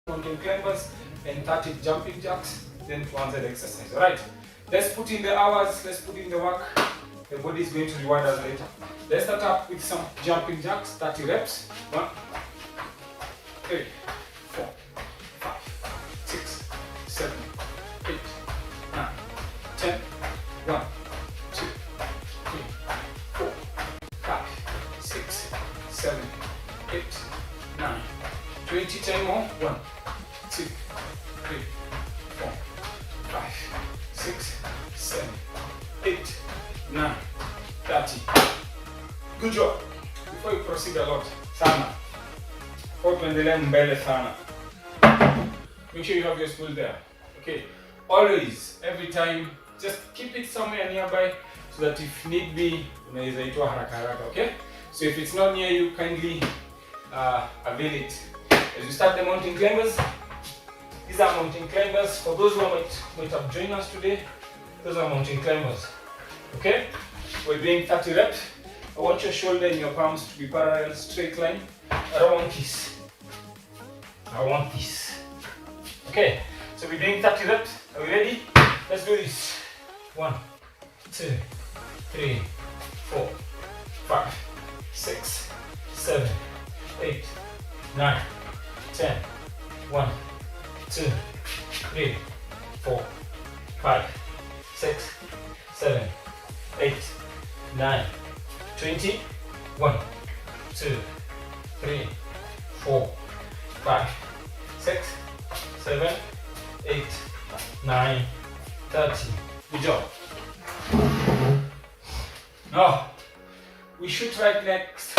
mountain climbers and 30 jumping jacks, then to answer the exercise. Alright, let's put in the hours, let's put in the work. The body is going to reward us later. Let's start up with some jumping jacks, 30 reps. 1, 3, 4, 5, 6, 7, 8, 9, 10. 1, 2, 3, 4, 5, 6, 7, 8, 9, 20, 10 more. 1, 2, 3, 4, 5, 6, 7, 8, 9, 30. Good job. Before you proceed a lot, sana. Before tuendelee mbele sana. Make sure you have your spool there. Okay. Always, every time, just keep it somewhere nearby so that if need be, unaweza itoa haraka haraka. Okay. So if it's not near you, kindly avail it. As we start the mountain climbers, these are mountain climbers. For those who might have joined us today, those are mountain climbers. Okay? We're doing 30 reps. I want your shoulder and your palms to be parallel, straight line. I don't want this. I want this. Okay? So we're doing 30 reps. Are we ready? Let's do this. 1, 2, 3, 4, 5, 6, 7, 8, 9, 10. 1, 2, 3, 4, 5, 6, 7, 8, 9, 20. 1, 2, 3, 4, 5, 6, 7, 8, 9, 30. Good job. Now, we shoot right next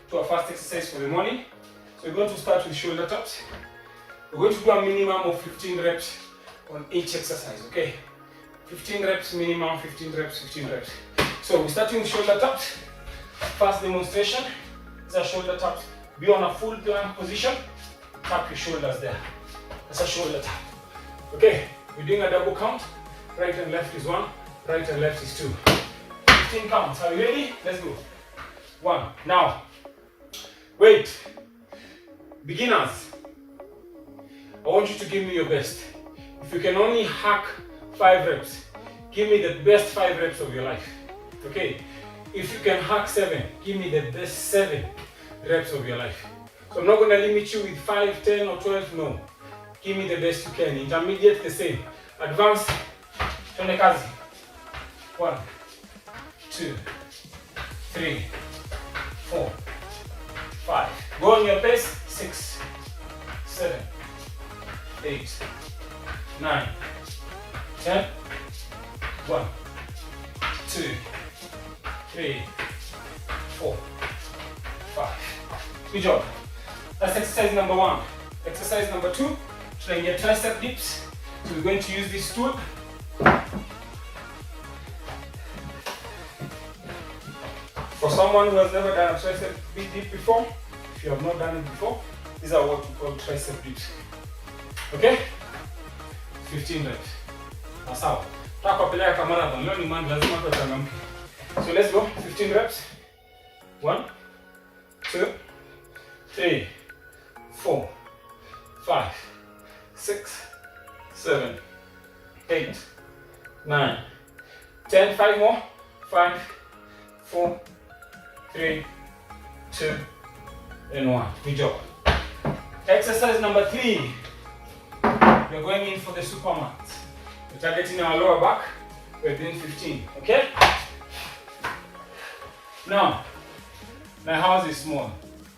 to our first exercise for the morning. So we're going to start with shoulder taps. We're going to do a minimum of 15 reps on each exercise, okay? 15 reps minimum, 15 reps, 15 reps. So we're starting with shoulder taps. First demonstration. These are shoulder taps. Be on a full plank position. Tap your shoulders there. That's a shoulder tap. Okay, we're doing a double count. Right and left is 1, right and left is 2. 15 counts. Are you ready? Let's go. 1. Now, wait. Beginners, I want you to give me your best. If you can only hack 5 reps, give me the best 5 reps of your life. Okay? If you can hack 7, give me the best 7 reps of your life. So I'm not going to limit you with 5, 10 or 12, no. Give me the best you can. Intermediate, the same. Advanced, twende kazi. 1, 2, 3, 4, 5. Go on your pace. 6, 7, 8, 9, 10. 1, 2, 3, 4, 5. Good job. That's exercise number 1. Exercise number 2, try and get tricep dips. So we're going to use this tool. For someone who has never done a tricep dip before, if you have not done it before, these are what we call tricep dips. Okay? 15 reps. That's how. So let's go. 15 reps. 1, 2, 3, 4, 5, 6, 7, 8, 9, 10. 5 more. 5, 4, 3, 2, and 1. Good job. Exercise number 3. We're going in for the supermat. We're targeting our lower back. We're doing 15. Okay? Now, my house is small,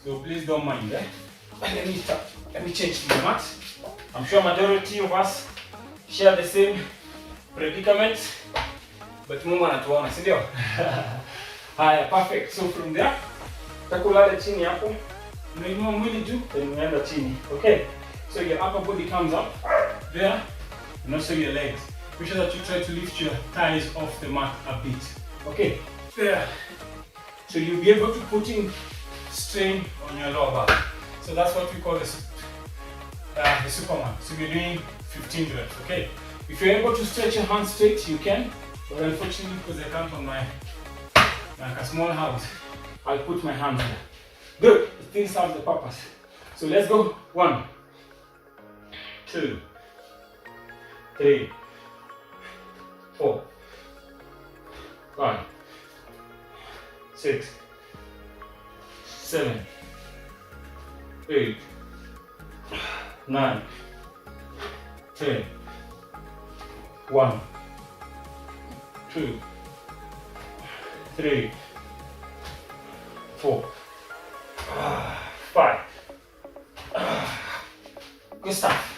so please don't mind. Let me change to the mat. I'm sure majority of us share the same predicament, but Mungu anatuona, si ndio? Haya, perfect. So from there, utakulala chini hapo. Unainua mwili juu, then unaenda chini. Okay? So your upper body comes up there, and also your legs. Make sure that you try to lift your thighs off the mat a bit. Okay? There. So you'll be able to put in strain on your lower back. So that's what we call the superman. So we're doing 15 reps. Okay? If you're able to stretch your hands straight, you can. But unfortunately, because I can't on my like a small house, I'll put my hands there. Good. It still serves the purpose. So let's go. 1, 2, 3, 4, 5, 6, 7, 8, 9, 10, 1, 2, 3, 4, 5. Good stuff.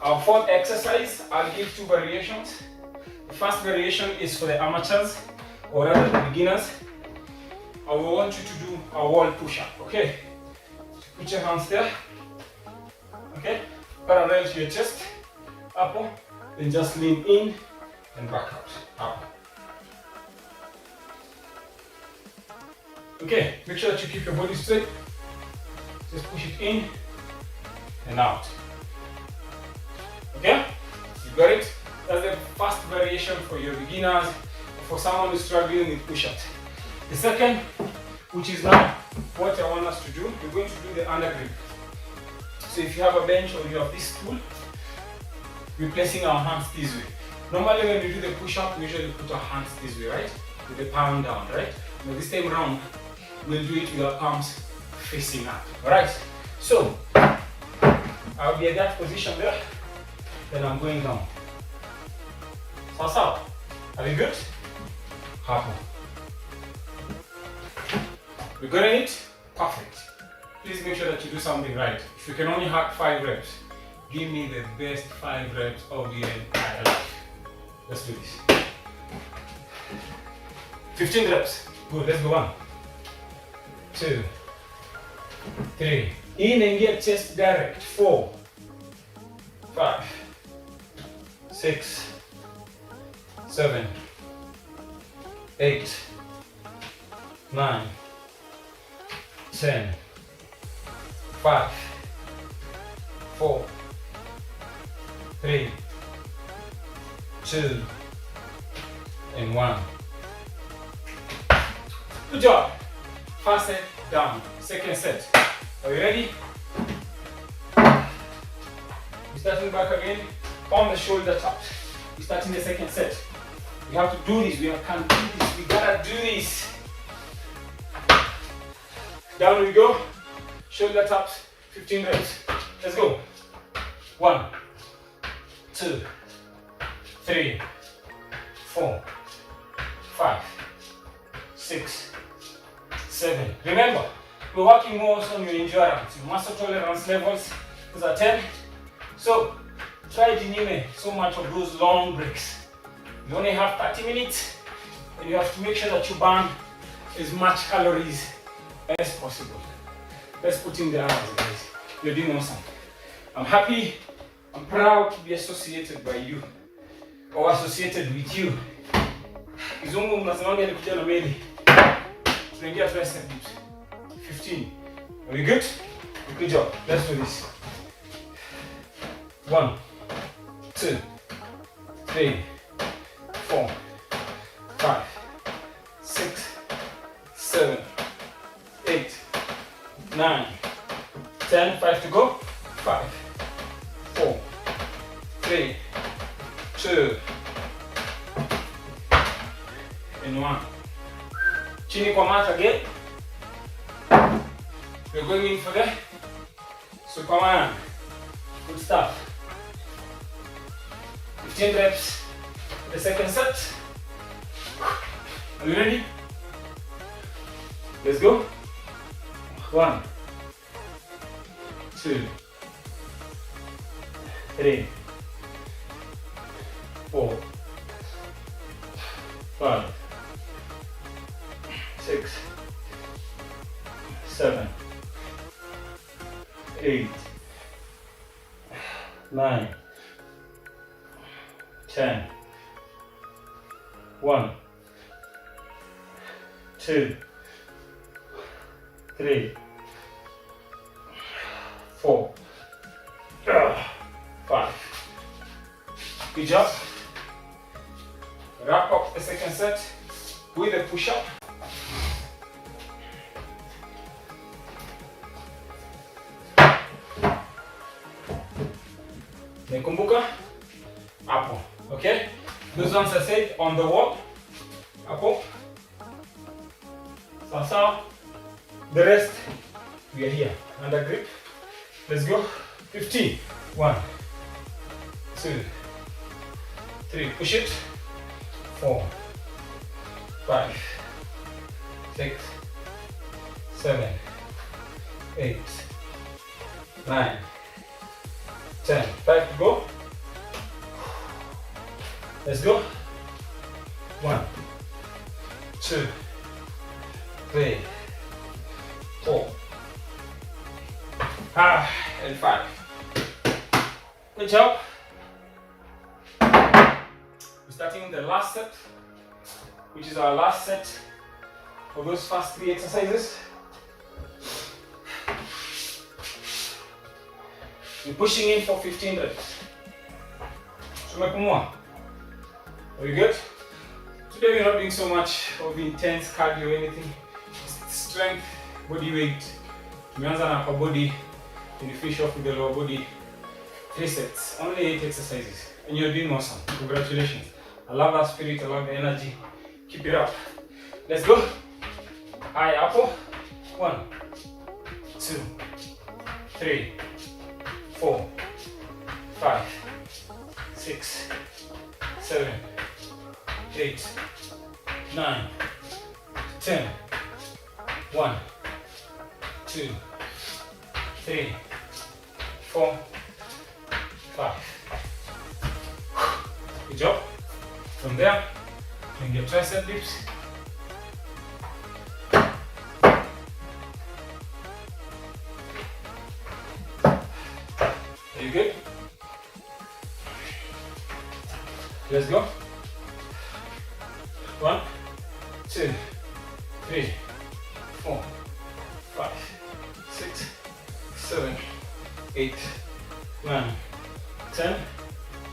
Our fourth exercise, I'll give 2 variations. The first variation is for the amateurs, or rather the beginners. I will want you to do a wall push-up, okay? Put your hands there, okay? Parallel to your chest, up, then just lean in and back out, up. Okay, make sure that you keep your body straight. Just push it in and out. Okay? You got it? That's the first variation for your beginners, for someone who's struggling with push-ups. The second, which is now what I want us to do, we're going to do the under grip. So if you have a bench or you have this stool, we're placing our hands this way. Normally when we do the push-up, we usually put our hands this way, right? With the palm down, right? Now this time around, we'll do it with our palms facing up. Alright? So, I'll be at that position there, then I'm going down. So, are we good? Happy. We got it? Perfect. Please make sure that you do something right. If you can only have 5 reps, give me the best 5 reps of your entire life. Let's do this. 15 reps. Good, let's go 1, 2, 3. In and get chest direct. 4, 5, 6, 7, 8, 9, 10, 5, 4, 3, 2, and 1. Good job. First set down. Second set. Are you ready? We're starting back again. Palm the shoulder taps. We're starting the second set. We have to do this. We can't do this. We gotta do this. Down we go. Shoulder taps. 15 reps. Let's go. 1, 2, 3, 4, 5, 6, 7. Remember, we're working more on your endurance, your muscle tolerance levels. Those are 10. So try to limit so much of those long breaks. You only have 30 minutes, and you have to make sure that you burn as much calories as possible. Let's put in the hours, guys. You're doing awesome. I'm happy, I'm proud to be associated by you, or associated with you. Kizungu mnasemanga ni kijana meli. Tunaingia tricep dips. 15. Are we good? Good job. Let's do this. 1, 2, 3, 4, 5, 6, 7, 8, 9, 10. 5 to go. 5, 4, 3, 2, and 1. Chini kwa mat again. We're going in for the Superman. Good stuff. 15 reps for the second set. Are you ready? Let's go. 1, 2, 3, 4, 5, 6, 7, 8, 9, 10. 1, 2, 3, 4, 5. Good job. Wrap up the second set with a push-up. Nakumbuka? Hapo. Okay? Those ones I said on the wall. Hapo. So, the rest, we are here. Under grip. Let's go. 15. 1, 2, 3. Push it. 4, 5, 6, 7, 8, 9, 10. 5 to go. Let's go. 1, 2, 3, 4, and 5. Good job. We're starting the last set, which is our last set for those first 3 exercises. We're pushing in for 15 reps. Tumepumua. Are we good? Today we're not doing so much of intense cardio or anything. It's strength, body weight. Tumeanza na upper body and you finish off with the lower body. 3 sets, only 8 exercises, and you're doing awesome. Congratulations. I love that spirit, I love the energy. Keep it up. Let's go. High apple. 1, 2, 3, 4, 5, 6, 7, 8, 9, 10. 1, 2, 3, 4, 5. Good job. From there, bring your tricep dips. Are you good? Let's go. 1, 2, 3, 4, 5, 6, 7, 8, 9, 10,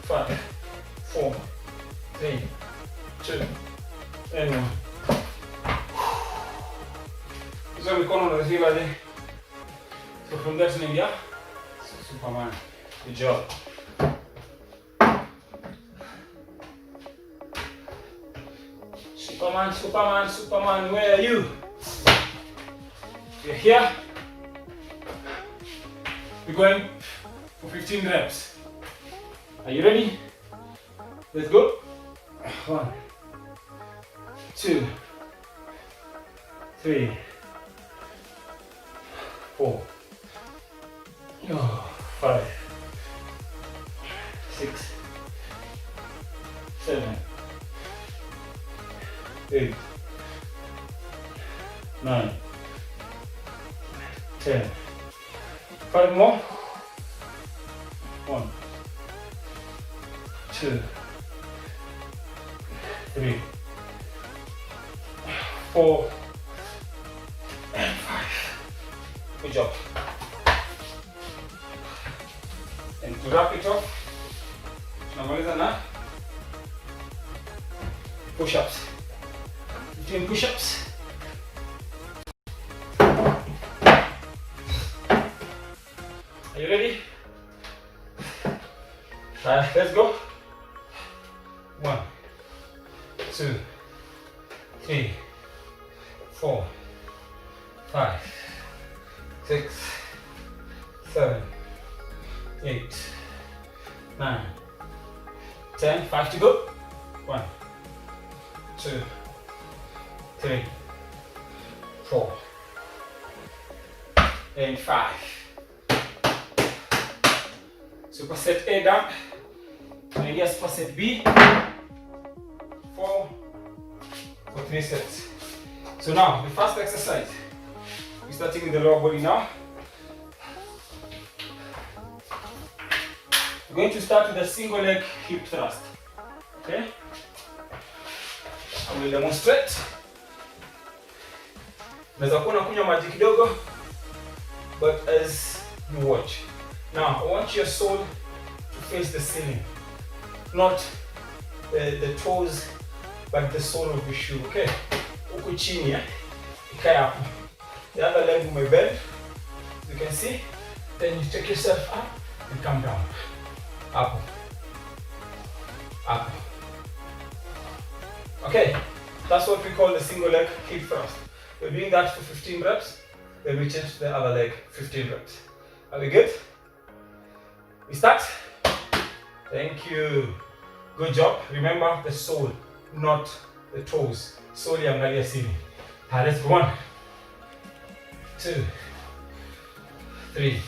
5, 4, 3, 2, and 1. Hizo mikono unazila je. So from there tunaingia Superman. Good job. Superman, Superman, Superman, where are you? You're here. We're going for 15 reps. Are you ready? Let's go. 1, 2, 3, 4, 5, 6, 7, 8, 9, 10. 5 more. 1, 2, 3, 4, and 5. Good job. And to wrap it up, tunamaliza na push-ups. 15 push-ups. Are you ready? Let's go. 1, 2, 3, 4, 5, 6, 7, 8, 9, 10. 5 to go. 1, 2, 3, 4, and 5. Superset A done. Tunaingia superset B. 4 for 3 sets. So now the first exercise, we're starting with the lower body now. We're going to start with a single leg hip thrust. Okay? I will demonstrate. Unaweza kuwa unakunywa maji kidogo, but as you watch. Now, I want your sole to face the ceiling, not the toes, but the sole of the shoe. Okay? Huku chini, ikae hapo. The other leg you may bend, as you can see. Then you take yourself up and come down. up, up. Okay, that's what we call the single leg hip thrust. We're doing that for 15 reps, then we change to the other leg 15 reps. Are we good? We start? Thank you. Good job. Remember the sole, not the toes. Sole angalia chini. Let's go. 1, 2, 3,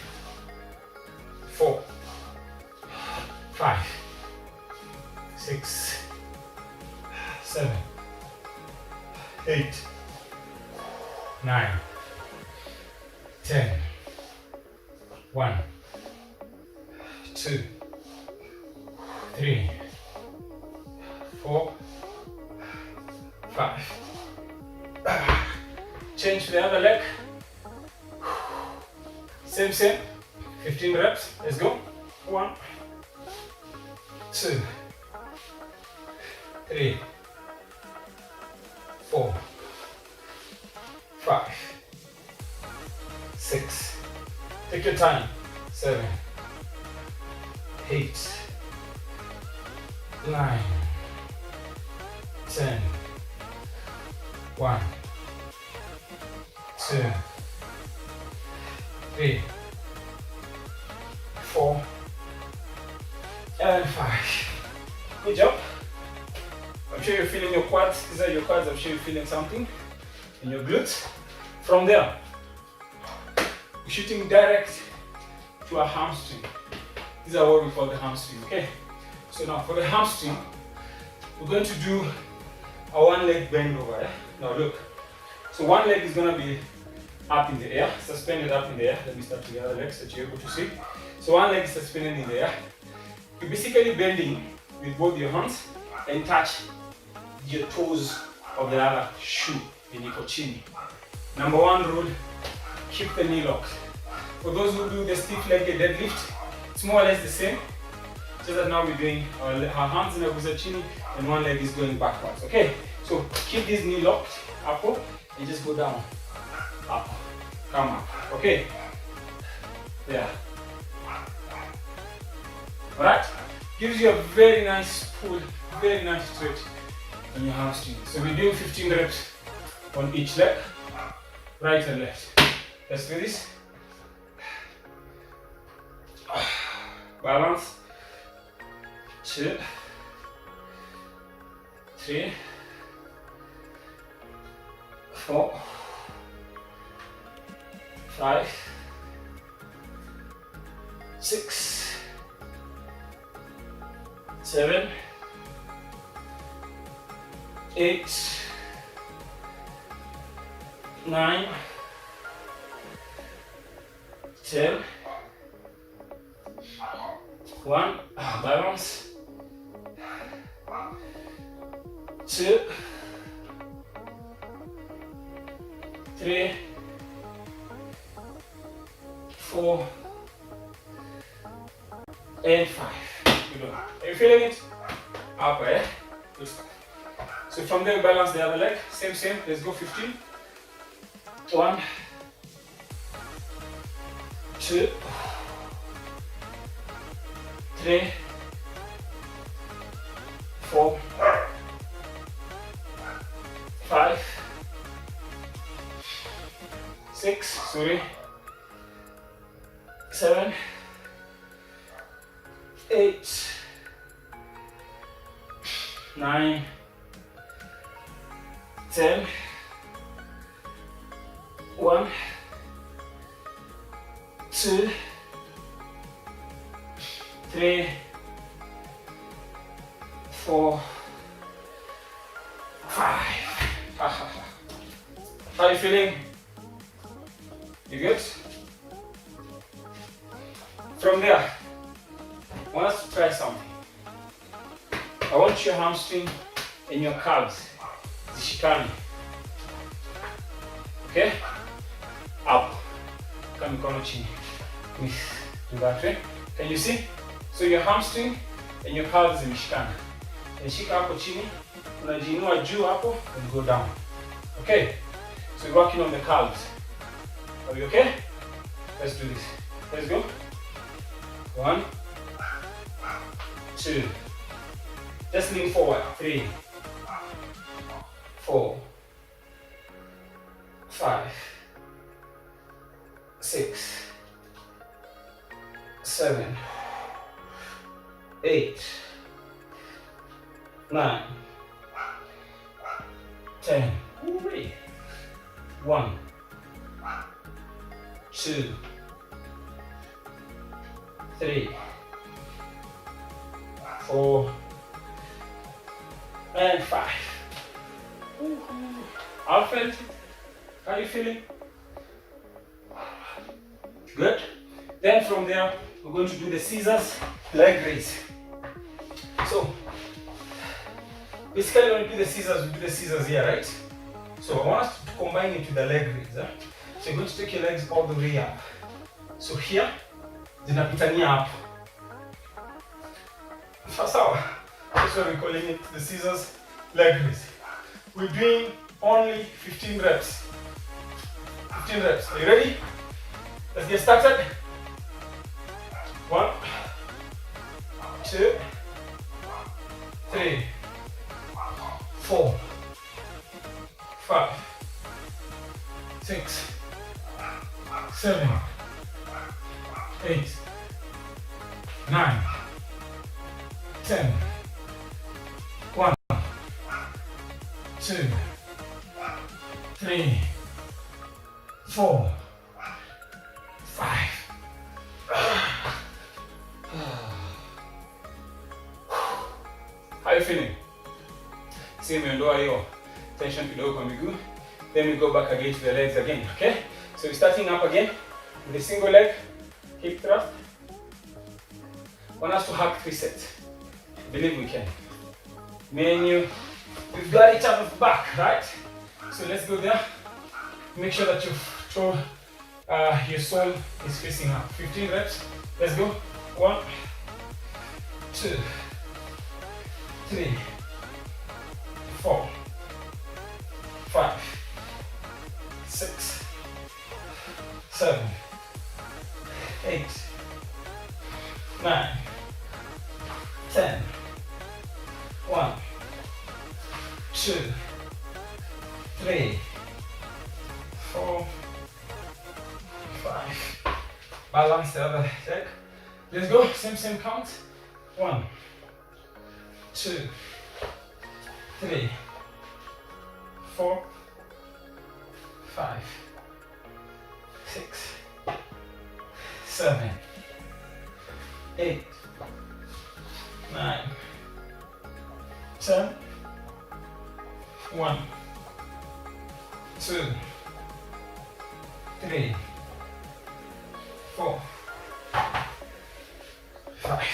4, 5, 6, 7, 8, 9, 10. 1, 2, 3, 4, 5. Change to the other leg. Same. 15 reps. Let's go. 1, 2, 3, 4, 5, 6. Take your time. 7, 8, 9, 10. 1, 2, 3, 4, and 5. Good job. I'm sure you're feeling your quads. These are your quads. I'm sure you're feeling something in your glutes. From there, we're shooting direct to a hamstring. These are what we call the hamstring. Okay. So now for the hamstring, we're going to do a one leg bend over. Now look. So one leg is going to be up in the air, suspended up in the air. Let me start with the other legs that you're able to see. So one leg is suspended in the air. You're basically bending with both your hands and touch your toes of the other shoe in your chini. Number one rule, keep the knee locked. For those who do the stiff-legged deadlift, it's more or less the same. Just that now we're doing our hands in the chini and one leg is going backwards. Okay, so keep this knee locked, up, and just go down, up, come up. Okay, there. Alright, gives you a very nice pull, very nice stretch on your hamstring. So we're doing 15 reps on each leg, right and left. Let's do this. Balance. 2, 3, 4, 5, 6, 7, 8, 9, 10. 1, balance. 2, 3, 4, and 5. Good. Are you feeling it? Up, eh? Good. So from there, balance the other leg. Same. Let's go 15. 1, 2, 3, 4, 5, 6, 7, 8, 9, 10. 1, 2, 3, 4, 5. How are you feeling? You good? From there, I want us to try something. I want your hamstring and your calves zishikane. Okay? Up. Come mikono chini. Do that way. Can you see? So your hamstring and your calves zimeshikana. Shika hapo chini, unajiinua juu hapo and go down. Okay? So we're working on the calves. Are we okay? Let's do this. Let's go. 1, 2. Just lean forward. 3, 4, 5, 6, 7, 8, 9, 10. 1, 2, 3, 4, and 5. How felt it? How are you feeling? Good. Then from there, we're going to do the scissors leg raise. So, basically when we do the scissors, we do the scissors here, right? So I want us to combine it with the leg raise. So you're going to take your legs all the way up. So here, zinapitania up. Sawa. That's what we're calling it, the scissors leg raise. We're doing only 15 reps. 15 reps. Are you ready? Let's get started. 1, 2, 3, 4, 5, 6, 7, 8, 9, 10. 1, 2, 3, 4, 5. How are you feeling? See, umeondoa hiyo tension kidogo kwa miguu. Then we go back again to the legs again, okay? So we're starting up again with a single leg, hip thrust. Want us to hack 3 sets. Believe we can. Me and you, we've got each other's back, right? So let's go there. Make sure that your sole is facing up. 15 reps. Let's go. 1, 2, 3, 4, 5, 6, 7, 8, 9, 10. 1, 2, 3, 4, 5. Balance the other leg. Let's go. Same count. 1, 2, 3, 4, 5, 6, 7, 8, 9, 10. 1, 2, 3, 4, 5.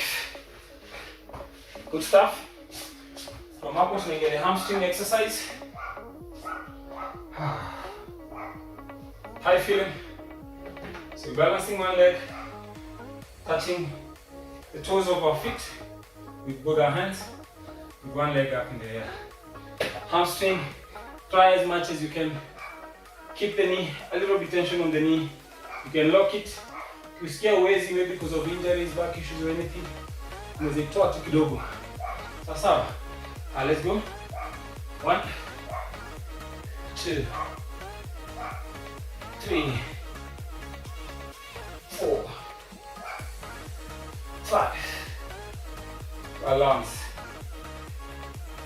Good stuff. From hapo tunaingia the hamstring exercise. How are you feeling? So balancing one leg, touching the toes of our feet with both our hands, with one leg up in the air. Hamstring, try as much as you can. Keep the knee, a little bit tension on the knee. You can lock it. Ukisikia uwezi maybe because of injuries, back issues or anything, unazitoa tu kidogo. Sawa. Let's go. 1, 2, 3, 4, 5. Balance.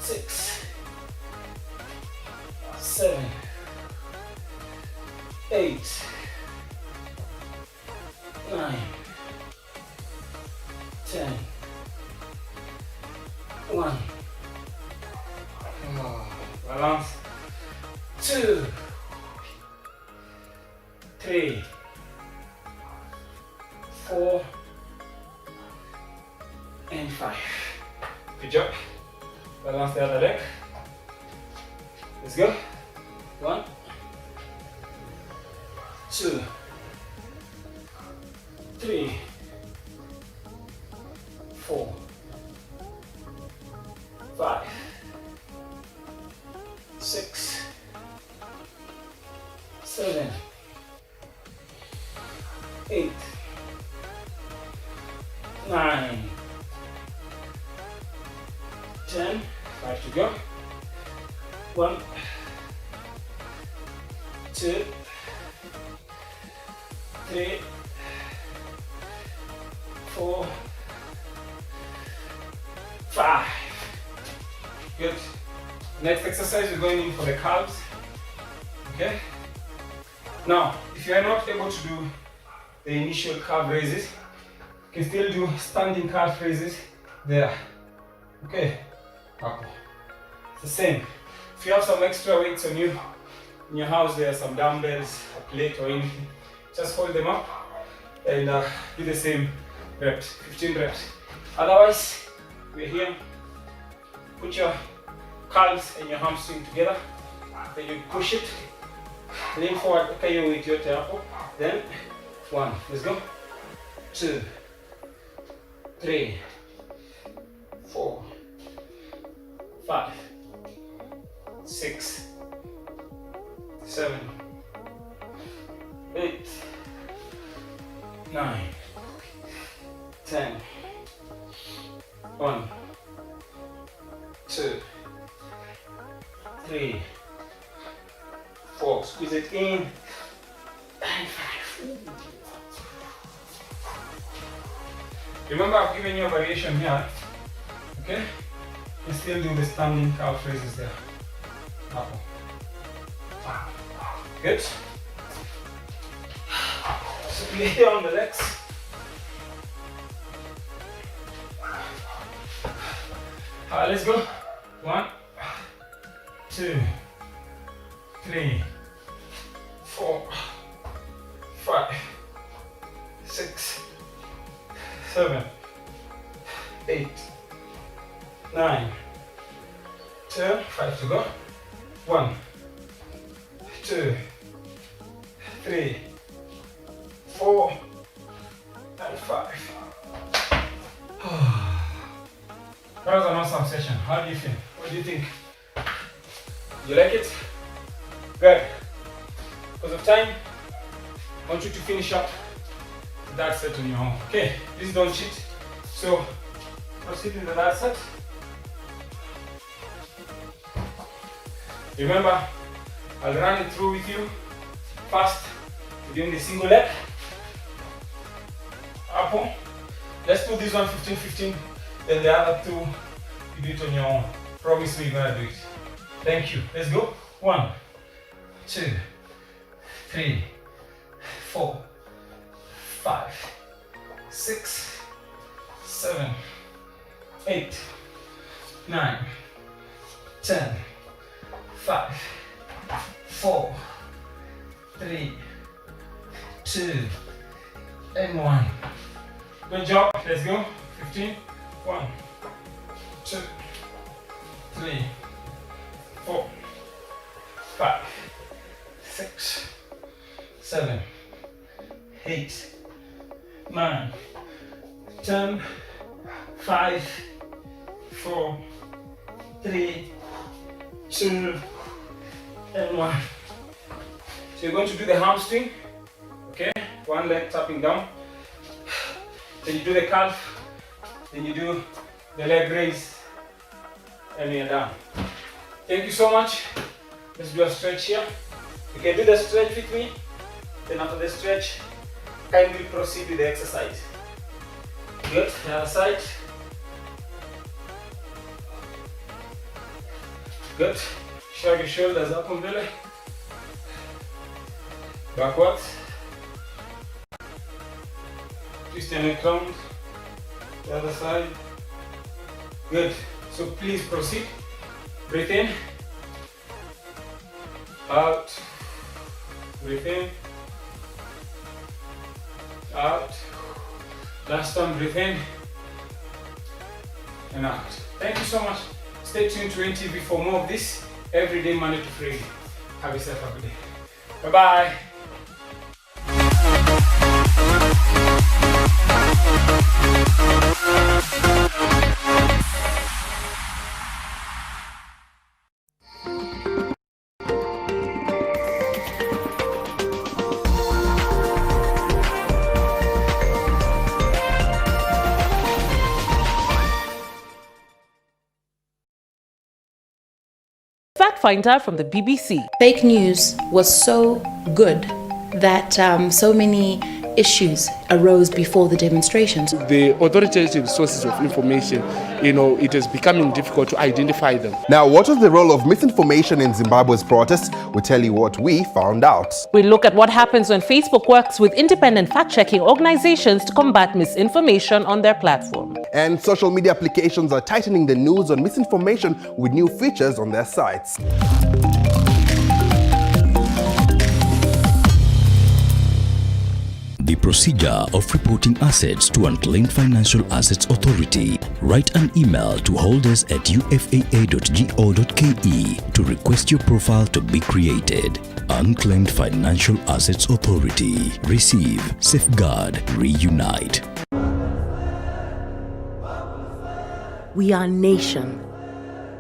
6, 7, 8, 9, 10. 1. Balance. 2, 3, 4, and 5. Good job. Balance the other leg. Let's go. 1, 2, 3, 4, 5, 6, 7, 8, 9, 10, 5 to go. 1, 2, 3, 4, 5. Good. Next exercise, we're going in for the calves. Okay? Now, if you are not able to do the initial calf raises, you can still do standing calf raises there. Okay? Up. It's the same. If you have some extra weights on you, in your house, there are some dumbbells, a plate or anything, just hold them up and do the same reps, 15 reps. Otherwise, we're here. Put your calves and your hamstring together. Then you push it. Lean forward, okay, you with your tempo. Then 1, let's go. 2, 3, 4, 5, 6, 7, 8, 9, 10. 1, 2, 3, 4. Squeeze it in. And 5. Remember, I've given you a variation here. Okay? You still do the standing calf raises there. Up. Good. So lay down the legs. Let's go. 1, 2, 3, 4, 5, 6, 7, 8, 9, 10. 5 to go. 1, 2, 3, 4, and 5. That was an awesome session. How do you feel? What do you think? You like it? Good. Because of time, I want you to finish up that set on your own. Okay, please don't cheat. So, proceed with the last set. Remember, I'll run it through with you. First, we're doing the single leg. Up. Let's do this one 15-15. Then the other 2, you do it on your own. Promise me you're gonna do it. Thank you. Let's go. 1, 2, 3, 4, 5, 6, 7, 8, 9, 10, 5, 4, 3, 2, and 1. Good job. Let's go. 15. 1, 2, 3, 4, 5, 6, 7, 8, 9, 10, 5, 4, 3, 2, and 1. So you're going to do the hamstring, okay? One leg tapping down. Then you do the calf. Then you do the leg raise and you're done. Thank you so much. Let's do a stretch here. You can do the stretch with me. Then after the stretch, kindly proceed with the exercise. Good. The other side. Good. Shrug your shoulders up on belly. Backwards. Twist your neck round. The other side. Good. So please proceed. Breathe in. Out. Breathe in. Out. Last time, breathe in. And out. Thank you so much. Stay tuned to NTV for more of this every day, Monday to Friday. Have yourself a good day. Bye-bye. Fact Finder from the BBC. Fake news was so good that so many issues arose before the demonstrations. The authoritative sources of information, it is becoming difficult to identify them. Now, what was the role of misinformation in Zimbabwe's protests? We'll tell you what we found out. We look at what happens when Facebook works with independent fact-checking organizations to combat misinformation on their platform. And social media applications are tightening the news on misinformation with new features on their sites. The procedure of reporting assets to Unclaimed Financial Assets Authority. Write an email to holders@ufaa.go.ke to request your profile to be created. Unclaimed Financial Assets Authority. Receive, safeguard, reunite. We are Nation,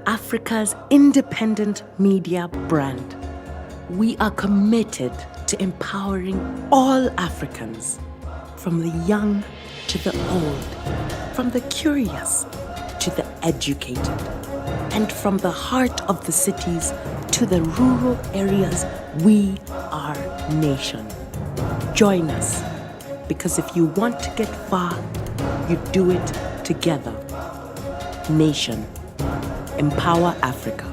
Africa's independent media brand. We are committed to empowering all Africans, from the young to the old, from the curious to the educated, and from the heart of the cities to the rural areas. We are Nation. Join us, because if you want to get far, you do it together. Nation. Empower Africa.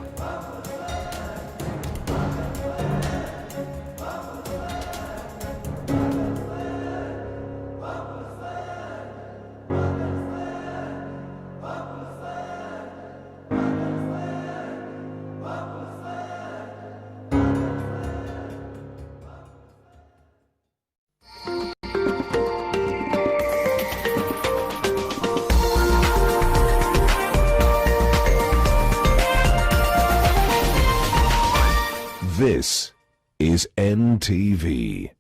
This is NTV.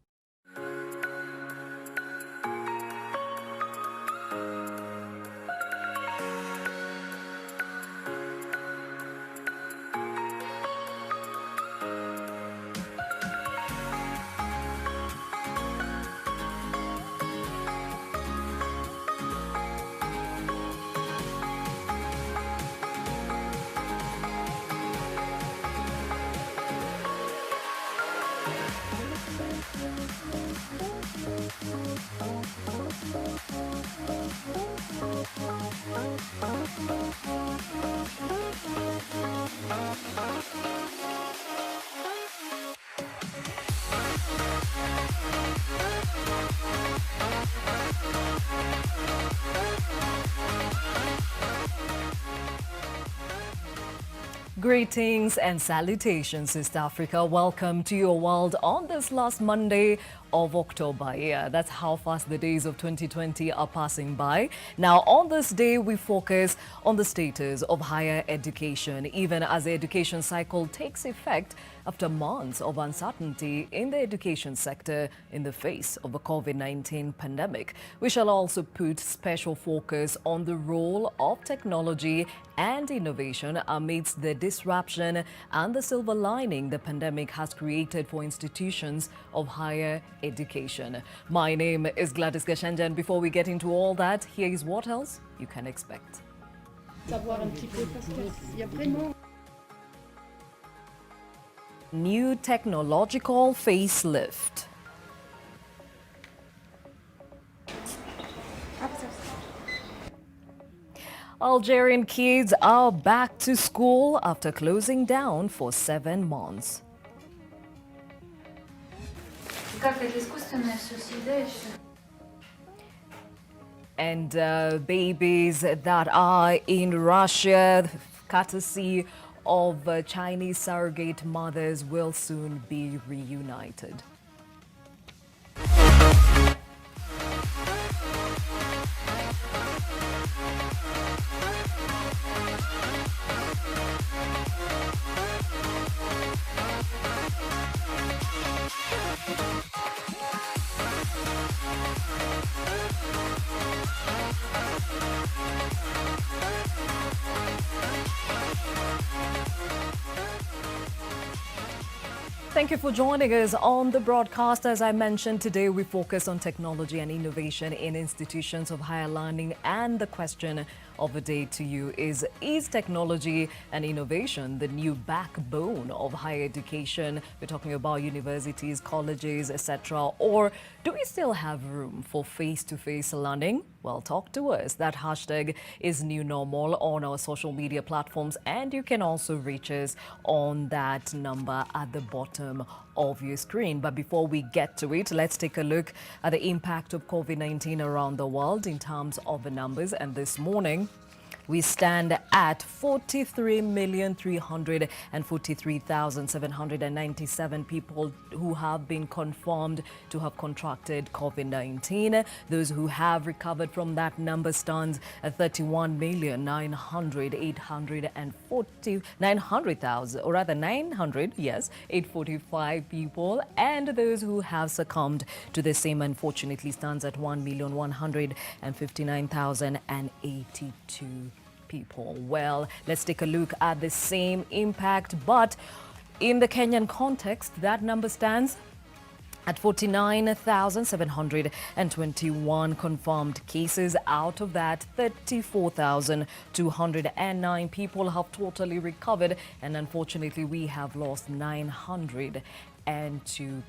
Greetings and salutations, East Africa. Welcome to your world on this last Monday of October. Yeah, that's how fast the days of 2020 are passing by. Now, on this day, we focus on the status of higher education, even as the education cycle takes effect after months of uncertainty in the education sector in the face of the COVID-19 pandemic. We shall also put special focus on the role of technology and innovation amidst the disruption and the silver lining the pandemic has created for institutions of higher education. My name is Gladys Gashanja, and before we get into all that, here is what else you can expect. New technological facelift. Algerian kids are back to school after closing down for 7 months. And babies that are in Russia, courtesy of Chinese surrogate mothers, will soon be reunited. Thank you for joining us on the broadcast. As I mentioned, today we focus on technology and innovation in institutions of higher learning, and the question of the day to you is technology and innovation the new backbone of higher education? We're talking about universities, colleges, etc. Or do we still have room for face-to-face learning? Well, talk to us. That hashtag is new normal on our social media platforms, and you can also reach us on that number at the bottom of your screen. But before we get to it, let's take a look at the impact of COVID-19 around the world in terms of the numbers. And this morning, we stand at 43,343,797 people who have been confirmed to have contracted COVID-19. Those who have recovered from that number stands at 845 people. And those who have succumbed to the same, unfortunately, stands at 1,159,082 people. Well, let's take a look at the same impact, but in the Kenyan context, that number stands at 49,721 confirmed cases. Out of that, 34,209 people have totally recovered, and unfortunately, we have lost 902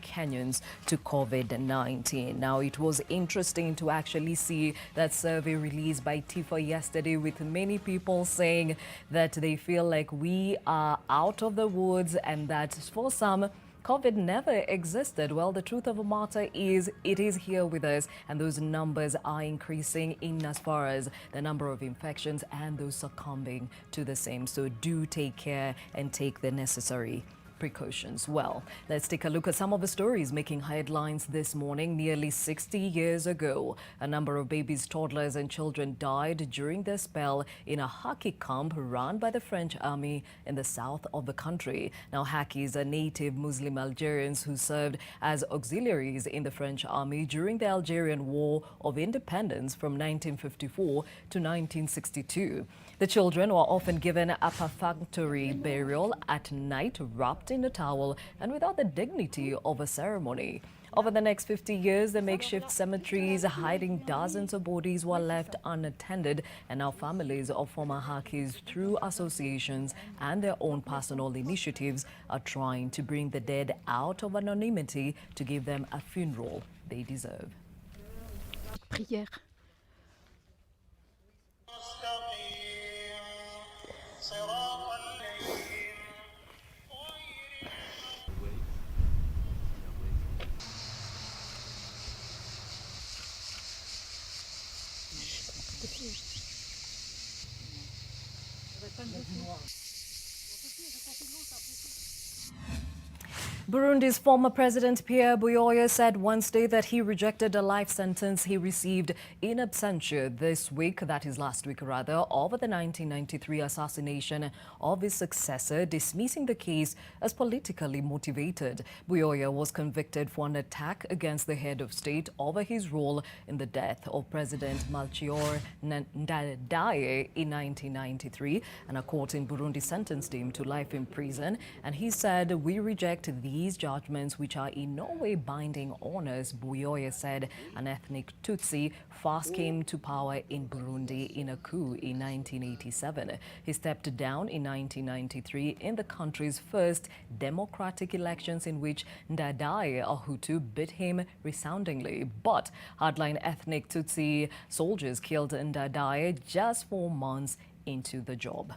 Kenyans to COVID-19. Now, it was interesting to actually see that survey released by TIFA yesterday, with many people saying that they feel like we are out of the woods and that for some, COVID never existed. Well, the truth of the matter is it is here with us, and those numbers are increasing in as far as the number of infections and those succumbing to the same. So do take care and take the necessary precautions. Well, let's take a look at some of the stories making headlines this morning. Nearly 60 years ago, a number of babies, toddlers and children died during their spell in a Haki camp run by the French army in the south of the country. Now, Hakis are native Muslim Algerians who served as auxiliaries in the French army during the Algerian War of Independence from 1954 to 1962. The children were often given a perfunctory burial at night, wrapped in a towel and without the dignity of a ceremony. Over the next 50 years, the makeshift cemeteries hiding dozens of bodies were left unattended, and now families of former Hakis, through associations and their own personal initiatives, are trying to bring the dead out of anonymity to give them a funeral they deserve. Prière. Burundi's former president Pierre Buyoya said Wednesday that he rejected a life sentence he received in absentia this week, that is last week rather, over the 1993 assassination of his successor, dismissing the case as politically motivated. Buyoya was convicted for an attack against the head of state over his role in the death of President Melchior Ndadaye in 1993, and a court in Burundi sentenced him to life in prison. And he said, "We reject these judgments, which are in no way binding on us." Buyoya said an ethnic Tutsi first came to power in Burundi in a coup in 1987. He stepped down in 1993 in the country's first democratic elections, in which Ndadaye, a Hutu, beat him resoundingly. But hardline ethnic Tutsi soldiers killed Ndadaye just 4 months into the job.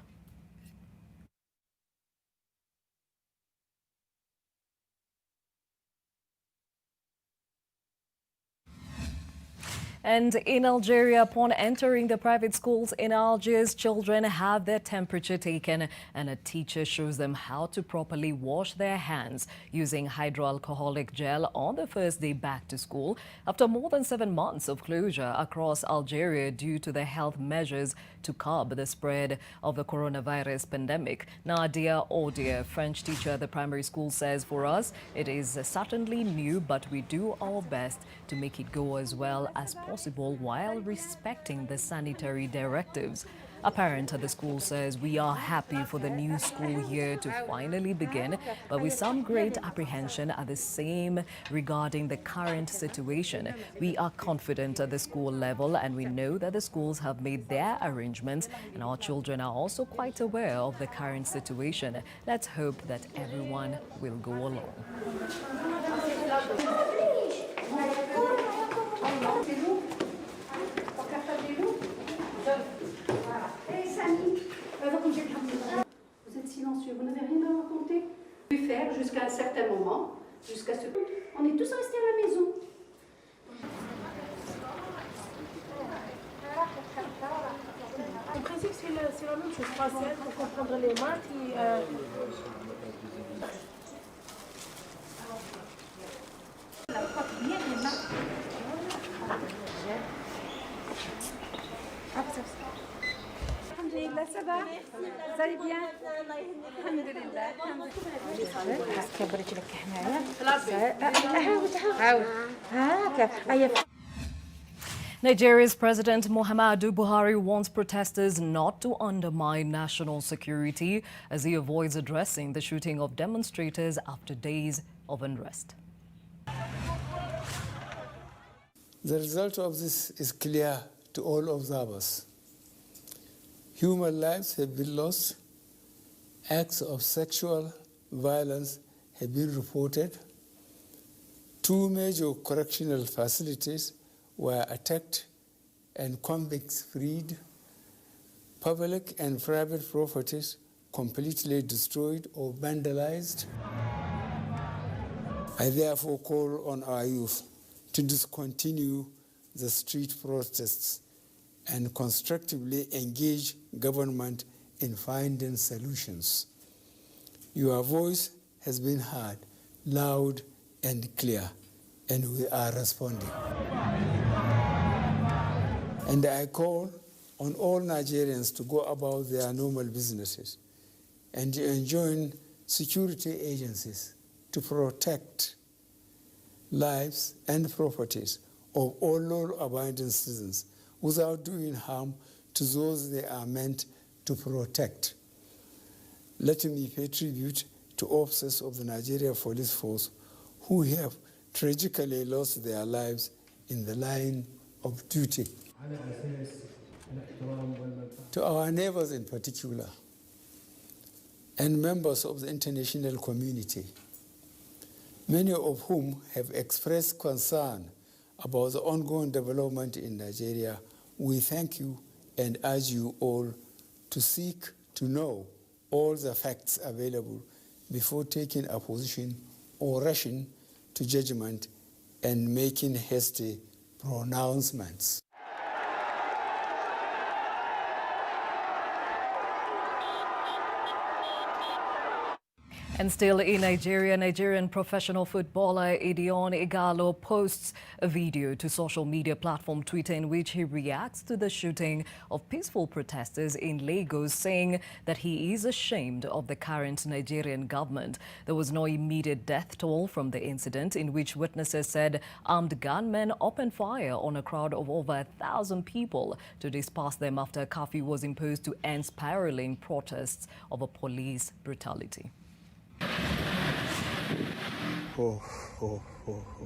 And in Algeria, upon entering the private schools in Algiers, children have their temperature taken and a teacher shows them how to properly wash their hands using hydroalcoholic gel on the first day back to school after more than 7 months of closure across Algeria due to the health measures to curb the spread of the coronavirus pandemic. Nadia Odier, French teacher at the primary school, says, "For us, it is certainly new, but we do our best to make it go as well as possible possible while respecting the sanitary directives. A parent at the school says, "We are happy for the new school year to finally begin, but with some great apprehension at the same regarding the current situation. We are confident at the school level and we know that the schools have made their arrangements and our children are also quite aware of the current situation. Let's hope that everyone will go along." Vous êtes silencieux, vous n'avez rien à raconter. Faire jusqu'à un certain moment, jusqu'à ce point, on est tous restés à la maison. En principe, c'est la même chose. Passer pour comprendre les maths et Alhamdulillah, ça va? Vous allez bien? Alhamdulillah. Nigeria's President Muhammadu Buhari wants protesters not to undermine national security as he avoids addressing the shooting of demonstrators after days of unrest. The result of this is clear to all observers. Human lives have been lost, acts of sexual violence have been reported, 2 major correctional facilities were attacked and convicts freed, public and private properties completely destroyed or vandalized. I therefore call on our youth to discontinue the street protests and constructively engage government in finding solutions. Your voice has been heard loud and clear, and we are responding. And I call on all Nigerians to go about their normal businesses and enjoin security agencies to protect lives and properties of all law-abiding citizens without doing harm to those they are meant to protect. Let me pay tribute to officers of the Nigeria Police Force who have tragically lost their lives in the line of duty. To our neighbors in particular, and members of the international community, many of whom have expressed concern about the ongoing development in Nigeria, we thank you and urge you all to seek to know all the facts available before taking a position or rushing to judgment and making hasty pronouncements. And still in Nigeria, Nigerian professional footballer Edion Igalo posts a video to social media platform Twitter in which he reacts to the shooting of peaceful protesters in Lagos, saying that he is ashamed of the current Nigerian government. There was no immediate death toll from the incident, in which witnesses said armed gunmen opened fire on a crowd of over 1,000 people to disperse them after a curfew was imposed to end spiraling protests over police brutality.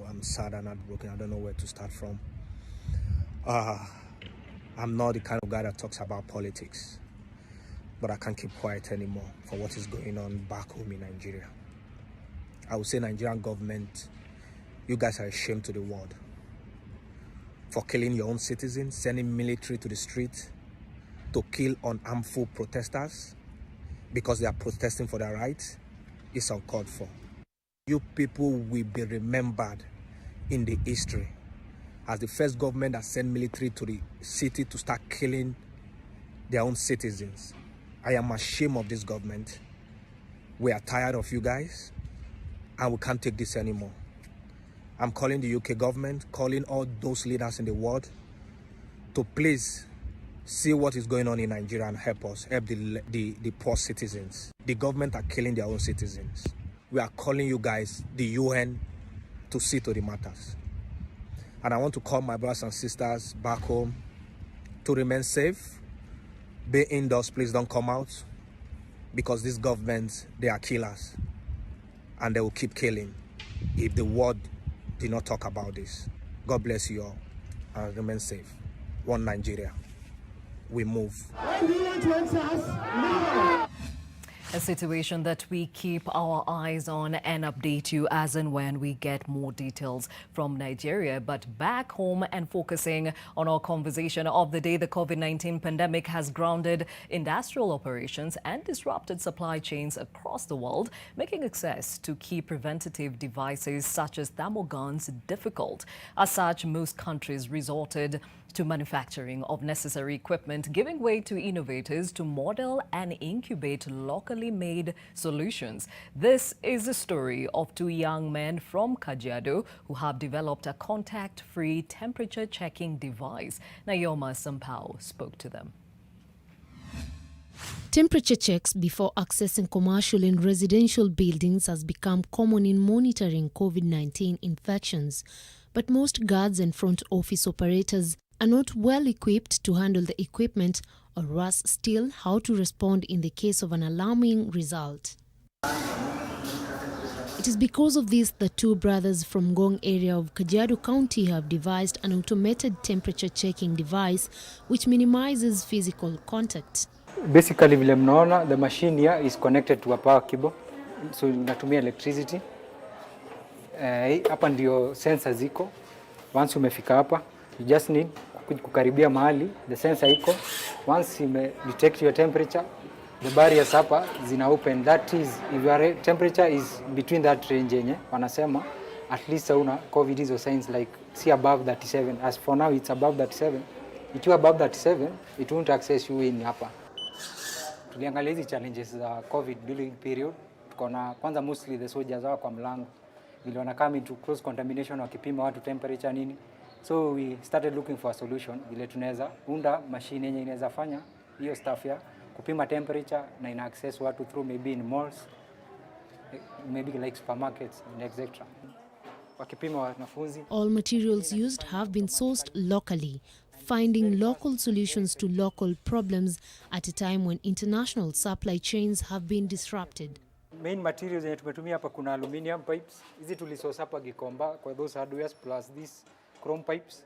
I'm sad and heartbroken. I don't know where to start from. I'm not the kind of guy that talks about politics, but I can't keep quiet anymore for what is going on back home in Nigeria. I would say, Nigerian government, you guys are a shame to the world for killing your own citizens, sending military to the street to kill unarmed protesters because they are protesting for their rights. Is uncalled for. You people will be remembered in the history as the first government that sent military to the city to start killing their own citizens. I am ashamed of this government. We are tired of you guys and we can't take this anymore. I'm calling the UK government, calling all those leaders in the world to please see what is going on in Nigeria and help us, help the poor citizens. The government are killing their own citizens. We are calling you guys, the UN, to see to the matters. And I want to call my brothers and sisters back home to remain safe. Be indoors, please don't come out. Because these governments, they are killers. And they will keep killing if the world did not talk about this. God bless you all. And remain safe. One Nigeria. We move. A situation that we keep our eyes on and update you as and when we get more details from Nigeria. But back home and focusing on our conversation of the day, the COVID-19 pandemic has grounded industrial operations and disrupted supply chains across the world, making access to key preventative devices such as thermal guns difficult. As such, most countries resorted to manufacturing of necessary equipment, giving way to innovators to model and incubate locally made solutions. This is the story of two young men from Kajiado who have developed a contact-free temperature-checking device. Nayoma Sampao spoke to them. Temperature checks before accessing commercial and residential buildings has become common in monitoring COVID-19 infections. But most guards and front office operators are not well equipped to handle the equipment, or worse still, how to respond in the case of an alarming result. It is because of this that two brothers from Ngong area of Kajiado County have devised an automated temperature checking device which minimizes physical contact. Basically, vile mnaona, the machine here is connected to a power cable, so inatumia electricity. Hapa ndio sensor ziko. Once umefika hapa, you just need kukaribia mahali, the sensor iko. Once you detect your temperature, the barriers hapa zina open. That is, if your temperature is between that range yenye, wanasema, at least una COVID hizo signs like see above 37. As for now, it's above 37. If you above 37, it won't access you in hapa. Tuliangalia hizi challenges za COVID during period. Tukona kwanza mostly the soldiers wao kwa mlango. Vile wana come into close contamination wakipima watu temperature nini. So we started looking for a solution. Vile tunaweza unda machine yenye inaweza fanya hiyo stuff ya kupima temperature na ina access watu through maybe in malls, maybe like supermarkets and etc. Wakipima wanafunzi. All materials used have been sourced locally, finding local solutions to local problems at a time when international supply chains have been disrupted. Main materials yenye tumetumia hapa kuna aluminium pipes. Hizi tulisource hapa Gikomba kwa those hardwares plus these chrome pipes.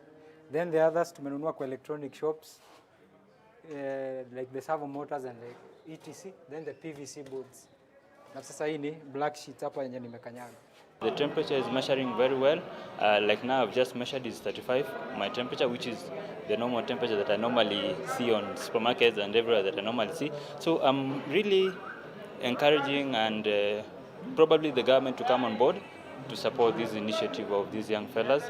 Then the others tumenunua kwa electronic shops, like the servo motors and the etc. Then the PVC boards. Na sasa hii ni black sheet hapa yenye nimekanyaga. The temperature is measuring very well. Like now I've just measured is 35, my temperature, which is the normal temperature that I normally see on supermarkets and everywhere that I normally see. So I'm really encouraging and probably the government to come on board to support this initiative of these young fellas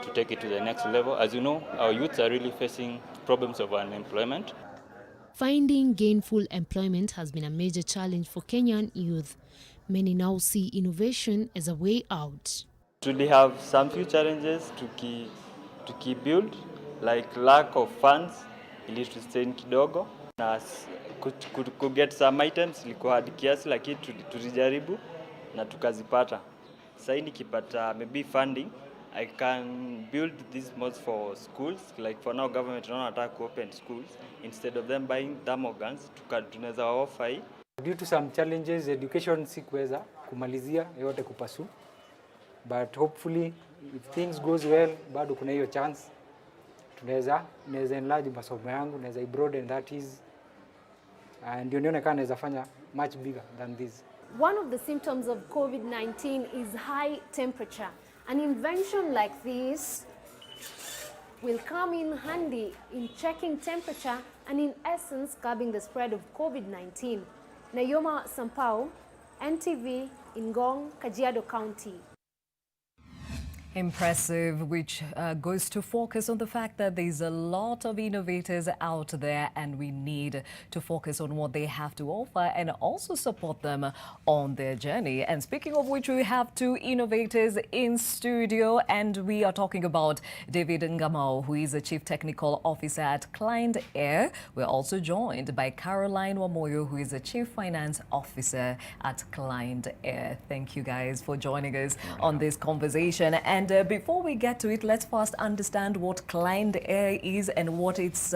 to take it to the next level. As you know, our youths are really facing problems of unemployment. Finding gainful employment has been a major challenge for Kenyan youth. Many now see innovation as a way out. We have some few challenges to keep build, like lack of funds, ili sustain kidogo, na could get some items ilikuwa hadi kiasi, lakini tulijaribu na tukazipata. Sasa nikipata maybe funding, I can build these mods for schools. Like for now, government don't open schools. Instead of them buying thermal guns, tunaweza offer. Due to some challenges, education sikuweza kumalizia yote kupasu. But hopefully, if things goes well, bado kuna hiyo chance. Tunaweza enlarge masomo yangu, naweza broaden that is. And ndio nione kama naweza fanya much bigger than this. One of the symptoms of COVID-19 is high temperature. An invention like this will come in handy in checking temperature and in essence curbing the spread of COVID-19. Nayoma Sampao, NTV, Ngong, Kajiado County. Impressive, which goes to focus on the fact that there's a lot of innovators out there and we need to focus on what they have to offer and also support them on their journey. And speaking of which, we have two innovators in studio and we are talking about David Ngamao, who is the Chief Technical Officer at Client Air. We're also joined by Caroline Wamoyo, who is the Chief Finance Officer at Client Air. Thank you guys for joining us on this conversation. And And before we get to it, let's first understand what clean air is and what it's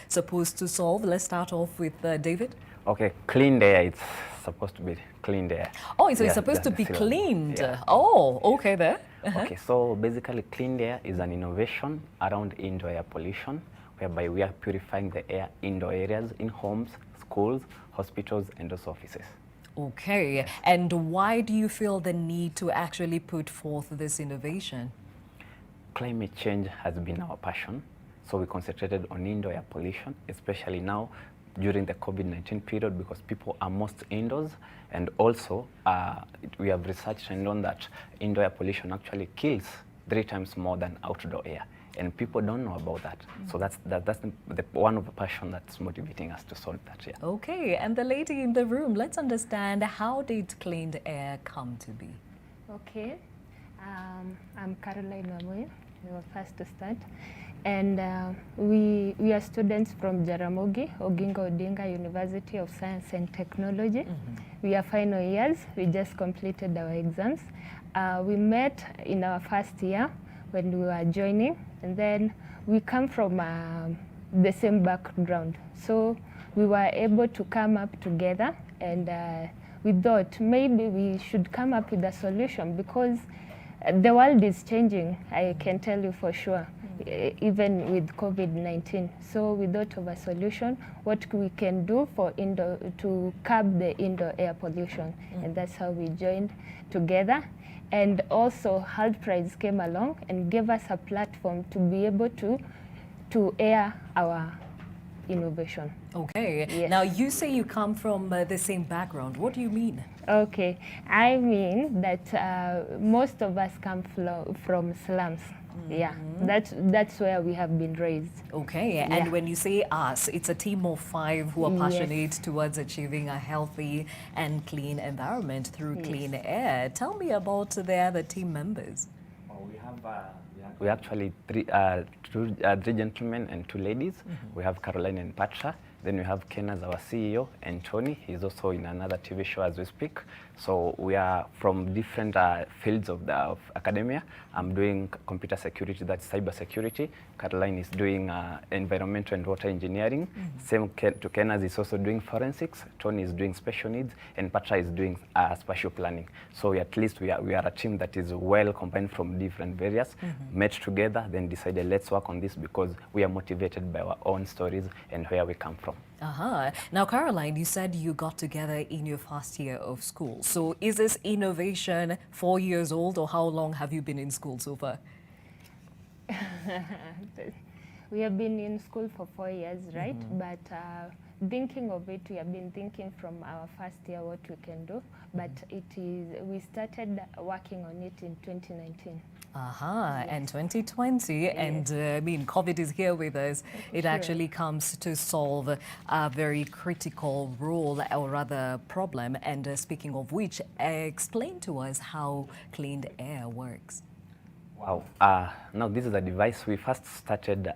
supposed to solve. Let's start off with David. Okay, clean air, it's supposed to be clean air. Oh, so it's supposed to be cleaned. Yeah. Oh, okay there. Okay, so basically clean air is an innovation around indoor air pollution, whereby we are purifying the air indoor areas in homes, schools, hospitals, and also offices. Okay, and why do you feel the need to actually put forth this innovation? Climate change has been our passion, so we concentrated on indoor air pollution, especially now during the COVID-19 period, because people are most indoors, and also we have researched and known that indoor air pollution actually kills 3 times more than outdoor air, and people don't know about that. So that's the one of the passion that's motivating us to solve that. Yeah. Okay, and the lady in the room, let's understand, how did clean air come to be? Okay, I'm Caroline Mamoy, we were first to start. And we are students from Jaramogi Oginga Odinga University of Science and Technology. We are final years. We just completed our exams. We met in our first year when we were joining, and then we come from the same background. So we were able to come up together, and we thought maybe we should come up with a solution, because the world is changing, I can tell you for sure, even with COVID-19. So we thought of a solution, what we can do for to curb the indoor air pollution. And that's how we joined together. And also Health Prize came along and gave us a platform to be able to air our innovation. Okay, yes. Now you say you come from the same background. What do you mean? Okay, I mean that most of us come from slums. Yeah, that's where we have been raised. Okay, and when you say us, it's a team of 5 who are passionate towards achieving a healthy and clean environment through clean air. Tell me about the other team members. We actually 3 gentlemen and 2 ladies. We have Caroline and Patra. Then we have Ken as our CEO, and Tony. He's also in another TV show as we speak. So we are from different fields of academia. I'm doing computer security, that's cyber security. Caroline is doing environmental and water engineering. Same to Ken, as he's also doing forensics. Tony is doing special needs, and Patra is doing spatial planning. So at least we are a team that is well combined from different areas, met together, then decided let's work on this because we are motivated by our own stories and where we come from. Now, Caroline, you said you got together in your first year of school. So is this innovation 4 years old, or how long have you been in school so far? We have been in school for 4 years, right? But thinking of it, we have been thinking from our first year what we can do. But we started working on it in 2019. And 2020, and I mean, COVID is here with us. It actually comes to solve a very critical role, or rather problem. And speaking of which, explain to us how clean air works. Wow. Now this is a device we first started.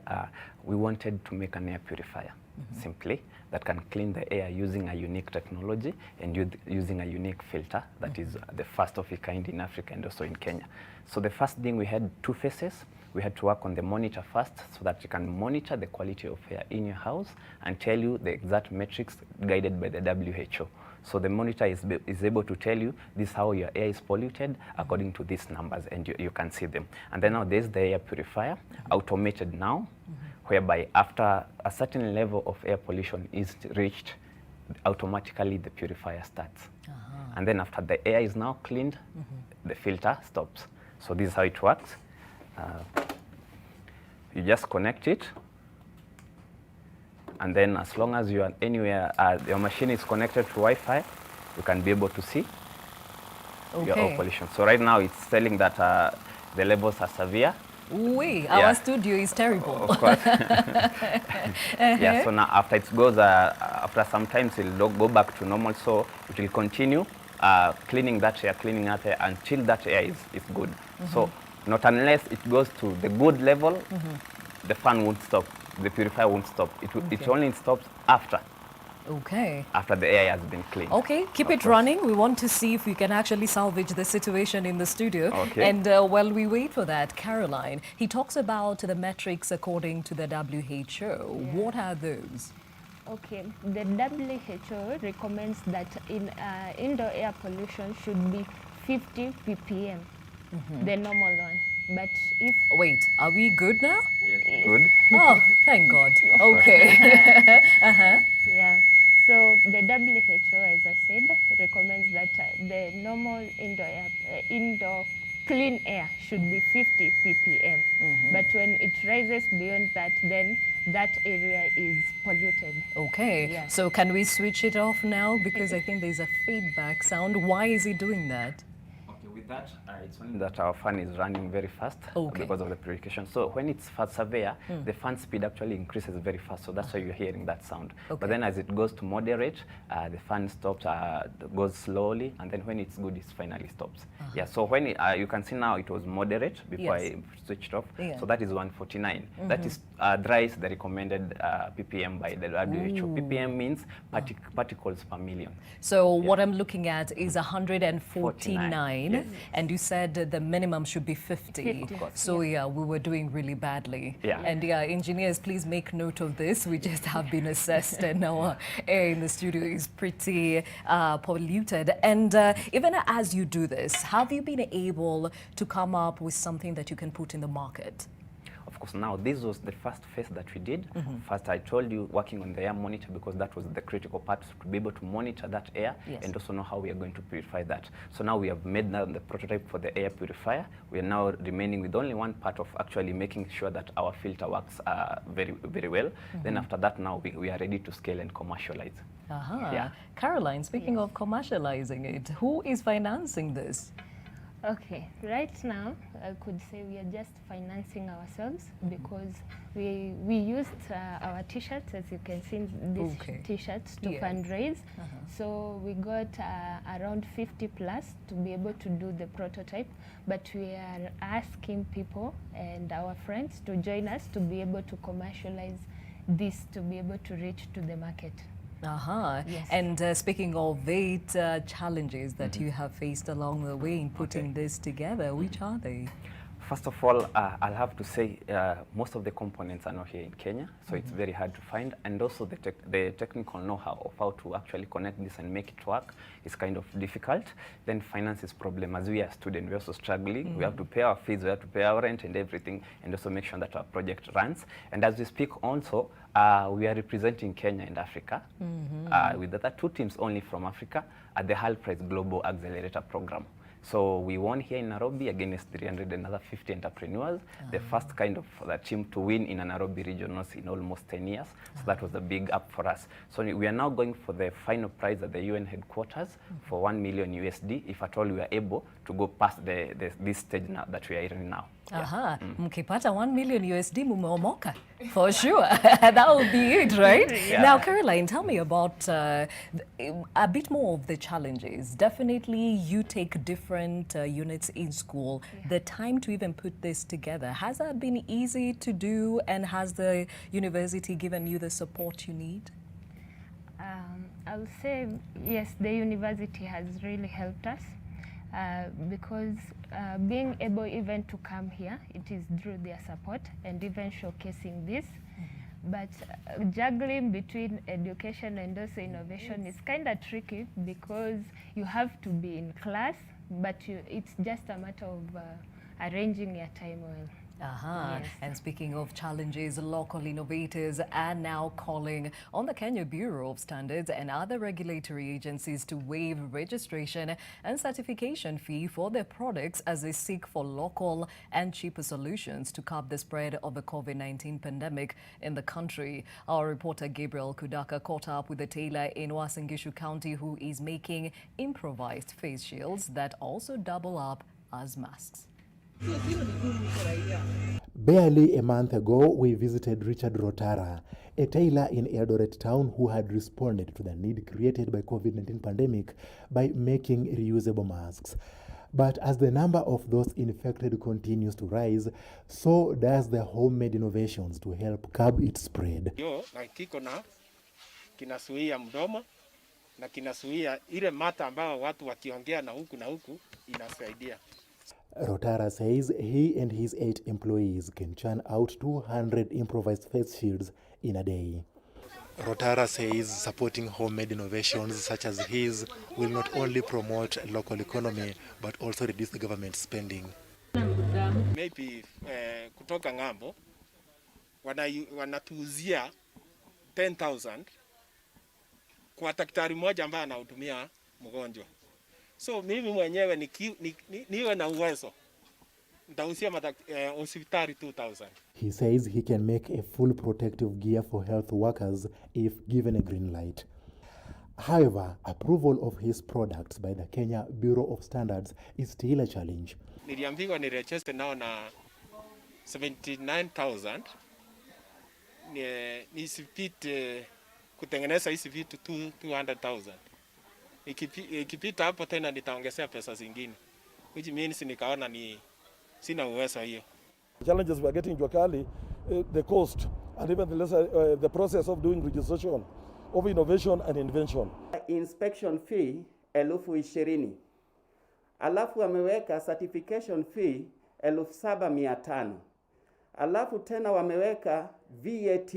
We wanted to make an air purifier, simply, that can clean the air using a unique technology and using a unique filter that is the first of its kind in Africa and also in Kenya. So the first thing, we had 2 phases. We had to work on the monitor first, so that you can monitor the quality of air in your house and tell you the exact metrics guided by the WHO. So the monitor is able to tell you this is how your air is polluted according to these numbers, and you can see them. And then now there's the air purifier, automated now, whereby after a certain level of air pollution is reached, automatically the purifier starts. And then after the air is now cleaned, the filter stops. So this is how it works. You just connect it, and then as long as you are anywhere, your machine is connected to Wi-Fi, you can be able to see your air pollution. So right now it's telling that the levels are severe. Our studio is terrible. Of course. Yeah, so now after it goes, after some time it'll go back to normal, so it will continue cleaning that air until that air is good. So not unless it goes to the good level, the fan won't stop, the purifier won't stop. It only stops after Okay. after the air has been cleaned. Okay, keep it running. We want to see if we can actually salvage the situation in the studio. Okay. And while we wait for that, Caroline, he talks about the metrics according to the WHO. What are those? Okay, the WHO recommends that indoor air pollution should be 50 ppm, the normal one. But if... Wait, are we good now? Yes, good. Oh, thank God. Okay. Yeah. So the WHO, as I said, recommends that the normal indoor clean air should be 50 ppm. But when it rises beyond that, then that area is polluted. Okay. Yeah. So can we switch it off now? Because I think there's a feedback sound. Why is he doing that? Okay, with that, it's only that our fan is running very fast because of the purification. So when it's fast severe, the fan speed actually increases very fast. So that's why you're hearing that sound. Okay. But then as it goes to moderate, the fan stops, goes slowly, and then when it's good, it finally stops. Yeah. So when you can see now it was moderate before I switched off. Yeah. So that is 149. That is thrice the recommended ppm by the WHO. ppm means particles per million. So what I'm looking at is 149, Yes. and you said the minimum should be 50. Of course, So yeah, we were doing really badly. Yeah. And yeah, engineers, please make note of this. We just have been assessed, and our air in the studio is pretty polluted. And even as you do this, have you been able to come up with something that you can put in the market? Of course, now this was the first phase that we did. First, I told you, working on the air monitor, because that was the critical part, to be able to monitor that air and also know how we are going to purify that. So now we have made now the prototype for the air purifier. We are now remaining with only one part of actually making sure that our filter works very, very well. Then after that, now we are ready to scale and commercialize. Yeah. Caroline, speaking of commercializing it, who is financing this? Okay, right now I could say we are just financing ourselves because we used our t-shirts, as you can see, these t-shirts to fundraise. So we got around 50 plus to be able to do the prototype, but we are asking people and our friends to join us to be able to commercialize this, to be able to reach to the market. Yes. And speaking of 8 challenges that you have faced along the way in putting this together, which are they? First of all, I'll have to say most of the components are not here in Kenya, so it's very hard to find. And also the technical know-how of how to actually connect this and make it work is kind of difficult. Then finance is problem. As we are students, we're also struggling. We have to pay our fees, we have to pay our rent and everything, and also make sure that our project runs. And as we speak also, we are representing Kenya and Africa with the other 2 teams only from Africa at the Hull Prize Global Accelerator Program. So we won here in Nairobi against 350 entrepreneurs, the first kind of team to win in a Nairobi regionals in almost 10 years. So that was a big up for us. So we are now going for the final prize at the UN headquarters for $1 million USD, if at all we are able to go past this stage now that we are in now. Mkipata 1 million USD mumeomoka for sure. That would be it, right? Now, Caroline, tell me about a bit more of the challenges. Definitely, you take different units in school. The time to even put this together, has that been easy to do, and has the university given you the support you need? I would say yes, the university has really helped us. Because being able even to come here, it is through their support and even showcasing this. But juggling between education and also innovation is kind of tricky because you have to be in class, but it's just a matter of arranging your time well. And speaking of challenges, local innovators are now calling on the Kenya Bureau of Standards and other regulatory agencies to waive registration and certification fee for their products as they seek for local and cheaper solutions to curb the spread of the COVID-19 pandemic in the country. Our reporter Gabriel Kudaka caught up with a tailor in Uasin Gishu County who is making improvised face shields that also double up as masks. Barely a month ago, we visited Richard Rotara, a tailor in Eldoret town who had responded to the need created by COVID-19 pandemic by making reusable masks. But as the number of those infected continues to rise, so does the homemade innovations to help curb its spread. kinasuia mdomo na kinasuia ile mata ambayo watu wakiongea na huku inasaidia. Rotara says he and his 8 employees can churn out 200 improvised face shields in a day. Rotara says supporting homemade innovations such as his will not only promote local economy but also reduce the government spending. Maybe kutoka ngambo wanatuuzia 10,000 kwa daktari mmoja ambaye anahudumia mgonjwa. So mimi mwenyewe niwe na uwezo nitauzia hospitali 2,000. He says he can make a full protective gear for health workers if given a green light. However, approval of his products by the Kenya Bureau of Standards is still a challenge. Niliambiwa ni register nao na 79,000 nisipite kutengeneza hizi vitu 200,000. Ikipita hapo tena nitaongezea pesa zingine, which means nikaona sina uwezo hiyo. Challenges we are getting jua kali, the cost and even the process of doing registration of innovation and invention. Inspection fee 20,000. Alafu wameweka certification fee 7,500. Alafu tena wameweka VAT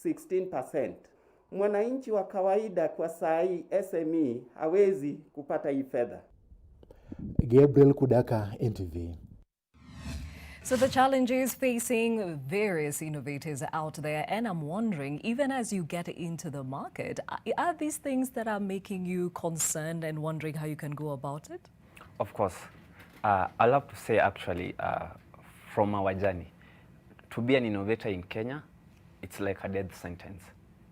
16%. Mwananchi wa kawaida kwa saa hii SME hawezi kupata hii fedha. Gabriel Kudaka, NTV. So the challenges facing various innovators out there, and I'm wondering, even as you get into the market, are these things that are making you concerned and wondering how you can go about it? Of course. I love to say actually, from our journey, to be an innovator in Kenya, it's like a death sentence.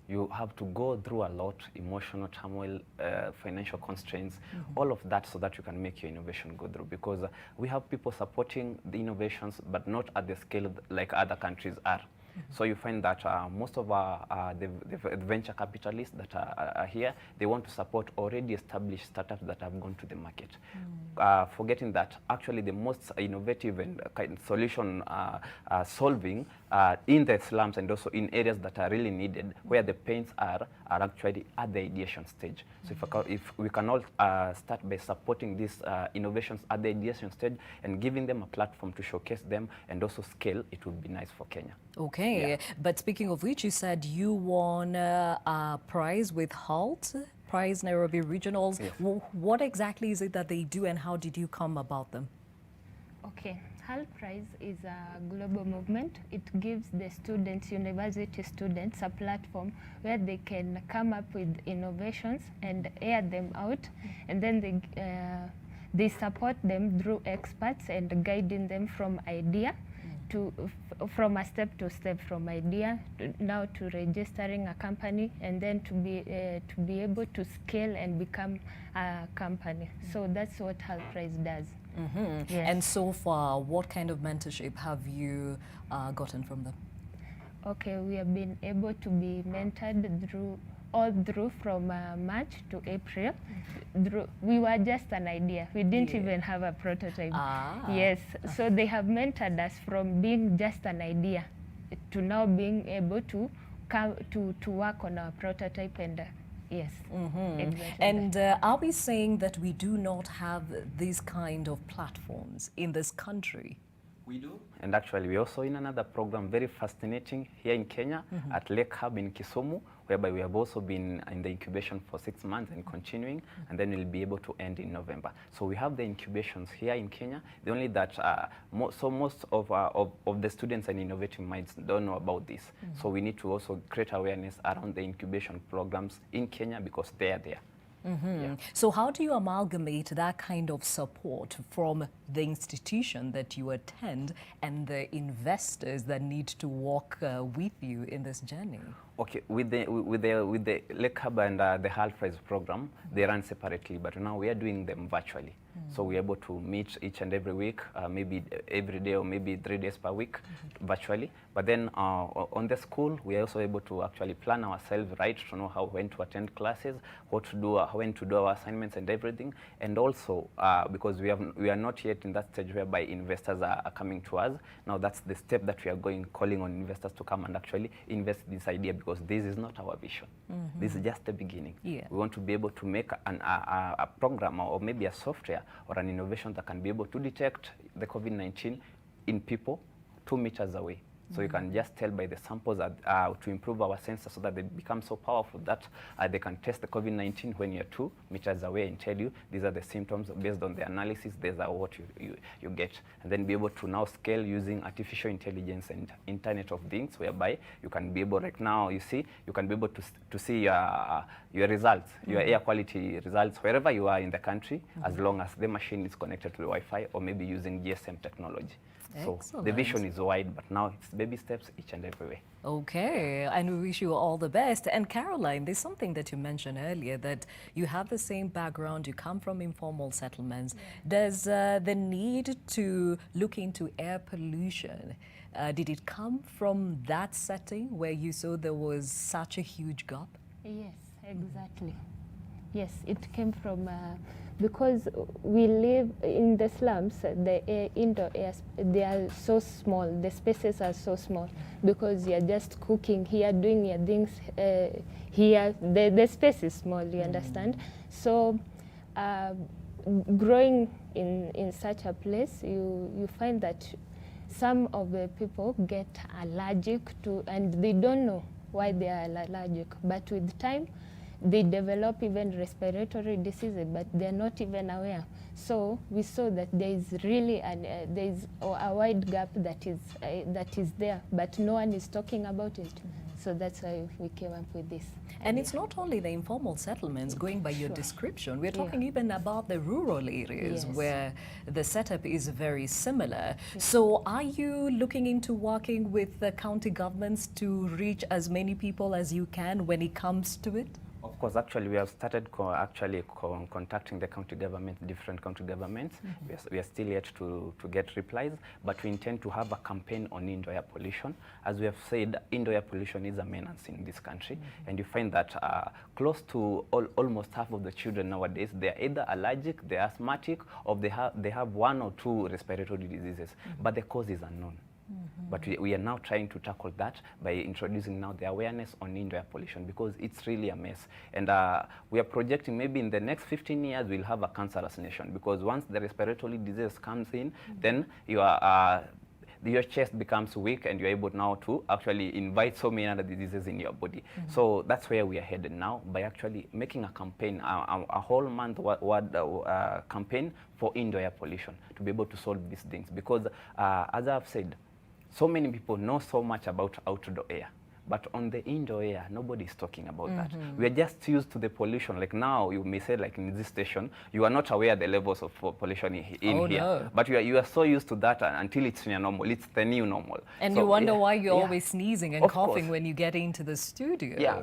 You have to go through a lot, emotional turmoil, financial constraints, all of that so that you can make your innovation go through. Because we have people supporting the innovations, but not at the scale like other countries are. So you find that most of the venture capitalists that are here, they want to support already established startups that have gone to the market. Forgetting that actually the most innovative and solution solving in the slums and also in areas that are really needed, where the pains are actually at the ideation stage. So if we can all start by supporting these innovations at the ideation stage and giving them a platform to showcase them and also scale, it would be nice for Kenya. Okay, yeah. But speaking of which, you said you won a prize with HALT, Prize Nairobi Regionals. Yes. What exactly is it that they do and how did you come about them? Okay, HALT Prize is a global movement. It gives the students, university students, a platform where they can come up with innovations and air them out, and then they support them through experts and guiding them from idea from a step to step, from idea now to registering a company, and then to be able to scale and become a company. So that's what HALT Prize does. Yes. And so far, what kind of mentorship have you gotten from them? Okay, we have been able to be mentored through from March to April. We were just an idea. We didn't even have a prototype. Yes, so they have mentored us from being just an idea to now being able to come to work on our prototype and yes. Exactly. And are we saying that we do not have these kind of platforms in this country? We do. And actually, we're also in another program, very fascinating, here in Kenya, at Lake Hub in Kisumu, whereby we have also been in the incubation for 6 months and continuing, and then we'll be able to end in November. So we have the incubations here in Kenya. The only that, most of the students and innovative minds don't know about this. So we need to also create awareness around the incubation programs in Kenya because they are there. Yeah. So how do you amalgamate that kind of support from the institution that you attend and the investors that need to walk with you in this journey? Okay, with the Lake Hub and the HALT Prize program, they run separately, but now we are doing them virtually. So we're able to meet each and every week, maybe every day or maybe 3 days per week virtually. But then on the school, we are also able to actually plan ourselves right to know when to attend classes, what to do, when to do our assignments and everything. And also because we are not yet in that stage whereby investors are coming to us. Now that's the step that we are calling on investors to come and actually invest in this idea, because this is not our vision. This is just the beginning. Yeah. We want to be able to make a program or maybe a software or an innovation that can be able to detect the COVID-19 in people 2 meters away. So you can just tell by the samples to improve our sensors so that they become so powerful that they can test the COVID-19 when you're 2 meters away and tell you these are the symptoms based on the analysis, these are what you get. And then be able to now scale using artificial intelligence and Internet of Things, whereby you can be able, right now, you see, you can be able to see your results, your air quality results, wherever you are in the country, as long as the machine is connected to the Wi-Fi or maybe using GSM technology. So the vision is wide, but now it's baby steps each and every way. Okay, and we wish you all the best. And Caroline, there's something that you mentioned earlier, that you have the same background, you come from informal settlements. Does the need to look into air pollution, did it come from that setting where you saw there was such a huge gap? Yes, exactly. Yes, it came from because we live in the slums. The indoor air, they are so small. The spaces are so small because you're just cooking here, doing your things here. The space is small. You understand? So, growing in such a place, you find that some of the people get allergic to, and they don't know why they are allergic. But with time, they develop even respiratory diseases, but they're not even aware. So we saw that there is really there is a wide gap that is there, but no one is talking about it. So that's why we came up with this. And it's not only the informal settlements, going by your description, we're talking even about the rural areas where the setup is very similar. So are you looking into working with the county governments to reach as many people as you can when it comes to it? Of course, actually, we have started contacting the county governments, different county governments. We are still yet to get replies, but we intend to have a campaign on indoor air pollution. As we have said, indoor air pollution is a menace in this country, and you find that close to almost half of the children nowadays, they are either allergic, they are asthmatic, or they have 1 or 2 respiratory diseases, but the cause is unknown. But we are now trying to tackle that by introducing now the awareness on indoor air pollution, because it's really a mess. And we are projecting maybe in the next 15 years we'll have a cancerous nation, because once the respiratory disease comes in, then your chest becomes weak and you're able now to actually invite so many other diseases in your body. So that's where we are headed now, by actually making a campaign, a whole month campaign for indoor air pollution, to be able to solve these things. Because as I've said, so many people know so much about outdoor air, but on the indoor air, nobody is talking about that. We are just used to the pollution. Like now, you may say, like in this station, you are not aware the levels of pollution in here. No. But you are so used to that until it's your normal. It's the new normal. And so, you wonder why you're always sneezing and of coughing course. when you get into the studio. Yeah.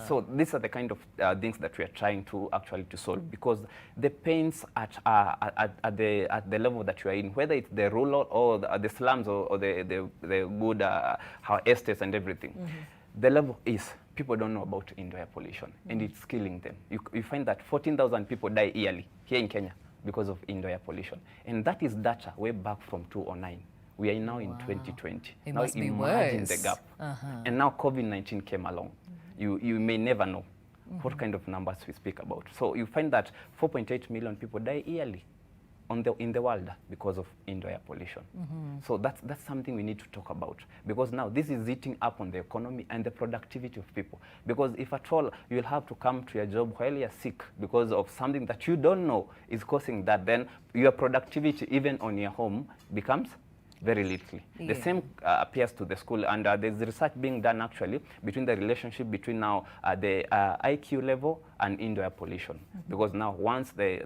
So these are the kind of things that we are trying to actually to solve, because the pains at the level that you are in, whether it's the rural or the slums or the good estates and everything, the level is people don't know about indoor air pollution, and it's killing them. You find that 14,000 people die yearly here in Kenya because of indoor air pollution, and that is data way back from 2009. We are now in 2020. It now must be imagine worse. the gap. And now COVID-19 came along. You may never know what kind of numbers we speak about. So you find that 4.8 million people die yearly in the world because of indoor air pollution. So that's something we need to talk about, because now this is eating up on the economy and the productivity of people. Because if at all you'll have to come to your job while you're sick because of something that you don't know is causing that, then your productivity even on your home becomes very little. The same appears to the school, and there's research being done actually between the relationship between now the IQ level and indoor air pollution. Because now once the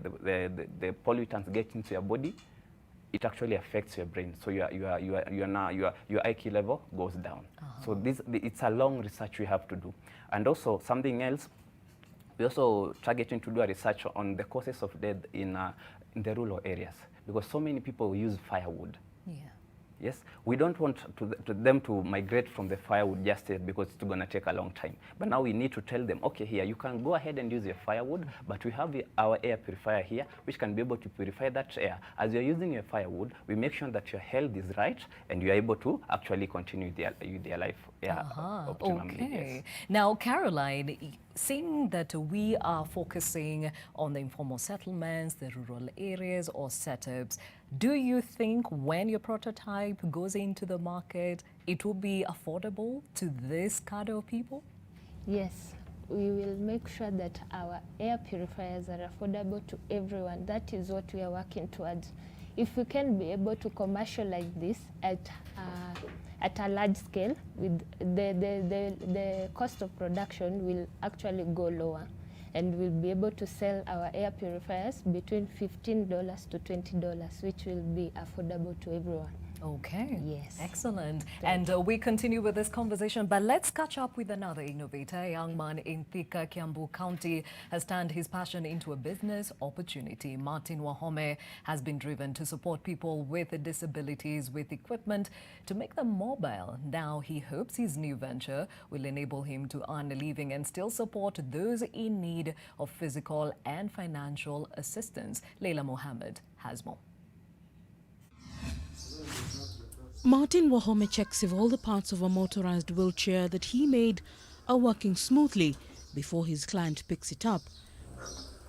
pollutants get into your body, it actually affects your brain. So your IQ level goes down. So it's a long research we have to do. And also something else, we're also targeting to do a research on the causes of death in the rural areas, because so many people use firewood. Yes, we don't want them to migrate from the firewood just yet because it's going to take a long time. But now we need to tell them, okay, here, you can go ahead and use your firewood, but we have our air purifier here, which can be able to purify that air. As you're using your firewood, we make sure that your health is right and you're able to actually continue their life optimally. Okay. Yes. Now, Caroline, seeing that we are focusing on the informal settlements, the rural areas or setups, do you think when your prototype goes into the market, it will be affordable to this kind of people? Yes, we will make sure that our air purifiers are affordable to everyone. That is what we are working towards. If we can be able to commercialize this at a large scale, with the cost of production will actually go lower, and we'll be able to sell our air purifiers between $15 to $20, which will be affordable to everyone. Okay. Yes. Excellent. And we continue with this conversation, but let's catch up with another innovator. A young man in Thika, Kiambu County has turned his passion into a business opportunity. Martin Wahome has been driven to support people with disabilities with equipment to make them mobile. Now he hopes his new venture will enable him to earn a living and still support those in need of physical and financial assistance. Leila Mohammed has more. Martin Wahome checks if all the parts of a motorized wheelchair that he made are working smoothly before his client picks it up.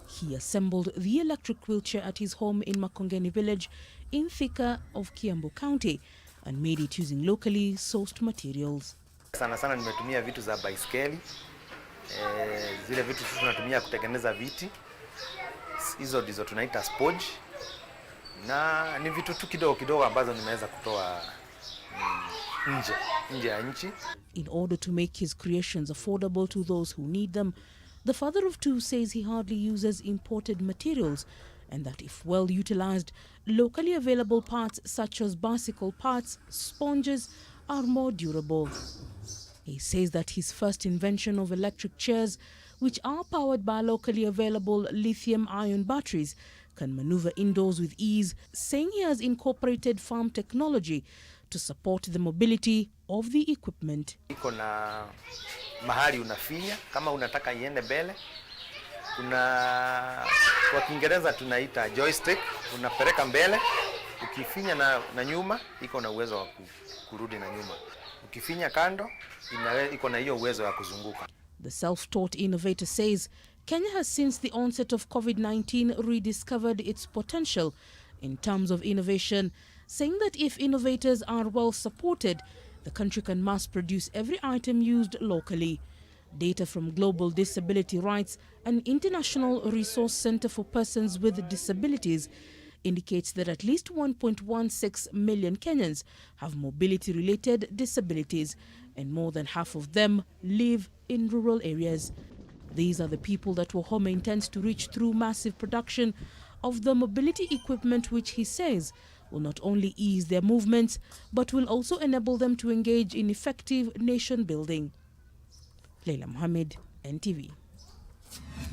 He assembled the electric wheelchair at his home in Makongeni village in Thika of Kiambu County and made it using locally sourced materials. Sana sana nimetumia vitu za baiskeli, zile vitu sisi tunatumia kutengeneza viti, hizo ndizo tunaita sponge, na ni vitu tu kidogo kidogo ambazo nimeweza kutoa nje ya nchi. In order to make his creations affordable to those who need them, the father of two says he hardly uses imported materials and that if well utilized, locally available parts such as bicycle parts, sponges are more durable. He says that his first invention of electric chairs, which are powered by locally available lithium-ion batteries, can maneuver indoors with ease, saying he has incorporated farm technology to support the mobility of the equipment. Iko na mahali unafinya kama unataka iende mbele. Kuna kwa Kiingereza tunaita joystick, unapeleka mbele, ukifinya na nyuma iko na uwezo wa kurudi na nyuma. Ukifinya kando iko na hiyo uwezo wa kuzunguka. The self-taught innovator says Kenya has since the onset of COVID-19 rediscovered its potential in terms of innovation, saying that if innovators are well supported, the country can mass produce every item used locally. Data from Global Disability Rights and International Resource Center for Persons with Disabilities indicates that at least 1.16 million Kenyans have mobility-related disabilities, and more than half of them live in rural areas. These are the people that Wahome intends to reach through massive production of the mobility equipment, which he says will not only ease their movements, but will also enable them to engage in effective nation building. Leila Mohammed, NTV.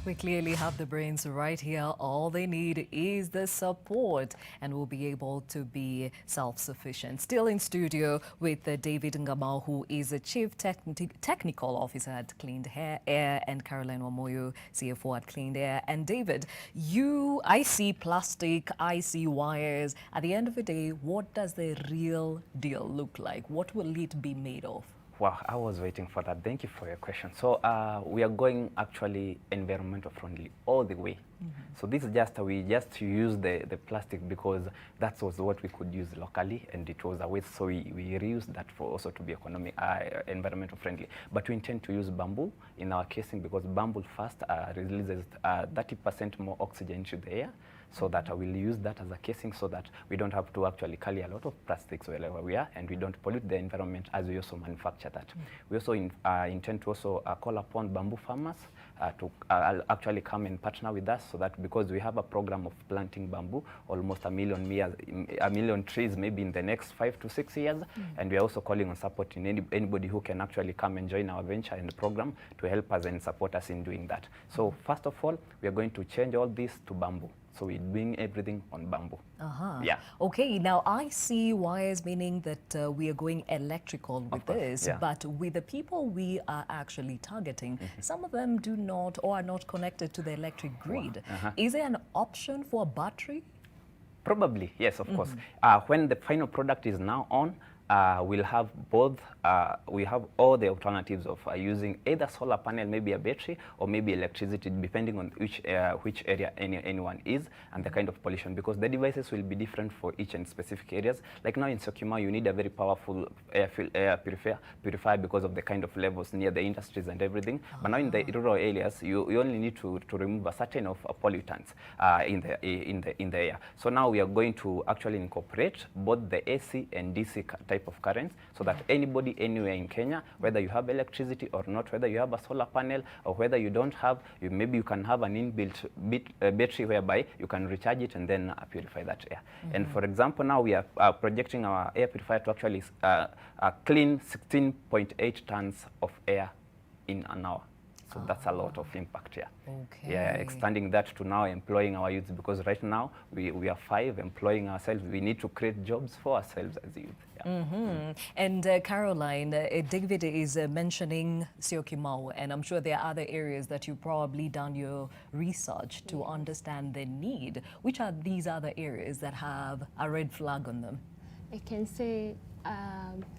We clearly have the brains right here. All they need is the support and will be able to be self-sufficient. Still in studio with David Ngamau, who is a Chief Technical Officer at Clean Air, and Caroline Wamoyo, CFO at Clean Air. And David, I see plastic, I see wires. At the end of the day, what does the real deal look like? What will it be made of? Wow, I was waiting for that. Thank you for your question. So we are going actually environmental friendly all the way. So this is we just use the plastic because that was what we could use locally and it was a waste. So we reuse that for also to be environmental friendly. But we intend to use bamboo in our casing because bamboo first releases 30% more oxygen into the air. So that I will use that as a casing so that we don't have to actually carry a lot of plastics wherever we are and we don't pollute the environment as we also manufacture that. We also intend to also call upon bamboo farmers to actually come and partner with us so that because we have a program of planting bamboo, almost a million trees maybe in the next 5 to 6 years. And we are also calling on supporting anybody who can actually come and join our venture and program to help us and support us in doing that. So first of all, we are going to change all this to bamboo. So we're doing everything on bamboo. Yeah. Okay, now I see wires, meaning that we are going electrical with this, yeah. but with the people we are actually targeting, some of them do not or are not connected to the electric grid. Is there an option for a battery? Probably, yes, of course. When the final product is now on, we'll have both, we have all the alternatives of using either solar panel, maybe a battery, or maybe electricity, depending on which area anyone is and the kind of pollution, because the devices will be different for each and specific areas. Like now in Syokimau, you need a very powerful air purifier because of the kind of levels near the industries and everything. But now in the rural areas, you only need to remove a certain of pollutants in the air. So now we are going to actually incorporate both the AC and DC type of currents, so that anybody anywhere in Kenya, whether you have electricity or not, whether you have a solar panel or whether you don't have, maybe you can have an inbuilt battery whereby you can recharge it and then purify that air. And for example, now we are projecting our air purifier to actually clean 16.8 tons of air in an hour. So that's a lot of impact here. Okay. Yeah, extending that to now employing our youth, because right now we are 5 employing ourselves. We need to create jobs for ourselves as youth. Yeah. And Caroline, David is mentioning Syokimau, and I'm sure there are other areas that you've probably done your research to understand the need. Which are these other areas that have a red flag on them? I can say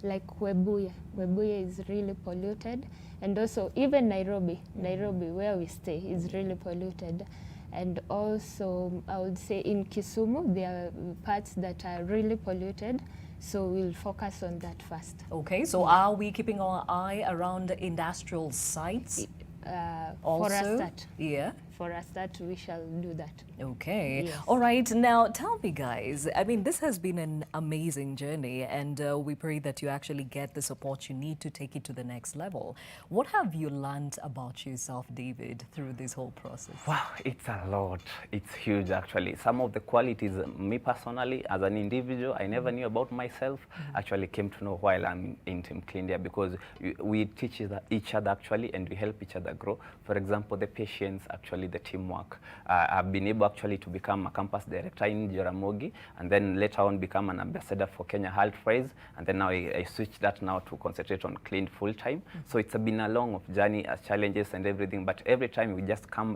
like Webuye. Webuye is really polluted, and also even Nairobi, where we stay, is really polluted. And also I would say in Kisumu there are parts that are really polluted, so we'll focus on that first. Okay, so are we keeping our eye around industrial sites? For us that, yeah. For us that, we shall do that. Okay. Yes. All right. Now, tell me, guys, I mean, this has been an amazing journey, and we pray that you actually get the support you need to take it to the next level. What have you learned about yourself, David, through this whole process? Wow, it's a lot. It's huge, actually. Some of the qualities, me personally, as an individual, I never knew about myself, actually came to know while I'm in Team Clean, because we teach each other, actually, and we help each other grow. For example, the patience, actually, the teamwork. I've been able actually to become a campus director in Jaramogi, and then later on become an ambassador for Kenya Health Prize, and then now I switched that now to concentrate on clean full time. So it's been a long journey, challenges and everything, but every time we just come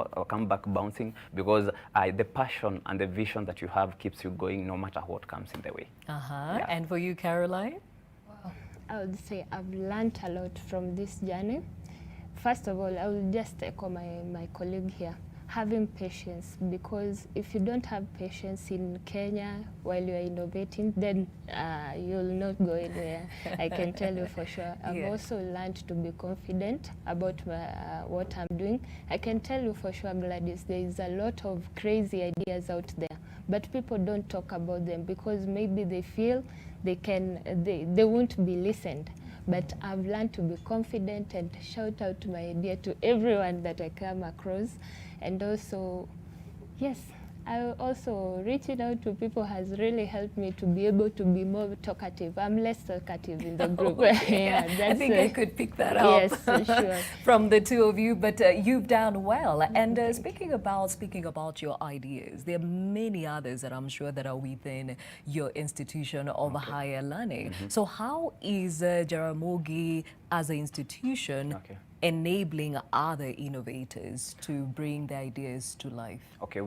back bouncing, because the passion and the vision that you have keeps you going no matter what comes in the way. Yeah. And for you, Caroline? Wow. I would say I've learned a lot from this journey. First of all, I will just echo my colleague here, having patience, because if you don't have patience in Kenya while you're innovating, then you'll not go anywhere. I can tell you for sure. I've also learned to be confident about what I'm doing. I can tell you for sure, Gladys, there is a lot of crazy ideas out there, but people don't talk about them because maybe they feel they won't be listened. But I've learned to be confident and shout out my idea to everyone that I come across. And also, yes, I also reaching out to people has really helped me to be able to be more talkative. I'm less talkative in the group. Yeah, I think I could pick that up. Yes, sure. From the two of you, but you've done well. And speaking about your ideas, there are many others that I'm sure that are within your institution of higher learning. So how is Jaramogi as an institution enabling other innovators to bring their ideas to life? Okay,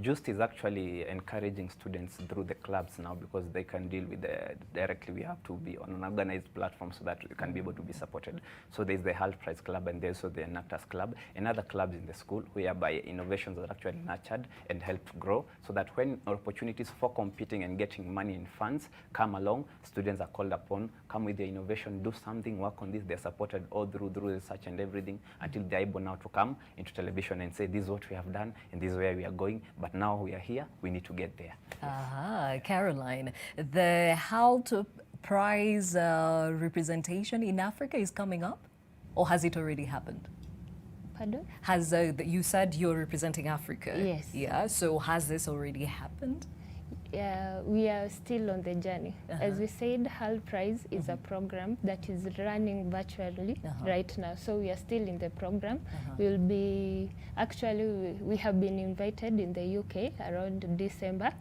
Just is actually encouraging students through the clubs now, because they can deal with directly. We have to be on an organized platform so that we can be able to be supported. So there's the Health Prize Club, and there's also the Nactus Club and other clubs in the school, whereby innovations are actually nurtured and helped grow, so that when opportunities for competing and getting money and funds come along, students are called upon, come with their innovation, do something, work on this. They're supported all through research and everything, until they're able now to come into television and say, this is what we have done and this is where we are going, but now we are here, we need to get there. Caroline, the Health Prize representation in Africa is coming up, or has it already happened? Pardon? You said you're representing Africa. Yes. Yeah, so has this already happened? we are still on the journey. As we said, Hull Prize is a program that is running virtually right now. So we are still in the program. We'll be, actually, we have been invited in the UK around December.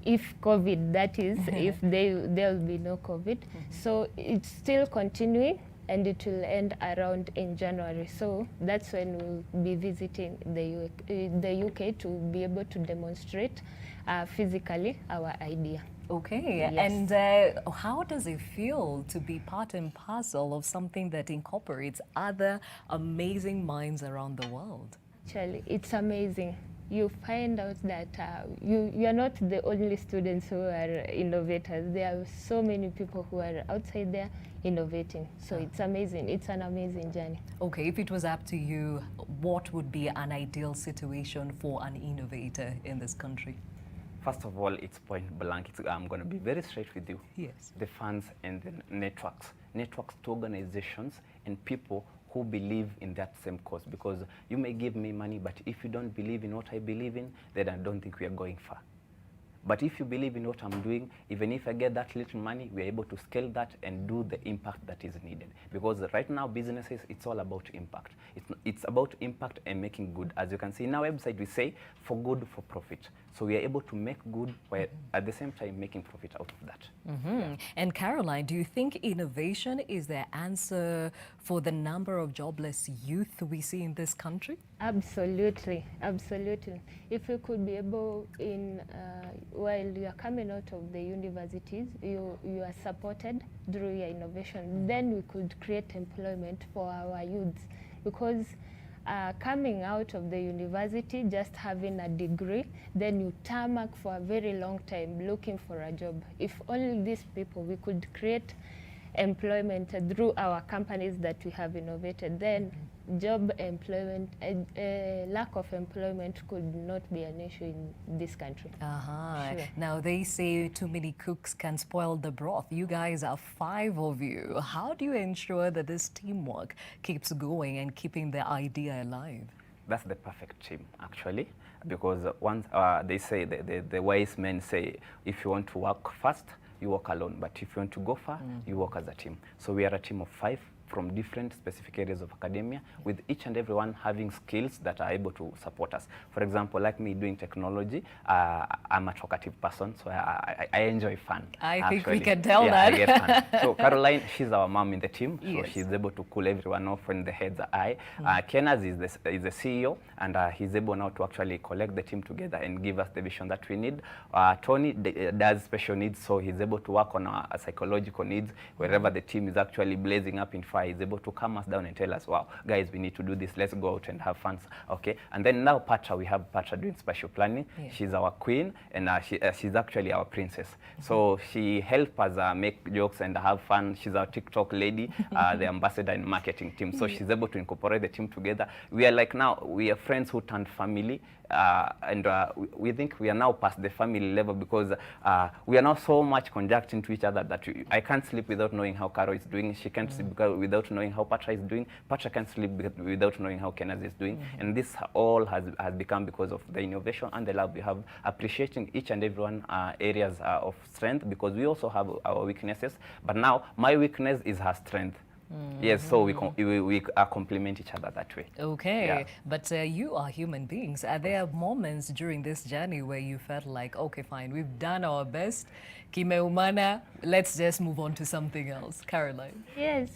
If COVID, that is, if there'll be no COVID. So it's still continuing, and it will end around in January. So that's when we'll be visiting the UK to be able to demonstrate physically our idea. Okay, Yes. and how does it feel to be part and parcel of something that incorporates other amazing minds around the world? Actually, it's amazing. You find out that you are not the only students who are innovators. There are so many people who are outside there innovating. So it's amazing. It's an amazing journey. Okay, if it was up to you, what would be an ideal situation for an innovator in this country? First of all, it's point blank. I'm going to be very straight with you. Yes. The funds and the networks to organizations and people who believe in that same cause, because you may give me money, but if you don't believe in what I believe in, then I don't think we are going far. But if you believe in what I'm doing, even if I get that little money, we are able to scale that and do the impact that is needed. Because right now, businesses, it's all about impact. It's about impact and making good. As you can see in our website, we say for good, for profit. So we are able to make good while at the same time making profit out of that. Yeah. And Caroline, do you think innovation is the answer for the number of jobless youth we see in this country? Absolutely, absolutely. If you could be able while you are coming out of the universities, you are supported through your innovation, then we could create employment for our youths. Because coming out of the university, just having a degree, then you tarmac for a very long time looking for a job. If only these people, we could create employment through our companies that we have innovated, then job employment, lack of employment could not be an issue in this country. Sure. Now they say too many cooks can spoil the broth. You guys are 5 of you. How do you ensure that this teamwork keeps going and keeping the idea alive? That's the perfect team, actually, because once they say, the wise men say, if you want to work fast, you work alone, but if you want to go far, you work as a team. So we are a team of 5 from different specific areas of academia, with each and everyone having skills that are able to support us. For example, like me doing technology, I'm a talkative person, so I enjoy fun. I think we can tell that. I get fun. So Caroline, she's our mom in the team, so she's able to cool everyone off when the heads are high. Kenneth is the CEO, and he's able now to actually collect the team together and give us the vision that we need. Tony does special needs, so he's able to work on our psychological needs. Wherever the team is actually blazing up in fire, is able to calm us down and tell us, wow, guys, we need to do this. Let's go out and have fun. Okay. And then now Patra, we have Patra doing spatial planning. She's our queen, and she's actually our princess. So she helps us make jokes and have fun. She's our TikTok lady, the ambassador and marketing team. So she's able to incorporate the team together. We are like now, we are friends who turned family. And we think we are now past the family level, because we are now so much conjunct to each other that I can't sleep without knowing how Caro is doing. She can't sleep without knowing how Patra is doing. Patra can't sleep without knowing how Kenneth is doing. And this all has become because of the innovation and the love we have, appreciating each and everyone areas of strength, because we also have our weaknesses. But now my weakness is her strength. Yes, so we complement each other that way. Okay, yeah. But you are human beings. Are there moments during this journey where you felt like, okay, fine, we've done our best, kimeumana, let's just move on to something else? Caroline? Yes.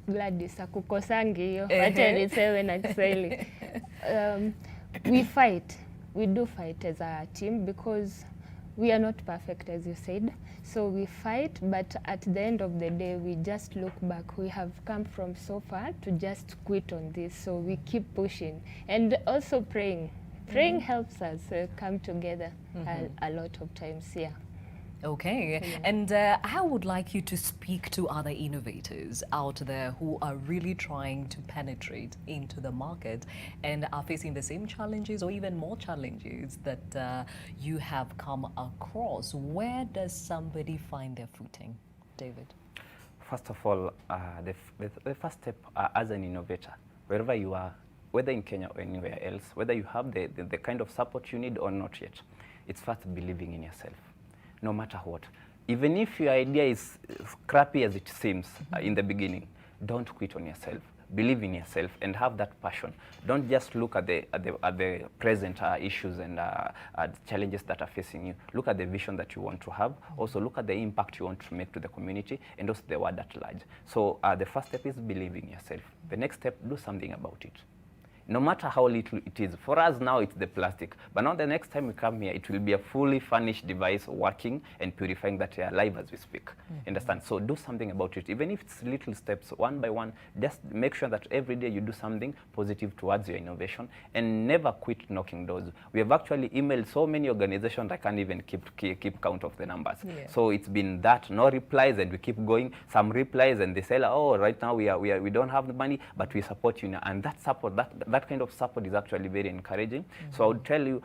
Gladys, akukosangi hiyo. Wacha niseme na Kiswahili. We do fight as a team, because we are not perfect, as you said. So we fight, but at the end of the day, we just look back. We have come from so far to just quit on this. So we keep pushing, and also praying. Praying helps us come together a lot of times, yeah. Okay, and I would like you to speak to other innovators out there who are really trying to penetrate into the market and are facing the same challenges or even more challenges that you have come across. Where does somebody find their footing, David? First of all, the first step as an innovator, wherever you are, whether in Kenya or anywhere else, whether you have the kind of support you need or not yet, it's first believing in yourself, no matter what. Even if your idea is crappy as it seems in the beginning, don't quit on yourself. Believe in yourself and have that passion. Don't just look at the present issues and challenges that are facing you. Look at the vision that you want to have. Also look at the impact you want to make to the community and also the world at large. So the first step is believe in yourself. The next step, do something about it. No matter how little it is. For us now, it's the plastic. But now the next time we come here, it will be a fully furnished device working and purifying that air live as we speak. Understand? So do something about it. Even if it's little steps, one by one, just make sure that every day you do something positive towards your innovation and never quit knocking doors. We have actually emailed so many organizations, I can't even keep count of the numbers. Yeah. So it's been that, no replies, and we keep going. Some replies and they say, oh, right now we don't have the money, but we support you now. And that support, that kind of support is actually very encouraging. So I would tell you,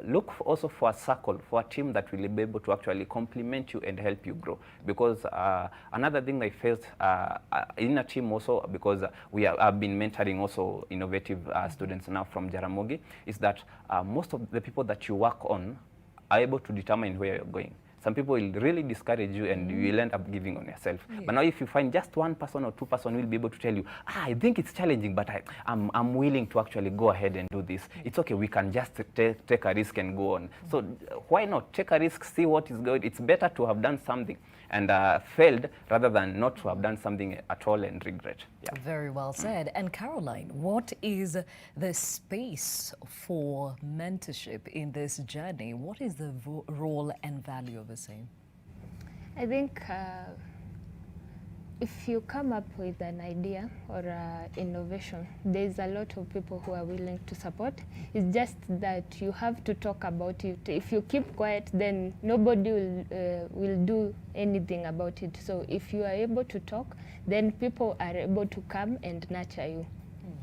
look also for a circle, for a team that will be able to actually complement you and help you grow. Because another thing I faced in a team also, because I've been mentoring also innovative students now from Jaramogi, is that most of the people that you work on are able to determine where you're going. Some people will really discourage you and you will end up giving on yourself. Yeah. But now if you find just one person or two person will be able to tell you, I think it's challenging, but I'm willing to actually go ahead and do this. It's okay, we can just take a risk and go on. So why not take a risk, see what is going. It's better to have done something and failed rather than not to have done something at all and regret. Yeah. Very well said. And Caroline, what is the space for mentorship in this journey? What is the role and value of the same? I think if you come up with an idea or innovation, there's a lot of people who are willing to support. It's just that you have to talk about it. If you keep quiet, then nobody will do anything about it. So if you are able to talk, then people are able to come and nurture you.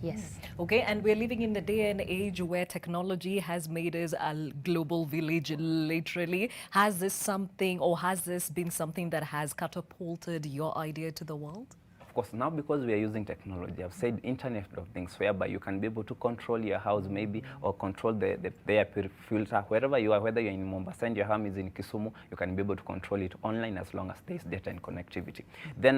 Yes. Okay, and we're living in the day and age where technology has made us a global village, literally. Has this been something that has catapulted your idea to the world? Of course, now because we are using technology, I've said Internet of Things, whereby you can be able to control your house maybe, or control the air filter, wherever you are, whether you're in Mombasa and your home is in Kisumu, you can be able to control it online as long as there's data and connectivity. Then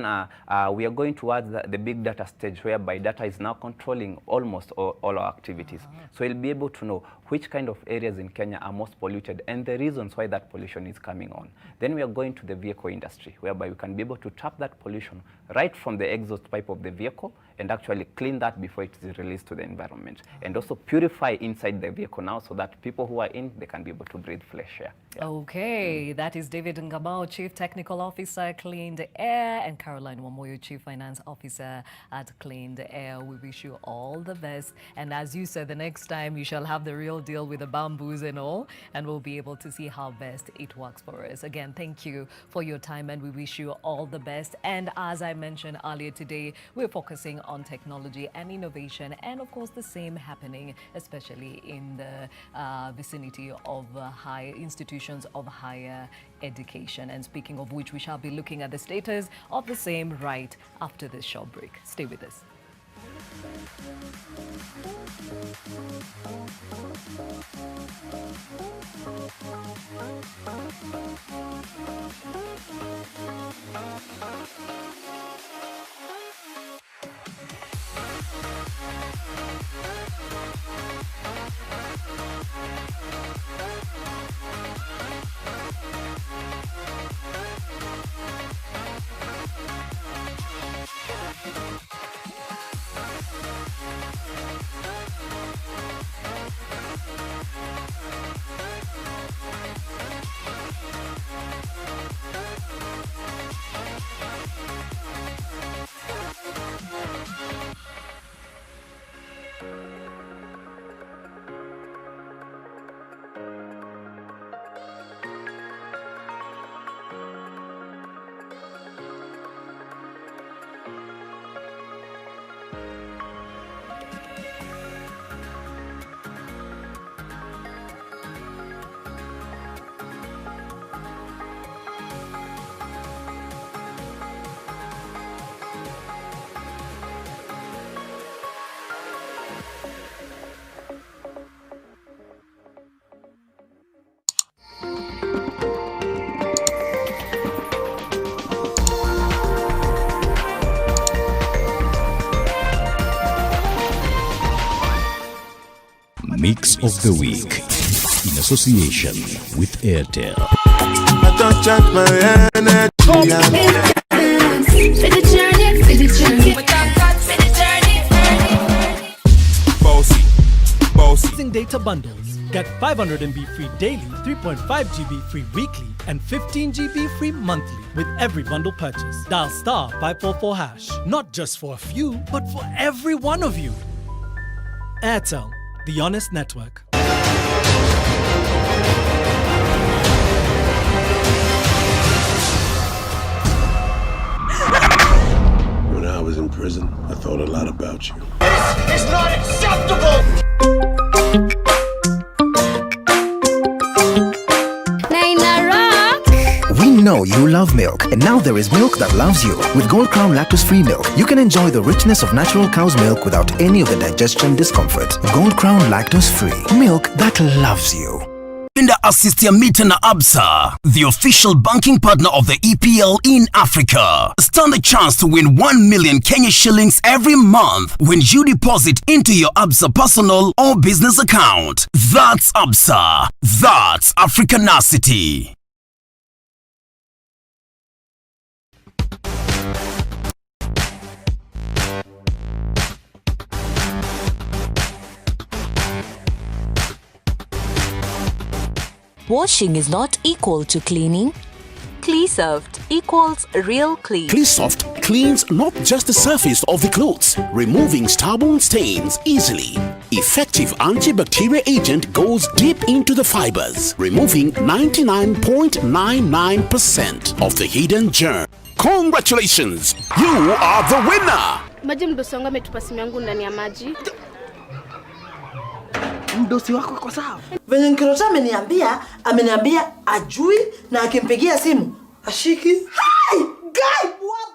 we are going towards the big data stage, whereby data is now controlling almost all our activities. So you'll be able to know which kind of areas in Kenya are most polluted and the reasons why that pollution is coming on. Then we are going to the vehicle industry, whereby we can be able to tap that pollution right from the exhaust pipe of the vehicle and actually clean that before it is released to the environment. And also purify inside the vehicle now so that people who are in, they can be able to breathe fresh air. Yeah. Okay, that is David Ngamao, Chief Technical Officer, Clean Air, and Caroline Wamoyo, Chief Finance Officer at Clean Air. We wish you all the best. And as you said, the next time you shall have the real deal with the bamboos and all, and we'll be able to see how best it works for us. Again, thank you for your time and we wish you all the best. And as I mentioned earlier today, we're focusing on technology and innovation, and of course the same happening, especially in the vicinity of higher institutions of higher education. And speaking of which, we shall be looking at the status of the same right after this short break. Stay with us. Mix of the Week in association with Airtel. Using data bundles. Get 500 MB free daily, 3.5 GB free weekly, and 15 GB free monthly with every bundle purchase. Dial *544#. Not just for a few, but for every one of you. Airtel, the honest network. When I was in prison, I thought a lot about you. This is not acceptable! We know you love milk, and now there is milk that loves you. With Gold Crown lactose-free milk, you can enjoy the richness of natural cow's milk without any of the digestion discomfort. Gold Crown lactose-free, milk that loves you. Linda Assistia Mitana Absa, the official banking partner of the EPL in Africa. Stand a chance to win 1 million Kenya shillings every month when you deposit into your Absa personal or business account. That's Absa. That's Africanacity. Washing is not equal to cleaning. Cleasoft equals real clean. Cleasoft cleans not just the surface of the clothes, removing stubborn stains easily. Effective antibacterial agent goes deep into the fibers, removing 99.99% of the hidden germ. Congratulations! You are the winner! Maji mdosi wangu ametupa simu yangu ndani ya maji. Mdosi wako kwa sawa. Venye Nkirota ameniambia ajui na akimpigia simu ashiki. Hey! Guy, what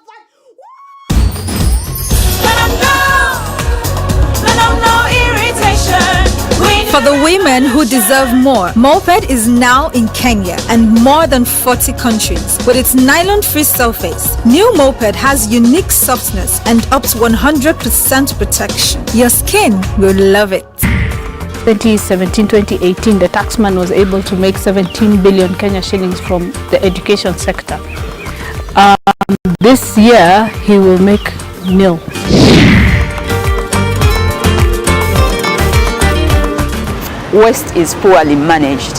For the women who deserve more, Moped is now in Kenya and more than 40 countries. With its nylon-free surface, new Moped has unique softness and up to 100% protection. Your skin will love it. 2017-2018, the taxman was able to make 17 billion Kenya shillings from the education sector. This year, he will make nil. Waste is poorly managed.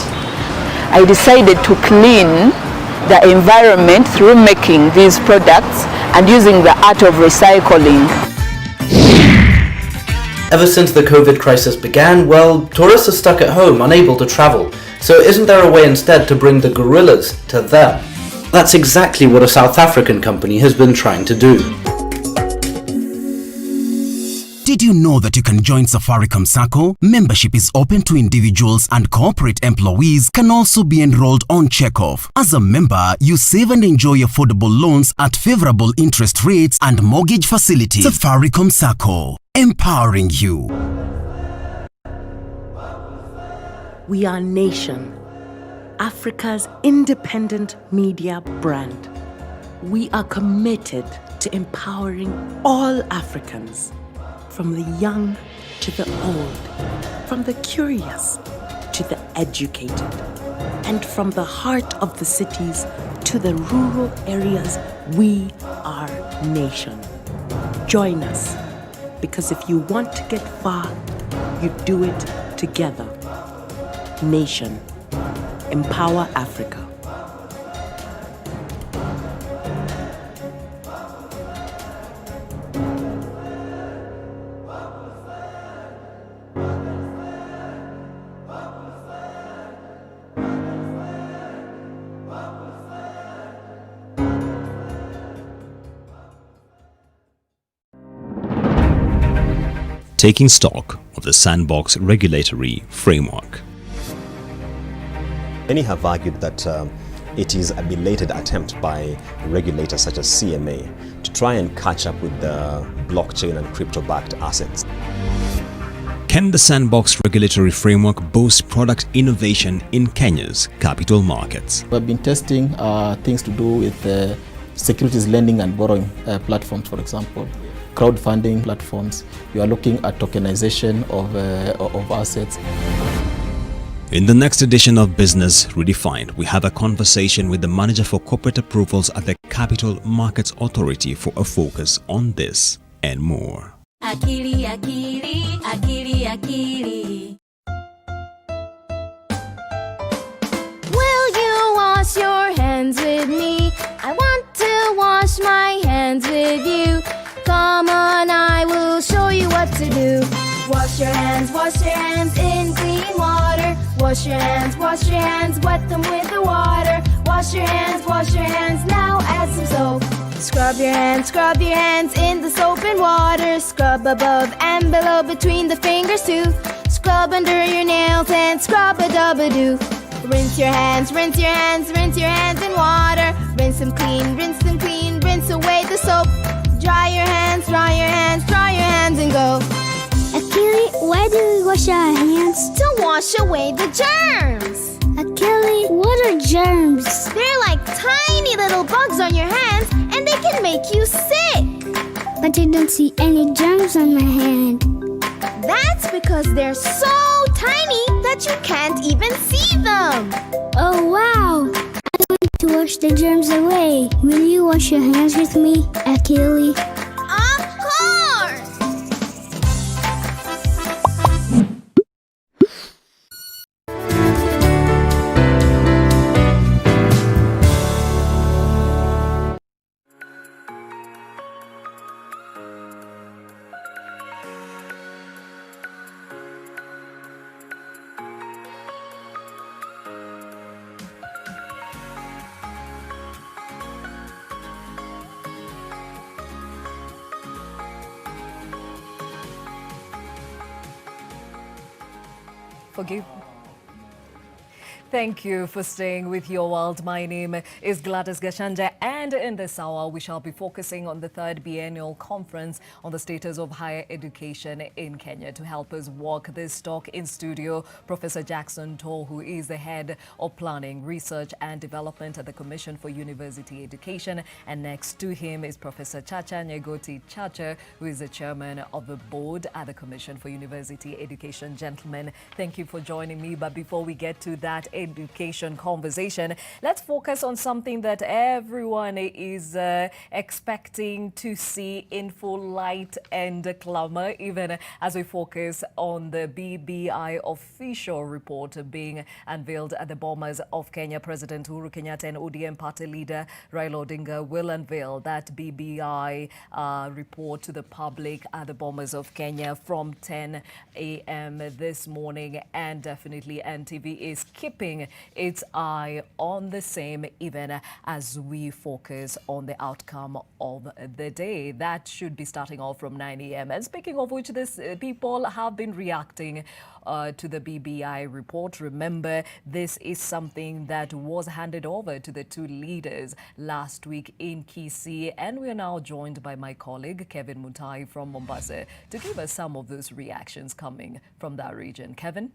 I decided to clean the environment through making these products and using the art of recycling. Ever since the COVID crisis began, well, tourists are stuck at home, unable to travel. So isn't there a way instead to bring the gorillas to them? That's exactly what a South African company has been trying to do. Did you know that you can join Safaricom Sacco? Membership is open to individuals, and corporate employees can also be enrolled on Checkoff. As a member, you save and enjoy affordable loans at favorable interest rates and mortgage facilities. Safaricom Sacco, empowering you. We are Nation, Africa's independent media brand. We are committed to empowering all Africans, from the young to the old, from the curious to the educated, and from the heart of the cities to the rural areas. We are Nation. Join us, because if you want to get far, you do it together. Nation. Empower Africa. Taking stock of the sandbox regulatory framework. Many have argued that it is a belated attempt by regulators such as CMA to try and catch up with the blockchain and crypto-backed assets. Can the sandbox regulatory framework boost product innovation in Kenya's capital markets? We've been testing things to do with securities lending and borrowing platforms, for example. crowdfunding platforms. You are looking at tokenization of assets. In the next edition of Business Redefined, we have a conversation with the manager for corporate approvals at the Capital Markets Authority for a focus on this and more. Akili, akili, akili, akili. Will you wash your hands with me? I want to wash my hands with you. Come on, I will show you what to do. Wash your hands in clean water. Wash your hands, wet them with the water. Wash your hands, now add some soap. Scrub your hands in the soap and water. Scrub above and below between the fingers too. Scrub under your nails and scrub a dub-a-doo. Rinse your hands in water. Rinse them clean, rinse away the soap. Dry your hands and go. Akili, why do we wash our hands? To wash away the germs. Akili, what are germs? They're like tiny little bugs on your hands and they can make you sick. But I don't see any germs on my hand. That's because they're so tiny that you can't even see them. Oh wow! I want to wash the germs away. Will you wash your hands with me, Akili? Of course! Forgive. Thank you for staying with Your World. My name is Gladys Gashanja, and in this hour we shall be focusing on the third biennial conference on the status of higher education in Kenya. To help us walk this talk in studio, Professor Jackson Toh, who is the head of planning, research and development at the Commission for University Education, and next to him is Professor Chacha Nyegoti Chacha, who is the chairman of the board at the Commission for University Education. Gentlemen, thank you for joining me. But before we get to that education conversation, let's focus on something that everyone is expecting to see in full light and clamor, even as we focus on the BBI official report being unveiled at the Bomas of Kenya. President Uhuru Kenyatta and ODM party leader Raila Odinga will unveil that BBI report to the public at the Bomas of Kenya from 10 a.m. this morning, and definitely NTV is keeping its eye on the same, even as we focus on the outcome of the day. That should be starting off from 9 a.m. And speaking of which, people have been reacting to the BBI report. Remember, this is something that was handed over to the two leaders last week in Kisii, and we are now joined by my colleague Kevin Mutai from Mombasa to give us some of those reactions coming from that region. Kevin?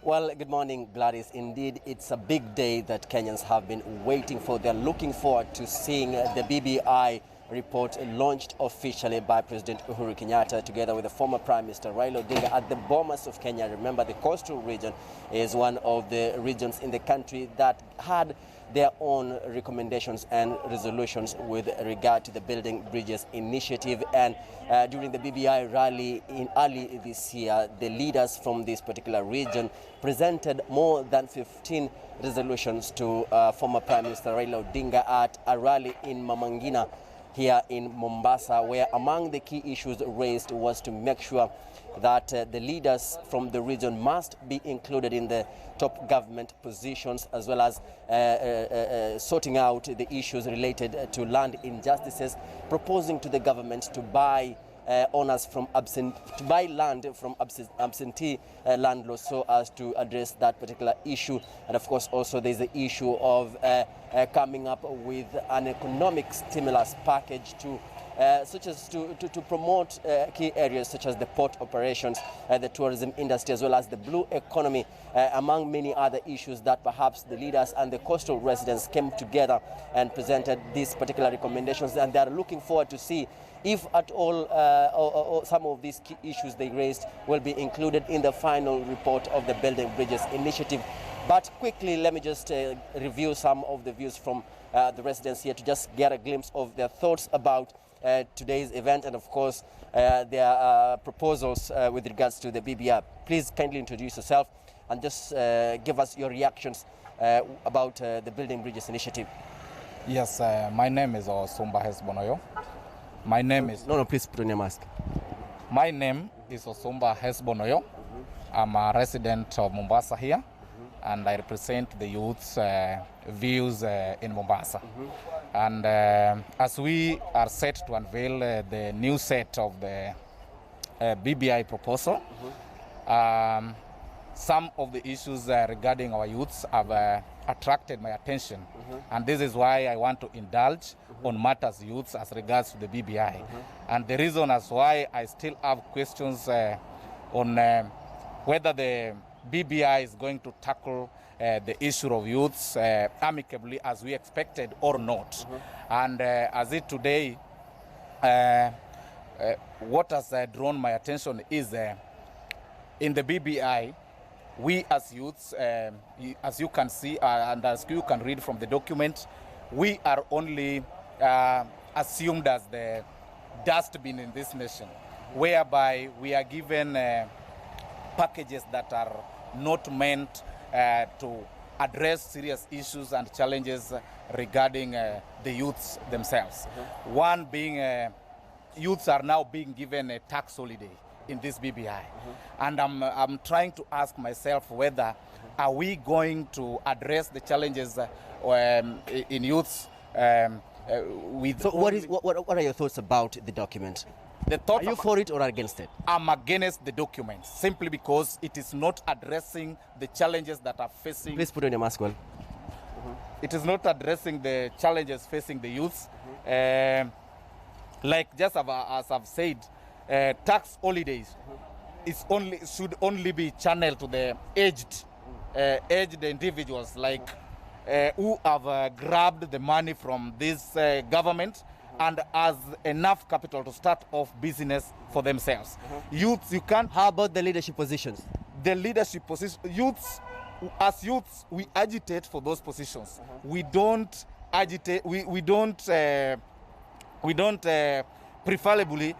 Well, good morning, Gladys. Indeed, it's a big day that Kenyans have been waiting for. They're looking forward to seeing the BBI report launched officially by President Uhuru Kenyatta together with the former Prime Minister Raila Odinga at the Bomas of Kenya. Remember, the coastal region is one of the regions in the country that had their own recommendations and resolutions with regard to the Building Bridges initiative. And during the BBI rally in early this year, the leaders from this particular region presented more than 15 resolutions to former Prime Minister Raila Odinga at a rally in Mamangina here in Mombasa, where among the key issues raised was to make sure that the leaders from the region must be included in the top government positions, as well as sorting out the issues related to land injustices, proposing to the government to buy land from absentee landlords so as to address that particular issue. And of course also there's the issue of coming up with an economic stimulus package to such as to promote key areas such as the port operations, the tourism industry, as well as the blue economy, among many other issues that perhaps the leaders and the coastal residents came together and presented these particular recommendations, and they are looking forward to see if at all or some of these key issues they raised will be included in the final report of the Building Bridges initiative. But quickly, let me just review some of the views from the residents here to just get a glimpse of their thoughts about today's event and, of course, their proposals with regards to the BBI. Please kindly introduce yourself and just give us your reactions about the Building Bridges initiative. Yes, my name is Osumba Hesbonoyo. My name is... No, please put on your mask. My name is Osumba Hesbonoyo. I'm a resident of Mombasa here, and I represent the youth's views in Mombasa. And as we are set to unveil the new set of the BBI proposal, some of the issues regarding our youths have attracted my attention. And this is why I want to indulge on matters youths as regards to the BBI. And the reason as why I still have questions on whether the BBI is going to tackle the issue of youths amicably as we expected or not. And as it today, what has drawn my attention is in the BBI, we as youths, as you can see and as you can read from the document, we are only assumed as the dustbin in this nation, whereby we are given packages that are not meant to address serious issues and challenges regarding the youths themselves. One being youths are now being given a tax holiday in this BBI. And I'm trying to ask myself whether are we going to address the challenges in youths with... So what are your thoughts about the document? Are you for it or against it? I'm against the document, simply because it is not addressing the challenges that are facing... Please put on your mask well. It is not addressing the challenges facing the youths. Like just as I've said, tax holidays should only be channeled to the aged individuals, like who have grabbed the money from this government and has enough capital to start off business for themselves. Youths, you can't... How about the leadership positions? The leadership positions, youths, as youths, we agitate for those positions. We don't agitate, we don't preferably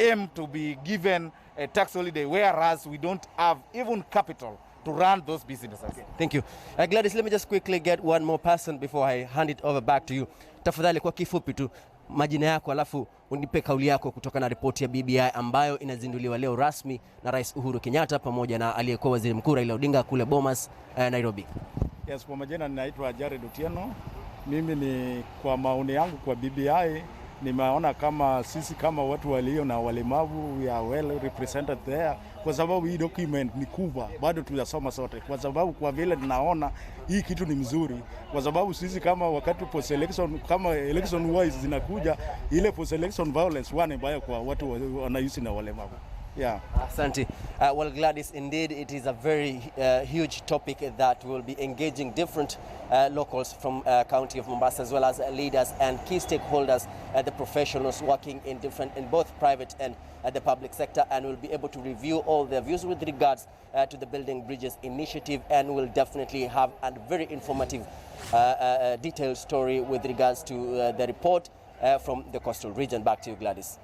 aim to be given a tax holiday, whereas we don't have even capital to run those businesses. Okay. Thank you. Gladys, let me just quickly get one more person before I hand it over back to you. Tafadhali kwa kifupi tu majina yako alafu unipe kauli yako kutoka na ripoti ya BBI ambayo inazinduliwa leo rasmi na Rais Uhuru Kenyatta pamoja na aliyekuwa Waziri Mkuu Raila Odinga kule Bomas, Nairobi. Yes, kwa majina ninaitwa Jared Otieno. Mimi ni kwa maoni yangu kwa BBI nimeona kama sisi kama watu walio na walemavu we are well represented there, kwa sababu hii document ni kubwa, bado tuyasoma sote, kwa sababu kwa vile tunaona hii kitu ni mzuri, kwa sababu sisi kama wakati post election, kama election wise zinakuja, ile post election violence wana mbaya kwa watu wanaishi na walemavu. Yeah. Asante. Well, Gladys, indeed, it is a very huge topic that will be engaging different locals from County of Mombasa, as well as leaders and key stakeholders, the professionals working in both private and the public sector, and will be able to review all their views with regards to the Building Bridges initiative, and will definitely have a very informative, detailed story with regards to the report from the coastal region. Back to you, Gladys.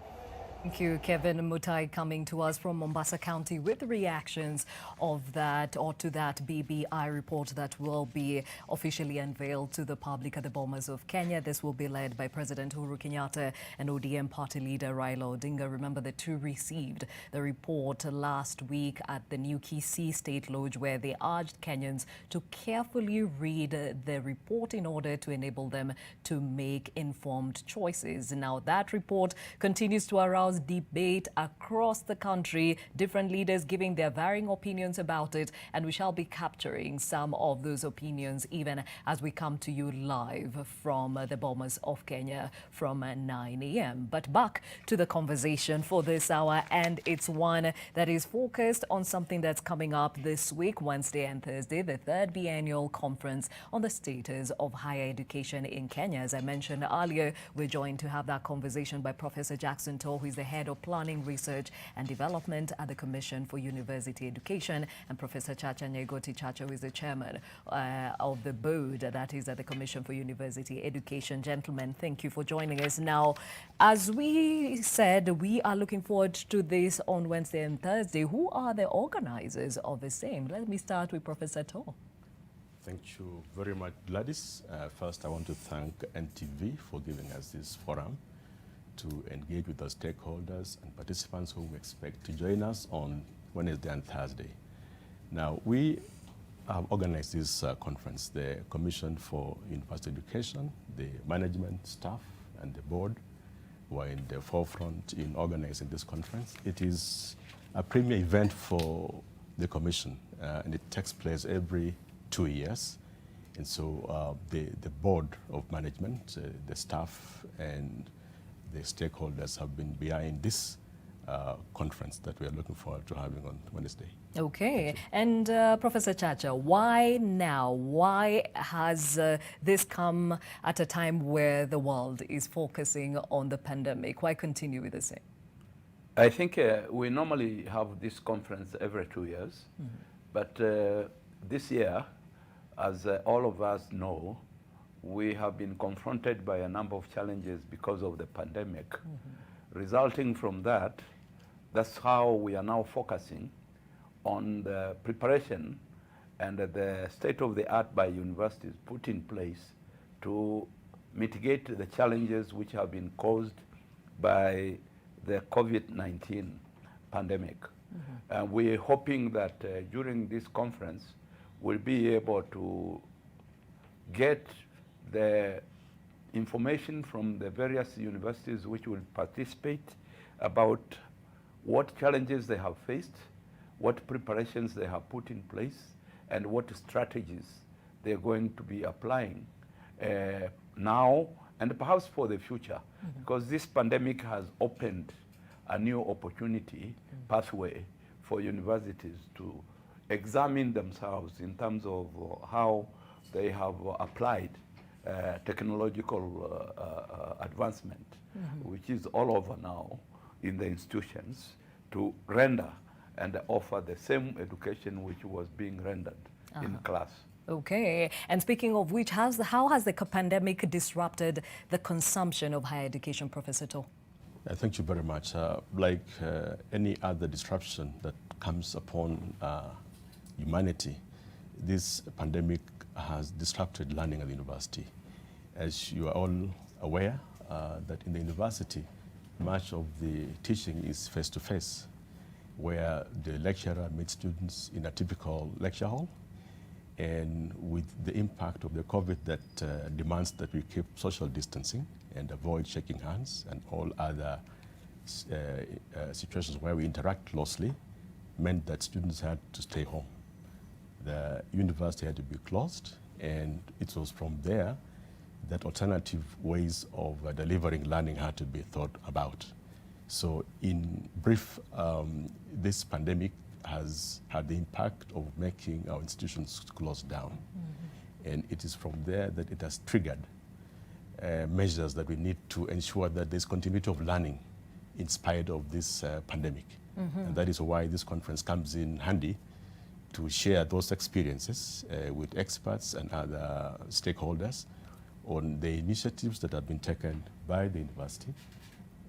Thank you, Kevin Mutai, coming to us from Mombasa County with the reactions of that or to that BBI report that will be officially unveiled to the public at the Bomas of Kenya. This will be led by President Uhuru Kenyatta and ODM party leader Raila Odinga. Remember, the two received the report last week at the New Kisii State Lodge, where they urged Kenyans to carefully read the report in order to enable them to make informed choices. Now, that report continues to arouse caused debate across the country, different leaders giving their varying opinions about it, and we shall be capturing some of those opinions even as we come to you live from the Bomas of Kenya from 9 a.m. But back to the conversation for this hour, and it's one that is focused on something that's coming up this week, Wednesday and Thursday, the third biennial conference on the status of higher education in Kenya. As I mentioned earlier, we're joined to have that conversation by Professor Jackson Toh, who is the head of planning, research and development at the Commission for University Education, and Professor Chacha Nyegoti Chacha, who is the chairman of the board that is at the Commission for University Education. Gentlemen, thank you for joining us. Now, as we said, we are looking forward to this on Wednesday and Thursday. Who are the organizers of the same? Let me start with Professor Toh. Thank you very much, Gladys. First, I want to thank NTV for giving us this forum to engage with the stakeholders and participants who we expect to join us on Wednesday and Thursday. Now, we have organized this conference. The Commission for University Education, the management staff, and the board were in the forefront in organizing this conference. It is a premier event for the Commission, and it takes place every 2 years. And so the board of management, the staff and the stakeholders have been behind this conference that we are looking forward to having on Wednesday. Okay. And Professor Chacha, why now? Why has this come at a time where the world is focusing on the pandemic? Why continue with the same? I think we normally have this conference every 2 years, but this year, as all of us know, we have been confronted by a number of challenges because of the pandemic. Resulting from that, that's how we are now focusing on the preparation and the state-of-the-art by universities put in place to mitigate the challenges which have been caused by the COVID-19 pandemic. And we're hoping that during this conference, we'll be able to get the information from the various universities which will participate about what challenges they have faced, what preparations they have put in place, and what strategies they're going to be applying now and perhaps for the future, because this pandemic has opened a new opportunity pathway for universities to examine themselves in terms of how they have applied technological advancement, which is all over now in the institutions, to render and offer the same education which was being rendered in class. Okay. And speaking of which, how has the pandemic disrupted the consumption of higher education, Professor Toh? Thank you very much. Like any other disruption that comes upon humanity, this pandemic has disrupted learning at the university. As you are all aware, that in the university, much of the teaching is face-to-face, where the lecturer meets students in a typical lecture hall, and with the impact of the COVID that demands that we keep social distancing and avoid shaking hands and all other situations where we interact closely, meant that students had to stay home. The university had to be closed, and it was from there that alternative ways of delivering learning had to be thought about. So in brief, this pandemic has had the impact of making our institutions close down. And it is from there that it has triggered measures that we need to ensure that there's continuity of learning in spite of this pandemic. And that is why this conference comes in handy to share those experiences with experts and other stakeholders on the initiatives that have been taken by the university,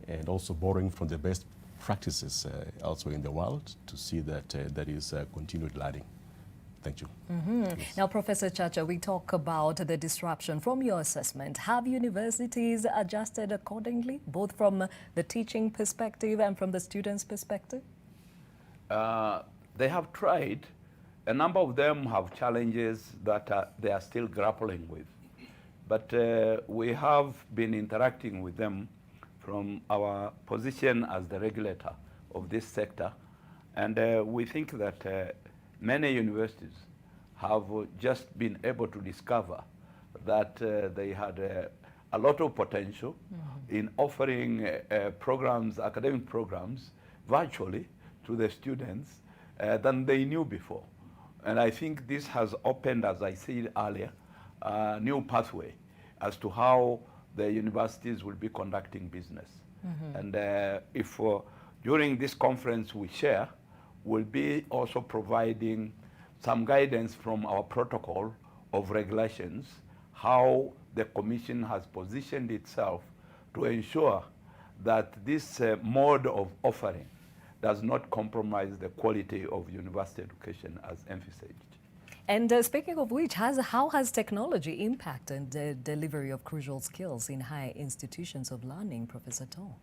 and also borrowing from the best practices elsewhere in the world to see that there is continued learning. Thank you. Now, Professor Chacha, we talk about the disruption. From your assessment, have universities adjusted accordingly, both from the teaching perspective and from the students' perspective? They have tried. A number of them have challenges that they are still grappling with. But we have been interacting with them from our position as the regulator of this sector. And we think that many universities have just been able to discover that they had a lot of potential in offering programs, academic programs, virtually to the students than they knew before. And I think this has opened, as I said earlier, a new pathway as to how the universities will be conducting business. And if during this conference we share, we'll be also providing some guidance from our protocol of regulations, how the Commission has positioned itself to ensure that this mode of offering does not compromise the quality of university education as emphasized. And speaking of which, how has technology impacted the delivery of crucial skills in higher institutions of learning, Professor Tom?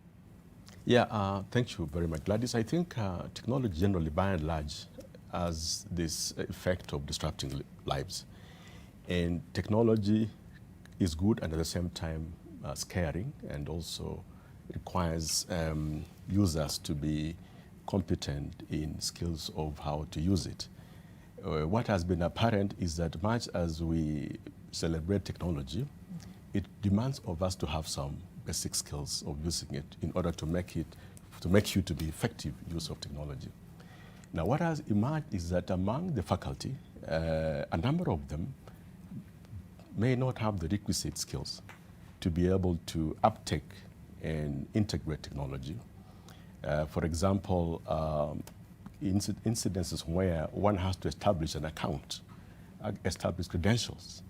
Yeah, thank you very much, Gladys. I think technology generally, by and large, has this effect of disrupting lives. And technology is good and at the same time scaring, and also requires users to be competent in skills of how to use it. What has been apparent is that much as we celebrate technology, it demands of us to have some basic skills of using it in order to make you to be effective use of technology. Now, what has emerged is that among the faculty, a number of them may not have the requisite skills to be able to uptake and integrate technology. For example, incidences where one has to establish an account, establish credentials,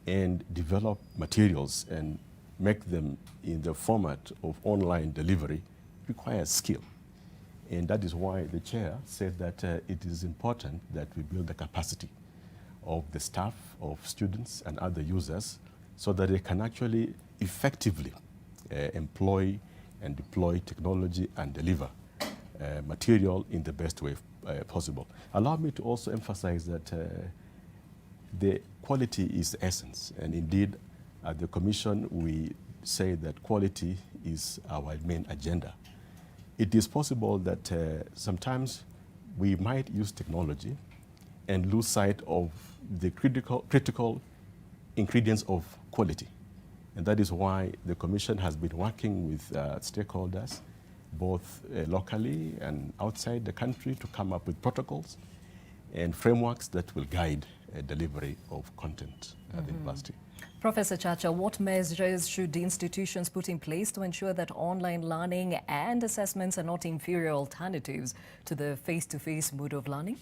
and develop materials and make them in the format of online delivery requires skill. And that is why the chair said that it is important that we build the capacity of the staff, of students and other users, so that they can actually effectively employ and deploy technology and deliver material in the best way possible. Allow me to also emphasize that the quality is the essence, and indeed at the Commission we say that quality is our main agenda. It is possible that sometimes we might use technology and lose sight of the critical ingredients of quality. And that is why the Commission has been working with stakeholders, both locally and outside the country, to come up with protocols and frameworks that will guide delivery of content at the university. Professor Chacha, what measures should the institutions put in place to ensure that online learning and assessments are not inferior alternatives to the face-to-face mode of learning?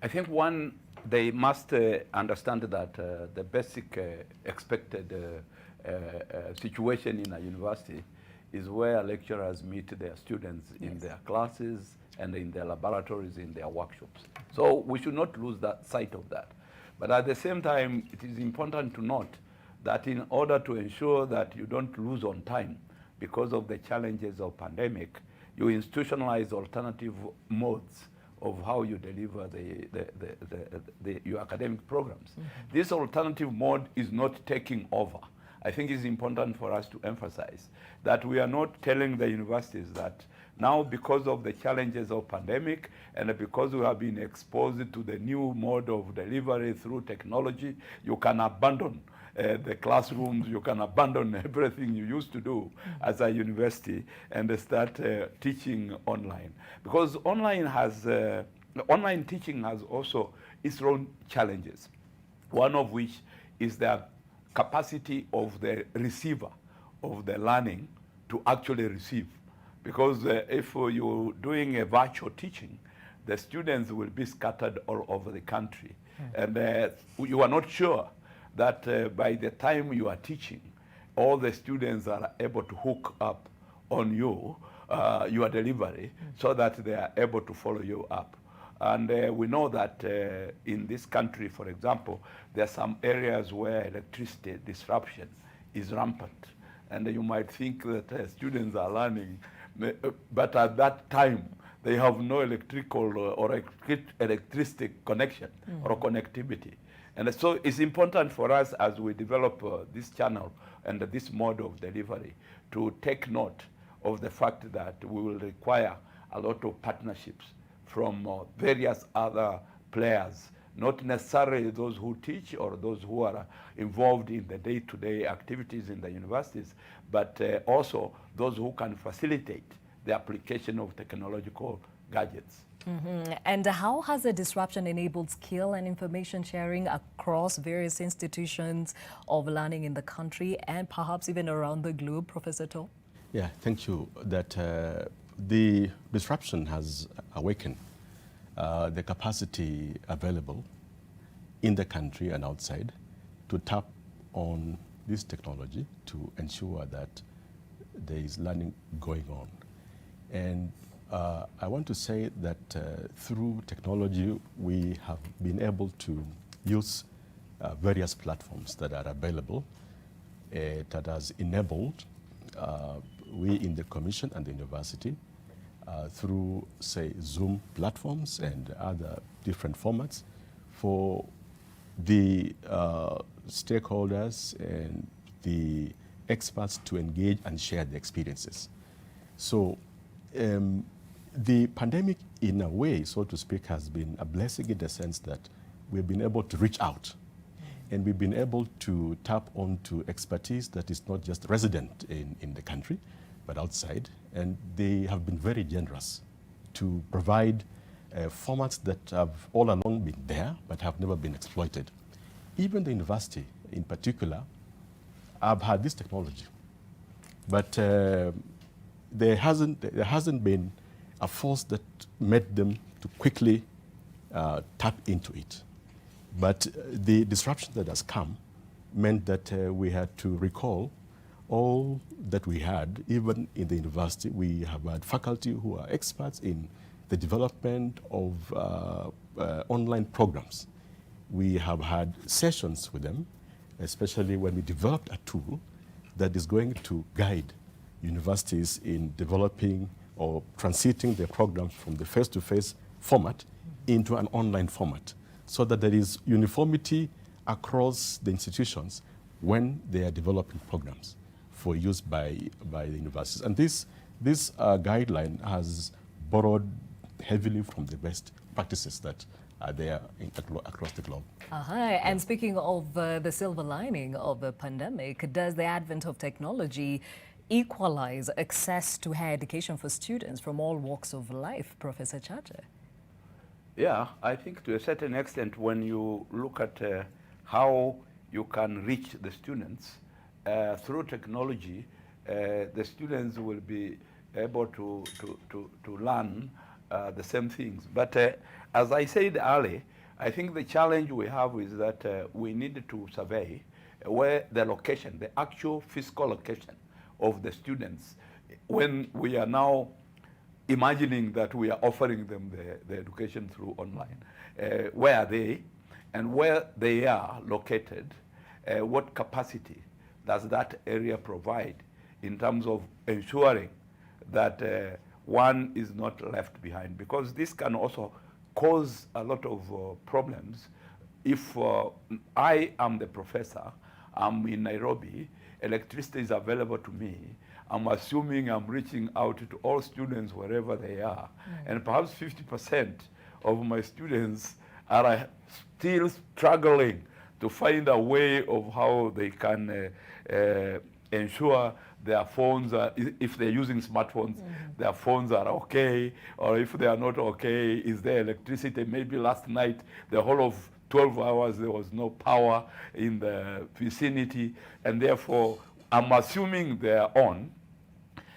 I think one, they must understand that the basic expected situation in a university is where lecturers meet their students in their classes and in their laboratories, in their workshops. So we should not lose that sight of that. But at the same time, it is important to note that in order to ensure that you don't lose on time because of the challenges of pandemic, you institutionalize alternative modes of how you deliver your academic programs. This alternative mode is not taking over. I think it's important for us to emphasize that we are not telling the universities that now, because of the challenges of pandemic and because we have been exposed to the new mode of delivery through technology, you can abandon the classrooms, you can abandon everything you used to do as a university and start teaching online. Because online teaching has also its own challenges, one of which is the capacity of the receiver of the learning to actually receive. Because if you're doing a virtual teaching, the students will be scattered all over the country. And you are not sure that by the time you are teaching, all the students are able to hook up on your delivery so that they are able to follow you up. And we know that in this country, for example, there are some areas where electricity disruption is rampant. And you might think that students are learning, but at that time, they have no electrical or electricity connection or connectivity. And so it's important for us as we develop this channel and this mode of delivery to take note of the fact that we will require a lot of partnerships from various other players, not necessarily those who teach or those who are involved in the day-to-day activities in the universities, but also those who can facilitate the application of technological gadgets. And how has the disruption enabled skill and information sharing across various institutions of learning in the country and perhaps even around the globe, Professor To? Yeah, thank you. That the disruption has awakened the capacity available in the country and outside to tap on this technology to ensure that there is learning going on. And I want to say that through technology, we have been able to use various platforms that are available that has enabled we in the Commission and the university through, say, Zoom platforms and other different formats for the stakeholders and the experts to engage and share the experiences. So the pandemic, in a way, so to speak, has been a blessing in the sense that we've been able to reach out and we've been able to tap onto expertise that is not just resident in the country, but outside. And they have been very generous to provide formats that have all along been there, but have never been exploited. Even the university, in particular, have had this technology, but there hasn't been a force that made them to quickly tap into it. But the disruption that has come meant that we had to recall all that we had. Even in the university, we have had faculty who are experts in the development of online programs. We have had sessions with them, especially when we developed a tool that is going to guide universities in developing or transiting their programs from the face-to-face format into an online format, so that there is uniformity across the institutions when they are developing programs for use by the universities. And this guideline has borrowed heavily from the best practices that are there across the globe. And speaking of the silver lining of the pandemic, does the advent of technology equalize access to higher education for students from all walks of life, Professor Chacha? Yeah, I think to a certain extent, when you look at how you can reach the students through technology, the students will be able to learn the same things. But as I said earlier, I think the challenge we have is that we need to survey where the location, the actual physical location of the students, when we are now imagining that we are offering them the education through online. Where are they, and where they are located, what capacity does that area provide in terms of ensuring that one is not left behind? Because this can also cause a lot of problems. If I am the professor, I'm in Nairobi, electricity is available to me, I'm assuming I'm reaching out to all students wherever they are. And perhaps 50% of my students are still struggling to find a way of how they can ensure their phones are, if they're using smartphones, their phones are okay, or if they are not okay, is there electricity? Maybe last night, the whole of 12 hours, there was no power in the vicinity, and therefore, I'm assuming they are on.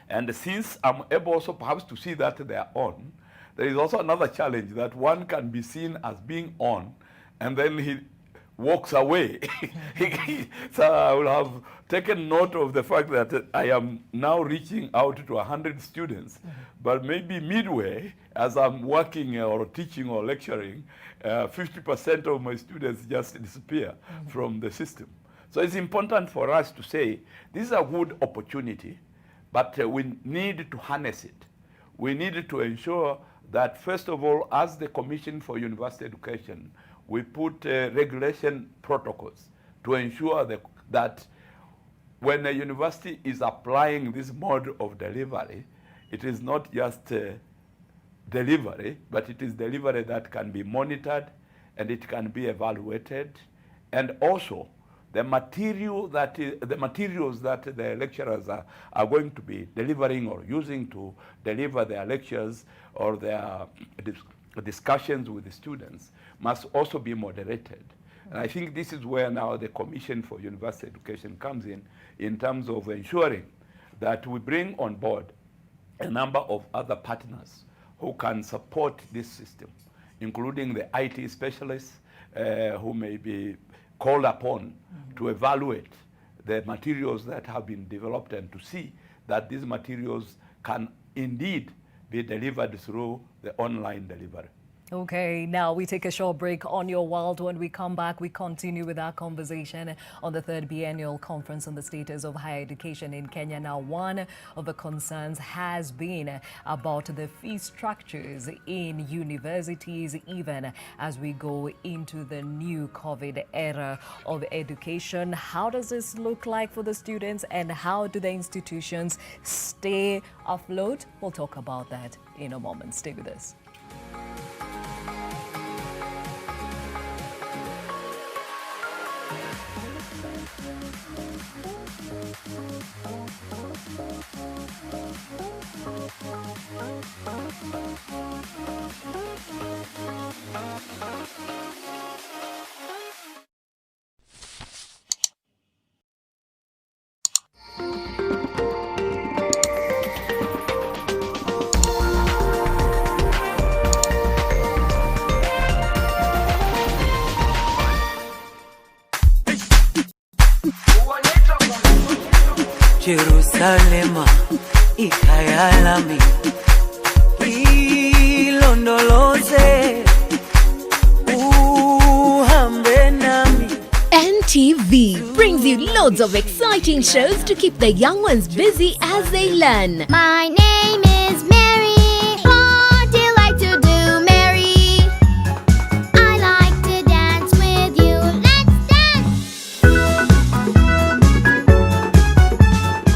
And since I'm able also perhaps to see that they are on, there is also another challenge that one can be seen as being on, and then he walks away. So I will have taken note of the fact that I am now reaching out to 100 students, but maybe midway, as I'm working or teaching or lecturing, 50% of my students just disappear from the system. So it's important for us to say, this is a good opportunity, but we need to harness it. We need to ensure that, first of all, as the Commission for University Education, we put regulation protocols to ensure that when a university is applying this mode of delivery, it is not just delivery, but it is delivery that can be monitored and it can be evaluated, and also the materials that the lecturers are going to be delivering or using to deliver their lectures or their discussions with the students must also be moderated. And I think this is where now the Commission for University Education comes in terms of ensuring that we bring on board a number of other partners who can support this system, including the IT specialists who may be called upon to evaluate the materials that have been developed and to see that these materials can indeed be delivered through the online delivery. Okay, now we take a short break on your world. When we come back, we continue with our conversation on the 3rd Biennial Conference on the Status of Higher Education in Kenya. Now, one of the concerns has been about the fee structures in universities, even as we go into the new COVID era of education. How does this look like for the students, and how do the institutions stay afloat? We'll talk about that in a moment. Stay with us. Jerusalema ikayalami ilondoloze uhambe nami. NTV brings you loads of exciting shows to keep the young ones busy as they learn. My name is Mary. What do you like to do, Mary? I like to dance with you. Let's dance!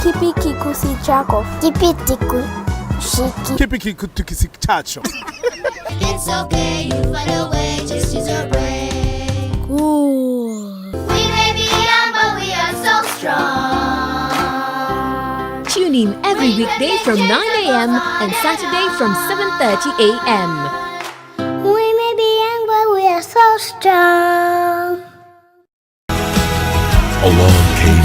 Kipi kikusi chako. Kipi tiku shiki. Kipi kikusi chacho. It's okay, you find a way, just use your brain. Cool. We may be young, but we are so strong. Tune in every weekday from 9 a.m. and Saturday from 7:30 a.m. We may be young, but we are so strong. Along came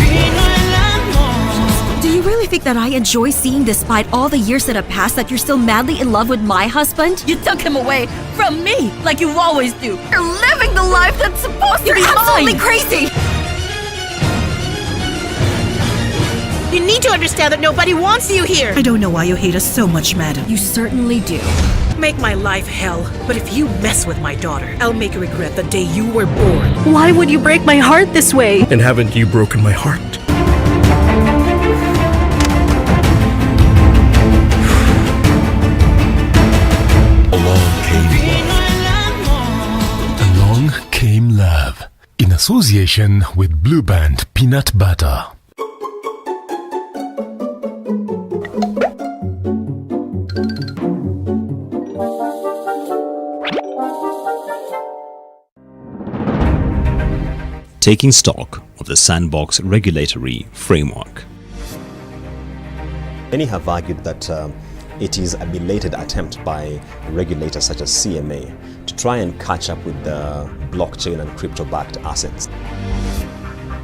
Do you really think that I enjoy seeing, despite all the years that have passed, that you're still madly in love with my husband? You took him away from me, like you always do. You're living the life that's supposed to be mine. You're absolutely crazy! You need to understand that nobody wants you here. I don't know why you hate us so much, madam. You certainly do. Make my life hell, but if you mess with my daughter, I'll make you regret the day you were born. Why would you break my heart this way? And haven't you broken my heart? Along came love, in association with Blue Band Peanut Butter. Taking stock of the sandbox regulatory framework. Many have argued that it is a belated attempt by regulators such as CMA to try and catch up with the blockchain and crypto-backed assets.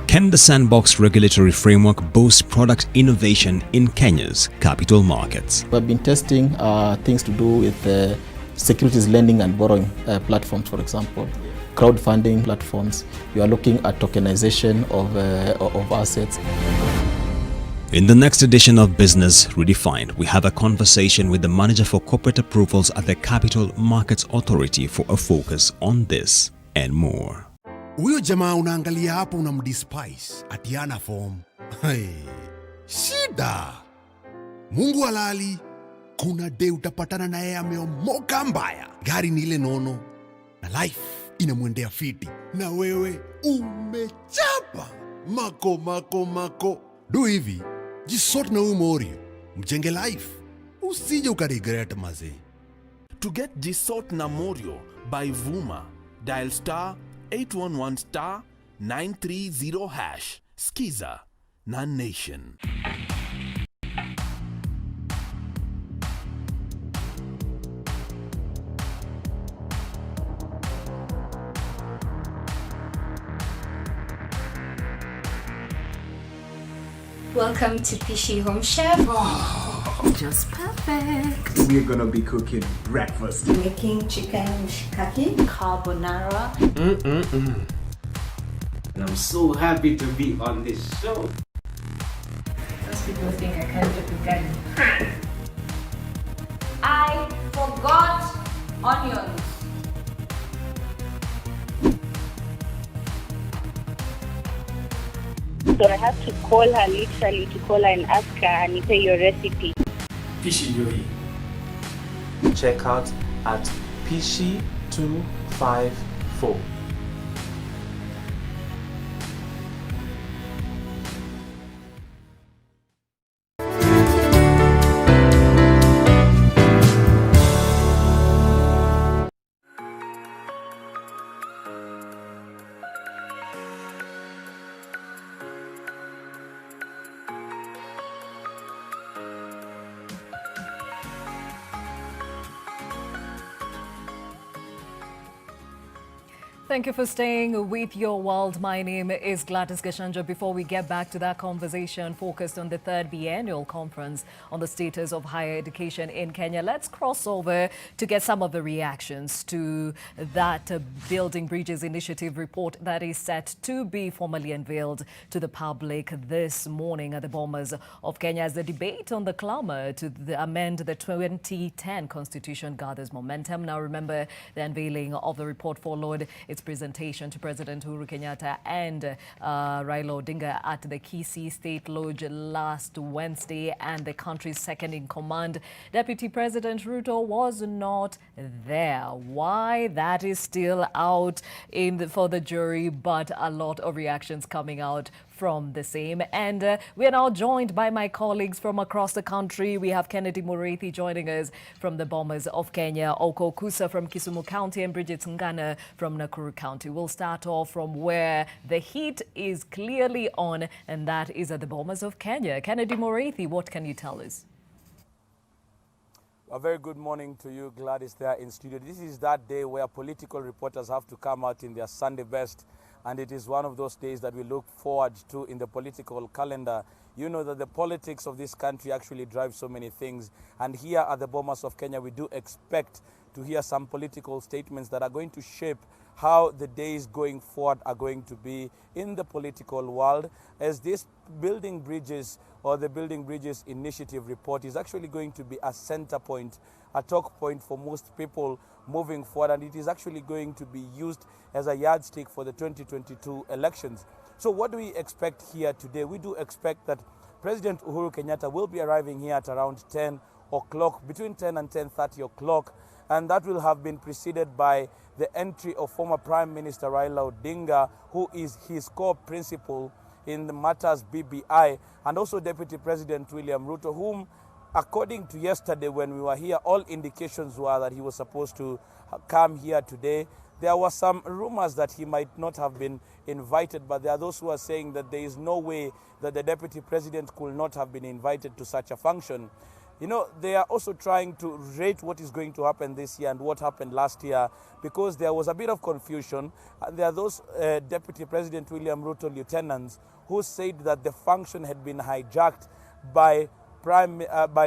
Can the sandbox regulatory framework boost product innovation in Kenya's capital markets? We've been testing things to do with securities lending and borrowing platforms, for example, crowdfunding platforms. You are looking at tokenization of assets. In the next edition of Business Redefined, we have a conversation with the manager for corporate approvals at the Capital Markets Authority for a focus on this and more. Huyo jamaa unaangalia hapo unamdespise atiana form. Hey, shida. Mungu halali, kuna day utapatana na yeye ameomoka mbaya. Gari ni ile nono na life inamwendea fiti, na wewe umechapa mako. Do hivi, jisort na huyu Morio, mjenge life, usije ukaregret mazee. To get Jisot na Morio by Vuma, dial *811 930#. Skiza na Nation. Welcome to Pishi Home Chef. Just perfect. We're gonna be cooking breakfast. Making chicken mishikaki, carbonara. And I'm so happy to be on this show. Most people think I can't do cooking. I forgot onions. So I have to call her, literally to call her and ask her and say your recipe. Pishi Joey. Check out at Pishi254. Thank you for staying with Your World. My name is Gladys Gashanja. Before we get back to that conversation focused on the third biennial conference on the status of higher education in Kenya, let's cross over to get some of the reactions to that Building Bridges Initiative report that is set to be formally unveiled to the public this morning at the Bomas of Kenya as the debate on the clamor to amend the 2010 Constitution gathers momentum. Now, remember, the unveiling of the report followed its presentation to President Uhuru Kenyatta and Raila Odinga at the Kisii State Lodge last Wednesday, and the country's second in command, Deputy President Ruto, was not there. Why? That is still out for the jury, but a lot of reactions coming out from the same. And we are now joined by my colleagues from across the country. We have Kennedy Mureithi joining us from the Bomas of Kenya, Oko Kusa from Kisumu County, and Bridget Ngana from Nakuru County. We'll start off from where the heat is clearly on, and that is at the Bomas of Kenya. Kennedy Mureithi, what can you tell us? A very good morning to you, Gladys, there in studio. This is that day where political reporters have to come out in their Sunday best, and it is one of those days that we look forward to in the political calendar. You know that the politics of this country actually drives so many things, and here at the Bomas of Kenya, we do expect to hear some political statements that are going to shape how the days going forward are going to be in the political world, as this Building Bridges or the Building Bridges Initiative report is actually going to be a center point, a talk point for most people moving forward, and it is actually going to be used as a yardstick for the 2022 elections. So what do we expect here today? We do expect that President Uhuru Kenyatta will be arriving here at around 10 o'clock, between 10 and 10:30 o'clock, and that will have been preceded by the entry of former Prime Minister Raila Odinga, who is his core principal in the matters BBI, and also Deputy President William Ruto, whom, according to yesterday when we were here, all indications were that he was supposed to come here today. There were some rumors that he might not have been invited, but there are those who are saying that there is no way that the Deputy President could not have been invited to such a function. You know, they are also trying to rate what is going to happen this year and what happened last year, because there was a bit of confusion. And there are those Deputy President William Ruto lieutenants who said that the function had been hijacked by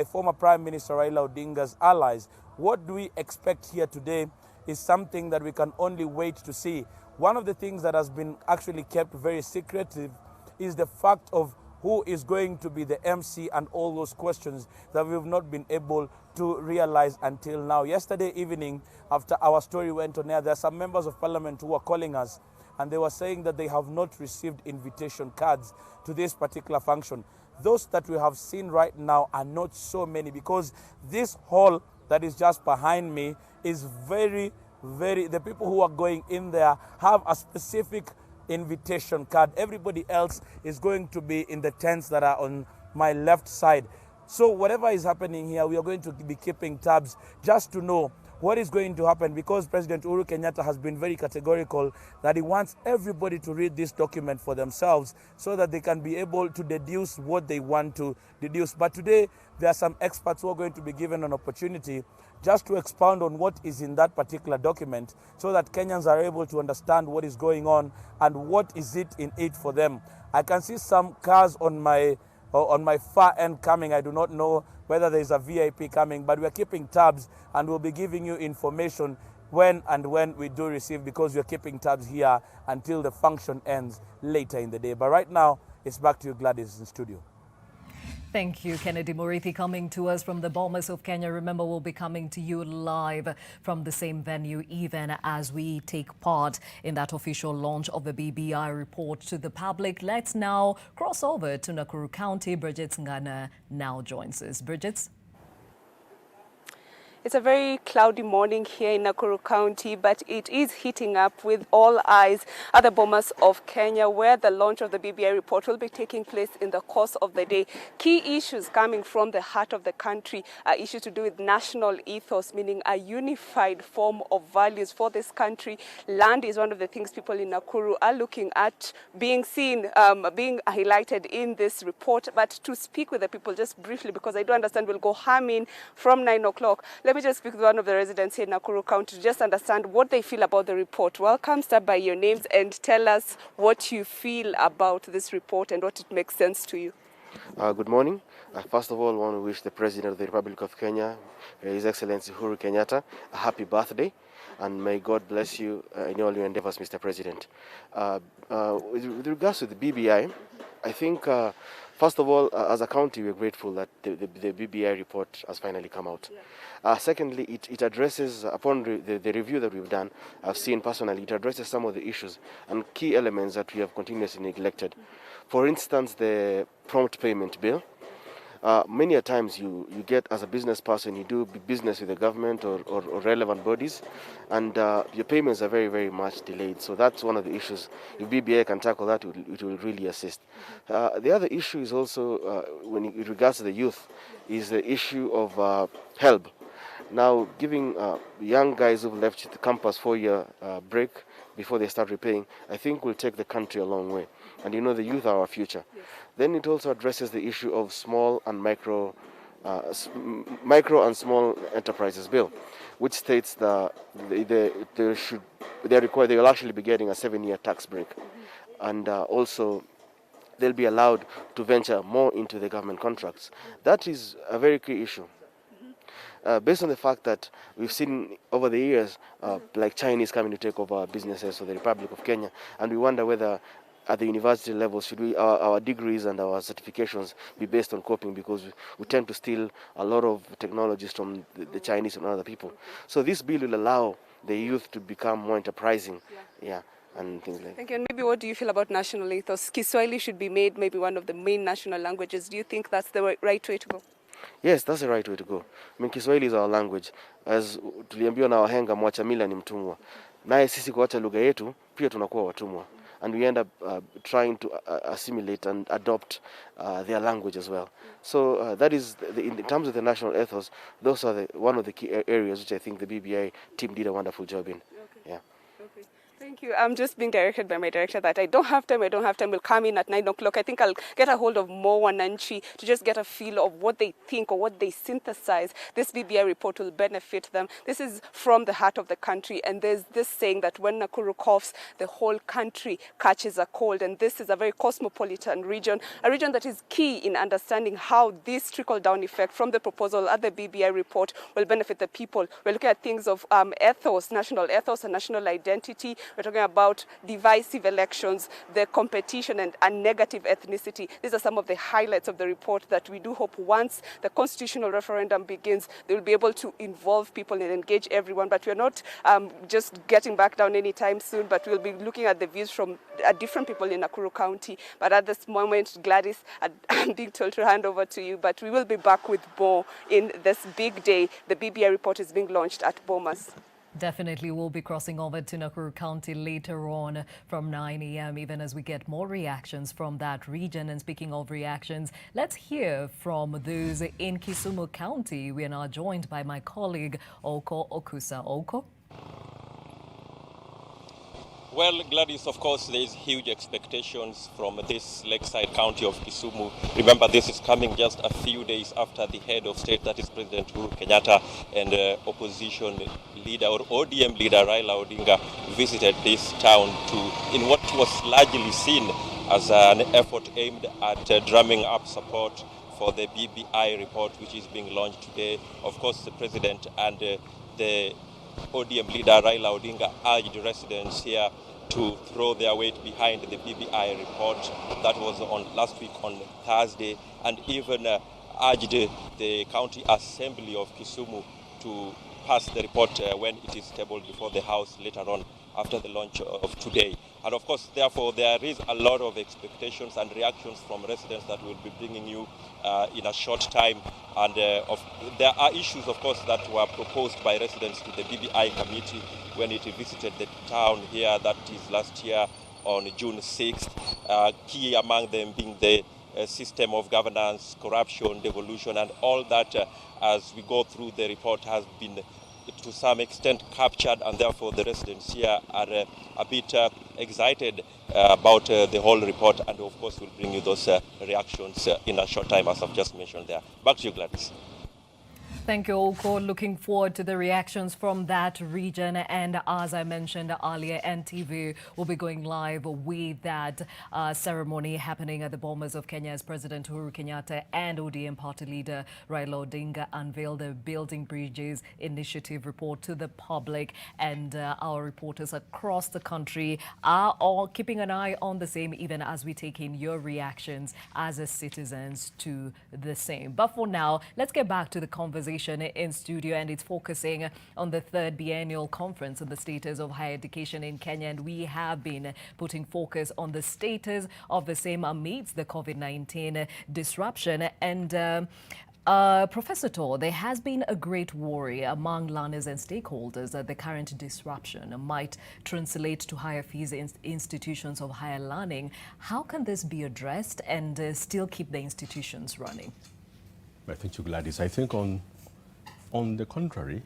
former Prime Minister Raila Odinga's allies. What do we expect here today is something that we can only wait to see. One of the things that has been actually kept very secretive is the fact of who is going to be the MC and all those questions that we've not been able to realize until now. Yesterday evening, after our story went on air, there are some members of parliament who were calling us, and they were saying that they have not received invitation cards to this particular function. Those that we have seen right now are not so many, because this hall that is just behind me is very, the people who are going in there have a specific invitation card. Everybody else is going to be in the tents that are on my left side. So whatever is happening here, we are going to be keeping tabs just to know what is going to happen, because President Uhuru Kenyatta has been very categorical that he wants everybody to read this document for themselves so that they can be able to deduce what they want to deduce. But today, there are some experts who are going to be given an opportunity just to expound on what is in that particular document so that Kenyans are able to understand what is going on and what is it in it for them. I can see some cars on my far end coming. I do not know whether there is a VIP coming, but we are keeping tabs and we'll be giving you information when we do receive, because we are keeping tabs here until the function ends later in the day. But right now, it's back to you, Gladys, in studio. Thank you, Kennedy Murithi, coming to us from the Bomas of Kenya. Remember, we'll be coming to you live from the same venue, even as we take part in that official launch of the BBI report to the public. Let's now cross over to Nakuru County. Bridget Ngana now joins us. Bridget? It's a very cloudy morning here in Nakuru County, but it is heating up with all eyes at the Bomas of Kenya, where the launch of the BBI report will be taking place in the course of the day. Key issues coming from the heart of the country are issues to do with national ethos, meaning a unified form of values for this country. Land is one of the things people in Nakuru are looking at being seen, being highlighted in this report. But to speak with the people just briefly, because I do understand we'll go ham in from 9 o'clock. Let me just speak with one of the residents here in Nakuru County to just understand what they feel about the report. Welcome, start by your names and tell us what you feel about this report and what it makes sense to you. Good morning. First of all, I want to wish the President of the Republic of Kenya, His Excellency Uhuru Kenyatta, a happy birthday, and may God bless you in all your endeavors, Mr. President. With regards to the BBI, I think, first of all, as a county, we're grateful that the BBI report has finally come out. Secondly, it addresses, upon the review that we've done, I've seen personally, it addresses some of the issues and key elements that we have continuously neglected. For instance, the prompt payment bill. Many a times you get, as a business person, you do business with the government or relevant bodies, and your payments are very, very much delayed. So that's one of the issues. If BBI can tackle that, it will really assist. The other issue is also, in regards to the youth, is the issue of help. Now, giving young guys who've left the campus 4-year break before they start repaying, I think will take the country a long way. And you know, the youth are our future. Yes. Then it also addresses the issue of small and micro and small enterprises bill, which states that they will actually be getting a 7-year tax break, and also they'll be allowed to venture more into the government contracts. That is a very key issue. Based on the fact that we've seen over the years, like Chinese coming to take over businesses for the Republic of Kenya, and we wonder whether at the university level should our degrees and our certifications be based on copying, because we tend to steal a lot of technologies from the Chinese and other people. So this bill will allow the youth to become more enterprising, and things like that. Thank you. And maybe what do you feel about national ethos? Kiswahili should be made maybe one of the main national languages. Do you think that's the right way to go? Yes, that's the right way to go. I mean, Kiswahili is our language. As tuliambiwa na wahenga, mwacha mila ni mtumwa. Naye sisi kuacha lugha yetu, pia tunakuwa watumwa. And we end up trying to assimilate and adopt their language as well. So that is, in terms of the national ethos, those are one of the key areas which I think the BBI team did a wonderful job in. Okay. Yeah. Okay. Thank you. I'm just being directed by my director that I don't have time. We'll come in at 9 o'clock. I think I'll get a hold of Mo Wananchi to just get a feel of what they think or what they synthesize. This BBI report will benefit them. This is from the heart of the country. And there's this saying that when Nakuru coughs, the whole country catches a cold. And this is a very cosmopolitan region, a region that is key in understanding how this trickle-down effect from the proposal at the BBI report will benefit the people. We're looking at things of ethos, national ethos and national identity. We're talking about divisive elections, the competition and a negative ethnicity. These are some of the highlights of the report that we do hope once the constitutional referendum begins, they will be able to involve people and engage everyone. But we're not just getting back down anytime soon, but we'll be looking at the views from different people in Nakuru County. But at this moment, Gladys, I'm being told to hand over to you, but we will be back with more in this big day. The BBI report is being launched at Bomas. Definitely, we'll be crossing over to Nakuru County later on from 9 a.m. even as we get more reactions from that region. And speaking of reactions, let's hear from those in Kisumu County. We are now joined by my colleague Oko Okusa. Oko? Well, Gladys, of course, there is huge expectations from this lakeside county of Kisumu. Remember, this is coming just a few days after the head of state, that is President Uhuru Kenyatta, and opposition leader or ODM leader Raila Odinga visited this town in what was largely seen as an effort aimed at drumming up support for the BBI report, which is being launched today. Of course, the president and the ODM leader Raila Odinga urged residents here to throw their weight behind the BBI report. That was on last week on Thursday, and even urged the county assembly of Kisumu to pass the report when it is tabled before the House later on after the launch of today. And of course, therefore, there is a lot of expectations and reactions from residents that we'll be bringing you in a short time. And there are issues, of course, that were proposed by residents to the BBI committee when it visited the town here, that is last year on June 6th. Key among them being the system of governance, corruption, devolution, and all that, as we go through the report, has been to some extent captured, and therefore the residents here are a bit excited about the whole report, and of course we'll bring you those reactions in a short time, as I've just mentioned there. Back to you, Gladys. Thank you, Oko. Looking forward to the reactions from that region. And as I mentioned earlier, NTV will be going live with that ceremony happening at the Bomas of Kenya as President Uhuru Kenyatta and ODM party leader Raila Odinga unveil the Building Bridges Initiative report to the public. And our reporters across the country are all keeping an eye on the same, even as we take in your reactions as citizens to the same. But for now, let's get back to the conversation in studio, and it's focusing on the third biennial conference on the status of higher education in Kenya, and we have been putting focus on the status of the same amidst the COVID-19 disruption. And Professor Tor, there has been a great worry among learners and stakeholders that the current disruption might translate to higher fees in institutions of higher learning. How can this be addressed and still keep the institutions running? Thank you, Gladys. I think on the contrary,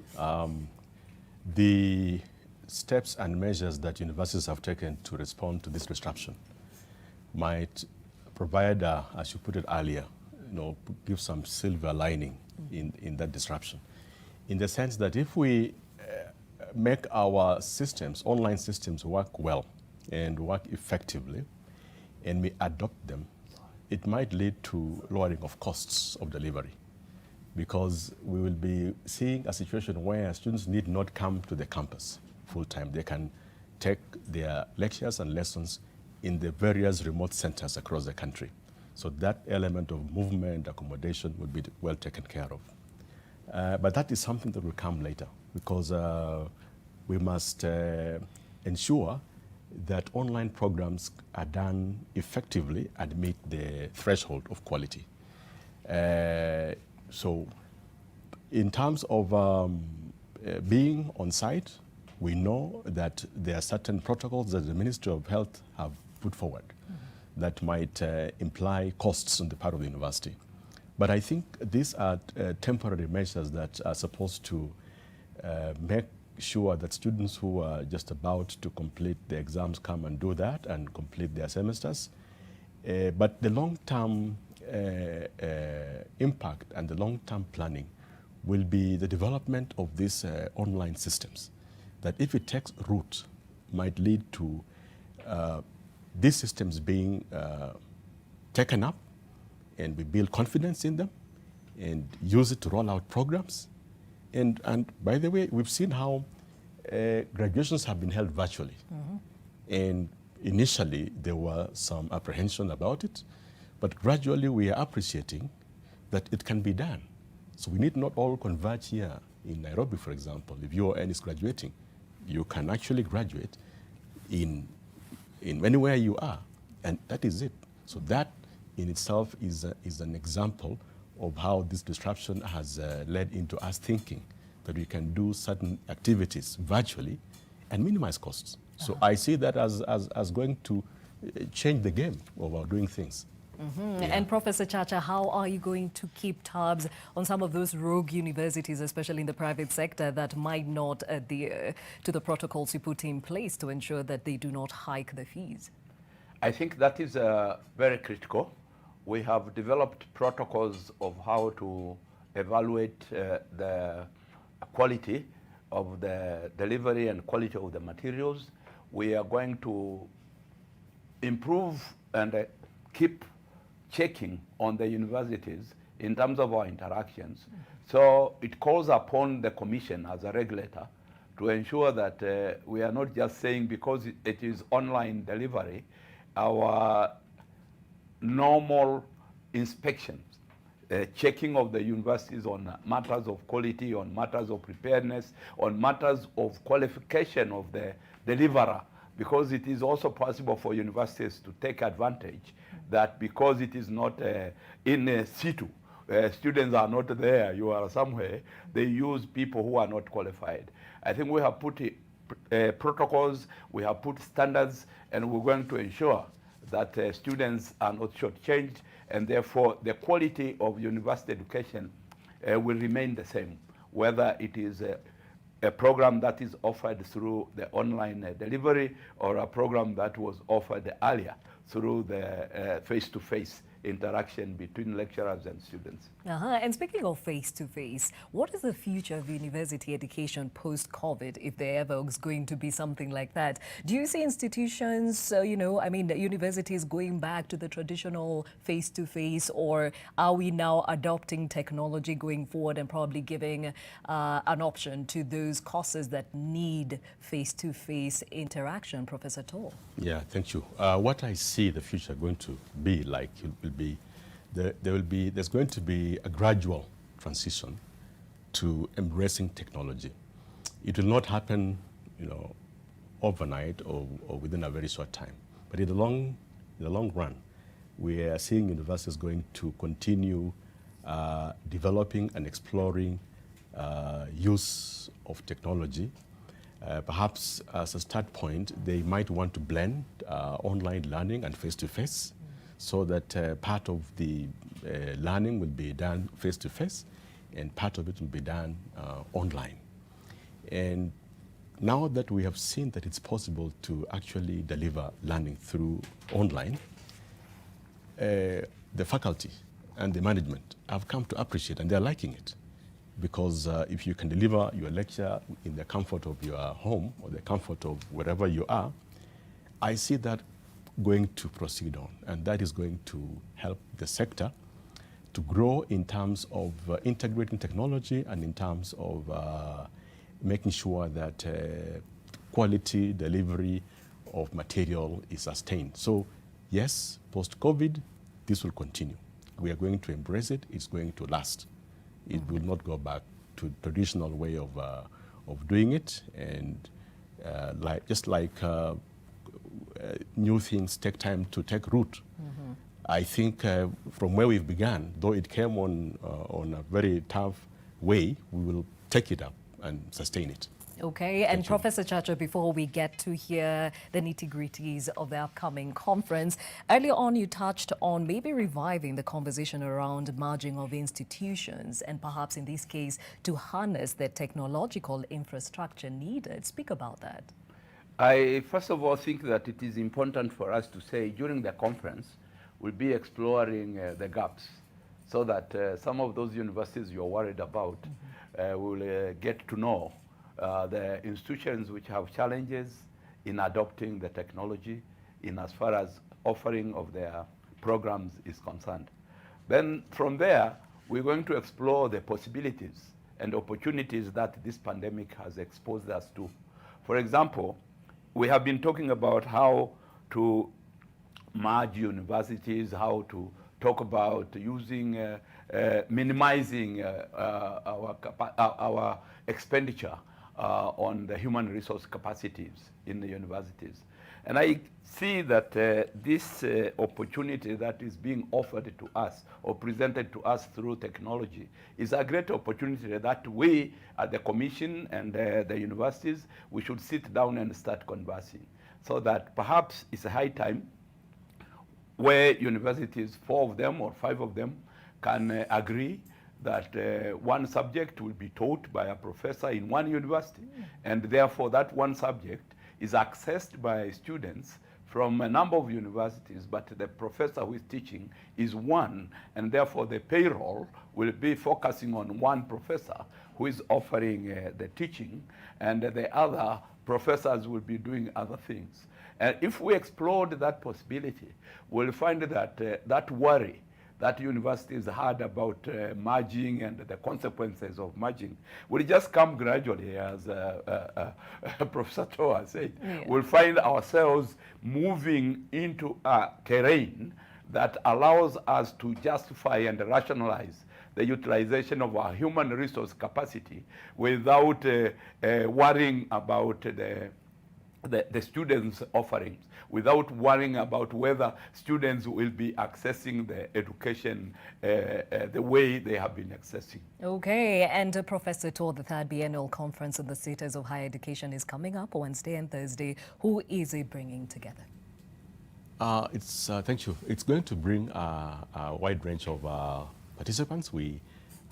the steps and measures that universities have taken to respond to this disruption might provide, as you put it earlier, give some silver lining in that disruption. In the sense that if we make our systems, online systems, work well and work effectively, and we adopt them, it might lead to lowering of costs of delivery, because we will be seeing a situation where students need not come to the campus full-time. They can take their lectures and lessons in the various remote centers across the country. So that element of movement, accommodation will be well taken care of. But that is something that will come later, because we must ensure that online programs are done effectively and meet the threshold of quality. So in terms of being on site, we know that there are certain protocols that the Ministry of Health have put forward that might imply costs on the part of the university. But I think these are temporary measures that are supposed to make sure that students who are just about to complete the exams come and do that and complete their semesters. But the long-term impact and the long-term planning will be the development of these online systems, that if it takes root, might lead to these systems being taken up, and we build confidence in them and use it to roll out programs. And by the way, we've seen how graduations have been held virtually. And initially, there were some apprehension about it, but gradually we are appreciating that it can be done. So we need not all converge here in Nairobi, for example. If your N is graduating, you can actually graduate in anywhere you are, and that is it. So that in itself is an example of how this disruption has led into us thinking that we can do certain activities virtually and minimize costs. So I see that as going to change the game of our doing things. And Professor Chacha, how are you going to keep tabs on some of those rogue universities, especially in the private sector, that might not adhere to the protocols you put in place to ensure that they do not hike the fees? I think that is very critical. We have developed protocols of how to evaluate the quality of the delivery and quality of the materials. We are going to improve and keep checking on the universities in terms of our interactions. So it calls upon the Commission as a regulator to ensure that we are not just saying because it is online delivery, our normal inspections, checking of the universities on matters of quality, on matters of preparedness, on matters of qualification of the deliverer, because it is also possible for universities to take advantage that because it is not in situ, students are not there, you are somewhere, they use people who are not qualified. I think we have put protocols, we have put standards, and we're going to ensure that students are not shortchanged, and therefore the quality of university education will remain the same, whether it is a program that is offered through the online delivery or a program that was offered earlier through the face-to-face interaction between lecturers and students. And speaking of face-to-face, what is the future of university education post-COVID, if there ever is going to be something like that? Do you see institutions, universities going back to the traditional face-to-face, or are we now adopting technology going forward and probably giving an option to those courses that need face-to-face interaction? Professor Toll. Yeah, thank you. What I see the future going to be like will be there's going to be a gradual transition to embracing technology. It will not happen, overnight or within a very short time. But in the long run, we are seeing universities going to continue developing and exploring use of technology. Perhaps as a start point, they might want to blend online learning and face-to-face, so that part of the learning will be done face-to-face and part of it will be done online. And now that we have seen that it's possible to actually deliver learning through online, the faculty and the management have come to appreciate, and they're liking it. Because if you can deliver your lecture in the comfort of your home or the comfort of wherever you are, I see that going to proceed on, and that is going to help the sector to grow in terms of integrating technology and in terms of making sure that quality delivery of material is sustained. So yes, post-COVID, this will continue. We are going to embrace it. It's going to last. It will not go back to traditional way of doing it, and just like new things take time to take root. I think from where we've begun, though it came on a very tough way, we will take it up and sustain it. Okay, and Professor Chacha, before we get to hear the nitty-gritties of the upcoming conference, earlier on you touched on maybe reviving the conversation around merging of institutions and perhaps in this case to harness the technological infrastructure needed. Speak about that. I first of all think that it is important for us to say during the conference we'll be exploring the gaps so that some of those universities you're worried about will get to know the institutions which have challenges in adopting the technology in as far as offering of their programs is concerned. Then from there, we're going to explore the possibilities and opportunities that this pandemic has exposed us to. For example, we have been talking about how to merge universities, how to talk about using, minimizing our expenditure on the human resource capacities in the universities. And I see that this opportunity that is being offered to us or presented to us through technology is a great opportunity that we at the Commission and the universities, we should sit down and start conversing, so that perhaps it's a high time where universities, 4 of them or 5 of them, can agree that one subject will be taught by a professor in one university, and therefore that one subject is accessed by students from a number of universities, but the professor who is teaching is one, and therefore the payroll will be focusing on one professor who is offering the teaching, and the other professors will be doing other things. And if we explored that possibility, we'll find that that worry that universities had about merging and the consequences of merging will just come gradually, as Professor Toa said. Yeah. We'll find ourselves moving into a terrain that allows us to justify and rationalize the utilization of our human resource capacity without worrying about the students' offerings, without worrying about whether students will be accessing the education the way they have been accessing. Okay, and Professor Tour, the 3rd Biennial Conference on the Status of Higher Education is coming up Wednesday and Thursday. Who is it bringing together? Thank you. It's going to bring a wide range of participants. We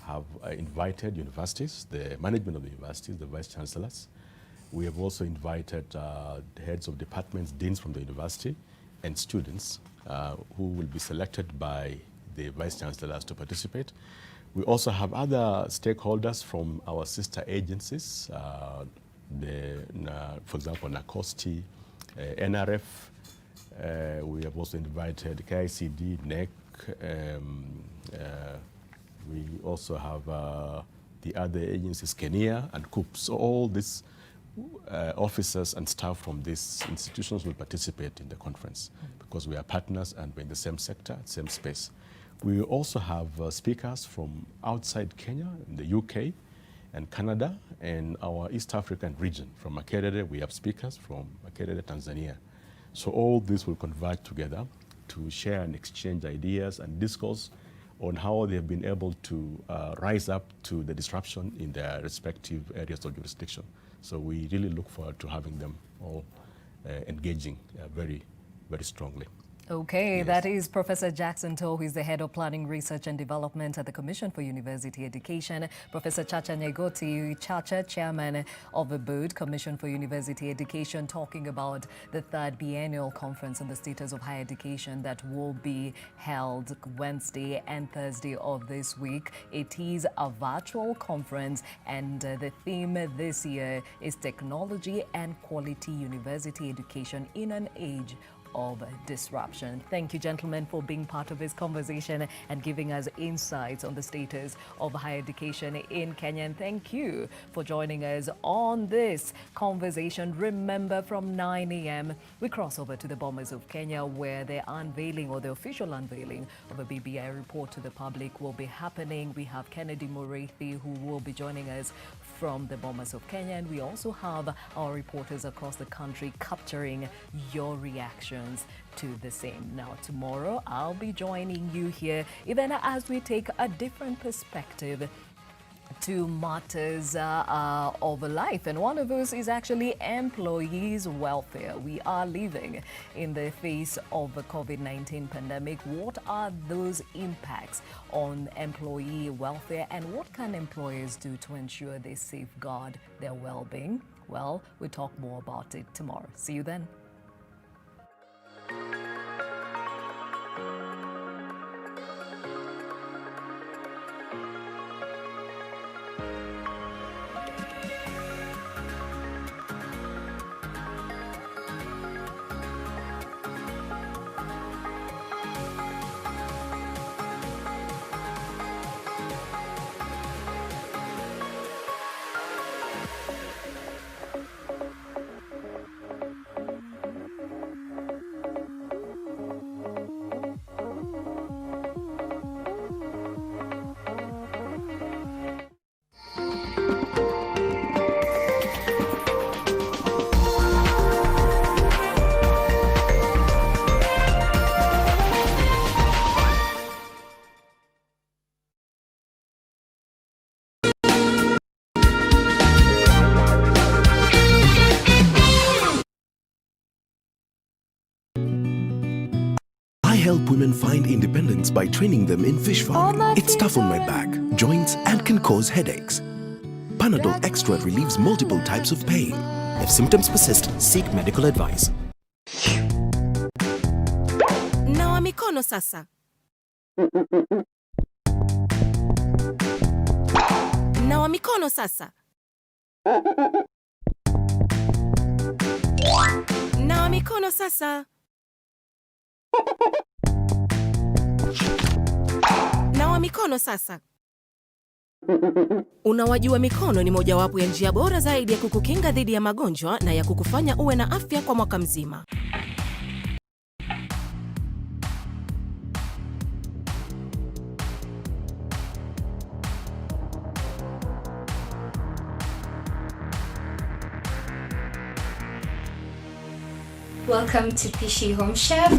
have invited universities, the management of the universities, the vice chancellors. We have also invited the heads of departments, deans from the university, and students who will be selected by the vice chancellors to participate. We also have other stakeholders from our sister agencies, for example, NACOSTI, NRF. We have also invited KICD, NEC. We also have the other agencies, Kenya and COOP. So all these officers and staff from these institutions will participate in the conference because we are partners and we're in the same sector, same space. We also have speakers from outside Kenya, in the UK and Canada, and our East African region. From Makerere, we have speakers from Makerere, Tanzania. So all this will converge together to share and exchange ideas and discourse on how they have been able to rise up to the disruption in their respective areas of jurisdiction. So we really look forward to having them all engaging very, very strongly. Okay, yes. That is Professor Jackson Toh, who is the Head of Planning, Research and Development at the Commission for University Education. Professor Chacha Nyegoti, Chacha, Chairman of the Board, Commission for University Education, talking about the 3rd Biennial Conference on the Status of Higher Education that will be held Wednesday and Thursday of this week. It is a virtual conference, and the theme this year is Technology and Quality University Education in an Age of Disruption. Thank you, gentlemen, for being part of this conversation and giving us insights on the status of higher education in Kenya. And thank you for joining us on this conversation. Remember, from 9 a.m., we cross over to the Bomas of Kenya, where the unveiling or the official unveiling of a BBI report to the public will be happening. We have Kennedy Mureithi, who will be joining us from the Bomas of Kenya, and we also have our reporters across the country capturing your reactions to the same. Now, tomorrow I'll be joining you here, even as we take a different perspective to matters of life, and one of those is actually employees' welfare. We are living in the face of the COVID-19 pandemic. What are those impacts on employee welfare, and what can employers do to ensure they safeguard their well-being? Well, we'll talk more about it tomorrow. See you then. help women find independence by training them in fish farming. It's tough on my back, joints, and can cause headaches. Panadol Extra relieves multiple types of pain. If symptoms persist, seek medical advice. Nawa mikono sasa. Nawa mikono sasa. Nawa mikono sasa. Nawa mikono sasa. Unawajua mikono ni mojawapo ya njia bora zaidi ya kukukinga dhidi ya magonjwa na ya kukufanya uwe na afya kwa mwaka mzima. Welcome to Pishi Home Chef.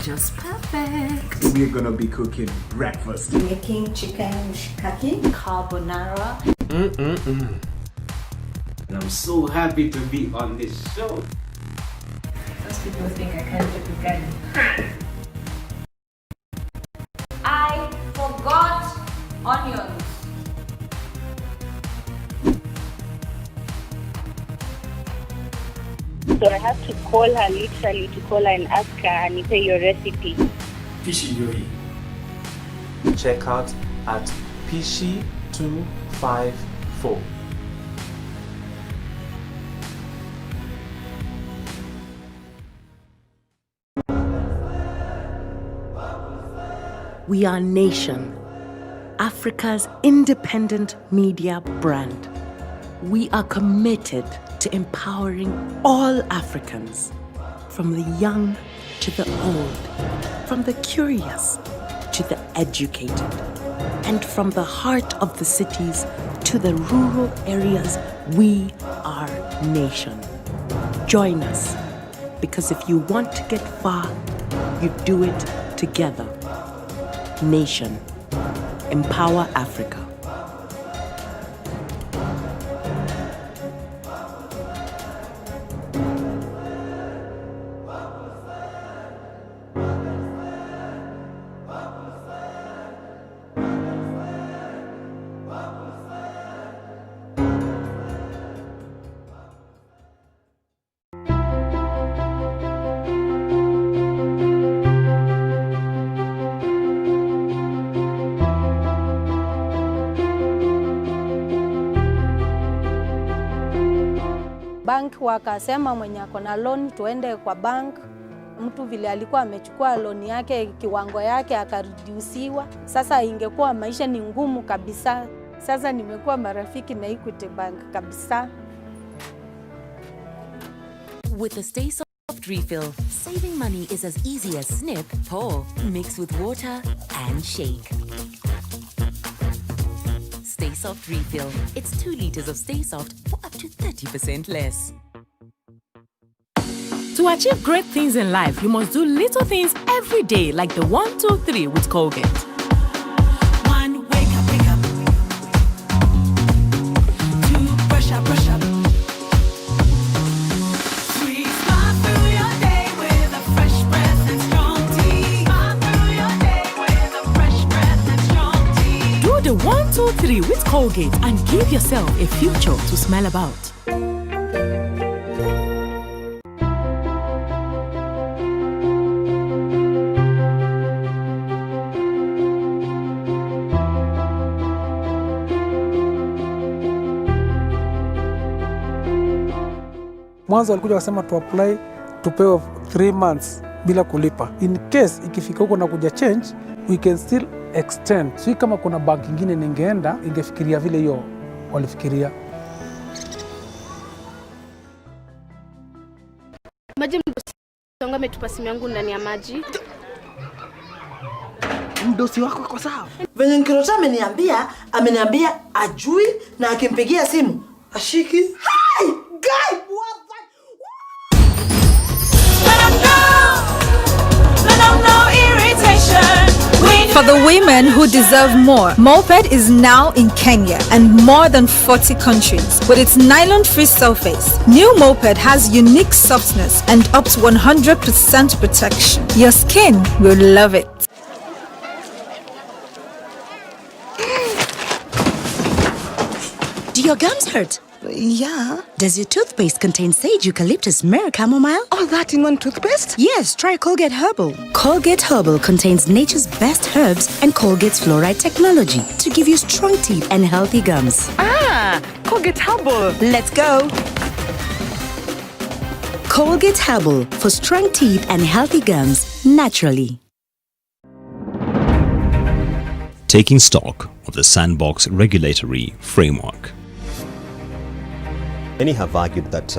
Just perfect. We're gonna be cooking breakfast. Making chicken mishikaki, carbonara. And I'm so happy to be on this show. Most people think I can't do cooking. I forgot onions. So I have to call her, literally to call her and ask her and say your recipe. Pishi ndio hii. Check out at Pishi254. We are Nation, Africa's independent media brand. We are committed to empowering all Africans, from the young to the old, from the curious to the educated, and from the heart of the cities to the rural areas. We are Nation. Join us, because if you want to get far, you do it together. Nation. Empower Africa. Bank wakasema mwenye ako na loan tuende kwa bank. Mtu vile alikuwa amechukua loan yake kiwango yake akareduciwa. Sasa ingekuwa maisha ni ngumu kabisa. Sasa nimekuwa marafiki na Equity Bank kabisa. With the Stay Soft refill, saving money is as easy as snip, pour, mix with water and shake. Stay Soft refill. It's 2 liters of Stay Soft for up to 30% less. To achieve great things in life, you must do little things every day, like the 1, 2, 3 with Colgate. 1, wake up, wake up. 2, brush up, brush up. 3, smile through your day with a fresh breath and strong tea. Smile through your day with a fresh breath and strong tea. Do the 1, 2, 3 with Colgate and give yourself a future to smile about. Mwanzo walikuja wasema tu apply tupewe 3 months bila kulipa. In case ikifika huko na kuja change, we can still extend. Si kama kuna bank nyingine ningeenda ingefikiria vile hiyo walifikiria. Maji mdosi ametupa simu yangu ndani ya maji. Mdosi wako kwa sawa. Venye Nkirota ameniambia ajui na akimpigia simu ashiki. Hi, guy, what the? Let them know irritation. For the women who deserve more, Moped is now in Kenya and more than 40 countries. With its nylon-free surface, new Moped has unique softness and up to 100% protection. Your skin will love it. Do your gums hurt? Yeah. Does your toothpaste contain sage, eucalyptus, myrrh, chamomile? All that in one toothpaste? Yes, try Colgate Herbal. Colgate Herbal contains nature's best herbs and Colgate's fluoride technology to give you strong teeth and healthy gums. Ah, Colgate Herbal. Let's go. Colgate Herbal for strong teeth and healthy gums naturally. Taking stock of the sandbox regulatory framework. Many have argued that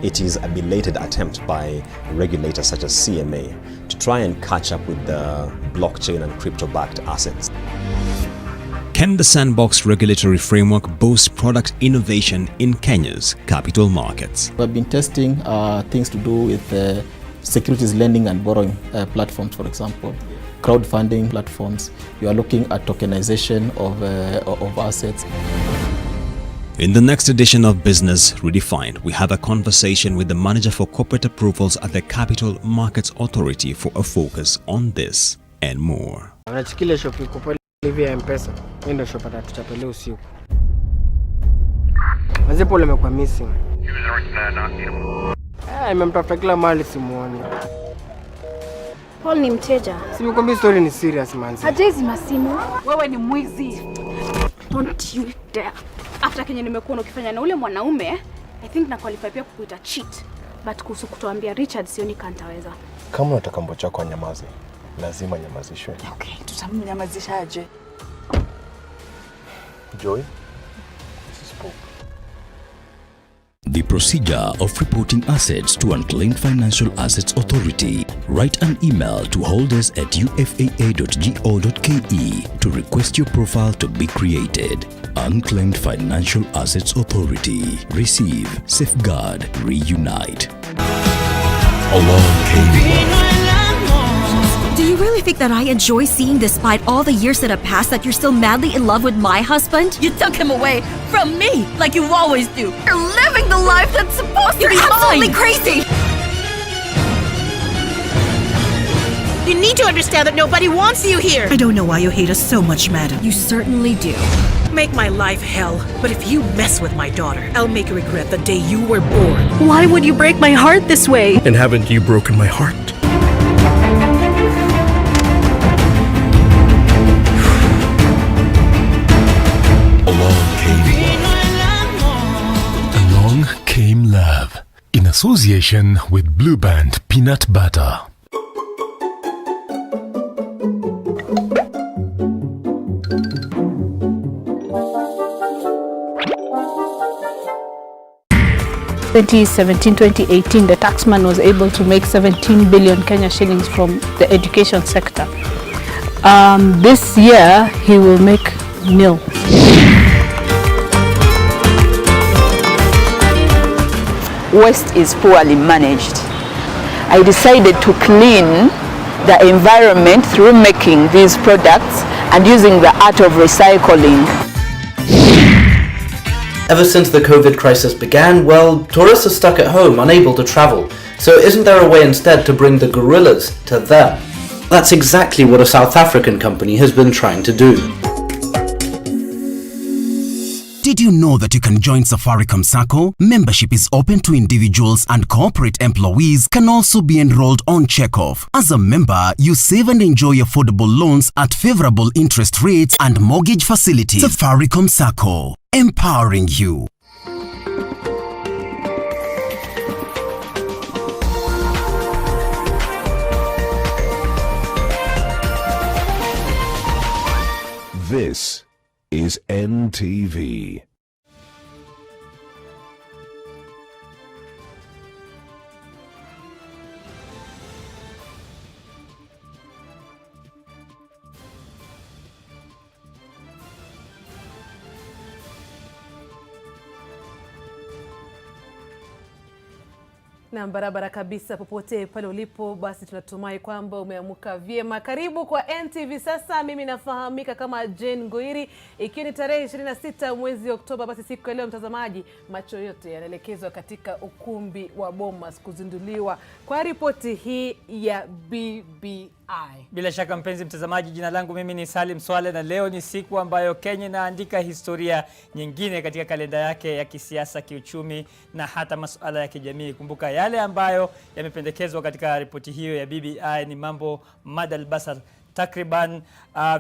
it is a belated attempt by regulators such as CMA to try and catch up with the blockchain and crypto-backed assets. Can the sandbox regulatory framework boost product innovation in Kenya's capital markets? We've been testing things to do with securities lending and borrowing platforms, for example, crowdfunding platforms. You are looking at tokenization of assets. In the next edition of Business Redefined, we have a conversation with the manager for corporate approvals at the Capital Markets Authority for a focus on this and more. Anachikilia shop iko pale hivi ya M-Pesa. Mimi ndio shop atatuchapelea usiku. Mzee pole amekuwa missing. Nimemtafuta kila mahali simuoni. Paul ni mteja. Simekwambia story ni serious manzi. Hajezi masimu. Wewe ni mwizi. Don't you dare. After Kenya nimekuona ukifanya na ule mwanaume, I think na qualify pia kukuita cheat. But kuhusu kutuambia Richard sioni kantaweza. Kama unataka mbocha kwa nyamaze, lazima nyamazishwe. Okay, tutamnyamazishaje? Joy, this is Paul. The procedure of reporting assets to Unclaimed Financial Assets Authority. Write an email to holders@ufaa.go.ke to request your profile to be created. Unclaimed Financial Assets Authority. Receive, safeguard, reunite. Along came Do you really think that I enjoy seeing, despite all the years that have passed, that you're still madly in love with my husband? You took him away from me, like you always do. You're living the life that's supposed to be mine. You're absolutely crazy. You need to understand that nobody wants you here. I don't know why you hate us so much, madam. You certainly do. Make my life hell, but if you mess with my daughter, I'll make you regret the day you were born. Why would you break my heart this way? And haven't you broken my heart? Along came love. In association with Blue Band Peanut Butter. In 2017-2018, the taxman was able to make 17 billion Kenya shillings from the education sector. This year, he will make nil. Waste is poorly managed. I decided to clean the environment through making these products and using the art of recycling. Ever since the COVID crisis began, well, tourists are stuck at home, unable to travel. So isn't there a way instead to bring the gorillas to them? That's exactly what a South African company has been trying to do. Did you know that you can join Safaricom Sacco? Membership is open to individuals, and corporate employees can also be enrolled on checkoff. As a member, you save and enjoy affordable loans at favorable interest rates and mortgage facilities. Safaricom Sacco, empowering you. This is NTV. Na barabara kabisa popote pale ulipo, basi tunatumai kwamba umeamuka vyema. Karibu kwa NTV sasa. Mimi nafahamika kama Jane Ngoiri. Ikiwa ni tarehe 26 mwezi Oktoba, basi siku ya leo mtazamaji, macho yote yanaelekezwa katika ukumbi wa Bomas kuzinduliwa kwa ripoti hii ya BBI. Bila shaka mpenzi mtazamaji, jina langu mimi ni Salim Swale, na leo ni siku ambayo Kenya inaandika historia nyingine katika kalenda yake ya kisiasa, kiuchumi na hata masuala ya kijamii. Kumbuka yale ambayo yamependekezwa katika ripoti hiyo ya BBI ni mambo madal basar. Takriban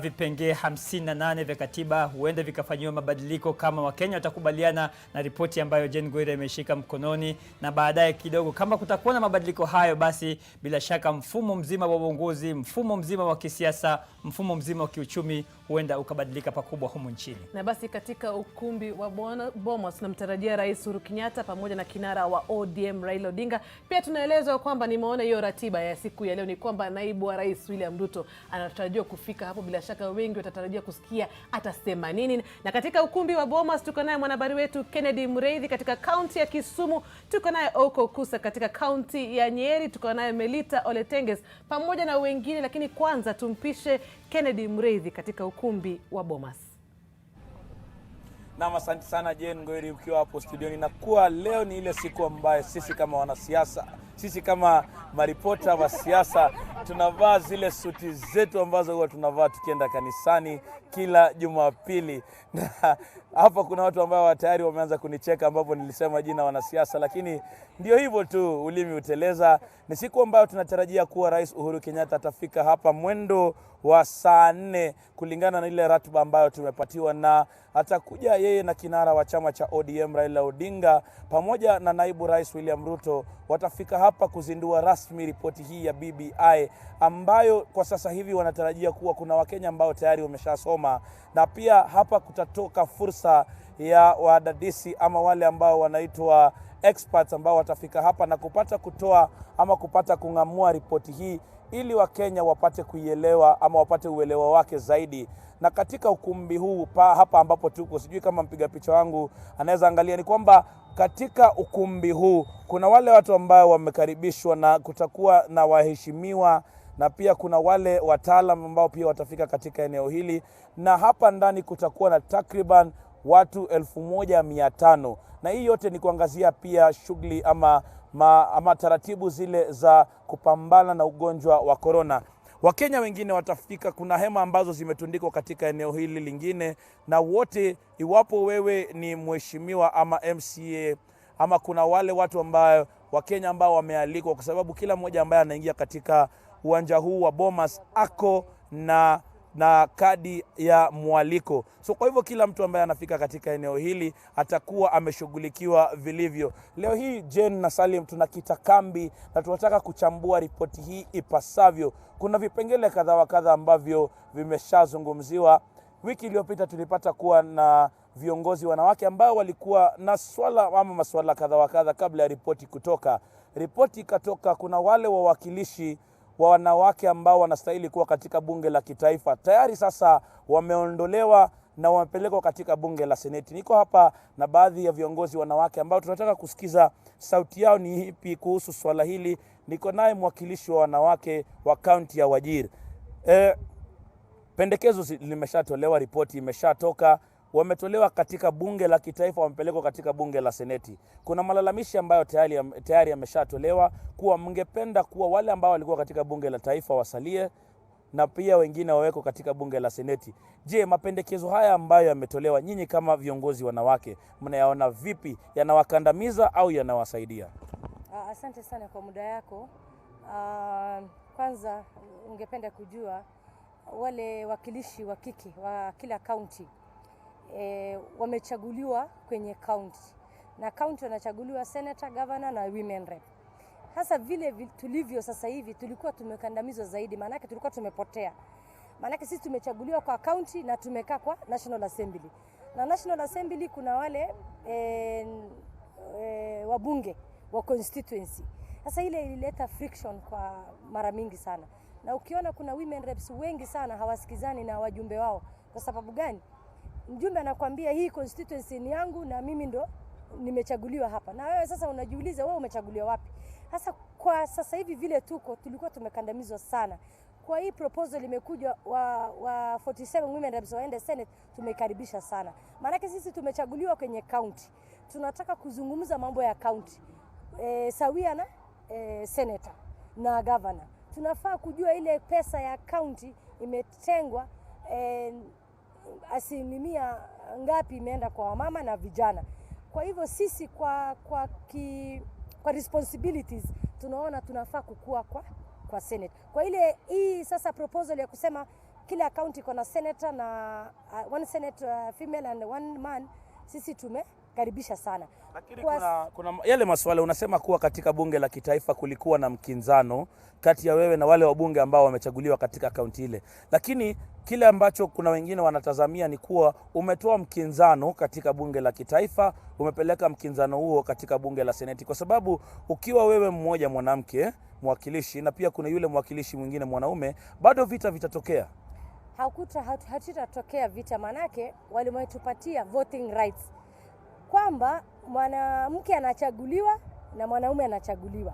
vipengee 58 vya katiba huenda vikafanyiwa mabadiliko kama Wakenya watakubaliana na ripoti ambayo Jane Ngoiri ameshika mkononi, na baadaye kidogo kama kutakuwa na mabadiliko hayo, basi bila shaka mfumo mzima wa uongozi, mfumo mzima wa kisiasa, mfumo mzima wa kiuchumi huenda ukabadilika pakubwa humu nchini. Na basi katika ukumbi wa Bomas tunamtarajia Rais Uhuru Kenyatta pamoja na kinara wa ODM Raila Odinga. Pia tunaelezwa kwamba nimeona hiyo ratiba ya siku ya leo ni kwamba naibu wa Rais William Ruto anatarajiwa kufika hapo. Bila shaka wengi watatarajia kusikia atasema nini. Na katika ukumbi wa Bomas tuko naye mwanahabari wetu Kennedy Mureithi katika kaunti ya Kisumu, tuko naye Oko Kusa katika kaunti ya Nyeri, tuko naye Melita Oletenges pamoja na wengine, lakini kwanza tumpishe Kennedy Mureithi katika ukumbi wa Bomas. Na asante sana Jane Ngoiri ukiwa hapo studioni, na kuwa leo ni ile siku ambayo sisi kama wanasiasa, sisi kama maripota wa siasa tunavaa zile suti zetu ambazo huwa tunavaa tukienda kanisani kila Jumapili. Na hapa kuna watu ambao tayari wameanza kunicheka ambapo nilisema jina wanasiasa, lakini ndio hivyo tu, ulimi uteleza. Ni siku ambayo tunatarajia kuwa Rais Uhuru Kenyatta atafika hapa mwendo wa saa 4 kulingana na ile ratiba ambayo tumepatiwa, na atakuja yeye na kinara wa chama cha ODM Raila Odinga pamoja na naibu Rais William Ruto. Watafika hapa kuzindua rasmi ripoti hii ya BBI ambayo kwa sasa hivi wanatarajia kuwa kuna Wakenya ambao tayari wameshasoma, na pia hapa kutatoka fursa ya wadadisi ama wale ambao wanaitwa experts ambao watafika hapa na kupata kutoa ama kupata kungamua ripoti hii ili Wakenya wapate kuielewa ama wapate uelewa wake zaidi. Na katika ukumbi huu hapa ambapo tuko, sijui kama mpiga picha wangu anaweza angalia, ni kwamba katika ukumbi huu kuna wale watu ambao wamekaribishwa na kutakuwa na waheshimiwa, na pia kuna wale wataalamu ambao pia watafika katika eneo hili, na hapa ndani kutakuwa na takriban watu 1500, na hii yote ni kuangazia pia shughuli ama taratibu zile za kupambana na ugonjwa wa corona. Wakenya wengine watafika, kuna hema ambazo zimetundikwa katika eneo hili lingine, na wote, iwapo wewe ni mheshimiwa ama MCA ama kuna wale watu ambao Wakenya ambao wamealikwa, kwa sababu kila mmoja ambaye anaingia katika uwanja huu wa Bomas ako na kadi ya mwaliko. So kwa hivyo kila mtu ambaye anafika katika eneo hili atakuwa ameshughulikiwa vilivyo. Leo hii Jane na Salim tunakita kambi na tunataka kuchambua ripoti hii ipasavyo. Kuna vipengele kadha wa kadha ambavyo vimeshazungumziwa. Wiki iliyopita tulipata kuwa na viongozi wanawake ambao walikuwa na masuala kadha wa kadha kabla ya ripoti kutoka. Ripoti ikatoka, kuna wale wawakilishi wa wanawake ambao wanastahili kuwa katika bunge la kitaifa. Tayari sasa wameondolewa na wamepelekwa katika bunge la seneti. Niko hapa na baadhi ya viongozi wanawake ambao tunataka kusikiza sauti yao ni ipi kuhusu swala hili. Niko naye mwakilishi wa wanawake wa kaunti ya Wajir. Pendekezo limeshatolewa, ripoti imeshatoka, wametolewa katika bunge la kitaifa, wamepelekwa katika bunge la seneti. Kuna malalamishi ambayo tayari yameshatolewa kuwa mngependa kuwa wale ambao walikuwa katika bunge la taifa wasalie na pia wengine waweko katika bunge la seneti. Je, mapendekezo haya ambayo yametolewa, nyinyi kama viongozi wanawake mnayaona vipi? Yanawakandamiza au yanawasaidia? Asante sana kwa muda yako. Kwanza ungependa kujua wale wakilishi wa kike wa kila kaunti wamechaguliwa kwenye kaunti, na kaunti wanachaguliwa senator, governor na women rep. Hasa vile tulivyo sasa hivi tulikuwa tumekandamizwa zaidi, maana yake tulikuwa tumepotea. Maana yake sisi tumechaguliwa kwa kaunti na tumekaa kwa National Assembly. Na National Assembly kuna wale wabunge wa constituency. Sasa ile ilileta friction kwa mara mingi sana. Na ukiona kuna women reps wengi sana hawasikizani na wajumbe wao. Kwa sababu gani? Mjumbe anakuambia hii constituency ni yangu na mimi ndo nimechaguliwa hapa. Na wewe sasa unajiuliza wewe umechaguliwa wapi? Sasa kwa sasa hivi vile tulikuwa tumekandamizwa sana. Kwa hii proposal imekuja wa 47 women reps waende Senate, tumekaribisha sana. Maana sisi tumechaguliwa kwenye county. Tunataka kuzungumza mambo ya county. Sawia na senator na governor. Tunafaa kujua ile pesa ya county imetengwa asilimia ngapi imeenda kwa wamama na vijana. Kwa hivyo sisi kwa responsibilities tunaona tunafaa kukua kwa Senate. Kwa ile hii sasa proposal ya kusema kila county iko na senator na one senator female and one man, sisi tumekaribisha sana. Lakini kuna yale maswala unasema kuwa katika bunge la kitaifa kulikuwa na mkinzano kati ya wewe na wale wabunge ambao wamechaguliwa katika kaunti ile. Lakini kile ambacho kuna wengine wanatazamia ni kuwa umetoa mkinzano katika bunge la kitaifa, umepeleka mkinzano huo katika bunge la seneti, kwa sababu ukiwa wewe mmoja mwanamke mwakilishi na pia kuna yule mwakilishi mwingine mwanaume, bado vita vitatokea. Hatutatokea vita, manake walimetupatia voting rights kwamba mwanamke anachaguliwa na mwanaume anachaguliwa.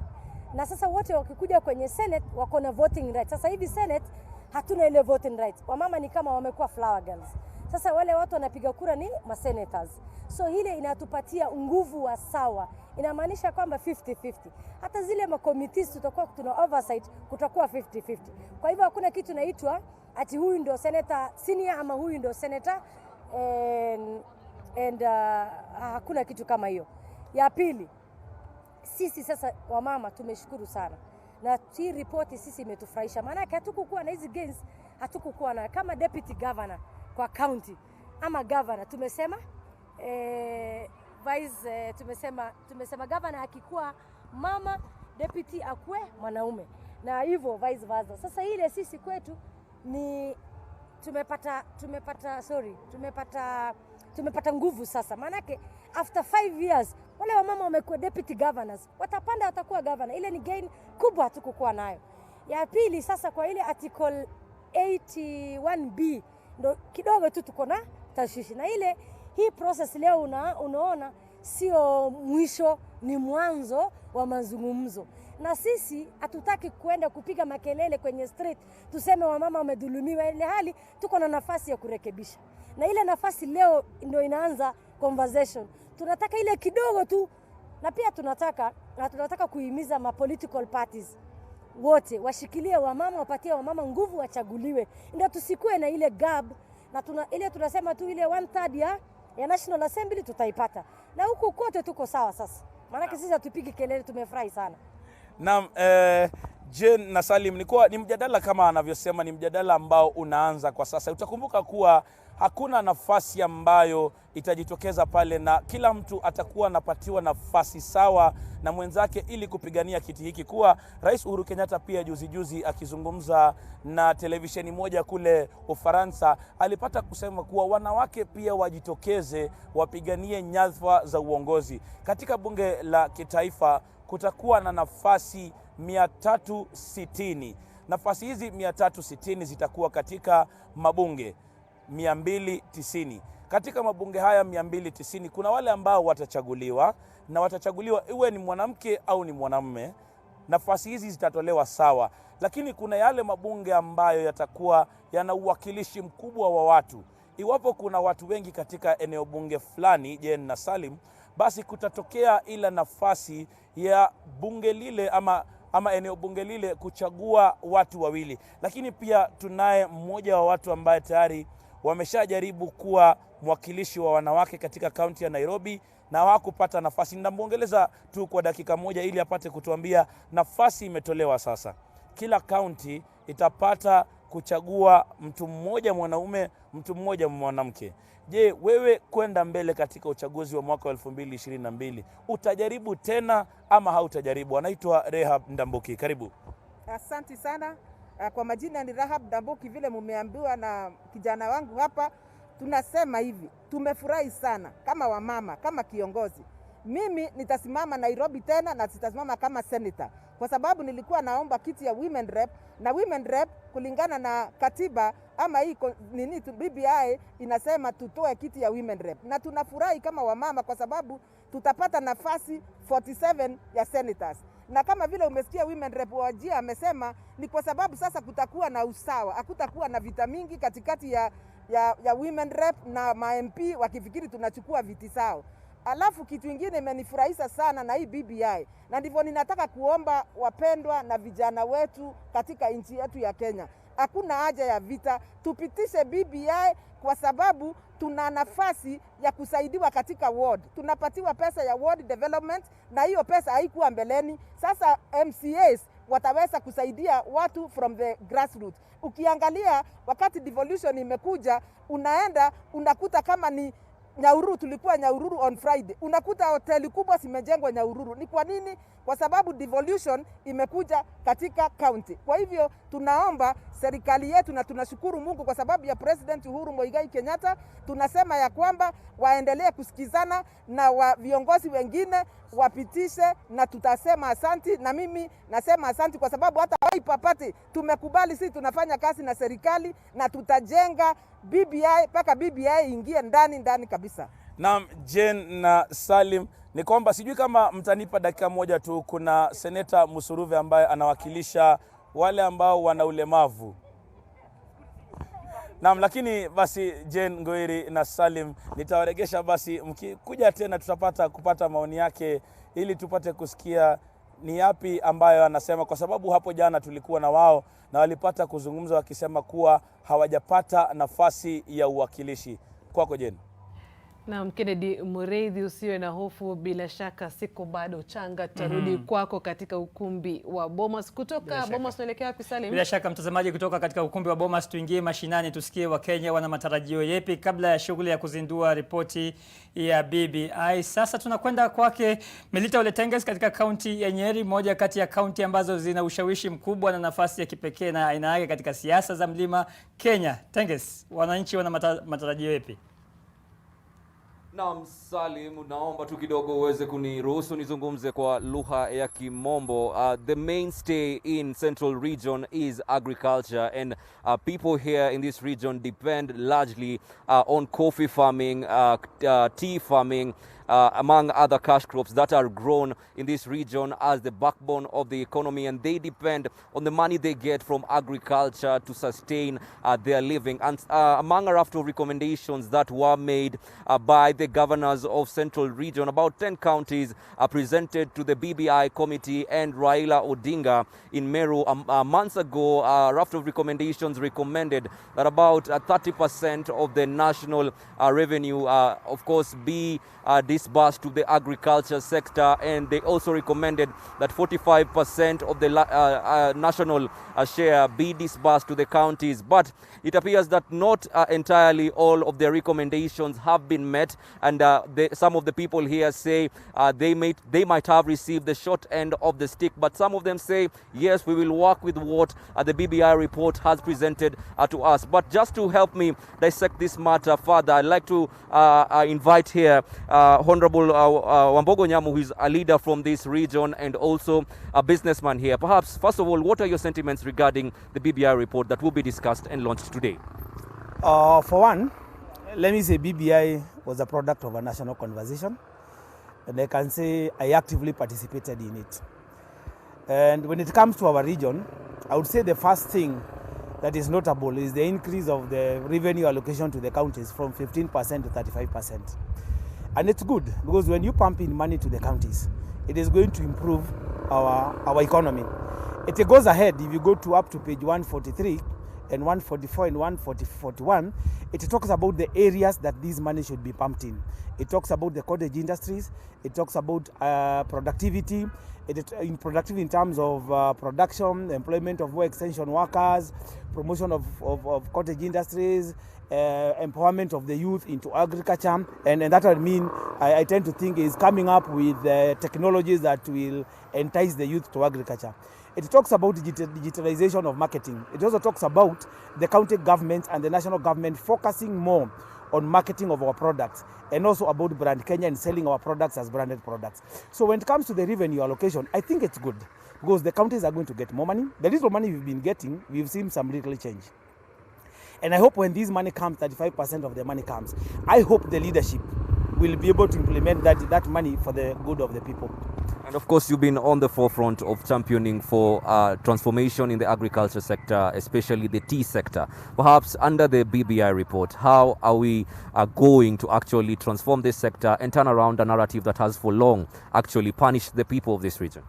Na sasa wote wakikuja kwenye Senate wako na voting rights. Sasa hivi Senate hatuna ile voting rights. Wamama ni kama wamekuwa flower girls. Sasa wale watu wanapiga kura ni senators. So hile inatupatia nguvu wa sawa. Inamaanisha kwamba 50-50. Hata zile committees tutakuwa tuna oversight, kutakuwa 50-50. Kwa hivyo hakuna kitu naitwa ati huyu ndio senator senior ama huyu ndio senator hakuna kitu kama hiyo. Ya pili, sisi sasa wamama tumeshukuru sana. Na hii ripoti sisi imetufurahisha. Maana hatukukuwa na hizi gains, hatukukuwa na kama deputy governor kwa county ama governor tumesema tumesema governor akikuwa mama, deputy akue mwanaume. Na hivyo vice versa. Sasa ile sisi kwetu ni tumepata nguvu sasa. Maanake after 5 years wale wamama wamekuwa deputy governors, watapanda watakuwa governor. Ile ni gain kubwa hatukukuwa nayo. Ya pili sasa kwa ile article 81B ndo kidogo tu tuko na tashishi. Na ile hii process leo unaona sio mwisho, ni mwanzo wa mazungumzo. Na sisi hatutaki kuenda kupiga makelele kwenye street tuseme wamama wamedhulumiwa, ile hali tuko na nafasi ya kurekebisha. Na ile nafasi leo ndio inaanza conversation. Tunataka ile kidogo tu, na pia tunataka kuhimiza ma political parties wote washikilie wamama, wapatie wamama nguvu, wachaguliwe. Ndio tusikue na ile gap, na tunasema tu ile 1/3 ya National Assembly tutaipata. Na huku kote tuko sawa sasa. Maana sisi hatupigi kelele, tumefurahi sana. Naam, Jane na Salim, ni mjadala kama anavyosema, ni mjadala ambao unaanza kwa sasa. Utakumbuka kuwa hakuna nafasi ambayo itajitokeza pale, na kila mtu atakuwa anapatiwa nafasi sawa na mwenzake ili kupigania kiti hiki. Kuwa Rais Uhuru Kenyatta pia juzi akizungumza na televisheni moja kule Ufaransa alipata kusema kuwa wanawake pia wajitokeze wapiganie nyadhifa za uongozi. Katika bunge la kitaifa kutakuwa na nafasi 360. Nafasi hizi 360 zitakuwa katika mabunge 290. Katika mabunge haya 290 kuna wale ambao watachaguliwa, na watachaguliwa iwe ni mwanamke au ni mwanamume. Nafasi hizi zitatolewa sawa, lakini kuna yale mabunge ambayo yatakuwa yana uwakilishi mkubwa wa watu. Iwapo kuna watu wengi katika eneo bunge fulani, Jane na Salim, basi kutatokea ila nafasi ya bunge lile ama eneo bunge lile kuchagua watu wawili. Lakini pia tunaye mmoja wa watu ambaye tayari wameshajaribu kuwa mwakilishi wa wanawake katika kaunti ya Nairobi na hawakupata nafasi. Ninamuongeleza tu kwa dakika moja ili apate kutuambia nafasi imetolewa sasa. Kila kaunti itapata kuchagua mtu mmoja mwanaume, mtu mmoja mwanamke. Je, wewe kwenda mbele katika uchaguzi wa mwaka 2022 utajaribu tena ama hautajaribu? Anaitwa Rehab Ndambuki. Karibu. Asante sana. Kwa majina ni Rehab Ndambuki. Vile mumeambiwa na kijana wangu hapa, tunasema hivi, tumefurahi sana kama wamama, kama kiongozi. Mimi nitasimama Nairobi tena na nitasimama kama senator, kwa sababu nilikuwa naomba kiti ya women rep, na women rep kulingana na katiba ama hii BBI inasema tutoe kiti ya women rep. Na tunafurahi kama wamama kwa sababu tutapata nafasi 47 ya senators. Na kama vile umesikia women rep Wajia amesema ni kwa sababu sasa kutakuwa na usawa, hakutakuwa na vita mingi katikati ya women rep na ma-MP wakifikiri tunachukua viti sao. Alafu kitu kingine imenifurahisha sana na hii BBI, na ndivyo ninataka kuomba wapendwa na vijana wetu katika nchi yetu ya Kenya. Hakuna haja ya vita, tupitishe BBI kwa sababu tuna nafasi ya kusaidiwa katika ward. Tunapatiwa pesa ya ward development na hiyo pesa haikuwa mbeleni. Sasa MCAs wataweza kusaidia watu from the grassroots. Ukiangalia wakati devolution imekuja, unaenda unakuta kama ni Nyahururu, tulikuwa Nyahururu on Friday, unakuta hoteli kubwa zimejengwa Nyahururu. Ni kwa nini? Kwa sababu devolution imekuja katika county. Kwa hivyo tunaomba serikali yetu, na tunashukuru Mungu kwa sababu ya President Uhuru Muigai Kenyatta, tunasema ya kwamba waendelee kusikizana na viongozi wengine wapitishe, na tutasema asanti. Na mimi nasema asanti kwa sababu hata waipapati tumekubali, sisi tunafanya kazi na serikali na tutajenga BBI mpaka BBI ingie ndani kabisa. Naam, Jane na Salim, ni kwamba sijui kama mtanipa dakika moja tu. Kuna Seneta Musuruve ambaye anawakilisha wale ambao wana ulemavu. Naam, lakini basi Jane Ngoiri na Salim nitawaregesha, basi mkikuja tena tutapata kupata maoni yake ili tupate kusikia ni yapi ambayo anasema, kwa sababu hapo jana tulikuwa na wao na walipata kuzungumza wakisema kuwa hawajapata nafasi ya uwakilishi. Kwako Jane. Na Kennedy Mureithi, usiwe na hofu, bila shaka siku bado changa tarudi kwako katika ukumbi wa Bomas. Kutoka Bomas tunaelekea wapi Salim? Bila shaka mtazamaji, kutoka katika ukumbi wa Bomas tuingie mashinani tusikie Wakenya wana matarajio yepi kabla ya shughuli ya kuzindua ripoti ya BBI. Sasa tunakwenda kwake Melita Oletenges katika kaunti ya Nyeri, moja kati ya kaunti ambazo zina ushawishi mkubwa na nafasi ya kipekee na aina yake katika siasa za Mlima Kenya. Tenges, wananchi wana matarajio yepi? Naam Salim, naomba tu kidogo uweze kuniruhusu nizungumze kwa lugha ya Kimombo. The mainstay in Central Region is agriculture, and people here in this region depend largely on coffee farming, tea farming, among other cash crops that are grown in this region as the backbone of the economy, and they depend on the money they get from agriculture to sustain their living. And among a raft of recommendations that were made by the governors of Central Region, about 10 counties are presented to the BBI committee and Raila Odinga in Meru months ago. A raft of recommendations recommended that about 30% of the national revenue, of course, be disbursed to the agriculture sector, and they also recommended that 45% of the national share be disbursed to the counties. But it appears that not entirely all of their recommendations have been met, and some of the people here say they might have received the short end of the stick, but some of them say yes, we will work with what the BBI report has presented to us. But just to help me dissect this matter further, I'd like to invite here Honorable Wambogo Nyamu, who is a leader from this region and also a businessman here. Perhaps, first of all, what are your sentiments regarding the BBI report that will be discussed and launched today? For one, let me say BBI was a product of a national conversation, and I can say I actively participated in it. And when it comes to our region, I would say the first thing that is notable is the increase of the revenue allocation to the counties from 15% to 35%. And it's good because when you pump in money to the counties, it is going to improve our economy. It goes ahead, if you go to up to page 143 and 144 and 141, it talks about the areas that this money should be pumped in. It talks about the cottage industries, it talks about productivity, productivity in terms of production, employment of more extension workers, promotion of cottage industries, empowerment of the youth into agriculture, and that I mean, I tend to think is coming up with technologies that will entice the youth to agriculture. It talks about digitalization of marketing. It also talks about the county governments and the national government focusing more on marketing of our products, and also about brand Kenya and selling our products as branded products. So when it comes to the revenue allocation, I think it's good because the counties are going to get more money. The little money we've been getting, we've seen some little change. And I hope when this money comes, 35% of the money comes, I hope the leadership will be able to implement that money for the good of the people. And of course, you've been on the forefront of championing for transformation in the agriculture sector, especially the tea sector. Perhaps under the BBI report, how are we going to actually transform this sector and turn around a narrative that has for long actually punished the people of this region?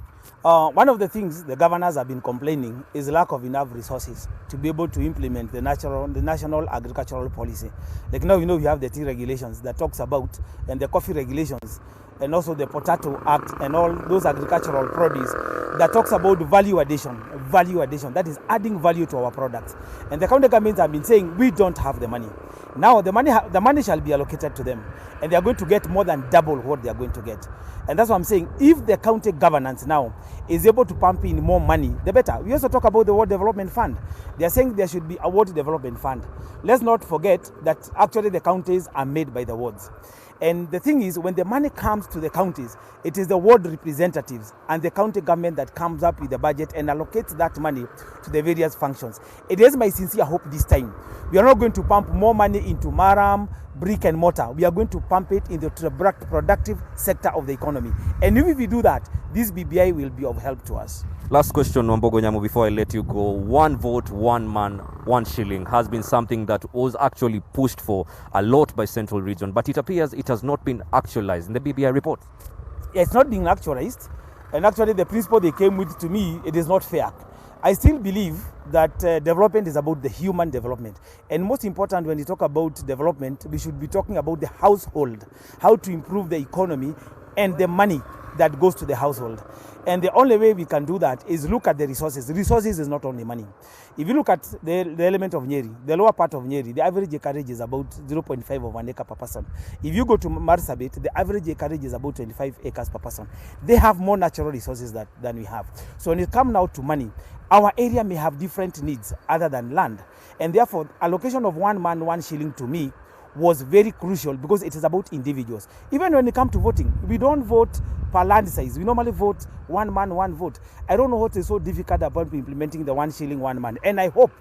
One of the things the governors have been complaining is lack of enough resources to be able to implement the national agricultural policy. Like now, we have the tea regulations that talks about, and the coffee regulations, and also the Potato Act and all those agricultural produce that talks about value addition, that is adding value to our products. And the county governments have been saying we don't have the money. Now the money shall be allocated to them, and they are going to get more than double what they are going to get. And that's what I'm saying. If the county governance now is able to pump in more money, the better. We also talk about the World Development Fund. They are saying there should be a World Development Fund. Let's not forget that actually the counties are made by the wards. And the thing is, when the money comes to the counties, it is the ward representatives and the county government that comes up with the budget and allocates that money to the various functions. It is my sincere hope this time. We are not going to pump more money into maram, brick and mortar. We are going to pump it into the productive sector of the economy. And if we do that, this BBI will be of help to us. Last question, Wambogo Nyamu, before I let you go. 1 vote, 1 man, 1 shilling has been something that was actually pushed for a lot by Central Region, but it appears it has not been actualized in the BBI report. It's not being actualized, and actually the principle they came with, to me, it is not fair. I still believe that development is about the human development. And most important, when you talk about development, we should be talking about the household, how to improve the economy and the money that goes to the household. And the only way we can do that is look at the resources. Resources is not only money. If you look at the element of Nyeri, the lower part of Nyeri, the average acreage is about 0.5 of an acre per person. If you go to Marsabit, the average acreage is about 25 acres per person. They have more natural resources than we have. So when it comes now to money, our area may have different needs other than land. And therefore, allocation of 1 man, 1 shilling to me was very crucial because it is about individuals. Even when it comes to voting, we don't vote per land size. We normally vote 1 man, 1 vote. I don't know what is so difficult about implementing the 1 shilling, 1 man. And I hope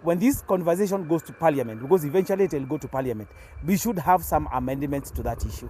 when this conversation goes to Parliament, because eventually it will go to Parliament, we should have some amendments to that issue.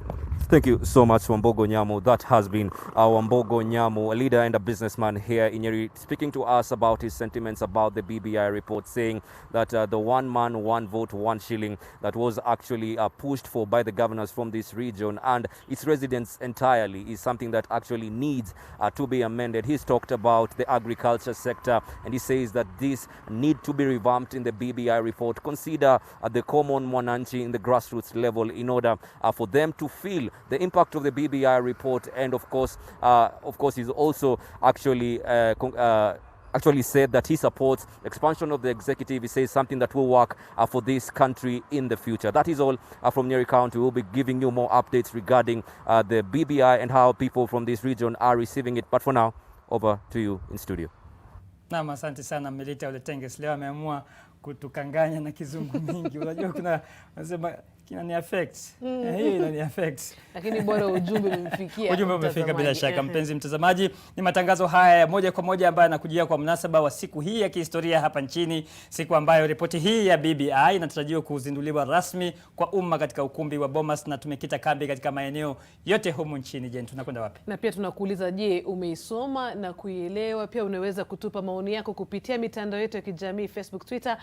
Thank you so much, Wambogo Nyamu. That has been Wambogo Nyamu, a leader and a businessman here in Nyeri, speaking to us about his sentiments about the BBI report, saying that the 1 man, 1 vote, 1 shilling that was actually pushed for by the governors from this region and its residents entirely is something that actually needs to be amended. He's talked about the agriculture sector, and he says that this need to be revamped in the BBI report. Consider the common mwananchi in the grassroots level in order for them to feel the impact of the BBI report. And of course, he's also actually said that he supports expansion of the executive. He says something that will work for this country in the future. That is all from Nyeri County. We'll be giving you more updates regarding the BBI and how people from this region are receiving it. But for now, over to you in studio. Naam, asante sana Melita Oletenges. Leo ameamua kutukanganya na kizungu mingi. Unajua kuna nasema kinani affect. Hiyo inani affect. Lakini bora ujumbe umefikia. Ujumbe umefika bila shaka mpenzi mtazamaji. Ni matangazo haya moja kwa moja ambayo yanakujia kwa mnasaba wa siku hii ya kihistoria hapa nchini, siku ambayo ripoti hii ya BBI inatarajiwa kuzinduliwa rasmi kwa umma katika ukumbi wa Bomas, na tumekita kambi katika maeneo yote humu nchini. Je, tunakwenda wapi? Na pia tunakuuliza, je, umeisoma na kuielewa? Pia unaweza kutupa maoni yako kupitia mitandao yetu ya kijamii, Facebook, Twitter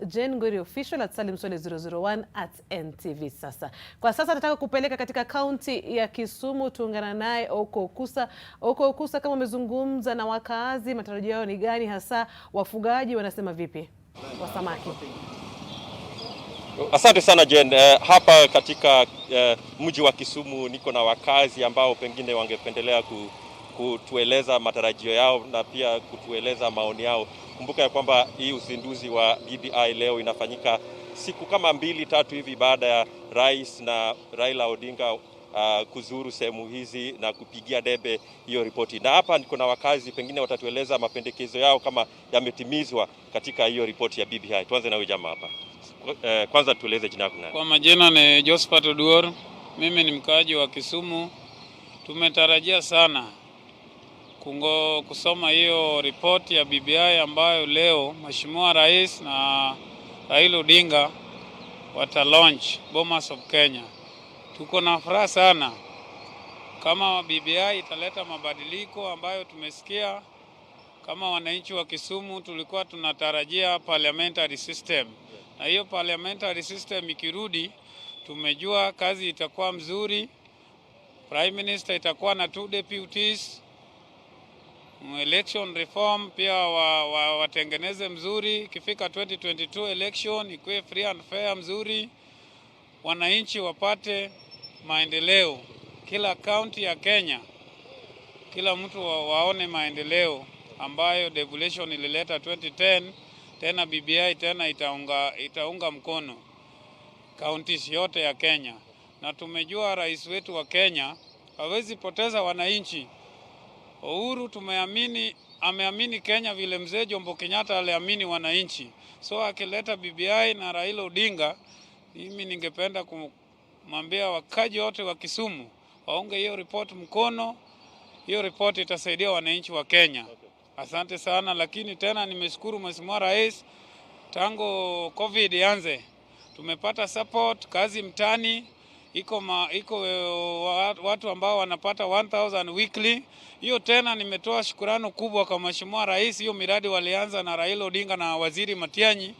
@JenGoriOfficial, @SalimSwale001, @NTV. Sasa kwa sasa nataka kupeleka katika kaunti ya Kisumu. Tuungana naye Oko Okusa. Kama umezungumza na wakaazi, matarajio yao ni gani, hasa wafugaji wanasema vipi wa samaki? Asante sana Jen. Hapa katika mji wa Kisumu niko na wakazi ambao pengine wangependelea kutueleza matarajio yao na pia kutueleza maoni yao. Kumbuka ya kwamba hii uzinduzi wa BBI leo inafanyika siku kama 2-3 hivi baada ya Rais na Raila Odinga kuzuru sehemu hizi na kupigia debe hiyo ripoti. Na hapa niko na wakazi, pengine watatueleza mapendekezo yao kama yametimizwa katika hiyo ripoti ya BBI. Tuanze na huyu jamaa hapa. Kwanza tueleze jina lako. Kwa majina ni Josephat Oduor. Mimi ni mkaaji wa Kisumu. Tumetarajia sana kusoma hiyo ripoti ya BBI ambayo leo Mheshimiwa Rais na Raila Odinga wata launch Bomas of Kenya. Tuko na furaha sana kama BBI italeta mabadiliko ambayo tumesikia. Kama wananchi wa Kisumu tulikuwa tunatarajia parliamentary system, na hiyo parliamentary system ikirudi, tumejua kazi itakuwa mzuri. Prime Minister itakuwa na 2 deputies. Election reform pia watengeneze mzuri. Ikifika 2022 election ikuwe free and fair mzuri. Wananchi wapate maendeleo. Kila county ya Kenya, kila mtu waone maendeleo ambayo devolution ilileta 2010, tena BBI tena itaunga mkono counties yote ya Kenya. Na tumejua rais wetu wa Kenya hawezi poteza wananchi. Uhuru ameamini Kenya vile mzee Jomo Kenyatta aliamini wananchi. So akileta BBI na Raila Odinga, mimi ningependa kumwambia wakaji wote wa Kisumu waunge hiyo report mkono. Hiyo report itasaidia wananchi wa Kenya. Asante sana, lakini tena nimeshukuru Mheshimiwa Rais, tangu COVID ianze tumepata support, kazi mtani iko watu ambao wanapata 1000 weekly. Hiyo tena nimetoa shukrani kubwa kwa Mheshimiwa Rais. Hiyo miradi walianza na Raila Odinga na Waziri Matiang'i.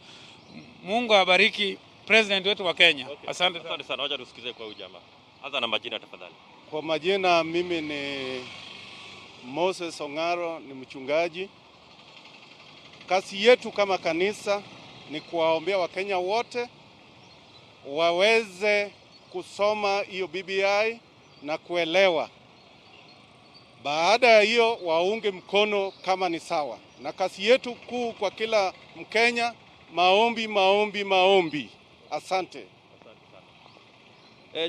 Mungu abariki president wetu wa Kenya. Asante sana. Wacha tusikize kwa huyu jamaa. Anza na majina tafadhali. Kwa majina, mimi ni Moses Ongaro, ni mchungaji. Kazi yetu kama kanisa ni kuwaombea Wakenya wote waweze kusoma hiyo BBI na kuelewa. Baada ya hiyo waunge mkono kama ni sawa. Na kazi yetu kuu kwa kila Mkenya, maombi, maombi, maombi. Asante.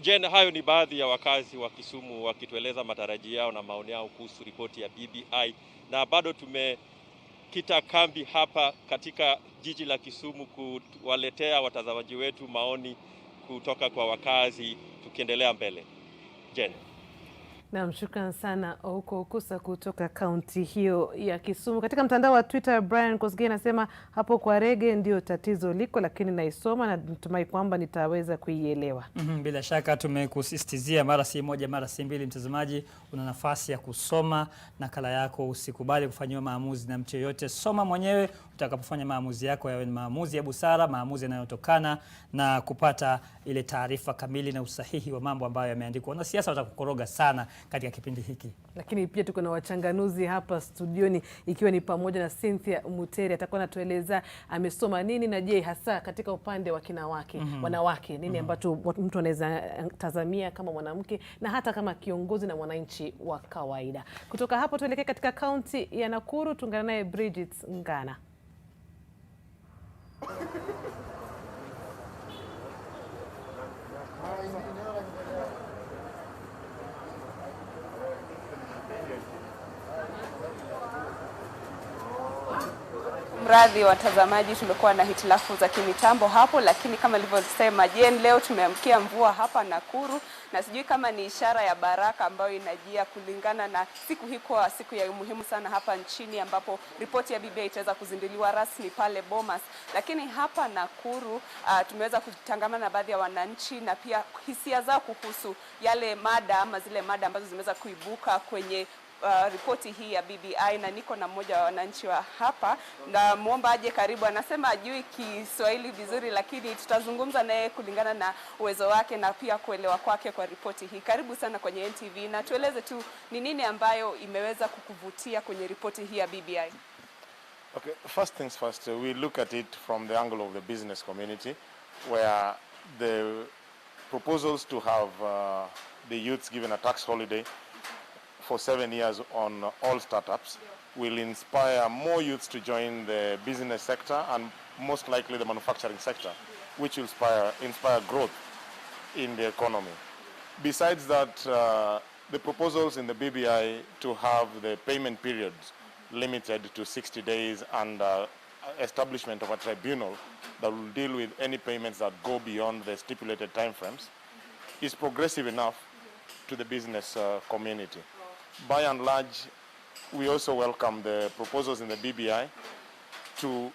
Jen, hayo ni baadhi ya wakazi wa Kisumu wakitueleza matarajio yao na maoni yao kuhusu ripoti ya BBI, na bado tumekita kambi hapa katika jiji la Kisumu kuwaletea watazamaji wetu maoni kutoka kwa wakazi tukiendelea mbele. Jen. Naam, shukran sana huko Ukusa kutoka kaunti hiyo ya Kisumu. Katika mtandao wa Twitter, Brian Kosgei anasema hapo kwa rege ndio tatizo liko, lakini naisoma na natumai kwamba nitaweza kuielewa. Bila shaka tumekusisitizia mara si moja mara si mbili, mtazamaji, una nafasi ya kusoma nakala yako, usikubali kufanyiwa maamuzi na mtu yote. Soma mwenyewe, utakapofanya maamuzi yako yawe ni maamuzi ya busara, maamuzi yanayotokana na kupata ile taarifa kamili na usahihi wa mambo ambayo yameandikwa. Wanasiasa watakukoroga sana katika kipindi hiki. Lakini pia tuko na wachanganuzi hapa studioni, ikiwa ni pamoja na Cynthia Muteri, atakuwa anatueleza amesoma nini na je hasa katika upande wa kinawake, wanawake, nini ambacho mtu anaweza tazamia kama mwanamke na hata kama kiongozi na mwananchi wa kawaida. Kutoka hapo tuelekee katika kaunti ya Nakuru, tuungane naye Bridget Ngana. Mradhi watazamaji, tumekuwa na hitilafu za kimitambo hapo, lakini kama nilivyosema, Jen, leo tumeamkia mvua hapa Nakuru, na sijui kama ni ishara ya baraka ambayo inajia kulingana na siku hii kwa siku ya muhimu sana hapa nchini, ambapo ripoti ya BBI itaweza kuzinduliwa rasmi pale Bomas. Lakini hapa Nakuru tumeweza kutangamana na baadhi ya wananchi na pia hisia zao kuhusu yale mada ama zile mada ambazo zimeweza kuibuka kwenye ripoti hii ya BBI, na niko na mmoja wa wananchi wa hapa, na muomba aje karibu. Anasema ajui Kiswahili vizuri, lakini tutazungumza naye kulingana na uwezo wake na pia kuelewa kwake kwa ripoti hii. Karibu sana kwenye NTV, na tueleze tu ni nini ambayo imeweza kukuvutia kwenye ripoti hii ya BBI. Okay, first things first, we look at it from the angle of the business community, where the proposals to have the youths given a tax holiday for 7 years on all startups will inspire more youths to join the business sector and most likely the manufacturing sector, which will inspire growth in the economy. Besides that, the proposals in the BBI to have the payment periods limited to 60 days and establishment of a tribunal that will deal with any payments that go beyond the stipulated timeframes is progressive enough to the business community. By and large, we also welcome the proposals in the BBI to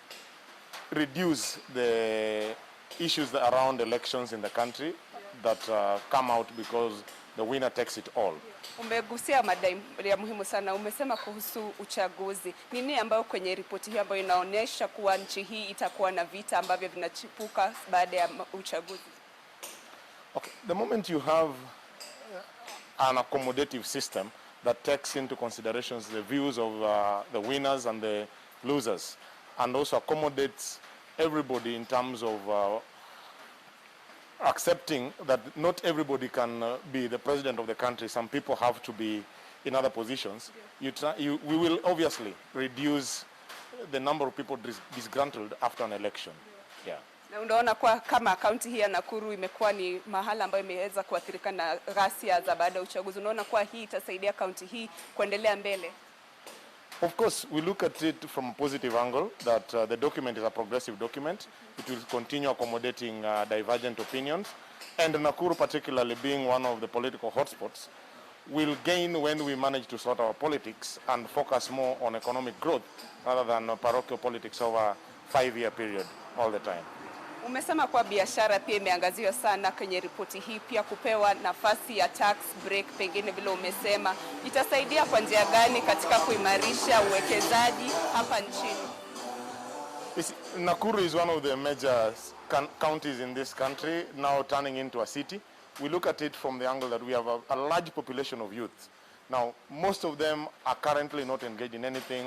reduce the issues around elections in the country that come out because the winner takes it all. Umegusia mada ya muhimu sana. Umesema kuhusu uchaguzi. Nini ambayo kwenye ripoti hii ambayo inaonyesha kuwa nchi hii itakuwa na vita ambavyo vinachipuka baada ya uchaguzi? Okay, the moment you have an accommodative system that takes into considerations the views of the winners and the losers, and also accommodates everybody in terms of accepting that not everybody can be the president of the country. Some people have to be in other positions. We will obviously reduce the number of people disgruntled after an election. Yeah. Na unaona kwa kama kaunti hii ya Nakuru imekuwa ni mahala ambayo imeweza kuathirika na ghasia za baada ya uchaguzi. Unaona kwa hii itasaidia kaunti hii kuendelea mbele? Of course, we look at it from a positive angle, that the document is a progressive document. It will continue accommodating divergent opinions. And Nakuru, particularly being one of the political hotspots, will gain when we manage to sort our politics and focus more on economic growth rather than parochial politics over a 5-year period all the time. Umesema kwa biashara pia imeangaziwa sana kwenye ripoti hii, pia kupewa nafasi ya tax break, pengine vile umesema itasaidia kwa njia gani katika kuimarisha uwekezaji hapa nchini? Nakuru is one of the major counties in this country, now turning into a city. We look at it from the angle that we have a large population of youth. Now, most of them are currently not engaged in anything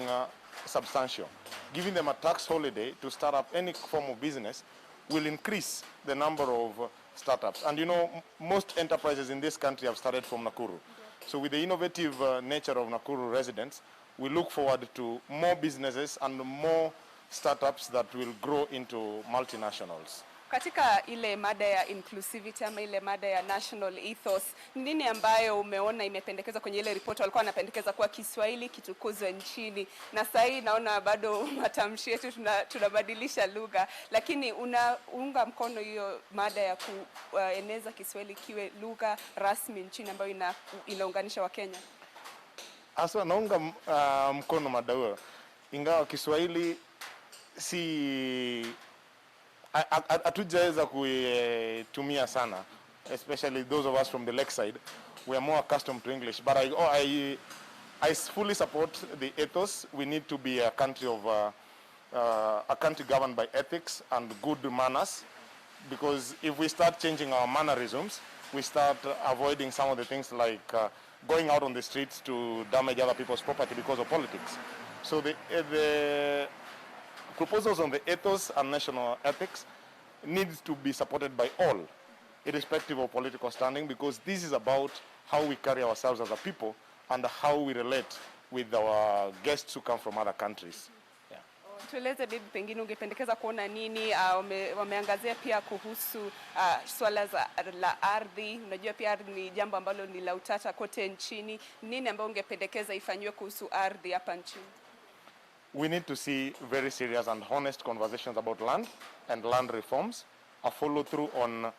substantial. Giving them a tax holiday to start up any form of business will increase the number of startups. And you know, most enterprises in this country have started from Nakuru. So with the innovative nature of Nakuru residents, we look forward to more businesses and more startups that will grow into multinationals. Katika ile mada ya inclusivity ama ile mada ya national ethos, nini ambayo umeona imependekeza kwenye ile ripoti? Walikuwa wanapendekeza kwa Kiswahili kitukuzwe nchini, na sasa hii naona bado matamshi yetu tunabadilisha lugha, lakini unaunga mkono hiyo mada ya kueneza Kiswahili kiwe lugha rasmi nchini ambayo inaunganisha Wakenya? Aswa naunga mkono mada hiyo, ingawa Kiswahili hatujaweza kuitumia sana, especially those of us from the lakeside. We are more accustomed to English, but I fully support the ethos. We need to be a country of a country governed by ethics and good manners, because if we start changing our mannerisms, we start avoiding some of the things like going out on the streets to damage other people's property because of politics. So the proposals on the ethos and national ethics needs to be supported by all, irrespective of political standing, because this is about how we carry ourselves as a people and how we relate with our guests who come from other countries. Yeah. Tueleze bibi, pengine ungependekeza kuona nini? Wameangazia pia kuhusu swala la ardhi. Unajua pia ardhi ni jambo ambalo ni la utata kote nchini. Nini ambayo ungependekeza ifanywe kuhusu ardhi hapa nchini? We need to see very serious and honest conversations about land and land reforms, a follow-through on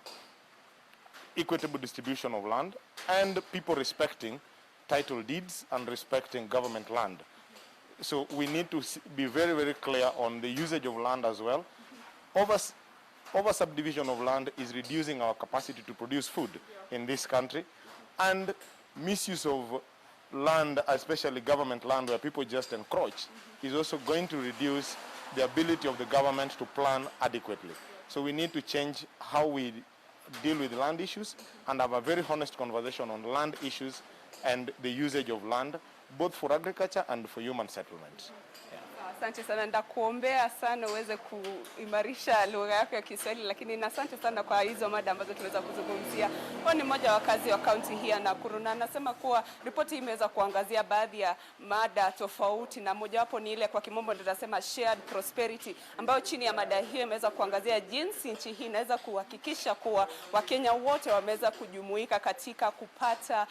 equitable distribution of land, and people respecting title deeds and respecting government land. So we need to be very, very clear on the usage of land as well. Over subdivision of land is reducing our capacity to produce food in this country, and misuse of land, especially government land where people just encroach, is also going to reduce the ability of the government to plan adequately. So we need to change how we deal with land issues and have a very honest conversation on land issues and the usage of land, both for agriculture and for human settlement. Asante sana, ndakuombea sana uweze kuimarisha lugha yako ya Kiswahili, lakini asante sana kwa hizo mada ambazo tumeweza kuzungumzia. Kwa ni mmoja wa wakazi wa kaunti hii ya Nakuru, na anasema kuwa ripoti imeweza kuangazia baadhi ya mada tofauti, na mojawapo ni ile kwa kimombo ndio tunasema shared prosperity, ambayo chini ya mada hiyo imeweza kuangazia jinsi nchi hii inaweza kuhakikisha kuwa Wakenya wote wameweza kujumuika katika kupata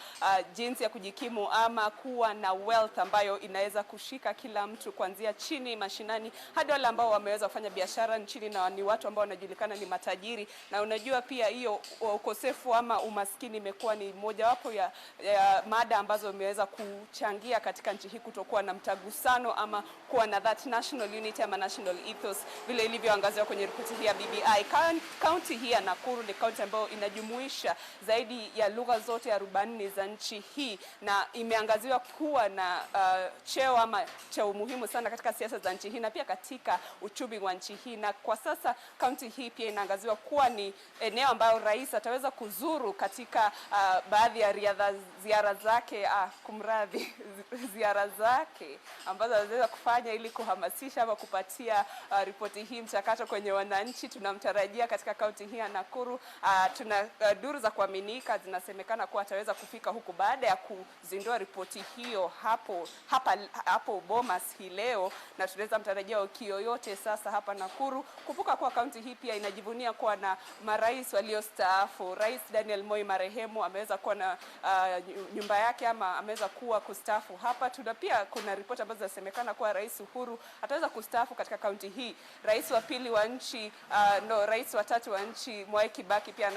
jinsi ya kujikimu ama kuwa na wealth ambayo inaweza kushika kila mtu kuanzia chini chini mashinani hadi wale ambao wameweza kufanya biashara nchini na ni watu ambao wanajulikana ni matajiri. Na unajua pia hiyo ukosefu ama umaskini imekuwa ni mojawapo ya mada ambazo imeweza kuchangia katika nchi hii kutokuwa na mtagusano ama kuwa na that national unity ama national ethos vile ilivyoangaziwa kwenye ripoti hii ya BBI. Kaunti hii ya Nakuru ni kaunti ambayo inajumuisha zaidi ya lugha zote 40 za nchi hii na imeangaziwa kuwa na cheo ama cheo muhimu sana katika siasa za nchi hii na pia katika uchumi wa nchi hii. Na kwa sasa kaunti hii pia inaangaziwa kuwa ni eneo ambayo rais ataweza kuzuru katika baadhi ya ziara zake ziara zake ambazo anaweza kufanya ili kuhamasisha ama kupatia ripoti hii mchakato kwenye wananchi. Tunamtarajia katika kaunti hii ya Nakuru. Tuna duru za kuaminika zinasemekana kuwa ataweza kufika huku baada ya kuzindua ripoti hiyo hapo Bomas hii leo, na tunaweza mtarajia yoyote sasa hapa Nakuru. Kumbuka kuwa kaunti hii pia inajivunia kuwa na marais waliostaafu. Rais Daniel Moi marehemu ameweza kuwa na nyumba yake ama ameweza kuwa kustaafu hapa. Pia kuna ripoti ambazo zinasemekana kuwa Rais Uhuru ataweza kustaafu katika kaunti hii. Rais wa pili wa nchi rais wa tatu wa nchi Mwai Kibaki pia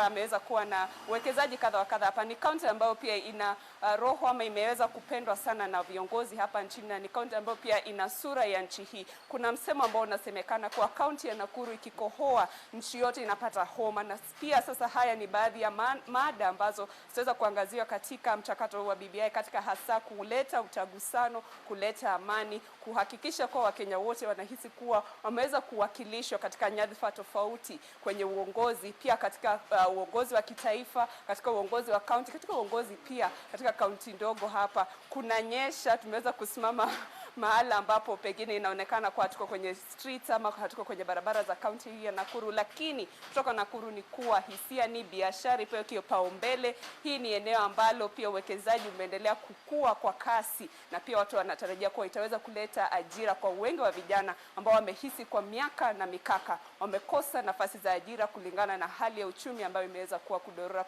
ameweza kuwa na uwekezaji kadha wa kadha hapa. Ni kaunti ambayo pia ina roho ama imeweza kupendwa sana na viongozi hapa nchini na ni kaunti ambayo pia ina sura ya nchi hii. Kuna msemo ambao unasemekana kuwa kaunti ya Nakuru ikikohoa nchi yote inapata homa, na pia sasa haya ni baadhi ya mada ambazo tutaweza kuangaziwa katika mchakato wa BBI, katika hasa kuleta utagusano, kuleta amani, kuhakikisha kwa Wakenya wote wanahisi kuwa wameweza kuwakilishwa katika nyadhifa tofauti kwenye uongozi, pia katika uongozi wa kitaifa, katika uongozi wa kaunti, katika uongozi pia katika kaunti ndogo hapa. Kunanyesha, tumeweza kusimama mahala ambapo pengine inaonekana kwa hatuko kwenye streets ama hatuko kwenye barabara za kaunti hii ya Nakuru, lakini kutoka Nakuru ni kuwa hisia ni biashara pia kipaumbele. Hii ni eneo ambalo pia uwekezaji umeendelea kukua kwa kasi na pia watu wanatarajia kuwa itaweza kuleta ajira kwa wengi wa vijana ambao wamehisi kwa miaka na mikaka wamekosa nafasi za ajira kulingana na hali ya uchumi ambayo imeweza kuwa kudorora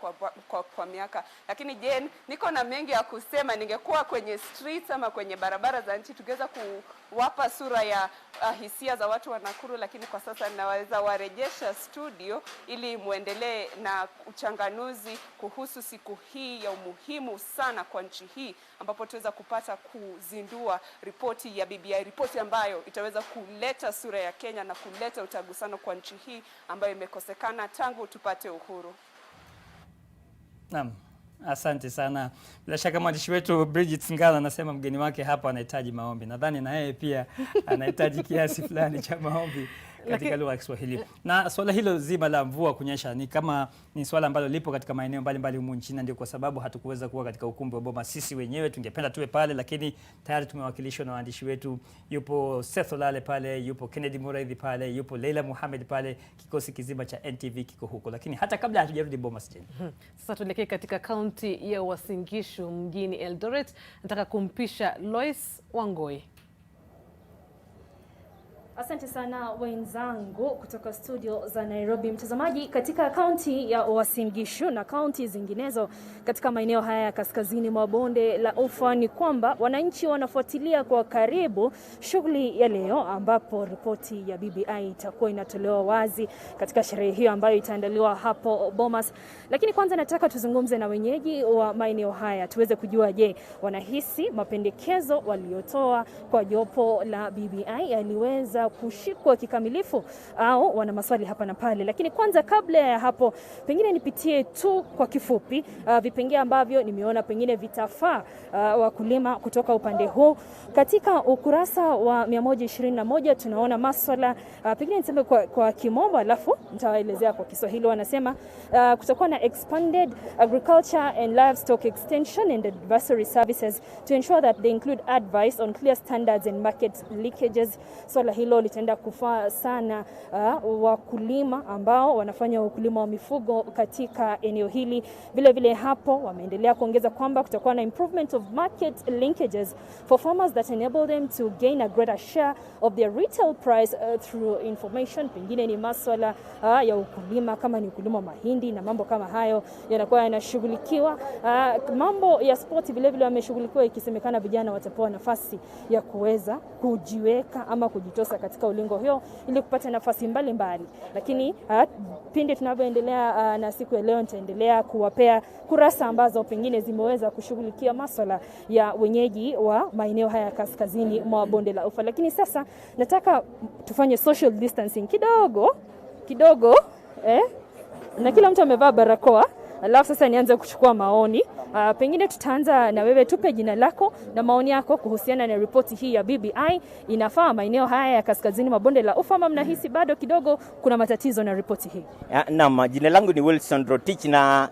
kwa miaka. Lakini Jane, niko na mengi ya kusema. Ningekuwa kwenye streets ama kwenye barabara za nchi tungeweza kuwapa sura ya hisia za watu wa Nakuru, lakini kwa sasa naweza warejesha studio ili muendelee na uchanganuzi kuhusu siku hii ya umuhimu sana kwa nchi hii, ambapo tuweza kupata kuzindua ripoti ya BBI, ripoti ambayo itaweza kuleta sura ya Kenya na kuleta utagusano kwa nchi hii ambayo imekosekana tangu tupate uhuru. Naam. Asante sana. Bila shaka mwandishi wetu Bridget Ngala anasema mgeni wake hapa anahitaji maombi. Nadhani na yeye pia anahitaji kiasi fulani cha maombi katika lugha ya Kiswahili. Na swala hilo zima la mvua kunyesha ni swala ambalo lipo katika maeneo mbalimbali humu nchini, ndio kwa sababu hatukuweza kuwa katika ukumbi wa Bomas sisi wenyewe. Tungependa tuwe pale, lakini tayari tumewakilishwa na waandishi wetu. Yupo Seth Olale pale, yupo Kennedy Muraidhi pale, yupo Leila Muhammad pale. Kikosi kizima cha NTV kiko huko. Lakini hata kabla hatujarudi Bomas tena, sasa tuelekee katika kaunti ya Uasin Gishu mjini Eldoret. Nataka kumpisha Lois Wangoi. Asante sana wenzangu kutoka studio za Nairobi. Mtazamaji, katika kaunti ya Uasin Gishu na kaunti zinginezo katika maeneo haya ya kaskazini mwa bonde la Ufa ni kwamba wananchi wanafuatilia kwa karibu shughuli ya leo, ambapo ripoti ya BBI itakuwa inatolewa wazi katika sherehe hiyo ambayo itaandaliwa hapo Bomas. Lakini kwanza nataka tuzungumze na wenyeji wa maeneo haya tuweze kujua, je, wanahisi mapendekezo waliotoa kwa jopo la BBI yaliweza kushikwa kikamilifu au wana maswali hapa na pale. Lakini kwanza, kabla ya hapo, pengine nipitie tu kwa kifupi vipengele ambavyo nimeona pengine vitafaa wakulima kutoka upande huu. Katika ukurasa wa 121 tunaona maswala pengine niseme kwa kimombo alafu nitawaelezea kwa Kiswahili. Wanasema kutakuwa na expanded agriculture and livestock extension and advisory services to ensure that they include advice on clear standards and market leakages. Swala hilo hilo litaenda kufaa sana wakulima ambao wanafanya ukulima wa mifugo katika eneo hili. Vile vile hapo wameendelea kuongeza kwamba kutakuwa na improvement of market linkages for farmers that enable them to gain a greater share of their retail price through information. Pengine ni masuala ya ukulima, kama ni ukulima wa mahindi na mambo kama hayo yanakuwa yanashughulikiwa. Mambo ya sport vile vile yameshughulikiwa, ikisemekana vijana watapewa nafasi ya kuweza kujiweka ama kujitosa katika ulingo hiyo ili kupata nafasi mbalimbali. Lakini pindi tunavyoendelea na siku ya leo, nitaendelea kuwapea kurasa ambazo pengine zimeweza kushughulikia masuala ya wenyeji wa maeneo haya kaskazini mwa bonde la Ufa. Lakini sasa nataka tufanye social distancing kidogo na kila mtu amevaa barakoa. Alafu sasa nianze kuchukua maoni. Pengine tutaanza na wewe, tupe jina lako na maoni yako kuhusiana na ripoti hii ya BBI. Inafaa maeneo haya ya kaskazini mwa bonde la Ufa ama mnahisi bado kidogo kuna matatizo na ripoti hii? Naam, jina langu ni Wilson Rotich na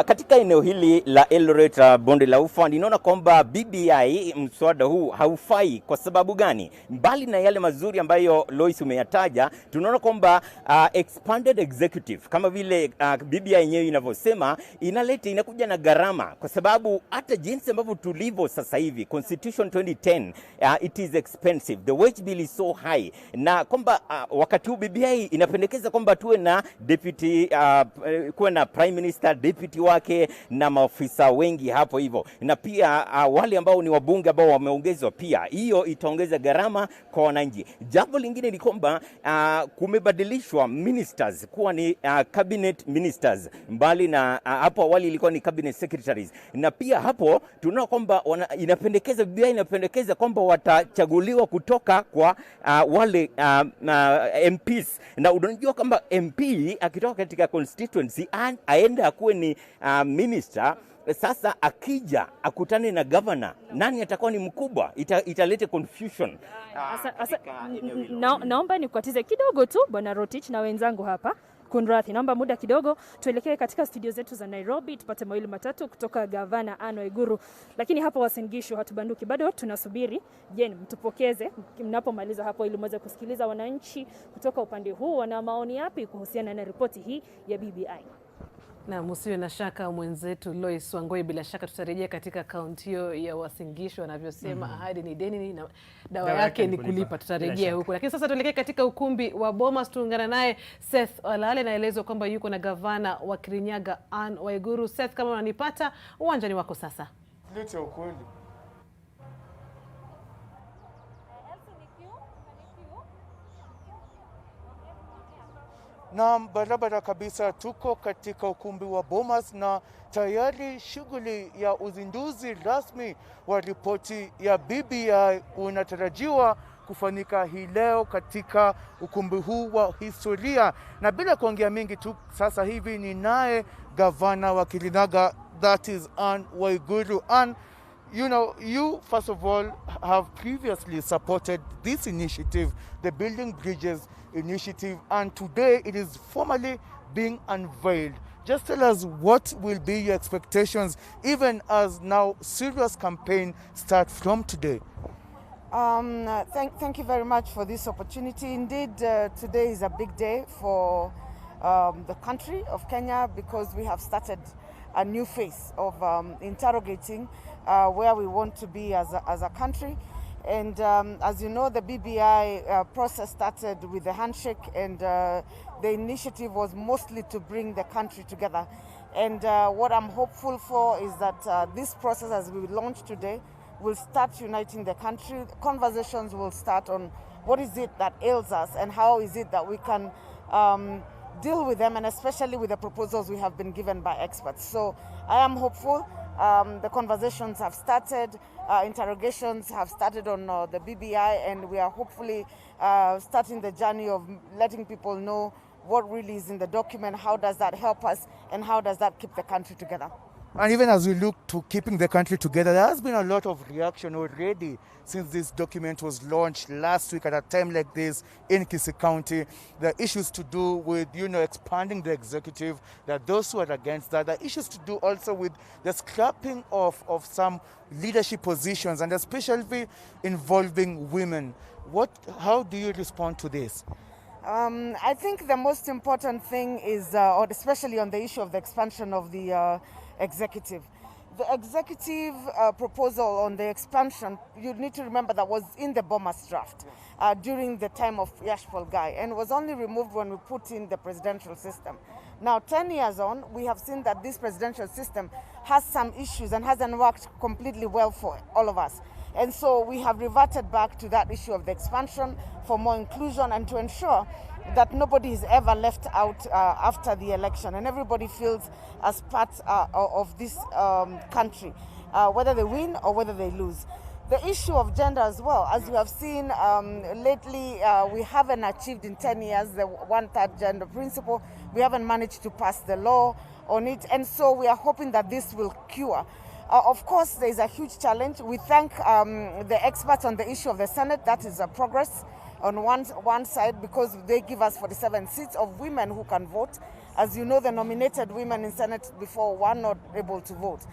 katika eneo hili la Eldoret bonde la Ufa ninaona kwamba BBI mswada huu haufai. Kwa sababu gani? Mbali na yale mazuri ambayo Lois umeyataja, tunaona kwamba expanded executive kama vile BBI yenyewe inavyosema inakuja na gharama, kwa sababu hata jinsi ambavyo tulivyo sasa hivi Constitution 2010 it is expensive, the wage bill is so high, na kwamba wakati huu BBI inapendekeza kwamba tuwe na deputy kuwe na prime minister, deputy wake na maofisa wengi hapo hivyo, na pia wale ambao ni wabunge ambao wameongezwa pia, hiyo itaongeza gharama kwa wananchi. Jambo lingine ni kwamba kumebadilishwa ministers kuwa ni cabinet ministers, mbali na hapo awali ilikuwa ni cabinet secretaries, na pia hapo tunaona kwamba inapendekeza BBI inapendekeza kwamba watachaguliwa kutoka kwa wale MPs, na unajua kwamba MP akitoka katika constituency aende akuwe ni minister. Sasa akija akutane na governor, nani atakuwa ni mkubwa? Italete confusion. Naomba nikukatize kidogo tu Bwana Rotich na wenzangu hapa. Kunrathi, naomba muda kidogo tuelekee katika studio zetu za Nairobi tupate mawili matatu kutoka gavana Anne Uhuru. Lakini hapa Uasin Gishu hatubanduki, bado tunasubiri. Je, mtupokeze mnapomaliza hapo ili mweze kusikiliza wananchi kutoka upande huu wana maoni yapi kuhusiana na ripoti hii ya BBI. Na msiwe na shaka mwenzetu Lois Wangoi, bila shaka tutarejea katika kaunti hiyo ya Uasin Gishu. Anavyosema ahadi ni deni na dawa yake ni kulipa. Tutarejea huko, lakini sasa tuelekee katika ukumbi wa Bomas. Tuungana naye Seth Olale, naelezwa kwamba yuko na gavana wa Kirinyaga Anne Waiguru. Seth, kama unanipata, uwanja ni wako sasa. Lete ukweli. Na barabara kabisa, tuko katika ukumbi wa Bomas na tayari shughuli ya uzinduzi rasmi wa ripoti ya BBI unatarajiwa kufanyika hii leo katika ukumbi huu wa historia. Na bila kuongea mingi tu, sasa hivi ni naye gavana wa Kirinyaga, that is Anne Waiguru. Anne, you know, you first of all have previously supported this initiative, the Building Bridges initiative, and today it is formally being unveiled. Just tell us what will be your expectations, even as now serious campaign starts from today. Thank you very much for this opportunity. Indeed, today is a big day for the country of Kenya, because we have started a new phase of interrogating where we want to be as a country. And as you know, the BBI process started with the handshake, and the initiative was mostly to bring the country together. And what I'm hopeful for is that this process, as we launch today, will start uniting the country. Conversations will start on what is it that ails us and how is it that we can deal with them, and especially with the proposals we have been given by experts. So I am hopeful. The conversations have started, interrogations have started on the BBI, and we are hopefully starting the journey of letting people know what really is in the document, how does that help us, and how does that keep the country together. And even as we look to keeping the country together, there has been a lot of reaction already since this document was launched last week at a time like this in Kisii County. There are issues to do with, expanding the executive. There are those who are against that. There are issues to do also with the scrapping of some leadership positions, and especially involving women. How do you respond to this? I think the most important thing is, or especially on the issue of the expansion of the executive. The executive proposal on the expansion, you need to remember that was in the Bomas draft during the time of Yashpal Gai, and was only removed when we put in the presidential system. Now, 10 years on, we have seen that this presidential system has some issues and hasn't worked completely well for all of us. And so we have reverted back to that issue of the expansion for more inclusion and to ensure that nobody is ever left out after the election and everybody feels as part of this country, whether they win or whether they lose. The issue of gender as well, as you have seen lately, we haven't achieved in 10 years the 1/3 gender principle. We haven't managed to pass the law on it, and so we are hoping that this will cure. Of course, there is a huge challenge. We thank the experts on the issue of the Senate. That is a progress on one side because they give us 47 seats of women who can vote. As you know, the nominated women in Senate before were not able to vote.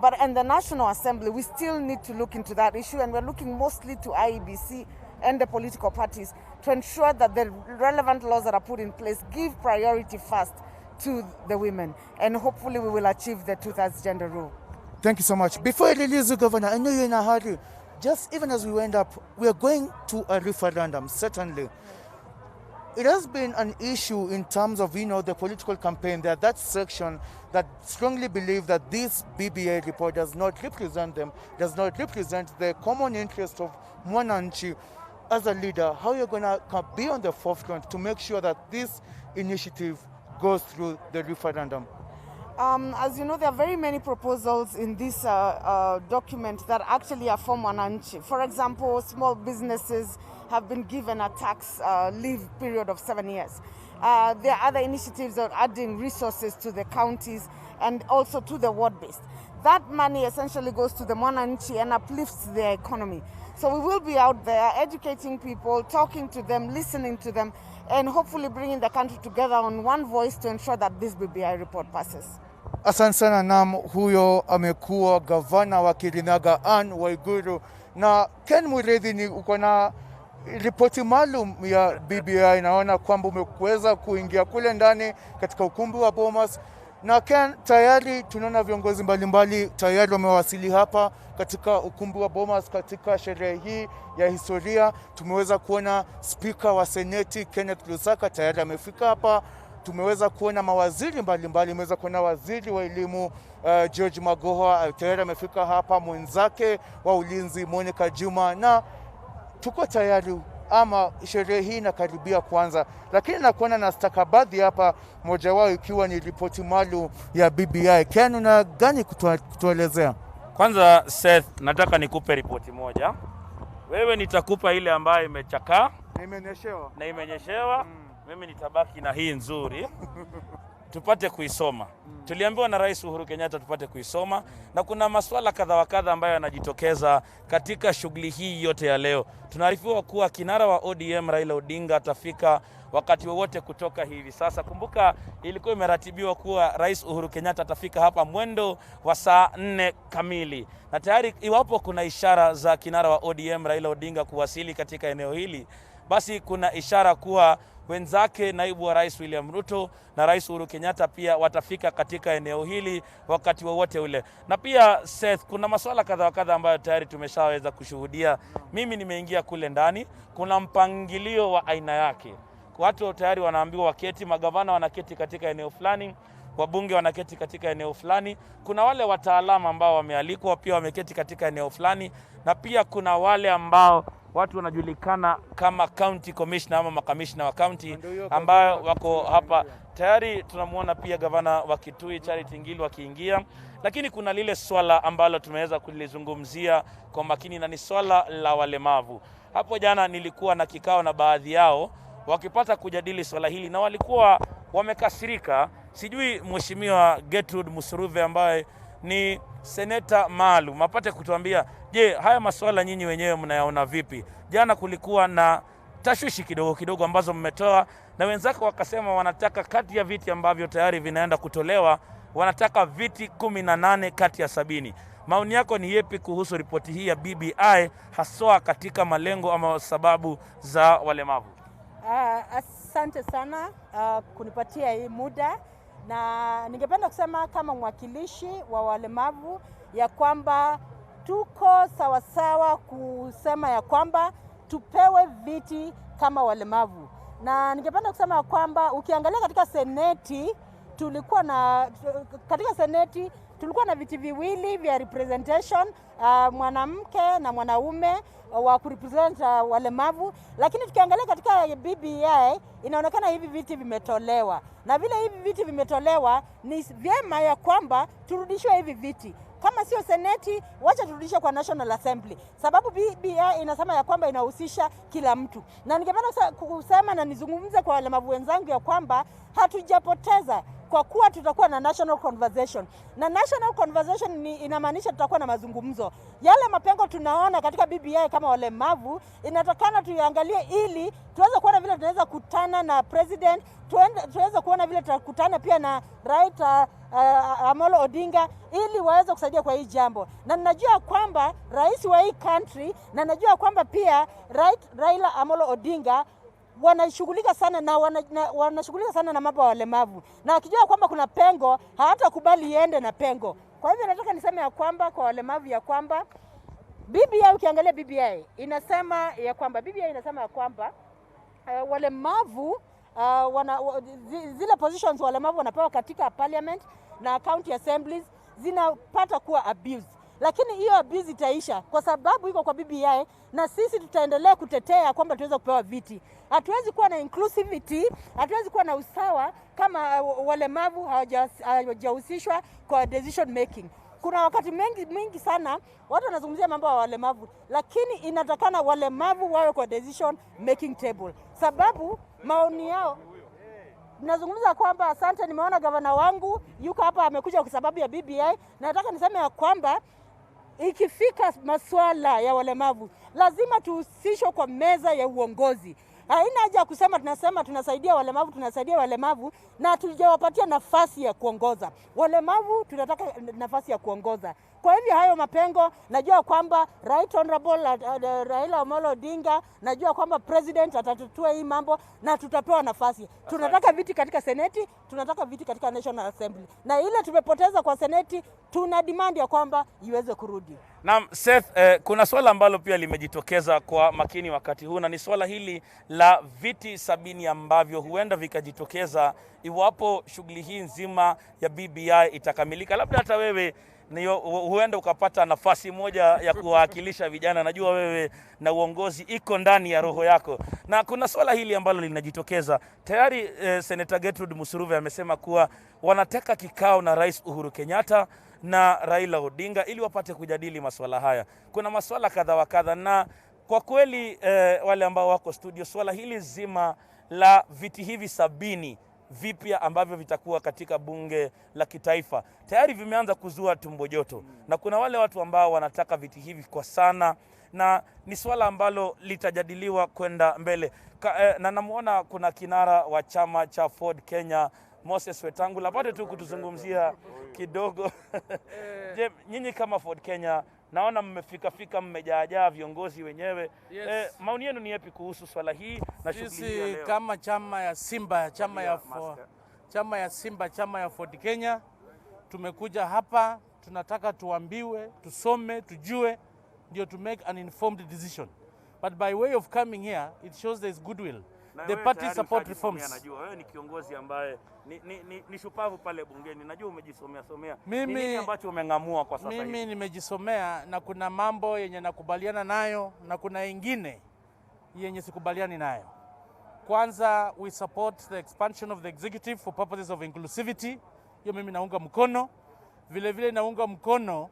But in the National Assembly, we still need to look into that issue, and we're looking mostly to IEBC and the political parties to ensure that the relevant laws that are put in place give priority first to the women, and hopefully we will achieve the 2/3 gender rule. Thank you so much. Before I release you, Governor, I know you're in a hurry. Just even as we went up, we are going to a referendum, certainly. It has been an issue in terms of, the political campaign. There that section that strongly believe that this BBI report does not represent them, does not represent the common interest of Mwananchi. As a leader, how you're going to be on the forefront to make sure that this initiative goes through the referendum? As you know, there are very many proposals in this document that actually are for Mwananchi. For example, small businesses have been given a tax leave period of 7 years. There are other initiatives of adding resources to the counties and also to the ward-based. That money essentially goes to the Mwananchi and uplifts their economy. So we will be out there educating people, talking to them, listening to them, and hopefully bringing the country together on one voice to ensure that this BBI report passes. Asante sana. Nam, huyo amekuwa gavana wa Kirinyaga Anne Waiguru. Na Ken Mureithi, ni uko na ripoti maalum ya BBI, naona kwamba umeweza kuingia kule ndani katika ukumbi wa Bomas. Na Ken, tayari tunaona viongozi mbalimbali tayari wamewasili hapa katika ukumbi wa Bomas katika sherehe hii ya historia. Tumeweza kuona spika wa seneti Kenneth Lusaka tayari amefika hapa. Tumeweza kuona mawaziri mbalimbali, tumeweza kuona waziri wa elimu George Magoha tayari amefika hapa, mwenzake wa ulinzi Monica Juma, na tuko tayari ama sherehe hii inakaribia kwanza, lakini nakuona na stakabadhi hapa, moja wao ikiwa ni ripoti maalum ya BBI. Ken, una gani kutuelezea? Kwanza Seth, nataka nikupe ripoti moja. Wewe nitakupa ile ambayo imechakaa na imenyeshewa. Mimi nitabaki na hii nzuri tupate kuisoma. Tuliambiwa na Rais Uhuru Kenyatta tupate kuisoma, na kuna masuala kadha wa kadha ambayo yanajitokeza katika shughuli hii yote ya leo. Tunaarifiwa kuwa kinara wa ODM Raila Odinga atafika wakati wowote kutoka hivi sasa. Kumbuka ilikuwa imeratibiwa kuwa Rais Uhuru Kenyatta atafika hapa mwendo wa saa 4 kamili. Na tayari iwapo kuna ishara za kinara wa ODM Raila Odinga kuwasili katika eneo hili, basi kuna ishara kuwa wenzake naibu wa Rais William Ruto na Rais Uhuru Kenyatta pia watafika katika eneo hili wakati wowote ule. Na pia Seth, kuna masuala kadha wa kadha ambayo tayari tumeshaweza kushuhudia. Mimi nimeingia kule ndani, kuna mpangilio wa aina yake. Watu tayari wanaambiwa waketi, magavana wanaketi katika eneo fulani, wabunge wanaketi katika eneo fulani. Kuna wale wataalamu ambao wamealikwa pia wameketi katika eneo fulani, na pia kuna wale ambao watu wanajulikana kama county commissioner ama makamishna wa county ambao wako hapa. Tayari tunamuona pia gavana wa Kitui Charity Ngilu akiingia, lakini kuna lile swala ambalo tumeweza kulizungumzia kwa makini, na ni swala la walemavu. Hapo jana nilikuwa na kikao na baadhi yao wakipata kujadili swala hili, na walikuwa wamekasirika. Sijui Mheshimiwa Gertrude Musuruve ambaye ni seneta maalum apate kutuambia, je, haya masuala nyinyi wenyewe mnayaona vipi? Jana kulikuwa na tashwishi kidogo ambazo mmetoa, na wenzako wakasema wanataka kati ya viti ambavyo tayari vinaenda kutolewa, wanataka viti 18 kati ya 70. Maoni yako ni yepi kuhusu ripoti hii ya BBI, haswa katika malengo ama sababu za walemavu? Asante sana kunipatia hii muda, na ningependa kusema kama mwakilishi wa walemavu ya kwamba tuko sawasawa kusema ya kwamba tupewe viti kama walemavu. Na ningependa kusema ya kwamba ukiangalia katika seneti tulikuwa na viti viwili vya representation, mwanamke na mwanaume wa kurepresent walemavu, lakini tukiangalia katika BBI inaonekana hivi viti vimetolewa, na vile hivi viti vimetolewa ni vyema ya kwamba turudishwe hivi viti. Kama sio seneti, wacha turudishe kwa National Assembly, sababu BBI inasema ya kwamba inahusisha kila mtu. Na ningependa kusema na nizungumze kwa walemavu wenzangu ya kwamba hatujapoteza, kwa kuwa tutakuwa na national conversation. Na national conversation inamaanisha tutakuwa na mazungumzo. Yale mapengo tunaona katika BBI kama walemavu, inatakana tuiangalie ili tuweze kuona vile tunaweza kutana na president, tuweze kuona vile tutakutana pia na Raila Amolo Odinga ili waweze kusaidia kwa hii jambo. Na ninajua kwamba rais wa hii country, na najua kwamba pia Raila Amolo Odinga wanashughulika sana na wanashughulika sana na mambo ya walemavu, na akijua kwamba kuna pengo hawatakubali iende na pengo. Kwa hivyo nataka niseme ya kwamba kwa walemavu ya kwamba BBI, ukiangalia BBI inasema ya kwamba walemavu zile positions walemavu wanapewa katika parliament na county assemblies zinapata kuwa abuse. Lakini hiyo abuse itaisha kwa sababu iko kwa BBI, na sisi tutaendelea kutetea kwamba tuweze kupewa viti. Hatuwezi kuwa na inclusivity, hatuwezi kuwa na usawa kama walemavu hawajahusishwa kwa decision making. Kuna wakati mengi sana watu wanazungumzia mambo ya walemavu, lakini inatakana walemavu wawe kwa decision making table, sababu maoni yao. Nazungumza kwamba asante, nimeona gavana wangu yuko hapa amekuja kwa sababu ya BBI. Nataka niseme ya kwamba ikifika masuala ya walemavu lazima tuhusishwe kwa meza ya uongozi. Haina haja kusema tunasaidia walemavu na tujawapatia nafasi ya kuongoza. Walemavu tunataka nafasi ya kuongoza. Kwa hivyo hayo mapengo, najua kwamba Right Honorable Raila Amolo Odinga, najua kwamba president atatatua hii mambo na tutapewa nafasi. Tunataka viti katika seneti, tunataka viti katika National Assembly. Na ile tumepoteza kwa seneti, tuna demand ya kwamba iweze kurudi. Na Seth, kuna swala ambalo pia limejitokeza kwa makini wakati huu, na ni swala hili la viti 70 ambavyo huenda vikajitokeza iwapo shughuli hii nzima ya BBI itakamilika. Labda hata wewe huenda ukapata nafasi moja ya kuwakilisha vijana. Najua wewe na uongozi iko ndani ya roho yako. Na kuna swala hili ambalo linajitokeza. Tayari Senator Gertrude Musuruve amesema kuwa wanataka kikao na Rais Uhuru Kenyatta na Raila Odinga ili wapate kujadili masuala haya. Kuna masuala kadha wa kadha, na kwa kweli wale ambao wako studio, swala hili zima la viti hivi 70 vipya ambavyo vitakuwa katika bunge la kitaifa tayari vimeanza kuzua tumbo joto, na kuna wale watu ambao wanataka viti hivi kwa sana, na ni swala ambalo litajadiliwa kwenda mbele. Na namuona kuna kinara wa chama cha Ford Kenya Moses Wetangula, apate tu kutuzungumzia kidogo. Je, nyinyi kama Ford Kenya naona mmefika mmejaa viongozi wenyewe. Yes. Maoni yenu ni yapi kuhusu swala hii na shughuli hii ya leo? Kama chama ya Simba, chama ya Ford Kenya, tumekuja hapa, tunataka tuambiwe, tusome, tujue, ndio to make an informed decision. But by way of coming here, it shows there is goodwill. The party support reforms. Najua wewe ni kiongozi ambaye ni shupavu pale bungeni. Najua umejisomea. Nini ambacho umeng'amua kwa sasa hivi? Mimi nimejisomea, na kuna mambo yenye nakubaliana nayo na kuna ingine yenye sikubaliani nayo. Kwanza, we support the expansion of the executive for purposes of inclusivity. Hiyo mimi naunga mkono. Vile naunga mkono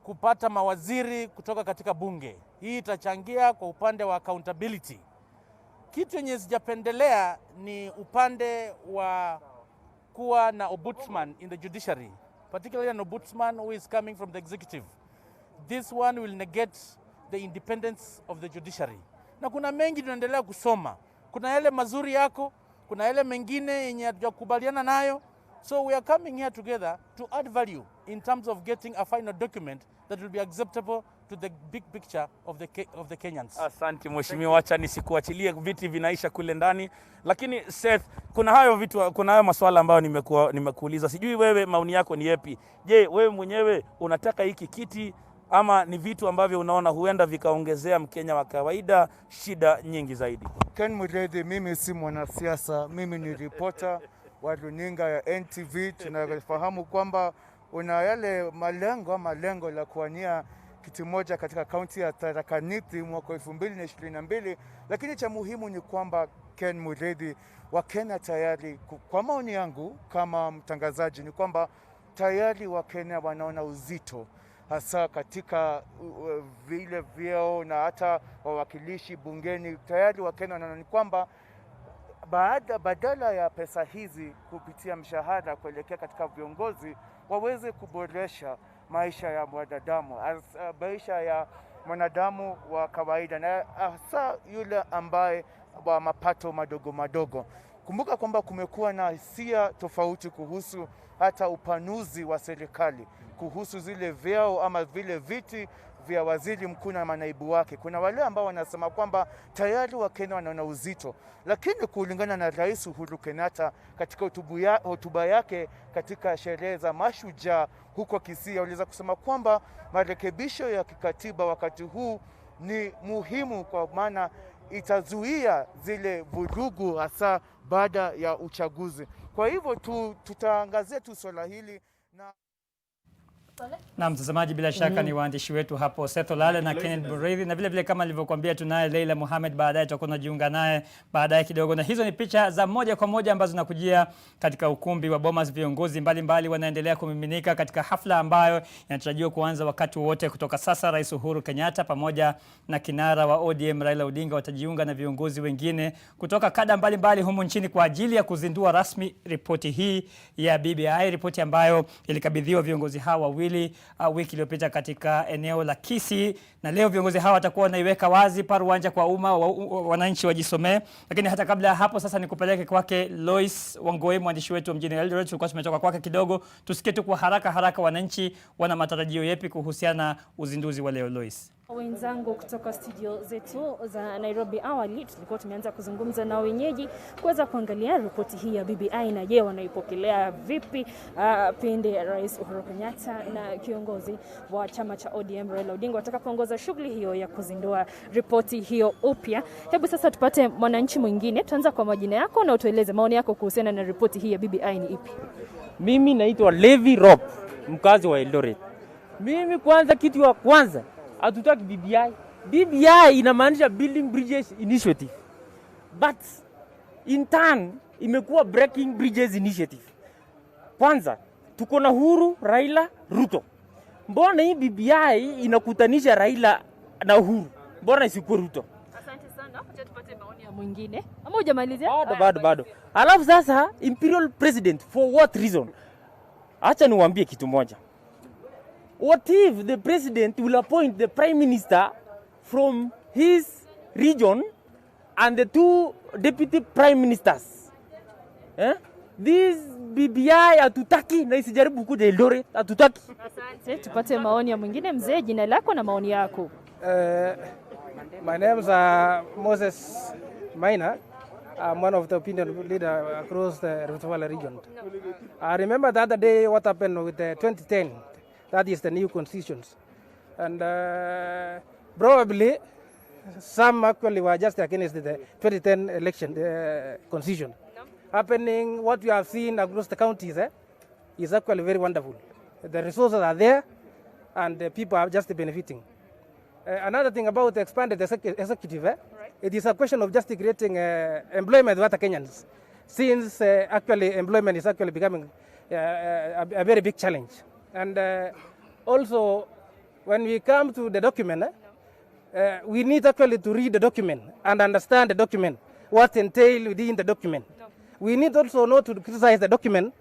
kupata mawaziri kutoka katika bunge. Hii itachangia kwa upande wa accountability. Kitu yenye sijapendelea ni upande wa kuwa na ombudsman in the judiciary, particularly an ombudsman who is coming from the executive. This one will negate the independence of the judiciary. Na kuna mengi tunaendelea kusoma. Kuna yale mazuri yako, kuna yale mengine yenye hatujakubaliana nayo. So we are coming here together to add value in terms of getting a final document that will be acceptable to the big picture of the Kenyans. Asante mheshimiwa, acha nisikuachilie, viti vinaisha kule ndani, lakini Seth, kuna hayo maswala ambayo nimekuuliza. Sijui wewe maoni yako ni yapi? Je, wewe mwenyewe unataka hiki kiti ama ni vitu ambavyo unaona huenda vikaongezea Mkenya wa kawaida shida nyingi zaidi? Ken Muredhi, mimi si mwanasiasa, mimi ni reporter wa runinga ya NTV. Tunafahamu kwamba una yale malengo la kuwania kiti moja katika kaunti ya Tharaka Nithi mwaka 2022, lakini cha muhimu ni kwamba Ken Muredhi, Wakenya tayari, kwa maoni yangu kama mtangazaji, ni kwamba tayari Wakenya wanaona uzito hasa katika vile vyeo na hata wawakilishi bungeni. Tayari Wakenya wanaona ni kwamba badala ya pesa hizi kupitia mshahara kuelekea katika viongozi, waweze kuboresha maisha ya mwanadamu, maisha ya mwanadamu wa kawaida, na hasa yule ambaye wa mapato madogo. Kumbuka kwamba kumekuwa na hisia tofauti kuhusu hata upanuzi wa serikali, kuhusu zile vyeo ama vile viti vya waziri mkuu na manaibu wake. Kuna wale ambao wanasema kwamba tayari Wakenya wanaona uzito, lakini kulingana na Rais Uhuru Kenyatta katika hotuba yake katika sherehe za Mashujaa huko Kisii, aliweza kusema kwamba marekebisho ya kikatiba wakati huu ni muhimu kwa maana itazuia zile vurugu hasa baada ya uchaguzi. Kwa hivyo tutaangazia tu swala hili na mtazamaji, bila shaka ni waandishi wetu hapo Seth Olale na Kenneth Mureithi, na vile vile kama nilivyokuambia tunaye Leila Mohamed, baadaye tutakuwa tunajiunga naye baadaye kidogo. Na hizo ni picha za moja kwa moja ambazo zinakujia katika ukumbi wa Bomas. Viongozi mbalimbali wanaendelea kumiminika katika hafla ambayo inatarajiwa kuanza wakati wote kutoka sasa. Rais Uhuru Kenyatta pamoja na kinara wa ODM Raila Odinga watajiunga na viongozi wengine kutoka kada mbalimbali humu nchini kwa ajili ya kuzindua rasmi ripoti hii ya BBI, ripoti ambayo ilikabidhiwa viongozi hawa wiki iliyopita katika eneo la Kisii, na leo viongozi hawa watakuwa wanaiweka wazi paruanja kwa umma, wananchi wajisomee. Lakini hata kabla ya hapo, sasa nikupeleke kwake Lois Wangoi, mwandishi wetu wa mjini Eldoret. Tulikuwa tumetoka kwake kidogo, tusikie tu kwa haraka wananchi wana matarajio yapi kuhusiana na uzinduzi wa leo. Lois. Wenzangu kutoka studio zetu za Nairobi, awali tulikuwa tumeanza kuzungumza na wenyeji kuweza kuangalia ripoti hii ya BBI na je, wanaipokelea vipi pindi Rais Uhuru Kenyatta na kiongozi wa chama cha ODM Raila Odinga watakapoongoza shughuli hiyo ya kuzindua ripoti hiyo upya. Hebu sasa tupate mwananchi mwingine. Tuanza kwa majina yako na utueleze maoni yako kuhusiana na ripoti hii ya BBI ni ipi? Mimi naitwa Levi Rob, mkazi wa Eldoret. Mimi kwanza, kitu ya kwanza, hatutaki BBI. BBI inamaanisha Building Bridges Initiative, but in turn imekuwa Breaking Bridges Initiative. Kwanza tuko na Uhuru, Raila, Ruto. Mbona hii BBI inakutanisha Raila na Uhuru? Mbona isikuwe Ruto? Asante sana. Acha tupate maoni ya mwingine. Ama hujamalizia? Bado. Alafu sasa imperial president for what reason? Acha niwaambie kitu moja. What if the president will appoint the prime minister from his region and the two deputy prime ministers? This BBI hatutaki na isijaribu kuja Eldoret, hatutaki. Asante. Tupate maoni ya mwingine. Mzee, jina lako na maoni yako. My name is Moses Maina. I'm one of the opinion leader across the Rift Valley region. I remember the other day what happened with the 2010. That is the new constitutions. And probably some actually were just against the 2010 election constitution. Happening, what we have seen across the counties is actually very wonderful. The resources are there and the people are just benefiting. Another thing about the expanded executive, it is a question of just creating employment with the Kenyans, since actually employment is actually becoming a very big challenge. And also, when we come to the document, we need actually to read the document and understand the document, what entailed within the document. We need also not to criticize the document,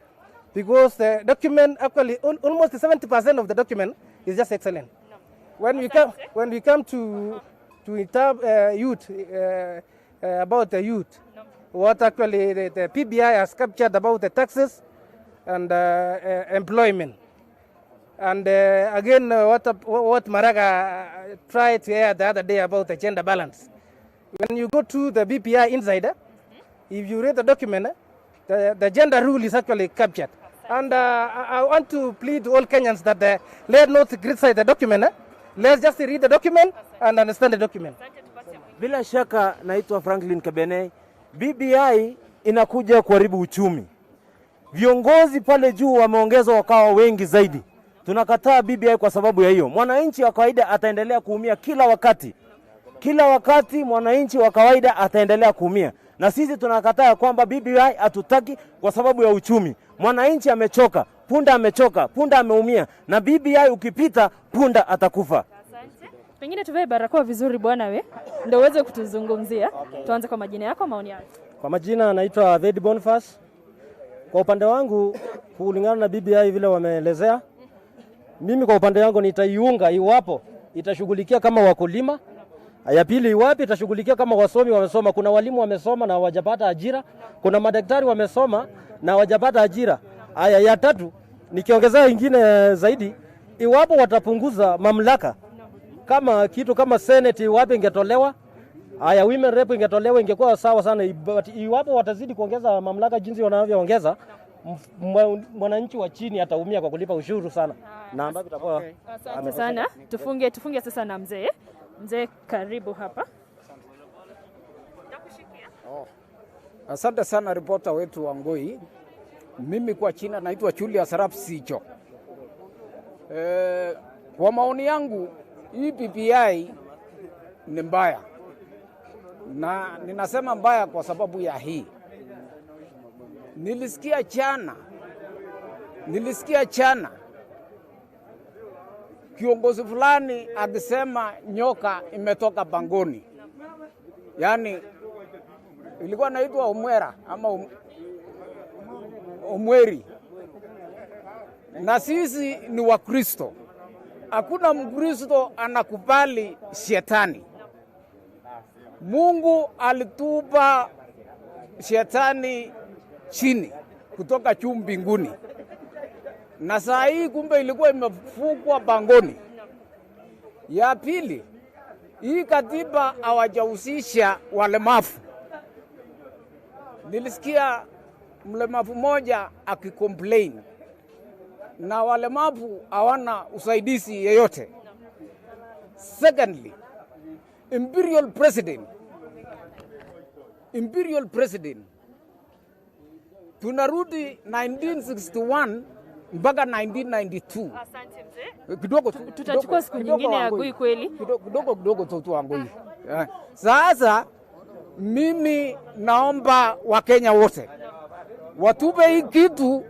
because the document actually, almost 70% of the document is just excellent. When we come to youth, about the youth, what actually the PBI has captured about the taxes and employment. And again, what Maraga tried to add the other day about the gender balance. When you go to the BPI inside, if you read the document, the gender rule is actually captured. And I want to plead to all Kenyans that let's not criticize the document. Let's just read the document and understand the document. Bila shaka naitwa Franklin Kabene. BBI inakuja kuharibu uchumi. Viongozi pale juu wameongezwa wakawa wengi zaidi. Tunakataa BBI kwa sababu ya hiyo. Mwananchi wa kawaida ataendelea kuumia kila wakati. Kila wakati mwananchi wa kawaida ataendelea kuumia. Na sisi tunakataa kwamba BBI hatutaki kwa sababu ya uchumi. Mwananchi amechoka, punda amechoka, punda ameumia, na BBI ukipita punda atakufa. Pengine tuvae barakoa vizuri bwana we, ndio uweze kutuzungumzia. Tuanze kwa majina yako, maoni yako. Kwa majina naitwa Thedi Boniface. Kwa upande wangu kulingana na BBI vile wameelezea, mimi kwa upande wangu nitaiunga iwapo itashughulikia kama wakulima. Ya pili, iwapo itashughulikia kama wasomi wamesoma. Kuna walimu wamesoma na hawajapata ajira, kuna madaktari wamesoma na hawajapata ajira. Haya, ya tatu nikiongezea ingine zaidi, iwapo watapunguza mamlaka kama kitu kama Senate iwapo ingetolewa, haya women rep ingetolewa, ingekuwa sawa sana. Iwapo watazidi kuongeza mamlaka jinsi wanavyoongeza, mwananchi wa chini ataumia kwa kulipa ushuru sana. Na ambapo itakuwa asante sana. Tufunge sasa na mzee. Mzee, karibu hapa. Asante sana ripota wetu wa Ngoi. Mimi kwa China naitwa Julius Arap Sicho. Kwa maoni yangu hii BBI ni mbaya. Na ninasema mbaya kwa sababu ya hii. Nilisikia jana kiongozi fulani akisema nyoka imetoka pangoni. Yaani ilikuwa naitwa Omwera ama Omweri. Na sisi ni Wakristo. Hakuna Mkristo anakubali shetani. Mungu alitupa shetani chini kutoka juu mbinguni. Na saa hii kumbe ilikuwa imefungwa pangoni. Ya pili, hii katiba hawajahusisha walemavu. Nilisikia mlemavu moja akicomplain na walemavu hawana usaidizi yeyote. Secondly, imperial president tunarudi 1961 mpaka 1992. Asante mzee. Kidogo tutachukua siku nyingine ya Ngoi kweli. Kidogo tu wa Ngoi. Sasa mimi naomba Wakenya wote watupe hii kitu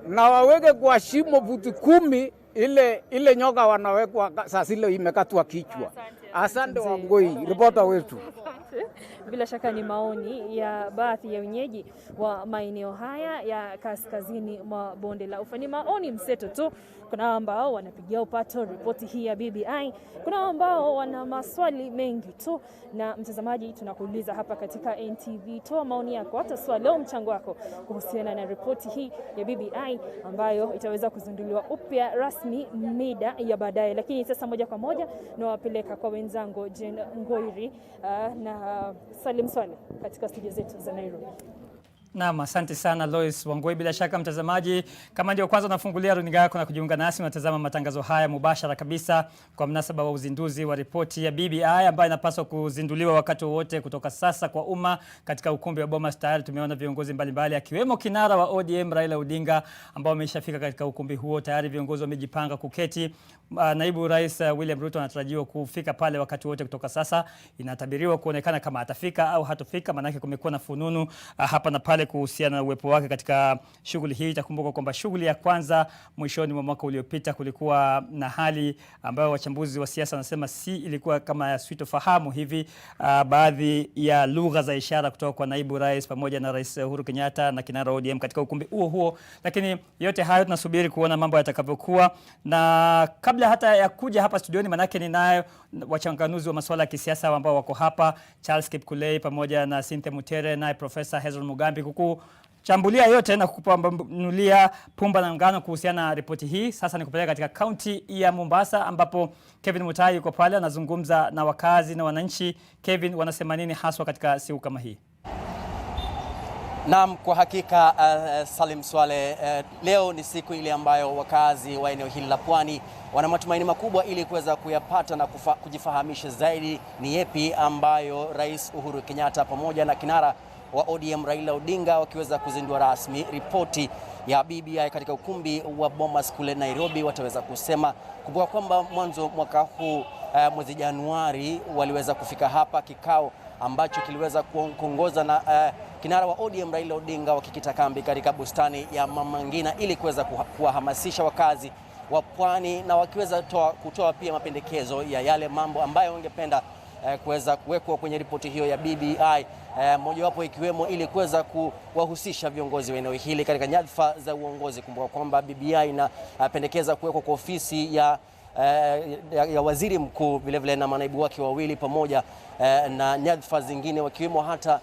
na waweke kwa shimo futi 10 ile nyoka wanawekwa sasa ile imekatwa kichwa. Asante wa Ngoi, ripota wetu. Bila shaka ni maoni ya baadhi ya wenyeji wa maeneo haya ya kaskazini mwa bonde la Ufa. Ni maoni mseto tu. Kuna ambao wanapigia upato ripoti hii ya BBI, kuna ambao wana maswali mengi tu. Na mtazamaji, tunakuuliza hapa katika NTV, toa maoni yako, hata swali au mchango wako kuhusiana na ripoti hii ya BBI ambayo itaweza kuzinduliwa upya rasmi mida ya baadaye. Lakini sasa moja kwa moja nawapeleka kwa wenzangu Jen Ngoiri na Salim Swale katika studio zetu za Nairobi. Naam, asante sana Lois Wangoi. Bila shaka mtazamaji, kama ndio kwanza unafungulia runinga yako na kujiunga nasi, unatazama matangazo haya mubashara kabisa kwa mnasaba wa uzinduzi wa ripoti ya BBI ambayo inapaswa kuzinduliwa wakati wote kutoka sasa kwa umma katika ukumbi wa Bomas. Tayari tumeona viongozi mbalimbali akiwemo kinara wa ODM Raila Odinga ambao wameshafika katika ukumbi huo. Tayari viongozi wamejipanga kuketi. Naibu Rais William Ruto anatarajiwa kufika pale wakati wote kutoka sasa. Inatabiriwa kuonekana kama atafika au hatofika, manake kumekuwa na fununu hapa na pale kuhusiana na uwepo wake katika shughuli hii. Itakumbuka kwamba shughuli ya kwanza mwishoni mwa mwaka uliopita kulikuwa na hali ambayo wachambuzi wa siasa wanasema ilikuwa kama ya sitofahamu hivi, baadhi ya lugha za ishara kutoka kwa naibu rais pamoja na Rais Uhuru Kenyatta na kinara ODM katika ukumbi huo. Lakini yote hayo tunasubiri kuona mambo yatakavyokuwa. Na kabla hata ya kuja hapa studioni, manake ninayo wachanganuzi wa masuala ya kisiasa ambao wako hapa, Charles Kipkulei pamoja na Cynthia Mutere na Profesa Hezron Mugambi. kuchambulia yote na kupambanulia pumba na ngano kuhusiana na ripoti hii. Sasa nikupeleka katika kaunti ya Mombasa ambapo Kevin Mutai yuko pale anazungumza na wakazi na wananchi. Kevin, wanasema nini haswa katika siku kama hii? Naam, kwa hakika Salim Swale, leo ni siku ile ambayo wakazi wa eneo hili la Pwani wana matumaini makubwa ili kuweza kuyapata na kujifahamisha zaidi ni yepi ambayo Rais Uhuru Kenyatta pamoja na kinara wa ODM Raila Odinga wakiweza kuzindua rasmi ripoti ya BBI katika ukumbi wa Bomas kule Nairobi wataweza kusema. Kumbuka kwamba mwanzo mwaka huu mwezi Januari waliweza kufika hapa kikao ambacho kiliweza kuongoza na kinara wa ODM Raila Odinga wakikita kambi katika bustani ya Mama Ngina ili kuweza kuwahamasisha wakazi wa Pwani na wakiweza kutoa pia mapendekezo ya yale mambo ambayo wangependa kuweza kuwekwa kwenye ripoti hiyo ya BBI, mojawapo ikiwemo ili kuweza kuwahusisha viongozi wa eneo hili katika nyadhifa za uongozi. Kumbuka kwamba BBI inapendekeza kuwekwa kwa ofisi ya waziri mkuu vile na manaibu wake wawili pamoja na nyadhifa zingine wakiwemo hata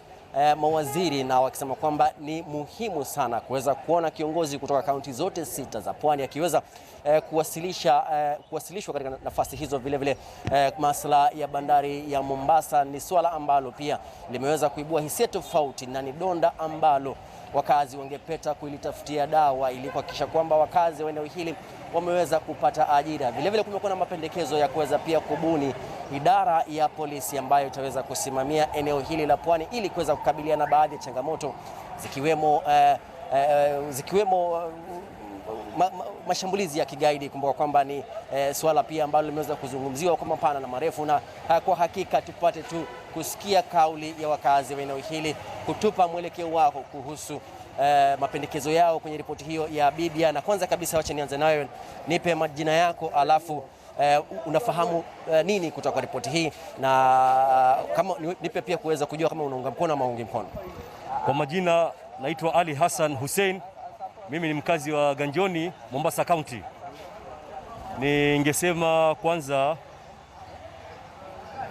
mawaziri, na wakisema kwamba ni muhimu sana kuweza kuona kiongozi kutoka kaunti zote 6 za Pwani akiweza kuwasilishwa katika nafasi hizo. Vile masuala ya bandari ya Mombasa ni swala ambalo pia limeweza kuibua hisia tofauti na ni donda ambalo wakazi wangepeta kuilitafutia dawa ili kuhakikisha kwamba wakazi wa eneo hili wameweza kupata ajira. Vile kumekuwa na mapendekezo ya kuweza pia kubuni idara ya polisi ambayo itaweza kusimamia eneo hili la Pwani ili kuweza kukabiliana na baadhi ya changamoto zikiwemo mashambulizi ya kigaidi. Kumbuka kwamba ni swala pia ambalo limeweza kuzungumziwa kwa mapana na marefu, na kwa hakika tupate tu kusikia kauli ya wakazi wa eneo hili kutupa mwelekeo wao kuhusu mapendekezo yao kwenye ripoti hiyo ya BBI. Na kwanza kabisa wacha nianze nayo, nipe majina yako alafu unafahamu nini kutoka kwa ripoti hii, na kama nipe pia kuweza kujua kama unaunga mkono ama ungi mkono. Kwa majina naitwa Ali Hassan Hussein, mimi ni mkazi wa Ganjoni, Mombasa County. Ningesema kwanza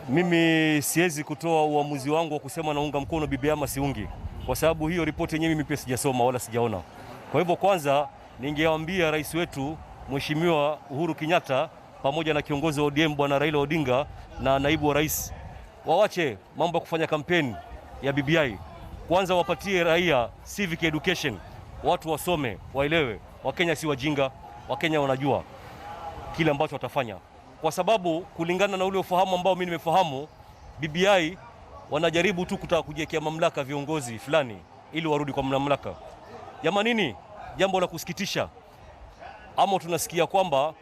mimi siwezi kutoa uamuzi wangu wa kusema naunga mkono BBI ama siungi, kwa sababu hiyo ripoti yenyewe mimi pia sijasoma wala sijaona. Kwa hivyo kwanza ningewaambia rais wetu Mheshimiwa Uhuru Kenyatta pamoja na kiongozi wa ODM Bwana Raila Odinga na naibu wa rais waache mambo ya kufanya kampeni ya BBI. Kwanza wapatie raia civic education, watu wasome, waelewe. Wakenya si wajinga, Wakenya wanajua kile ambacho watafanya, kwa sababu kulingana na ule ufahamu ambao mimi nimefahamu, BBI wanajaribu tu kutaka kujiwekea mamlaka viongozi fulani ili warudi kwa mamlaka. Jamanini, jambo la kusikitisha, ama tunasikia kwamba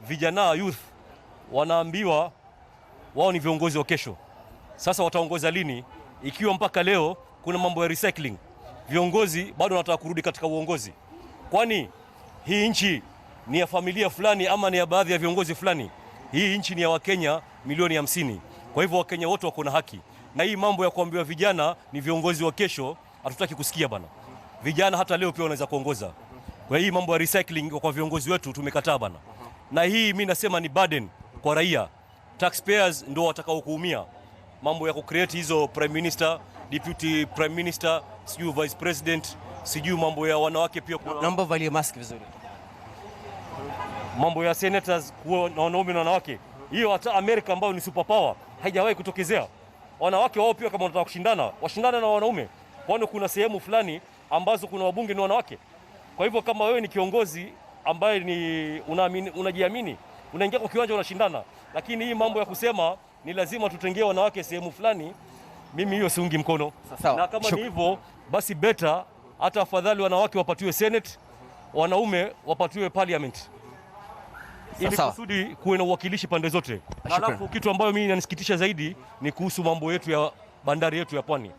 vijana youth wanaambiwa wao ni viongozi wa kesho. Sasa wataongoza lini ikiwa mpaka leo kuna mambo ya recycling? Viongozi bado wanataka kurudi katika uongozi. Kwani hii nchi ni ya familia fulani ama ni ya baadhi ya viongozi fulani? Hii nchi ni ya Wakenya milioni 50. Kwa hivyo Wakenya wote wako na haki. Na hii mambo ya kuambiwa vijana ni viongozi wa kesho hatutaki kusikia bana. Vijana hata leo pia wanaweza kuongoza. Kwa hii mambo ya recycling kwa viongozi wetu tumekataa bana. Na hii mimi nasema ni burden kwa raia. Taxpayers ndio watakao kuumia. Mambo ya kucreate hizo prime minister, deputy prime minister, sijui vice president, sijui mambo ya wanawake pia kwa naomba valie mask vizuri. Mambo ya senators kuwa na wanaume na wanawake. Hiyo hata Amerika ambao ni superpower haijawahi kutokezea. Wanawake wao pia kama wanataka kushindana, washindana na wanaume. Kwani kuna sehemu fulani ambazo kuna wabunge ni wanawake. Kwa hivyo kama wewe ni kiongozi ambaye ni unajiamini, unaingia kwa kiwanja unashindana. Lakini hii mambo ya kusema ni lazima tutengee wanawake sehemu fulani, mimi hiyo siungi mkono. Na kama ni hivyo basi beta hata afadhali wanawake wapatiwe Senate, wanaume wapatiwe Parliament. Ili kusudi kuwe na uwakilishi pande zote. Alafu kitu ambayo mimi inanisikitisha zaidi ni kuhusu mambo yetu ya bandari yetu ya Pwani.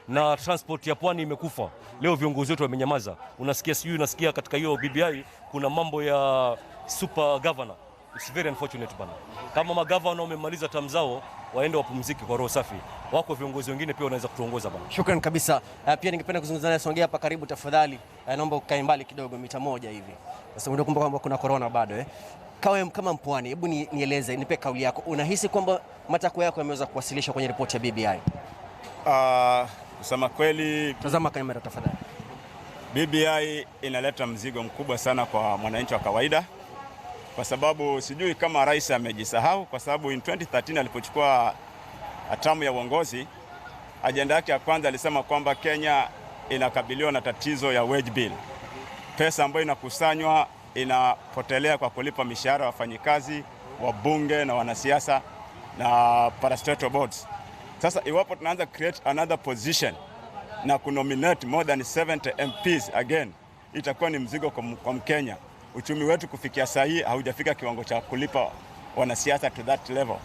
Na transport ya Pwani imekufa. Leo viongozi wetu wamenyamaza. Unasikia katika hiyo BBI kuna mambo ya super governor. It's very unfortunate bana. Kama magavana wamemaliza term zao, waende wapumzike kwa roho safi. Wako viongozi wengine pia wanaweza kutuongoza bana. Shukrani kabisa. Pia ningependa kuzungumza naye, songea hapa karibu tafadhali. Naomba ukae mbali kidogo mita 1 hivi. Sasa unakumbuka kwamba kuna corona bado kama Mpwani, hebu nieleze, nipe kauli yako. Unahisi kwamba matakwa yako yameweza kuwasilishwa kwenye ripoti ya BBI? Kusema kweli, tazama kamera tafadhali. BBI inaleta mzigo mkubwa sana kwa mwananchi wa kawaida, kwa sababu sijui kama rais amejisahau, kwa sababu in 2013 alipochukua hatamu ya uongozi, ajenda yake ya kwanza alisema kwamba Kenya inakabiliwa na tatizo ya wage bill. Pesa ambayo inakusanywa inapotelea kwa kulipa mishahara ya wafanyikazi, wabunge na wanasiasa na parastatal boards. Sasa iwapo tunaanza create another position na kunominate more than 70 MPs again, itakuwa ni mzigo kwa Mkenya. Uchumi wetu kufikia sahi haujafika kiwango cha kulipa wanasiasa to that level.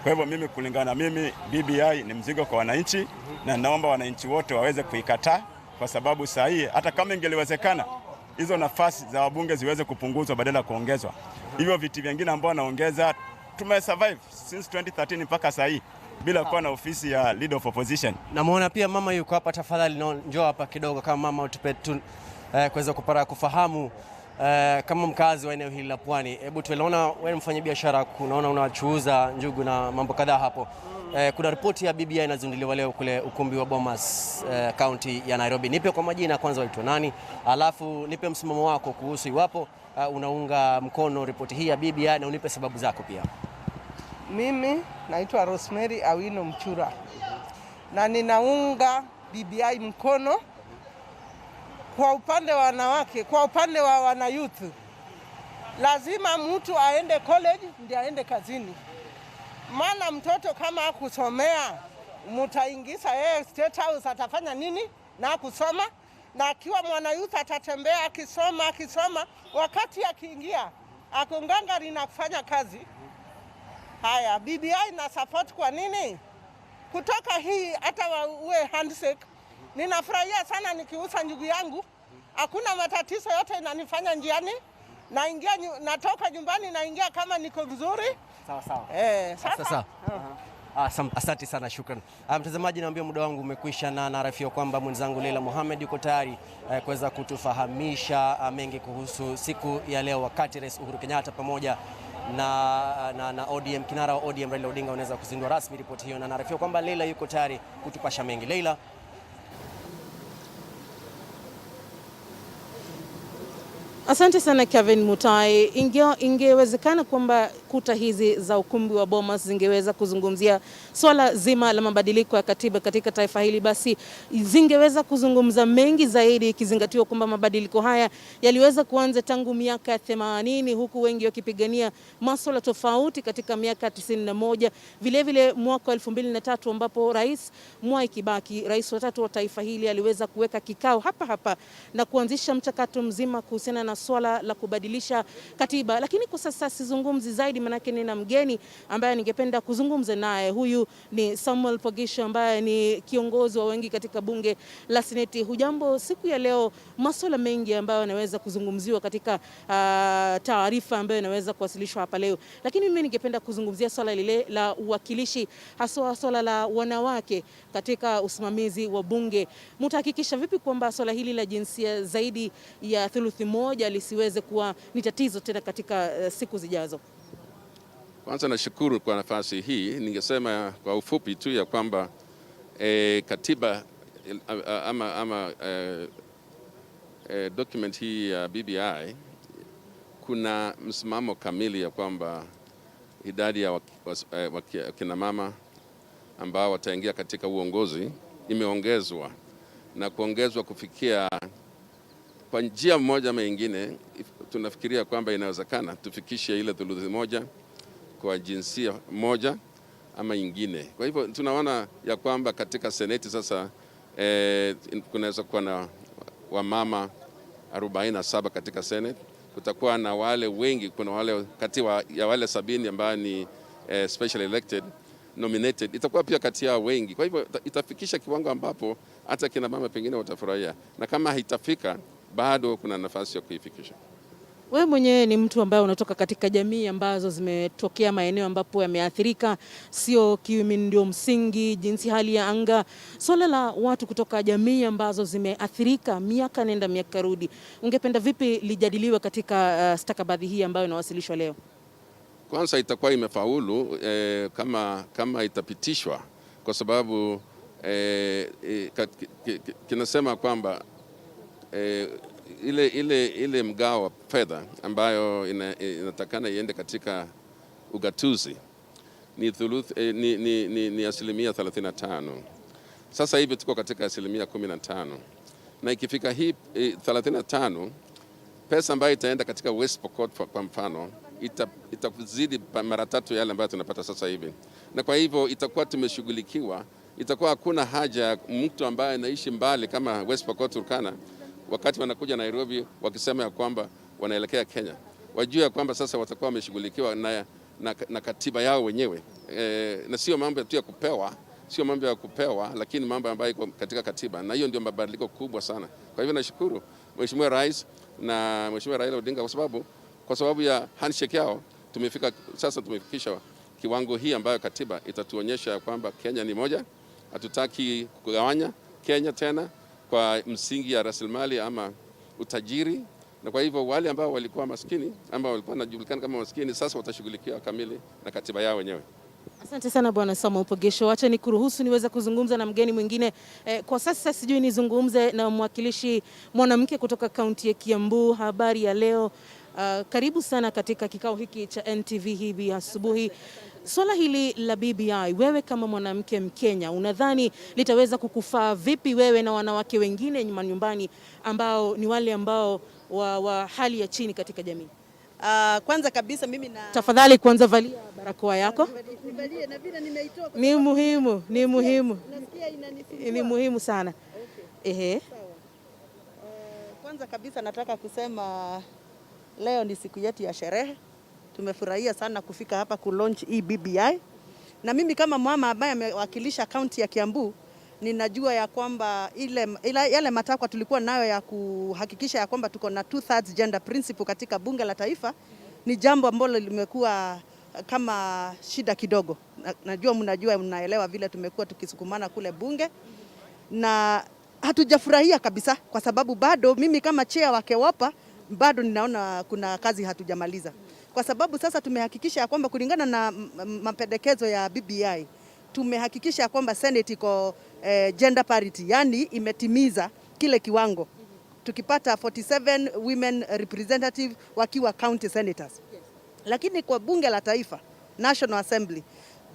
Kwa hivyo mimi, kulingana na mimi, BBI ni mzigo kwa wananchi, na naomba wananchi wote waweze kuikataa, kwa sababu sahi hata kama ingeliwezekana hizo nafasi za wabunge ziweze kupunguzwa badala ya kuongezwa. Hivyo viti vingine ambao wanaongeza, tumesurvive since 2013 mpaka sahi bila kuwa na ofisi ya leader of opposition. Namuona pia mama yuko hapa, tafadhali njoo hapa kidogo kama mama, utupe kuweza kufahamu kama mkazi wa eneo hili la Pwani. Hebu tuelewana, wewe mfanya biashara, kunaona unachuuza njugu na mambo kadhaa hapo. Kuna ripoti ya BBI inazinduliwa leo kule ukumbi wa Bomas, county ya Nairobi. Nipe kwa majina kwanza, waitwa nani, alafu nipe msimamo wako kuhusu iwapo unaunga mkono ripoti hii ya BBI, na unipe sababu zako pia. Mimi naitwa Rosemary Awino Mchura na ninaunga BBI mkono kwa upande wa wanawake, kwa upande wa wanayouth. Lazima mtu aende college ndiye aende kazini. Maana mtoto kama kusomea, mtaingiza yeye State House, atafanya nini na kusoma? Na akiwa mwanayouth atatembea akisoma, wakati akiingia akongangari na kufanya kazi. Haya, BBI na support kwa nini? Kutoka hii hata uwe handshake. Ninafurahia sana nikiuza njugu yangu. Hakuna matatizo yote inanifanya njiani. Naingia, natoka nyumbani naingia kama niko vizuri. Sawa. Sasa. Asante sana, shukran. Mtazamaji, naambia muda wangu umekwisha, na naarifia kwamba mwenzangu Leila Mohamed yuko tayari kuweza kutufahamisha mengi kuhusu siku ya leo, wakati Rais Uhuru Kenyatta pamoja na ODM, kinara wa ODM Raila Odinga unaweza kuzindua rasmi ripoti hiyo, na naarifia kwamba Leila yuko tayari kutupasha mengi. Leila. Asante sana Kevin Mutai. Ingewezekana kwamba kuta hizi za ukumbi wa Bomas zingeweza kuzungumzia swala zima la mabadiliko ya katiba katika taifa hili, basi zingeweza kuzungumza mengi zaidi, ikizingatiwa kwamba mabadiliko haya yaliweza kuanza tangu miaka ya 80, huku wengi wakipigania masuala tofauti katika miaka 91, vilevile mwaka 2003 ambapo Rais Mwai Kibaki, rais wa tatu wa taifa hili, aliweza kuweka kikao hapa na kuanzisha mchakato mzima kuhusiana na swala la kubadilisha katiba. Lakini kwa sasa sizungumzi zaidi, manake nina mgeni ambaye ningependa kuzungumza naye. Huyu ni Samuel Pogisho ambaye ni kiongozi wa wengi katika bunge la Seneti. Hujambo? Siku ya leo masuala mengi ambayo yanaweza kuzungumziwa katika taarifa ambayo inaweza kuwasilishwa hapa leo, lakini mimi ningependa kuzungumzia swala lile la uwakilishi, hasa swala la wanawake katika usimamizi wa bunge. Mtahakikisha vipi kwamba swala hili la jinsia zaidi ya thuluthi moja lisiweze kuwa ni tatizo tena katika siku zijazo? Kwanza nashukuru kwa nafasi hii. Ningesema kwa ufupi tu ya kwamba katiba document hii ya BBI kuna msimamo kamili ya kwamba idadi ya kina mama ambao wataingia katika uongozi imeongezwa, na kuongezwa kufikia kwa njia moja ama nyingine. Tunafikiria kwamba inawezekana tufikishe ile thuluthi moja kwa jinsia moja ama nyingine. Kwa hivyo tunaona ya kwamba katika Seneti sasa kunaweza kuwa na wamama 47 katika Senate. Kutakuwa na wale wengi, kuna wale kati ya wale 70 ambao ni special elected nominated, itakuwa pia kati ya wengi. Kwa hivyo itafikisha kiwango ambapo hata kina mama pengine watafurahia, na kama haitafika bado kuna nafasi ya kuifikisha. Wewe mwenyewe ni mtu ambaye unatoka katika jamii ambazo zimetokea maeneo ambapo yameathirika, sio kiumi ndio msingi, jinsi hali ya anga, swala la watu kutoka jamii ambazo zimeathirika miaka nenda miaka rudi, ungependa vipi lijadiliwe katika stakabadhi hii ambayo inawasilishwa leo? Kwanza itakuwa imefaulu kama itapitishwa, kwa sababu kinasema kwamba ile mgao wa fedha ambayo inatakana iende katika ugatuzi ni asilimia 35. Sasa hivi tuko katika asilimia 15, na ikifika hii 35, pesa ambayo itaenda katika West Pokot kwa mfano itazidi mara 3 yale ambayo tunapata sasa hivi, na kwa hivyo itakuwa tumeshughulikiwa. Itakuwa hakuna haja ya mtu ambaye anaishi mbali kama West Pokot, Turkana, wakati wanakuja Nairobi wakisema ya kwamba wanaelekea Kenya, wajua kwamba sasa watakuwa wameshughulikiwa na katiba yao wenyewe, na sio mambo tu ya kupewa, lakini mambo ambayo iko katika katiba, na hiyo ndio mabadiliko kubwa sana. Kwa hivyo nashukuru Mheshimiwa Rais na Mheshimiwa Raila Odinga kwa sababu ya handshake yao tumefikisha kiwango hii ambayo katiba itatuonyesha kwamba Kenya ni moja. Hatutaki kugawanya Kenya tena kwa msingi ya rasilimali ama utajiri, na kwa hivyo wale ambao walikuwa maskini ama walikuwa wanajulikana kama maskini sasa watashughulikiwa kamili na katiba yao wenyewe. Asante sana Bwana Samuel Upogesho. Acha nikuruhusu niweze kuzungumza na mgeni mwingine. Kwa sasa sijui nizungumze na mwakilishi mwanamke kutoka kaunti ya Kiambu. Habari ya leo. Karibu sana katika kikao hiki cha NTV hivi asubuhi. Swala hili la BBI, wewe kama mwanamke Mkenya, unadhani litaweza kukufaa vipi wewe na wanawake wengine nyumbani ambao ni wale ambao wa hali ya chini katika jamii? Kwanza kabisa mimi Tafadhali kwanza valia barakoa yako. Nivalie na vile nimeitoka. Ni muhimu sana. Okay. Kwanza kabisa nataka kusema leo ni siku yetu ya sherehe. Tumefurahia sana kufika hapa launch BBI. Na mimi kama mama ambaye amewakilisha kaunti ya Kiambu, ninajua ya kwamba yale matakwa tulikuwa nayo ya kuhakikisha ya kwamba tuko na 2/3 gender principle katika bunge la taifa ni jambo ambalo limekuwa kama shida kidogo. Najua mnaelewa vile tumekuwa tukisukumana kule bunge, na hatujafurahia kabisa kwa sababu bado mimi kama chair wa KEWOPA bado ninaona kuna kazi hatujamaliza. Kwa sababu sasa tumehakikisha ya kwamba kulingana na mapendekezo ya BBI tumehakikisha kwamba Senate iko gender parity, yani imetimiza kile kiwango. Tukipata 47 women representative wakiwa county senators. Lakini kwa bunge la taifa, National Assembly,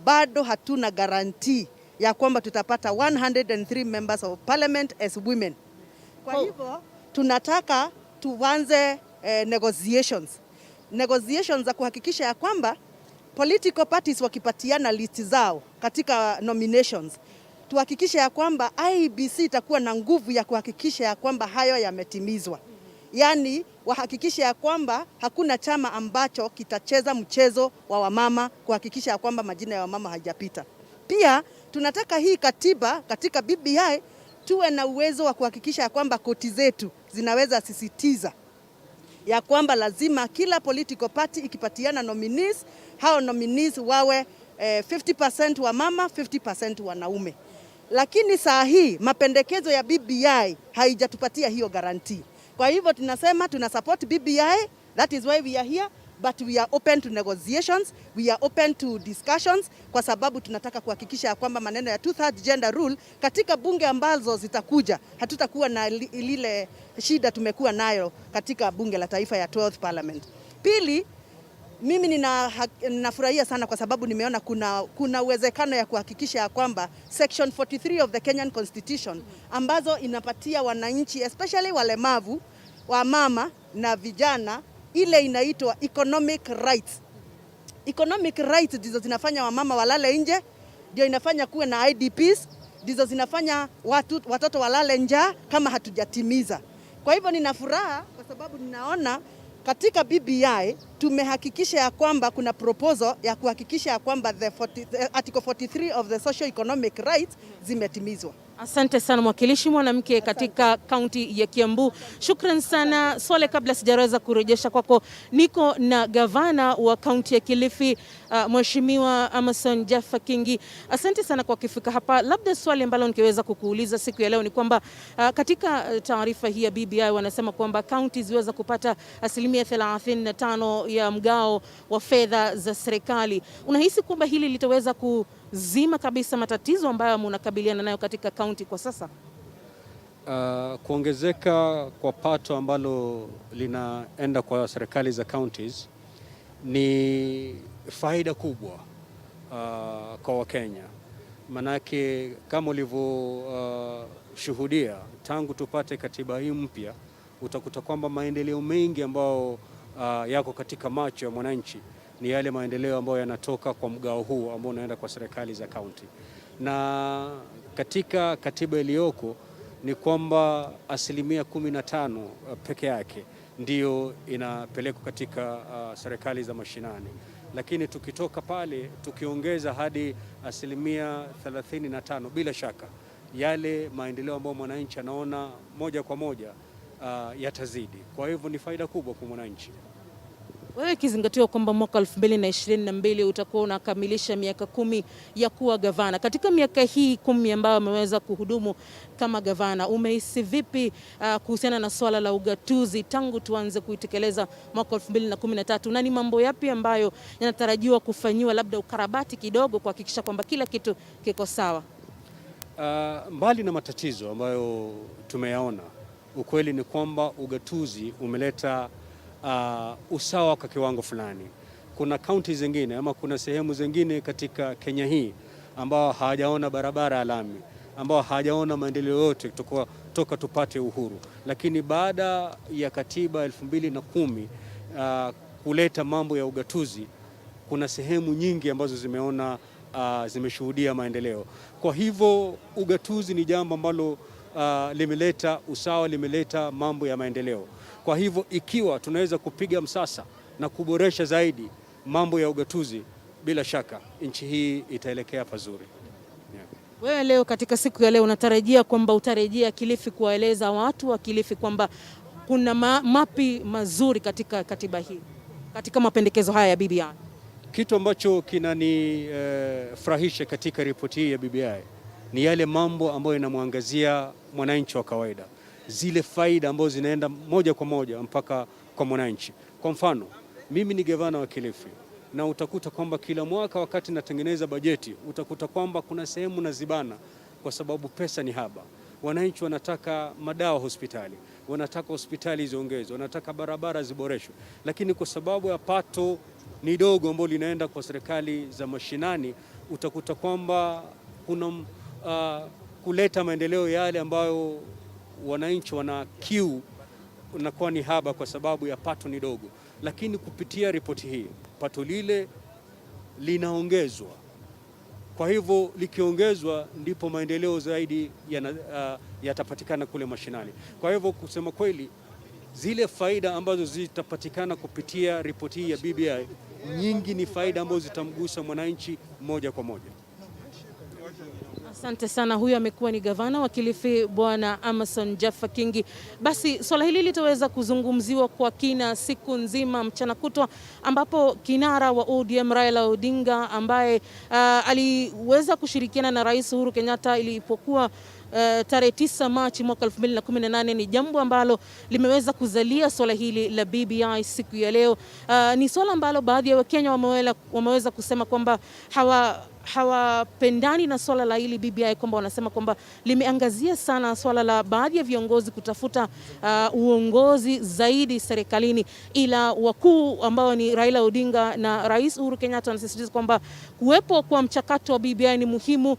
bado hatuna guarantee ya kwamba tutapata 103 members of parliament as women. Kwa hivyo tunataka tuanze negotiations za kuhakikisha ya kwamba political parties wakipatiana list zao katika nominations, tuhakikisha ya kwamba IEBC itakuwa na nguvu ya kuhakikisha ya kwamba hayo yametimizwa. Yani wahakikisha ya kwamba hakuna chama ambacho kitacheza mchezo wa wamama kuhakikisha ya kwamba majina ya wamama haijapita. Pia tunataka hii katiba katika BBI tuwe na uwezo wa kuhakikisha ya kwamba koti zetu zinaweza sisitiza ya kwamba lazima kila political party ikipatiana nominees, hao nominees wawe 50% wa mama, 50% wanaume. Lakini saa hii mapendekezo ya BBI haijatupatia hiyo guarantee. Kwa hivyo tunasema tuna support BBI, that is why we are here, but we are open to negotiations, we are open to discussions, kwa sababu tunataka kuhakikisha kwamba maneno ya 2/3 gender rule katika bunge ambazo zitakuja hatutakuwa na lile shida tumekuwa nayo katika bunge la taifa ya 12th parliament. Pili, mimi ninafurahia sana kwa sababu nimeona kuna uwezekano ya kuhakikisha kwamba section 43 of the Kenyan Constitution ambazo inapatia wananchi especially walemavu, wamama na vijana ile inaitwa economic rights. Economic rights ndizo zinafanya wamama walale nje, ndio inafanya kuwe na IDPs, ndizo zinafanya watoto walale njaa kama hatujatimiza. Kwa hivyo nina furaha kwa sababu ninaona katika BBI tumehakikisha ya kwamba kuna proposal ya kuhakikisha ya kwamba article 43 of the social economic rights zimetimizwa. Asante sana mwakilishi mwanamke katika kaunti ya Kiambu. Shukran sana. Swale, kabla sijaweza kurejesha kwako, niko na gavana wa kaunti ya Kilifi, Mheshimiwa Amason Jaffa Kingi. Asante sana kwa kufika hapa. Labda swali ambalo nikiweza kukuuliza siku ya leo ni kwamba katika taarifa hii ya BBI wanasema kwamba kaunti ziweza kupata asilimia 35 ya mgao wa fedha za serikali. Unahisi kwamba hili litaweza kuzima kabisa matatizo ambayo mnakabiliana nayo katika kaunti kwa sasa? Kuongezeka kwa pato ambalo linaenda kwa serikali za counties ni faida kubwa kwa Wakenya. Manake kama ulivyoshuhudia tangu tupate katiba hii mpya, utakuta kwamba maendeleo mengi ambayo yako katika macho ya mwananchi ni yale maendeleo ambayo yanatoka kwa mgao huu ambao unaenda kwa serikali za county. Na katika katiba iliyoko ni kwamba 15% peke yake ndiyo inapelekwa katika serikali za mashinani, lakini tukitoka pale tukiongeza hadi 35%, bila shaka yale maendeleo ambayo mwananchi anaona moja kwa moja yatazidi. Kwa hivyo ni faida kubwa kwa mwananchi. Wewe ikizingatiwa kwamba mwaka 2022 utakuwa unakamilisha miaka 10 ya kuwa gavana, katika miaka hii 10 ambayo ameweza kuhudumu kama gavana, umehisi vipi kuhusiana na swala la ugatuzi tangu tuanze kuitekeleza mwaka 2013, na ni mambo yapi ambayo yanatarajiwa kufanyiwa labda ukarabati kidogo kuhakikisha kwamba kila kitu kiko sawa? Mbali na matatizo ambayo tumeyaona, ukweli ni kwamba ugatuzi umeleta usawa kwa kiwango fulani. Kuna kaunti zingine ama kuna sehemu zingine katika Kenya hii ambao hawajaona barabara ya lami, ambao hawajaona maendeleo yote toka tupate uhuru, lakini baada ya katiba 2010 kuleta mambo ya ugatuzi, kuna sehemu nyingi ambazo zimeona zimeshuhudia maendeleo. Kwa hivyo ugatuzi ni jambo ambalo limeleta usawa, limeleta mambo ya maendeleo. Kwa hivyo ikiwa tunaweza kupiga msasa na kuboresha zaidi mambo ya ugatuzi, bila shaka nchi hii itaelekea pazuri. Wewe leo katika siku ya leo unatarajia kwamba utarejea Kilifi kuwaeleza watu wa Kilifi kwamba kuna mapi mazuri katika katiba hii, katika mapendekezo haya ya BBI? Kitu ambacho kinanifurahisha katika ripoti hii ya BBI ni yale mambo ambayo yanamwangazia mwananchi wa kawaida, zile faida ambazo zinaenda moja kwa moja mpaka kwa mwananchi. Kwa mfano, mimi ni gavana wa Kilifi na utakuta kwamba kila mwaka wakati natengeneza bajeti, utakuta kwamba kuna sehemu nazibana kwa sababu pesa ni haba. Wananchi wanataka madawa hospitali, wanataka hospitali ziongezwe, wanataka barabara ziboreshwe, lakini kwa sababu ya pato ni dogo ambalo linaenda kwa serikali za mashinani, utakuta kwamba kuna kuleta maendeleo yale ambayo wananchi wana kiu unakuwa ni haba kwa sababu ya pato ni dogo. Lakini kupitia ripoti hii pato lile linaongezwa. Kwa hivyo likiongezwa ndipo maendeleo zaidi yatapatikana kule mashinani. Kwa hivyo kusema kweli, zile faida ambazo zitapatikana kupitia ripoti hii ya BBI nyingi ni faida ambazo zitamgusa mwananchi moja kwa moja. Asante sana. Huyu amekuwa ni gavana wa Kilifi Bwana Amason Jaffa Kingi. Basi swala hili litaweza kuzungumziwa kwa kina siku nzima mchana kutwa, ambapo kinara wa ODM Raila Odinga ambaye aliweza kushirikiana na Rais Uhuru Kenyatta ilipokuwa tarehe 9 Machi mwaka 2018, ni jambo ambalo limeweza kuzalia swala hili la BBI siku ya leo. Ni swala ambalo baadhi ya Wakenya wameweza kusema kwamba hawapendani na swala la hili BBI, kwamba wanasema kwamba limeangazia sana swala la baadhi ya viongozi kutafuta uongozi zaidi serikalini, ila wakuu ambao ni Raila Odinga na Rais Uhuru Kenyatta wanasisitiza kwamba kuwepo kwa mchakato wa BBI ni muhimu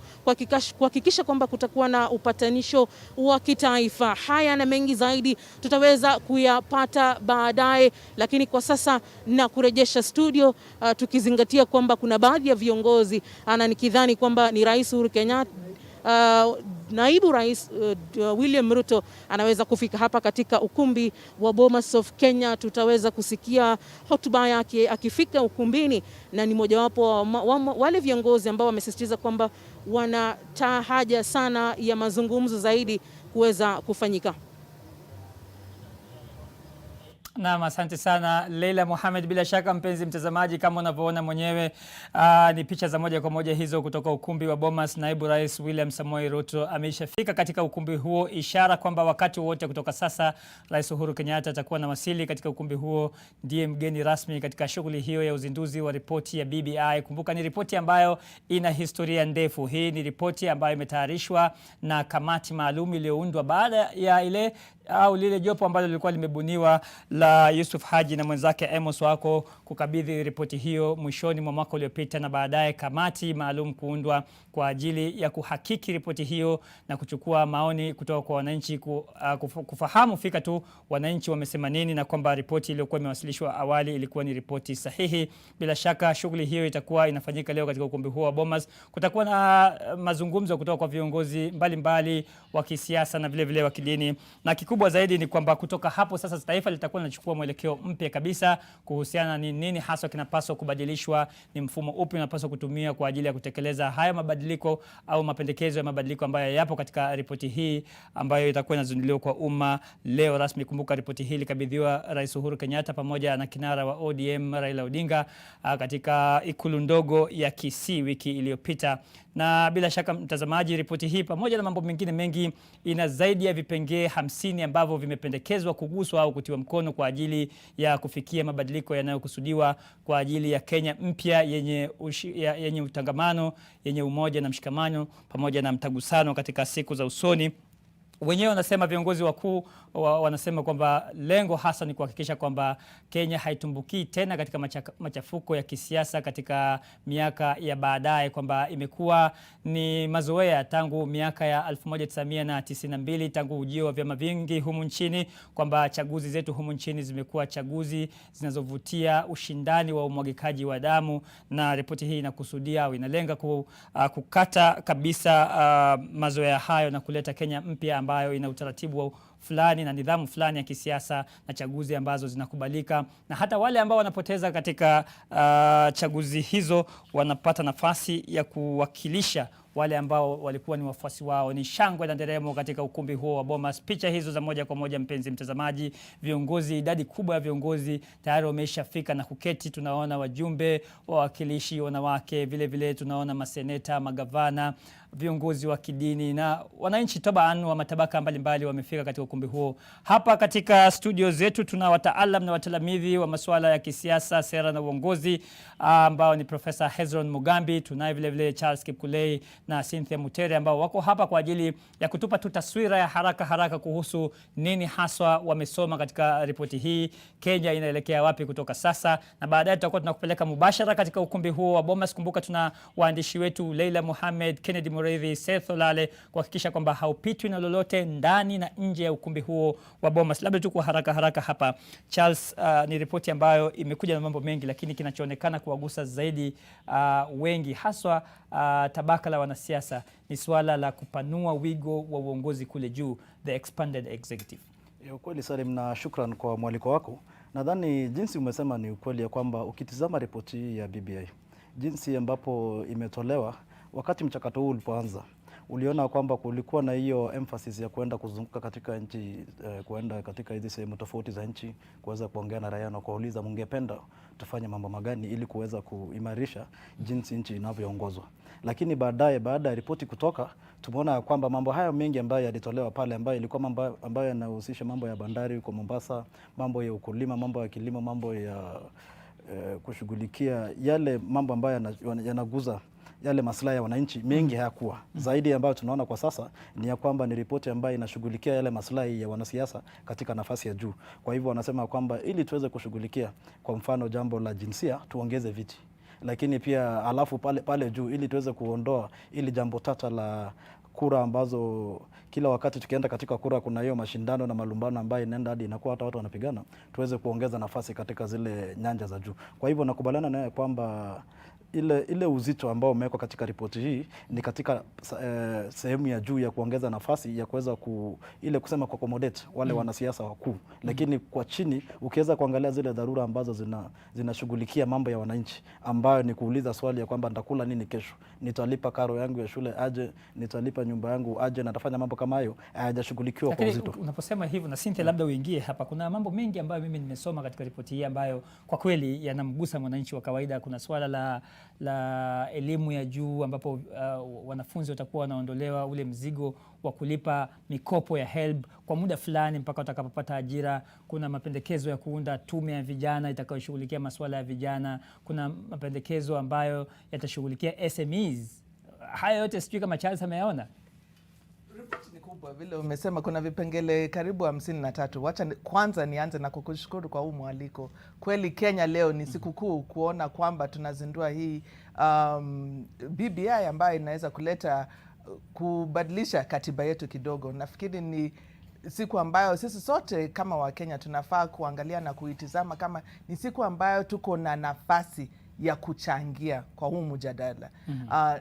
kuhakikisha kwamba kutakuwa na upatanisho wa kitaifa. Haya na mengi zaidi tutaweza kuyapata baadaye, lakini kwa sasa na kurejesha studio tukizingatia kwamba kuna baadhi ya viongozi na nikidhani kwamba ni Rais Uhuru Kenyatta, naibu rais William Ruto anaweza kufika hapa katika ukumbi wa Bomas of Kenya. Tutaweza kusikia hotuba yake akifika ukumbini, na ni mojawapo wale viongozi ambao wamesisitiza kwamba wana haja sana ya mazungumzo zaidi kuweza kufanyika. Naam, asante sana Leila Mohamed. Bila shaka mpenzi mtazamaji, kama unavyoona mwenyewe ni picha za moja kwa moja hizo kutoka ukumbi wa Bomas. Naibu Rais William Samoei Ruto ameshafika katika ukumbi huo, ishara kwamba wakati wote kutoka sasa Rais Uhuru Kenyatta atakuwa na wasili katika ukumbi huo. Ndiye mgeni rasmi katika shughuli hiyo ya uzinduzi wa ripoti ya BBI. Kumbuka ni ripoti ambayo ina historia ndefu. Hii ni ripoti ambayo imetayarishwa na kamati maalum iliyoundwa baada ya lile jopo ambalo lilikuwa limebuniwa la Yusuf Haji na mwenzake Amos Wako kukabidhi ripoti hiyo mwishoni mwa mwaka uliopita, na baadaye kamati maalum kuundwa kwa ajili ya kuhakiki ripoti hiyo na kuchukua maoni kutoka kwa wananchi, kufahamu fika tu wananchi wamesema nini na kwamba ripoti iliyokuwa imewasilishwa awali ilikuwa ni ripoti sahihi. Bila shaka shughuli hiyo itakuwa inafanyika leo katika ukumbi huo wa Bomas. Kutakuwa na mazungumzo kutoka kwa viongozi mbalimbali wa kisiasa na vile vile wa kidini, na kikubwa zaidi ni kwamba kutoka hapo sasa taifa litakuwa linachukua mwelekeo mpya kabisa kuhusiana ni nini hasa kinapaswa kubadilishwa, ni mfumo upi unapaswa kutumia kwa ajili ya kutekeleza haya mabadiliko au mapendekezo ya mabadiliko ambayo yapo katika ripoti hii ambayo itakuwa inazinduliwa kwa umma leo rasmi. Kumbuka ripoti hii ilikabidhiwa Rais Uhuru Kenyatta pamoja na kinara wa ODM Raila Odinga katika ikulu ndogo ya Kisii wiki iliyopita. Na bila shaka mtazamaji, ripoti hii pamoja na mambo mengine mengi ina zaidi ya vipengee 50 ambavyo vimependekezwa kuguswa au kutiwa mkono kwa ajili ya kufikia mabadiliko yanayokusudiwa kwa ajili ya Kenya mpya yenye utangamano, yenye umoja na mshikamano pamoja na mtagusano katika siku za usoni. Wenyewe wanasema, viongozi wakuu wanasema kwamba lengo hasa ni kuhakikisha kwamba Kenya haitumbukii tena katika machafuko ya kisiasa katika miaka ya baadaye, kwamba imekuwa ni mazoea tangu miaka ya 1992 tangu ujio wa vyama vingi humu nchini, kwamba chaguzi zetu humu nchini zimekuwa chaguzi zinazovutia ushindani wa umwagikaji wa damu, na ripoti hii inakusudia au inalenga kukata kabisa mazoea hayo na kuleta Kenya mpya ambayo ina utaratibu fulani na nidhamu fulani ya kisiasa na chaguzi ambazo zinakubalika, na hata wale ambao wanapoteza katika chaguzi hizo wanapata nafasi ya kuwakilisha wale ambao walikuwa ni wafuasi wao. Ni shangwe na nderemo katika ukumbi huo wa Bomas. Picha hizo za moja kwa moja, mpenzi mtazamaji, viongozi, idadi kubwa ya viongozi tayari wameshafika na kuketi. Tunaona wajumbe, wawakilishi wanawake, vile vile tunaona maseneta, magavana, viongozi wa kidini na wananchi tabaan wa matabaka mbalimbali wamefika katika ukumbi huo. Hapa katika studio zetu tuna wataalam na watalamidhi wa masuala ya kisiasa, sera na uongozi ambao ni Profesa Hezron Mugambi, tunaye vile vile Charles Kipkulei na Cynthia Mutere ambao wako hapa kwa ajili ya kutupa tu taswira ya haraka kuhusu nini haswa wamesoma katika ripoti hii, Kenya inaelekea wapi kutoka sasa, na baadaye tutakuwa tunakupeleka mubashara katika ukumbi huo wa Bomas. Kumbuka tuna waandishi wetu Leila Mohamed, Kennedy Mureithi, Seth Olale kuhakikisha kwamba haupitwi na lolote ndani na nje ya ukumbi huo wa Bomas. Labda tu kwa haraka hapa Charles, ni ripoti ambayo imekuja na mambo mengi, lakini kinachoonekana kuwagusa zaidi wengi haswa tabaka la wanasiasa ni swala la kupanua wigo wa uongozi kule juu, the expanded executive. Ukweli Salim, na shukran kwa mwaliko wako. Nadhani jinsi umesema ni ukweli ya kwamba ukitizama ripoti ya BBI jinsi ambapo imetolewa wakati mchakato huu ulipoanza, uliona kwamba kulikuwa na hiyo emphasis ya kuenda kuzunguka katika nchi, kuenda katika hizi sehemu tofauti za nchi, kuweza kuongea na raia na kuuliza mungependa tufanye mambo magani ili kuweza kuimarisha jinsi nchi inavyoongozwa. Lakini baadaye, baada ya ripoti kutoka, tumeona kwamba mambo haya mengi ambayo yalitolewa pale, ambayo ilikuwa mambo ambayo yanahusisha mambo ya bandari huko Mombasa, mambo ya ukulima, mambo ya kilimo, mambo ya kushughulikia yale mambo ambayo yanaguza yale maslahi ya wananchi, mengi hayakuwa. Zaidi ambayo tunaona kwa sasa ni ya kwamba ni ripoti ambayo inashughulikia yale maslahi ya wanasiasa katika nafasi ya juu. Kwa hivyo wanasema kwamba ili tuweze kushughulikia kwa mfano jambo la jinsia, tuongeze viti. Lakini pia alafu pale juu ili tuweze kuondoa ili jambo tata la kura ambazo kila wakati tukienda katika kura kuna hiyo mashindano na malumbano ambayo inaenda hadi inakuwa hata watu wanapigana, tuweze kuongeza nafasi katika zile nyanja za juu. Kwa hivyo nakubaliana naye kwamba ile uzito ambao umewekwa katika ripoti hii ni katika sehemu ya juu ya kuongeza nafasi ya kuweza ile kusema ku accommodate wale wanasiasa wakuu, lakini kwa chini ukiweza kuangalia zile dharura ambazo zinashughulikia mambo ya wananchi, ambayo ni kuuliza swali ya kwamba nitakula nini kesho, nitalipa karo yangu ya shule aje, nitalipa nyumba yangu aje, na nitafanya mambo kama hayo, hayajashughulikiwa kwa uzito. Unaposema hivyo, na Cynthia, labda uingie hapa, kuna mambo mengi ambayo mimi nimesoma katika ripoti hii ambayo kwa kweli yanamgusa mwananchi wa kawaida. Kuna swala la elimu ya juu ambapo wanafunzi watakuwa wanaondolewa ule mzigo wa kulipa mikopo ya HELB kwa muda fulani mpaka watakapopata ajira. Kuna mapendekezo ya kuunda tume ya vijana itakayoshughulikia masuala ya vijana. Kuna mapendekezo ambayo yatashughulikia SMEs. Haya yote sijui kama Charles ameyaona. Ripoti ni kubwa vile umesema, kuna vipengele karibu 53. Wacha kwanza nianze na kukushukuru kwa huu mwaliko. Kweli Kenya leo ni siku kuu kuona kwamba tunazindua hii BBI ambayo inaweza kuleta kubadilisha katiba yetu kidogo. Nafikiri ni siku ambayo sisi sote kama Wakenya tunafaa kuangalia na kuitizama kama ni siku ambayo tuko na nafasi ya kuchangia kwa huu mjadala.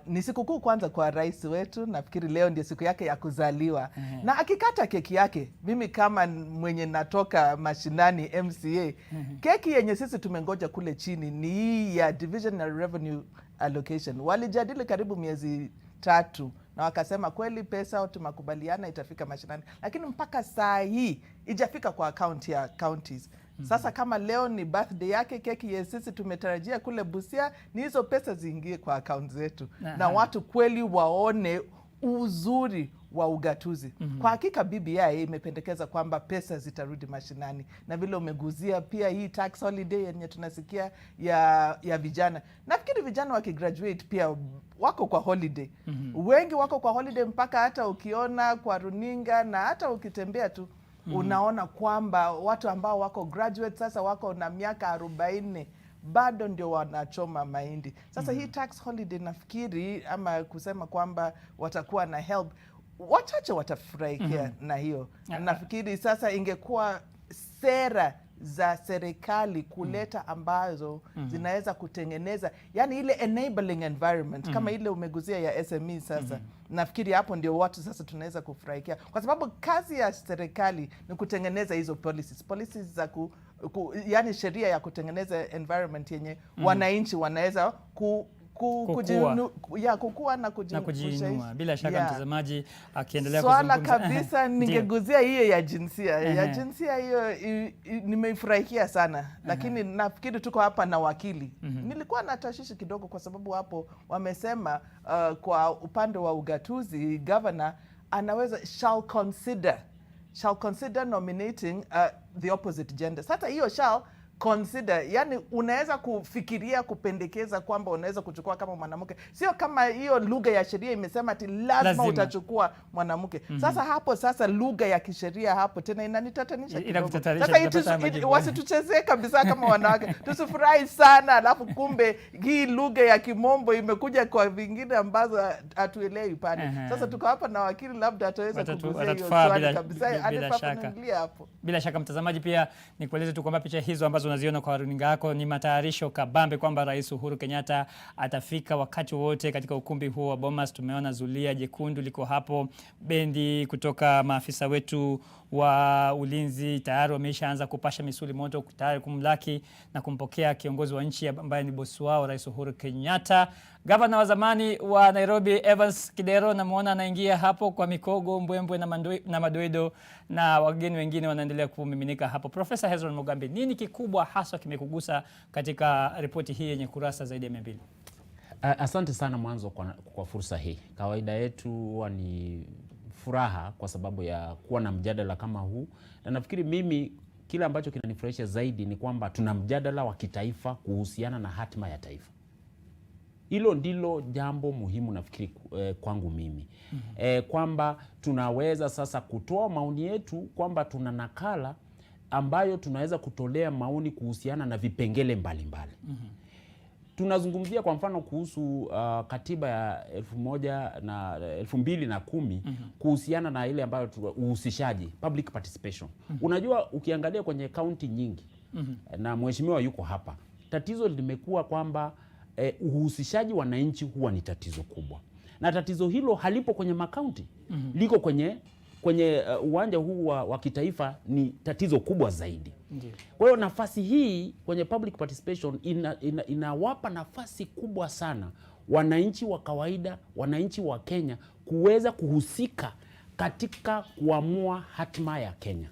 Ni siku kuu kwanza kwa rais wetu, nafikiri leo ndio siku yake ya kuzaliwa. Na akikata keki yake, mimi kama mwenye natoka mashinani MCA, keki yenye sisi tumengoja kule chini ni hii ya Divisional Revenue Allocation. Walijadili karibu miezi 3 na wakasema kweli pesa tumakubaliana itafika mashinani, lakini mpaka saa hii ijafika kwa account ya counties. Sasa kama leo ni birthday yake, keki ya sisi tumetarajia kule Busia ni hizo pesa ziingie kwa account zetu. Na watu kweli waone uzuri wa ugatuzi. Kwa hakika BBI imependekeza kwamba pesa zitarudi mashinani, na vile umeguzia pia hii tax holiday yenye tunasikia ya vijana. Nafikiri vijana wakigraduate pia wako kwa holiday. Wengi wako kwa holiday mpaka hata ukiona kwa runinga na hata ukitembea tu unaona kwamba watu ambao wako graduate sasa wako na miaka 40 bado ndio wanachoma mahindi. Sasa hii tax holiday nafikiri, ama kusema kwamba watakuwa na help, wachache watafurahikia na hiyo. Nafikiri sasa ingekuwa sera za serikali kuleta ambazo zinaweza kutengeneza, yani ile enabling environment kama ile umeguzia ya SME sasa. Nafikiri hapo ndio watu sasa tunaweza kufurahikia, kwa sababu kazi ya serikali ni kutengeneza hizo policies za yani sheria ya kutengeneza environment yenye wananchi wanaweza kukua na kujiinua. Bila shaka mtazamaji akiendelea swala kabisa ningeguzia hiyo ya jinsia. Ya jinsia hiyo nimeifurahikia sana, lakini nafikiri tuko hapa na wakili. Nilikuwa na tashishi kidogo kwa sababu hapo wamesema kwa upande wa ugatuzi governor anaweza shall consider nominating the opposite gender. Sasa hiyo shall consider, yani unaweza kufikiria kupendekeza kwamba unaweza kuchukua kama mwanamke, sio kama hiyo lugha ya sheria imesema ati lazima utachukua mwanamke. Sasa hapo sasa lugha ya kisheria hapo tena inanitatanisha kidogo. Sasa wasituchezee kabisa kama wanawake. Tusifurahi sana alafu kumbe hii lugha ya kimombo imekuja kwa vingine ambazo hatuelewi pale. Sasa tuko hapa na wakili, labda ataweza kuguzia hiyo swali kabisa. Anafaa hapo. Bila shaka mtazamaji, pia nikueleze tu kwamba picha hizo ambazo unaziona kwa runinga yako ni matayarisho kabambe kwamba Rais Uhuru Kenyatta atafika wakati wote katika ukumbi huo wa Bomas. Tumeona zulia jekundu liko hapo, bendi kutoka maafisa wetu wa ulinzi tayari wameshaanza kupasha misuli moto tayari kumlaki na kumpokea kiongozi wa nchi ambaye ni bosi wao Rais Uhuru Kenyatta. Gavana wa zamani wa Nairobi Evans Kidero namuona anaingia hapo kwa mikogo, mbwembwe na madoido, na wageni wengine wanaendelea kumiminika hapo. Profesa Hezron Mugambi, nini kikubwa haswa kimekugusa katika ripoti hii yenye kurasa zaidi ya 200? Asante sana mwanzo kwa fursa hii. Kawaida yetu huwa ni furaha kwa sababu ya kuwa na mjadala kama huu, na nafikiri mimi kile ambacho kinanifurahisha zaidi ni kwamba tuna mjadala wa kitaifa kuhusiana na hatima ya taifa. Hilo ndilo jambo muhimu nafikiri kwangu mimi. Kwamba tunaweza sasa kutoa maoni yetu, kwamba tuna nakala ambayo tunaweza kutolea maoni kuhusiana na vipengele mbalimbali. Tunazungumzia kwa mfano kuhusu katiba ya 2010 kuhusiana na ile ambayo uhusishaji, public participation. Unajua ukiangalia kwenye kaunti nyingi na mheshimiwa yuko hapa, tatizo limekuwa kwamba uhusishaji wananchi huwa ni tatizo kubwa, na tatizo hilo halipo kwenye makaunti, liko kwenye uwanja huu wa kitaifa, ni tatizo kubwa zaidi. Kwa hiyo nafasi hii kwenye public participation inawapa nafasi kubwa sana wananchi wa kawaida, wananchi wa Kenya kuweza kuhusika katika kuamua hatima ya Kenya.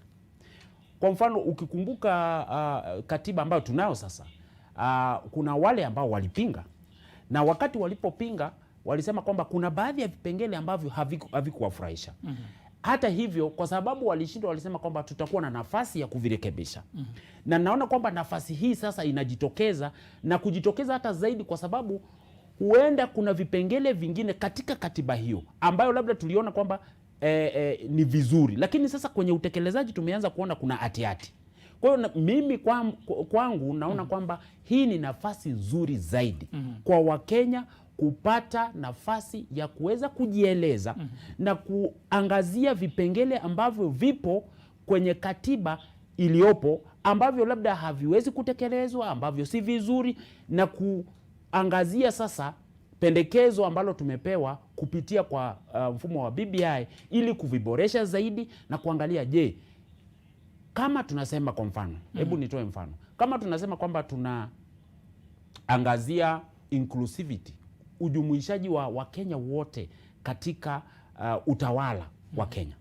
Kwa mfano, ukikumbuka katiba ambayo tunayo sasa, kuna wale ambao walipinga, na wakati walipopinga walisema kwamba kuna baadhi ya vipengele ambavyo havikuwafurahisha. Hata hivyo, kwa sababu walishindwa, walisema kwamba tutakuwa na nafasi ya kuvirekebisha. Na naona kwamba nafasi hii sasa inajitokeza, na kujitokeza hata zaidi, kwa sababu huenda kuna vipengele vingine katika katiba hiyo ambayo labda tuliona kwamba ni vizuri, lakini sasa kwenye utekelezaji tumeanza kuona kuna atiati. Kwa hiyo mimi kwangu naona kwamba hii ni nafasi nzuri zaidi kwa Wakenya kupata nafasi ya kuweza kujieleza na kuangazia vipengele ambavyo vipo kwenye katiba iliyopo ambavyo labda haviwezi kutekelezwa, ambavyo si vizuri, na kuangazia sasa pendekezo ambalo tumepewa kupitia kwa mfumo wa BBI ili kuviboresha zaidi na kuangalia, je, kama tunasema kwa mfano, hebu nitoe mfano, kama tunasema kwamba tunaangazia inclusivity, ujumuishaji wa Wakenya wote katika utawala wa Kenya.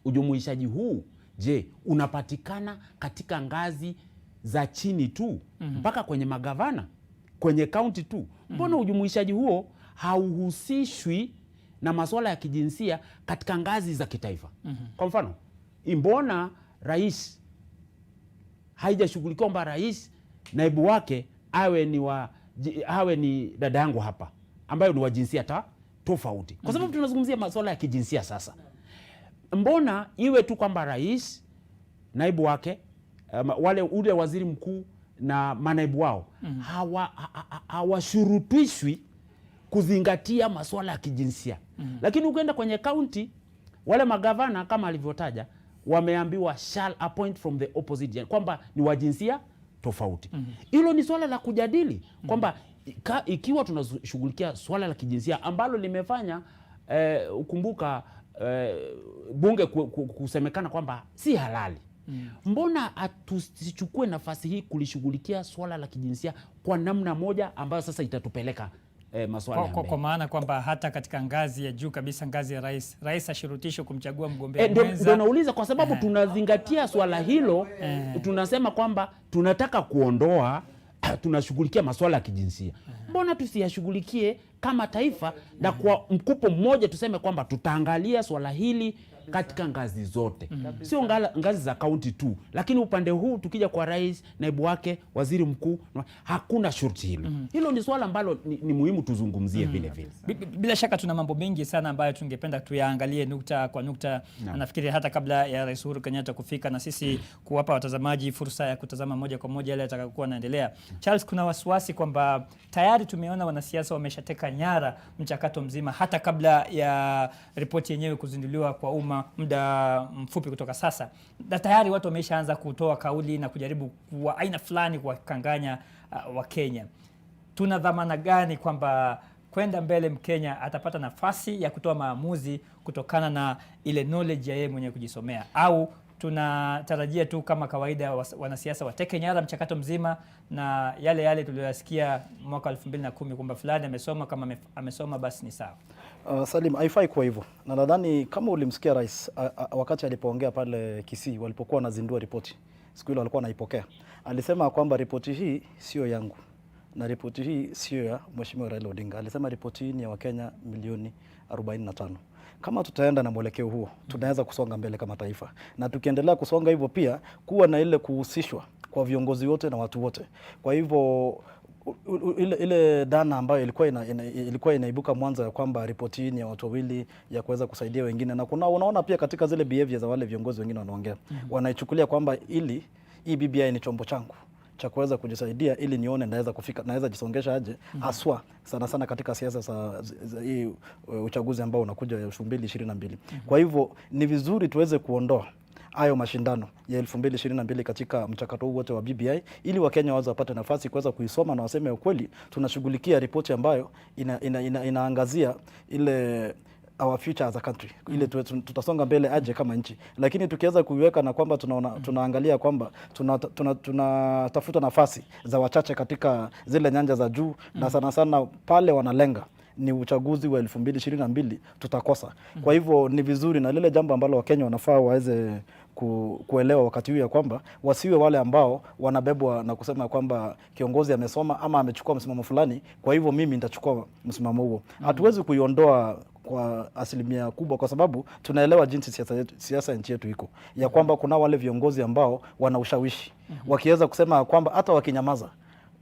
Ujumuishaji huu, je, unapatikana katika ngazi za chini tu mpaka kwenye magavana, kwenye kaunti tu? Mbona ujumuishaji huo hauhusishwi na masuala ya kijinsia katika ngazi za kitaifa? Kwa mfano, mbona rais haijashughulikiwa kwamba rais naibu wake awe ni dada yangu hapa ambayo ni wa jinsia tofauti? Kwa sababu tunazungumzia masuala ya kijinsia sasa. Mbona iwe tu kwamba rais, naibu wake, ule waziri mkuu na manaibu wao hawashurutishwi kuzingatia masuala ya kijinsia? Lakini ukienda kwenye kaunti, wale magavana kama alivyotaja wameambiwa shall appoint from the opposite gender, kwamba ni wa jinsia tofauti. Hilo ni swala la kujadili kwamba ikiwa tunashughulikia swala la kijinsia ambalo limefanya ukumbuka bunge kusemekana kwamba si halali, mbona tusichukue nafasi hii kulishughulikia swala la kijinsia kwa namna moja ambayo sasa itatupeleka masuala ya mbele? Kwa maana kwamba hata katika ngazi ya juu kabisa, ngazi ya rais ashurutishwe kumchagua mgombea mwenza. Ndio nauliza, kwa sababu tunazingatia swala hilo. Tunasema kwamba tunataka kuondoa, tunashughulikia masuala ya kijinsia. Mbona tusiyashughulikie kama taifa na kwa mkupo mmoja tuseme kwamba tutaangalia swala hili katika ngazi zote, sio ngazi za kaunti tu, lakini upande huu tukija kwa rais, naibu wake, waziri mkuu, hakuna shurti hilo. Hilo ni swala ambalo ni muhimu tuzungumzie vile vile. Bila shaka tuna mambo mengi sana ambayo tungependa tuyaangalie nukta kwa nukta. Nafikiri hata kabla ya Rais Uhuru Kenyatta kufika na sisi kuwapa watazamaji fursa ya kutazama moja kwa moja yale yatakayokuwa yanaendelea, Charles, kuna wasiwasi kwamba tayari tumeona wanasiasa wameshateka nyara mchakato mzima hata kabla ya ripoti yenyewe kuzinduliwa kwa umma muda mfupi kutoka sasa, na tayari watu wameshaanza kutoa kauli na kujaribu kwa aina fulani kuwakanganya wa Kenya. Tuna dhamana gani kwamba kwenda mbele Mkenya atapata nafasi ya kutoa maamuzi kutokana na ile knowledge ya yeye mwenye kujisomea, au tunatarajia tu kama kawaida wanasiasa wateke nyara mchakato mzima na yale tuliyosikia mwaka 2010 kwamba fulani amesoma, kama amesoma basi ni sawa? Salim, haifai kwa hivyo. Na nadhani kama ulimsikia rais wakati alipoongea pale Kisii walipokuwa wanazindua ripoti, siku ile walikuwa wanaipokea, alisema kwamba ripoti hii sio yangu na ripoti hii sio ya Mheshimiwa Raila Odinga. Alisema ripoti hii ni ya Wakenya milioni 45. Kama tutaenda na mwelekeo huo, tunaweza kusonga mbele kama taifa, na tukiendelea kusonga hivyo pia kuwa na ile kuhusishwa kwa viongozi wote na watu wote. Kwa hivyo ile dhana ambayo ilikuwa inaibuka mwanzo ya kwamba ripoti hii ni ya watu wawili ya kuweza kusaidia wengine, na unaona pia katika zile behavior za wale viongozi wengine wanaongea, wanaichukulia kwamba hii BBI ni chombo changu cha kuweza kujisaidia ili nione naweza jisongesha aje, haswa sana katika siasa za hii uchaguzi ambao unakuja 2022. Kwa hivyo ni vizuri tuweze kuondoa hayo mashindano ya 2022 katika mchakato huu wote wa BBI, ili Wakenya waweze wapate nafasi kuweza kuisoma na waseme ukweli tunashughulikia ripoti ambayo inaangazia ile our future as a country, ile tutasonga mbele aje kama nchi. Lakini tukiweza kuiweka na kwamba tunaangalia kwamba tunatafuta nafasi za wachache katika zile nyanja za juu, na sana sana pale wanalenga ni uchaguzi wa 2022, tutakosa. Kwa hivyo ni vizuri, na lile jambo ambalo Wakenya wanafaa waweze kuelewa wakati huu ya kwamba wasiwe wale ambao wanabebwa na kusema kwamba kiongozi amesoma ama amechukua msimamo fulani, kwa hivyo mimi nitachukua msimamo huo. Hatuwezi kuiondoa kwa asilimia kubwa, kwa sababu tunaelewa jinsi siasa nchi yetu iko, ya kwamba kuna wale viongozi ambao wana ushawishi, wakiweza kusema kwamba hata wakinyamaza,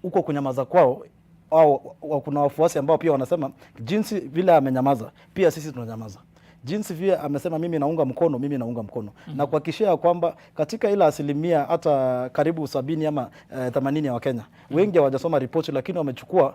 uko kunyamaza kwao, au kuna wafuasi ambao pia wanasema jinsi vile amenyamaza pia sisi tunanyamaza, jinsi vile amesema mimi naunga mkono, mimi naunga mkono. Na kuhakikishia kwamba katika ile asilimia hata karibu 70 ama 80 ya Wakenya, wengi hawajasoma ripoti, lakini wamechukua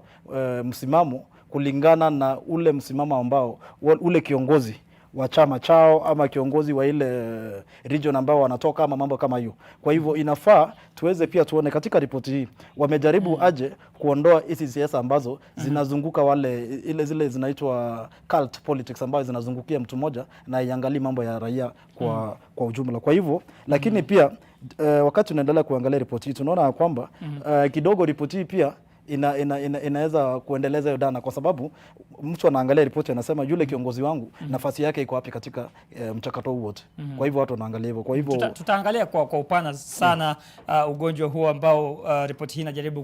msimamo kulingana na ule msimamo ambao ule kiongozi wa chama chao ama kiongozi wa ile region ambao wanatoka ama mambo kama hiyo. Kwa hivyo inafaa tuweze pia tuone katika ripoti hii wamejaribu aje kuondoa hizi siasa ambazo zinazunguka wale zile zinaitwa cult politics ambazo zinazungukia mtu mmoja na iangalie mambo ya raia kwa ujumla. Kwa hivyo lakini pia wakati tunaendelea kuangalia ripoti hii tunaona kwamba kidogo ripoti hii pia inaweza kuendeleza hiyo dhana, kwa sababu mtu anaangalia ripoti anasema yule kiongozi wangu nafasi yake iko wapi katika mchakato huu wote. Kwa hivyo watu wanaangalia hivyo. Kwa hivyo tutaangalia kwa upana sana ugonjwa huo ambao ripoti hii inajaribu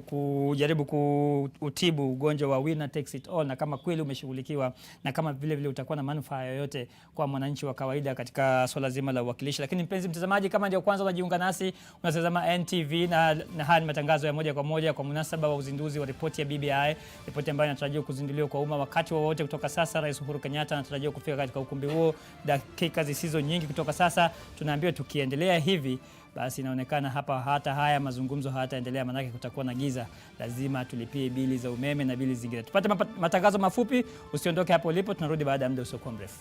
kutibu, ugonjwa wa winner takes it all, na kama kweli umeshughulikiwa na kama vile utakuwa na manufaa yoyote kwa mwananchi wa kawaida katika swala zima la uwakilishi. Lakini mpenzi mtazamaji, kama ndio kwanza unajiunga nasi, unatazama NTV na haya ni matangazo ya moja kwa moja kwa munasaba wa uzinduzi wa ripoti ya BBI, ripoti ambayo inatarajiwa kuzinduliwa kwa umma wakati wowote kutoka sasa. Rais Uhuru Kenyatta anatarajiwa kufika katika ukumbi huo dakika zisizo nyingi kutoka sasa. Tunaambiwa tukiendelea hivi basi inaonekana hapa hata haya mazungumzo hayataendelea, manake kutakuwa na giza. Lazima tulipie bili za umeme na bili zingine. Tupate matangazo mafupi, usiondoke hapo ulipo, tunarudi baada ya muda usiokuwa mrefu.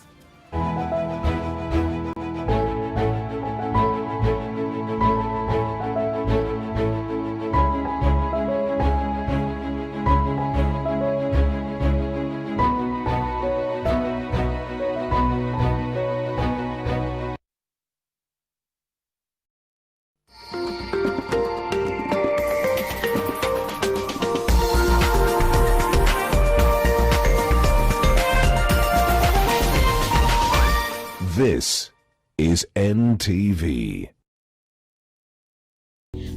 This is NTV.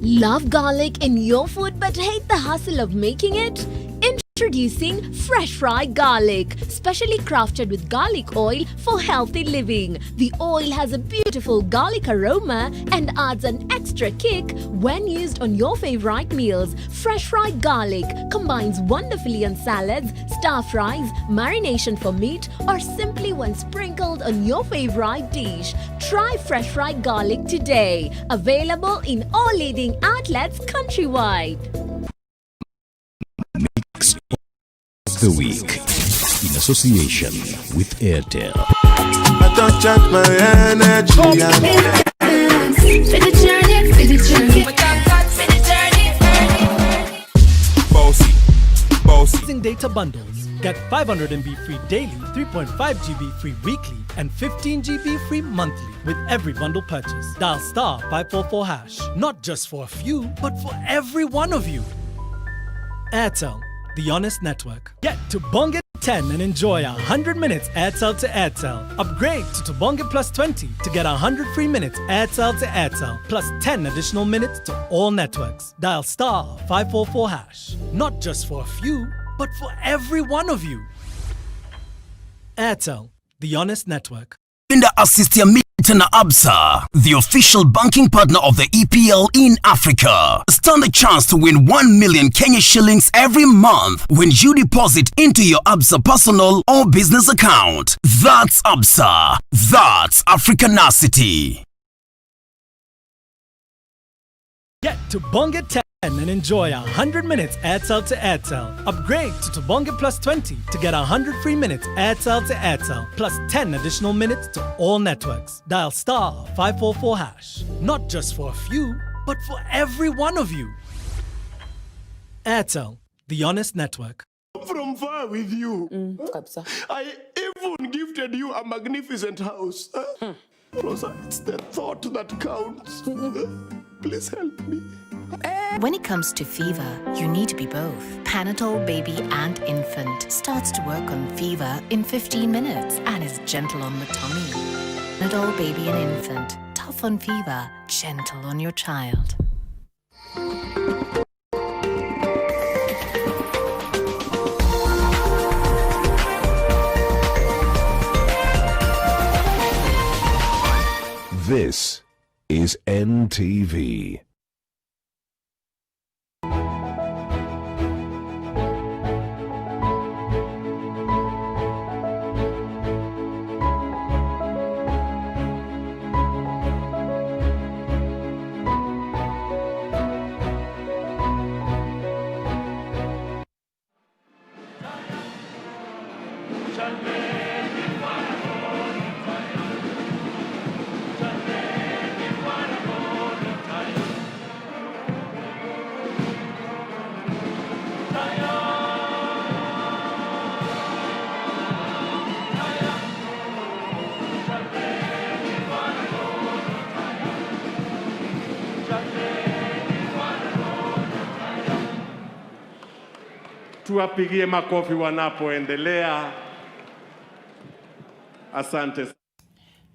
Love garlic in your food but hate the hassle of making it? Introducing fresh fried garlic, specially crafted with garlic oil for healthy living. The oil has a beautiful garlic aroma and adds an extra kick when used on your favorite meals. Fresh fried garlic combines wonderfully on salads, stir fries, marination for meat, or simply when sprinkled on your favorite dish. Try fresh fried garlic today. Available in all leading outlets countrywide. The week in association with Airtel. I don't check my energy. Bossy. Using data bundles. Get 500 MB free daily, 3.5 GB free weekly, and 15 GB free monthly with every bundle purchase. Dial *544#. Not just for a few, but for every one of you. Airtel, the honest network. Get Tubonge 10 and enjoy 100 minutes Airtel to Airtel. Upgrade to Tubonge Plus 20 to get 100 free minutes Airtel to Airtel, plus 10 additional minutes to all networks. Dial *544#. Not just for a few, but for every one of you. Airtel, the honest network. Linda assist ya Mita na Absa, the official banking partner of the EPL in Africa. Stand a chance to win 1 million Kenya shillings every month when you deposit into your Absa personal or business account. That's Absa. That's Africanacity. Get Tubonge 10 10 and enjoy 100 minutes Airtel to Airtel. Upgrade to Tobonge Plus 20 to get 100 free minutes Airtel to Airtel plus 10 additional minutes to all networks. Dial *544#. Not just for a few, but for every one of you. Airtel, the honest network. From far with you. I even gifted you a magnificent house. Rosa, it's the thought that counts. Please help me. When it comes to fever, you need to be both. Panadol Baby and Infant starts to work on fever in 15 minutes and is gentle on the tummy. Panadol Baby and Infant, tough on fever, gentle on your child. This is NTV. Tuwapigie makofi wanapoendelea. Asante.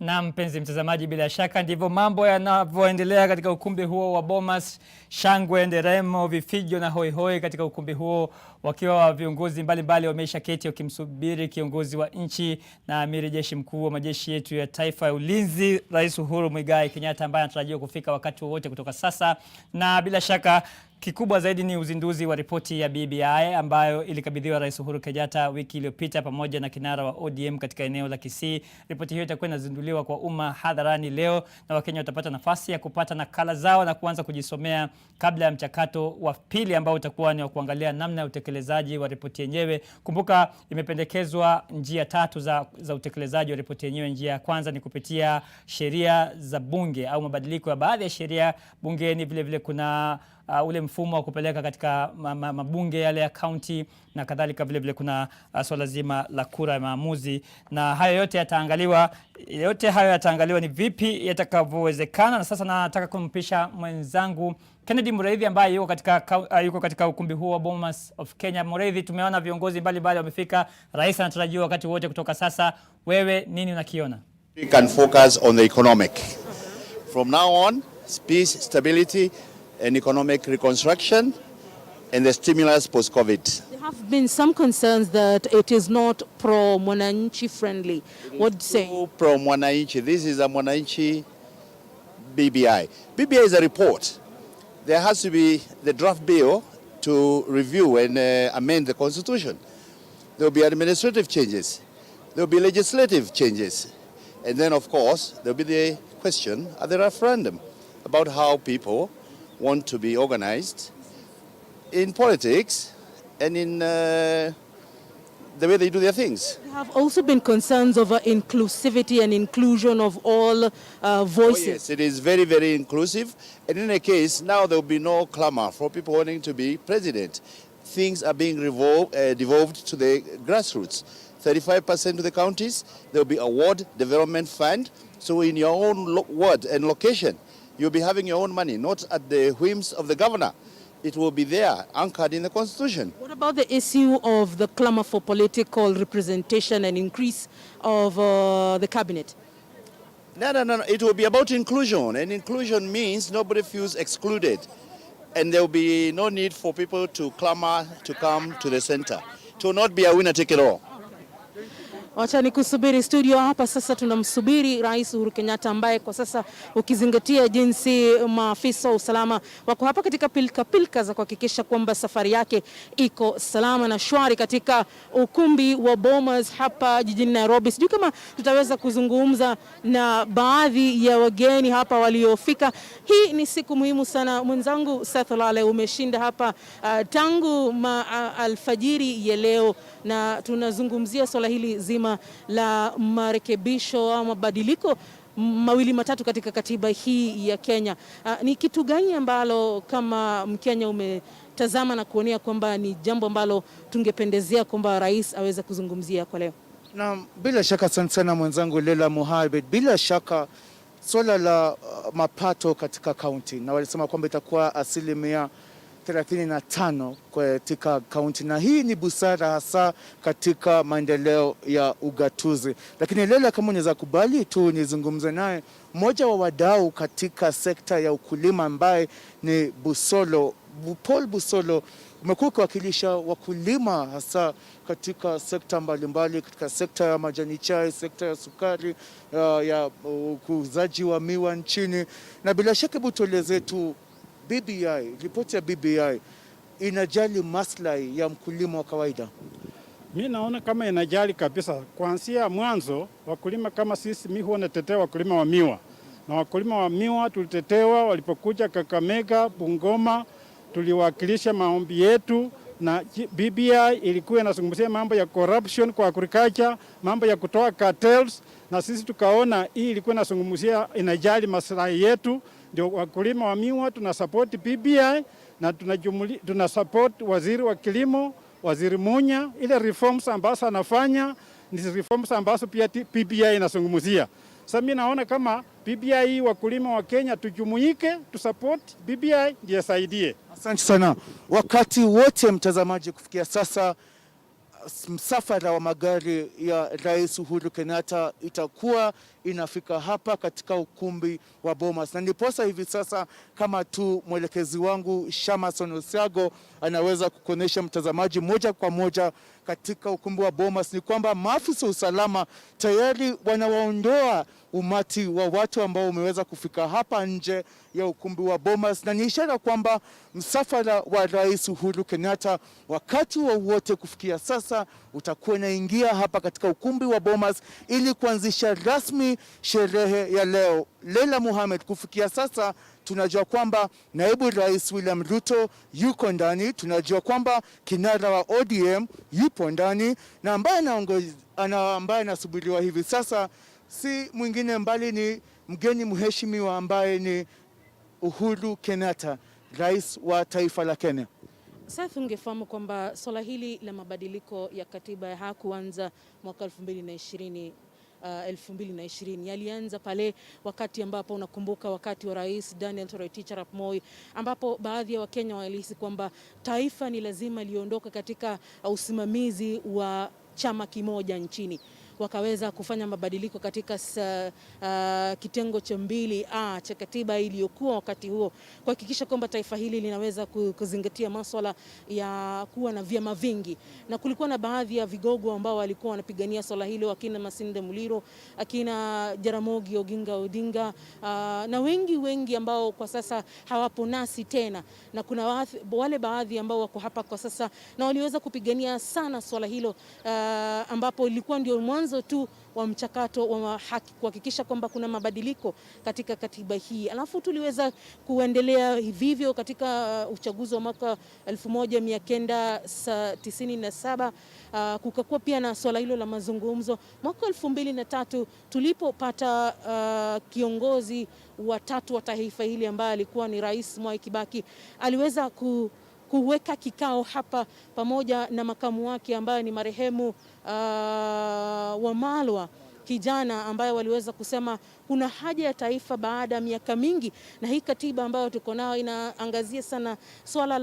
Na mpenzi mtazamaji, bila shaka ndivyo mambo yanavyoendelea katika ukumbi huo wa Bomas. Shangwe, nderemo, vifijo na hoihoi katika ukumbi huo, wakiwa viongozi mbalimbali wameisha keti wakimsubiri kiongozi wa nchi na amiri jeshi mkuu wa majeshi yetu ya taifa ya ulinzi, Rais Uhuru Muigai Kenyatta, ambaye anatarajiwa kufika wakati wowote kutoka sasa. Na bila shaka kikubwa zaidi ni uzinduzi wa ripoti ya BBI ambayo ilikabidhiwa Rais Uhuru Kenyatta wiki iliyopita pamoja na kinara wa ODM katika eneo la Kisii. Ripoti hiyo itakuwa inazinduliwa kwa umma hadharani leo, na Wakenya watapata nafasi ya kupata nakala zao na kuanza kujisomea kabla ya mchakato wa pili ambao utakuwa ni wa kuangalia namna ya utekelezaji wa ripoti yenyewe. Kumbuka imependekezwa njia tatu za utekelezaji wa ripoti yenyewe. Njia ya kwanza ni kupitia sheria za bunge au mabadiliko ya baadhi ya sheria bungeni. Vile vile kuna ule mfumo wa kupeleka katika mabunge yale ya county na kadhalika. Vile vile kuna swala zima la kura ya maamuzi, na hayo yote yataangaliwa. Yote hayo yataangaliwa ni vipi yatakavyowezekana. Na sasa nataka kumpisha mwenzangu Kennedy Mureithi ambaye yuko katika ukumbi huo wa Bomas of Kenya. Mureithi, tumeona viongozi mbalimbali wamefika, rais anatarajiwa wakati wote kutoka sasa. Wewe nini unakiona? We can focus on the economic. From now on, peace, stability and economic reconstruction and the stimulus post-COVID. There have been some concerns that it is not pro-Mwananchi friendly. What do you say? Pro-Mwananchi. This is a Mwananchi BBI. BBI is a report. There has to be the draft bill to review and amend the constitution. There will be administrative changes. There will be legislative changes. And then, of course, there will be the question at the referendum about how people want to be organized in politics and in the way they do their things. There have also been concerns over inclusivity and inclusion of all voices. Oh yes, it is very, very inclusive. And in any case, now there will be no clamor for people wanting to be president. Things are being devolved to the grassroots. 35% of the counties, there will be a ward development fund. So in your own ward and location, you'll be having your own money, not at the whims of the governor. It will be there, anchored in the constitution. What about the issue of the clamor for political representation and increase of the cabinet? No. It will be about inclusion. And inclusion means nobody feels excluded. And there will be no need for people to clamor to come to the center. It will not be a winner take it all. Wacha nikusubiri studio hapa sasa. Tunamsubiri Rais Uhuru Kenyatta ambaye kwa sasa ukizingatia jinsi maafisa wa usalama wako hapa katika pilka za kuhakikisha kwamba safari yake iko salama na shwari katika ukumbi wa Bomas hapa jijini Nairobi. Sijui kama tutaweza kuzungumza na baadhi ya wageni hapa waliofika. Hii ni siku muhimu sana. Mwenzangu Seth Olale umeshinda hapa tangu alfajiri ya leo, na tunazungumzia swala hili zima la marekebisho au mabadiliko mawili matatu katika katiba hii ya Kenya. Ni kitu gani ambalo kama Mkenya umetazama na kuonea kwamba ni jambo ambalo tungependezea kwamba rais aweze kuzungumzia kwa leo? Na bila shaka sana mwenzangu Leila Mohamed, bila shaka swala la mapato katika kaunti, na walisema kwamba itakuwa 35% katika kaunti, na hii ni busara hasa katika maendeleo ya ugatuzi. Lakini Leila, kama unaweza kubali tu nizungumze naye mmoja wa wadau katika sekta ya ukulima ambaye ni Paul Busolo. Umekuwa ukiwakilisha wakulima hasa katika sekta mbalimbali, katika sekta ya majani chai, sekta ya sukari, ya ukuzaji wa miwa nchini, na bila shaka hebu tueleze tu BBI, ripoti ya BBI inajali maslahi ya mkulima wa kawaida? Mimi naona kama inajali kabisa. Kuanzia mwanzo wakulima kama sisi, mimi huwa natetea wakulima wa miwa. Na wakulima wa miwa tulitetewa walipokuja Kakamega, Bungoma, tuliwakilisha maombi yetu, na BBI ilikuwa inazungumzia mambo ya corruption kwa agriculture, mambo ya kutoa cartels, na sisi tukaona hii ilikuwa inazungumzia inajali maslahi yetu. Ndio wakulima wa miwa tunasupport BBI, na tunasupport waziri wa kilimo, Waziri Munya. Ile reforms ambazo anafanya ni reforms ambazo pia BBI inazungumzia. Sasa mimi naona kama BBI wakulima wa Kenya tujumuike, tusupport BBI ndio saidie. Asante sana. Wakati wote mtazamaji, kufikia sasa msafara wa magari ya Rais Uhuru Kenyatta itakuwa inafika hapa katika ukumbi wa Bomas, na ndiposa hivi sasa kama tu mwelekezi wangu Shamason Osiago anaweza kukuonyesha mtazamaji moja kwa moja katika ukumbi wa Bomas, ni kwamba maafisa usalama tayari wanawaondoa umati wa watu ambao umeweza kufika hapa nje ya ukumbi wa Bomas, na ni ishara kwamba msafara wa Rais Uhuru Kenyatta wakati wowote kufikia sasa utakuwa unaingia hapa katika ukumbi wa Bomas ili kuanzisha rasmi sherehe ya leo. Leila Mohamed, kufikia sasa tunajua kwamba naibu rais William Ruto yuko ndani, tunajua kwamba kinara wa ODM yupo ndani, na ambaye anasubiriwa hivi sasa si mwingine mbali ni mgeni mheshimiwa ambaye ni Uhuru Kenyatta, rais wa taifa la Kenya. Sasa ungefahamu kwamba swala hili la mabadiliko ya katiba hakuanza mwaka 2020. Yalianza pale wakati ambapo unakumbuka wakati wa Rais Daniel Toroitich arap Moi, ambapo baadhi ya Wakenya walihisi kwamba taifa ni lazima liondoke katika usimamizi wa chama kimoja nchini. Wakaweza kufanya mabadiliko katika kitengo cha 2A cha katiba iliyokuwa wakati huo, kuhakikisha kwamba taifa hili linaweza kuzingatia masuala ya kuwa na vyama vingi, na kulikuwa na baadhi ya vigogo ambao walikuwa wanapigania swala hilo, akina Masinde Muliro, akina Jaramogi Oginga Odinga, na wengi ambao kwa sasa hawapo nasi tena, na kuna wale baadhi ambao wako hapa kwa sasa na waliweza kupigania sana swala hilo, ambapo ilikuwa ndio mwanzo tu wa mchakato wa haki kuhakikisha kwamba kuna mabadiliko katika katiba hii. Alafu tuliweza kuendelea hivyo katika uchaguzi wa mwaka 1997, kukakuwa pia na swala hilo la mazungumzo. Mwaka 2003 tulipopata kiongozi wa tatu wa taifa hili ambaye alikuwa ni Rais Mwai Kibaki, aliweza kuweka kikao hapa pamoja na makamu wake ambaye ni marehemu Wamalwa kijana, ambaye waliweza kusema kuna haja ya taifa baada ya miaka mingi, na hii katiba ambayo tuko nayo inaangazia sana swala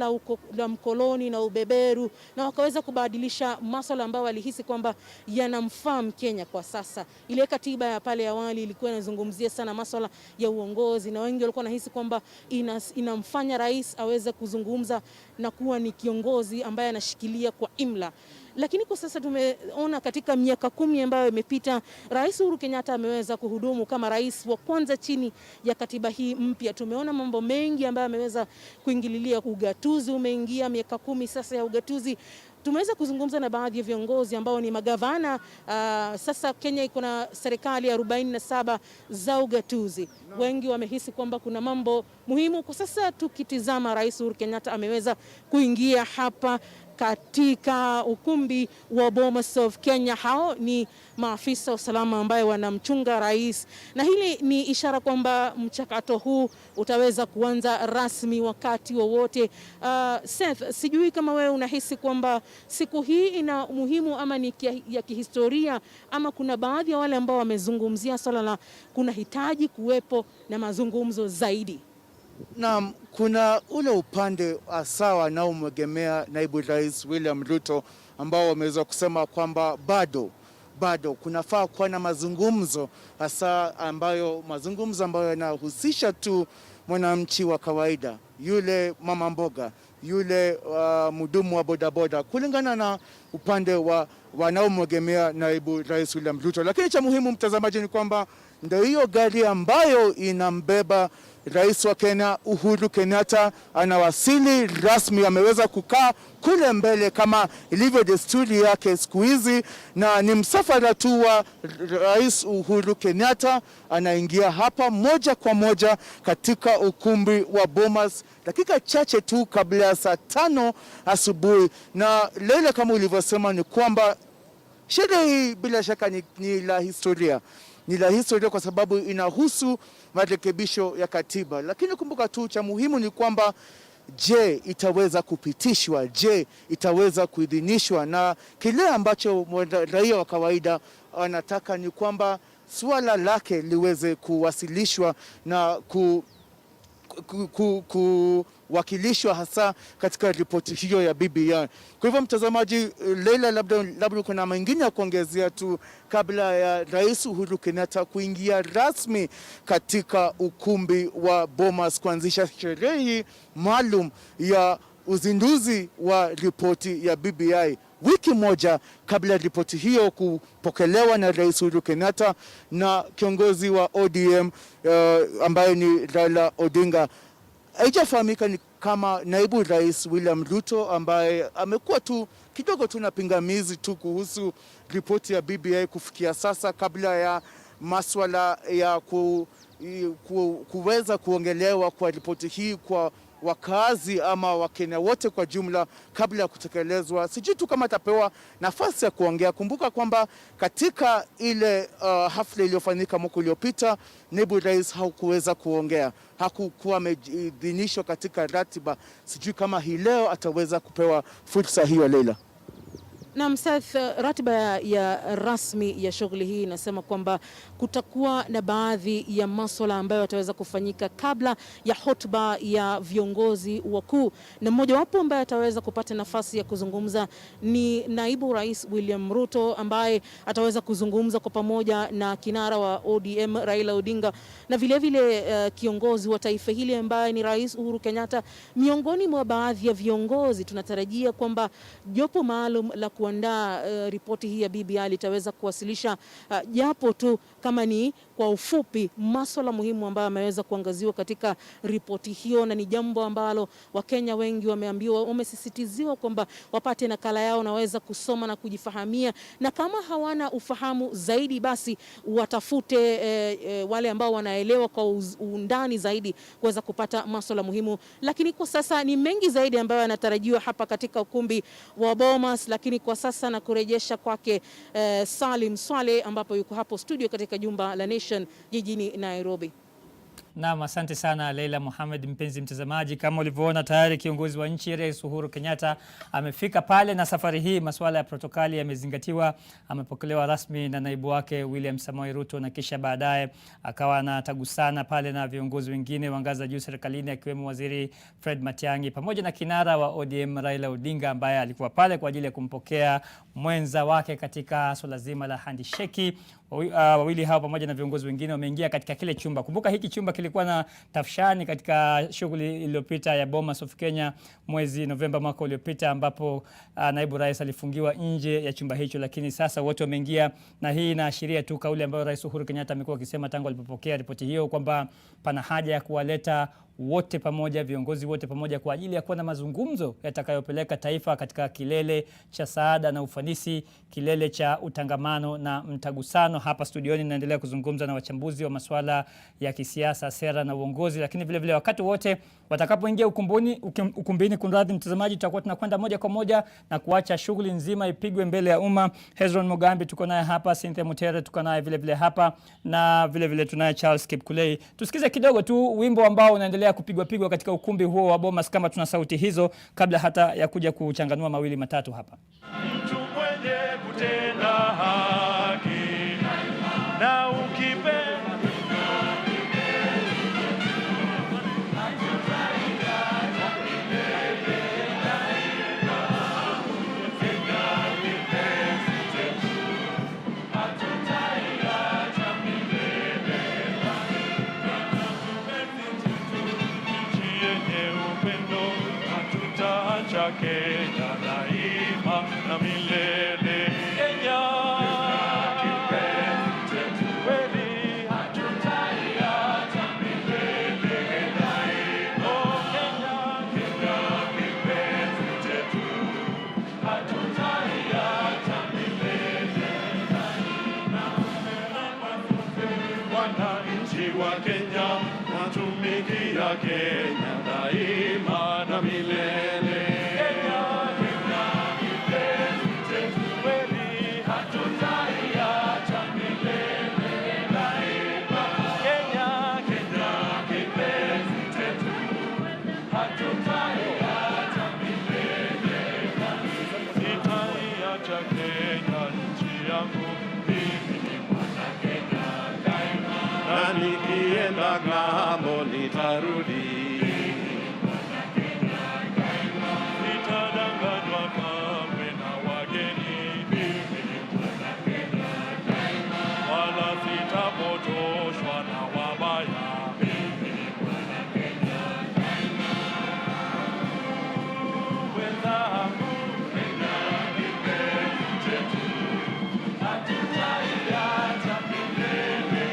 la mkoloni na ubeberu, na wakaweza kubadilisha masuala ambayo walihisi kwamba yanamfaa Kenya kwa sasa. Ile katiba ya pale awali ilikuwa inazungumzia sana masuala ya uongozi, na wengi walikuwa wanahisi kwamba inamfanya rais aweze kuzungumza na kuwa ni kiongozi ambaye anashikilia kwa imla. lakini kwa sasa tumeona katika miaka 10 ambayo imepita, Rais Uhuru Kenyatta ameweza kuhudumu kama rais wa kwanza chini ya katiba hii mpya. Tumeona mambo mengi ambayo ameweza kuingililia. Ugatuzi umeingia, miaka 10 sasa ya ugatuzi. Tumeweza kuzungumza na baadhi ya viongozi ambao ni magavana. Sasa Kenya iko na serikali 47 za ugatuzi. Wengi wamehisi kwamba kuna mambo muhimu. Kwa sasa tukitizama, Rais Uhuru Kenyatta ameweza kuingia hapa katika ukumbi wa Bomas of Kenya. Hao ni maafisa wa usalama ambayo wanamchunga rais, na hili ni ishara kwamba mchakato huu utaweza kuanza rasmi wakati wowote. Seth, sijui kama wewe unahisi kwamba siku hii ina umuhimu ama ni ya kihistoria, ama kuna baadhi ya wale ambao wamezungumzia swala la kuna hitaji kuwepo na mazungumzo zaidi. Na kuna ule upande sawa wanaomwegemea naibu rais William Ruto ambao wameweza kusema kwamba bado kunafaa kuwa na mazungumzo, hasa mazungumzo ambayo yanahusisha tu mwananchi wa kawaida, yule mama mboga, yule mhudumu wa bodaboda, kulingana na upande wa wanaomwegemea naibu rais William Ruto. Lakini cha muhimu, mtazamaji, ni kwamba ndio hiyo gari ambayo inambeba Rais wa Kenya Uhuru Kenyatta anawasili rasmi. Ameweza kukaa kule mbele kama ilivyo desturi yake siku hizi, na ni msafara tu wa Rais Uhuru Kenyatta. Anaingia hapa moja kwa moja katika ukumbi wa Bomas dakika chache tu kabla ya saa 5 asubuhi. Na Leila, kama ulivyosema, ni kwamba sherehe hii bila shaka ni la historia. Ni la historia kwa sababu inahusu marekebisho ya katiba. Lakini kumbuka tu, cha muhimu ni kwamba je, itaweza kupitishwa? Je, itaweza kuidhinishwa? Na kile ambacho raia wa kawaida wanataka ni kwamba swala lake liweze kuwasilishwa na kuwakilishwa hasa katika ripoti hiyo ya BBI. Kwa hivyo mtazamaji, Leila, labda kuna mengine ya kuongezea tu kabla ya Rais Uhuru Kenyatta kuingia rasmi katika ukumbi wa Bomas kuanzisha sherehe maalum ya uzinduzi wa ripoti ya BBI, wiki moja kabla ya ripoti hiyo kupokelewa na Rais Uhuru Kenyatta na kiongozi wa ODM ambaye ni Raila Odinga. Haijafahamika ni kama naibu rais William Ruto ambaye amekuwa tu kidogo tu na pingamizi tu kuhusu ripoti ya BBI kufikia sasa, kabla ya maswala ya kuweza kuongelewa kwa ripoti hii kwa wakazi ama Wakenya wote kwa jumla kabla ya kutekelezwa. Sijui tu kama atapewa nafasi ya kuongea. Kumbuka kwamba katika ile hafla iliyofanyika mwaka uliopita, naibu rais hakuweza kuongea, hakukuwa ameidhinishwa katika ratiba. Sijui kama hii leo ataweza kupewa fursa hiyo, Leila. Na Seth, ratiba ya rasmi ya shughuli hii inasema kwamba kutakuwa na baadhi ya masuala ambayo yataweza kufanyika kabla ya hotuba ya viongozi wakuu, na mmoja wapo ambaye ataweza kupata nafasi ya kuzungumza ni naibu rais William Ruto, ambaye ataweza kuzungumza kwa pamoja na kinara wa ODM Raila Odinga, na vilevile kiongozi wa taifa hili ambaye ni Rais Uhuru Kenyatta. Miongoni mwa baadhi ya viongozi, tunatarajia kwamba jopo maalum la kuandaa ripoti hii ya BBI litaweza kuwasilisha japo tu kama ni kwa ufupi masuala muhimu ambayo ameweza kuangaziwa katika ripoti hiyo, na ni jambo ambalo Wakenya wengi wamesisitiziwa kwamba wapate nakala yao na waweza kusoma na kujifahamia, na kama hawana ufahamu zaidi basi watafute wale ambao wanaelewa kwa undani zaidi kuweza kupata masuala muhimu. Lakini kwa sasa ni mengi zaidi ambayo yanatarajiwa hapa katika ukumbi wa Bomas, lakini kwa sasa na kurejesha kwake Salim Swale ambapo yuko hapo studio katika jumba la Nation jijini Nairobi. Naam, asante sana Leila Mohamed. Mpenzi mtazamaji, kama ulivyoona tayari kiongozi wa nchi Rais Uhuru Kenyatta amefika pale, na safari hii masuala ya protokali yamezingatiwa. Amepokelewa rasmi na naibu wake William Samoei Ruto, na kisha baadaye akawa anatagusana pale na viongozi wengine wa ngazi za juu serikalini, akiwemo Waziri Fred Matiang'i pamoja na kinara wa ODM Raila Odinga ambaye alikuwa pale kwa ajili ya kumpokea mwenza wake katika swala zima la handshake. Wawili hao pamoja na viongozi wengine wameingia katika kile chumba. Kumbuka hiki chumba kulikuwa na tafshani katika shughuli iliyopita ya Bomas of Kenya mwezi Novemba mwaka uliopita, ambapo naibu rais alifungiwa nje ya chumba hicho, lakini sasa wote wameingia, na hii inaashiria tu kauli ambayo Rais Uhuru Kenyatta amekuwa akisema tangu alipopokea ripoti hiyo kwamba pana haja ya kuwaleta wote pamoja, viongozi wote pamoja, kwa ajili ya kuwa na mazungumzo yatakayopeleka taifa katika kilele cha saada na ufanisi, kilele cha utangamano na mtagusano. Hapa studioni naendelea kuzungumza na wachambuzi wa masuala ya kisiasa, sera na uongozi, lakini vile vile wakati wote watakapoingia ukumbini kunradhi mtazamaji, tutakuwa tunakwenda moja kwa moja na kuacha shughuli nzima ipigwe mbele ya umma. Hezron Mogambi tuko naye hapa, Cynthia Mutere tuko naye vile vile hapa, na vile vile tunaye Charles Kipkulei. Tusikize kidogo tu wimbo ambao unaendelea kupigwa katika ukumbi huo wa Bomas, kama tuna sauti hizo, kabla hata ya kuja kuchanganua mawili matatu hapa. Mtu mwenye kutenda haki na ukipenda Kenya daima na milele. Kenya kweli hatutaiacha milele daima. Oh Kenya, Kenya kipenzi chetu, hatutaiacha milele daima. Wananchi wa Kenya natumikia Kenya daima na milele. Nikienda ng'ambo nitarudi, nitadanganywa kamwe na wageni, wala sitapotoshwa na wabaya. Wenzangu, Kenya kipenzi chetu, hatutaiacha milele.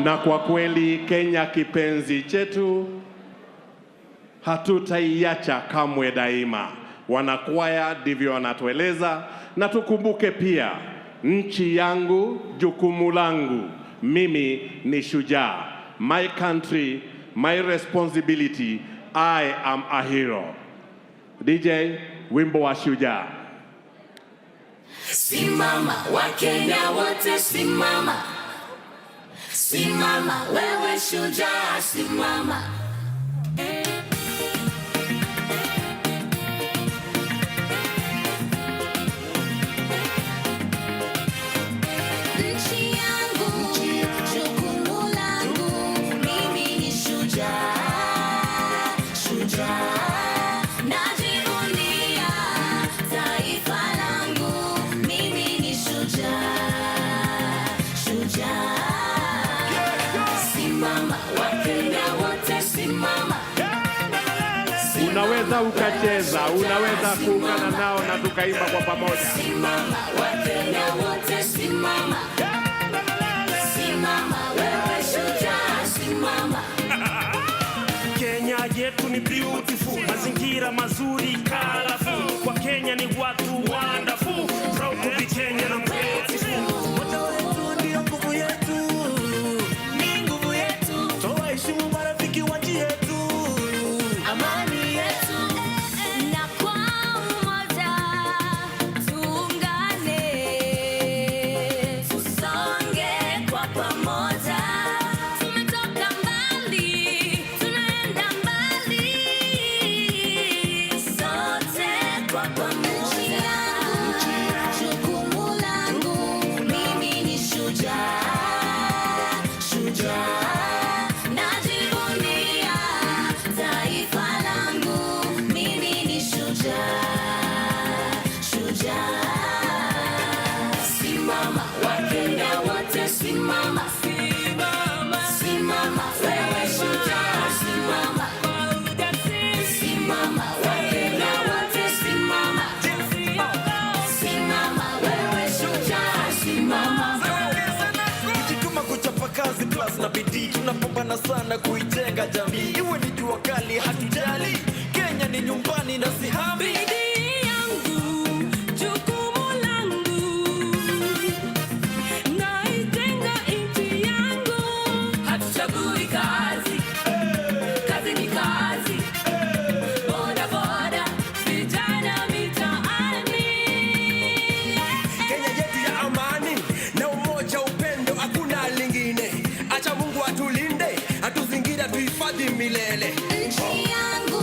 Na kwa kweli Kenya kipenzi chetu hatutaiacha kamwe daima. Wanakwaya ndivyo wanatueleza, na tukumbuke pia nchi yangu, jukumu langu. Mimi ni shujaa. My country, my responsibility. I am a hero. DJ, wimbo wa shujaa. Simama, Wakenya wote simama. Simama, wewe shujaa, simama. Nchi yangu, jukumu langu, mimi ni shujaa, shujaa. Najivunia taifa langu, mimi ni shujaa, shujaa. Simama, Wakenya wote simama. Unaweza ukacheza, unaweza kuungana nao na tukaimba kwa pamoja. Simama, Wakenya wote simama. Simama, wewe shujaa, simama. Kenya yetu ni beautiful, mazingira mazuri, colorful. Kwa Kenya ni watu wonderful, proud to be Kenyan and grateful. Moja wetu ndio nguvu yetu, ni nguvu yetu. Tuheshimu marafiki wa nchi yetu, amani yetu. Na kwa umoja tuungane, tusonge kwa pamoja. Tumetoka mbali, tunaenda mbali, sote kwa pamoja. Jukumu langu, mimi ni shujaa, shujaa. Najivunia taifa langu, mimi ni shujaa, shujaa. Simama, Wakenya wote simama. Simama, simama, wewe shujaa, simama. Simama, Wakenya wote simama. Simama, wewe shujaa, simama. kujituma, kuchapa kazi plus na bidii, tunapambana sana kuijenga jamii. Iwe ni jua kali, hatujali. Kenya ni nyumbani na sihami. Bidii yangu, jukumu langu, naijenga nchi yangu. Hatuchagui kazi, kazi ni kazi. Boda boda, vijana mitaani. Kenya yetu ya amani na umoja, upendo, hakuna lingine. Acha Mungu atulinde, atuzingira, tuhifadhi milele. Nchi yangu,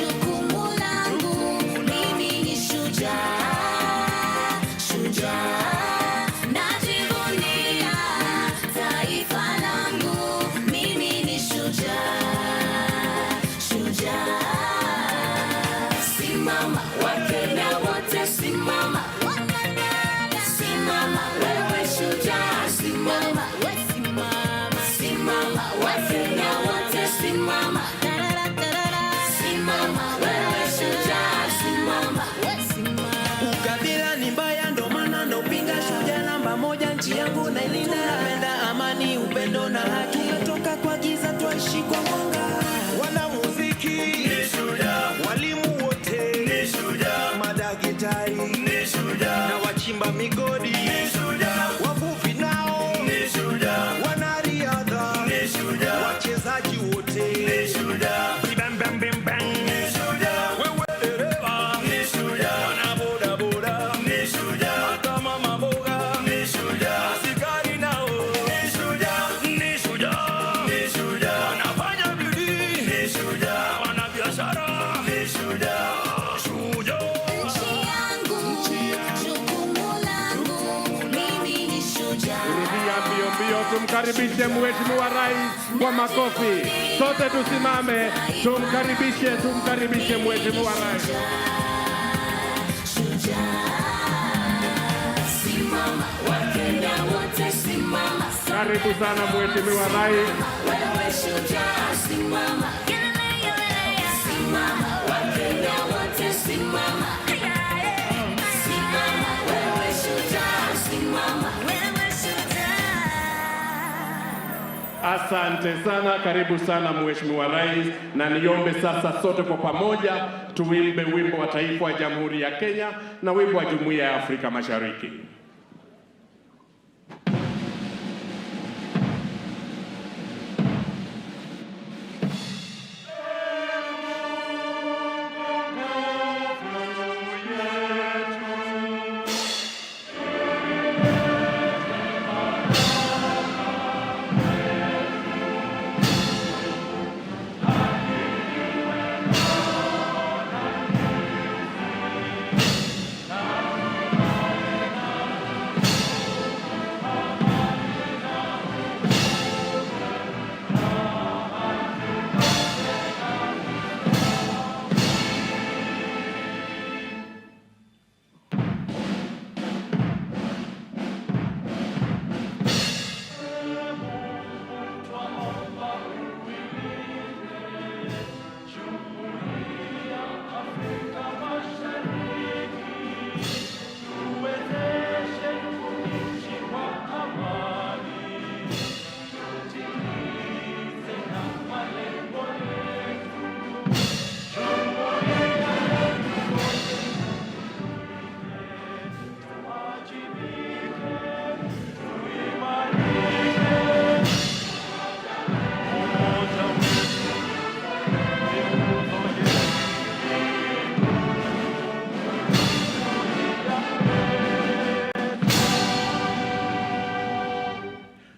jukumu langu, mimi ni shujaa, shujaa. Najivunia taifa langu, mimi ni shujaa, shujaa. Simama, Wakenya wote simama. Simama, wewe shujaa, simama. Simama, Wakenya wote simama. Simama, wewe shujaa, simama. Ukabila ni mbaya, ndo maana naupinga. Shujaa namba moja, nchi yangu nailinda. Napenda amani, upendo na haki. Tumetoka kwa giza, twaishi kwa mwanga. Wanamuziki ni shujaa, walimu wote ni shujaa, madaktari ni shujaa, na wachimba migodi ni shujaa, wavuvi nao ni shujaa, wanariadha ni shujaa, wachezaji wote ni shujaa, bam bam bam bam ni shujaa, wewe dereva ni shujaa, wanaboda boda ni shujaa, hata mama boga ni shujaa, askari nao ni shujaa, ni shujaa, ni shujaa, wanafanya bidii ni shujaa, wanabiashara ni shujaa, shujaa. Nchi yangu, jukumu langu, mimi ni shujaa. Rudia mbio mbio, tumkaribishe Mheshimiwa Rais kwa makofi. Sote tusimame, tumkaribishe Mheshimiwa Rais. Simama, Wakenya wote simama. Karibu sana Mheshimiwa Rais. Wewe shujaa, simama. Simama, Wakenya wote simama. Simama, wewe shujaa, simama. Wewe shujaa. Asante sana, karibu sana Mheshimiwa Rais, na niombe sasa sote kwa pamoja tuimbe wimbo wa taifa wa Jamhuri ya Kenya na wimbo wa Jumuiya ya Afrika Mashariki.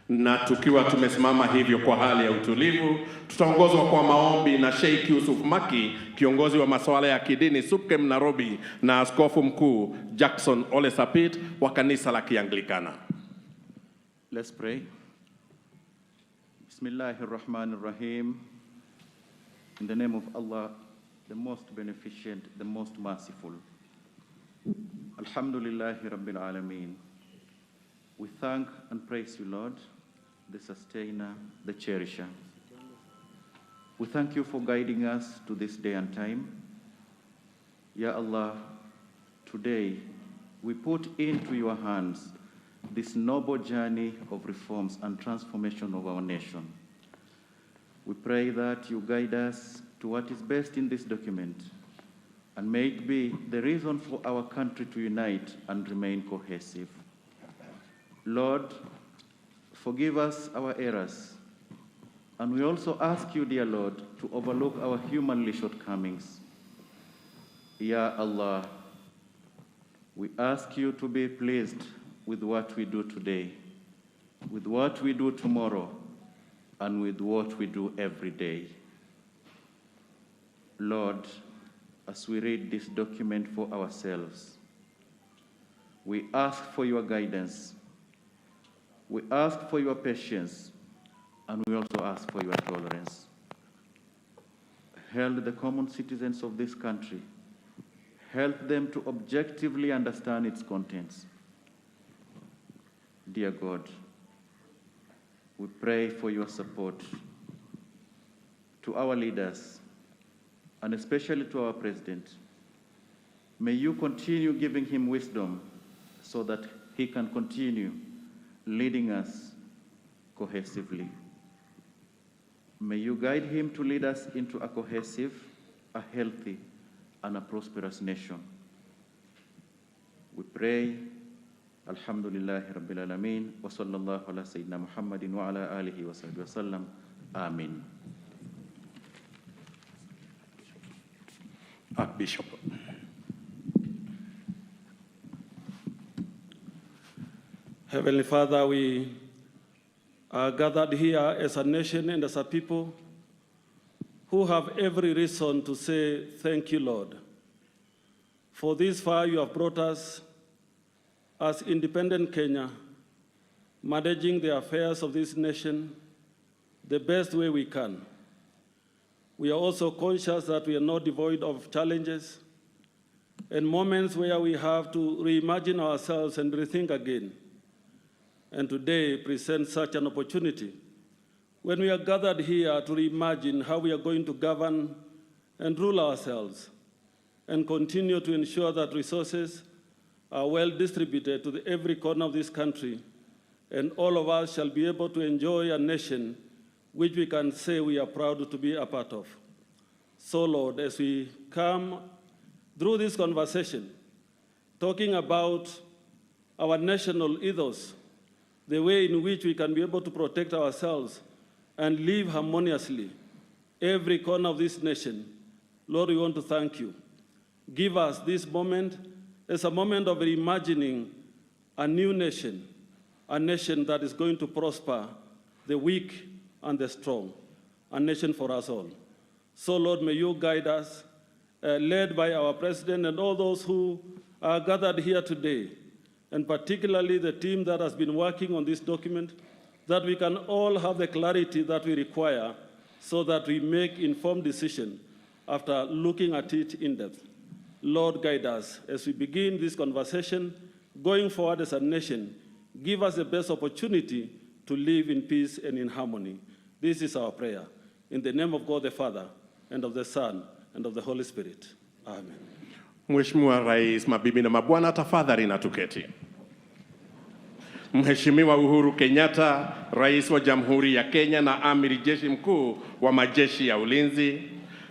Na tukiwa tumesimama hivyo kwa hali ya utulivu, tutaongozwa kwa maombi na Sheikh Yusuf Maki, kiongozi wa masuala ya kidini SUPKEM Nairobi, na Askofu Mkuu Jackson Ole Sapit wa kanisa la Kianglikana. Let's pray. Bismillahirrahmanirrahim. In the name of Allah, the most beneficent, the most merciful. Alhamdulillahi Rabbil Alameen. We thank and praise you, Lord, the sustainer, the cherisher. We thank you for guiding us to this day and time. Ya Allah, today we put into your hands this noble journey of reforms and transformation of our nation. We pray that you guide us to what is best in this document, and may it be the reason for our country to unite and remain cohesive. Lord, forgive us our errors, and we also ask you, dear Lord, to overlook our humanly shortcomings. Ya Allah, we ask you to be pleased with what we do today, with what we do tomorrow, and with what we do every day. Lord, as we read this document for ourselves, we ask for your guidance. We ask for your patience, and we also ask for your tolerance. Help the common citizens of this country. Help them to objectively understand its contents. Dear God, we pray for your support to our leaders, and especially to our president. May you continue giving him wisdom so that he can continue leading us cohesively. May you guide him to lead us into a cohesive, a healthy, and a prosperous nation. We pray, Alhamdulillahi Rabbil Alameen, wa sallallahu ala Sayyidina Muhammadin wa ala alihi wa sahbihi wa sallam. Amen. Bishop. Heavenly Father, we are gathered here as a nation and as a people who have every reason to say thank you, Lord. For this far you have brought us as independent Kenya, managing the affairs of this nation the best way we can. We are also conscious that we are not devoid of challenges and moments where we have to reimagine ourselves and rethink again. And today presents such an opportunity when we are gathered here to reimagine how we are going to govern and rule ourselves and continue to ensure that resources are well distributed to every corner of this country, and all of us shall be able to enjoy a nation which we can say we are proud to be a part of. So, Lord, as we come through this conversation, talking about our national ethos, the way in which we can be able to protect ourselves and live harmoniously every corner of this nation, Lord, we want to thank you. Give us this moment as a moment of reimagining a new nation, a nation that is going to prosper the weak and the strong, a nation for us all. So, Lord, may you guide us, led by our president and all those who are gathered here today, and particularly the team that has been working on this document, that we can all have the clarity that we require so that we make informed decisions after looking at it in depth. Lord, guide us as we begin this conversation, going forward as a nation. Give us the best opportunity to live in peace and in harmony. This is our prayer. In the name of God the Father, and of the Son, and of the Holy Spirit. Amen. Mheshimiwa Rais, mabibi na mabwana, tafadhali na tuketi. Mheshimiwa Uhuru Kenyatta, Rais wa Jamhuri ya Kenya na Amiri Jeshi Mkuu wa Majeshi ya Ulinzi,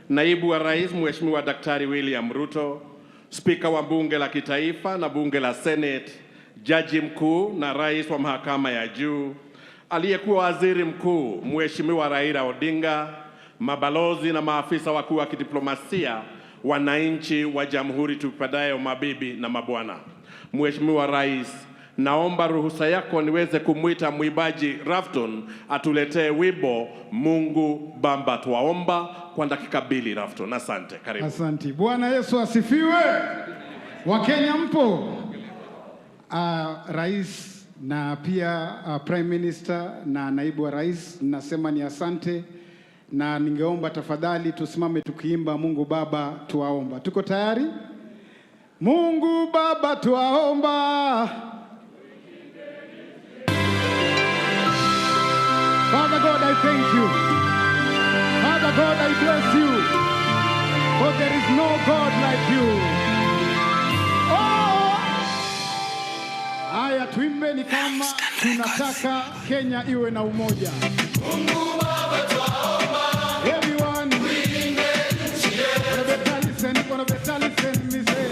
Naibu wa Rais Mheshimiwa Daktari William Ruto, Spika wa Bunge la Kitaifa na Bunge la Senate, Jaji Mkuu na Rais wa Mahakama ya Juu, aliyekuwa Waziri Mkuu Mheshimiwa Raila Odinga, mabalozi na maafisa wakuu wa kidiplomasia, wananchi wa Jamhuri tupadayo, mabibi na mabwana. Mheshimiwa Rais, naomba ruhusa yako niweze kumwita mwimbaji Rafton atuletee wimbo Mungu Baba Twaomba kwa dakika 2. Rafton, asante. Karibu. Asante. Bwana Yesu asifiwe. Wakenya mpo? Rais na pia Prime Minister na naibu wa rais, nasema ni asante, na ningeomba tafadhali tusimame tukiimba Mungu Baba Twaomba. Tuko tayari? Mungu Baba Twaomba. Father God, I thank you. Father God, I bless you. For there is no God like you. Oh! Haya, tuimbe ni kama tunataka Kenya iwe na umoja. Mungu Baba Twaomba. Everyone. Wanna better listen, me say.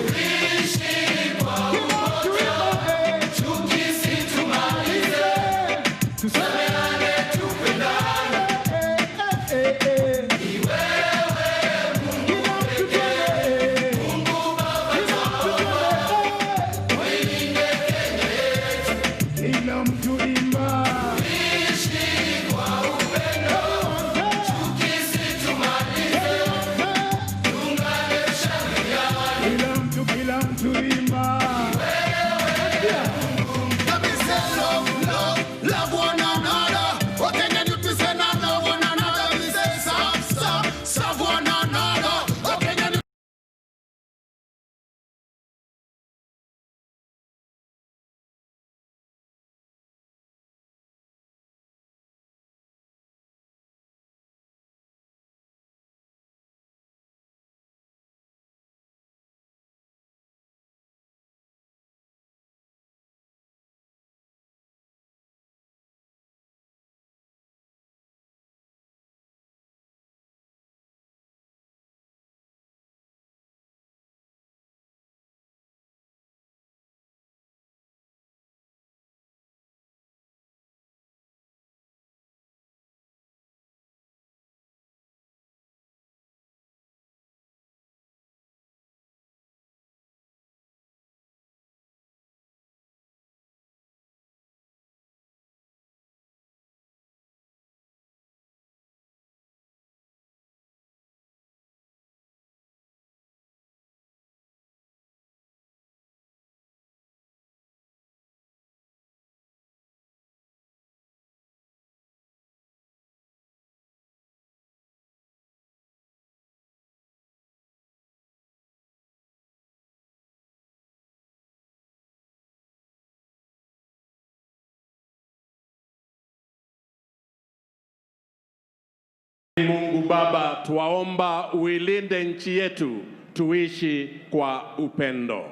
Mungu Baba Twaomba uilinde nchi yetu, tuishi kwa upendo.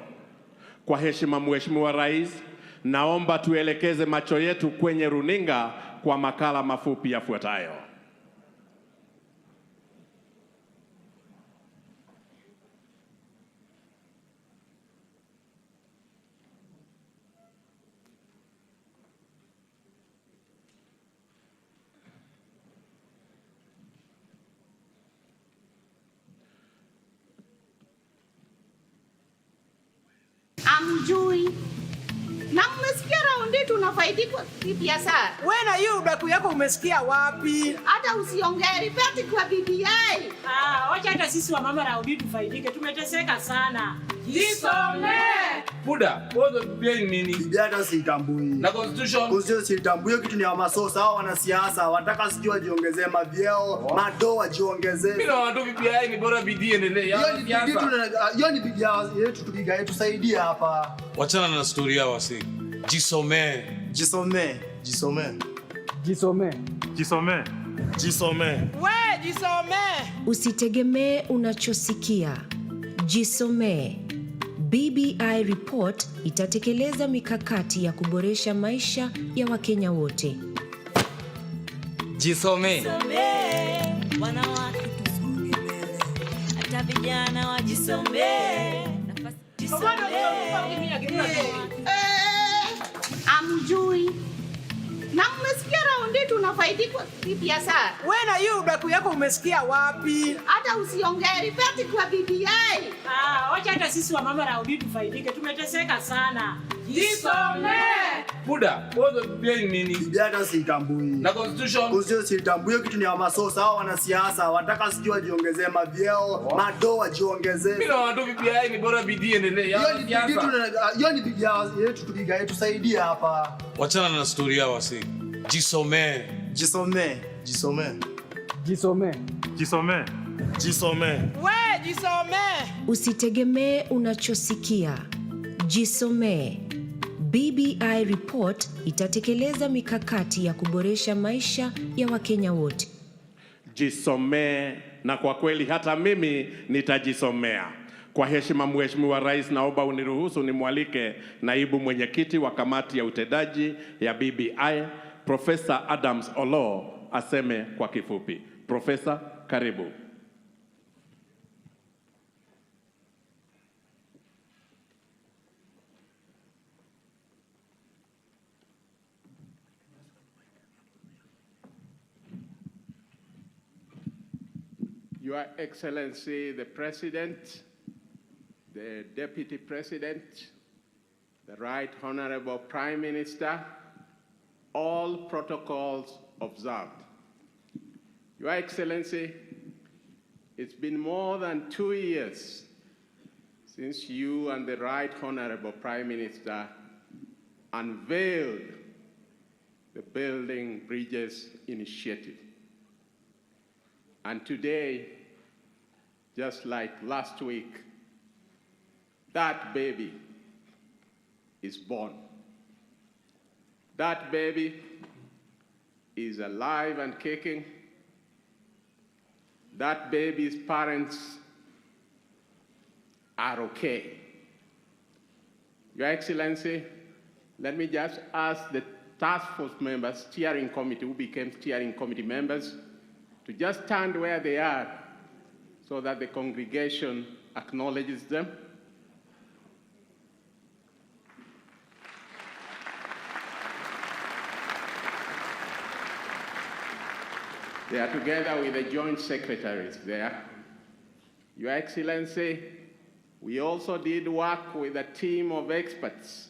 Kwa heshima Mheshimiwa Rais, naomba tuelekeze macho yetu kwenye runinga kwa makala mafupi yafuatayo. Amjui. Na mmesikia raundi tunafaidika vipi sasa? Wewe na hiyo udaku yako umesikia wapi? Hata usiongee ripoti kwa BBI. Wacha hata sisi wa mama raundi tufaidike. Tumeteseka sana. Jisome. Buda, wewe BBI ni nini? BBI hata siitambui. Na constitution? Constitution siitambui, kitu ni ya masosa hao wanasiasa. Wanataka sijui wajiongezee mavyeo, madoa wajiongezee. Mimi na watu BBI ni bora bidii endelee. Hiyo ni BBI yetu tupigae tusaidie hapa. Wachana na story yao wasi. Jisome. Jisome. Jisome. Jisome. Jisome. Jisome. We, jisome. Usitegemee unachosikia. Jisomee. BBI report itatekeleza mikakati ya kuboresha maisha ya Wakenya wote. Jisome. Wanawake tusonge mbele, hata vijana wajisomee. Amjui. Na mmesikia raundi tunafaidika vipi sasa? Wewe na hiyo udaku yako umesikia wapi? Hata usiongee ripoti kwa BBI. Wacha hata sisi wa mama raundi tufaidike. Tumeteseka sana. Jisome. Buda, wewe BBI ni nini? BBI hata siitambui. Na constitution? Constitution siitambui, kitu ni ya masosa hao wanasiasa. Wanataka sijui wajiongezee mavyeo, madoa wajiongezee. Mimi na watu BBI ni bora bidii endelee. Hiyo ni BBI yetu tupigae tusaidie hapa. Wachana na story yao wasi. Jisome. Jisome. Jisome. Jisome. Jisome. Jisome. We, jisome. Usitegemee unachosikia. Jisomee. BBI report itatekeleza mikakati ya kuboresha maisha ya Wakenya wote. Jisomee, na kwa kweli hata mimi nitajisomea. Kwa heshima Mheshimiwa Rais, naomba uniruhusu nimwalike naibu mwenyekiti wa kamati ya utendaji ya BBI, Professor Adams Olo, aseme kwa kifupi. Professor, karibu. Your Excellency, the President, the Deputy President, the Right Honorable Prime Minister, all protocols observed. Your Excellency, it's been more than 2 years since you and the Right Honorable Prime Minister unveiled the Building Bridges Initiative. And today, just like last week, that baby is born. That baby is alive and kicking. That baby's parents are okay. Your Excellency, let me just ask the task force members, steering committee, who became steering committee members, to just stand where they are so that the congregation acknowledges them. They are together with the joint secretaries there. Your Excellency, we also did work with a team of experts.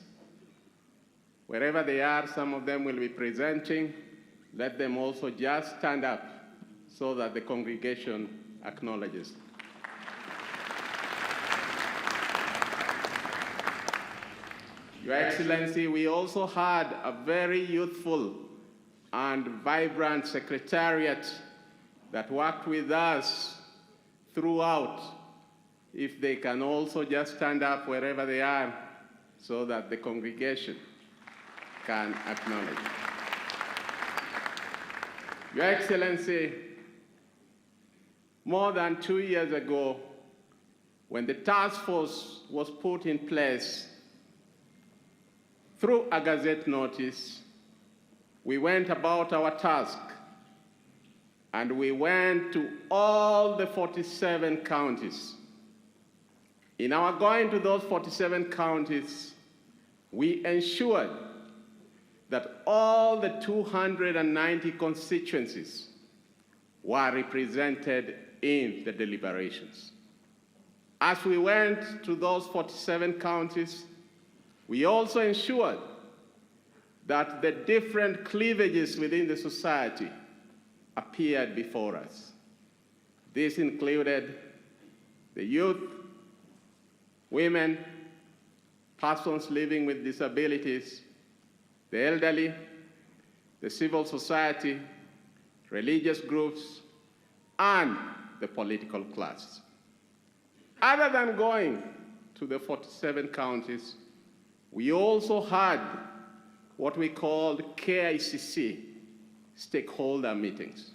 Wherever they are, some of them will be presenting. Let them also just stand up so that the congregation acknowledges. Your Excellency, we also had a very youthful and vibrant secretariat that worked with us throughout. If they can also just stand up wherever they are so that the congregation can acknowledge. Your Excellency, more than 2 years ago, when the task force was put in place, through a Gazette notice, we went about our task, and we went to all the 47 counties. In our going to those 47 counties, we ensured that all the 290 constituencies were represented in the deliberations. As we went to those 47 counties, We also ensured that the different cleavages within the society appeared before us. This included the youth, women, persons living with disabilities, the elderly, the civil society, religious groups, and the political class. Other than going to the 47 counties, we also had what we called KICC stakeholder meetings.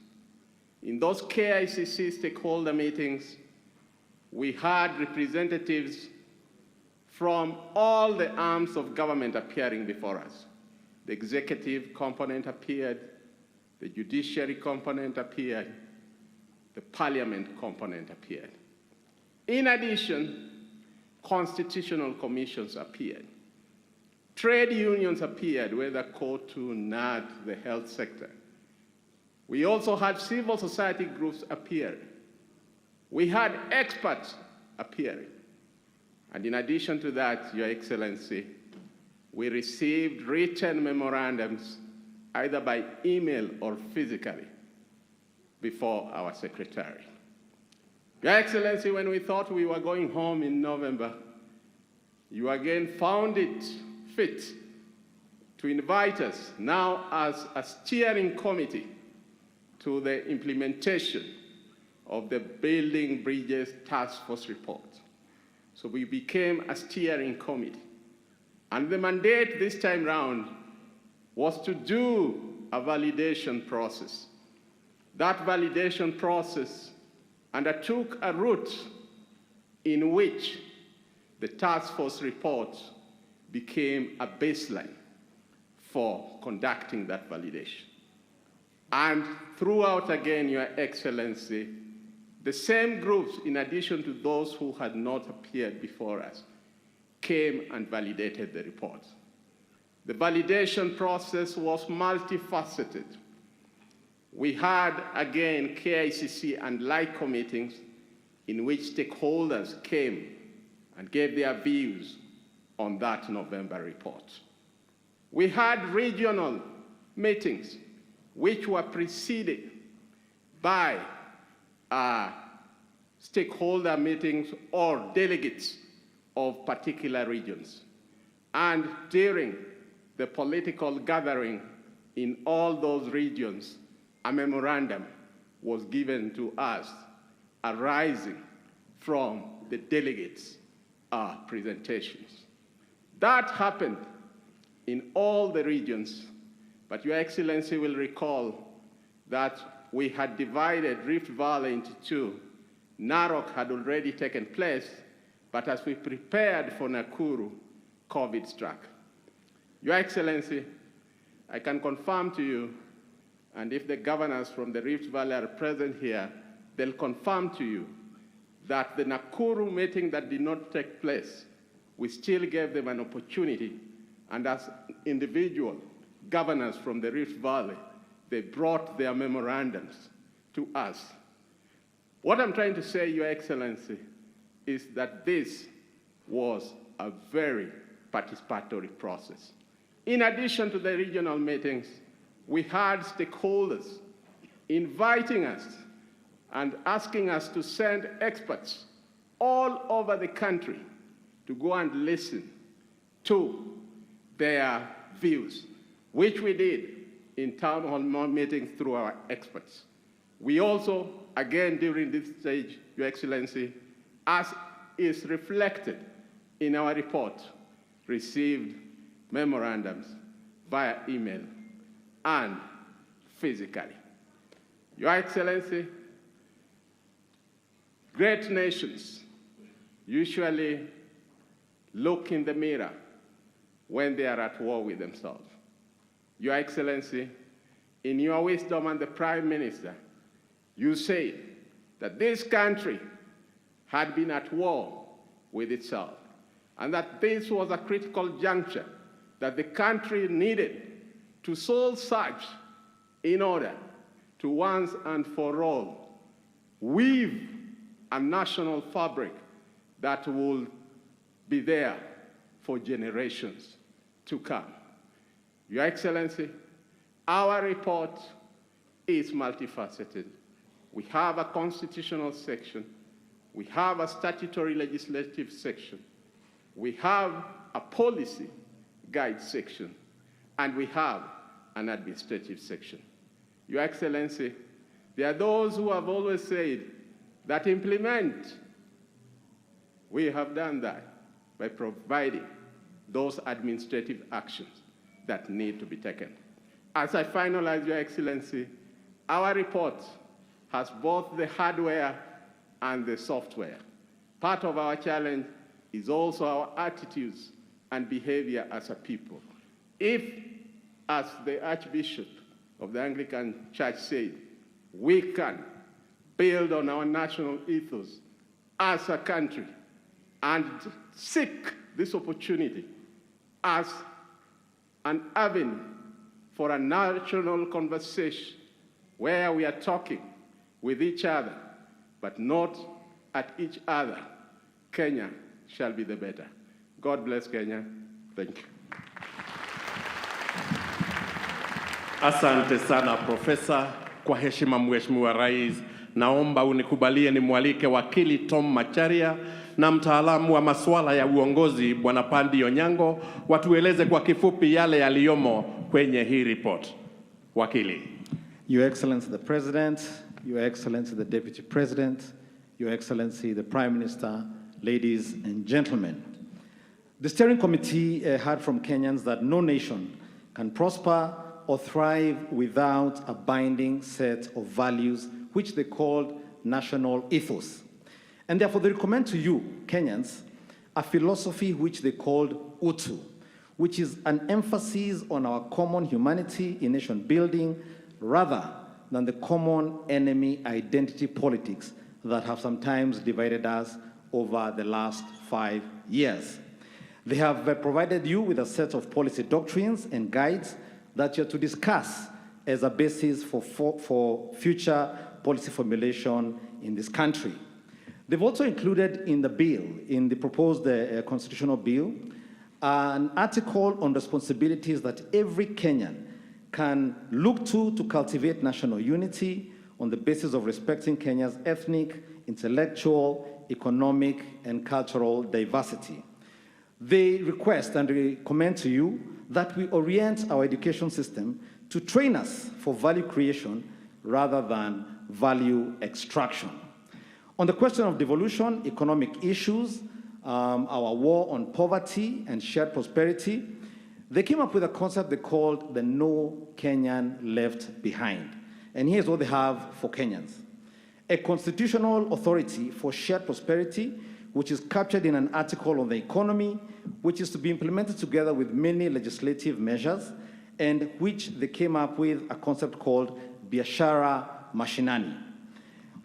In those KICC stakeholder meetings, we had representatives from all the arms of government appearing before us. The executive component appeared, the judiciary component appeared, the parliament component appeared. In addition, constitutional commissions appeared. Trade unions appeared, whether COTU, NAD, the health sector. We also had civil society groups appear. We had experts appearing. And in addition to that, Your Excellency, we received written memorandums, either by email or physically, before our secretary. Your Excellency, when we thought we were going home in November, you again found it fit to invite us now as a steering committee to the implementation of the Building Bridges Task Force report. So we became a steering committee. And the mandate this time round was to do a validation process. That validation process undertook a route in which the task force report became a baseline for conducting that validation. And throughout, again, Your Excellency, the same groups, in addition to those who had not appeared before us, came and validated the report. The validation process was multifaceted. We had, again, KICC and LICO meetings in which stakeholders came and gave their views on that November report. We had regional meetings which were preceded by stakeholder meetings or delegates of particular regions. And during the political gathering in all those regions, a memorandum was given to us arising from the delegates' presentations. That happened in all the regions, but Your Excellency will recall that we had divided Rift Valley into two. Narok had already taken place, but as we prepared for Nakuru, COVID struck. Your Excellency, I can confirm to you, and if the governors from the Rift Valley are present here, they'll confirm to you that the Nakuru meeting that did not take place, we still gave them an opportunity, and as individual governors from the Rift Valley, they brought their memorandums to us. What I'm trying to say, Your Excellency, is that this was a very participatory process. In addition to the regional meetings, we had stakeholders inviting us and asking us to send experts all over the country to go and listen to their views, which we did in town hall meetings through our experts. We also, again during this stage, Your Excellency, as is reflected in our report, received memorandums via email and physically. Your Excellency, great nations usually look in the mirror when they are at war with themselves. Your Excellency, in your wisdom and the Prime Minister, you said that this country had been at war with itself, and that this was a critical juncture that the country needed to soul search in order to once and for all weave a national fabric that will be there for generations to come. Your Excellency, our report is multifaceted. We have a constitutional section, we have a statutory legislative section, we have a policy guide section, and we have an administrative section. Your Excellency, there are those who have always said that implement. We have done that by providing those administrative actions that need to be taken. As I finalize, Your Excellency, our report has both the hardware and the software. Part of our challenge is also our attitudes and behavior as a people. If, as the Archbishop of the Anglican Church said, we can build on our national ethos as a country and seek this opportunity as an avenue for a national conversation where we are talking with each other, but not at each other, Kenya shall be the better. God bless Kenya. Thank you. Asante sana Profesa. Kwa heshima Mheshimiwa Rais, naomba unikubalie nimwalike wakili Tom Macharia na mtaalamu wa masuala ya uongozi Bwana Pandi Onyango watueleze kwa kifupi yale yaliyomo kwenye hii report. Wakili. Your Excellency the President, Your Excellency the Deputy President, Your Excellency the Prime Minister, ladies and gentlemen. The steering committee heard from Kenyans that no nation can prosper or thrive without a binding set of values which they called national ethos. And therefore they recommend to you, Kenyans, a philosophy which they called Utu, which is an emphasis on our common humanity in nation building rather than the common enemy identity politics that have sometimes divided us over the last 5 years. They have provided you with a set of policy doctrines and guides that you're to discuss as a basis for future policy formulation in this country. They've also included in the bill, in the proposed constitutional bill, an article on responsibilities that every Kenyan can look to cultivate national unity on the basis of respecting Kenya's ethnic, intellectual, economic, and cultural diversity. They request and recommend to you that we orient our education system to train us for value creation rather than value extraction. On the question of devolution, economic issues, our war on poverty and shared prosperity, they came up with a concept they called the No Kenyan Left Behind. And here's what they have for Kenyans. A constitutional authority for shared prosperity, which is captured in an article on the economy, which is to be implemented together with many legislative measures, and which they came up with a concept called Biashara Mashinani.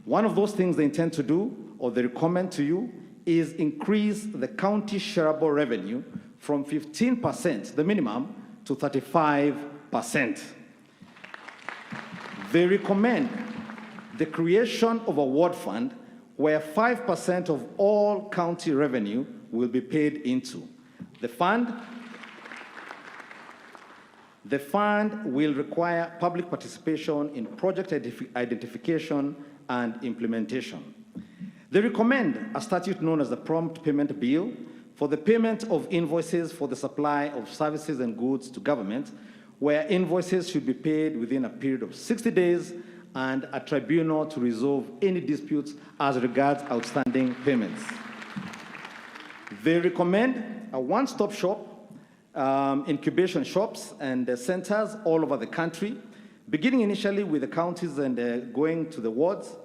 One of those things they intend to do, or they recommend to you, is increase the county shareable revenue from 15%, the minimum, to 35%. They recommend the creation of a ward fund where 5% of all county revenue will be paid into. The fund will require public participation in project identification and implementation. They recommend a statute known as the Prompt Payment Bill for the payment of invoices for the supply of services and goods to government, where invoices should be paid within a period of 60 days and a tribunal to resolve any disputes as regards outstanding payments. They recommend a one-stop shop, incubation shops and centers all over the country, beginning initially with the counties and going to the wards,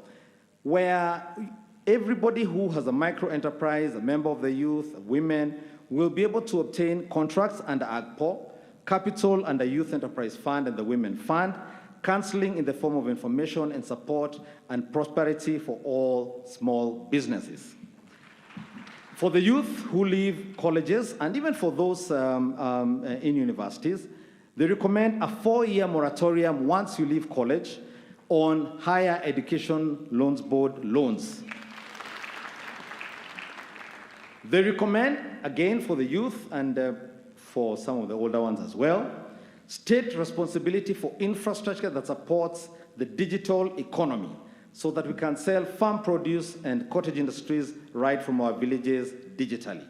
where everybody who has a micro-enterprise, a member of the youth, women, will be able to obtain contracts under AGPO, capital under Youth Enterprise Fund and the Women Fund, counseling in the form of information and support and prosperity for all small businesses. For the youth who leave colleges, and even for those in universities, they recommend a 4-year moratorium once you leave college on higher education loans board loans. They recommend, again for the youth and for some of the older ones as well, state responsibility for infrastructure that supports the digital economy so that we can sell farm produce and cottage industries right from our villages digitally.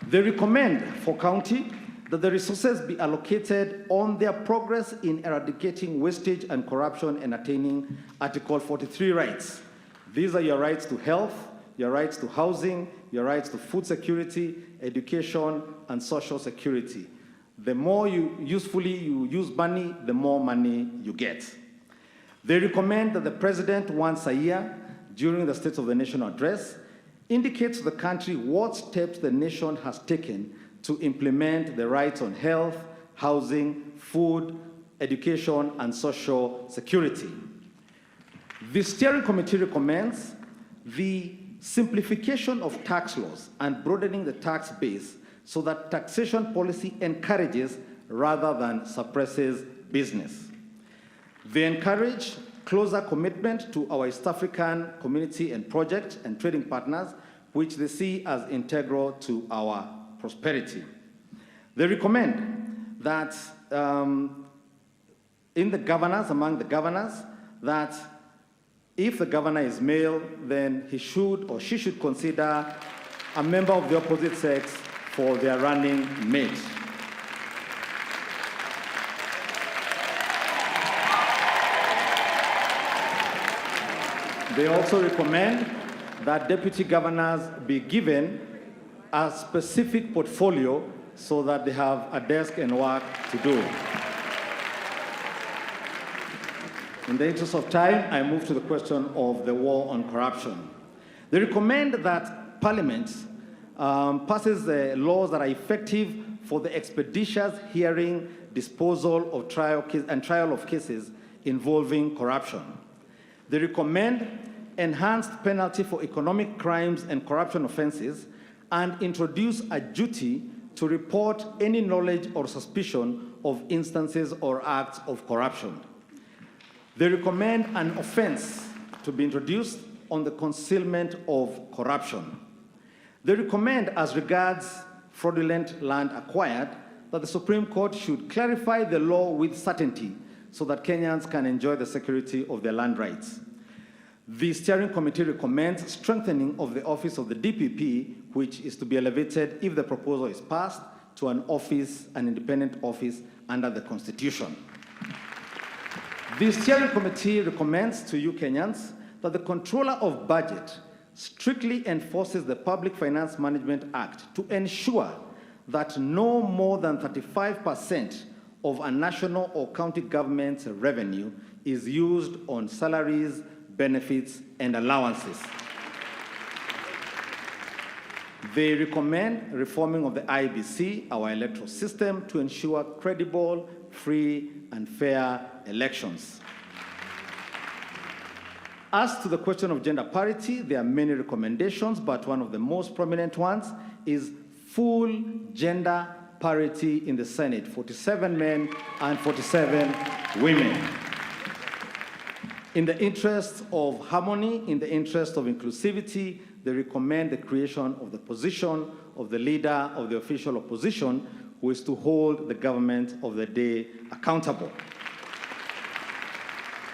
They recommend for county that the resources be allocated on their progress in eradicating wastage and corruption and attaining Article 43 rights. These are your rights to health, your rights to housing, your rights to food security, education, and social security. The more you use money, the more money you get. They recommend that the president once a year, during the State of the Nation address, indicates to the country what steps the nation has taken to implement the rights on health, housing, food, education, and social security. The steering committee recommends the simplification of tax laws and broadening the tax base so that taxation policy encourages rather than suppresses business. They encourage closer commitment to our East African community and project and trading partners, which they see as integral to our prosperity. They recommend that among the governors, that if the governor is male, then he should or she should consider a member of the opposite sex for their running mate. They also recommend that deputy governors be given a specific portfolio so that they have a desk and work to do. In the interest of time, I move to the question of the war on corruption. They recommend that Parliament passes the laws that are effective for the expeditious hearing, disposal of trial of cases involving corruption. They recommend enhanced penalty for economic crimes and corruption offenses and introduce a duty to report any knowledge or suspicion of instances or acts of corruption. They recommend an offense to be introduced on the concealment of corruption. They recommend, as regards fraudulent land acquired, that the Supreme Court should clarify the law with certainty so that Kenyans can enjoy the security of their land rights. The steering committee recommends strengthening of the office of the DPP, which is to be elevated if the proposal is passed to an independent office under the Constitution. The steering committee recommends to you Kenyans that the Controller of Budget strictly enforces the Public Finance Management Act to ensure that no more than 35% of a national or county government's revenue is used on salaries, benefits, and allowances. They recommend reforming of the IBC, our electoral system, to ensure credible, free, and fair elections. As to the question of gender parity, there are many recommendations, but one of the most prominent ones is full gender parity in the Senate, 47 men and 47 women. In the interest of harmony, in the interest of inclusivity, they recommend the creation of the position of the leader of the official opposition, who is to hold the government of the day accountable.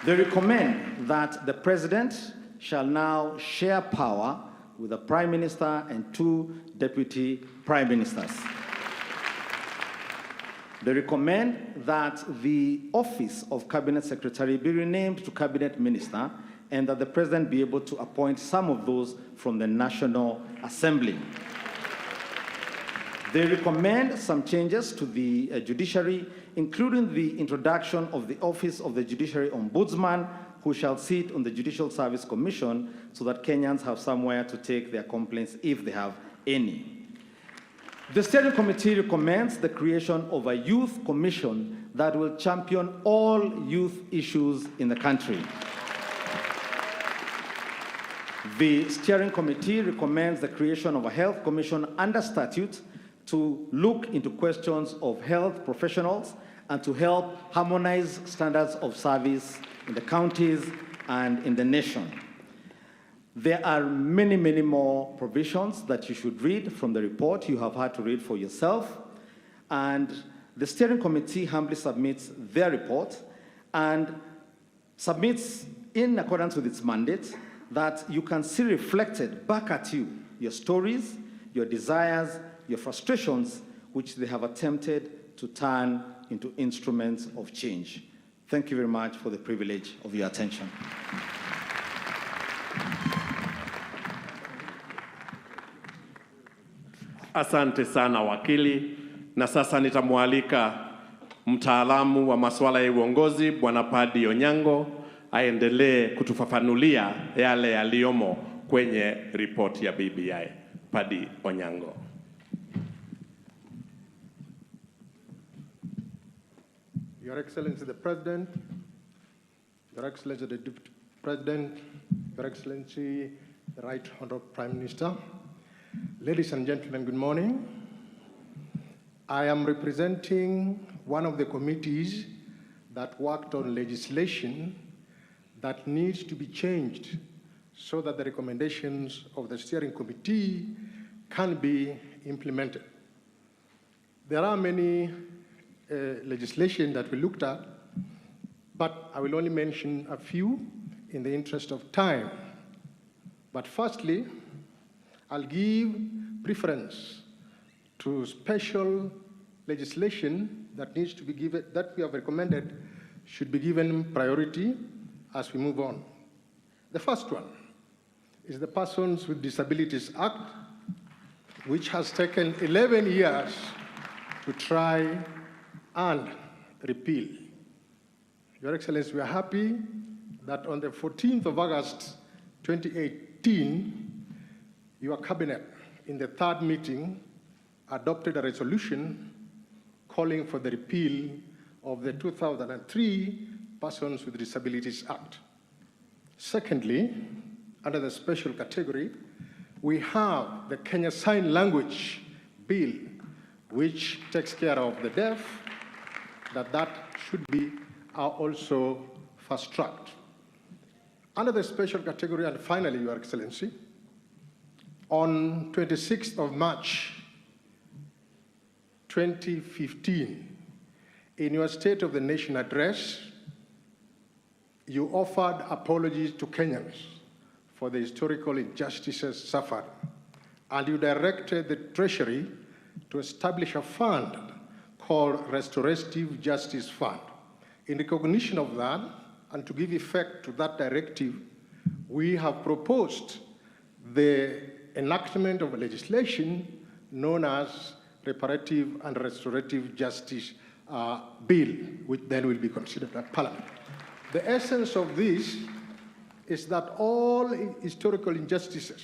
They recommend that the president shall now share power with the prime minister and 2 deputy prime ministers. They recommend that the office of cabinet secretary be renamed to cabinet minister and that the president be able to appoint some of those from the National Assembly. They recommend some changes to the judiciary, including the introduction of the office of the Judiciary Ombudsman, who shall sit on the Judicial Service Commission so that Kenyans have somewhere to take their complaints if they have any. The steering committee recommends the creation of a youth commission that will champion all youth issues in the country. The steering committee recommends the creation of a health commission under statute to look into questions of health professionals and to help harmonize standards of service in the counties and in the nation. There are many, many more provisions that you should read from the report. You have had to read for yourself. And the steering committee humbly submits their report and submits in accordance with its mandate that you can see reflected back at you your stories, your desires, your frustrations, which they have attempted to turn into instruments of change. Thank you very much for the privilege of your attention. Asante sana wakili, na sasa nitamwalika mtaalamu wa masuala ya uongozi Bwana Paddy Onyango aendelee kutufafanulia yale yaliyomo kwenye ripoti ya BBI. Paddy Onyango. Your Excellency the President, Your Excellency the Deputy President, Your Excellency the Right Honorable Prime Minister, ladies and gentlemen, good morning. I am representing one of the committees that worked on legislation that needs to be changed so that the recommendations of the steering committee can be implemented. There are many legislation that we looked at, but I will only mention a few in the interest of time. But firstly, I'll give preference to special legislation that needs to be given, that we have recommended should be given priority as we move on. The first one is the Persons with Disabilities Act, which has taken 11 years to try and repeal. Your Excellency, we are happy that on the 14th of August 2018, your cabinet in the third meeting adopted a resolution calling for the repeal of the 2003 Persons with Disabilities Act. Secondly, under the special category, we have the Kenya Sign Language Bill, which takes care of the deaf, that should be also fast-tracked. Under the special category, and finally, Your Excellency, on 26th of March 2015, in your State of the Nation address, you offered apologies to Kenyans for the historical injustices suffered, and you directed the Treasury to establish a fund called Restorative Justice Fund. In recognition of that, and to give effect to that directive, we have proposed the enactment of a legislation known as Reparative and Restorative Justice Bill, which then will be considered by Parliament. The essence of this is that all historical injustices,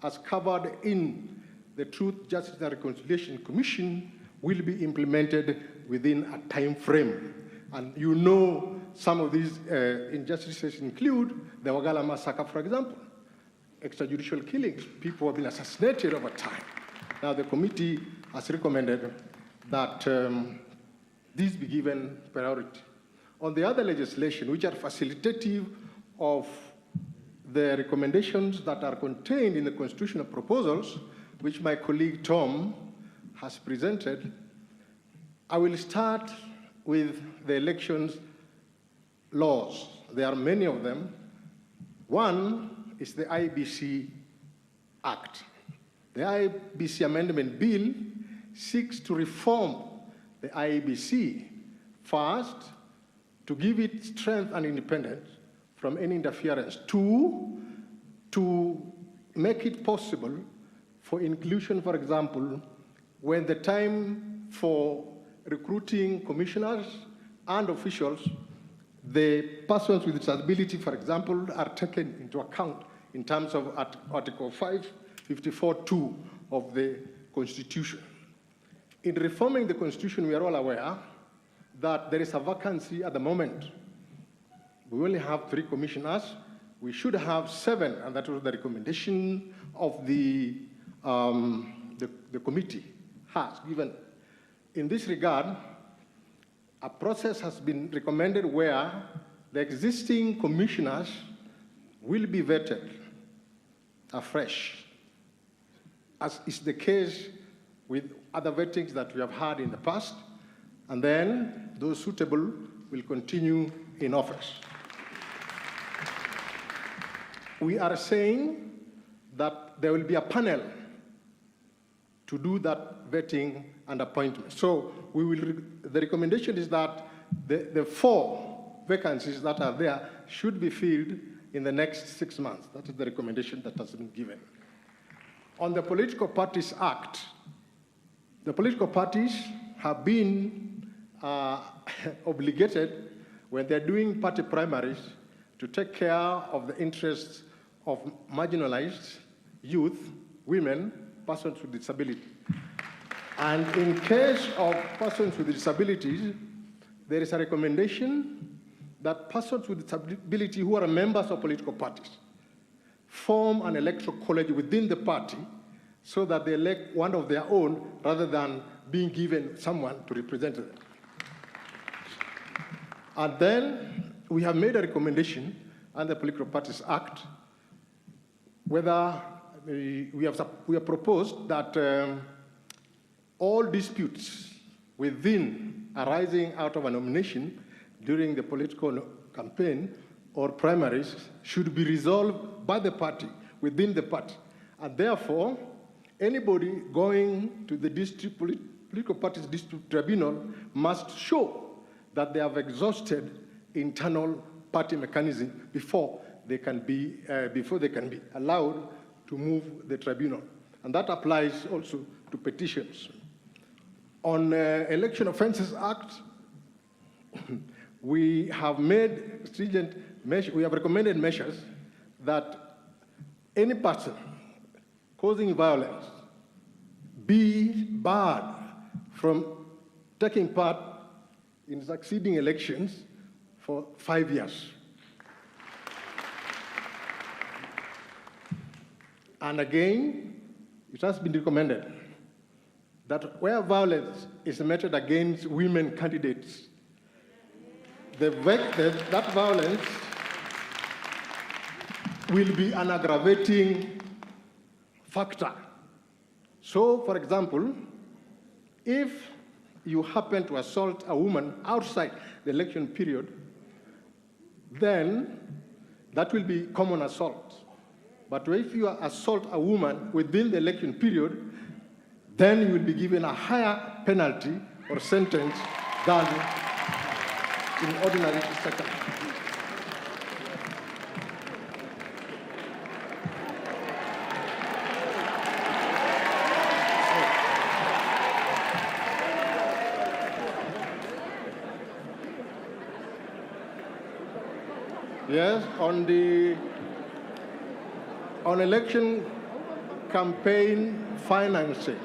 as covered in the Truth, Justice and Reconciliation Commission, will be implemented within a time frame. And you know some of these injustices include the Wagala massacre, for example, extrajudicial killings. People have been assassinated over time. Now the committee has recommended that these be given priority. On the other legislation, which are facilitative of the recommendations that are contained in the constitutional proposals, which my colleague Tom has presented, I will start with the elections laws. There are many of them. One is the IBC Act. The IBC Amendment Bill seeks to reform the IBC. First, to give it strength and independence from any interference. Two, to make it possible for inclusion, for example, when the time for recruiting commissioners and officials, the persons with disability, for example, are taken into account in terms of Article 554(2) of the Constitution. In reforming the Constitution, we are all aware that there is a vacancy at the moment. We only have 3 commissioners. We should have 7, and that was the recommendation of the committee has given. In this regard, a process has been recommended where the existing commissioners will be vetted. afresh, as is the case with other vettings that we have had in the past, and then those suitable will continue in office. We are saying that there will be a panel to do that vetting and appointment. So the recommendation is that the 4 vacancies that are there should be filled in the next 6 months. That is the recommendation that has been given. On the Political Parties Act, the political parties have been obligated, when they're doing party primaries, to take care of the interests of marginalized youth, women, persons with disability. And in case of persons with disabilities, there is a recommendation that persons with disability who are members of political parties form an electoral college within the party so that they elect one of their own rather than being given someone to represent them. And then we have made a recommendation under the Political Parties Act whether we have proposed that all disputes arising out of a nomination during the political campaign or primaries should be resolved by the party, within the party. And therefore, anybody going to the political parties dispute tribunal must show that they have exhausted internal party mechanism before they can be allowed to move the tribunal. And that applies also to petitions. On Election Offences Act, we have made stringent measures, we have recommended measures that any person causing violence be barred from taking part in succeeding elections for 5 years. And again, it has been recommended that where violence is meted against women candidates, that violence will be an aggravating factor. So, for example, if you happen to assault a woman outside the election period, then that will be common assault. But if you assault a woman within the election period, then you will be given a higher penalty or sentence than in ordinary circumstances. Yes, on election campaign financing,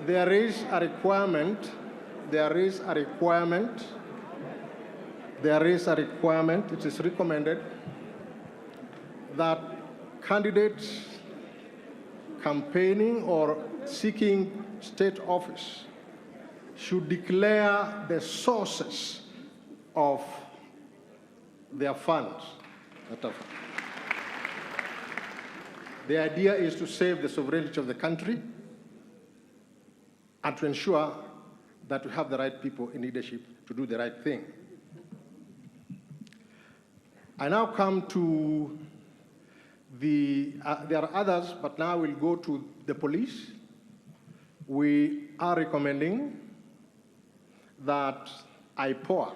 there is a requirement, it is recommended that candidates campaigning or seeking state office should declare the sources of their funds. The idea is to save the sovereignty of the country and to ensure that we have the right people in leadership to do the right thing. I now come to there are others, but now we'll go to the police. We are recommending that IPOA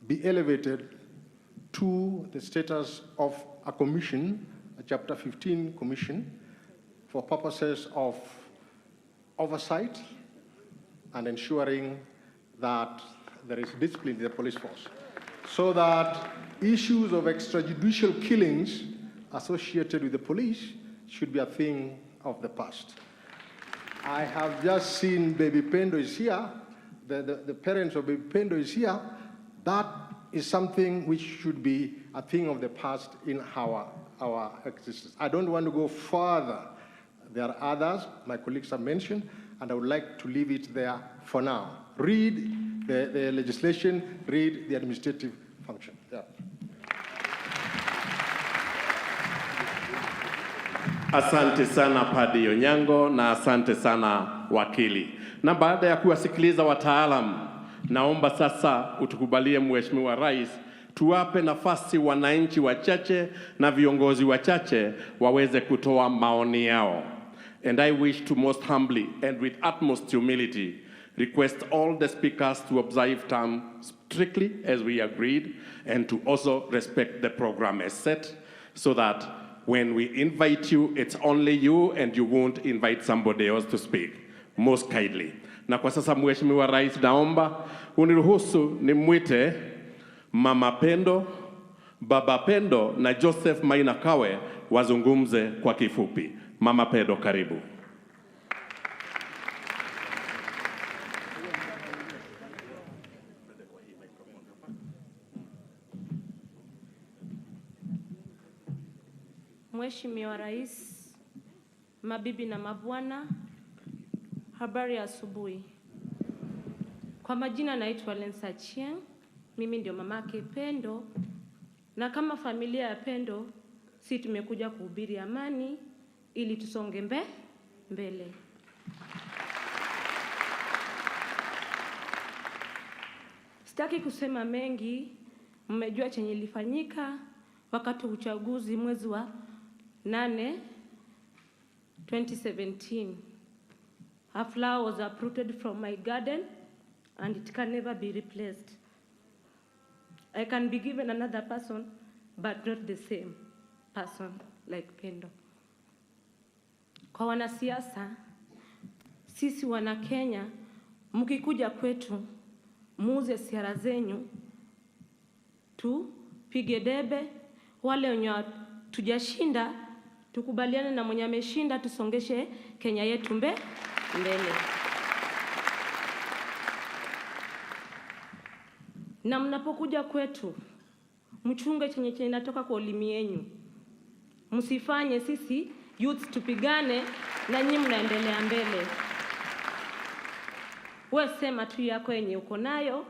be elevated to the status of a commission, a Chapter 15 commission, for purposes of oversight and ensuring that there is discipline in the police force, so that issues of extrajudicial killings associated with the police should be a thing of the past. I have just seen Baby Pendo is here, the parents of Baby Pendo is here. That is something which should be a thing of the past in our existence. I don't want to go further. There are others my colleagues have mentioned, and I would like to leave it there for now. Read the legislation, read the administrative function. Yeah. Asante sana Padri Onyango na asante sana wakili. Na baada ya kuwasikiliza wataalam, naomba sasa utukubalie Mheshimiwa Rais tuwape nafasi wananchi wachache na viongozi wachache waweze kutoa maoni yao. And I wish to most humbly and with utmost humility request all the speakers to observe time strictly as we agreed, and to also respect the program as set, so that when we invite you, it's only you and you won't invite somebody else to speak. Most kindly. Na kwa sasa Mheshimiwa Rais, naomba uniruhusu nimwite Mama Pendo, Baba Pendo na Joseph Maina Kawe wazungumze kwa kifupi. Mama Pendo, karibu. Mheshimiwa Rais, mabibi na mabwana, habari ya asubuhi. Kwa majina naitwa Lensa Chieng, mimi ndio mamake Pendo, na kama familia ya Pendo, si tumekuja kuhubiri amani ili tusonge mbele. Sitaki kusema mengi, mmejua chenye ilifanyika wakati uchaguzi mwezi wa 8, 2017. A flower was uprooted from my garden and it can never be replaced. I can be given another person, but not the same person like Pendo. Kwa wanasiasa, sisi wana Kenya, mkikuja kwetu, muuze siara zenyu, tupige debe, wale wenye tujashinda, tukubaliane na mwenye ameshinda, tusongeshe Kenya yetu mbele. Na mnapokuja kwetu, mchunge chenye inatoka kwa ulimi yenu. Msifanye sisi youth tupigane na nyinyi mnaendelea mbele. Wewe sema tu yako yenye uko nayo,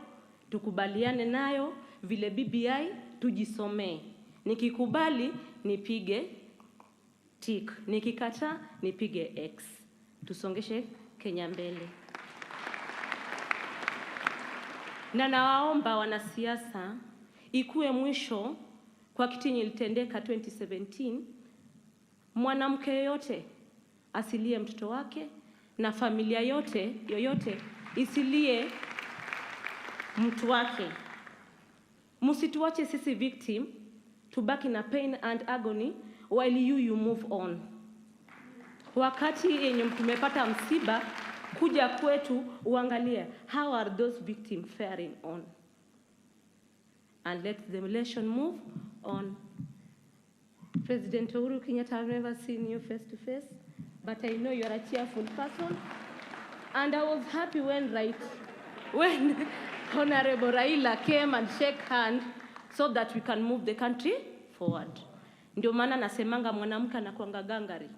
tukubaliane nayo, vile BBI tujisomee. Nikikubali nipige tick, nikikata nipige X. Tusongeshe Kenya mbele. Na nawaomba wanasiasa, ikuwe mwisho kwa kitu ilitendeka 2017, mwanamke yoyote asilie mtoto wake na familia yoyote isilie mtu wake. Msituache sisi victim tubaki na pain and agony while you move on. Wakati yenye tumepata msiba, kuja kwetu uangalie how are those victims faring on, and let the nation move on. President Uhuru Kenyatta, I've never seen you face to face, but I know you are a cheerful person, and I was happy when Honorable Raila came and shake hand so that we can move the country forward. Ndio maana nasemanga mwanamke anakuanga gangari.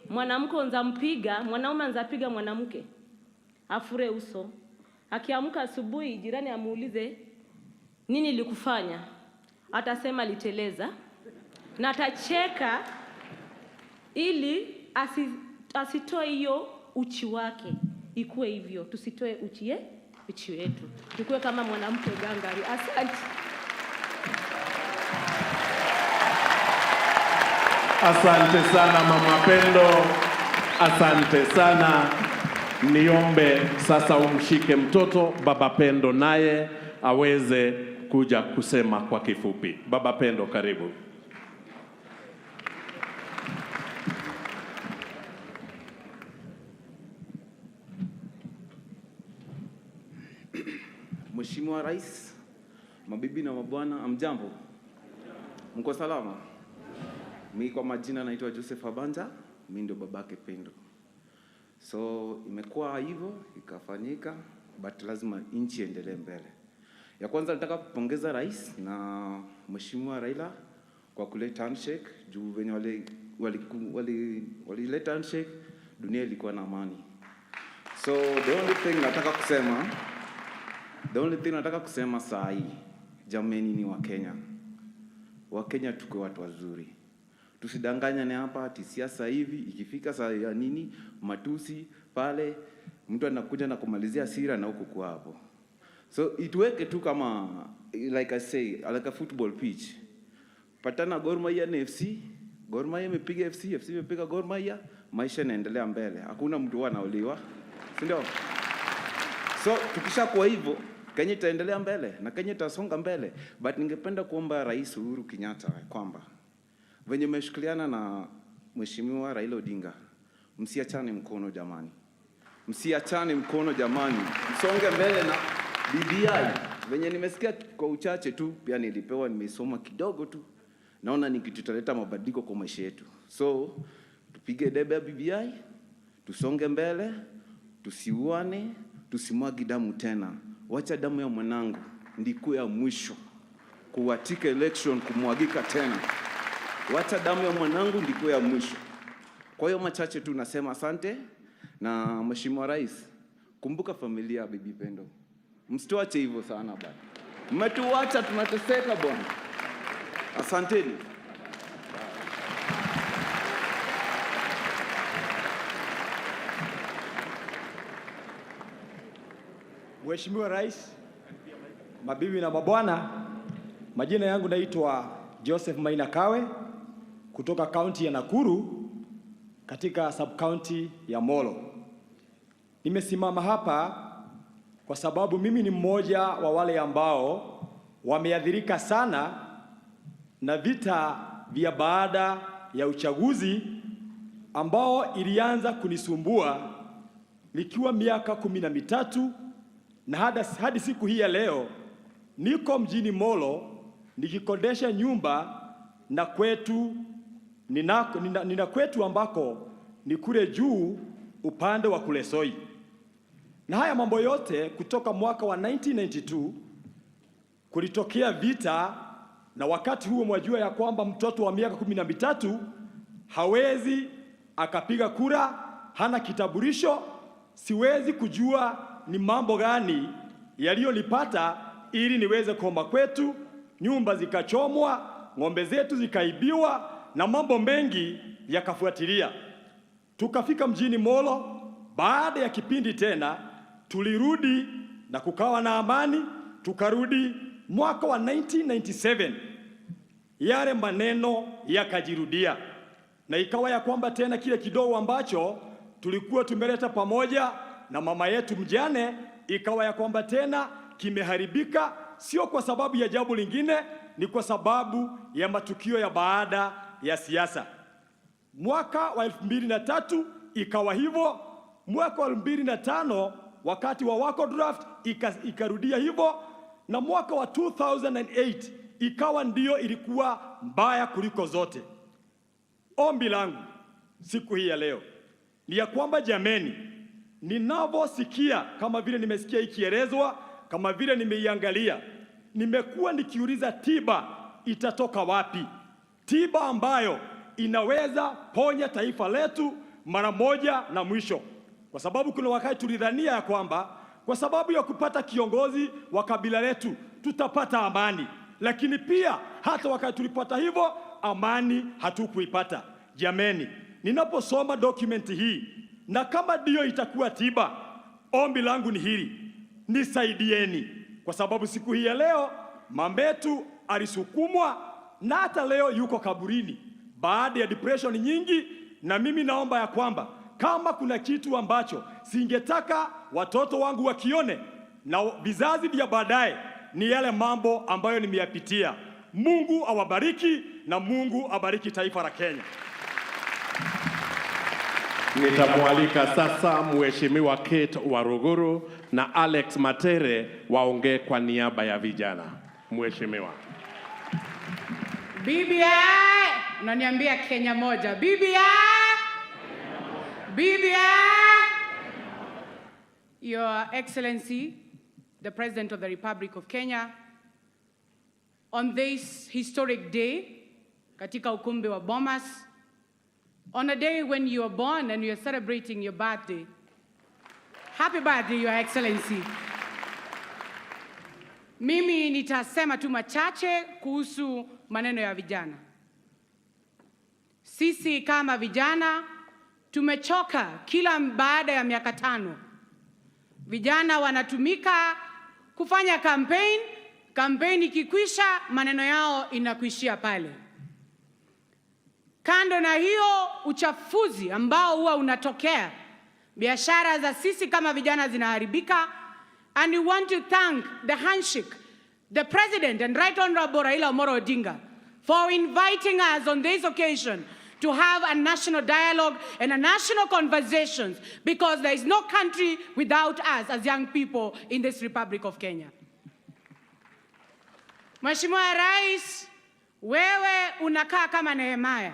Mwanamke unzampiga, mwanaume anzapiga mwanamke, afure uso. Akiamka asubuhi jirani amuulize nini nilikufanya, atasema liteleza, na atacheka ili asitoe hiyo uchi wake. Ikuwe hivyo, tusitoe uchi wetu. Tukue kama mwanamke gangari. Asante. Asante sana Mama Pendo, asante sana. Niombe sasa umshike mtoto Baba Pendo naye aweze kuja kusema kwa kifupi. Baba Pendo, karibu. Mheshimiwa Rais, mabibi na mabwana, amjambo? Mko salama? Mimi kwa majina naitwa Joseph Abanja, mimi ndio babake Pendo. So imekuwa hivyo, ikafanyika, but lazima nchi endelee mbele. Ya kwanza nataka kupongeza Rais na Mheshimiwa Raila kwa kuleta handshake, juu venye walileta handshake, dunia ilikuwa na amani. So the only thing nataka kusema, The only thing nataka kusema saa hii, jameni, ni Wakenya. Wakenya tuko watu wazuri. Tusidanganyane hapa ati siasa hivi ikifika saa ya nini matusi pale mtu anakuja na kumalizia sira na huko kwa hapo. So ituweke tu kama like I say like a football pitch. Patana Gor Mahia na FC, Gor Mahia imepiga FC, FC imepiga Gor Mahia, maisha yanaendelea mbele. Hakuna mtu anauliwa. Si ndio? So tukishakuwa hivyo Kenya itaendelea mbele na Kenya itasonga mbele. But ningependa kuomba Rais Uhuru Kenyatta kwamba venye mmeshikiliana na Mheshimiwa Raila Odinga, msiachane mkono jamani. Msiachane mkono jamani. Msonge mbele na BBI. Venye nimesikia kwa uchache tu, pia nilipewa nimesoma kidogo tu. Naona ni kitu tutaleta mabadiliko kwa maisha yetu. So tupige debe ya BBI, tusonge mbele, tusiuane, tusimwagi damu tena. Wacha damu ya mwanangu ndiko ya mwisho kuwatika election kumwagika tena. Wacha damu ya mwanangu ndiko ya mwisho. Kwa hiyo machache tu nasema asante na Mheshimiwa Rais, kumbuka familia ya Bibi Pendo. Msituache hivyo sana bwana. Mmetuacha tunateseka bwana. Asanteni. Mheshimiwa Rais, mabibi na mabwana, majina yangu naitwa Joseph Maina Kawe kutoka kaunti ya Nakuru katika sub-county ya Molo. Nimesimama hapa kwa sababu mimi ni mmoja wa wale ambao wameathirika sana na vita vya baada ya uchaguzi ambao ilianza kunisumbua nikiwa miaka 13 na hadi siku hii ya leo niko mjini Molo nikikodesha nyumba na kwetu nina kwetu ambako ni kule juu upande wa Kulesoi. Na haya mambo yote kutoka mwaka wa 1992 kulitokea vita, na wakati huo mwajua ya kwamba mtoto wa miaka 13 hawezi akapiga kura, hana kitambulisho. Siwezi kujua ni mambo gani yaliyonipata ili niweze kuomba kwetu, nyumba zikachomwa, ng'ombe zetu zikaibiwa na mambo mengi yakafuatilia. Tukafika mjini Molo, baada ya kipindi tena tulirudi na kukawa na amani. Tukarudi mwaka wa 1997, yale maneno yakajirudia, na ikawa ya kwamba tena kile kidogo ambacho tulikuwa tumeleta pamoja na mama yetu mjane, ikawa ya kwamba tena kimeharibika, sio kwa sababu ya jambo lingine, ni kwa sababu ya matukio ya baada ya siasa. Mwaka wa 2003 ikawa hivyo, mwaka wa 2005 wakati wa wako draft ikarudia hivyo, na mwaka wa 2008 ikawa ndio ilikuwa mbaya kuliko zote. Ombi langu siku hii ya leo ni ya kwamba jameni, ninavyosikia kama vile nimesikia ikielezwa, kama vile nimeiangalia, nimekuwa nikiuliza tiba itatoka wapi? Tiba ambayo inaweza ponya taifa letu mara moja na mwisho. Kwa sababu kuna wakati tulidhania ya kwamba kwa sababu ya kupata kiongozi wa kabila letu tutapata amani, lakini pia hata wakati tulipata hivyo amani hatukuipata. Jameni, ninaposoma dokumenti hii na kama ndio itakuwa tiba, ombi langu ni hili: nisaidieni, kwa sababu siku hii ya leo mametu alisukumwa na hata leo yuko kaburini baada ya depression nyingi. Na mimi naomba ya kwamba kama kuna kitu ambacho singetaka watoto wangu wakione na vizazi vya baadaye, ni yale mambo ambayo nimeyapitia. Mungu awabariki na Mungu abariki taifa la Kenya. Nitamwalika sasa Mheshimiwa Kate Waruguru na Alex Matere waongee kwa niaba ya vijana. Mheshimiwa. BBI, unaniambia Kenya moja. BBI! BBI! Your Excellency, the President of the Republic of Kenya, on this historic day, katika ukumbi wa Bomas, on a day when you are born and you are celebrating your birthday. Happy birthday, Your Excellency. Mimi nitasema tu machache kuhusu maneno ya vijana. Sisi kama vijana tumechoka kila baada ya miaka 5. Vijana wanatumika kufanya kampeni ikikwisha maneno yao inakuishia pale. Kando na hiyo uchafuzi ambao huwa unatokea, biashara za sisi kama vijana zinaharibika, and we want to thank the handshake, the President and Right Honorable Raila Odinga for inviting us on this occasion to have a national dialogue and a national conversations, because there is no country without us as young people in this Republic of Kenya. Mheshimiwa Rais, wewe unakaa kama Nehemia.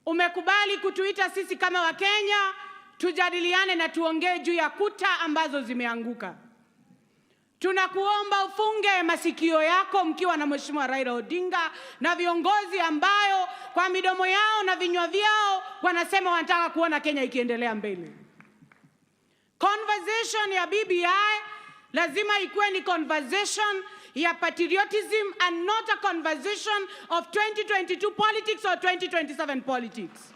Umekubali kutuita sisi kama Wakenya tujadiliane na tuongee juu ya kuta ambazo zimeanguka. Tunakuomba ufunge masikio yako mkiwa na Mheshimiwa Raila Odinga na viongozi ambayo kwa midomo yao na vinywa vyao wanasema wanataka kuona Kenya ikiendelea mbele. Conversation ya BBI lazima ikuwe ni conversation ya patriotism and not a conversation of 2022 politics or 2027 politics.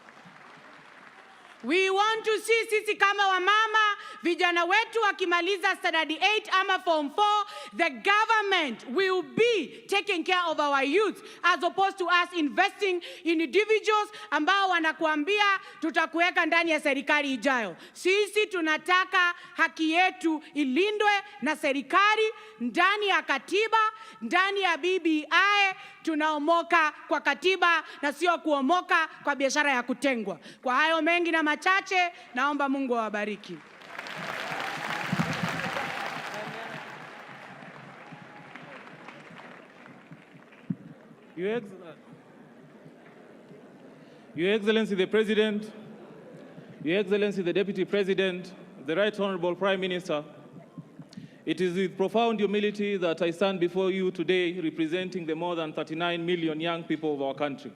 We want to see sisi kama wamama, vijana wetu wakimaliza standard 8 ama form 4, the government will be taking care of our youth as opposed to us investing in individuals ambao wanakuambia tutakuweka ndani ya serikali ijayo. Sisi tunataka haki yetu ilindwe na serikali ndani ya katiba, ndani ya BBI. Tunaomoka kwa katiba na sio kuomoka kwa biashara ya kutengwa. Kwa hayo mengi na machache, naomba Mungu awabariki. Your Excellency the President, Your Excellency the Deputy President, the Right Honorable Prime Minister, it is with profound humility that I stand before you today representing the more than 39 million young people of our country.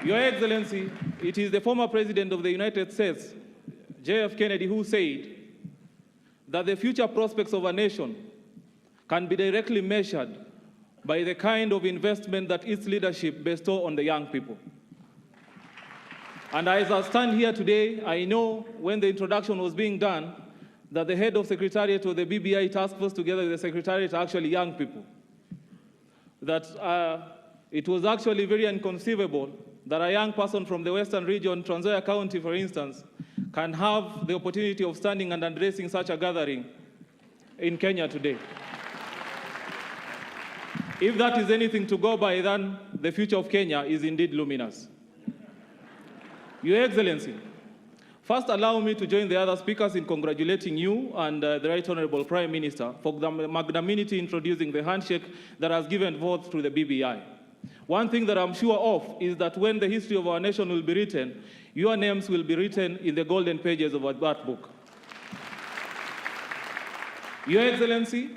Your Excellency, it is the former President of the United States, J.F. Kennedy, who said that the future prospects of a nation can be directly measured by the kind of investment that its leadership bestows on the young people. And as I stand here today, I know when the introduction was being done that the head of Secretariat of the BBI task force together with the Secretariat are actually young people. That it was actually very inconceivable that a young person from the Western region, Trans Nzoia County, for instance, can have the opportunity of standing and addressing such a gathering in Kenya today. If that is anything to go by, then the future of Kenya is indeed luminous. Your Excellency, first allow me to join the other speakers in congratulating you and the Right Honorable Prime Minister for the magnanimity introducing the handshake that has given forth to the BBI. One thing that I'm sure of is that when the history of our nation will be written, your names will be written in the golden pages of that book. Your Excellency,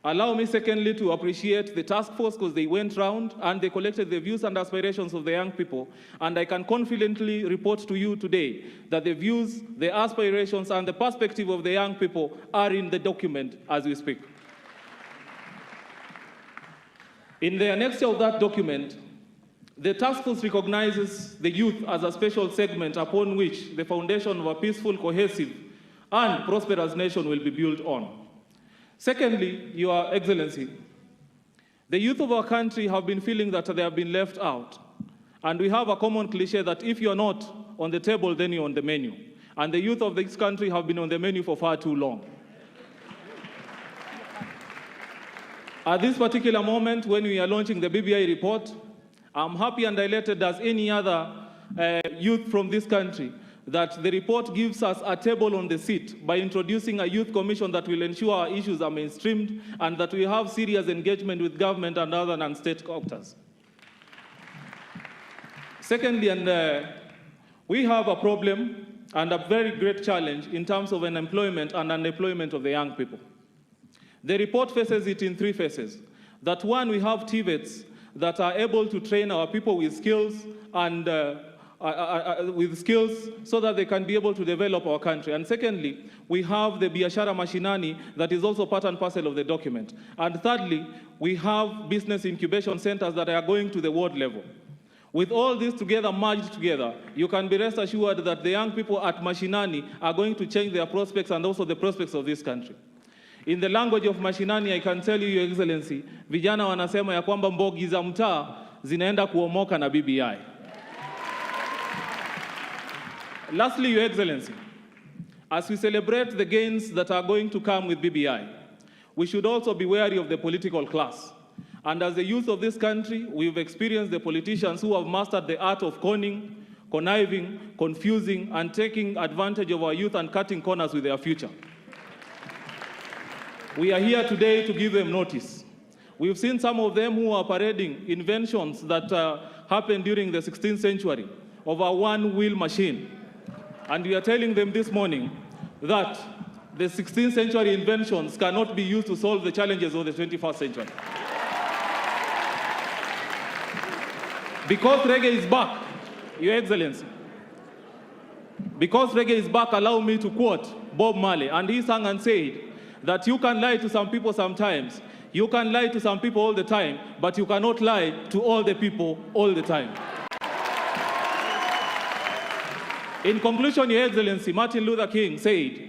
allow me secondly to appreciate the task force because they went round and they collected the views and aspirations of the young people. And I can confidently report to you today that the views, the aspirations, and the perspective of the young people are in the document as we speak. In the annexure of that document, the task force recognizes the youth as a special segment upon which the foundation of a peaceful, cohesive, and prosperous nation will be built on. Secondly, Your Excellency, the youth of our country have been feeling that they have been left out. And we have a common cliche that if you're not on the table, then you're on the menu. And the youth of this country have been on the menu for far too long. At this particular moment, when we are launching the BBI report, I'm happy and elated as any other youth from this country that the report gives us a table on the seat by introducing a youth commission that will ensure our issues are mainstreamed and that we have serious engagement with government and other non-state actors. Secondly, we have a problem and a very great challenge in terms of unemployment and unemployment of the young people. The report faces it in 3 phases. That one, we have TVETs that are able to train our people with skills and with skills so that they can be able to develop our country. And secondly, we have the Biashara Mashinani that is also part and parcel of the document. And thirdly, we have business incubation centers that are going to the ward level. With all this together, merged together, you can be rest assured that the young people at Mashinani are going to change their prospects and also the prospects of this country. In the language of Mashinani, I can tell you, Your Excellency, vijana wanasema ya kwamba mbogi za mtaa zinaenda kuomoka na BBI. Lastly, Your Excellency, as we celebrate the gains that are going to come with BBI, we should also be wary of the political class. And as the youth of this country, we've experienced the politicians who have mastered the art of conning, conniving, confusing, and taking advantage of our youth and cutting corners with their future. We are here today to give them notice. We've seen some of them who are parading inventions that happened during the 16th century of a one-wheel machine. And we are telling them this morning that the 16th century inventions cannot be used to solve the challenges of the 21st century. Because reggae is back, Your Excellency, because reggae is back, allow me to quote Bob Marley, and he sang and said that you can lie to some people sometimes, you can lie to some people all the time, but you cannot lie to all the people all the time. In conclusion, Your Excellency, Martin Luther King said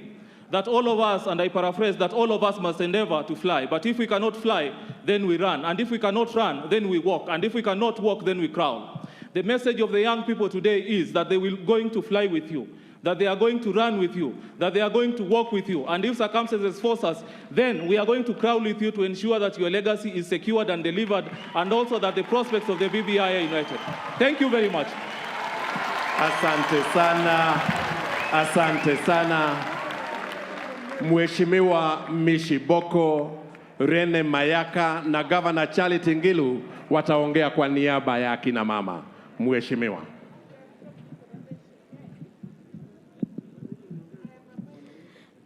that all of us, and I paraphrase, that all of us must endeavor to fly. But if we cannot fly, then we run. And if we cannot run, then we walk. And if we cannot walk, then we crawl. The message of the young people today is that they will going to fly with you, that they are going to run with you, that they are going to walk with you. And if circumstances force us, then we are going to crawl with you to ensure that your legacy is secured and delivered, and also that the prospects of the BBI are united. Thank you very much. Asante sana. Asante sana. Mheshimiwa Mishiboko, Rene Mayaka na Governor Charity Ngilu wataongea kwa niaba ya kina mama. Mheshimiwa.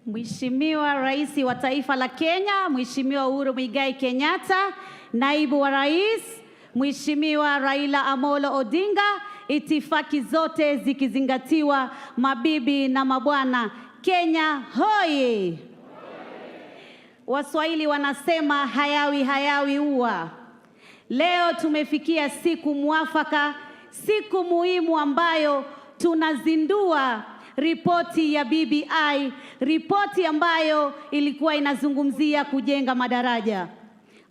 Mheshimiwa Rais wa Taifa la Kenya, Mheshimiwa Uhuru Muigai Kenyatta, Naibu wa Rais, Mheshimiwa Raila Amolo Odinga, itifaki zote zikizingatiwa, mabibi na mabwana, Kenya hoye! Waswahili wanasema hayawi hayawi ua. Leo tumefikia siku mwafaka, siku muhimu ambayo tunazindua ripoti ya BBI, ripoti ambayo ilikuwa inazungumzia kujenga madaraja.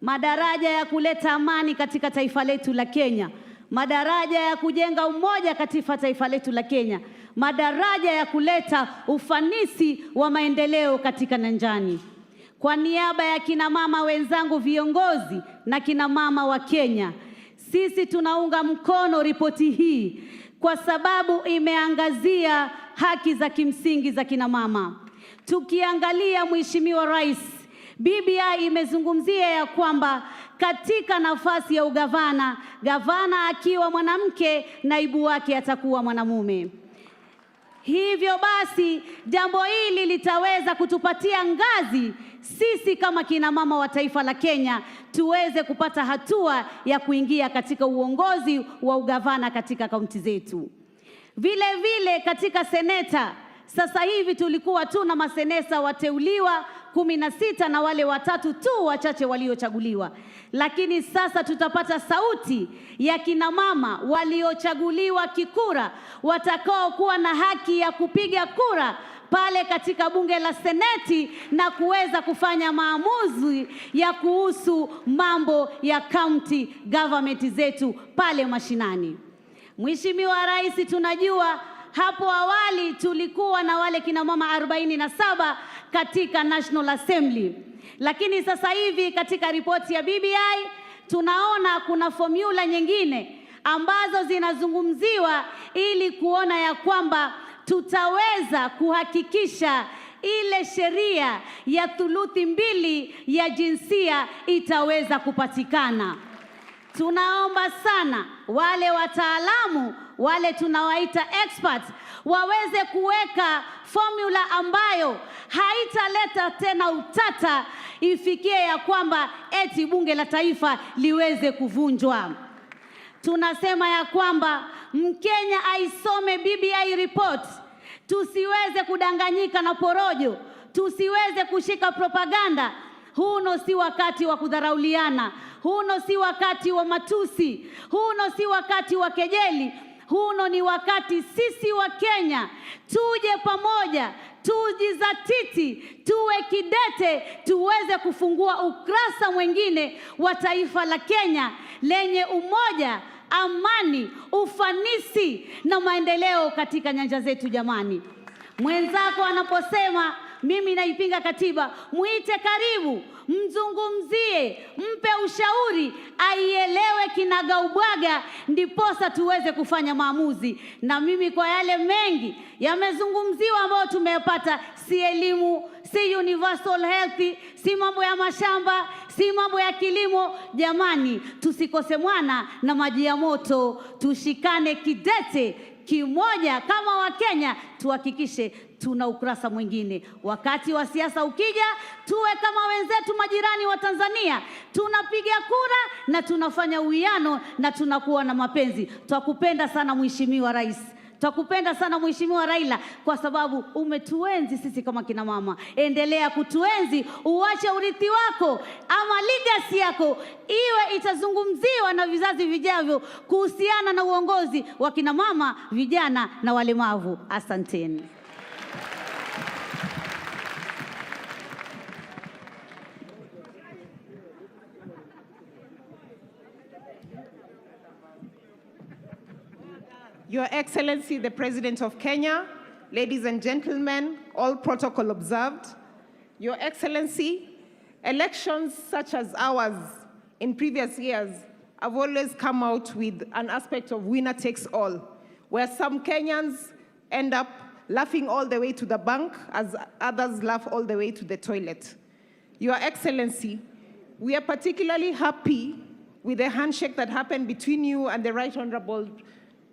Madaraja ya kuleta amani katika taifa letu la Kenya. Madaraja ya kujenga umoja katika taifa letu la Kenya. Madaraja ya kuleta ufanisi wa maendeleo katika nyanjani. Kwa niaba ya kina mama wenzangu viongozi na kina mama wa Kenya, sisi tunaunga mkono ripoti hii kwa sababu imeangazia haki za kimsingi za kina mama. Tukiangalia Mheshimiwa Rais, BBI imezungumzia ya kwamba katika nafasi ya ugavana, gavana akiwa mwanamke, naibu wake atakuwa mwanamume. Hivyo basi, jambo hili litaweza kutupatia ngazi sisi kama kina mama wa taifa la Kenya tuweze kupata hatua ya kuingia katika uongozi wa ugavana katika kaunti zetu. Vile vile katika seneta, sasa hivi tulikuwa tu na masenesa wateuliwa 16 na wale watatu tu wachache waliochaguliwa. Lakini sasa tutapata sauti ya kina mama waliochaguliwa kikura, watakao kuwa na haki ya kupiga kura pale katika bunge la seneti na kuweza kufanya maamuzi ya kuhusu mambo ya county government zetu pale mashinani. Mheshimiwa Rais, tunajua hapo awali tulikuwa na wale kina mama 47 katika National Assembly. Lakini sasa hivi katika ripoti ya BBI tunaona kuna formula nyingine ambazo zinazungumziwa ili kuona ya kwamba tutaweza kuhakikisha ile sheria ya thuluthi mbili ya jinsia itaweza kupatikana. Tunaomba sana wale wataalamu, wale tunawaita experts, waweze kuweka formula ambayo haitaleta tena utata ifikie ya kwamba eti bunge la taifa liweze kuvunjwa. tunasema ya kwamba Mkenya aisome BBI report. Tusiweze kudanganyika na porojo, tusiweze kushika propaganda. Huno si wakati wa kudharauliana, huno si wakati wa matusi, huno si wakati wa kejeli. Huno ni wakati sisi wa Kenya tuje pamoja, tujizatiti, tuwe kidete, tuweze kufungua ukurasa mwingine wa taifa la Kenya lenye umoja, amani, ufanisi na maendeleo katika nyanja zetu. Jamani, mwenzako anaposema mimi naipinga katiba, muite karibu, mzungumzie, mpe ushauri, aielewe kinagaubaga, ndiposa tuweze kufanya maamuzi. Na mimi kwa yale mengi yamezungumziwa ambayo tumeyapata, si elimu, si universal health, si mambo ya mashamba, si mambo ya kilimo. Jamani, tusikose mwana na maji ya moto, tushikane kidete kimoja kama Wakenya, tuhakikishe tuna ukurasa mwingine. Wakati wa siasa ukija, tuwe kama wenzetu majirani wa Tanzania, tunapiga kura na tunafanya uwiano na tunakuwa na mapenzi. Twakupenda sana Mheshimiwa Rais, twakupenda sana Mheshimiwa Raila, kwa sababu umetuenzi sisi kama kina mama. Endelea kutuenzi, uache urithi wako ama legacy yako iwe itazungumziwa na vizazi vijavyo kuhusiana na uongozi wa kina mama, vijana na walemavu. Asanteni. Your Excellency, the President of Kenya, ladies and gentlemen, all protocol observed. Your Excellency, elections such as ours in previous years have always come out with an aspect of winner takes all, where some Kenyans end up laughing all the way to the bank as others laugh all the way to the toilet. Your Excellency, we are particularly happy with the handshake that happened between you and the Right Honorable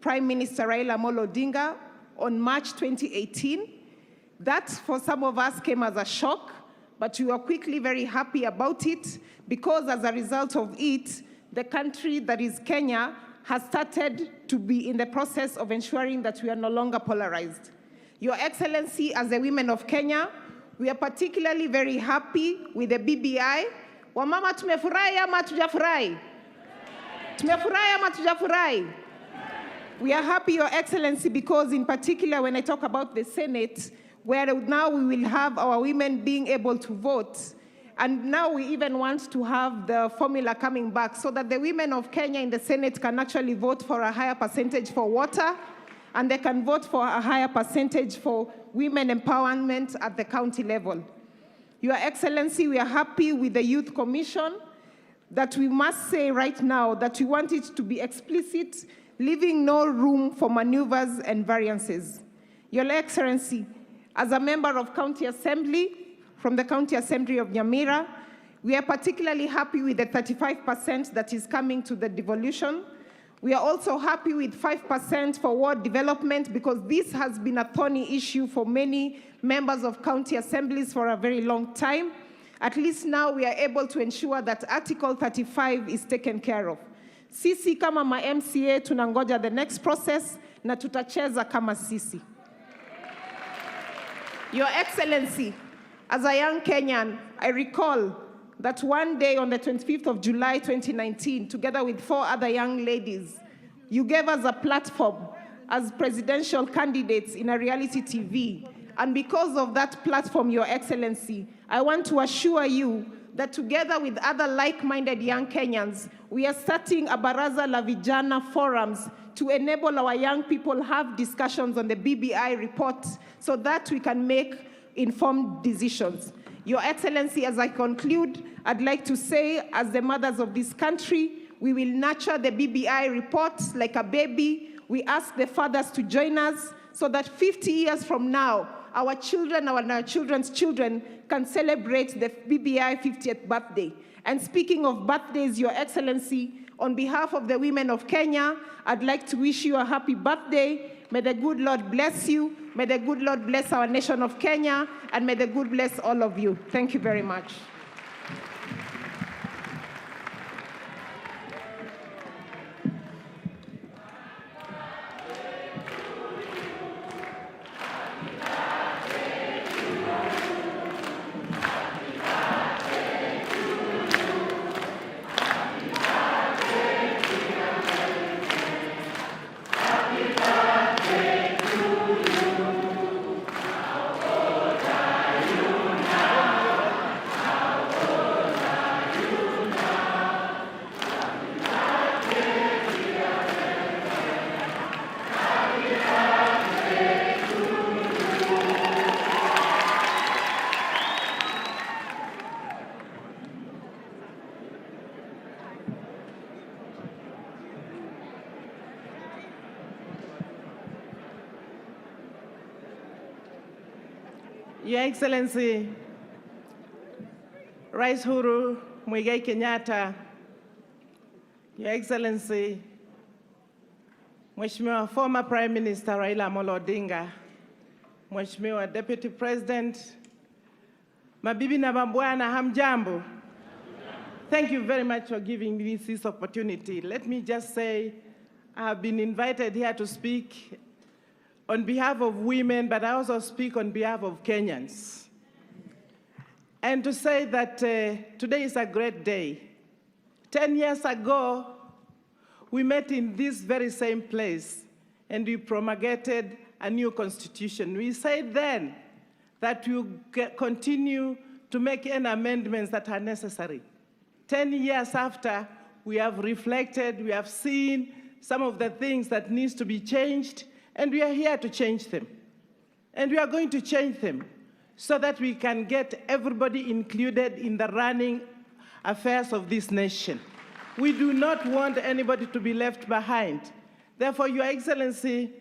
Prime Minister Raila Odinga on March 2018. That, for some of us, came as a shock, but we were quickly very happy about it, because as a result of it, the country that is Kenya has started to be in the process of ensuring that we are no longer polarized. Your Excellency, as the women of Kenya, we are particularly very happy with the BBI. Wamama tumefurahi ama hatujafurahi? Tumefurahi ama hatujafurahi? We are happy, Your Excellency, because in particular when I talk about the Senate, where now we will have our women being able to vote, and now we even want to have the formula coming back so that the women of Kenya in the Senate can actually vote for a higher percentage for water, and they can vote for a higher percentage for women empowerment at the county level. Your Excellency, we are happy with the Youth Commission, that we must say right now that we want it to be explicit, leaving no room for maneuvers and variances. Your Excellency, as a member of County Assembly, from the County Assembly of Nyamira, we are particularly happy with the 35% that is coming to the devolution. We are also happy with 5% for ward development, because this has been a thorny issue for many members of county assemblies for a very long time. At least now we are able to ensure that Article 35 is taken care of. Sisi kama ma MCA tunangoja the next process na tutacheza kama sisi. Your Excellency, as a young Kenyan, I recall that one day on the 25th of July 2019, together with 4 other young ladies, you gave us a platform as presidential candidates in a reality TV. And because of that platform, Your Excellency, I want to assure you that together with other like-minded young Kenyans, we are starting a Baraza la Vijana forums to enable our young people have discussions on the BBI report so that we can make informed decisions. Your Excellency, as I conclude, I'd like to say, as the mothers of this country, we will nurture the BBI report like a baby. We ask the fathers to join us so that 50 years from now, our children, our children's children can celebrate the BBI 50th birthday. And speaking of birthdays, Your Excellency, on behalf of the women of Kenya, I'd like to wish you a happy birthday. May the good Lord bless you. May the good Lord bless our nation of Kenya. And may the good bless all of you. Thank you very much. Your Excellency, Rais Uhuru Muigai Kenyatta, Your Excellency, Mheshimiwa former Prime Minister Raila Amolo Odinga, Mheshimiwa Deputy President, mabibi na mabwana, hamjambo. Thank you very much for giving me this opportunity. Let me just say, I have been invited here to speak on behalf of women, but I also speak on behalf of Kenyans. And to say that today is a great day. 10 years ago, we met in this very same place, and we promulgated a new constitution. We said then that we will continue to make any amendments that are necessary. 10 years after, we have reflected, we have seen some of the things that needs to be changed, and we are here to change them. And we are going to change them so that we can get everybody included in the running affairs of this nation. We do not want anybody to be left behind. Therefore, Your Excellency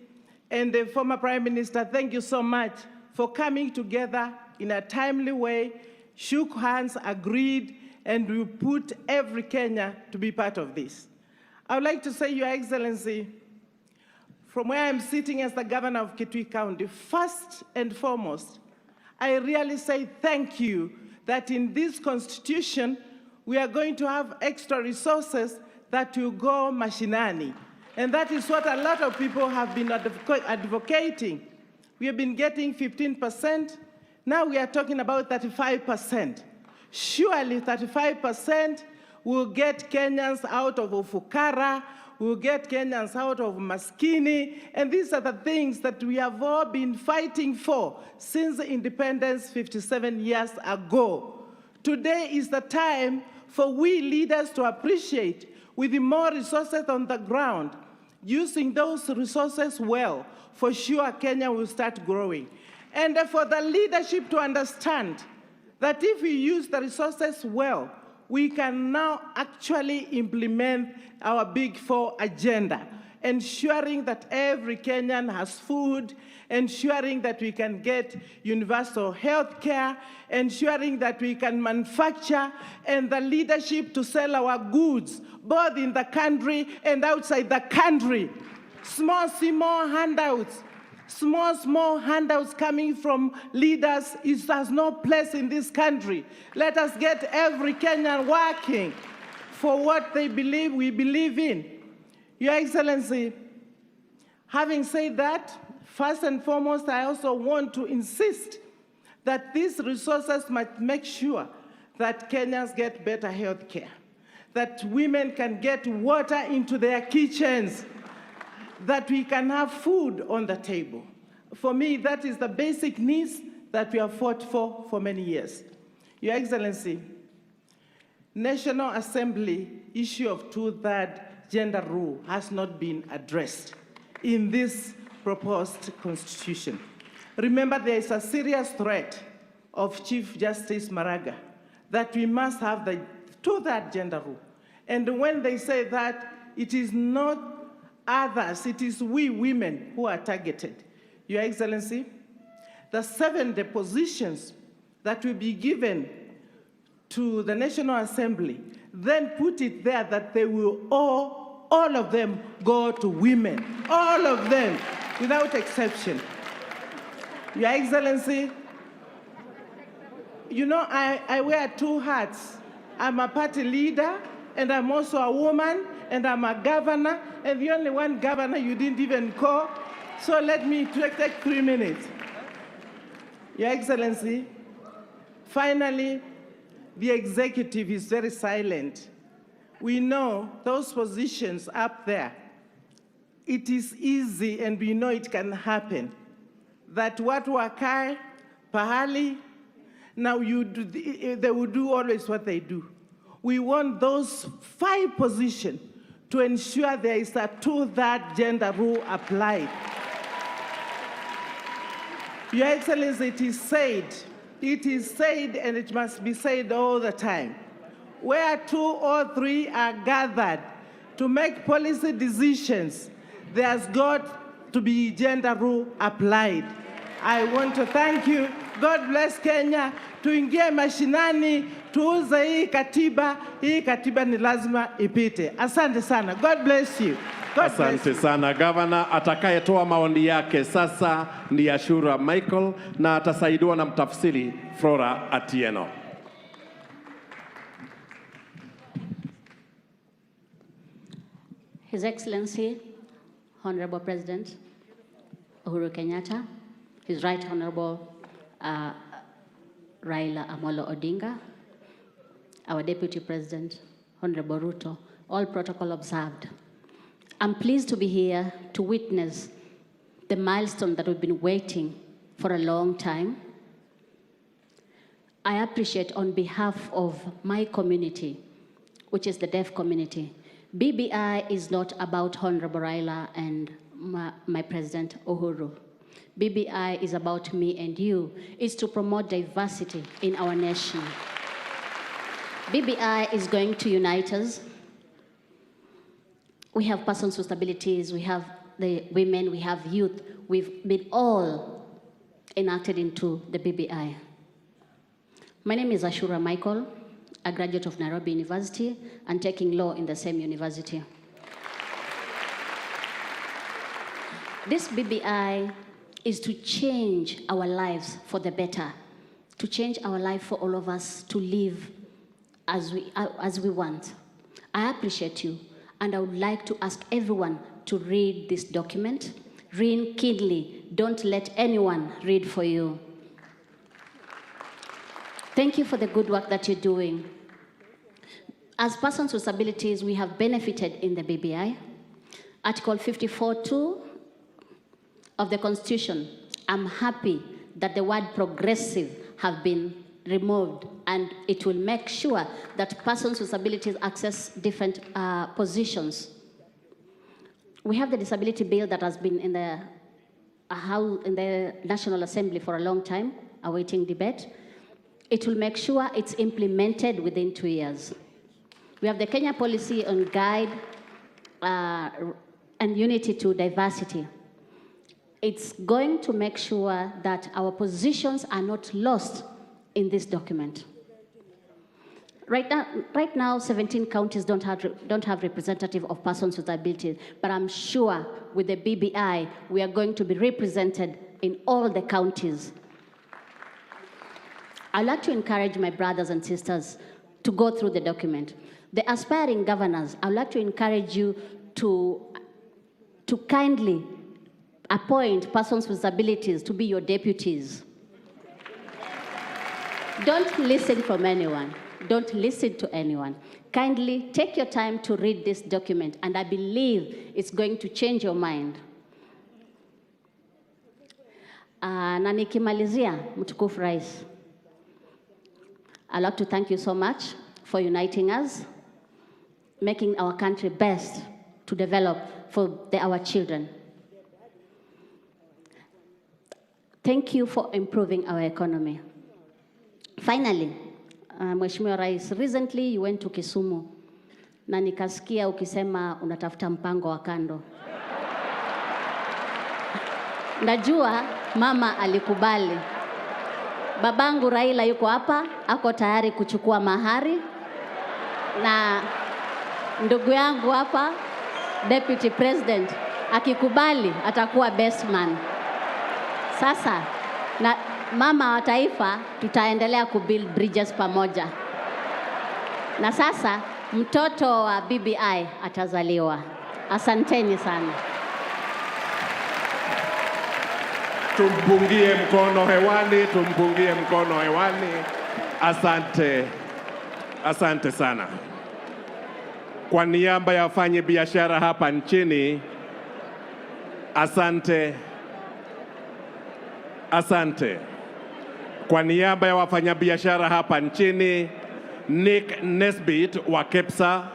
and the former Prime Minister, thank you so much for coming together in a timely way, shook hands, agreed, and we put every Kenya to be part of this. I would like to say, Your Excellency, from where I'm sitting as the governor of Kitui County, first and foremost, I really say thank you that in this constitution, we are going to have extra resources that will go mashinani. And that is what a lot of people have been advocating. We have been getting 15%. Now we are talking about 35%. Surely 35% will get Kenyans out of ufukara, will get Kenyans out of maskini, and these are the things that we have all been fighting for since independence 57 years ago. Today is the time for we leaders to appreciate, with more resources on the ground, using those resources well, for sure Kenya will start growing. And for the leadership to understand that if we use the resources well, we can now actually implement our Big Four agenda, ensuring that every Kenyan has food, ensuring that we can get universal health care, ensuring that we can manufacture, and the leadership to sell our goods, both in the country and outside the country. Small handouts. Small handouts coming from leaders has no place in this country. Let us get every Kenyan working for what they believe we believe in. Your Excellency, having said that, first and foremost, I also want to insist that these resources must make sure that Kenyans get better health care, that women can get water into their kitchens, that we can have food on the table. For me, that is the basic needs that we have fought for many years. Your Excellency, National Assembly issue of 2/3 gender rule has not been addressed in this proposed constitution. Remember, there is a serious threat of Chief Justice Maraga that we must have the 2/3 gender rule. And when they say that, it is not others, it is we women who are targeted. Your Excellency, the 7 depositions that will be given to the National Assembly, then put it there that they will all of them go to women, all of them, without exception. Your Excellency, you know, I wear 2 hats. I'm a party leader, and I'm also a woman, and I'm a governor, and the only one governor you didn't even call. So let me take 3 minutes. Your Excellency, finally, the executive is very silent. We know those positions up there, it is easy, and we know it can happen, that what wakai, pahali, now they will do always what they do. We want those 5 positions to ensure there is a 2/3 gender rule applied. Your Excellency, it is said, and it must be said all the time, where 2 or 3 are gathered to make policy decisions, there's got to be gender rule applied. I want to thank you. God bless Kenya. Tuingie mashinani, tuuze hii katiba. Hii katiba ni lazima ipite. Asante sana. God bless you. Asante sana Governor. Atakayetoa maoni yake sasa ni Ashura Michael na atasaidiwa na mtafsiri Flora Atieno. His Excellency, Honorable President Uhuru Kenyatta, His Right Honorable Raila Amolo Odinga, our Deputy President, Honorable Ruto, all protocol observed. I'm pleased to be here to witness the milestone that we've been waiting for a long time. I appreciate on behalf of my community, which is the deaf community, BBI is not about Honorable Raila and my President Uhuru. BBI is about me and you. It's to promote diversity in our nation. BBI is going to unite us. We have persons with disabilities, we have the women, we have youth. We've been all enacted into the BBI. My name is Ashura Michael, a graduate of Nairobi University and taking law in the same university. This BBI is to change our lives for the better, to change our life for all of us to live as we want. I appreciate you, and I would like to ask everyone to read this document. Read keenly. Don't let anyone read for you. Thank you for the good work that you're doing. As persons with disabilities, we have benefited in the BBI. Article 54(2) of the Constitution, I'm happy that the word progressive have been removed, and it will make sure that persons with disabilities access different positions. We have the disability bill that has been in the National Assembly for a long time, awaiting debate. It will make sure it's implemented within 2 years. We have the Kenya policy on guide and unity to diversity. It's going to make sure that our positions are not lost in this document. Right now, 17 counties don't have representative of persons with disabilities, but I'm sure with the BBI, we are going to be represented in all the counties. I'd like to encourage my brothers and sisters to go through the document. The aspiring governors, I'd like to encourage you to kindly appoint persons with disabilities to be your deputies. Don't listen from anyone. Don't listen to anyone. Kindly take your time to read this document, and I believe it's going to change your mind. Na nikimalizia, mtukufu Rais, I'd like to thank you so much for uniting us, making our country best to develop for our children. Thank you for improving our economy. Finally, Mheshimiwa Rais, recently you went to Kisumu na nikasikia ukisema unatafuta mpango wa kando. Najua mama alikubali. Babangu Raila yuko hapa, ako tayari kuchukua mahari, na ndugu yangu hapa, Deputy President, akikubali atakuwa best man. Sasa, na mama wa taifa, tutaendelea kubuild bridges pamoja. Na sasa, mtoto wa BBI atazaliwa. Asanteni sana. Tumpungie mkono hewani, tumpungie mkono hewani. Asante, asante sana. Kwa niaba ya wafanya biashara hapa nchini, asante, asante. Kwa niaba ya wafanyabiashara hapa nchini, Nick Nesbitt wa Kepsa,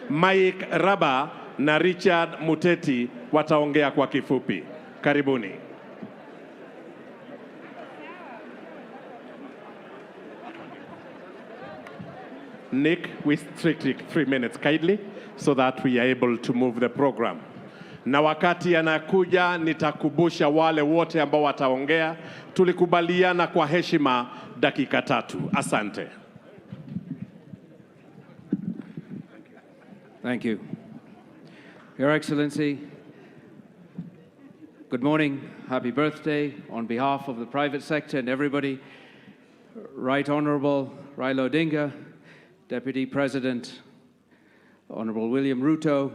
Mike Raba na Richard Muteti wataongea kwa kifupi. Karibuni. Nick, we strictly 3 minutes kindly so that we are able to move the program. na wakati anakuja nitakumbusha wale wote ambao wataongea. Tulikubaliana kwa heshima dakika 3. Asante. Thank you. Your Excellency, good morning, happy birthday on behalf of the private sector and everybody. Right Honourable Raila Odinga, Deputy President, Honourable William Ruto,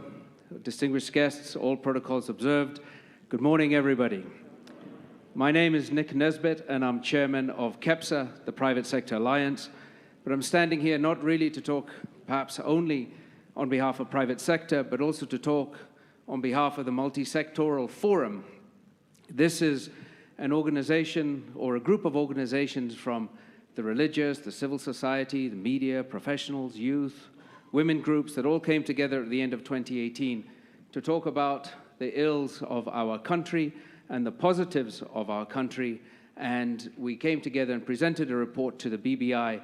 distinguished guests, all protocols observed. Good morning, everybody. My name is Nick Nesbitt, and I'm Chairman of KEPSA, the Private Sector Alliance. But I'm standing here not really to talk perhaps only on behalf of private sector, but also to talk on behalf of the Multi-Sectoral Forum. This is an organization or a group of organizations from the religious, the civil society, the media, professionals, youth, women groups that all came together at the end of 2018 to talk about the ills of our country and the positives of our country. And we came together and presented a report to the BBI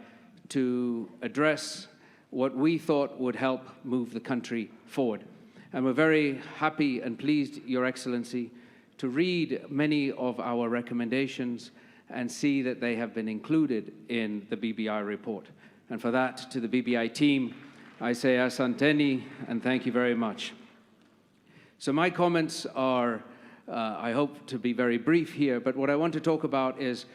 to address what we thought would help move the country forward. And we're very happy and pleased, Your Excellency, to read many of our recommendations and see that they have been included in the BBI report. And for that, to the BBI team, I say asanteni and thank you very much. So my comments are, I hope to be very brief here, but what I want to talk about is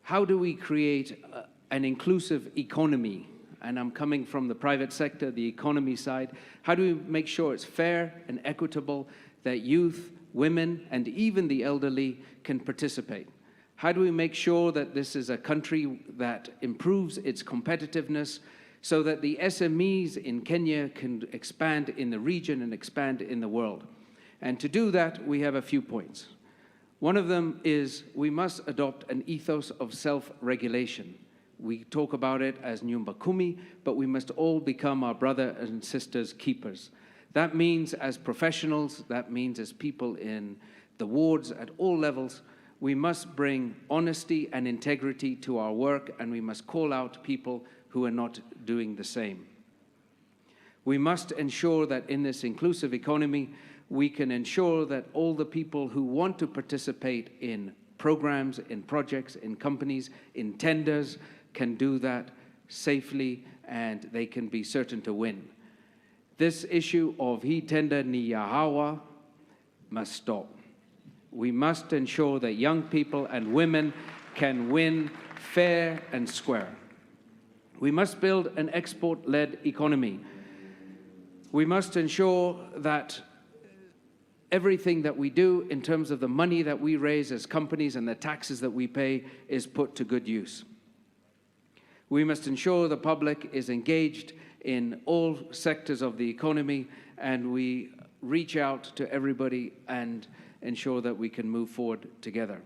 how do we create an inclusive economy? And I'm coming from the private sector, the economy side. How do we make sure it's fair and equitable, that youth, women, and even the elderly can participate? How do we make sure that this is a country that improves its competitiveness so that the SMEs in Kenya can expand in the region and expand in the world? And to do that, we have a few points. One of them is we must adopt an ethos of self-regulation. We talk about it as nyumba kumi, but we must all become our brother and sisters keepers. That means as professionals, that means as people in the wards at all levels, we must bring honesty and integrity to our work, and we must call out people who are not doing the same. We must ensure that in this inclusive economy, we can ensure that all the people who want to participate in programs, in projects, in companies, in tenders, can do that safely, and they can be certain to win. This issue of hii tender ni ya hawa must stop. We must ensure that young people and women can win fair and square. We must build an export-led economy. We must ensure that everything that we do in terms of the money that we raise as companies and the taxes that we pay is put to good use. We must ensure the public is engaged in all sectors of the economy, and we reach out to everybody and ensure that we can move forward together.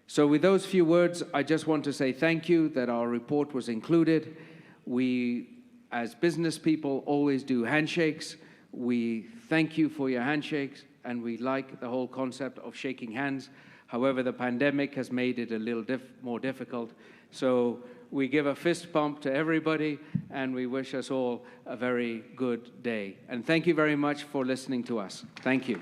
So with those few words, I just want to say thank you that our report was included. We, as business people, always do handshakes. We thank you for your handshakes, and we like the whole concept of shaking hands. However, the pandemic has made it a little more difficult. So we give a fist bump to everybody, and we wish us all a very good day. And thank you very much for listening to us. Thank you.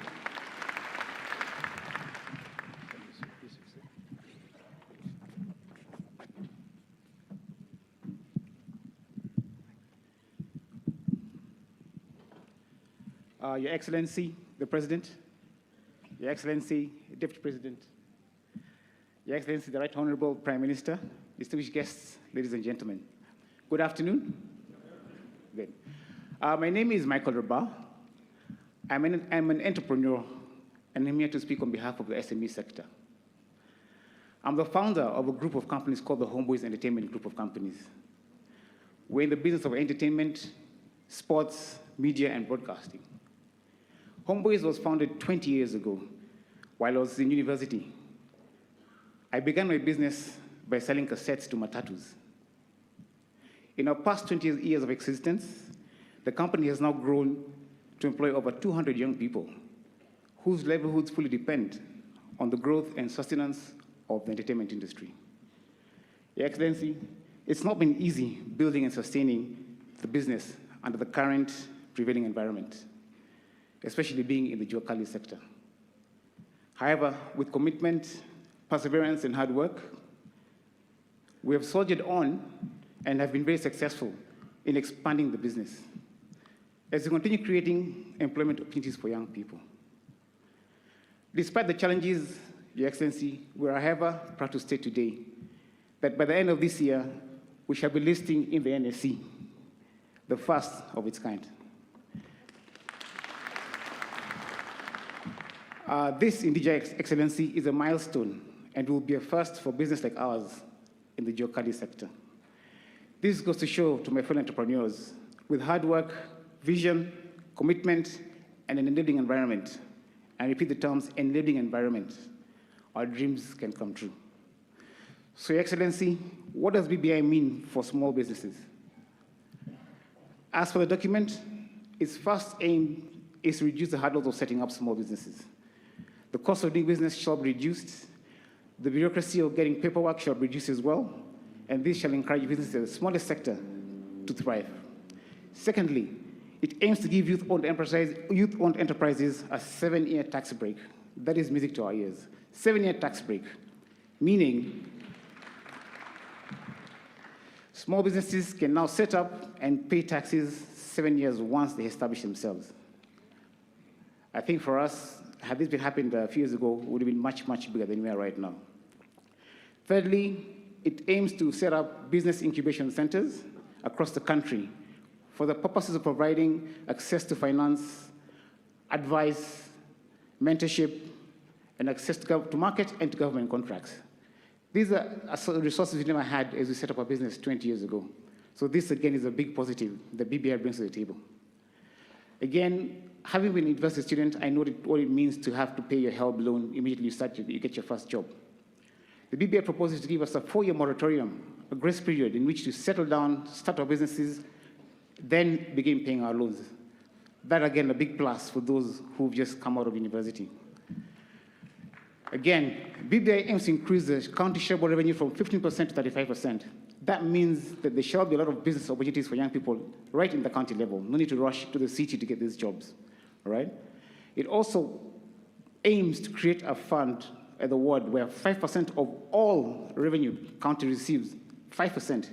Your Excellency, the President, Your Excellency, Deputy President, Your Excellency, the Right Honourable Prime Minister, distinguished guests, ladies and gentlemen. Good afternoon. Good. My name is Michael Rabah. I'm an entrepreneur, and I'm here to speak on behalf of the SME sector. I'm the founder of a group of companies called the Homeboys Entertainment Group of Companies. We're in the business of entertainment, sports, media, and broadcasting. Homeboys was founded 20 years ago while I was in university. I began my business by selling cassettes to matatus. In our past 20 years of existence, the company has now grown to employ over 200 young people whose livelihoods fully depend on the growth and sustenance of the entertainment industry. Your Excellency, it's not been easy building and sustaining the business under the current prevailing environment. especially being in the jua kali sector. However, with commitment, perseverance, and hard work, we have soldiered on and have been very successful in expanding the business as we continue creating employment opportunities for young people. Despite the challenges, Your Excellency, we are, however, proud to state today that by the end of this year, we shall be listing in the NSE, the first of its kind. This, indeed, Your Excellency, is a milestone and will be a first for business like ours in the jua kali sector. This goes to show to my fellow entrepreneurs, with hard work, vision, commitment, and an enabling environment, and repeat the terms, enabling environment, our dreams can come true. So, Your Excellency, what does BBI mean for small businesses? As for the document, its first aim is to reduce the hurdles of setting up small businesses. The cost of doing business shall be reduced, the bureaucracy of getting paperwork shall be reduced as well, and this shall encourage businesses in the smallest sector to thrive. Secondly, it aims to give youth-owned enterprises a 7-year tax break. That is music to our ears. 7-year tax break, meaning small businesses can now set up and pay taxes 7 years once they establish themselves. I think for us, had this been happened a few years ago, it would have been much, much bigger than we are right now. Thirdly, it aims to set up business incubation centers across the country for the purposes of providing access to finance, advice, mentorship, and access to market and to government contracts. These are resources we never had as we set up our business 20 years ago. So this, again, is a big positive that BBI brings to the table. Again, having been a university student, I know what it means to have to pay your HELB loan immediately you get your first job. The BBI proposes to give us a 4-year moratorium, a grace period in which to settle down, start our businesses, then begin paying our loans. That, again, a big plus for those who've just come out of university. Again, BBI aims to increase the county shareable revenue from 15% to 35%. That means that there shall be a lot of business opportunities for young people right in the county level. No need to rush to the city to get these jobs, all right? It also aims to create a fund at the ward where 5% of all revenue county receives, 5%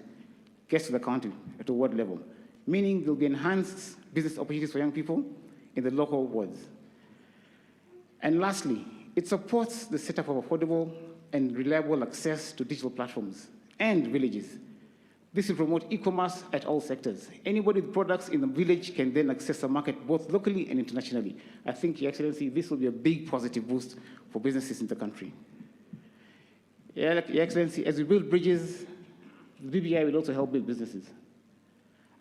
gets to the county at the ward level, meaning there'll be enhanced business opportunities for young people in the local wards. And lastly, it supports the setup of affordable and reliable access to digital platforms and villages. This will promote e-commerce at all sectors. Anybody with products in the village can then access the market both locally and internationally. I think, Your Excellency, this will be a big positive boost for businesses in the country. Your Excellency, as we build bridges, the BBI will also help build businesses.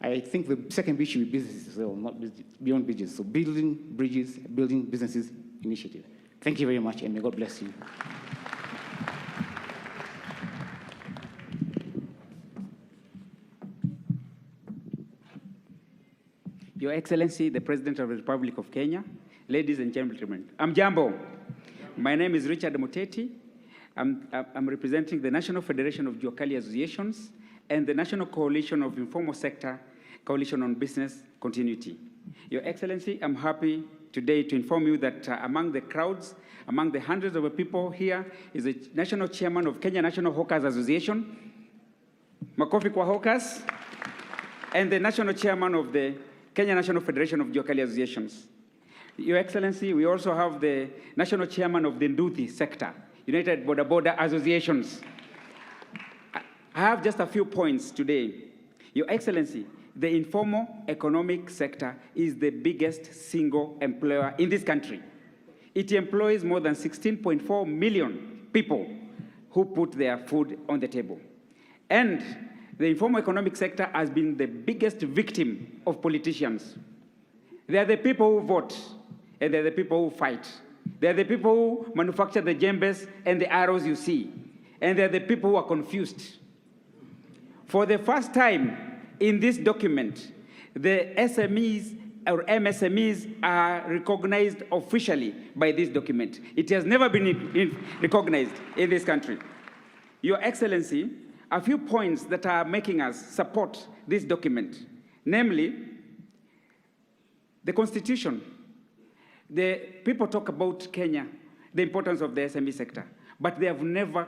I think the second bit should be businesses as well, not beyond bridges. So building bridges, building businesses initiative. Thank you very much, and may God bless you. Your Excellency, the President of the Republic of Kenya, ladies and gentlemen, Amjambo. My name is Richard Muteti. I'm representing the National Federation of Jua Kali Associations and the National Coalition of Informal Sector Coalition on Business Continuity. Your Excellency, I'm happy today to inform you that among the crowds, among the hundreds of people here, is the National Chairman of Kenya National Hawkers Association, Makofi kwa Hawkers, and the National Chairman of the Kenya National Federation of Jua Kali Associations. Your Excellency, we also have the National Chairman of the Nduthi sector, United Border Associations. I have just a few points today. Your Excellency, the informal economic sector is the biggest single employer in this country. It employs more than 16.4 million people who put their food on the table. And the informal economic sector has been the biggest victim of politicians. They are the people who vote, and they're the people who fight. They're the people who manufacture the jembes and the arrows you see. And they're the people who are confused. For the first time in this document, the SMEs or MSMEs are recognized officially by this document. It has never been recognized in this country. Your Excellency, a few points that are making us support this document, namely, the Constitution The people talk about Kenya, the importance of the SME sector, but they have never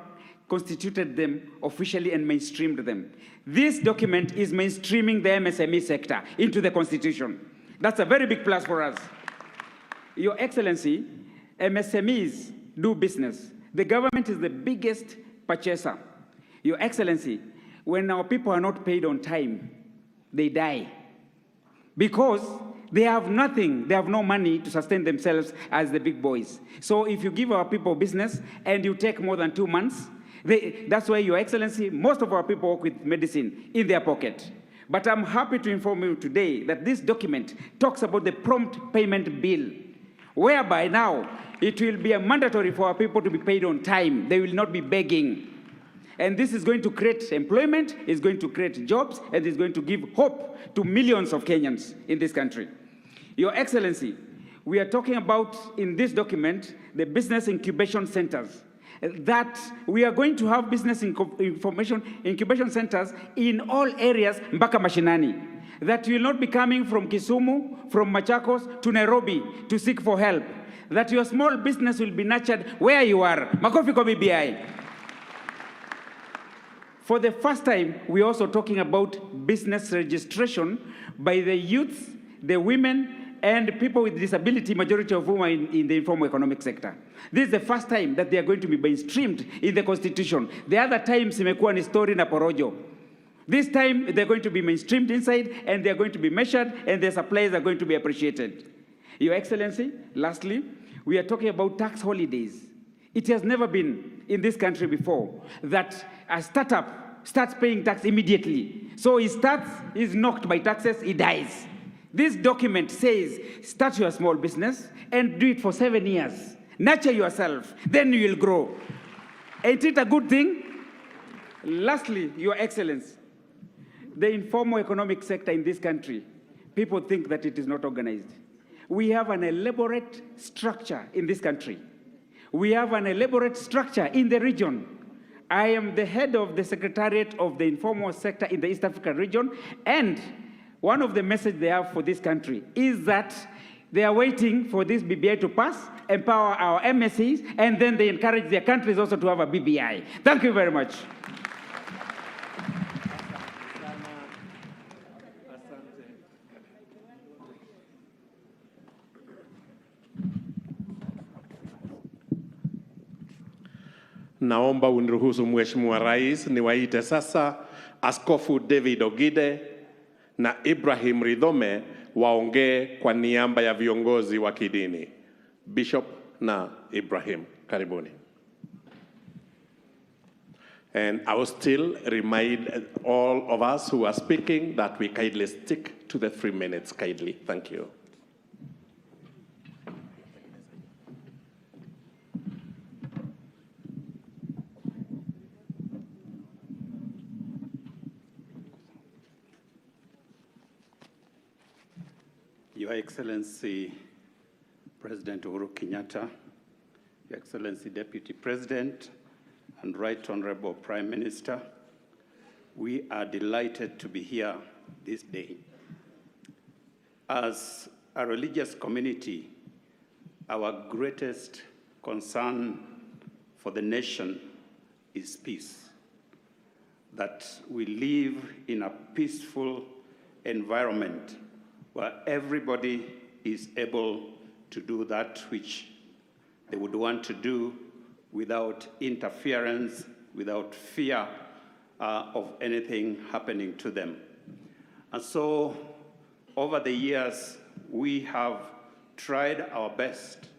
constituted them officially and mainstreamed them. This document is mainstreaming the MSME sector into the Constitution. That's a very big plus for us. Your Excellency, MSMEs do business. The government is the biggest purchaser. Your Excellency, when our people are not paid on time, they die. Because they have nothing, they have no money to sustain themselves as the big boys. So if you give our people business and you take more than 2 months, that's why, Your Excellency, most of our people work with medicine in their pocket. But I'm happy to inform you today that this document talks about the prompt payment bill, whereby now it will be mandatory for our people to be paid on time. They will not be begging. And this is going to create employment, it's going to create jobs, and it's going to give hope to millions of Kenyans in this country. Your Excellency, we are talking about, in this document, the business incubation centers. That we are going to have business information incubation centers in all areas, mpaka mashinani. That will not be coming from Kisumu, from Machakos to Nairobi to seek for help. That your small business will be nurtured where you are. Makofi kwa BBI. For the first time, we're also talking about business registration by the youth, the women, and people with disability, majority of whom are in the informal economic sector. This is the first time that they are going to be mainstreamed in the Constitution. The other times, imekuwa ni story na porojo. This time, they're going to be mainstreamed inside, and they're going to be measured, and their supplies are going to be appreciated. Your Excellency, lastly, we are talking about tax holidays. It has never been in this country before that a startup starts paying tax immediately. So he starts, he's knocked by taxes, he dies. This document says, start your small business and do it for 7 years. Nurture yourself, then you will grow. Ain't it a good thing? Lastly, Your Excellency, the informal economic sector in this country, people think that it is not organized. We have an elaborate structure in this country. We have an elaborate structure in the region. I am the head of the Secretariat of the Informal Sector in the East Africa region, and one of the messages they have for this country is that they are waiting for this BBI to pass, empower our MSCs, and then they encourage their countries also to have a BBI. Thank you very much. Naomba uniruhusu Mheshimiwa Rais niwaite sasa Askofu David Ogide na Ibrahim Ridhome waongee kwa niaba ya viongozi wa kidini. Bishop na Ibrahim, karibuni. And I will still remind all of us who are speaking that we kindly stick to the 3 minutes, kindly. Thank you. Your Excellency, President Uhuru Kenyatta, Your Excellency Deputy President, and Right Honorable Prime Minister, we are delighted to be here this day. As a religious community, our greatest concern for the nation is peace. That we live in a peaceful environment where everybody is able to do that which they would want to do without interference, without fear of anything happening to them. And so, over the years, we have tried our best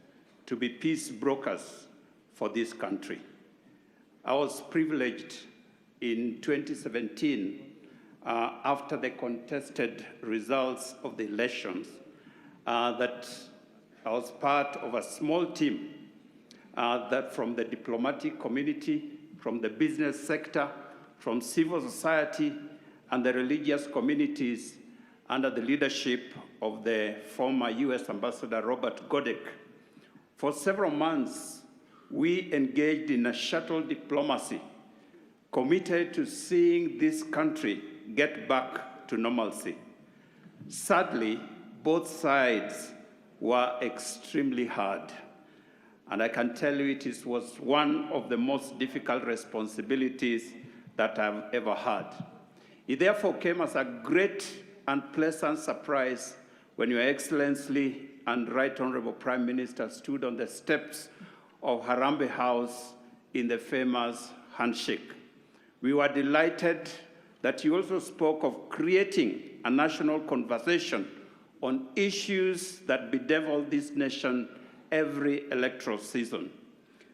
to be peace brokers for this country. I was privileged in 2017 after the contested results of the elections, that I was part of a small team that from the diplomatic community, from the business sector, from civil society, and the religious communities under the leadership of the former US Ambassador Robert Godek. For several months, we engaged in a shuttle diplomacy, committed to seeing this country get back to normalcy. Sadly, both sides were extremely hard. And I can tell you was one of the most difficult responsibilities that I've ever had. It therefore came as a great and pleasant surprise when Your Excellency and Right Honorable Prime Minister stood on the steps of Harambee House in the famous handshake. We were delighted that you also spoke of creating a national conversation on issues that bedevil this nation every electoral season.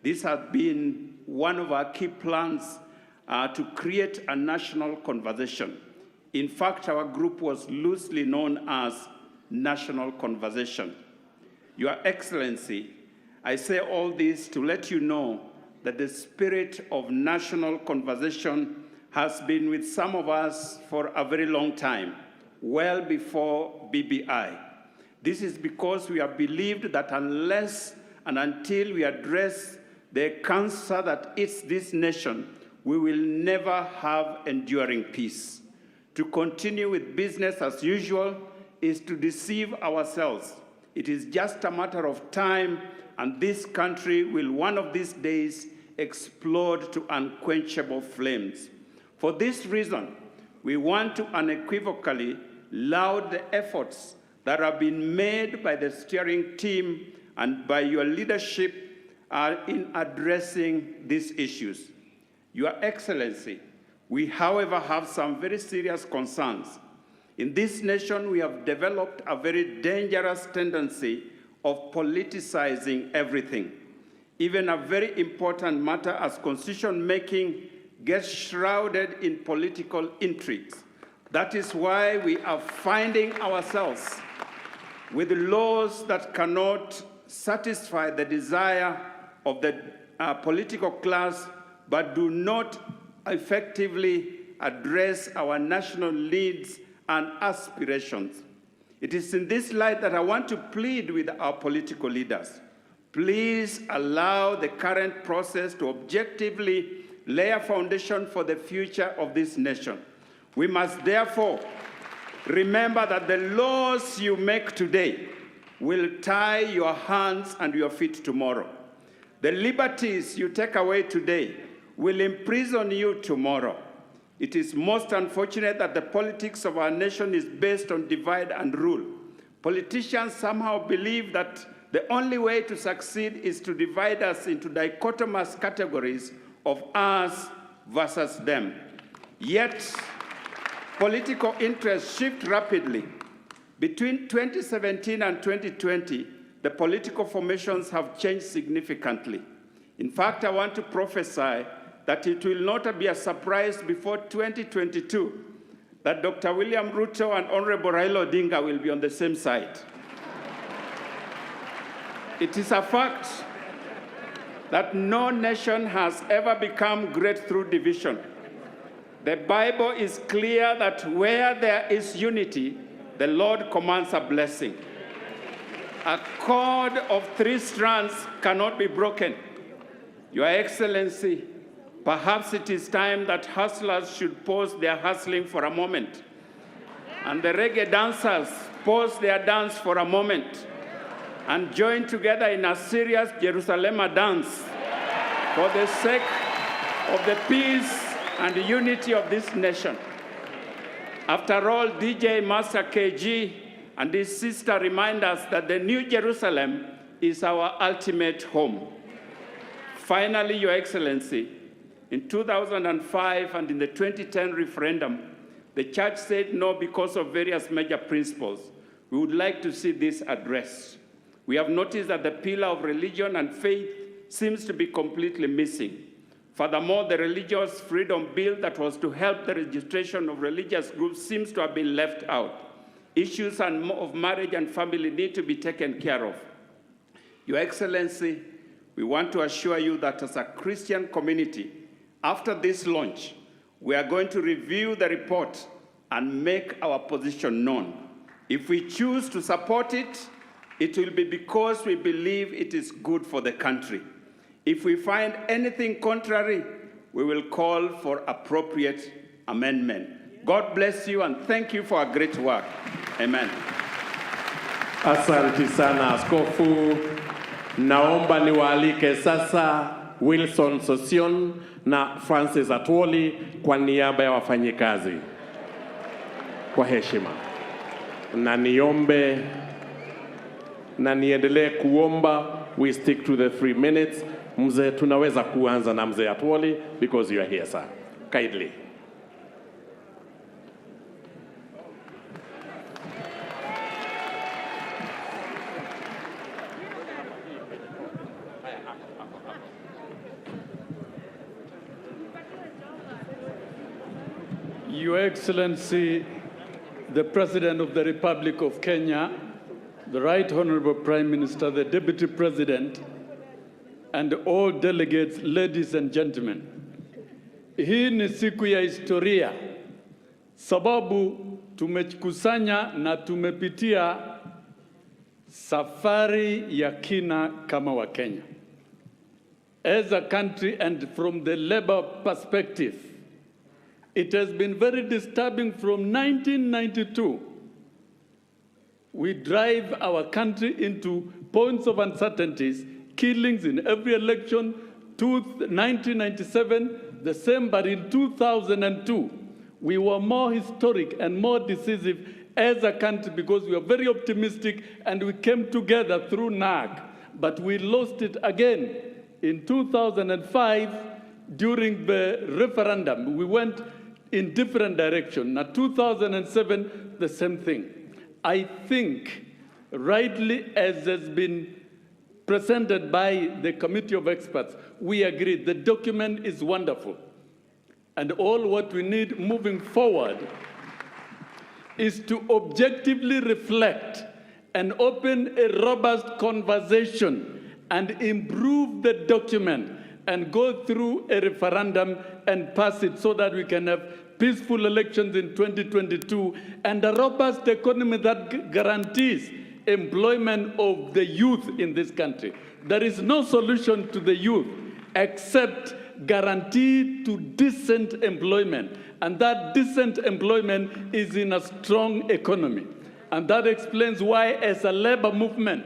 This has been one of our key plans to create a national conversation. In fact, our group was loosely known as National Conversation. Your Excellency, I say all this to let you know that the spirit of national conversation has been with some of us for a very long time, well before BBI. This is because we have believed that unless and until we address the cancer that eats this nation, we will never have enduring peace. To continue with business as usual is to deceive ourselves. It is just a matter of time, and this country will one of these days explode to unquenchable flames. For this reason, we want to unequivocally laud the efforts that have been made by the steering team and by your leadership in addressing these issues. Your Excellency, we, however, have some very serious concerns. In this nation, we have developed a very dangerous tendency of politicizing everything. Even a very important matter as constitution-making gets shrouded in political intrigues. That is why we are finding ourselves with laws that cannot satisfy the desire of the political class, but do not effectively address our national needs and aspirations. It is in this light that I want to plead with our political leaders. Please allow the current process to objectively lay a foundation for the future of this nation. We must therefore remember that the laws you make today will tie your hands and your feet tomorrow. The liberties you take away today will imprison you tomorrow. It is most unfortunate that the politics of our nation is based on divide and rule. Politicians somehow believe that the only way to succeed is to divide us into dichotomous categories of us versus them. Yet, political interests shift rapidly. Between 2017 and 2020, the political formations have changed significantly. In fact, I want to prophesy that it will not be a surprise before 2022 that Dr. William Ruto and Honorable Raila Odinga will be on the same side. It is a fact that no nation has ever become great through division. The Bible is clear that where there is unity, the Lord commands a blessing. A cord of 3 strands cannot be broken. Your Excellency, perhaps it is time that hustlers should pause their hustling for a moment, and the reggae dancers pause their dance for a moment, and join together in a serious Jerusalem dance for the sake of the peace and the unity of this nation. After all, DJ Master KG and his sister remind us that the New Jerusalem is our ultimate home. Finally, Your Excellency, in 2005 and in the 2010 referendum, the church said no because of various major principles. We would like to see this addressed. We have noticed that the pillar of religion and faith seems to be completely missing. Furthermore, the Religious Freedom Bill that was to help the registration of religious groups seems to have been left out. Issues of marriage and family need to be taken care of. Your Excellency, we want to assure you that as a Christian community, after this launch, we are going to review the report and make our position known. If we choose to support it, it will be because we believe it is good for the country. If we find anything contrary, we will call for appropriate amendment. God bless you and thank you for a great work. Amen. Asante sana askofu. Naomba niwaalike sasa Wilson Sosion na Francis Atwoli kwa niaba ya wafanyikazi. Kwa heshima. Na niombe na niendelee kuomba we stick to the 3 minutes. Mzee, tunaweza kuanza na mzee Atwoli because you are here, sir. Kindly. Your Excellency, the President of the Republic of Kenya, the Right Honorable Prime Minister, the Deputy President, and all delegates, ladies and gentlemen. Hii ni siku ya historia, sababu tumekusanya na tumepitia safari ya kina kama wa Kenya. As a country and from the labor perspective, it has been very disturbing from 1992. We drive our country into points of uncertainties, killings in every election. 1997, the same, but in 2002, we were more historic and more decisive as a country because we were very optimistic and we came together through NAG. But we lost it again in 2005 during the referendum. We went in different direction. Now 2007, the same thing. I think, rightly as has been presented by the committee of experts, we agree the document is wonderful. And all what we need moving forward is to objectively reflect and open a robust conversation and improve the document and go through a referendum and pass it so that we can have peaceful elections in 2022 and a robust economy that guarantees employment of the youth in this country. There is no solution to the youth except guarantee to decent employment. And that decent employment is in a strong economy. And that explains why, as a labor movement,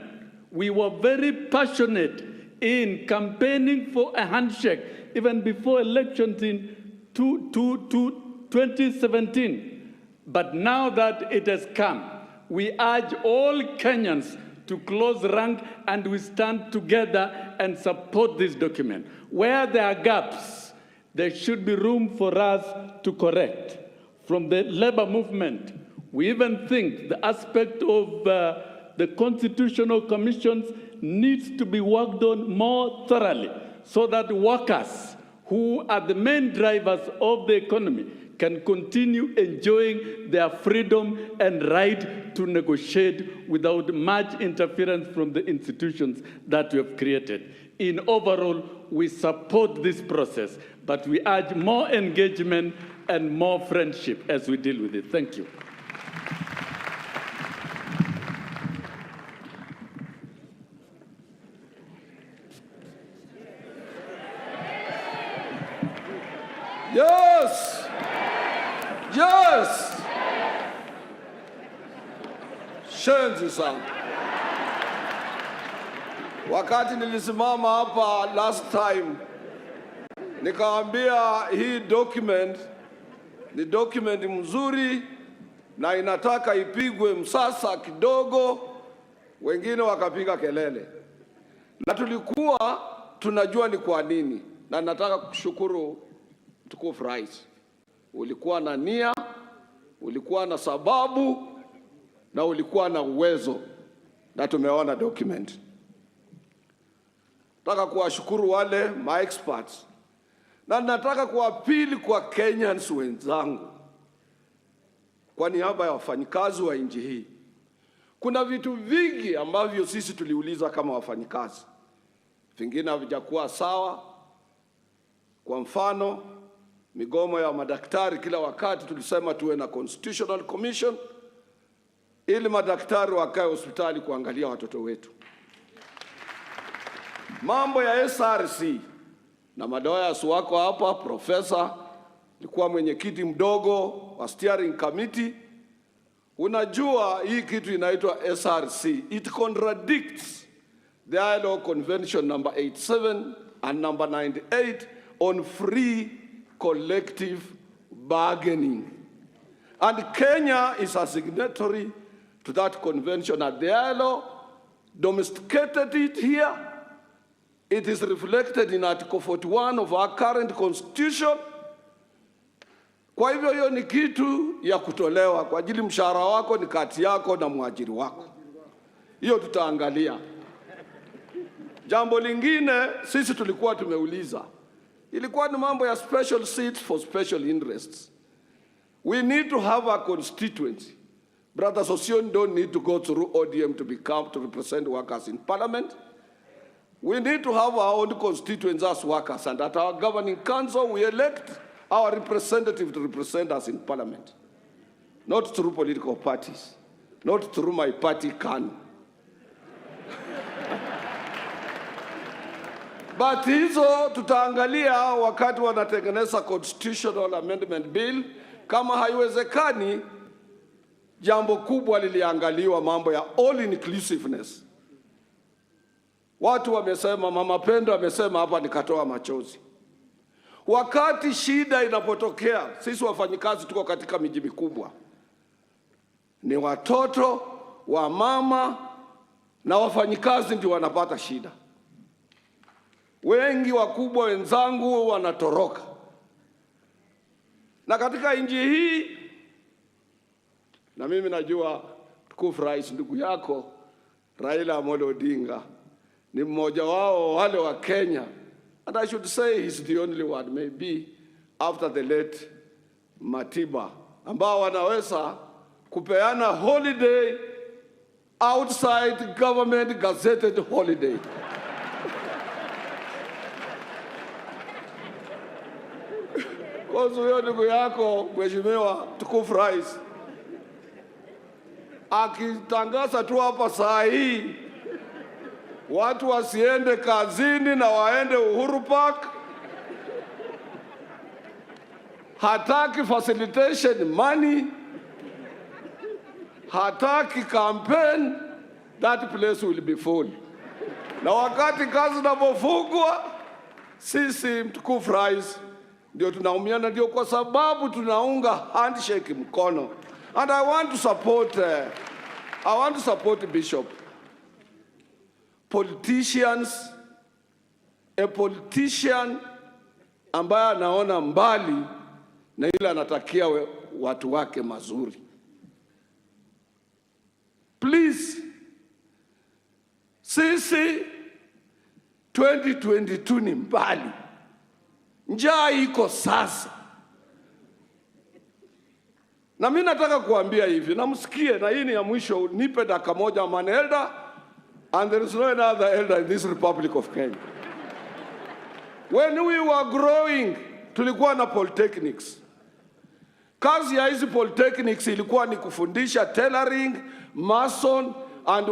we were very passionate in campaigning for a handshake, even before elections in 2017. But now that it has come, we urge all Kenyans to close rank and we stand together and support this document. Where there are gaps, there should be room for us to correct. From the labor movement, we even think the aspect of the constitutional commissions needs to be worked on more thoroughly so that workers who are the main drivers of the economy can continue enjoying their freedom and right to negotiate without much interference from the institutions that we have created. In overall, we support this process, but we urge more engagement and more friendship as we deal with it. Thank you. Yes! Yes! Shenzi sana. Wakati nilisimama hapa last time, nikaambia hii document ni document mzuri na inataka ipigwe msasa kidogo, wengine wakapiga kelele. Na tulikuwa tunajua ni kwa nini, na nataka kushukuru mtukufu rais. Ulikuwa na nia, ulikuwa na sababu, na ulikuwa na uwezo, na tumeona document. Nataka kuwashukuru wale ma-experts, na nataka kuapili kwa Kenyans wenzangu kwa niaba ya wafanyikazi wa nchi hii. Kuna vitu vingi ambavyo sisi tuliuliza kama wafanyikazi, vingine havijakuwa sawa. Kwa mfano, migomo ya madaktari, kila wakati tulisema tuwe na constitutional commission ili madaktari wakae hospitali kuangalia watoto wetu. Mambo ya SRC na madoyas wako hapa, profesa, nilikuwa mwenyekiti mdogo wa steering committee. Unajua hii kitu inaitwa SRC. It contradicts the ILO Convention number 87 and number 98 on free collective bargaining. And Kenya is a signatory to that convention, and the ILO domesticated it here. It is reflected in Article 41 of our current constitution. Kwa hivyo hiyo ni kitu ya kutolewa kwa ajili mshahara wako ni kati yako na mwajiri wako. Hiyo tutaangalia. Jambo lingine sisi tulikuwa tumeuliza. Ilikuwa ni mambo ya special seats for special interests. We need to have a constituency. Brothers Osion don't need to go through ODM to represent workers in parliament. We need to have our own constituents as workers, and at our governing council we elect our representative to represent us in parliament. Not through political parties, not through my party can. But hizo tutaangalia wakati wanatengeneza constitutional amendment bill. Kama haiwezekani, jambo kubwa liliangaliwa, mambo ya all inclusiveness. Watu wamesema, Mama Pendo amesema hapa nikatoa machozi. Wakati shida inapotokea, sisi wafanyikazi tuko katika miji mikubwa. Ni watoto, wa mama na wafanyikazi ndio wanapata shida. Wengi wakubwa wenzangu wanatoroka. Na katika nchi hii, na mimi najua tukufu rais ndugu yako Raila Amolo Odinga ni mmoja wao wale wa Kenya, and I should say he's the only one maybe after the late Matiba ambao wanaweza kupeana holiday outside government gazetted holiday. Kwa hiyo ndugu yako mheshimiwa tukufu rais akitangaza tu hapa saa hii watu wasiende kazini na waende Uhuru Park, hataki facilitation money, hataki campaign, that place will be full. Na wakati kazi inapofungwa, sisi mtukufu rais ndio tunaumiana, ndio kwa sababu tunaunga handshake mkono. And I want to support Bishop. Politicians, a politician ambaye anaona mbali na ile anatakia watu wake mazuri. Please, sisi 2022 ni mbali. Njaa iko sasa. Na mimi nataka kuambia hivi, na msikie, na hii ni ya mwisho, nipe dakika moja. I'm an elder, and there is no another elder in this Republic of Kenya. When we were growing, tulikuwa na polytechnics. Kazi ya hizi polytechnics ilikuwa ni kufundisha tailoring, mason, and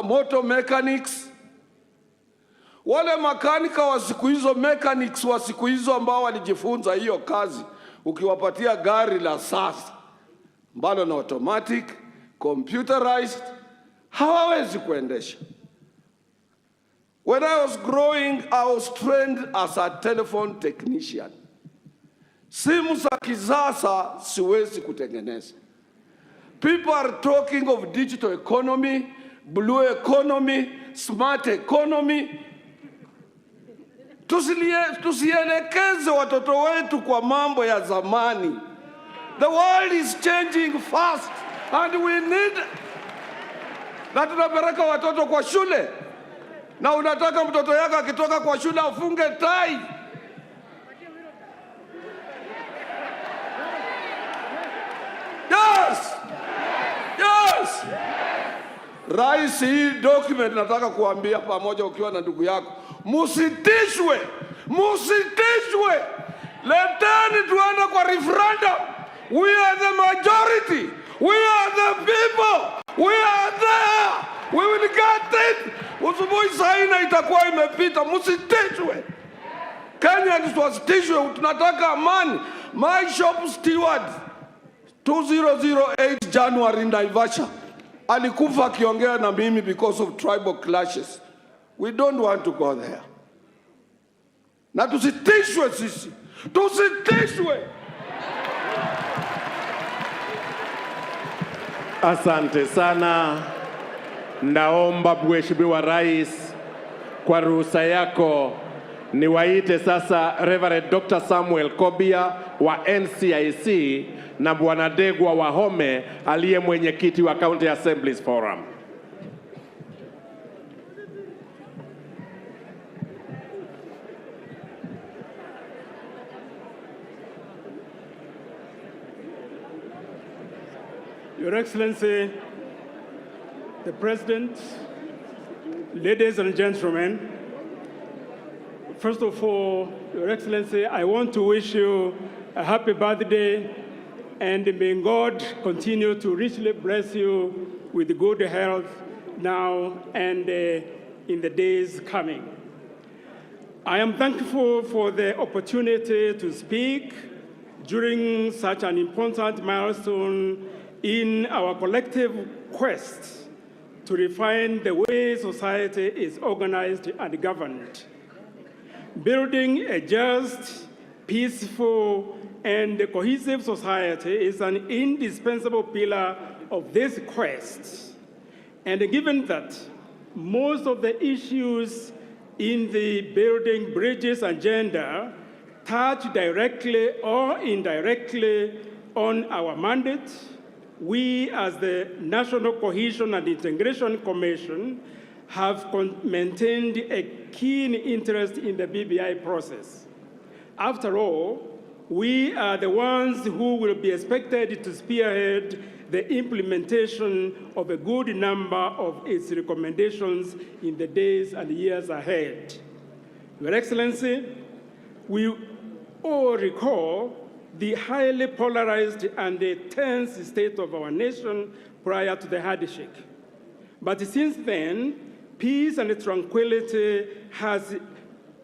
motor mechanics. Wale makanika wa siku hizo, mechanics wa siku hizo ambao walijifunza hiyo kazi, ukiwapatia gari la sasa ambalo na automatic, computerized, hawawezi kuendesha. When I was growing, I was trained as a telephone technician. Simu za kisasa siwezi kutengeneza. People are talking of digital economy, blue economy, smart economy. Tusielekeze watoto wetu kwa mambo ya zamani. The world is changing fast, and we need. Na tunapeleka watoto kwa shule, na unataka mtoto yako akitoka kwa shule afunge tai. Yes. Rais, hii document nataka kuambia pamoja ukiwa na ndugu yako, musitishwe. Leteni tuende kwa referendum. We are the majority. We are the people. We are there. We will get it. Usubuhi saina itakuwa imepita. Musitishwe. Kenya tuwasitishwe. Tunataka amani. My shop steward, 2008 January in Naivasha, alikufa akiongea na mimi because of tribal clashes. We don't want to go there. Na tusitishwe sisi. Tusitishwe. Asante sana. Naomba Mheshimiwa Rais, kwa ruhusa yako niwaite sasa Reverend Dr. Samuel Kobia wa NCIC na Bwana Degwa Wahome aliye mwenyekiti wa County Assemblies Forum. Your Excellency, the President, ladies and gentlemen, first of all, Your Excellency, I want to wish you a happy birthday, and may God continue to richly bless you with good health now and in the days coming. I am thankful for the opportunity to speak during such an important milestone in our collective quest to refine the way society is organized and governed. Building a just, peaceful, and cohesive society is an indispensable pillar of this quest. And given that most of the issues in the Building Bridges agenda touch directly or indirectly on our mandate, we as the National Cohesion and Integration Commission have maintained a keen interest in the BBI process. After all, we are the ones who will be expected to spearhead the implementation of a good number of its recommendations in the days and years ahead. Your Excellency, we all recall the highly polarized and tense state of our nation prior to the handshake. But since then, peace and tranquility has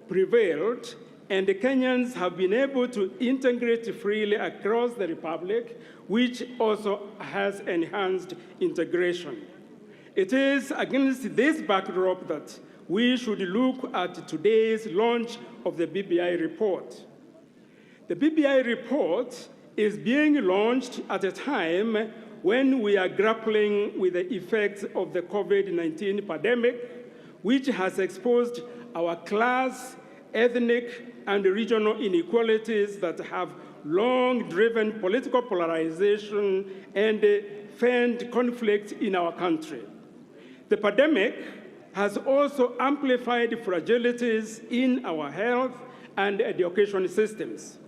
prevailed, and the Kenyans have been able to integrate freely across the Republic, which also has enhanced integration. It is against this backdrop that we should look at today's launch of the BBI report. The BBI report is being launched at a time when we are grappling with the effects of the COVID-19 pandemic, which has exposed our class, ethnic, and regional inequalities that have long driven political polarization and fanned conflict in our country. The pandemic has also amplified fragilities in our health and education systems.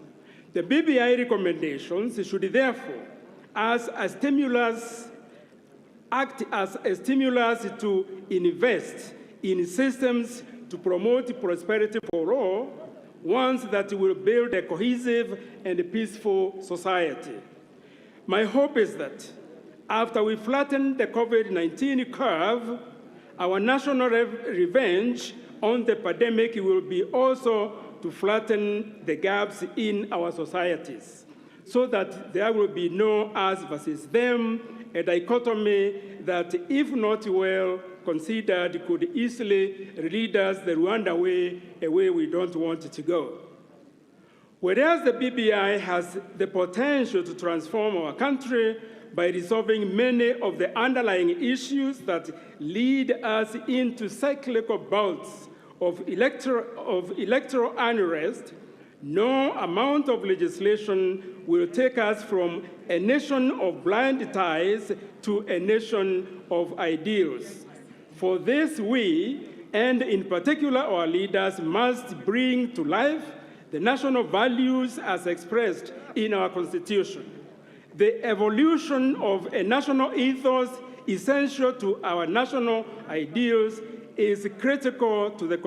The BBI recommendations should therefore act as a stimulus to invest in systems to promote prosperity for all, ones that will build a cohesive and peaceful society. My hope is that after we flatten the COVID-19 curve, our national revenge on the pandemic will be also to flatten the gaps in our societies, so that there will be no us versus them, a dichotomy that, if not well considered, could easily lead us the Rwanda way, a way we don't want it to go. Whereas the BBI has the potential to transform our country by resolving many of the underlying issues that lead us into cyclical bouts of electoral unrest, no amount of legislation will take us from a nation of blind ties to a nation of ideals. For this, we, and in particular our leaders, must bring to life the national values as expressed in our Constitution. The evolution of a national ethos essential to our national ideals is critical to the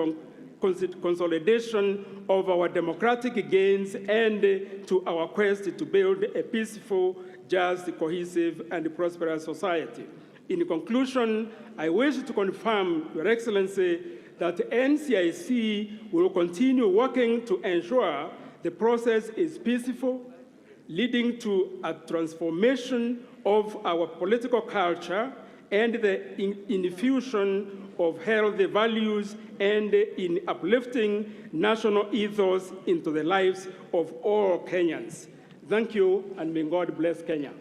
consolidation of our democratic gains and to our quest to build a peaceful, just, cohesive, and prosperous society. In conclusion, I wish to confirm, Your Excellency, that NCIC will continue working to ensure the process is peaceful, leading to a transformation of our political culture and the infusion of healthy values and in uplifting national ethos into the lives of all Kenyans. Thank you, and may God bless Kenya.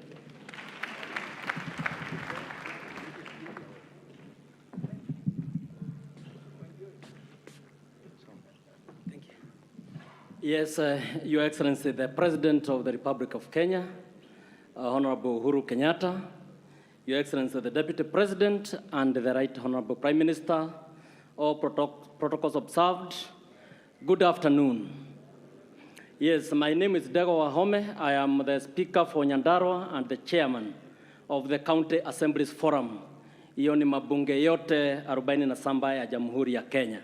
Yes, Your Excellency, the President of the Republic of Kenya, Honorable Uhuru Kenyatta, Your Excellency, the Deputy President and the Right Honorable Prime Minister, all protocols observed, good afternoon. Yes, my name is Dego Wahome. I am the Speaker for Nyandarua and the Chairman of the County Assemblies Forum. Hiyo ni mabunge yote 47 ya Jamhuri ya Kenya.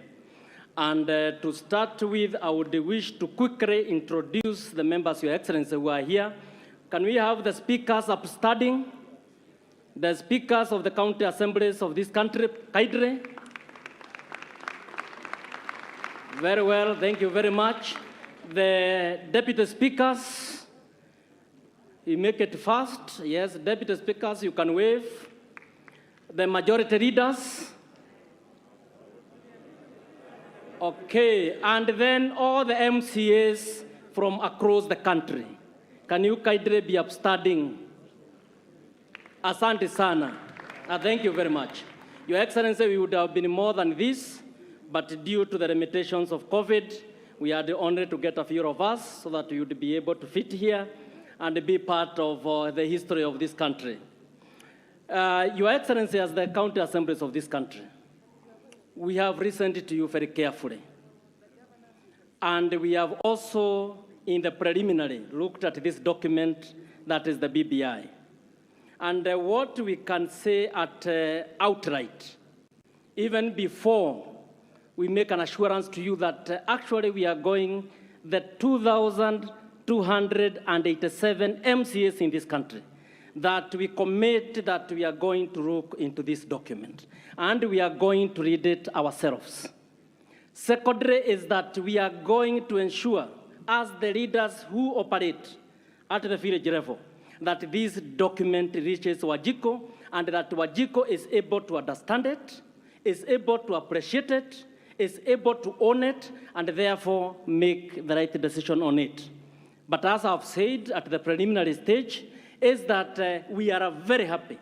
And to start with, I would wish to quickly introduce the members, Your Excellency, who are here. Can we have the speakers upstanding? The speakers of the county assemblies of this country, kindly. Very well, thank you very much. The deputy speakers, you make it fast. Yes, deputy speakers, you can wave. The majority leaders. Okay, and then all the MCAs from across the country. Can you kindly be upstanding? Asante sana. Thank you very much. Your Excellency, we would have been more than this, but due to the limitations of COVID, we had the honor to get a few of us so that we would be able to fit here and be part of the history of this country. Your Excellency, as the county assemblies of this country, we have listened to you very carefully. And we have also, in the preliminary, looked at this document that is the BBI. And what we can say outright, even before we make an assurance to you that actually we are going the 2,287 MCAs in this country, that we commit that we are going to look into this document and we are going to read it ourselves. Secondly is that we are going to ensure, as the leaders who operate at the village level, that this document reaches Wajiko and that Wajiko is able to understand it, is able to appreciate it, is able to own it, and therefore make the right decision on it. But as I've said at the preliminary stage, is that we are very happy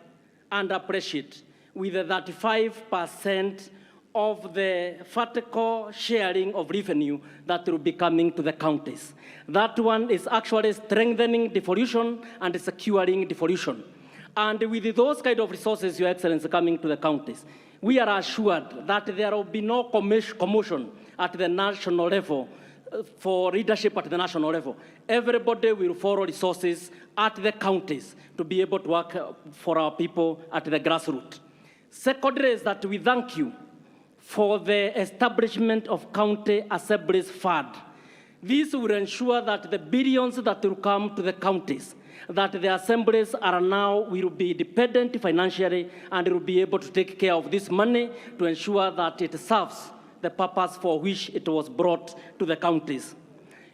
and appreciate with the 35% of the vertical sharing of revenue that will be coming to the counties. That one is actually strengthening devolution and securing devolution. And with those kind of resources, Your Excellency, coming to the counties, we are assured that there will be no commotion at the national level for leadership at the national level. Everybody will follow resources at the counties to be able to work for our people at the grassroots. Secondly is that we thank you for the establishment of county assemblies fund. This will ensure that the billions that will come to the counties, that the assemblies are now will be independent financially and will be able to take care of this money to ensure that it serves the purpose for which it was brought to the counties.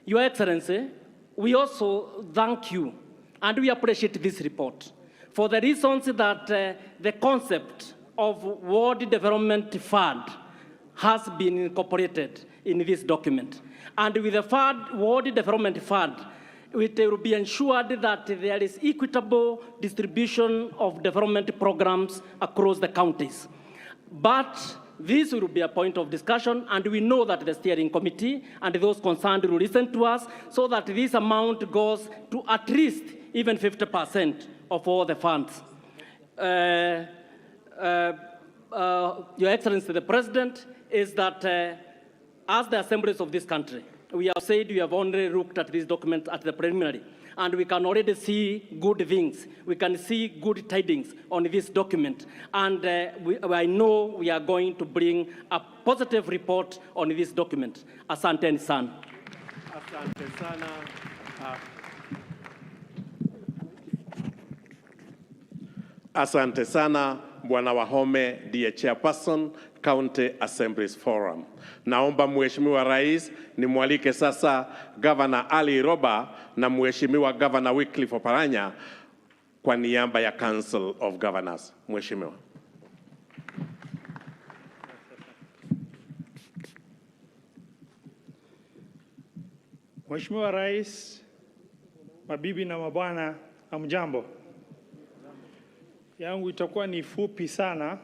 Your Excellency, we also thank you and we appreciate this report for the reasons that the concept of World Development Fund has been incorporated in this document. And with the World Development Fund, it will be ensured that there is equitable distribution of development programs across the counties. But this will be a point of discussion, and we know that the steering committee and those concerned will listen to us so that this amount goes to at least even 50% of all the funds. Your Excellency, the President, is that as the assemblies of this country, we have said we have only looked at this document at the preliminary, and we can already see good things. We can see good tidings on this document. And I know we are going to bring a positive report on this document. Asante sana. Asante sana. Asante sana, Bwana Wahome, ndiye chairperson County Assemblies Forum. Naomba Mheshimiwa Rais nimwalike sasa Governor Ali Roba na Mheshimiwa Governor Wycliffe Oparanya kwa niaba ya Council of Governors. Mheshimiwa. Mheshimiwa Rais, mabibi na mabwana, hamjambo. Yangu itakuwa ni fupi sana.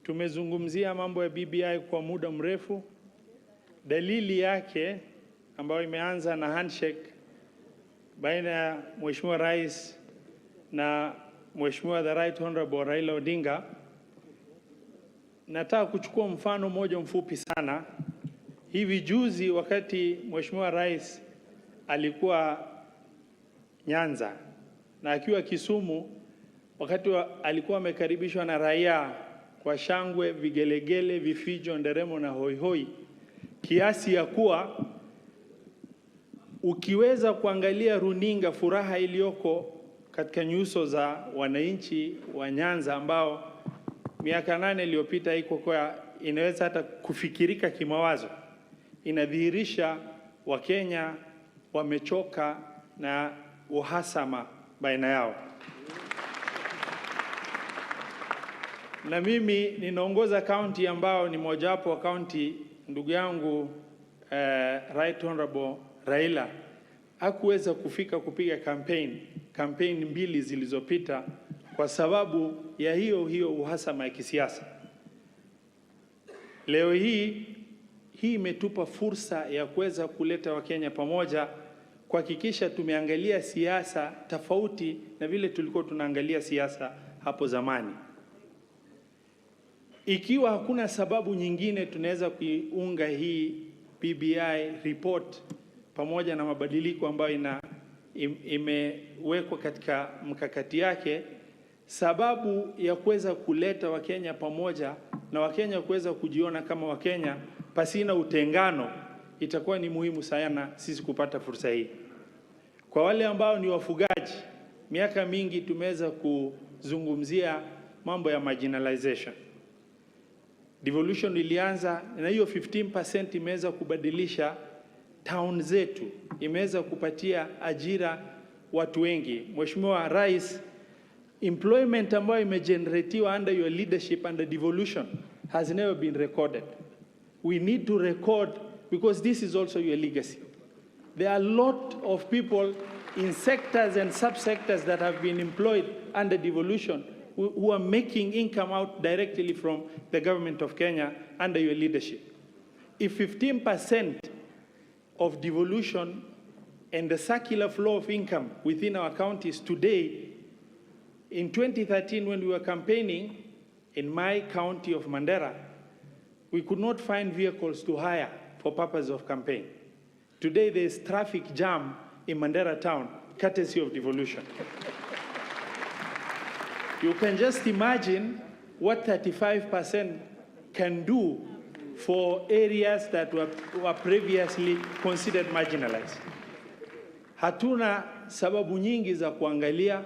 Tumezungumzia mambo ya BBI kwa muda mrefu. Dalili yake ambayo imeanza na handshake baina ya Mheshimiwa Rais na Mheshimiwa the Right Honorable Raila Odinga. Nataka kuchukua mfano moja mfupi sana. Hivi juzi wakati Mheshimiwa Rais alikuwa Nyanza na akiwa Kisumu, wakati alikuwa amekaribishwa na raia kwa shangwe, vigelegele, vifijo, nderemo na hoihoi, kiasi ya kuwa ukiweza kuangalia runinga furaha iliyoko katika nyuso za wananchi wa Nyanza ambao miaka 8 iliyopita iko kwa inaweza hata kufikirika kimawazo, inadhihirisha Wakenya wamechoka na uhasama baina yao. Na mimi ninaongoza kaunti ambao ni mojawapo wa kaunti ndugu yangu Right Honorable Raila hakuweza kufika kupiga campaign 2 zilizopita kwa sababu ya hiyo uhasama ya kisiasa. Leo hii imetupa fursa ya kuweza kuleta Wakenya pamoja, kuhakikisha tumeangalia siasa tofauti na vile tulikuwa tunaangalia siasa hapo zamani. Ikiwa hakuna sababu nyingine, tunaweza kuiunga hii BBI report pamoja na mabadiliko ambayo imewekwa katika mkakati yake, sababu ya kuweza kuleta Wakenya pamoja na Wakenya kuweza kujiona kama Wakenya pasina utengano, itakuwa ni muhimu sana sisi kupata fursa hii. Kwa wale ambao ni wafugaji, miaka mingi tumeweza kuzungumzia mambo ya marginalization. Devolution ilianza na hiyo 15% imeweza kubadilisha town zetu, imeweza kupatia ajira watu wengi. Mheshimiwa Rais, employment ambayo imegeneratiwa under your leadership under devolution has never been recorded. We need to record because this is also your legacy. There are a lot of people in sectors and subsectors that have been employed under devolution who are making income out directly from the government of Kenya under your leadership. If 15% of devolution and the circular flow of income within our counties today, in 2013 when we were campaigning in my county of Mandera, we could not find vehicles to hire for purpose of campaign. Today there is traffic jam in Mandera town, courtesy of devolution. You can just imagine what 35% can do for areas that were previously considered marginalized. Hatuna sababu nyingi za kuangalia.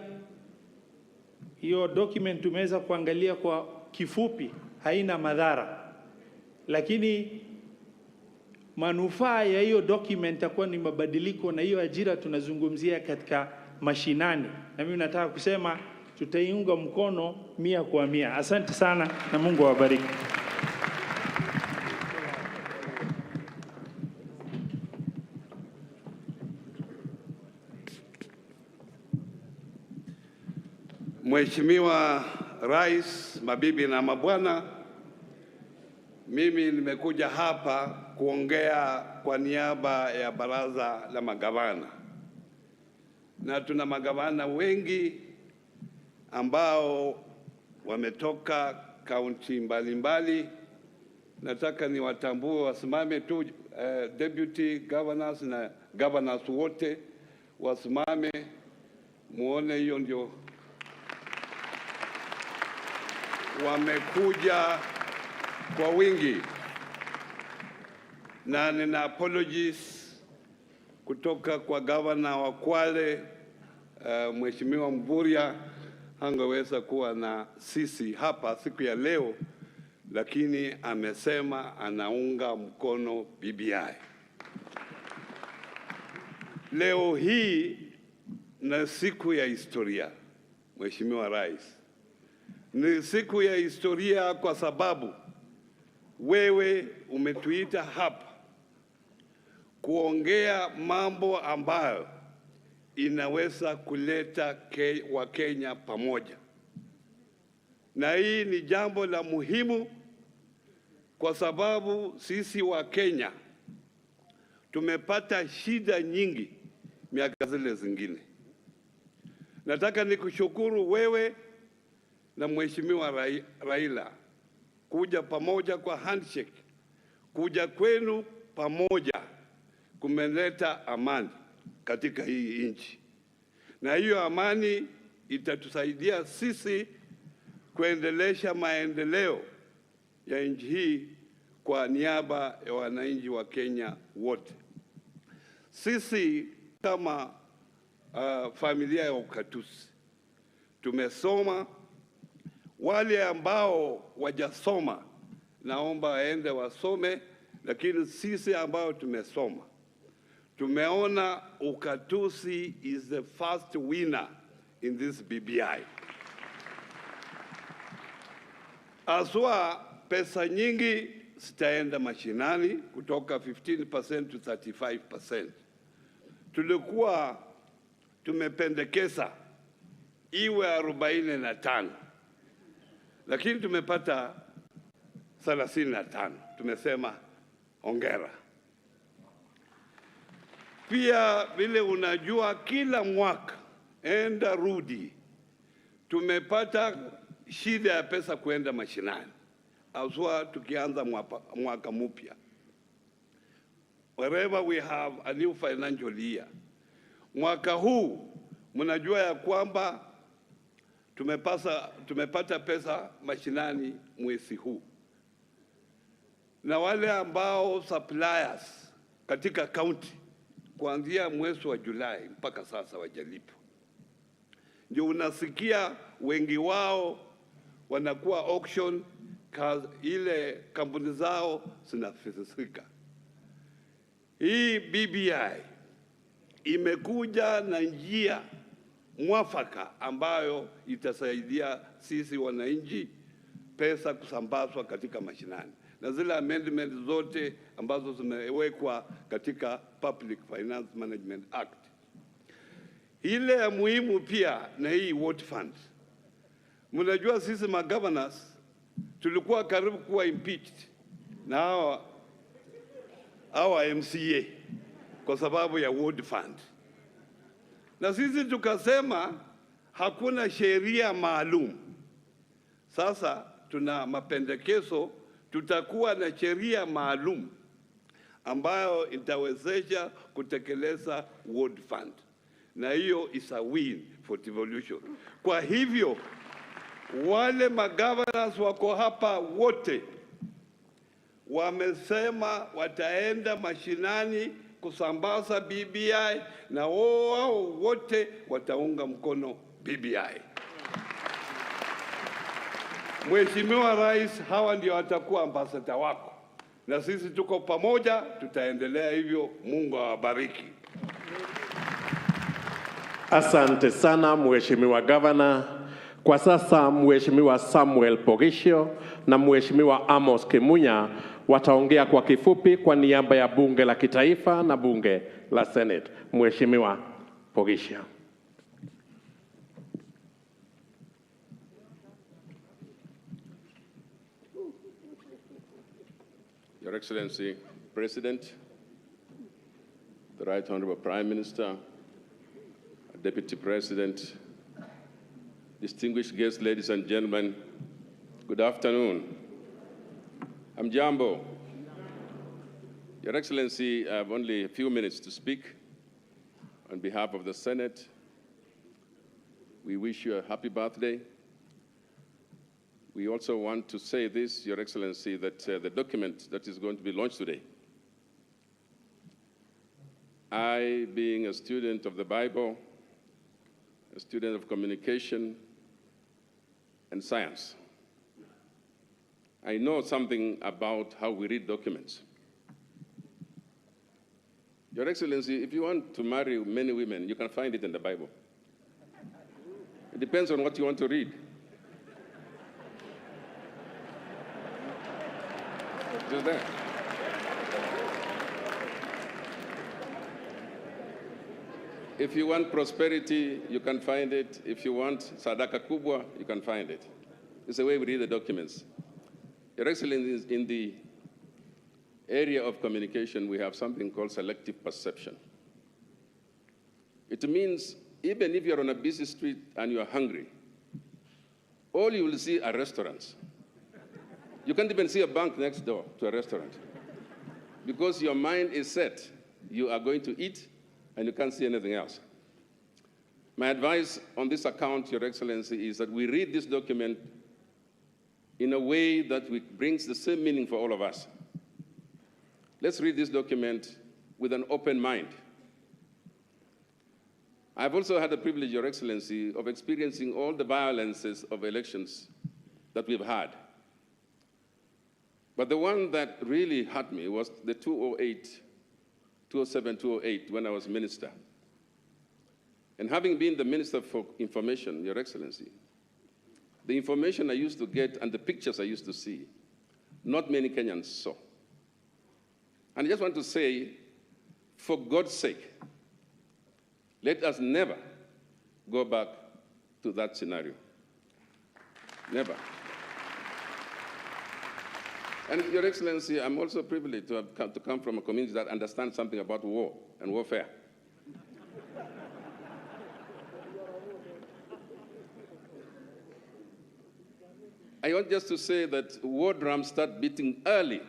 Hiyo document tumeweza kuangalia kwa kifupi, haina madhara. Lakini manufaa ya hiyo document itakuwa ni mabadiliko na hiyo ajira tunazungumzia katika mashinani. Na mimi nataka kusema tutaiunga mkono 100%. Asante sana na Mungu awabariki. Mheshimiwa Rais, mabibi na mabwana, mimi nimekuja hapa kuongea kwa niaba ya baraza la magavana. Na tuna magavana wengi ambao wametoka kaunti mbalimbali. Nataka niwatambue, wasimame tu, deputy governors na governors wote wasimame, muone hiyo ndio wamekuja kwa wingi. Na nina apologies kutoka kwa governor wa Kwale, Mheshimiwa Mvurya hangeweza kuwa na sisi hapa siku ya leo, lakini amesema anaunga mkono BBI. Leo hii na siku ya historia, Mheshimiwa Rais. Ni siku ya historia kwa sababu wewe umetuita hapa kuongea mambo ambayo inaweza kuleta Wakenya pamoja. Na hii ni jambo la muhimu kwa sababu sisi Wakenya tumepata shida nyingi miaka zile zingine. Nataka nikushukuru wewe na Mheshimiwa Raila kuja pamoja kwa handshake. Kuja kwenu pamoja kumeleta amani katika hii nchi. Na hiyo amani itatusaidia sisi kuendelesha maendeleo ya nchi hii kwa niaba ya wananchi wa Kenya wote. Sisi kama familia ya ukatusi tumesoma. Wale ambao wajasoma naomba waende wasome, lakini sisi ambao tumesoma tumeona ukatusi is the first winner in this BBI. Aswa pesa nyingi zitaenda mashinani kutoka 15% to 35%. Tulikuwa tumependekeza iwe 45, lakini tumepata 35. Tumesema hongera. Pia vile unajua, kila mwaka enda rudi tumepata shida ya pesa kuenda mashinani, aswa tukianza mwaka mpya. Wherever we have a new financial year. Mwaka huu mnajua ya kwamba tumepata pesa mashinani mwezi huu, na wale ambao suppliers katika county kuanzia mwezi wa Julai mpaka sasa wajalipwa. Ndio unasikia wengi wao wanakuwa auction, ile kampuni zao zinafisika. Hii BBI imekuja na njia mwafaka ambayo itasaidia sisi wananchi pesa kusambazwa katika mashinani, na zile amendment zote ambazo zimewekwa katika Public Finance Management Act. Ile ya muhimu pia na hii Ward Fund. Mnajua sisi magovernors tulikuwa karibu kuwa impeached na hawa MCA kwa sababu ya Ward Fund. Na sisi tukasema hakuna sheria maalum. Sasa tuna mapendekezo, tutakuwa na sheria maalum ambayo itawezesha kutekeleza Ward Fund. Na hiyo is a win for devolution. Kwa hivyo wale magovernors wako hapa wote wamesema wataenda mashinani kusambaza BBI, na wao wote wataunga mkono BBI. Mheshimiwa Rais, hawa ndio watakuwa ambassador wako, na sisi tuko pamoja, tutaendelea hivyo. Mungu awabariki. Asante sana Mheshimiwa Gavana. Kwa sasa Mheshimiwa Samuel Pogisho na Mheshimiwa Amos Kimunya wataongea kwa kifupi kwa niaba ya Bunge la Kitaifa na Bunge la Senate. Mheshimiwa Pogisho. Your Excellency, President, the Right Honorable Prime Minister, Deputy President, distinguished guests, ladies and gentlemen, good afternoon. I'm Jambo. Your Excellency, I have only a few minutes to speak. On behalf of the Senate, we wish you a happy birthday. We also want to say this, Your Excellency, that the document that is going to be launched today, I, being a student of the Bible, a student of communication and science, I know something about how we read documents. Your Excellency, if you want to marry many women, you can find it in the Bible. It depends on what you want to read. Just there. If you want prosperity, you can find it. If you want sadaka kubwa, you can find it. It's the way we read the documents. Your Excellency, in the area of communication, we have something called selective perception. It means even if you're on a busy street and you're hungry, all you will see are restaurants. You can't even see a bank next door to a restaurant because your mind is set. You are going to eat and you can't see anything else. My advice on this account, Your Excellency, is that we read this document in a way that brings the same meaning for all of us. Let's read this document with an open mind. I've also had the privilege, Your Excellency, of experiencing all the violences of elections that we've had. But the one that really hurt me was the 2007, 2008, when I was minister. And having been the Minister for Information, Your Excellency, the information I used to get and the pictures I used to see, not many Kenyans saw. And I just want to say, for God's sake, let us never go back to that scenario. Never. And Your Excellency, I'm also privileged to have come from a community that understands something about war and warfare. I want just to say that war drums start beating early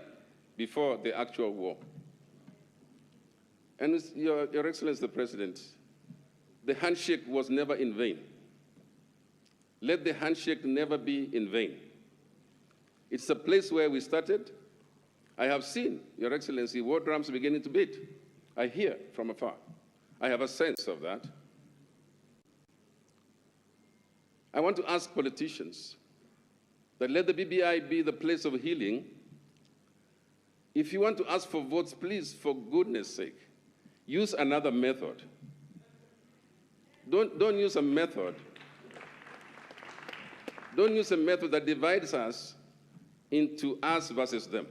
before the actual war. And Your Excellency, the President, the handshake was never in vain. Let the handshake never be in vain. It's a place where we started. I have seen, Your Excellency, war drums beginning to beat. I hear from afar. I have a sense of that. I want to ask politicians that let the BBI be the place of healing. If you want to ask for votes, please, for goodness sake, use another method. Don't use a method. Don't use a method that divides us into us versus them.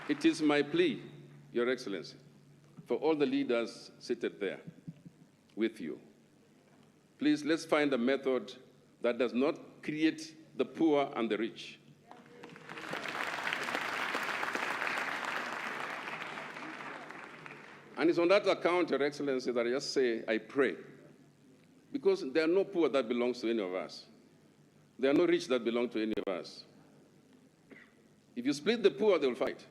It is my plea, Your Excellency, for all the leaders seated there with you. Please, let's find a method that does not create the poor and the rich. And it's on that account, Your Excellency, that I just say, I pray. Because there are no poor that belongs to any of us. There are no rich that belong to any of us. If you split the poor, they will fight.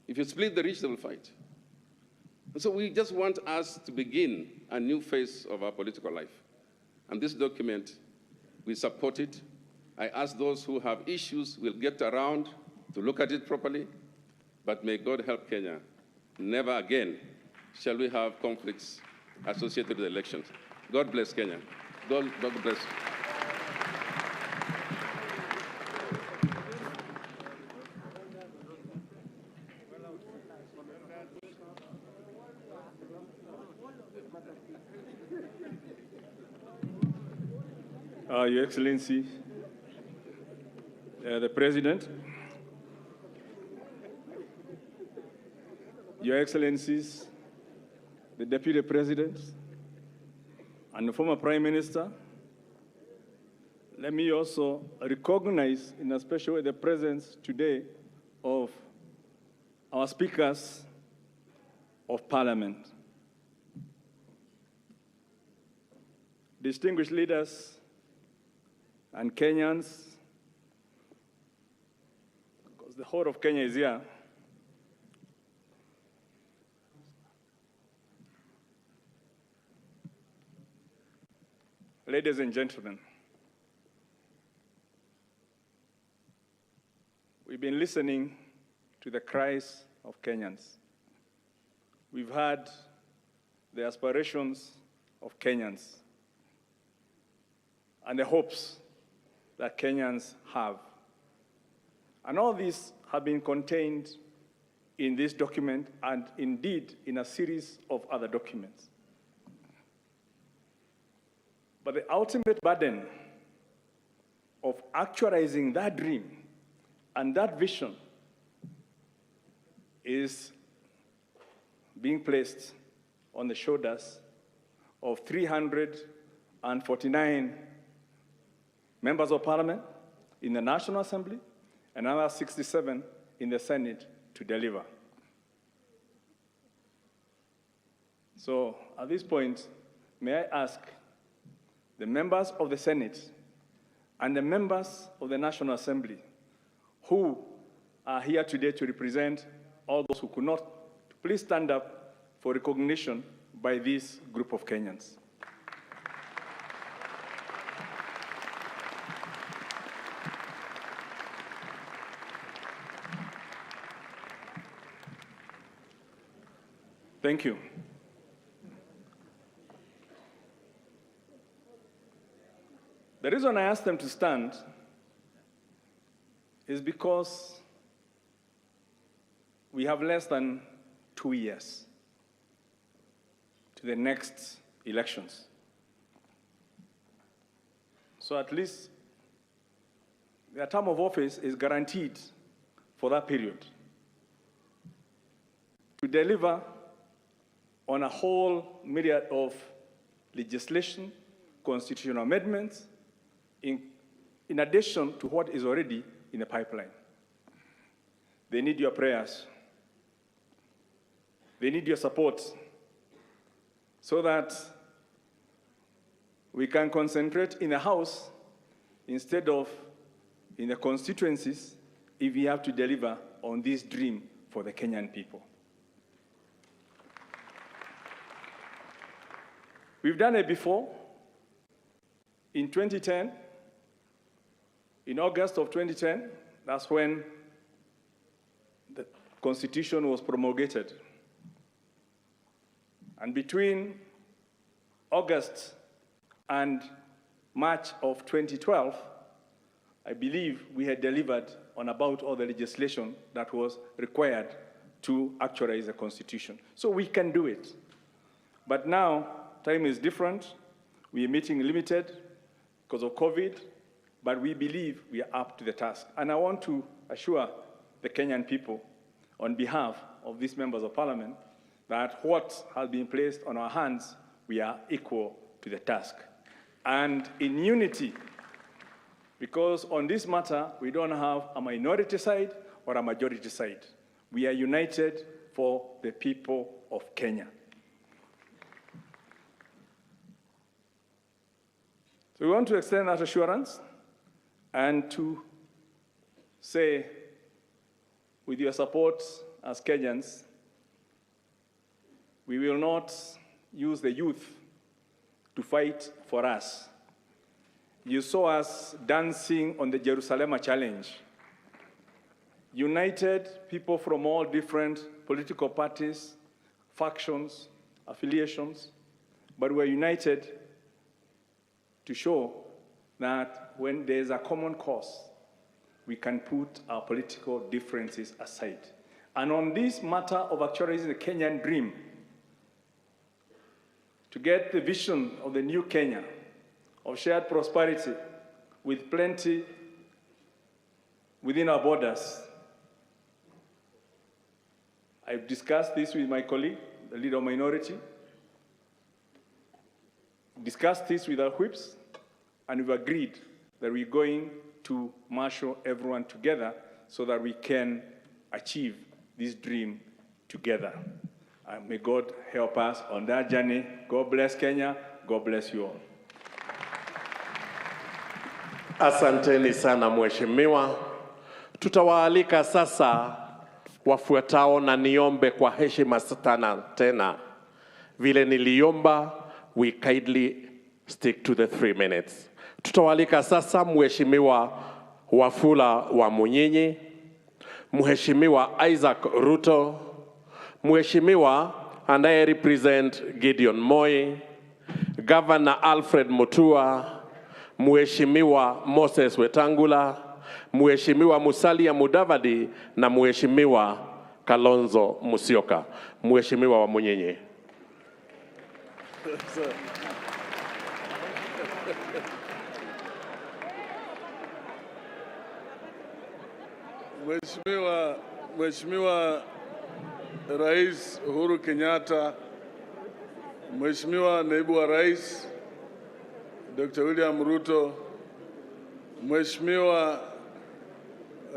If you split the rich, they will fight. And so we just want us to begin a new phase of our political life. And this document, we support it. I ask those who have issues, will get around to look at it properly. But may God help Kenya. Never again shall we have conflicts associated with elections. God bless Kenya. God bless. Your Excellency, the President, Your Excellencies, the Deputy President, and the former Prime Minister, let me also recognize in a special way the presence today of our speakers of Parliament. Distinguished leaders and Kenyans, because the whole of Kenya is here. Ladies and gentlemen, we've been listening to the cries of Kenyans. We've heard the aspirations of Kenyans. and the hopes that Kenyans have. And all these have been contained in this document and indeed in a series of other documents. But the ultimate burden of actualizing that dream and that vision is being placed on the shoulders of 349 members of parliament in the National Assembly and another 67 in the Senate to deliver. So at this point, may I ask the members of the Senate and the members of the National Assembly who are here today to represent all those who could not, to please stand up for recognition by this group of Kenyans. Thank you. The reason I asked them to stand is because we have less than 2 years to the next elections. So at least their term of office is guaranteed for that period to deliver on a whole myriad of legislation, constitutional amendments, in addition to what is already in the pipeline. They need your prayers. They need your support so that we can concentrate in the House instead of in the constituencies if we have to deliver on this dream for the Kenyan people. We've done it before. In 2010, in August of 2010, that's when the Constitution was promulgated. And between August and March of 2012, I believe we had delivered on about all the legislation that was required to actualize the Constitution. So we can do it. But now, time is different. We are meeting limited because of COVID, but we believe we are up to the task. And I want to assure the Kenyan people, on behalf of these members of parliament, that what has been placed on our hands, we are equal to the task. And in unity, because on this matter, we don't have a minority side or a majority side. We are united for the people of Kenya. So we want to extend that assurance and to say, with your support as Kenyans, we will not use the youth to fight for us. You saw us dancing on the Jerusalem Challenge. United people from all different political parties, factions, affiliations, but we're united to show that when there's a common cause, we can put our political differences aside. And on this matter of actualizing the Kenyan dream, to get the vision of the new Kenya, of shared prosperity, with plenty within our borders. I've discussed this with my colleague, the leader of minority, discussed this with our whips, and we've agreed that we're going to marshal everyone together so that we can achieve this dream together. And may God help us on that journey. God bless Kenya. God bless you all. Asanteni sana mheshimiwa. Tutawaalika sasa wafuatao na niombe kwa heshima sana tena. Vile niliomba, we kindly stick to the 3 minutes. Tutawaalika sasa mheshimiwa Wafula wa Munyinyi, mheshimiwa Isaac Ruto, mheshimiwa anaye represent Gideon Moi, Governor Alfred Mutua, Mheshimiwa Moses Wetangula, Mheshimiwa Musalia Mudavadi na Mheshimiwa Kalonzo Musyoka. Mheshimiwa wa Munyenye. Mheshimiwa Rais Uhuru Kenyatta, Mheshimiwa Naibu wa Rais Dr. William Ruto, Mheshimiwa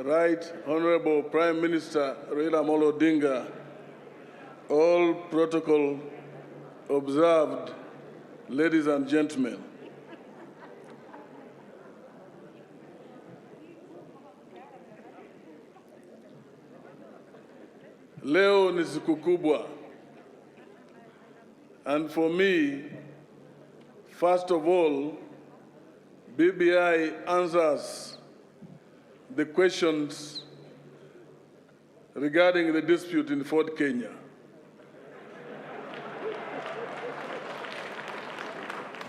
Right Honorable Prime Minister Raila Amolo Odinga, all protocol observed, ladies and gentlemen. Leo ni siku kubwa, and for me, first of all, BBI answers the questions regarding the dispute in Fort Kenya.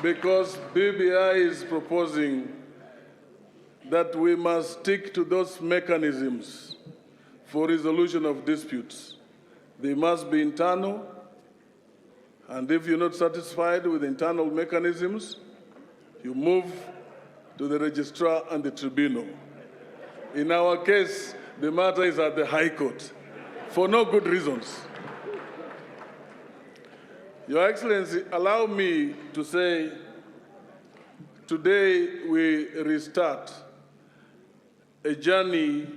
Because BBI is proposing that we must stick to those mechanisms for resolution of disputes. They must be internal, and if you're not satisfied with internal mechanisms, you move to the registrar and the tribunal. In our case, the matter is at the High Court, for no good reasons. Your Excellency, allow me to say, today we restart a journey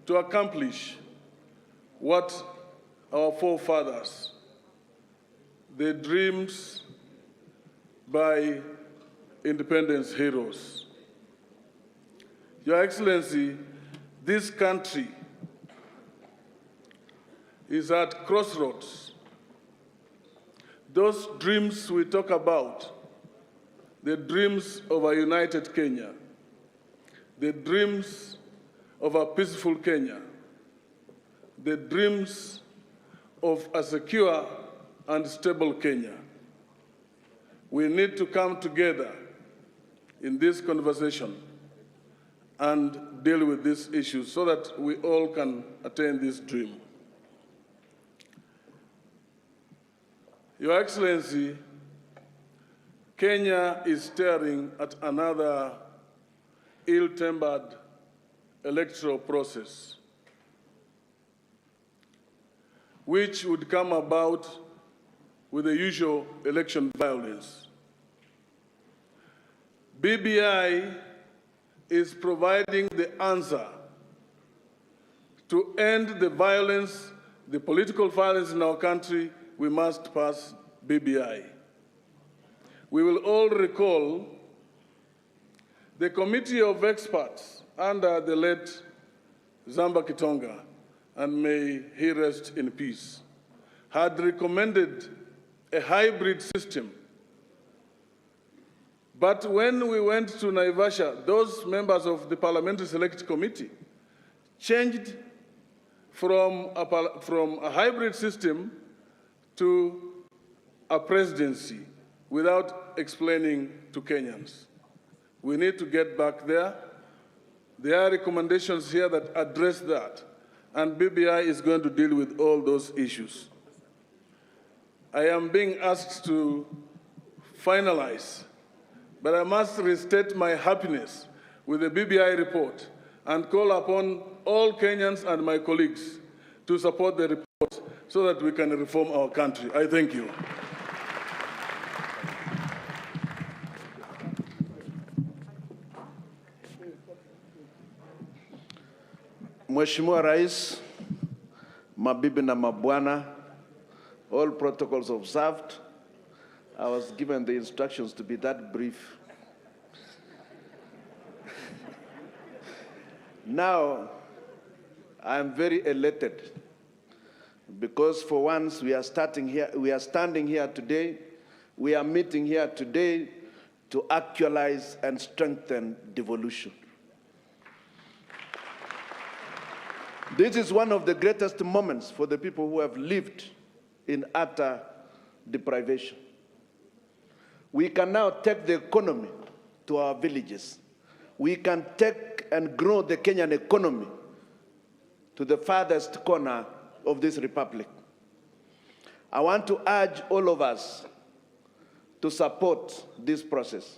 to accomplish what our forefathers, their dreams by independence heroes. Your Excellency, this country is at crossroads. Those dreams we talk about, the dreams of a united Kenya, the dreams of a peaceful Kenya, the dreams of a secure and stable Kenya. We need to come together in this conversation and deal with these issues so that we all can attain this dream. Your Excellency, Kenya is staring at another ill-tempered electoral process, which would come about with the usual election violence. BBI is providing the answer to end the violence, the political violence in our country. We must pass BBI. We will all recall the committee of experts under the late Zamba Kitonga, and may he rest in peace, had recommended a hybrid system. But when we went to Naivasha, those members of the Parliamentary Select Committee changed from a hybrid system to a presidency without explaining to Kenyans. We need to get back there. There are recommendations here that address that, and BBI is going to deal with all those issues. I am being asked to finalize, but I must restate my happiness with the BBI report and call upon all Kenyans and my colleagues to support the report so that we can reform our country. I thank you. Mheshimiwa Rais, mabibi na mabwana, all protocols observed. I was given the instructions to be that brief. Now, I'm very elated because for once we are standing here today, we are meeting here today to actualize and strengthen devolution. This is one of the greatest moments for the people who have lived in utter deprivation. We can now take the economy to our villages. We can take and grow the Kenyan economy to the farthest corner of this republic. I want to urge all of us to support this process.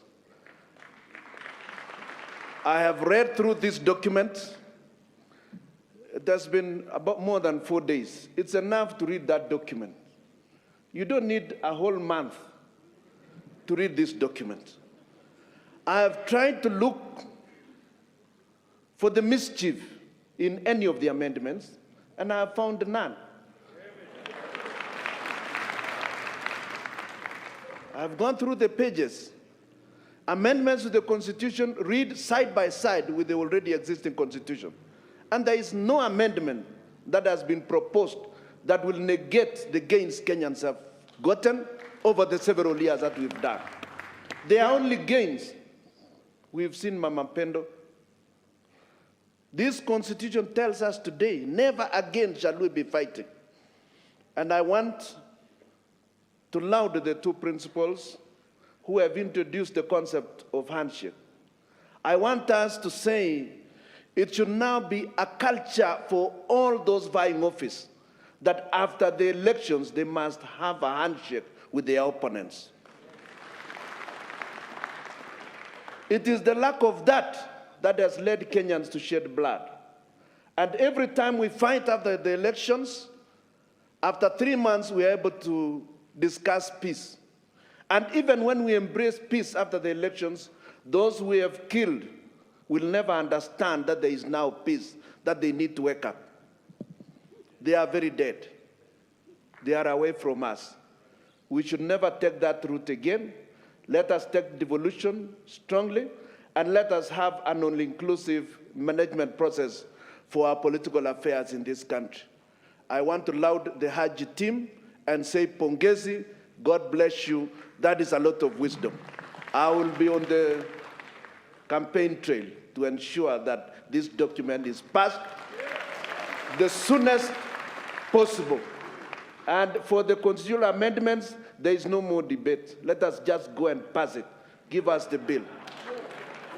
I have read through this document. It has been about more than 4 days. It's enough to read that document. You don't need a whole month to read this document. I have tried to look for the mischief in any of the amendments, and I have found none. I've gone through the pages. Amendments to the Constitution read side by side with the already existing Constitution. And there is no amendment that has been proposed that will negate the gains Kenyans have gotten over the several years that we've done. They are only gains. We've seen Mama Pendo. This Constitution tells us today, never again shall we be fighting. And I want to laud the two principals who have introduced the concept of handshake. I want us to say it should now be a culture for all those vying office that after the elections, they must have a handshake with their opponents. It is the lack of that that has led Kenyans to shed blood. And every time we fight after the elections, after 3 months, we are able to discuss peace. And even when we embrace peace after the elections, those we have killed will never understand that there is now peace, that they need to wake up. They are very dead. They are away from us. We should never take that route again. Let us take devolution strongly, and let us have an all-inclusive management process for our political affairs in this country. I want to laud the Haji team and say, Pongezi, God bless you. That is a lot of wisdom. I will be on the campaign trail to ensure that this document is passed the soonest possible. And for the constitutional amendments, there is no more debate. Let us just go and pass it. Give us the bill.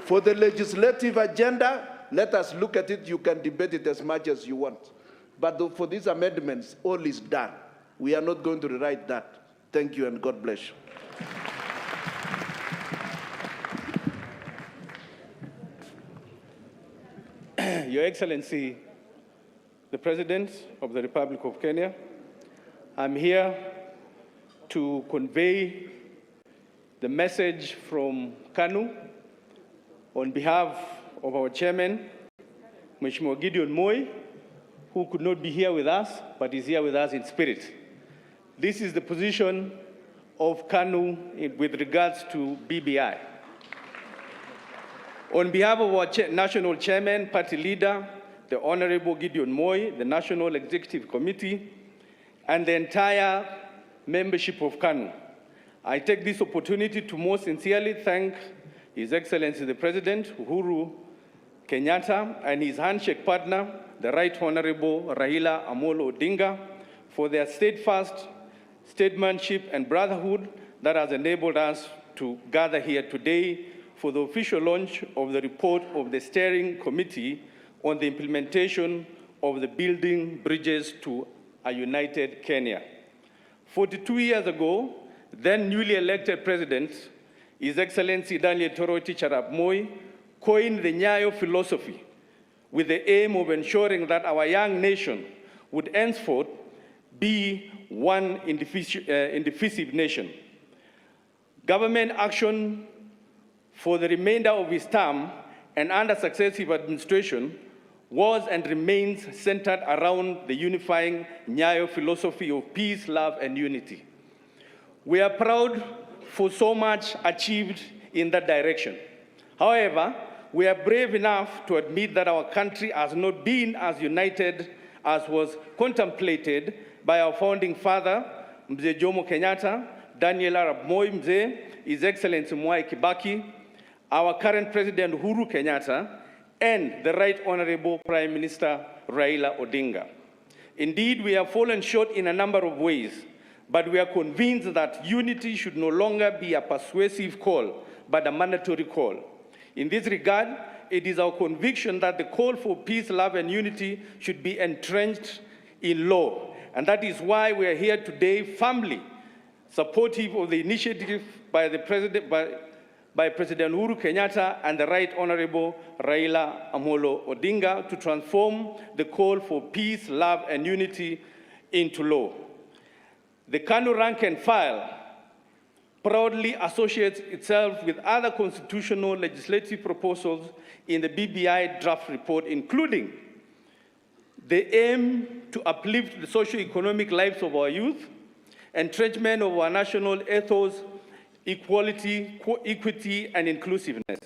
For the legislative agenda, let us look at it. You can debate it as much as you want. But for these amendments, all is done. We are not going to rewrite that. Thank you, and God bless you. Your Excellency, the President of the Republic of Kenya, I'm here to convey the message from KANU on behalf of our chairman, Mheshimiwa Gideon Moi, who could not be here with us, but is here with us in spirit. This is the position of KANU with regards to BBI. On behalf of our national chairman, party leader, the Honorable Gideon Moi, the National Executive Committee, and the entire membership of KANU, I take this opportunity to most sincerely thank His Excellency the President, Uhuru Kenyatta, and his handshake partner, the Right Honorable Raila Amolo Odinga, for their steadfast statesmanship and brotherhood that has enabled us to gather here today for the official launch of the report of the Steering Committee on the implementation of the Building Bridges to a United Kenya. 42 years ago, then newly elected President, His Excellency Daniel Toroitich Arap Moi, coined the Nyayo philosophy with the aim of ensuring that our young nation would henceforth be one indivisible nation. Government action for the remainder of his term and under successive administration was and remains centered around the unifying Nyayo philosophy of peace, love, and unity. We are proud for so much achieved in that direction. However, we are brave enough to admit that our country has not been as united as was contemplated by our founding father, Mzee Jomo Kenyatta, Daniel Arap Moi Mzee, His Excellency Mwai Kibaki, our current President Uhuru Kenyatta, and the Right Honorable Prime Minister Raila Odinga. Indeed, we have fallen short in a number of ways, but we are convinced that unity should no longer be a persuasive call, but a mandatory call. In this regard, it is our conviction that the call for peace, love, and unity should be entrenched in law. And that is why we are here today, firmly supportive of the initiative by President Uhuru Kenyatta and the Right Honorable Raila Amolo Odinga to transform the call for peace, love, and unity into law. The KANU rank and file proudly associates itself with other constitutional legislative proposals in the BBI draft report, including the aim to uplift the socio-economic lives of our youth, entrenchment of our national ethos, equality, equity, and inclusiveness,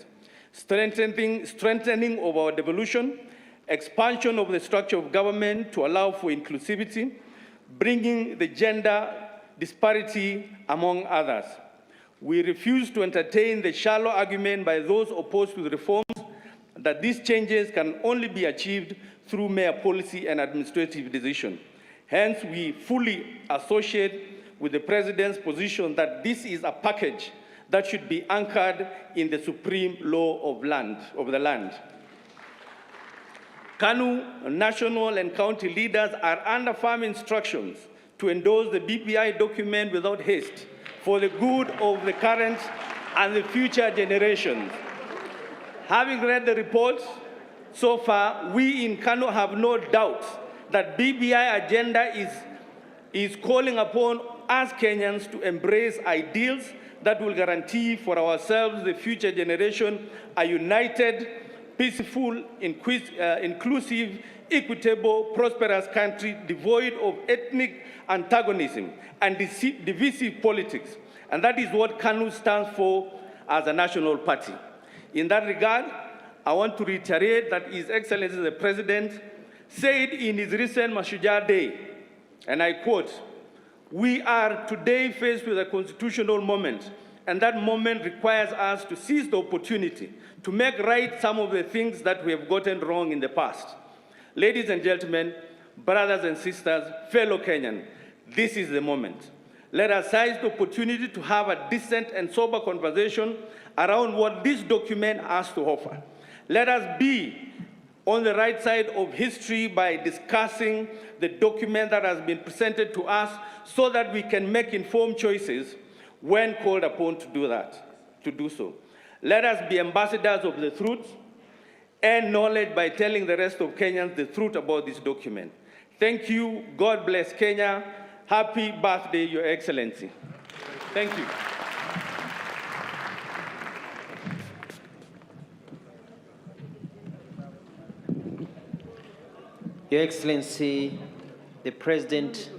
strengthening of our devolution, expansion of the structure of government to allow for inclusivity, bringing the gender disparity, among others. We refuse to entertain the shallow argument by those opposed to the reforms that these changes can only be achieved through mere policy and administrative decision. Hence, we fully associate with the President's position that this is a package that should be anchored in the supreme law of the land. KANU national and county leaders are under firm instructions to endorse the BBI document without haste for the good of the current and the future generations. Having read the report so far, we in KANU have no doubt that BBI agenda is calling upon us Kenyans to embrace ideals that will guarantee for ourselves, the future generation, a united, peaceful, inclusive, equitable, prosperous country devoid of ethnic antagonism and divisive politics. And that is what KANU stands for as a national party. In that regard, I want to reiterate that His Excellency the President said in his recent Mashujaa Day, and I quote, "We are today faced with a constitutional moment, and that moment requires us to seize the opportunity to make right some of the things that we have gotten wrong in the past." Ladies and gentlemen, brothers and sisters, fellow Kenyans, this is the moment. Let us seize the opportunity to have a decent and sober conversation around what this document has to offer. Let us be on the right side of history by discussing the document that has been presented to us so that we can make informed choices when called upon to do so. Let us be ambassadors of the truth and knowledge by telling the rest of Kenyans the truth about this document. Thank you. God bless Kenya. Happy birthday, Your Excellency. Thank you. Your Excellency, the President,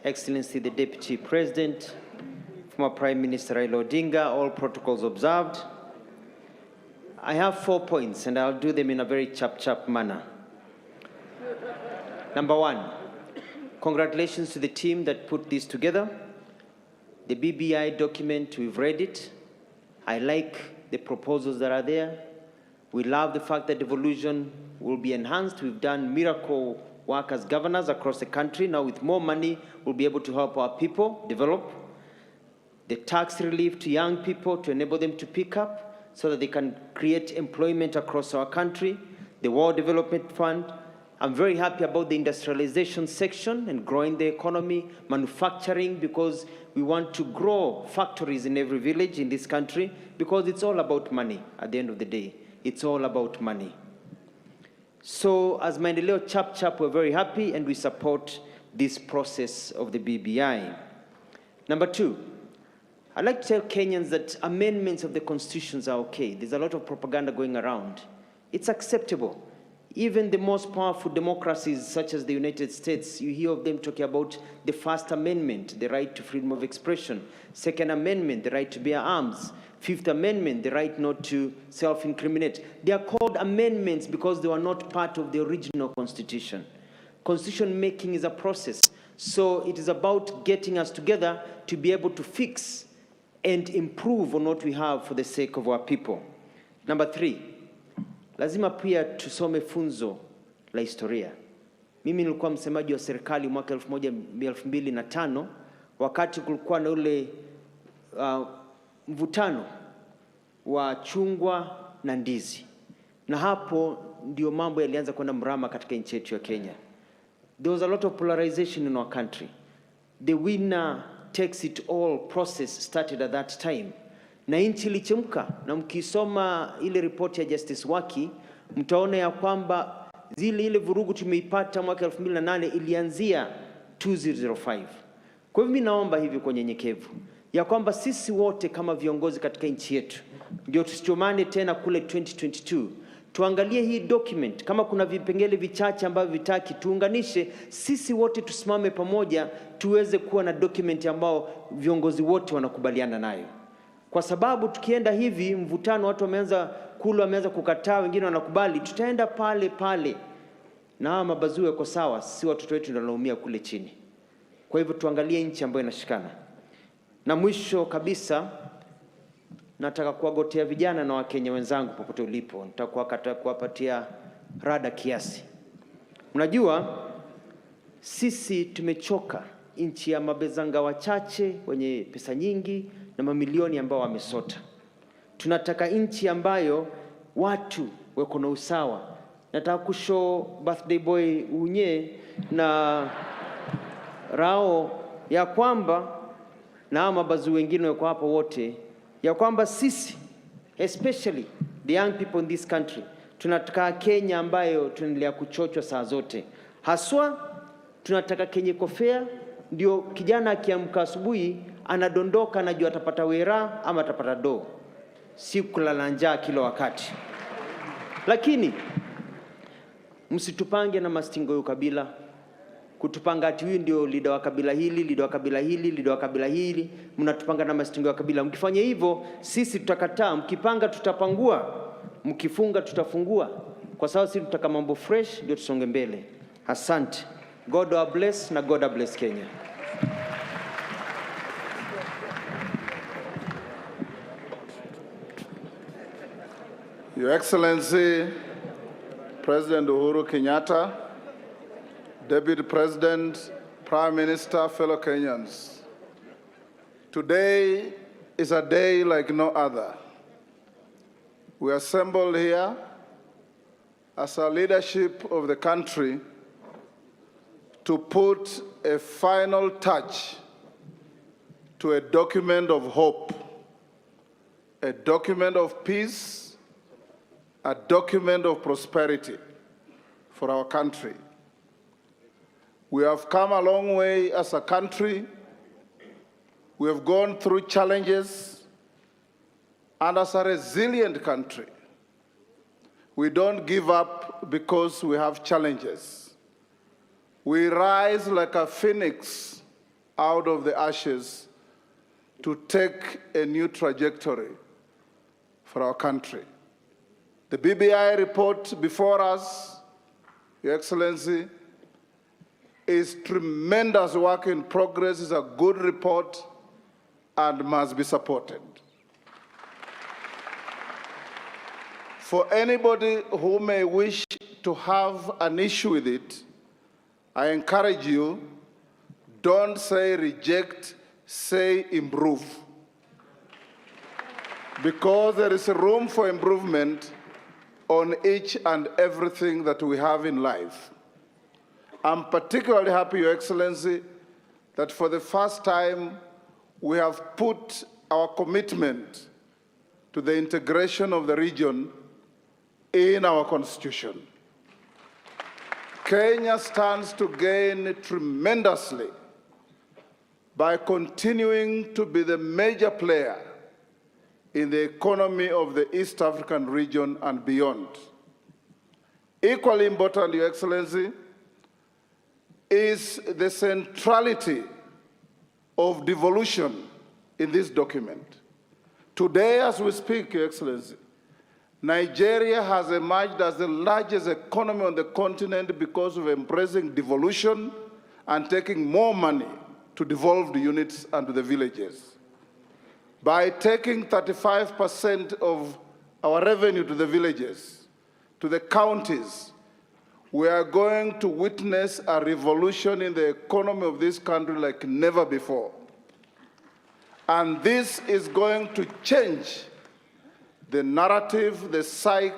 Excellency, the Deputy President, former Prime Minister Raila Odinga, all protocols observed. I have 4 points, and I'll do them in a very chap-chap manner. Number one, congratulations to the team that put this together. The BBI document, we've read it. I like the proposals that are there. We love the fact that devolution will be enhanced. We've done miracle work as governors across the country. Now with more money, we'll be able to help our people develop. The tax relief to young people to enable them to pick up so that they can create employment across our country. The World Development Fund. I'm very happy about the industrialization section and growing the economy, manufacturing, because we want to grow factories in every village in this country, because it's all about money at the end of the day. It's all about money. So as Maendeleo Chap, we're very happy and we support this process of the BBI. Number two, I'd like to tell Kenyans that amendments of the constitutions are okay. There's a lot of propaganda going around. It's acceptable. Even the most powerful democracies, such as the United States, you hear of them talking about the First Amendment, the right to freedom of expression. Second Amendment, the right to bear arms. Fifth Amendment, the right not to self-incriminate. They are called amendments because they were not part of the original Constitution. Constitution making is a process. So it is about getting us together to be able to fix and improve on what we have for the sake of our people. Number three, lazima pia tusome funzo la historia. Mimi nilikuwa msemaji wa serikali mwaka 2005 wakati kulikuwa na ule mvutano wa chungwa na ndizi, na hapo ndio mambo yalianza kwenda mrama katika nchi yetu ya Kenya. There was a lot of polarization in our country. The winner takes it all process started at that time. Na nchi ilichemka, na mkisoma ile ripoti ya Justice Waki, mtaona ya kwamba ile vurugu tumeipata mwaka 2008 ilianzia 2005. Kwa hivyo mimi naomba hivi kwa nyenyekevu ya kwamba sisi wote kama viongozi katika nchi yetu ndio tusichomane tena kule 2022. Tuangalie hii document, kama kuna vipengele vichache ambavyo vitaki, tuunganishe sisi wote, tusimame pamoja, tuweze kuwa na document ambao viongozi wote wanakubaliana nayo. Kwa sababu tukienda hivi mvutano, watu wameanza kukataa, wengine wanakubali, tutaenda pale pale na mabazu yako sawa, si watoto wetu ndio wanaumia kule chini. Kwa hivyo tuangalie nchi ambayo inashikana. Na mwisho kabisa, nataka kuwagotea vijana na Wakenya wenzangu popote ulipo, nitakuwa kuwapatia rada kiasi. Mnajua sisi tumechoka nchi ya mabezanga wachache wenye pesa nyingi na mamilioni ambao wamesota. Tunataka nchi ambayo watu wako na usawa. Nataka kushow birthday boy unye na rao ya kwamba na mabazu wengine wako hapo wote, ya kwamba sisi, especially the young people in this country, tunataka Kenya ambayo tunaendelea kuchochwa saa zote. Haswa tunataka Kenya kofea, ndio kijana akiamka asubuhi anadondoka anajua atapata wera ama atapata do, si kulala njaa kila wakati. Lakini msitupange na mastingo ya ukabila, kutupanga ati huyu ndio leader wa kabila hili, leader wa kabila hili, leader wa kabila hili. Mnatupanga na mastingo ya kabila. Mkifanya hivyo sisi tutakataa. Mkipanga tutapangua, mkifunga tutafungua, kwa sababu sisi tutaka mambo fresh ndio tusonge mbele. Asante. God bless na God bless Kenya. Your Excellency, President Uhuru Kenyatta, Deputy President, Prime Minister, fellow Kenyans. Today is a day like no other. We assemble here as a leadership of the country to put a final touch to a document of hope, a document of peace, a document of prosperity for our country. We have come a long way as a country. We have gone through challenges, and as a resilient country, we don't give up because we have challenges. We rise like a phoenix out of the ashes to take a new trajectory for our country. The BBI report before us, Your Excellency, is tremendous work in progress, is a good report and must be supported. For anybody who may wish to have an issue with it, I encourage you, don't say reject, say improve. Because there is room for improvement on each and everything that we have in life. I'm particularly happy, Your Excellency, that for the first time we have put our commitment to the integration of the region in our constitution. Kenya stands to gain tremendously by continuing to be the major player in the economy of the East African region and beyond. Equally important, Your Excellency, is the centrality of devolution in this document. Today, as we speak, Your Excellency, Nigeria has emerged as the largest economy on the continent because of embracing devolution and taking more money to devolve the units and to the villages. By taking 35% of our revenue to the villages, to the counties, we are going to witness a revolution in the economy of this country like never before. And this is going to change the narrative, the psyche,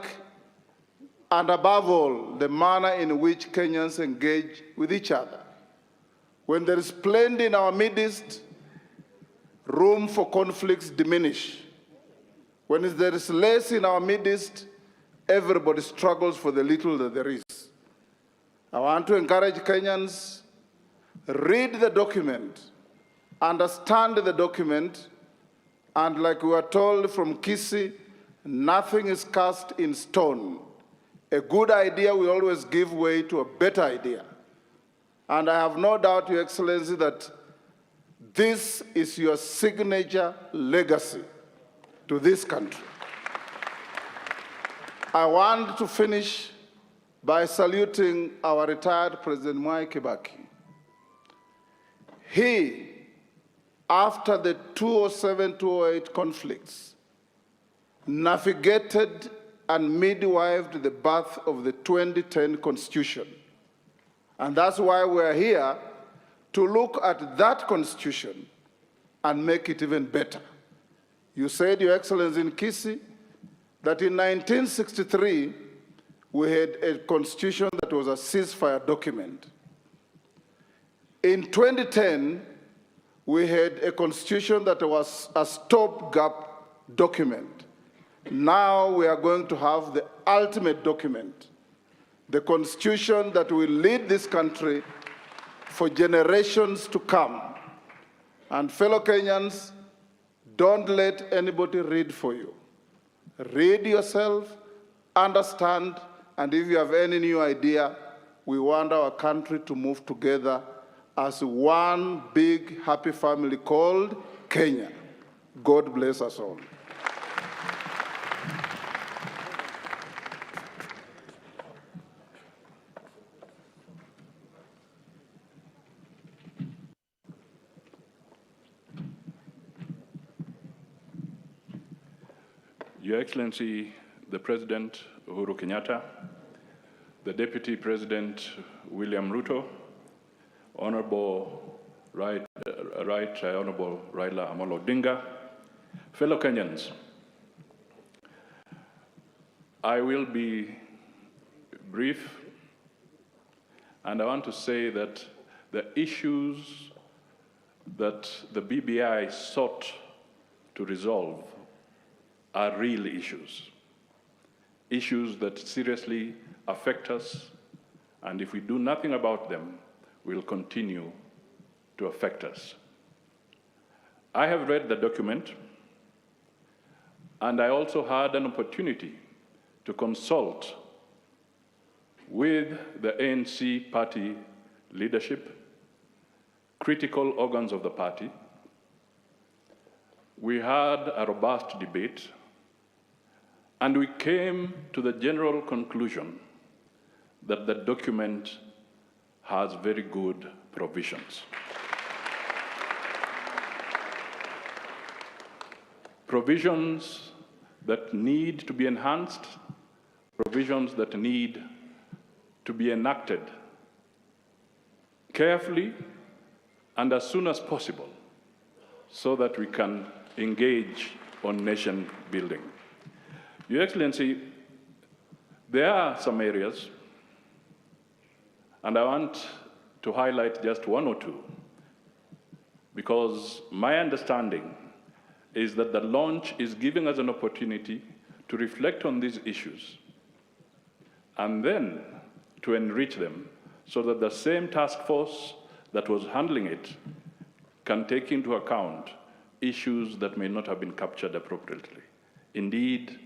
and above all, the manner in which Kenyans engage with each other. When there is plenty in our midst, room for conflicts diminish. When there is less in our midst, everybody struggles for the little that there is. I want to encourage Kenyans, read the document, understand the document, and like we were told from Kisii, nothing is cast in stone. A good idea will always give way to a better idea. And I have no doubt, Your Excellency, that this is your signature legacy to this country. I want to finish by saluting our retired President Mwai Kibaki. He, after the 2007-2008 conflicts, navigated and midwifed the birth of the 2010 Constitution. And that's why we're here, to look at that Constitution and make it even better. You said, Your Excellency, in Kisii, that in 1963, we had a Constitution that was a ceasefire document. In 2010, we had a Constitution that was a stopgap document. Now we are going to have the ultimate document, the Constitution that will lead this country for generations to come. And fellow Kenyans, don't let anybody read for you. Read yourself, understand, and if you have any new idea, we want our country to move together as one big happy family called Kenya. God bless us all. Your Excellency, the President, Uhuru Kenyatta, the Deputy President, William Ruto, Honorable Honorable Raila Amolo Odinga, fellow Kenyans, I will be brief, and I want to say that the issues that the BBI sought to resolve are real issues, issues that seriously affect us, and if we do nothing about them, will continue to affect us. I have read the document, and I also had an opportunity to consult with the ANC party leadership, critical organs of the party. We had a robust debate, and we came to the general conclusion that the document has very good provisions. Provisions that need to be enhanced, provisions that need to be enacted carefully and as soon as possible so that we can engage on nation building. Your Excellency, there are some areas, and I want to highlight just one or two, because my understanding is that the launch is giving us an opportunity to reflect on these issues and then to enrich them so that the same task force that was handling it can take into account issues that may not have been captured appropriately. Indeed,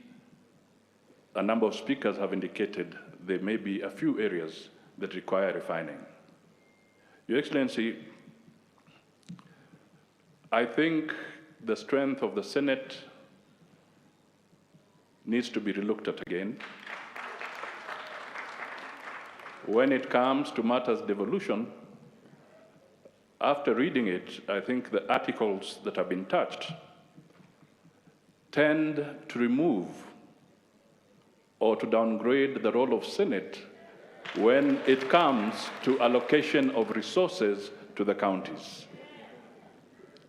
a number of speakers have indicated there may be a few areas that require refining. Your Excellency, I think the strength of the Senate needs to be relooked at again. When it comes to matters devolution, after reading it, I think the articles that have been touched tend to remove or to downgrade the role of Senate when it comes to allocation of resources to the counties.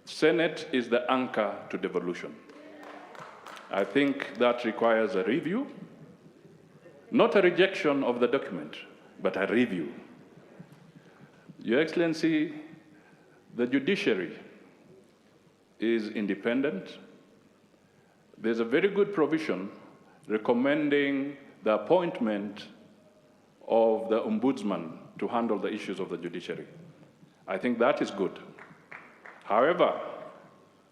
Senate is the anchor to devolution. I think that requires a review, not a rejection of the document, but a review. Your Excellency, the judiciary is independent. There's a very good provision recommending the appointment of the ombudsman to handle the issues of the judiciary. I think that is good. However,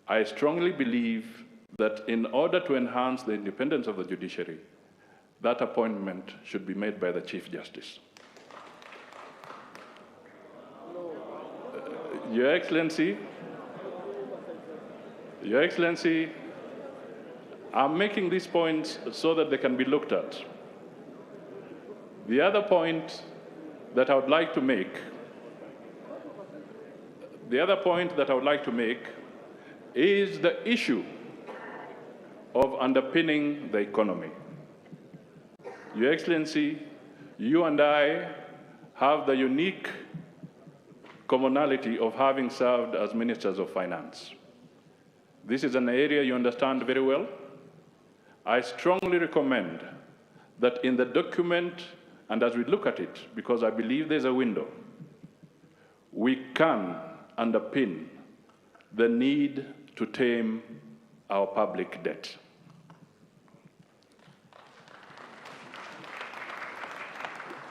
I strongly believe that in order to enhance the independence of the judiciary, that appointment should be made by the Chief Justice. Your Excellency, I'm making these points so that they can be looked at. The other point that I would like to make is the issue of underpinning the economy. Your Excellency, you and I have the unique commonality of having served as ministers of finance. This is an area you understand very well. I strongly recommend that in the document, and as we look at it, because I believe there's a window, we can underpin the need to tame our public debt.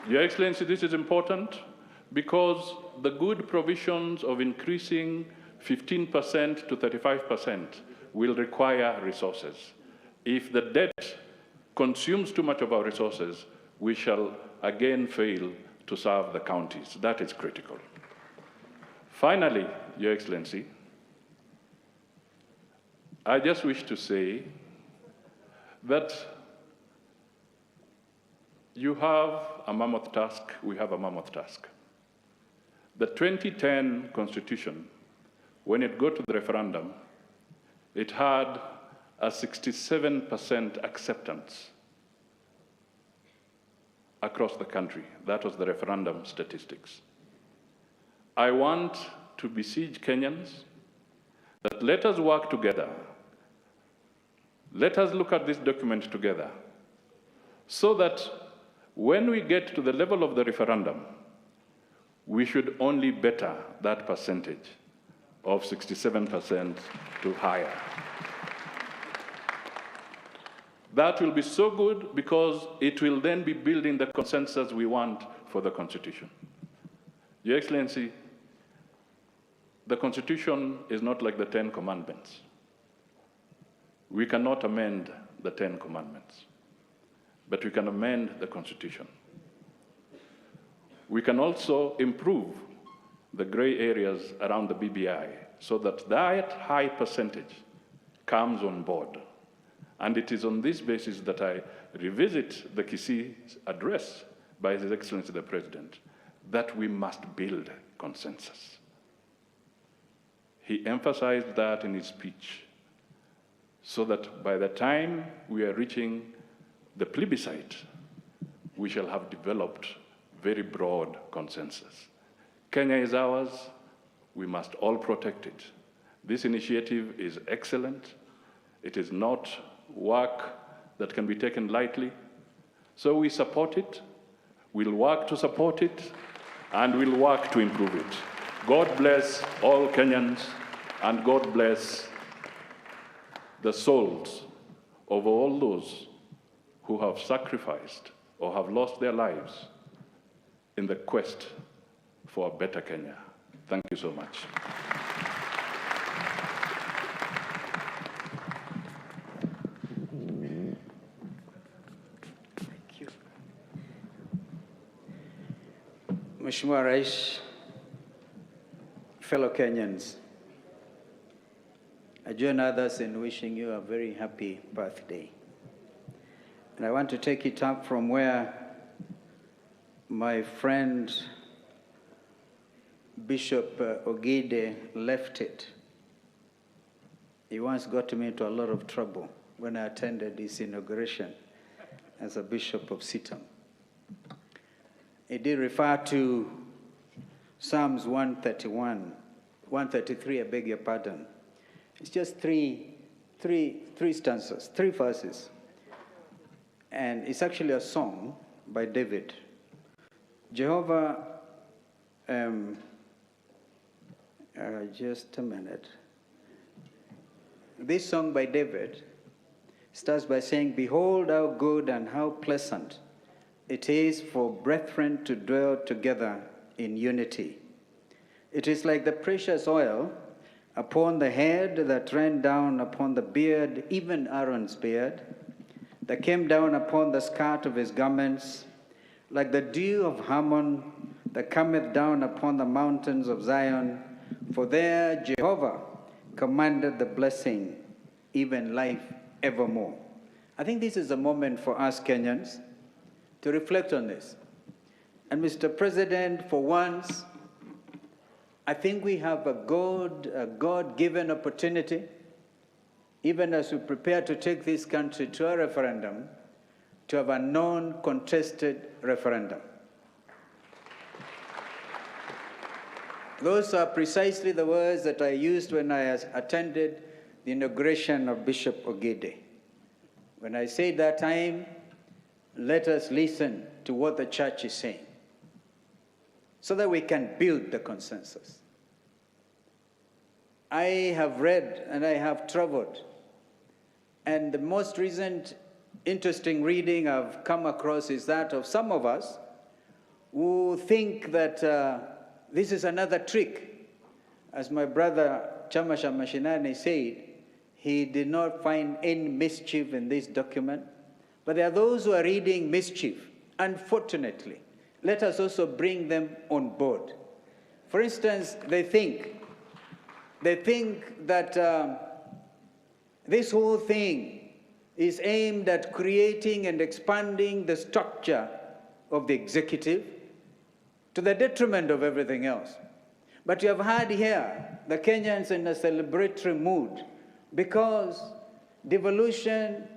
Your Excellency, this is important because the good provisions of increasing 15% to 35% will require resources. If the debt consumes too much of our resources, we shall again fail to serve the counties. That is critical. Finally, Your Excellency, I just wish to say that you have a mammoth task, we have a mammoth task. The 2010 Constitution, when it got to the referendum, it had a 67% acceptance across the country. That was the referendum statistics. I want to beseech Kenyans that let us work together. Let us look at this document together so that when we get to the level of the referendum, we should only better that percentage of 67% to higher. That will be so good because it will then be building the consensus we want for the Constitution. Your Excellency, the Constitution is not like the 10 Commandments. We cannot amend the 10 Commandments, but we can amend the Constitution. We can also improve the gray areas around the BBI so that that high percentage comes on board. And it is on this basis that I revisit the Kisii address by His Excellency the President, that we must build consensus. He emphasized that in his speech, so that by the time we are reaching the plebiscite, we shall have developed very broad consensus. Kenya is ours, we must all protect it. This initiative is excellent. It is not work that can be taken lightly. So we support it, we'll work to support it, and we'll work to improve it. God bless all Kenyans, and God bless the souls of all those who have sacrificed or have lost their lives in the quest for a better Kenya. Thank you so much. Mheshimiwa Rais, fellow Kenyans, I join others in wishing you a very happy birthday. And I want to take it up from where my friend Bishop Ogide left it. He once got me into a lot of trouble when I attended his inauguration as a Bishop of Sitam. He did refer to Psalms 133, I beg your pardon. It's just three three stanzas, 3 verses. And it's actually a song by David. Jehovah, just a minute. This song by David starts by saying, "Behold how good and how pleasant it is for brethren to dwell together in unity. It is like the precious oil upon the head that ran down upon the beard, even Aaron's beard, that came down upon the skirt of his garments, like the dew of Hermon that cometh down upon the mountains of Zion. For there Jehovah commanded the blessing, even life evermore." I think this is a moment for us Kenyans to reflect on this. And Mr. President, for once, I think we have a God-given opportunity, even as we prepare to take this country to a referendum, to have a non-contested referendum. Those are precisely the words that I used when I attended the inauguration of Bishop Ogede. When I said that time, let us listen to what the church is saying, so that we can build the consensus. I have read and I have traveled, and the most recent interesting reading I've come across is that of some of us who think that this is another trick. As my brother Chamasha Mashinani said, he did not find any mischief in this document, but there are those who are reading mischief. Unfortunately, let us also bring them on board. For instance, they think that this whole thing is aimed at creating and expanding the structure of the executive to the detriment of everything else. But you have heard here the Kenyans in a celebratory mood, because devolution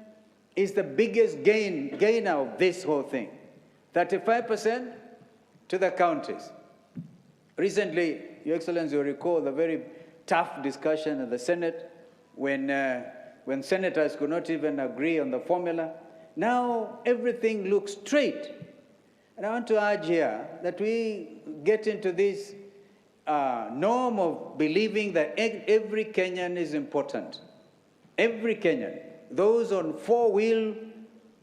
is the biggest gainer of this whole thing. 35% to the counties. Recently, Your Excellency, you recall the very tough discussion in the Senate when senators could not even agree on the formula. Now everything looks straight. And I want to urge here that we get into this norm of believing that every Kenyan is important. Every Kenyan. Those on 4-wheel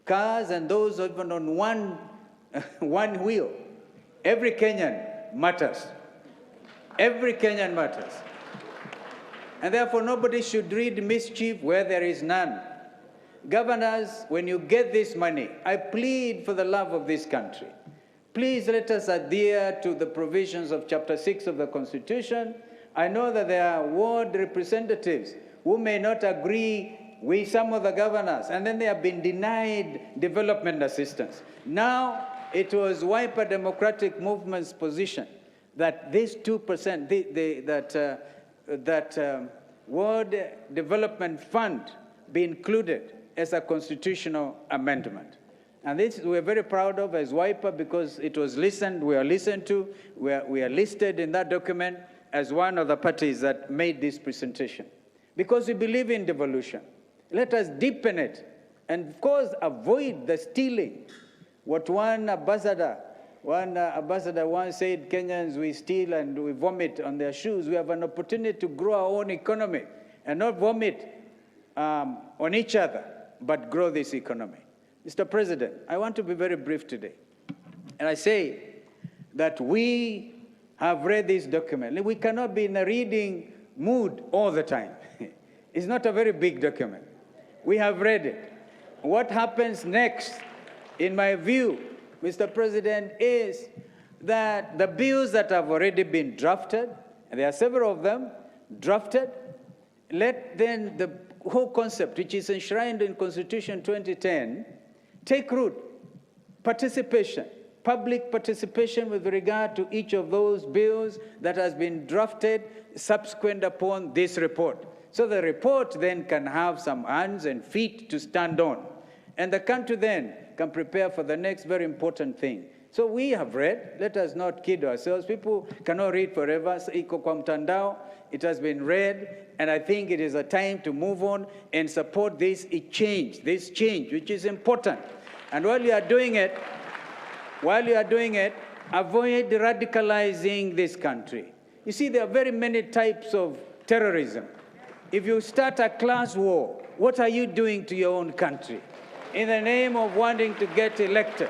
cars and those even on one wheel. Every Kenyan matters. Every Kenyan matters. And therefore nobody should read mischief where there is none. Governors, when you get this money, I plead for the love of this country. Please let us adhere to the provisions of Chapter 6 of the Constitution. I know that there are ward representatives who may not agree with some of the governors, and then they have been denied development assistance. Now, it was Wiper Democratic Movement's position that this 2%, that Ward Development Fund be included as a constitutional amendment. And this we're very proud of as Wiper, because it was listened, we are listened to, we are listed in that document as one of the parties that made this presentation. Because we believe in devolution. Let us deepen it, and of course avoid the stealing. What one ambassador once said, Kenyans, we steal and we vomit on their shoes. We have an opportunity to grow our own economy and not vomit on each other, but grow this economy. Mr. President, I want to be very brief today. And I say that we have read this document. We cannot be in a reading mood all the time. It's not a very big document. We have read it. What happens next, in my view, Mr. President, is that the bills that have already been drafted, and there are several of them drafted, let then the whole concept, which is enshrined in Constitution 2010, take root. Participation, public participation with regard to each of those bills that has been drafted subsequent upon this report. So the report then can have some hands and feet to stand on. And the country then can prepare for the next very important thing, So we have read. Let us not kid ourselves. People cannot read forever. So iko kwa mtandao. It has been read, and I think it is a time to move on and support this change, which is important. And while you are doing it, avoid radicalizing this country. You see, there are very many types of terrorism. If you start a class war, what are you doing to your own country in the name of wanting to get elected?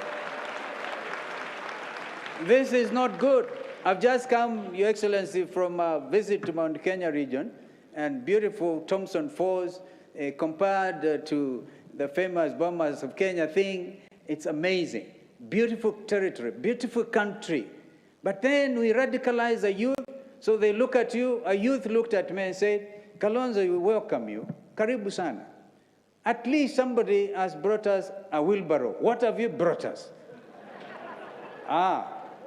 This is not good. I've just come, Your Excellency, from a visit to Mount Kenya region, and beautiful Thompson Falls, compared to the famous Bomas of Kenya thing. It's amazing. Beautiful territory, beautiful country. But then we radicalize the youth, so they look at you. A youth looked at me and said, Kalonzo, we welcome you. Karibu sana. At least somebody has brought us a wheelbarrow. What have you brought us?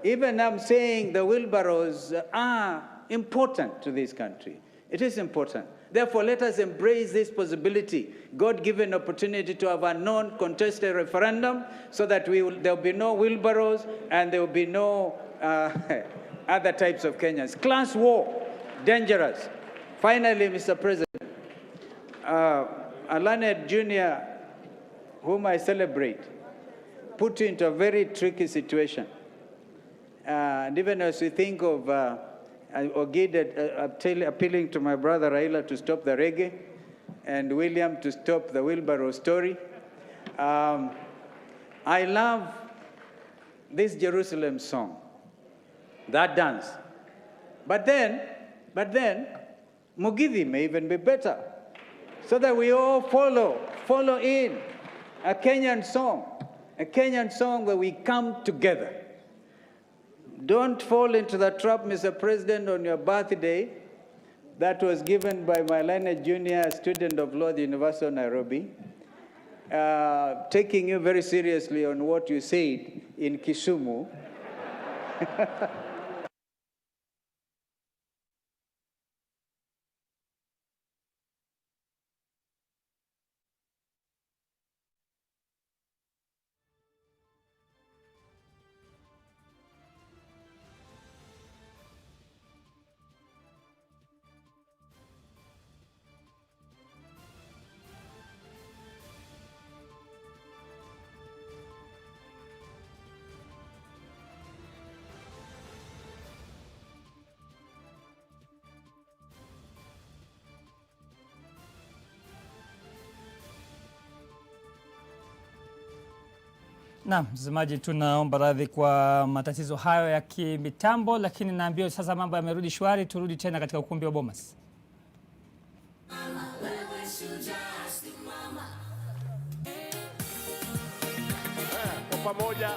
Even I'm saying the wheelbarrows are important to this country. It is important. Therefore, let us embrace this possibility, God-given opportunity to have a non-contested referendum so that there will be no wheelbarrows and there will be no other types of Kenyans. Class war, dangerous. Finally, Mr. President, Alanet Jr., whom I celebrate, put you into a very tricky situation. And even as we think of appealing to my brother Raila to stop the reggae and William to stop the wheelbarrow story, I love this Jerusalem song, that dance. But then, Mugithi may even be better, so that we all follow in a Kenyan song where we come together. Don't fall into the trap, Mr. President, on your birthday that was given by my Leonard Jr., student of law at the University of Nairobi, taking you very seriously on what you said in Kisumu. Naam, mtazamaji, tunaomba radhi kwa matatizo hayo ya kimitambo, lakini naambiwa sasa mambo yamerudi shwari. Turudi tena katika ukumbi wa Bomas. Kwa pamoja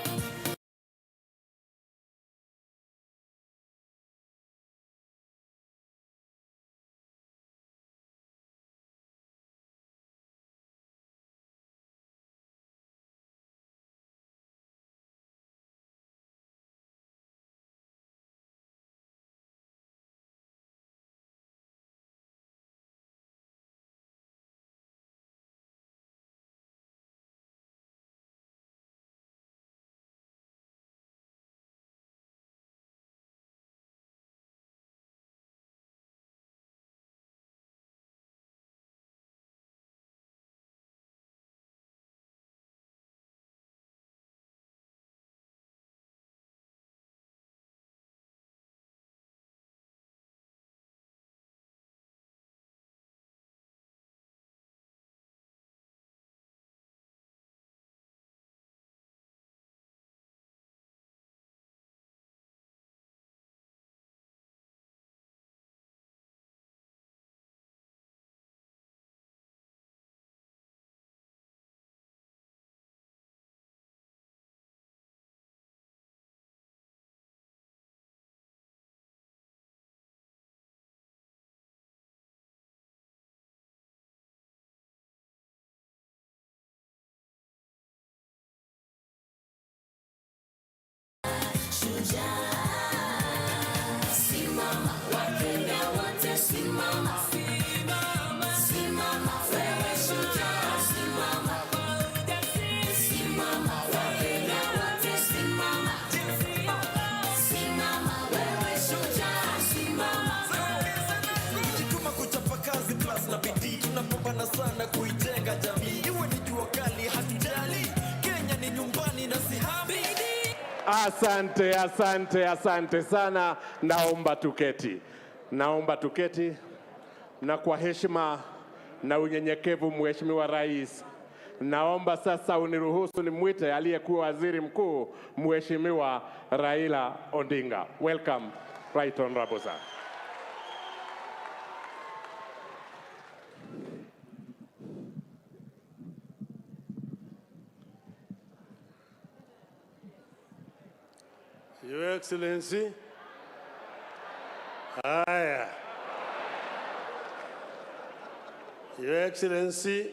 Asante, asante, asante sana. Naomba tuketi. Naomba tuketi. Na kwa heshima na unyenyekevu, Mheshimiwa Rais, naomba sasa uniruhusu nimwite aliyekuwa waziri mkuu, Mheshimiwa Raila Odinga. Welcome, Right Honorable Sir. Your Excellency. Haya. Your Excellency,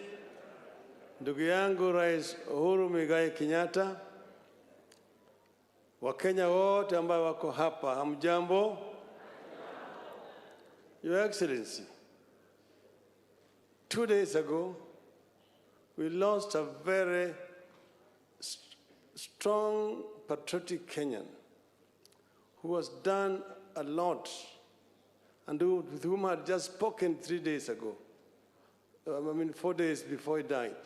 ndugu yangu Rais Uhuru Muigai Kenyatta, Wakenya wote ambao wako hapa, hamjambo? Your Excellency, 2 days ago, we lost a very strong, patriotic Kenyan who has done a lot and with whom I had just spoken 3 days ago. 4 days before he died,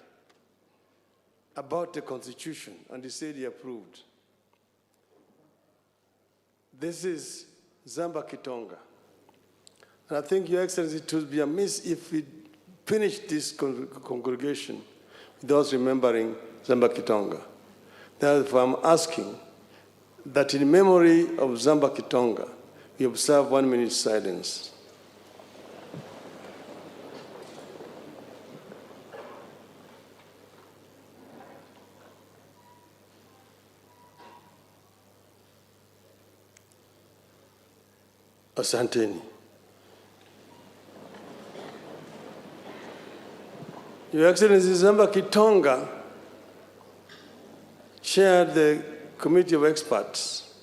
about the Constitution, and he said he approved. This is Zamba Kitonga. And I think, Your Excellency, it would be amiss if we finish this congregation without remembering Zamba Kitonga. Therefore, I'm asking that in memory of Zamba Kitonga, we observe 1 minute silence. Asanteni. Your Excellency, Zamba Kitonga chaired the committee of experts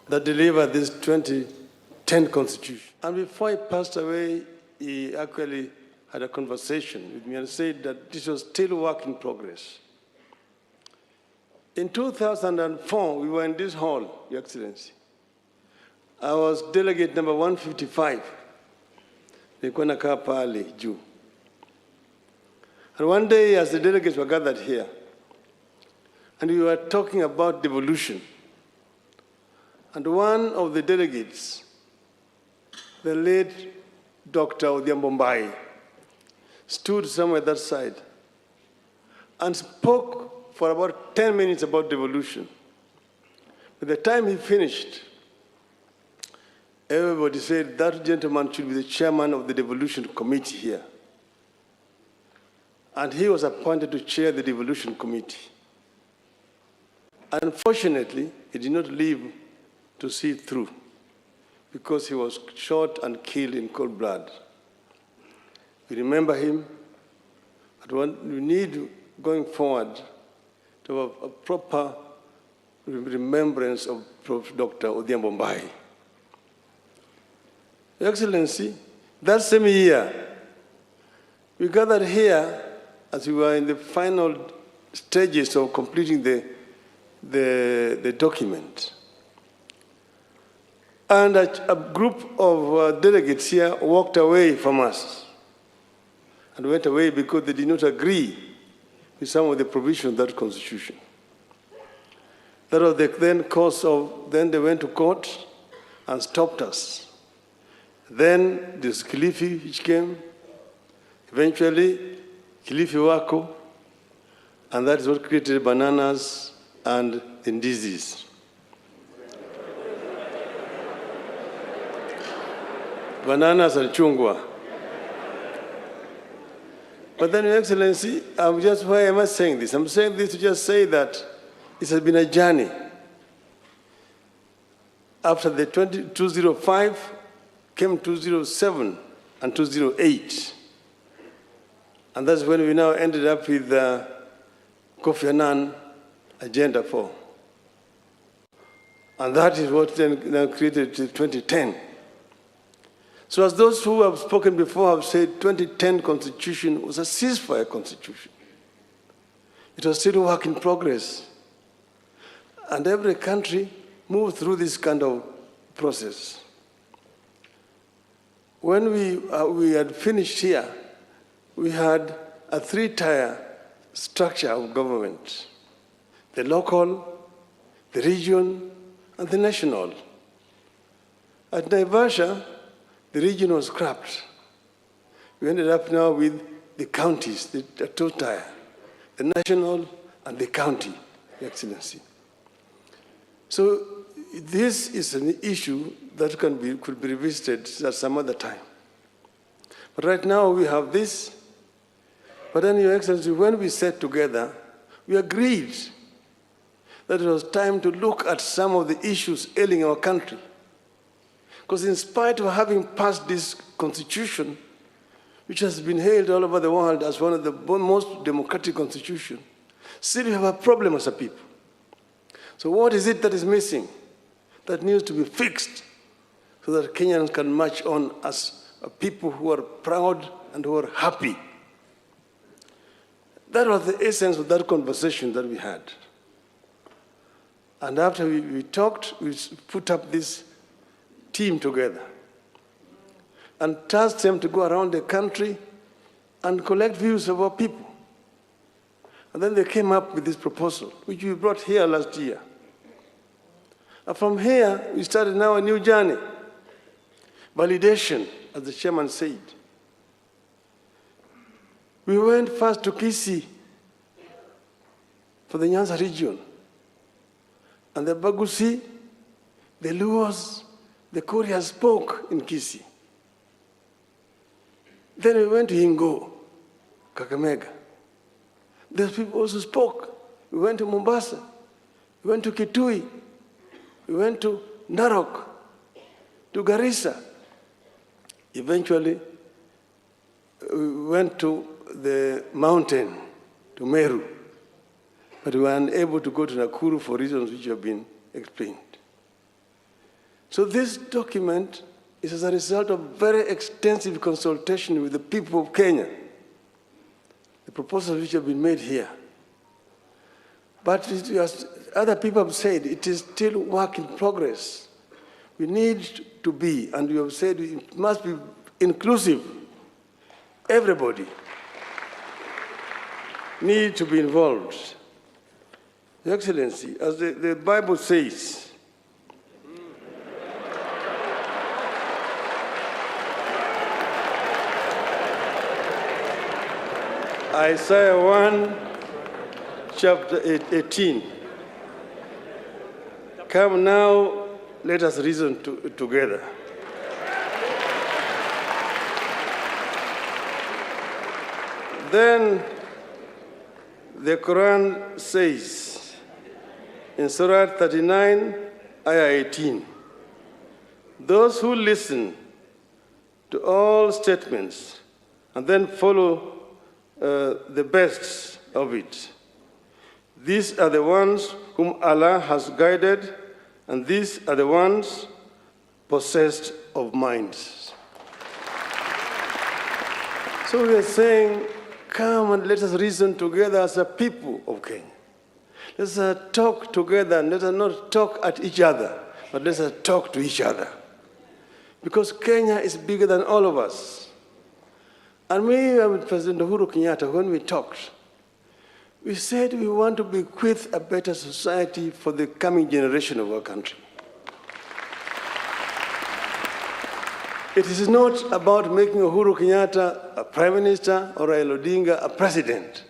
that delivered this 2010 Constitution. And before he passed away, he actually had a conversation with me and said that this was still work in progress. In 2004, we were in this hall, Your Excellency. I was delegate number 155. Nilikuwa nakaa pale juu. And one day, as the delegates were gathered here, and we were talking about devolution, and one of the delegates, the late Dr. Odhiambo Mbai, stood somewhere at that side and spoke for about 10 minutes about devolution. By the time he finished, everybody said that gentleman should be the chairman of the devolution committee here. And he was appointed to chair the devolution committee. Unfortunately, he did not live to see it through because he was shot and killed in cold blood. We remember him, but we need, going forward, to have a proper remembrance of Prof. Dr. Odhiambo Mbai. Your Excellency, that same year, we gathered here as we were in the final stages of completing the document. And a group of delegates here walked away from us and went away because they did not agree with some of the provisions of that Constitution. That was the then cause of, then they went to court and stopped us. Then this Kilifi which came, eventually Kilifi Wako, and that is what created bananas and indices. Bananas and chungwa. But then, Your Excellency, why am I saying this? I'm saying this to just say that it has been a journey. After the 205 came 207 and 208. And that's when we now ended up with Kofi Annan Agenda 4. And that is what then created 2010. So as those who have spoken before have said, 2010 Constitution was a ceasefire Constitution. It was still a work in progress. And every country moved through this kind of process. When we had finished here, we had a 3-tier structure of government: the local, the region, and the national. At Naivasha, the region was scrapped. We ended up now with the counties, the two-tier, the national and the county, Your Excellency. So this is an issue that could be revisited at some other time. But right now we have this. But then, Your Excellency, when we sat together, we agreed that it was time to look at some of the issues ailing our country. Because in spite of having passed this constitution, which has been hailed all over the world as one of the most democratic constitutions, still we have a problem as a people. So what is it that is missing, that needs to be fixed, so that Kenyans can march on as a people who are proud and who are happy? That was the essence of that conversation that we had. And after we talked, we put up this team together and tasked them to go around the country and collect views of our people. And then they came up with this proposal, which we brought here last year. And from here, we started now a new journey. Validation, as the chairman said. We went first to Kisii for the Nyanza region. And the Bagusi, the Luos, the Koreans spoke in Kisii. Then we went to Ingo, Kakamega. Those people also spoke. We went to Mombasa. We went to Kitui. We went to Narok, to Garissa. Eventually, we went to the mountain, to Meru. But we were unable to go to Nakuru for reasons which have been explained. So this document is as a result of very extensive consultation with the people of Kenya. The proposals which have been made here. But as other people have said, it is still work in progress. We need to be, and we have said it must be inclusive. Everybody needs to be involved. Your Excellency, as the Bible says, Isaiah 1, chapter 18. Come now, let us reason together. Then the Quran says in Surah 39, Ayah 18, those who listen to all statements and then follow the best of it. These are the ones whom Allah has guided, and these are the ones possessed of minds. So we are saying, come and let us reason together as a people of Kenya. Let us talk together, and let us not talk at each other, but let us talk to each other. Because Kenya is bigger than all of us. And we, with President Uhuru Kenyatta, when we talked, we said we want to bequeath a better society for the coming generation of our country. It is not about making Uhuru Kenyatta a prime minister or Raila Odinga a president.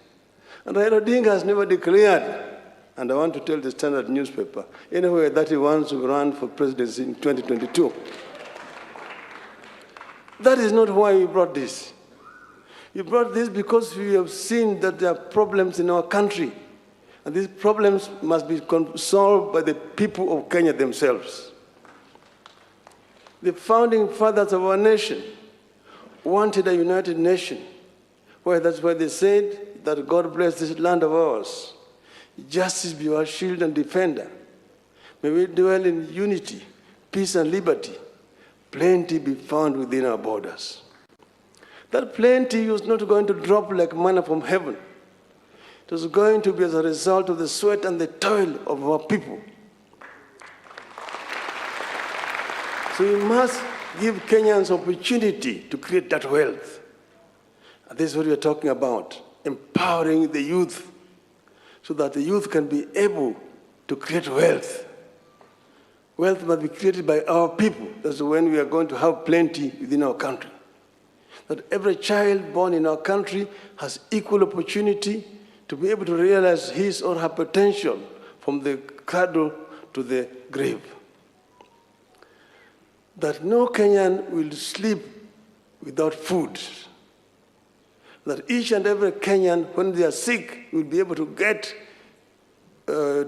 And Raila Odinga has never declared, and I want to tell the Standard newspaper, anyway, that he wants to run for presidency in 2022. That is not why we brought this. We brought this because we have seen that there are problems in our country, and these problems must be solved by the people of Kenya themselves. The founding fathers of our nation wanted a united nation, where that's why they said that God bless this land of ours. Justice be our shield and defender. May we dwell in unity, peace, and liberty. Plenty be found within our borders. That plenty was not going to drop like manna from heaven. It was going to be as a result of the sweat and the toil of our people. So we must give Kenyans opportunity to create that wealth. And this is what we are talking about, empowering the youth so that the youth can be able to create wealth. Wealth must be created by our people. That's when we are going to have plenty within our country. That every child born in our country has equal opportunity to be able to realize his or her potential from the cradle to the grave. That no Kenyan will sleep without food. That each and every Kenyan, when they are sick, will be able to get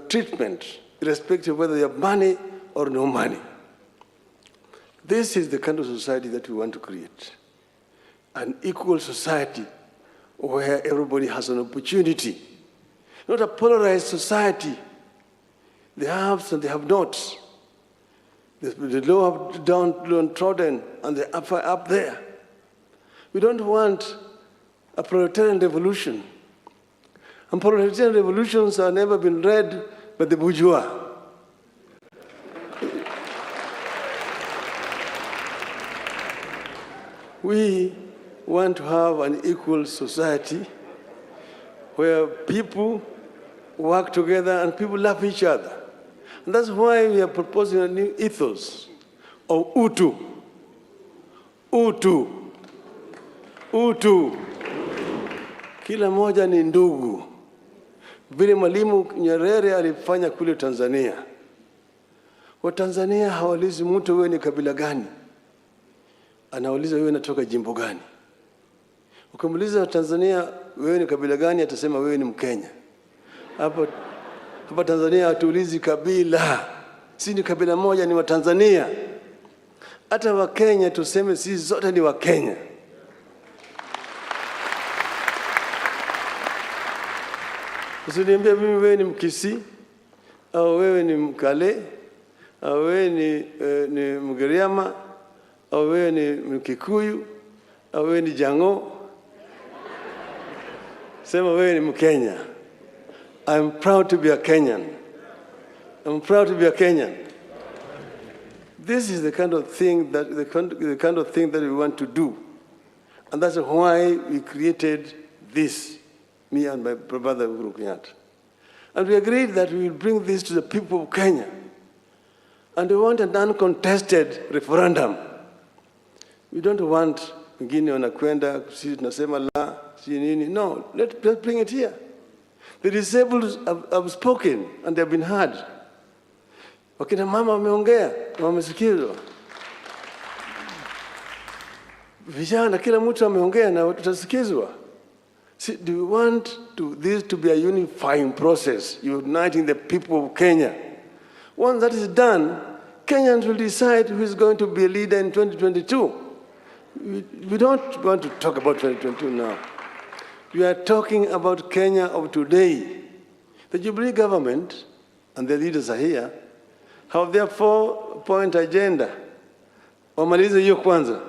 treatment, irrespective of whether they have money or no money. This is the kind of society that we want to create. An equal society where everybody has an opportunity. Not a polarized society. The haves and the have-nots. The low have downtrodden and the up there. We don't want a proletarian revolution. And proletarian revolutions have never been led by the bourgeois. We want to have an equal society where people work together and people love each other. And that's why we are proposing a new ethos of Utu. Utu. Utu. Kila moja ni ndugu. Vile Mwalimu Nyerere alifanya kule Tanzania. Watanzania hawaulizi mtu wewe ni kabila gani. Anauliza wewe unatoka jimbo gani. Ukimuuliza Watanzania wewe ni kabila gani, atasema wewe ni Mkenya. Hapa Tanzania hatuulizi kabila. Sisi ni kabila moja, ni Watanzania. Hata Wakenya tuseme sisi zote ni Wakenya. Usiniambie mimi wewe ni Mkisii au wewe ni Mkale au wewe ni Mgiriama au wewe ni Mkikuyu au wewe ni Jango. Sema wewe ni Mkenya. I'm proud to be a Kenyan. I'm proud to be a Kenyan. This is the kind of thing that we want to do. And that's why we created this, me and my brother Uhuru Kenyatta. And we agreed that we will bring this to the people of Kenya. And we want an uncontested referendum. We don't want wengine wanakwenda sisi tunasema la si nini. No, let's bring it here. The disabled have spoken and they have been heard. Wakina mama wameongea na wamesikizwa. Vijana kila mtu ameongea na tutasikizwa. See, do we want this to be a unifying process, uniting the people of Kenya? Once that is done, Kenyans will decide who is going to be a leader in 2022. We don't want to talk about 2022 now. We are talking about Kenya of today. The Jubilee government, and the leaders are here, have their 4-point agenda. Wamalize hiyo kwanza.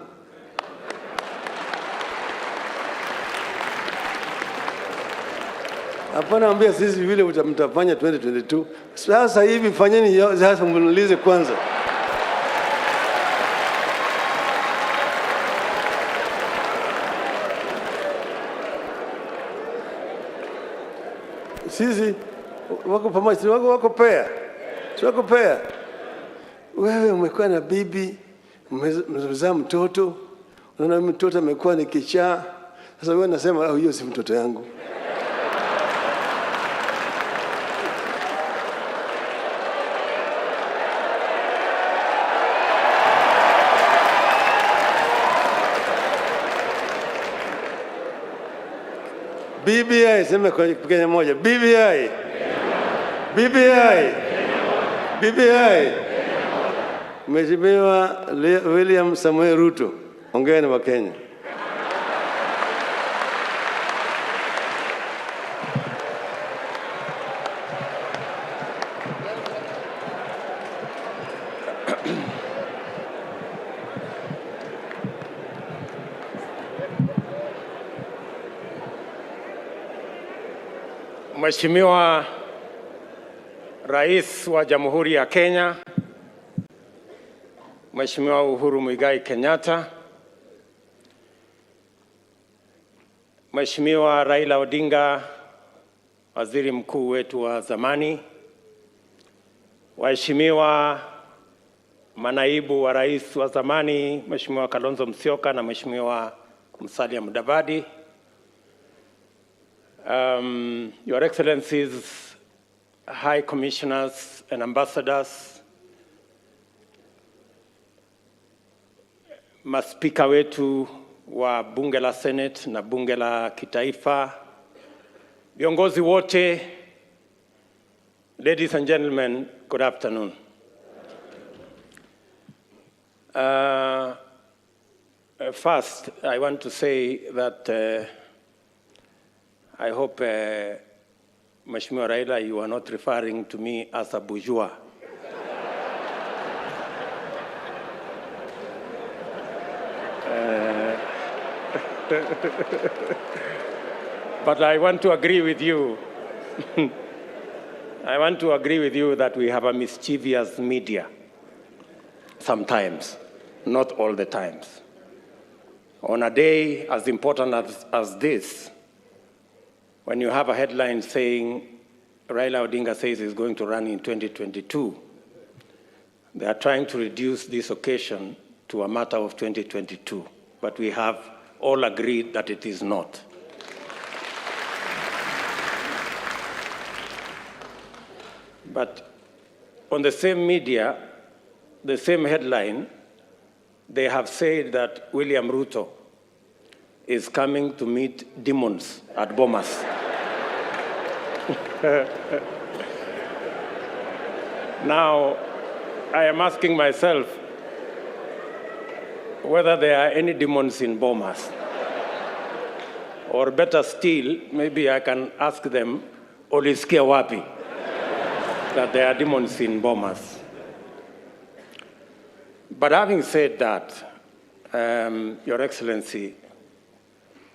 Hapana ambia sisi vile mtafanya 2022. Sasa hivi fanyeni sasa mlize kwanza. Sisi wako pamoja, wako pair. Wako pair. Wewe umekuwa na bibi, umezaa mtoto, unaona mtoto amekuwa ni kichaa. Sasa wewe unasema hiyo si mtoto yangu. BBI, sema kwa Kenya moja. BBI. BBI. BBI. Mheshimiwa William Samoei Ruto, ongea na Wakenya. Mheshimiwa Rais wa Jamhuri ya Kenya, Mheshimiwa Uhuru Muigai Kenyatta, Mheshimiwa Raila Odinga, Waziri Mkuu wetu wa zamani, waheshimiwa manaibu wa rais wa zamani, Mheshimiwa Kalonzo Musyoka na Mheshimiwa Musalia Mudavadi, Your Excellencies, High Commissioners and Ambassadors, maspika wetu wa bunge la Senate na bunge la kitaifa, viongozi wote, ladies and gentlemen, good afternoon. First, I want to say that I hope, Mheshimiwa Raila, you are not referring to me as a bourgeois. But I want to agree with you. I want to agree with you that we have a mischievous media sometimes, not all the times. On a day as important as this, when you have a headline saying Raila Odinga says he's going to run in 2022, they are trying to reduce this occasion to a matter of 2022, but we have all agreed that it is not. But on the same media, the same headline, they have said that William Ruto is coming to meet demons at Bomas. Now, I am asking myself whether there are any demons in Bomas. Or better still, maybe I can ask them, Olisikia wapi, that there are demons in Bomas. But having said that, Your Excellency,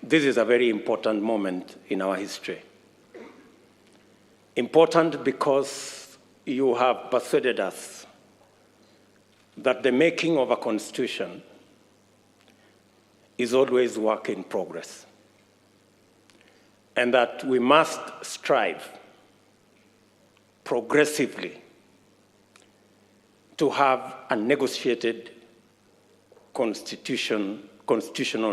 this is a very important moment in our history. Important because you have persuaded us that the making of a constitution is always work in progress, and that we must strive progressively to have a negotiated constitutional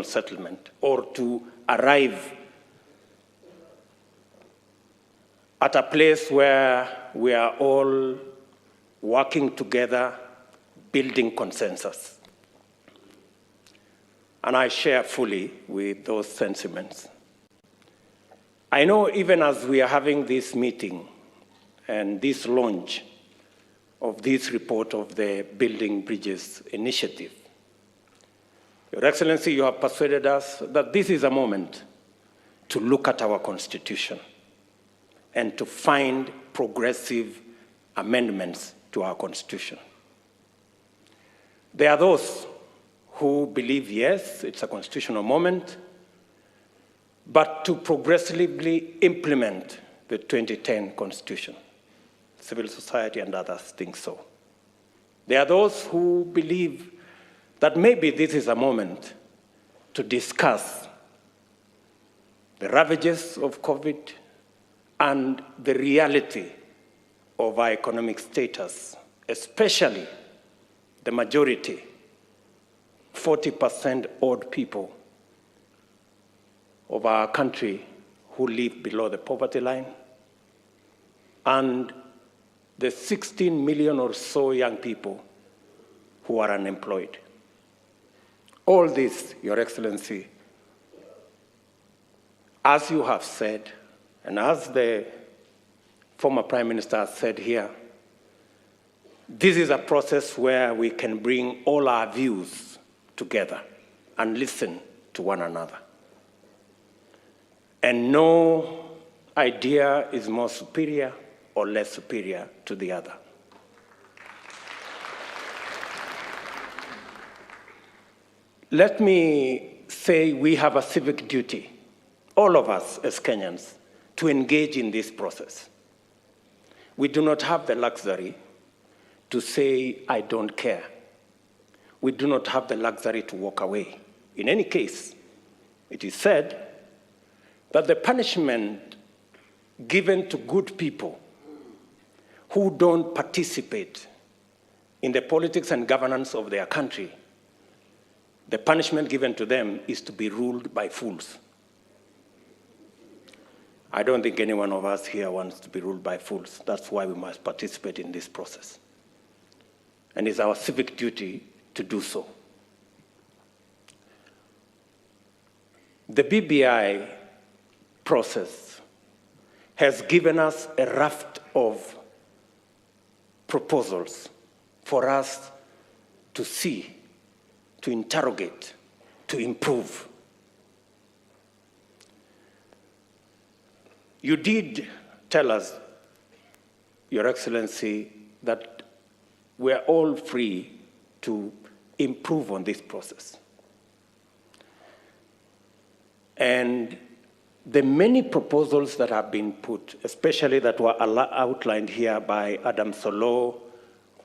settlement, or to arrive at a place where we are all working together, building consensus. And I share fully with those sentiments. I know even as we are having this meeting and this launch of this report of the Building Bridges initiative, Your Excellency, you have persuaded us that this is a moment to look at our Constitution and to find progressive amendments to our Constitution. There are those who believe, yes, it's a constitutional moment, but to progressively implement the 2010 Constitution. Civil society and others think so. There are those who believe that maybe this is a moment to discuss the ravages of COVID and the reality of our economic status, especially the majority, 40% odd people of our country who live below the poverty line, and the 16 million or so young people who are unemployed. All this, Your Excellency, as you have said, and as the former Prime Minister has said here, this is a process where we can bring all our views together and listen to one another. And no idea is more superior or less superior to the other. Let me say we have a civic duty, all of us as Kenyans, to engage in this process. We do not have the luxury to say, I don't care. We do not have the luxury to walk away. In any case, it is said that the punishment given to good people who don't participate in the politics and governance of their country, the punishment given to them is to be ruled by fools. I don't think any one of us here wants to be ruled by fools. That's why we must participate in this process. And it's our civic duty to do so. The BBI process has given us a raft of proposals for us to see, to interrogate, to improve. You did tell us, Your Excellency, that we're all free to improve on this process. And the many proposals that have been put, especially that were outlined here by Adam Solo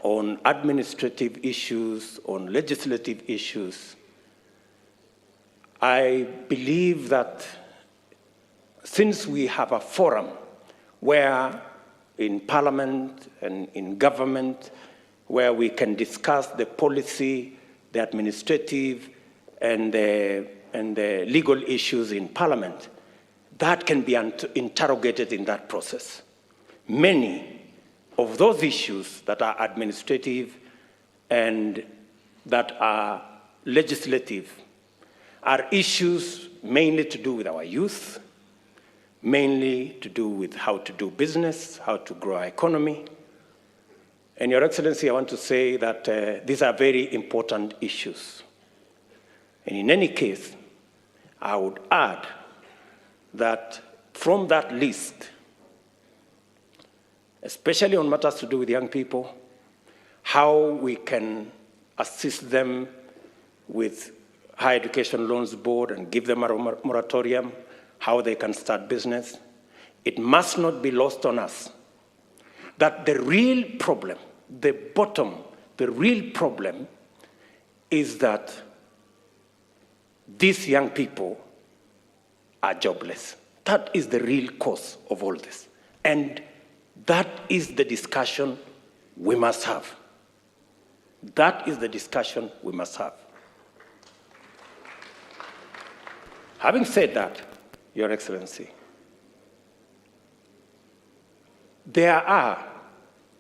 on administrative issues, on legislative issues, I believe that since we have a forum where in Parliament and in government, where we can discuss the policy, the administrative, and the legal issues in Parliament, that can be interrogated in that process. Many of those issues that are administrative and that are legislative are issues mainly to do with our youth, mainly to do with how to do business, how to grow our economy. And Your Excellency, I want to say that these are very important issues. And in any case, I would add that from that list, especially on matters to do with young people, how we can assist them with Higher Education Loans Board and give them a moratorium, how they can start business, it must not be lost on us that the real problem, the real problem is that these young people are jobless. That is the real cause of all this. And that is the discussion we must have. That is the discussion we must have. Having said that, Your Excellency, there are,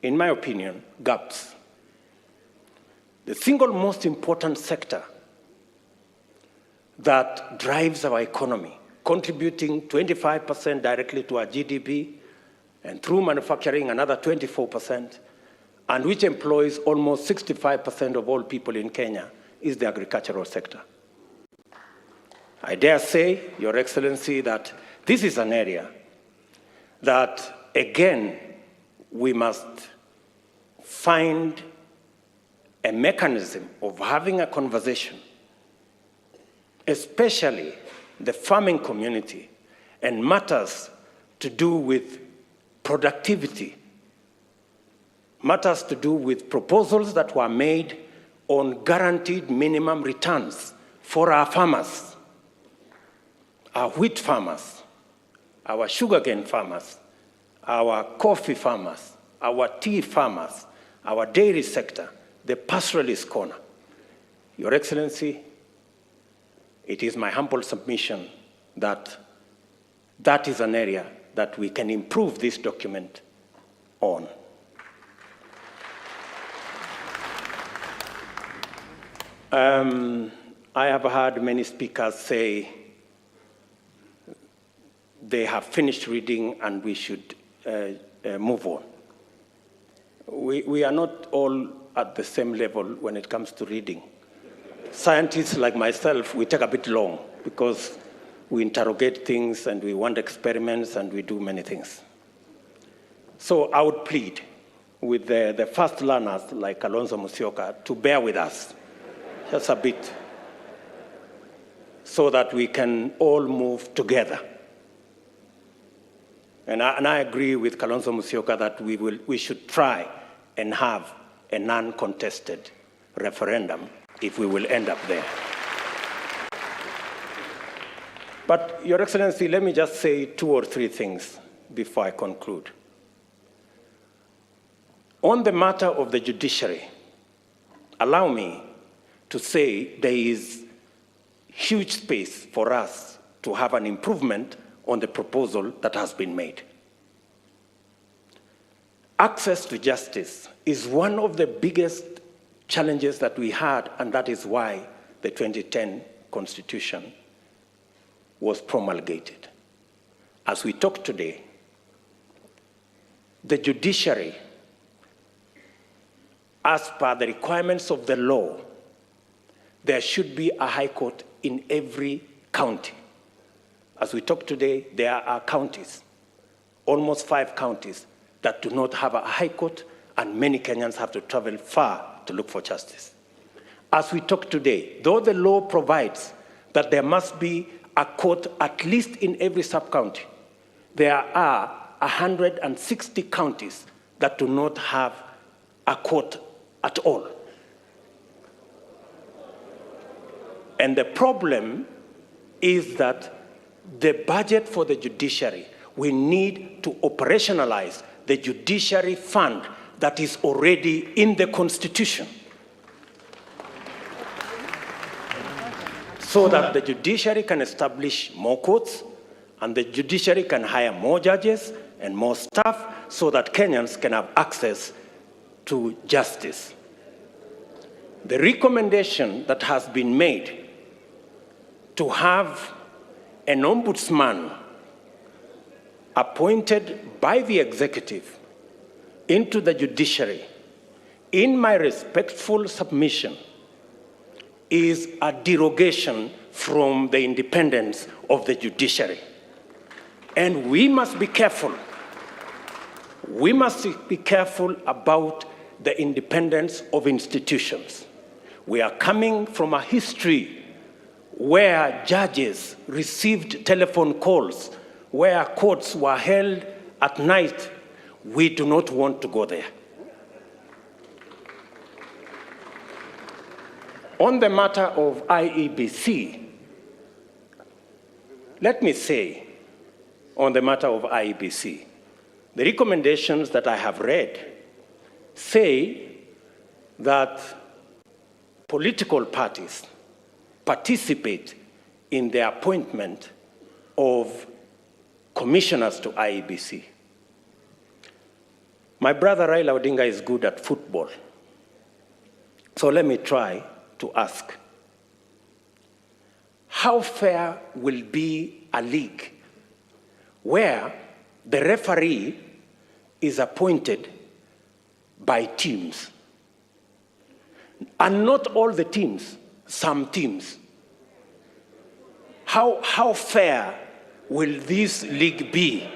in my opinion, gaps. The single most important sector that drives our economy, contributing 25% directly to our GDP, and through manufacturing another 24%, and which employs almost 65% of all people in Kenya, is the agricultural sector. I dare say, Your Excellency, that this is an area that, again, we must find a mechanism of having a conversation, especially the farming community, and matters to do with productivity, matters to do with proposals that were made on guaranteed minimum returns for our farmers, our wheat farmers, our sugarcane farmers, our coffee farmers, our tea farmers, our dairy sector, the pastoralist corner. Your Excellency, it is my humble submission that that is an area that we can improve this document on. I have heard many speakers say they have finished reading and we should move on. We are not all at the same level when it comes to reading. Scientists like myself, we take a bit long because we interrogate things and we want experiments and we do many things. So I would plead with the first learners like Alonso Musyoka to bear with us just a bit so that we can all move together. And I agree with Kalonzo Musyoka that we should try and have a non-contested referendum if we will end up there. But, Your Excellency, let me just say 2 or 3 things before I conclude. On the matter of the judiciary, allow me to say there is huge space for us to have an improvement on the proposal that has been made. Access to justice is one of the biggest challenges that we had, and that is why the 2010 Constitution was promulgated. As we talk today, the judiciary, as per the requirements of the law, there should be a high court in every county. As we talk today, there are counties, almost 5 counties, that do not have a high court, and many Kenyans have to travel far to look for justice. As we talk today, though the law provides that there must be a court at least in every sub-county, there are 160 counties that do not have a court at all. And the problem is that the budget for the judiciary, we need to operationalize the judiciary fund that is already in the Constitution, so that the judiciary can establish more courts and the judiciary can hire more judges and more staff so that Kenyans can have access to justice. The recommendation that has been made to have an ombudsman appointed by the executive into the judiciary, in my respectful submission, is a derogation from the independence of the judiciary. And we must be careful. We must be careful about the independence of institutions. We are coming from a history where judges received telephone calls, where courts were held at night. We do not want to go there. On the matter of IEBC, let me say, on the matter of IEBC, the recommendations that I have read say that political parties participate in the appointment of commissioners to IEBC. My brother Raila Odinga is good at football. So let me try to ask, how fair will be a league where the referee is appointed by teams? And not all the teams, some teams. How fair will this league be?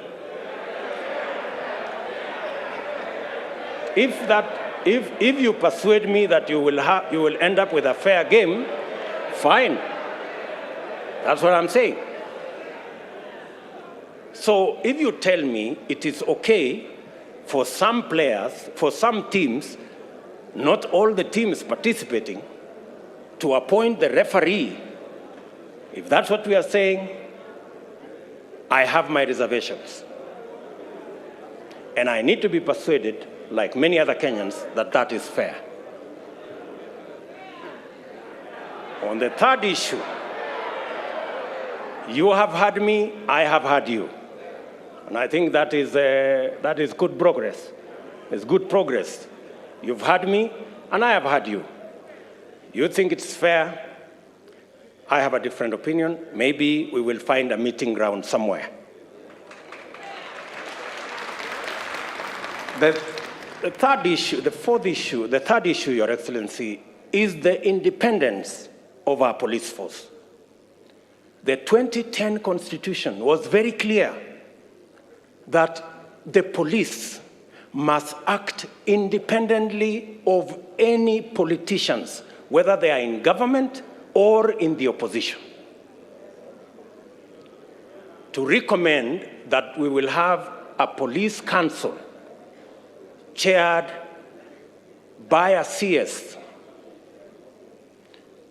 If you persuade me that you will end up with a fair game, fine. That's what I'm saying. So if you tell me it is okay for some players, for some teams, not all the teams participating, to appoint the referee, if that's what we are saying, I have my reservations. And I need to be persuaded, like many other Kenyans, that that is fair. On the third issue, you have heard me, I have heard you. And I think that is good progress. It's good progress. You've heard me, and I have heard you. You think it's fair? I have a different opinion. Maybe we will find a meeting ground somewhere. The third issue, the third issue, Your Excellency, is the independence of our police force. The 2010 Constitution was very clear that the police must act independently of any politicians, whether they are in government or in the opposition. To recommend that we will have a police council chaired by a CS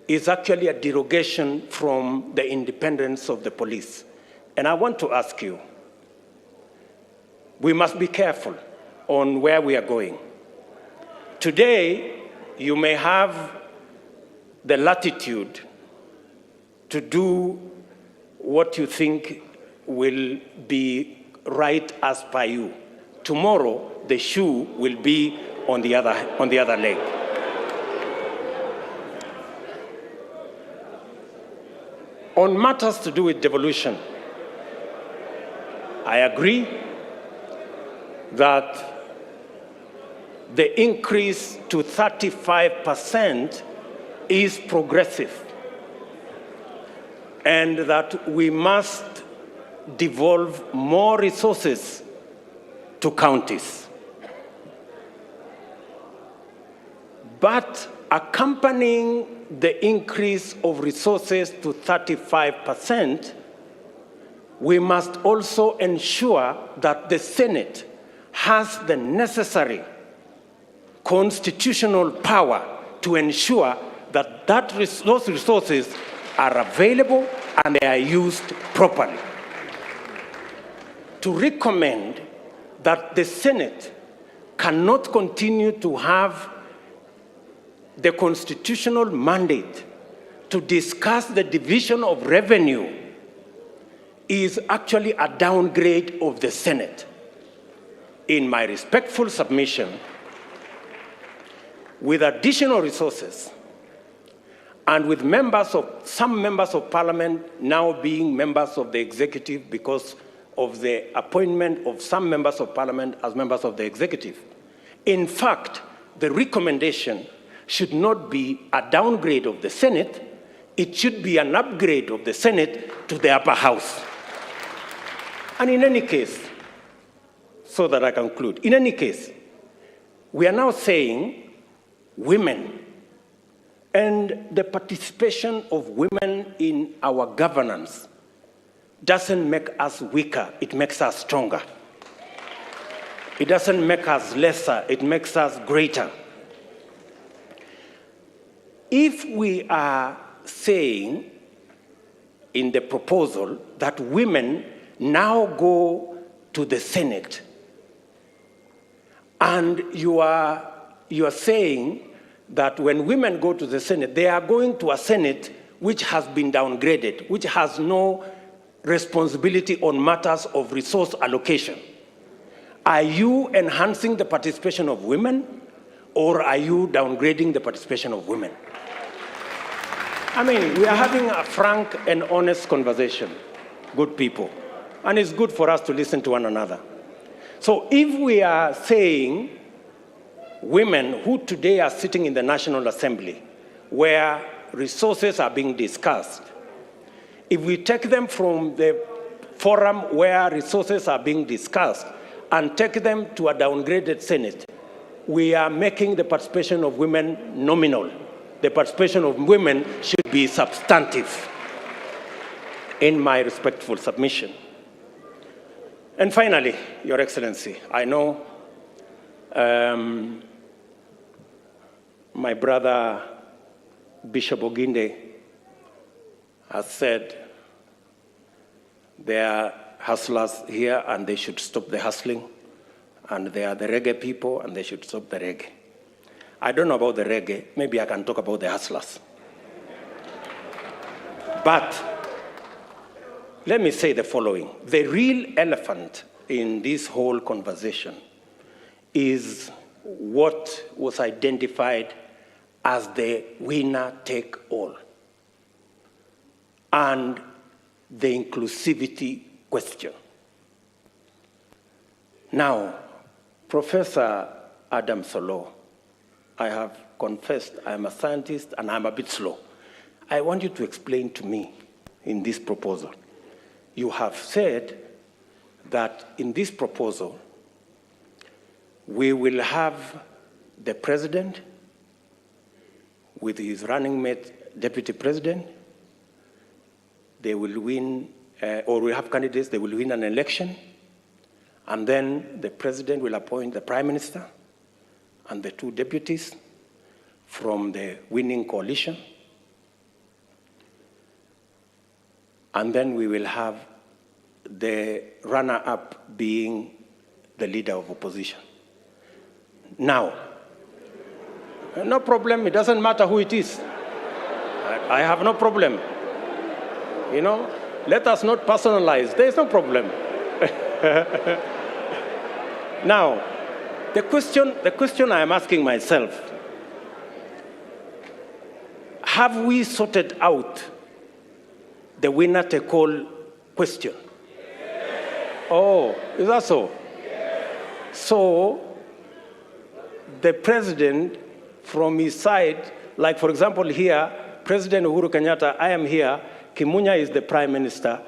is actually a derogation from the independence of the police. And I want to ask you, we must be careful on where we are going. today, you may have the latitude to do what you think will be right as per you. Tomorrow, the shoe will be on the other leg. On matters to do with devolution, I agree that the increase to 35% is progressive, and that we must devolve more resources to counties. But accompanying the increase of resources to 35%, we must also ensure that the Senate has the necessary constitutional power to ensure that those resources are available and they are used properly. To recommend that the Senate cannot continue to have the constitutional mandate to discuss the division of revenue is actually a downgrade of the Senate. In my respectful submission, with additional resources and with some members of parliament now being members of the executive because of the appointment of some members of parliament as members of the executive, in fact, the recommendation should not be a downgrade of the Senate, it should be an upgrade of the Senate to the upper house. And in any case, so that I conclude, in any case, we are now saying women and the participation of women in our governance doesn't make us weaker, it makes us stronger. It doesn't make us lesser, it makes us greater. If we are saying in the proposal that women now go to the Senate, and you are saying that when women go to the Senate, they are going to a Senate which has been downgraded, which has no responsibility on matters of resource allocation. Are you enhancing the participation of women, or are you downgrading the participation of women? I mean, we are having a frank and honest conversation, good people, and it's good for us to listen to one another. So if we are saying women who today are sitting in the National Assembly, where resources are being discussed, if we take them from the forum where resources are being discussed and take them to a downgraded Senate, we are making the participation of women nominal. The participation of women should be substantive, in my respectful submission. And finally, Your Excellency, I know my brother Bishop Oginde has said there are hustlers here and they should stop the hustling, and they are the reggae people and they should stop the reggae. I don't know about the reggae, maybe I can talk about the hustlers. But let me say the following. The real elephant in this whole conversation is what was identified as the winner-take-all and the inclusivity question. Now, Professor Adam Solo, I have confessed I'm a scientist and I'm a bit slow. I want you to explain to me in this proposal. You have said that in this proposal, we will have the president with his running mate, deputy president. They will win, or we have candidates, they will win an election, and then the president will appoint the prime minister and the two deputies from the winning coalition. And then we will have the runner-up being the leader of opposition. Now, No problem. It doesn't matter who it is. I have no problem. You know, let us not personalize. There is no problem. Now, the question I am asking myself, have we sorted out the winner take all question? Oh, is that so? So, the president from his side, like for example here, President Uhuru Kenyatta, I am here, Kimunya is the prime minister,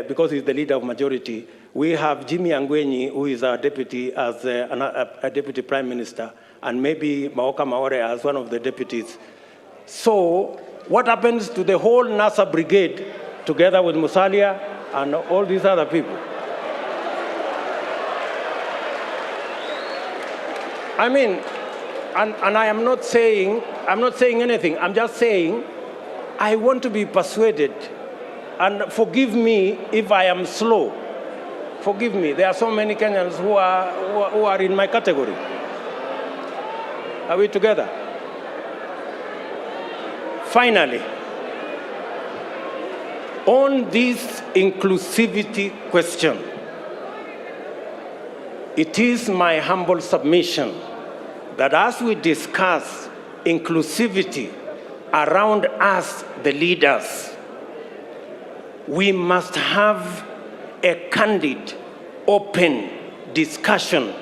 because he's the leader of majority. We have Jimmy Angwenyi, who is our deputy, as a deputy prime minister, and maybe Maoka Maore as one of the deputies. So, what happens to the whole NASA brigade, together with Musalia and all these other people? I mean, and I am not saying anything. I'm just saying I want to be persuaded. And forgive me if I am slow. Forgive me. There are so many Kenyans who are in my category. Are we together? Finally, on this inclusivity question, it is my humble submission that as we discuss inclusivity around us, the leaders, we must have a candid, open discussion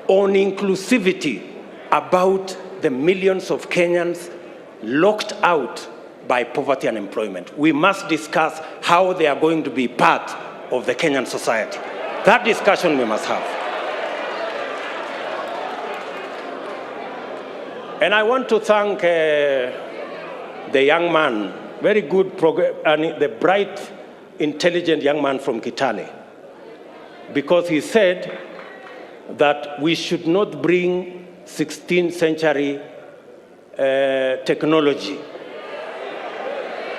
on inclusivity about the millions of Kenyans locked out by poverty and unemployment. We must discuss how they are going to be part of the Kenyan society. That discussion we must have. And I want to thank the young man, very good, and the bright, intelligent young man from Kitale, because he said that we should not bring 16th century technology.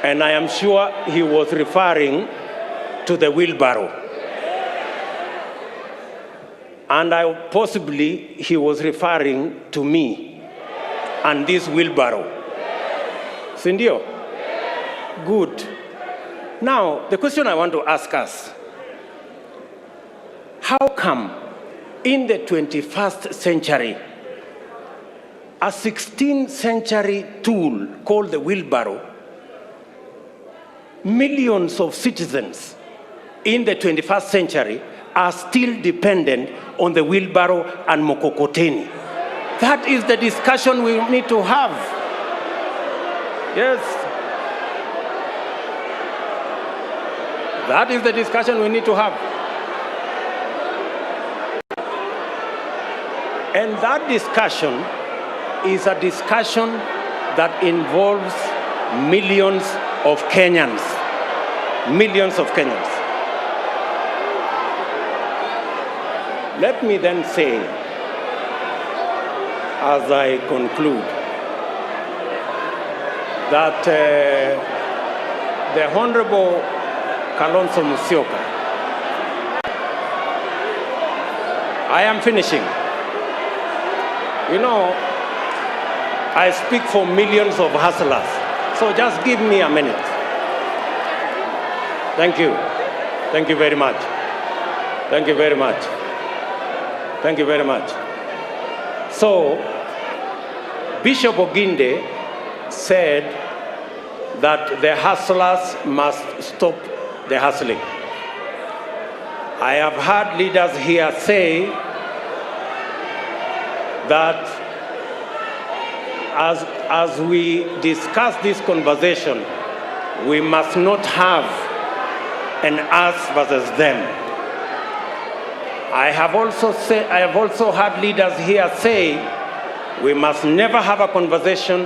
And I am sure he was referring to the wheelbarrow. And possibly he was referring to me and this wheelbarrow. Sindio? Good. Now, the question I want to ask us, how come in the 21st century, a 16th century tool called the wheelbarrow, millions of citizens in the 21st century are still dependent on the wheelbarrow and mokokoteni? That is the discussion we need to have. Yes. That is the discussion we need to have. And that discussion is a discussion that involves millions of Kenyans. Millions of Kenyans. Let me then say, as I conclude, that the Honorable Kalonzo Musyoka, I am finishing. You know, I speak for millions of hustlers, so just give me a minute. Thank you. Thank you very much. Thank you very much. Thank you very much. So, Bishop Oginde said that the hustlers must stop the hustling. I have heard leaders here say that as we discuss this conversation, we must not have an us versus them. I have also heard leaders here say we must never have a conversation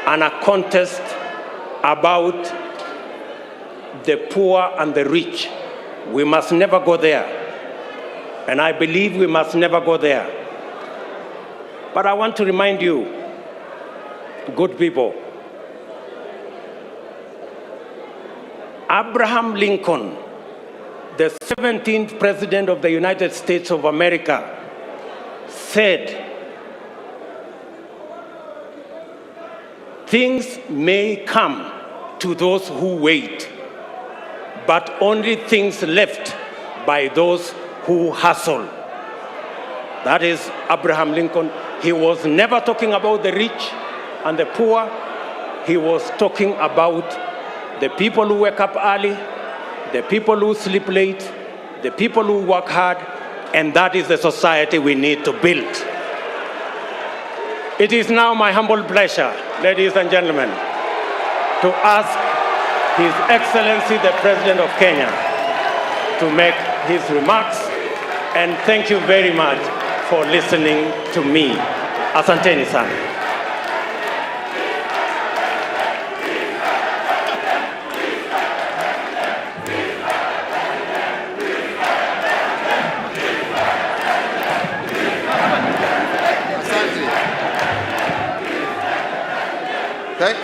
and a contest about the poor and the rich. We must never go there. And I believe we must never go there. But I want to remind you, good people, Abraham Lincoln, the 17th President of the United States of America, said things may come to those who wait, but only things left by those who hustle. That is Abraham Lincoln. He was never talking about the rich and the poor. He was talking about the people who wake up early, the people who sleep late, the people who work hard, and that is the society we need to build. It is now my humble pleasure, ladies and gentlemen, to ask His Excellency the President of Kenya to make his remarks, and thank you very much for listening to me. Asanteni sana.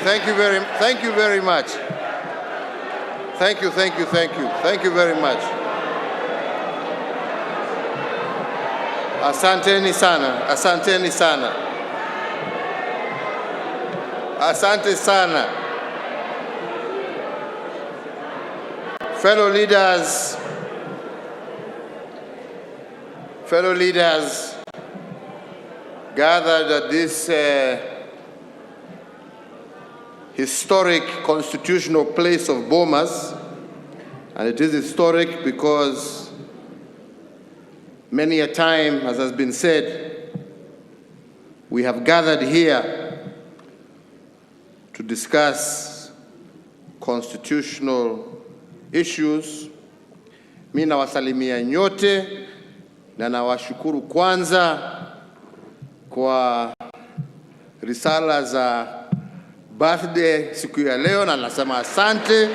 Thank you very much. Thank you very much. Asanteni sana, asanteni sana. Asante sana. Fellow leaders gathered at this historic constitutional place of Bomas, and it is historic because many a time, as has been said, we have gathered here to discuss constitutional issues. Mimi nawasalimia nyote na nawashukuru kwanza kwa risala za birthday siku ya leo, na nasema asante.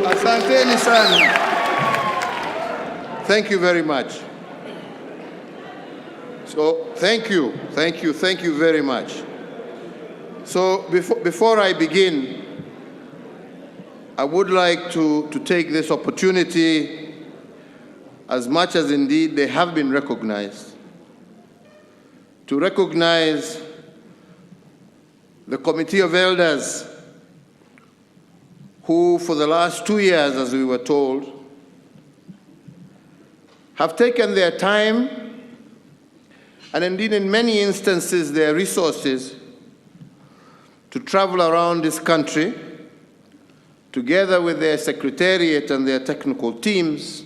Asanteni sana. Thank you very much. So, thank you very much. So, before I begin, I would like to take this opportunity, as much as indeed they have been recognized, to recognize the Committee of Elders who, for the last 2 years, as we were told, have taken their time and indeed in many instances their resources to travel around this country together with their secretariat and their technical teams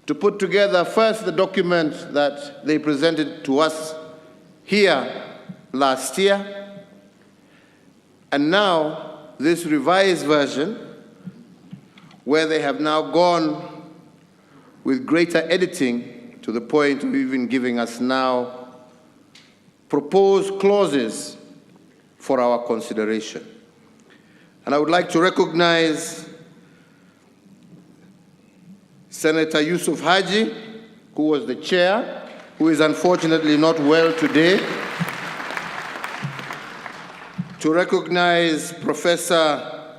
to put together first the document that they presented to us here last year, and now this revised version, where they have now gone with greater editing to the point of even giving us now proposed clauses for our consideration. And I would like to recognize Senator Yusuf Haji, who was the chair, who is unfortunately not well today. To recognize Professor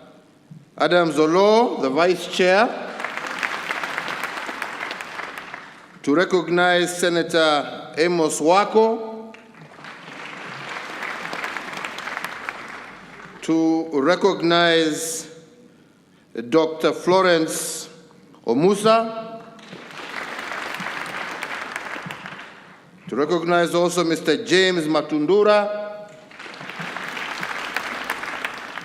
Adam Zolo, the Vice Chair. To recognize Senator Amos Wako. To recognize Dr. Florence Omusa. To recognize also Mr. James Matundura.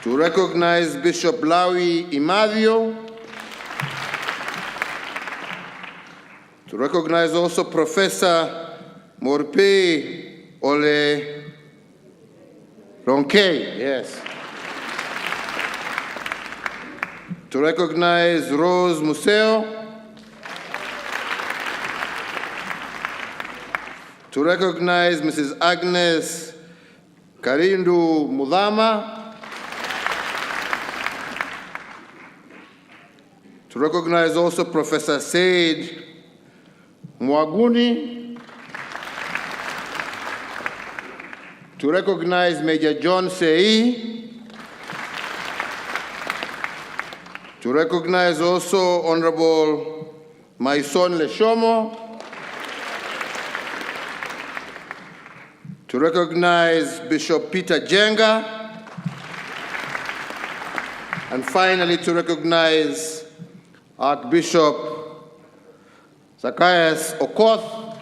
To recognize Bishop Lawi Imadio. To recognize also Professor Morpe Ole Ronke, yes. To recognize Rose Museo. To recognize Mrs. Agnes Karindu Mudhama. To recognize also Professor Said Mwaguni. To recognize Major John Sei. To recognize also Honorable Maison Leshomo. To recognize Bishop Peter Jenga. And finally, to recognize Archbishop Zacchaeus Okoth,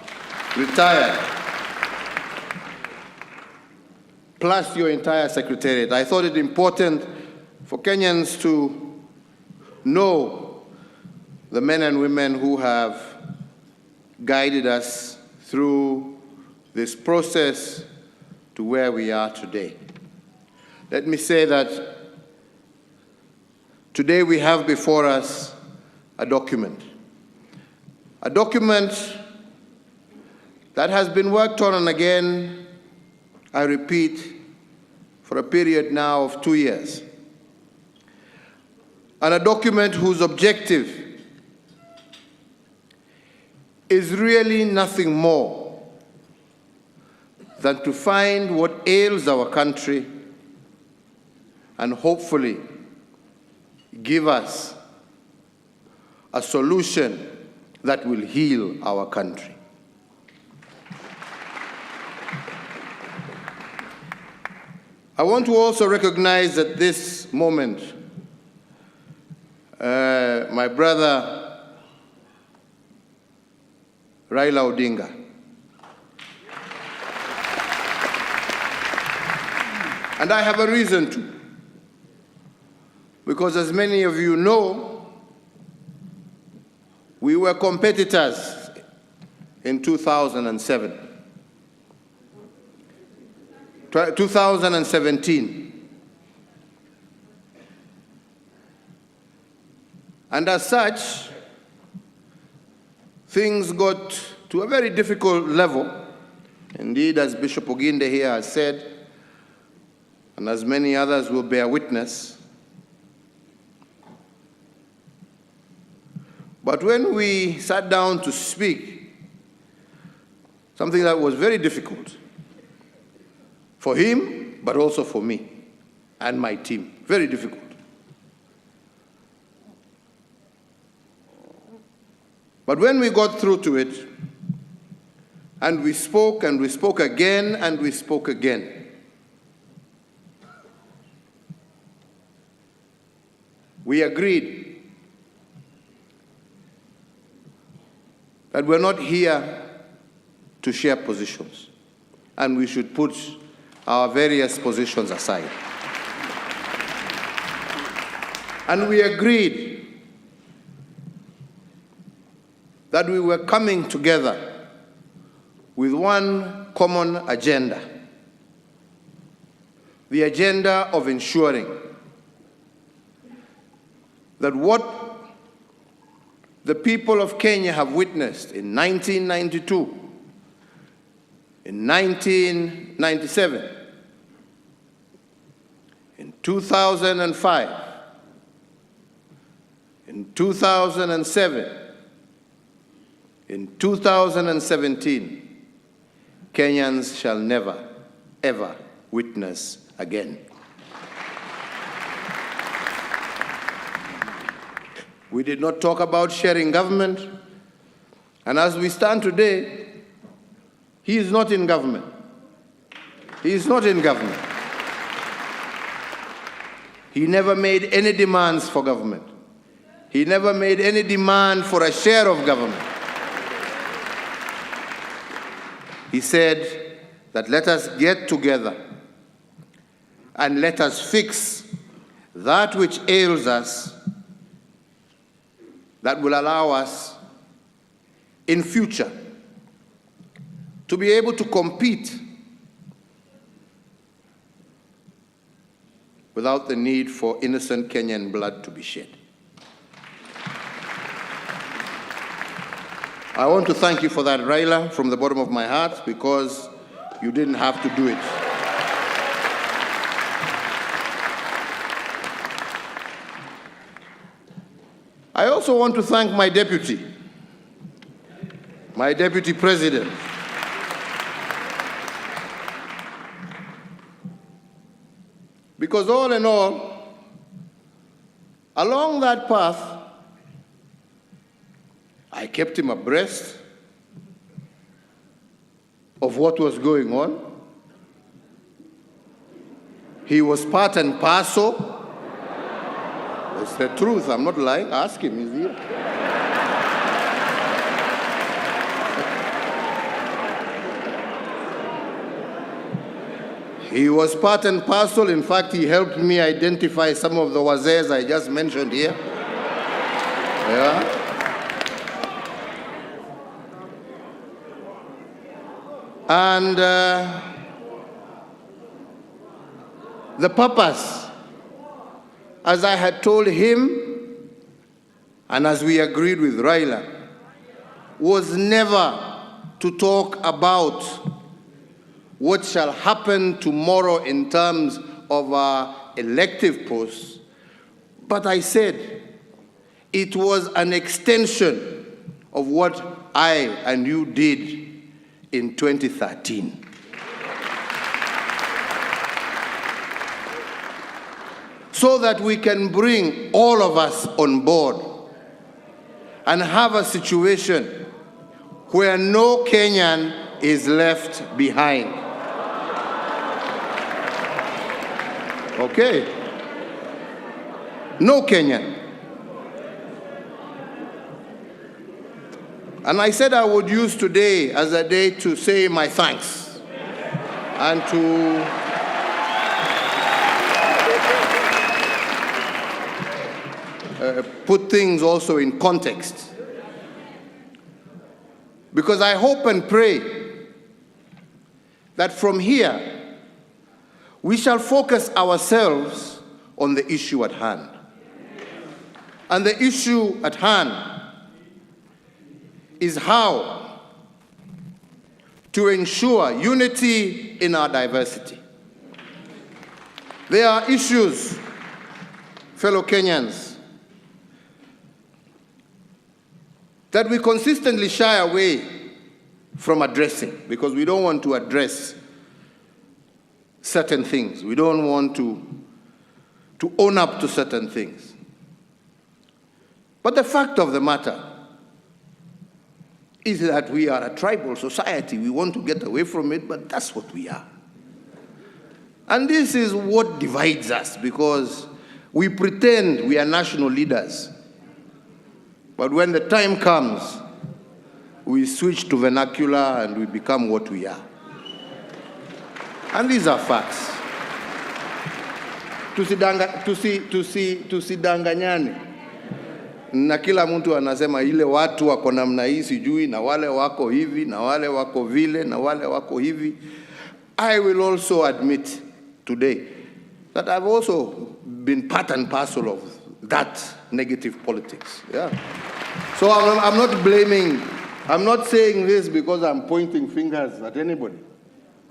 retired, plus your entire secretariat. I thought it important for Kenyans to know the men and women who have guided us through this process to where we are today. Let me say that today we have before us a document that has been worked on and again, I repeat, for a period now of 2 years. And a document whose objective is really nothing more than to find what ails our country and hopefully give us a solution that will heal our country. I want to also recognize at this moment my brother Raila Odinga. And I have a reason to, because as many of you know, we were competitors in 2007. 2017. And as such, things got to a very difficult level. Indeed, as Bishop Oginde here has said, and as many others will bear witness, but when we sat down to speak, something that was very difficult for him, but also for me and my team, very difficult. But when we got through to it, and we spoke again, and we spoke again, we agreed that we're not here to share positions, and we should put our various positions aside. And we agreed that we were coming together with one common agenda, the agenda of ensuring that what the people of Kenya have witnessed in 1992, in 1997, in 2005, in 2007, in 2017, Kenyans shall never, ever witness again. We did not talk about sharing government, and as we stand today, he is not in government. He is not in government. He never made any demands for government. He never made any demand for a share of government. He said that let us get together and let us fix that which ails us, that will allow us in future to be able to compete without the need for innocent Kenyan blood to be shed. I want to thank you for that, Raila, from the bottom of my heart, because you didn't have to do it. I also want to thank my deputy president. Because all in all, along that path, I kept him abreast of what was going on. He was part and parcel. It's the truth, I'm not lying. Ask him, he's here. He was part and parcel. In fact, he helped me identify some of the wazays I just mentioned here. Yeah. And the purpose, as I had told him, and as we agreed with Raila, was never to talk about what shall happen tomorrow in terms of our elective posts, but I said it was an extension of what I and you did in 2013. So that we can bring all of us on board and have a situation where no Kenyan is left behind. Okay? No Kenyan. And I said I would use today as a day to say my thanks and to put things also in context. Because I hope and pray that from here, we shall focus ourselves on the issue at hand. And the issue at hand is how to ensure unity in our diversity. There are issues, fellow Kenyans, that we consistently shy away from addressing because we don't want to address certain things. We don't want to own up to certain things. But the fact of the matter is that we are a tribal society. We want to get away from it, but that's what we are. And this is what divides us because we pretend we are national leaders. But when the time comes, we switch to vernacular and we become what we are. And these are facts. Tusidanganyane. Na kila mtu anasema ile watu wako namna hii sijui na wale wako hivi na wale wako vile na wale wako hivi. I will also admit today that I've also been part and parcel of that negative politics. Yeah. So I'm not blaming, I'm not saying this because I'm pointing fingers at anybody.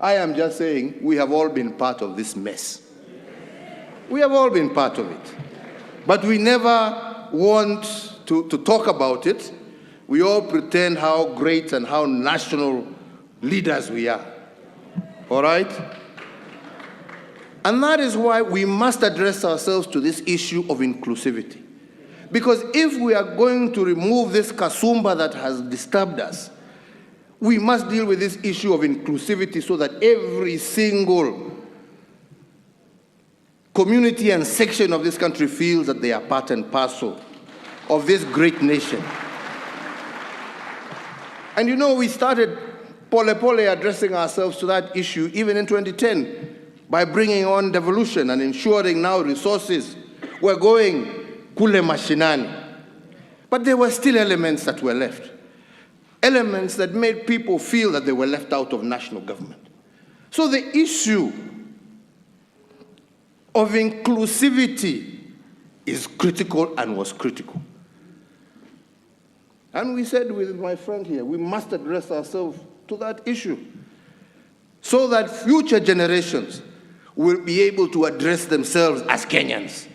I am just saying we have all been part of this mess. We have all been part of it. But we never want to talk about it. We all pretend how great and how national leaders we are. All right? And that is why we must address ourselves to this issue of inclusivity. Because if we are going to remove this kasumba that has disturbed us, we must deal with this issue of inclusivity so that every single community and section of this country feels that they are part and parcel of this great nation. And you know, we started pole addressing ourselves to that issue even in 2010 by bringing on devolution and ensuring now resources were going kule mashinani. But there were still elements that were left. Elements that made people feel that they were left out of national government. So the issue of inclusivity is critical and was critical. And we said with my friend here, we must address ourselves to that issue so that future generations will be able to address themselves as Kenyans.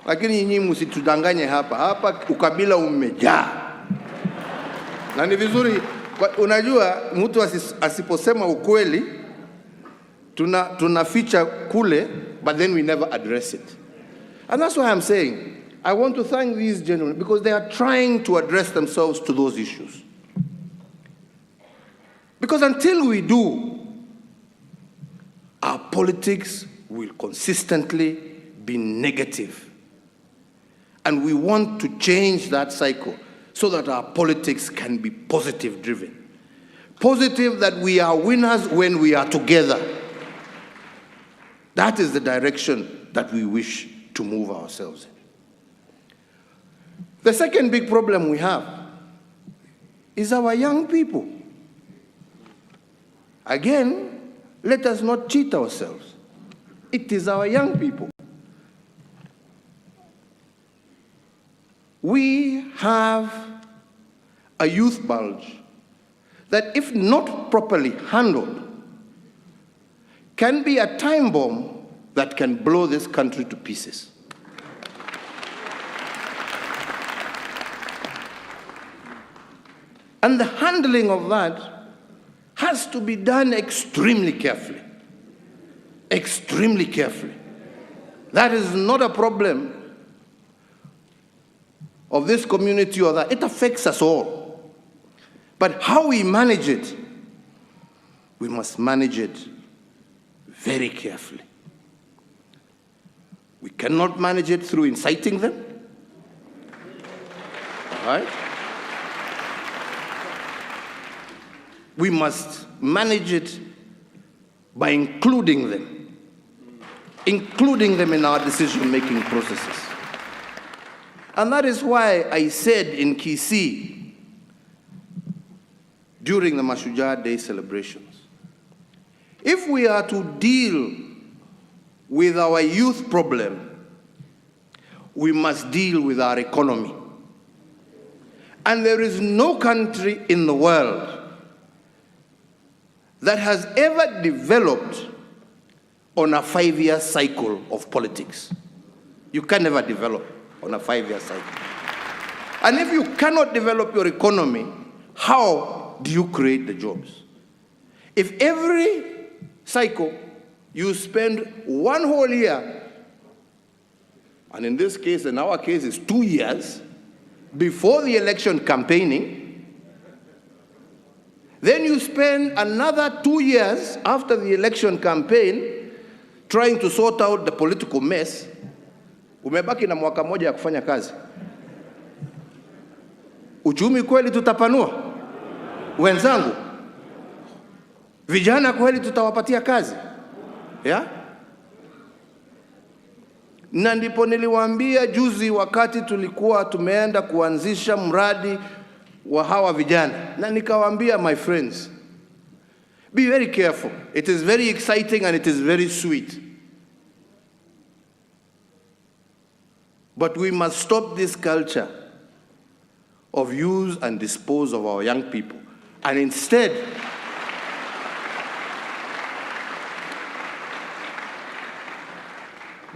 Lakini nyinyi msitudanganye hapa ukabila umejaa. Na ni vizuri, unajua mtu asiposema ukweli, tunaficha kule, but then we never address it. And that's why I'm saying, I want to thank these gentlemen because they are trying to address themselves to those issues. Because until we do, our politics will consistently be negative. And we want to change that cycle so that our politics can be positive driven. Positive that we are winners when we are together. That is the direction that we wish to move ourselves in. The second big problem we have is our young people. Again, let us not cheat ourselves. It is our young people. We have a youth bulge that, if not properly handled, can be a time bomb that can blow this country to pieces. And the handling of that has to be done extremely carefully. Extremely carefully. That is not a problem of this community or that. It affects us all. But how we manage it, we must manage it very carefully. We cannot manage it through inciting them. Right? We must manage it by including them in our decision-making processes. And that is why I said in Kisii during the Mashujaa Day celebrations, if we are to deal with our youth problem, we must deal with our economy. And there is no country in the world that has ever developed on a 5-year cycle of politics. You can never develop on a 5-year cycle. And if you cannot develop your economy, how do you create the jobs? If every cycle you spend 1 whole year, and in this case, in our case, it's 2 years, before the election campaigning, then you spend another 2 years after the election campaign trying to sort out the political mess, umebaki na mwaka moja ya kufanya kazi. Uchumi kweli tutapanua? Wenzangu, vijana kweli tutawapatia kazi? Yeah? Na ndipo niliwaambia juzi wakati tulikuwa tumeenda kuanzisha mradi wa hawa vijana, na nikawaambia, my friends, be very careful. It is very exciting and it is very sweet. But we must stop this culture of use and dispose of our young people, and instead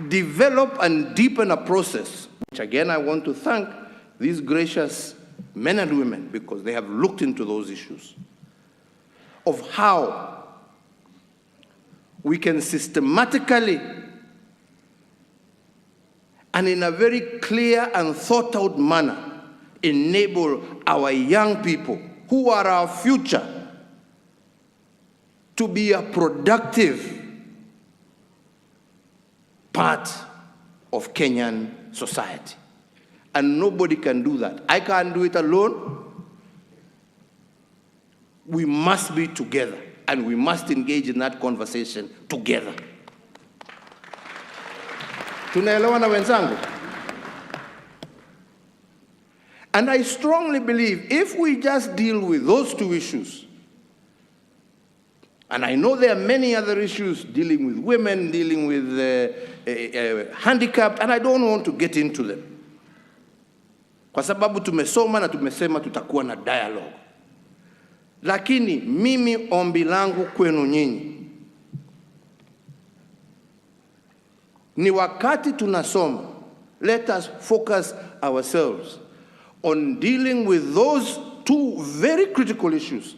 develop and deepen a process, which again I want to thank these gracious men and women because they have looked into those issues, of how we can systematically and in a very clear and thought out manner enable our young people, who are our future, to be a productive part of Kenyan society. And nobody can do that. I can't do it alone. We must be together, and we must engage in that conversation together. Tunaelewana wenzangu? And I strongly believe if we just deal with those two issues, and I know there are many other issues dealing with women, dealing with handicap, and I don't want to get into them. kwa sababu tumesoma na tumesema tutakuwa na dialogue. Lakini mimi ombi langu kwenu nyinyi ni wakati tunasoma, let us focus ourselves on dealing with those two very critical issues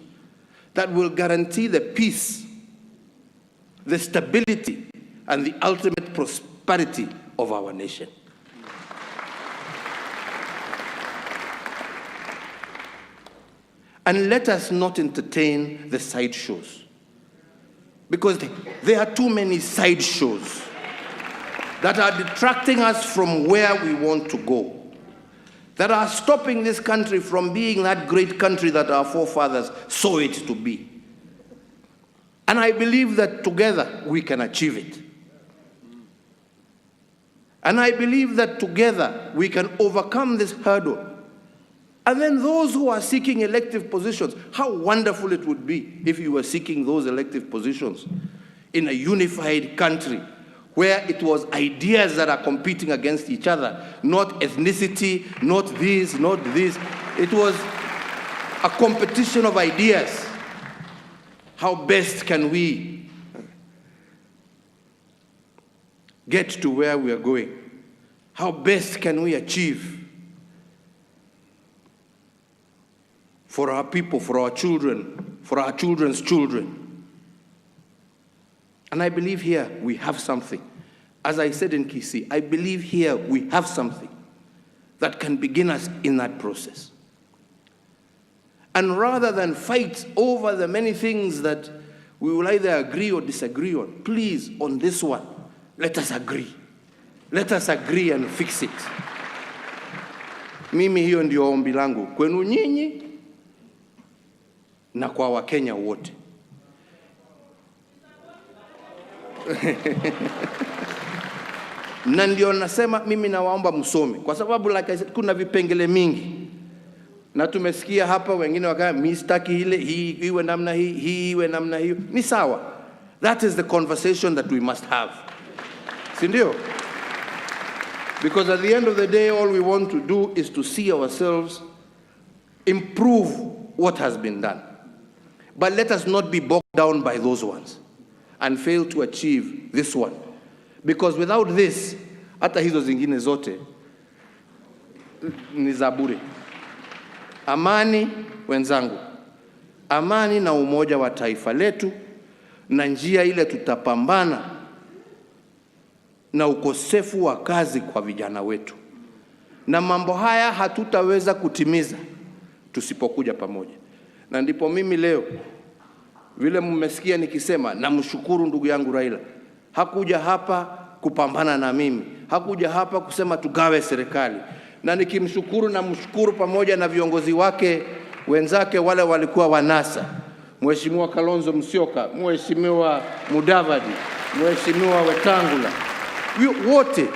that will guarantee the peace, the stability, and the ultimate prosperity of our nation. And let us not entertain the sideshows, because there are too many sideshows that are detracting us from where we want to go, that are stopping this country from being that great country that our forefathers saw it to be. And I believe that together we can achieve it. And I believe that together we can overcome this hurdle. And then those who are seeking elective positions, how wonderful it would be if you were seeking those elective positions in a unified country where it was ideas that are competing against each other, not ethnicity, not this, not this. It was a competition of ideas. How best can we get to where we are going? How best can we achieve for our people, for our children, for our children's children? And I believe here we have something. As I said in Kisii, I believe here we have something that can begin us in that process. And rather than fight over the many things that we will either agree or disagree on, please, on this one, let us agree. Let us agree and fix it. Mimi hiyo ndio ombi langu kwenu nyinyi na kwa Wakenya wote. Na ndio nasema mimi nawaomba msome, kwa sababu like I said, kuna vipengele mingi. Na tumesikia hapa wengine wakaya mistaki ile, hii iwe namna hii, hii iwe namna hiyo. Ni sawa. That is the conversation that we must have. Si ndio? Because at the end of the day, all we want to do is to see ourselves improve what has been done. But let us not be bogged down by those ones and fail to achieve this one. Because without this, hata hizo zingine zote ni za bure. Amani, wenzangu, amani na umoja wa taifa letu, na njia ile tutapambana na ukosefu wa kazi kwa vijana wetu. Na mambo haya hatutaweza kutimiza tusipokuja pamoja. Na ndipo mimi leo, vile mmesikia nikisema, namshukuru ndugu yangu Raila. Hakuja hapa kupambana na mimi. Hakuja hapa kusema tugawe serikali. Na nikimshukuru na mshukuru pamoja na viongozi wake wenzake wale walikuwa wa NASA. Mheshimiwa Kalonzo Musyoka, Mheshimiwa Mudavadi, Mheshimiwa Wetangula. Wote.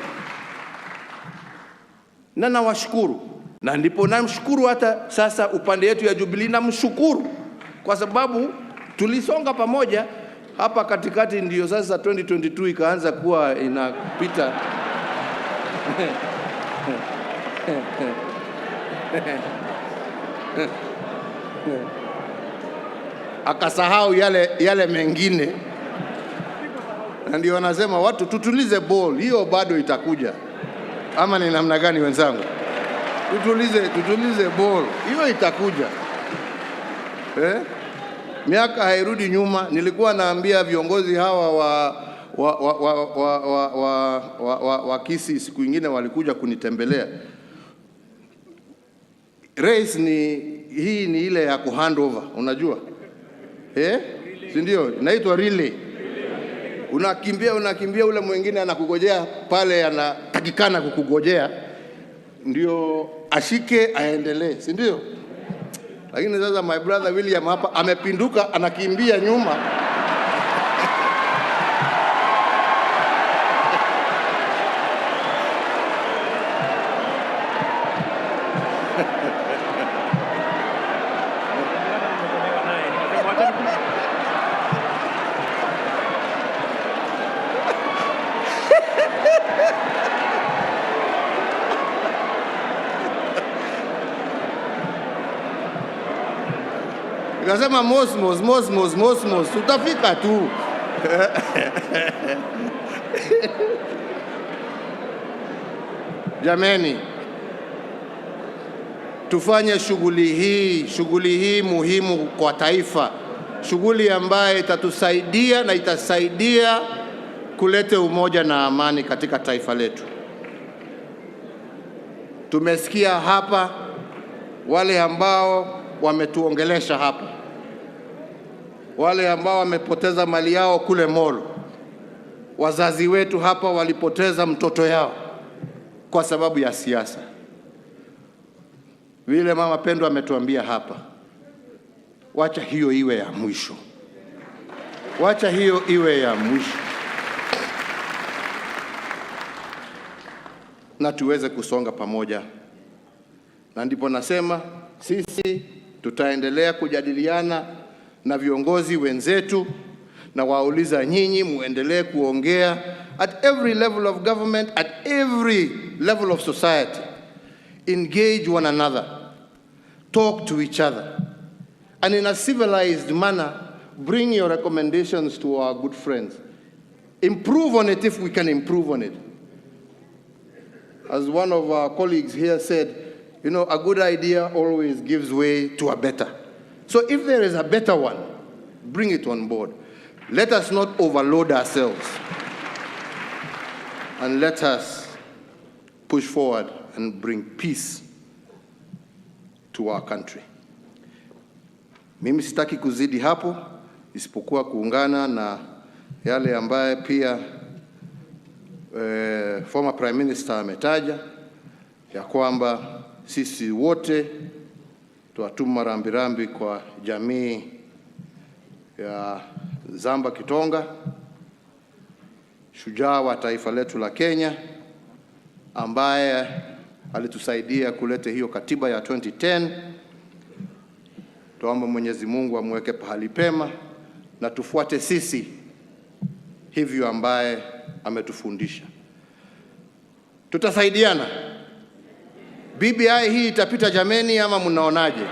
Na nawashukuru. Na ndipo namshukuru hata sasa upande yetu ya Jubilee namshukuru. Kwa sababu tulisonga pamoja hapa katikati, ndio sasa 2022 ikaanza kuwa inapita. Akasahau yale mengine. Na ndio wanasema watu tutulize ball, hiyo bado itakuja. Ama ni namna gani wenzangu? Tutulize ball, hiyo itakuja. Miaka hairudi nyuma. Nilikuwa naambia viongozi hawa wa Kisii siku nyingine walikuja kunitembelea. Race hii ni ile ya kuhandover, unajua? Si ndio? Inaitwa relay. Unakimbia ule mwingine anakugojea pale, anatakikana kukugojea ndio ashike aendelee, si ndio? Lakini sasa my brother William hapa amepinduka, anakimbia nyuma. Nikasema mosmos, tutafika tu. Jameni, tufanye shughuli hii muhimu kwa taifa, shughuli ambayo itatusaidia na itasaidia kuleta umoja na amani katika taifa letu. Tumesikia hapa wale ambao wametuongelesha hapa, wale ambao wamepoteza mali yao kule Molo. Wazazi wetu hapa walipoteza mtoto yao kwa sababu ya siasa. Vile Mama Pendo ametuambia hapa, wacha hiyo iwe ya mwisho. Wacha hiyo iwe ya mwisho. Na tuweze kusonga pamoja. Na ndipo nasema sisi tutaendelea kujadiliana na viongozi wenzetu, na wauliza nyinyi muendelee kuongea at every level of government, at every level of society. Engage one another, talk to each other, and in a civilized manner, bring your recommendations to our good friends. Improve on it if we can improve on it. As one of our colleagues here said, you know, a good idea always gives way to a better. So if there is a better one, bring it on board. Let us not overload ourselves. And let us push forward and bring peace to our country. Mimi sitaki kuzidi hapo, isipokuwa kuungana na yale ambaye pia former Prime Minister ametaja, ya kwamba sisi wote tuwatuma rambirambi kwa jamii ya Zamba Kitonga, shujaa wa taifa letu la Kenya, ambaye alitusaidia kuleta hiyo katiba ya 2010. Tuombe Mwenyezi Mungu amweke pahali pema, na tufuate sisi hivyo ambaye ametufundisha. Tutasaidiana. BBI hii itapita jameni, ama mnaonaje?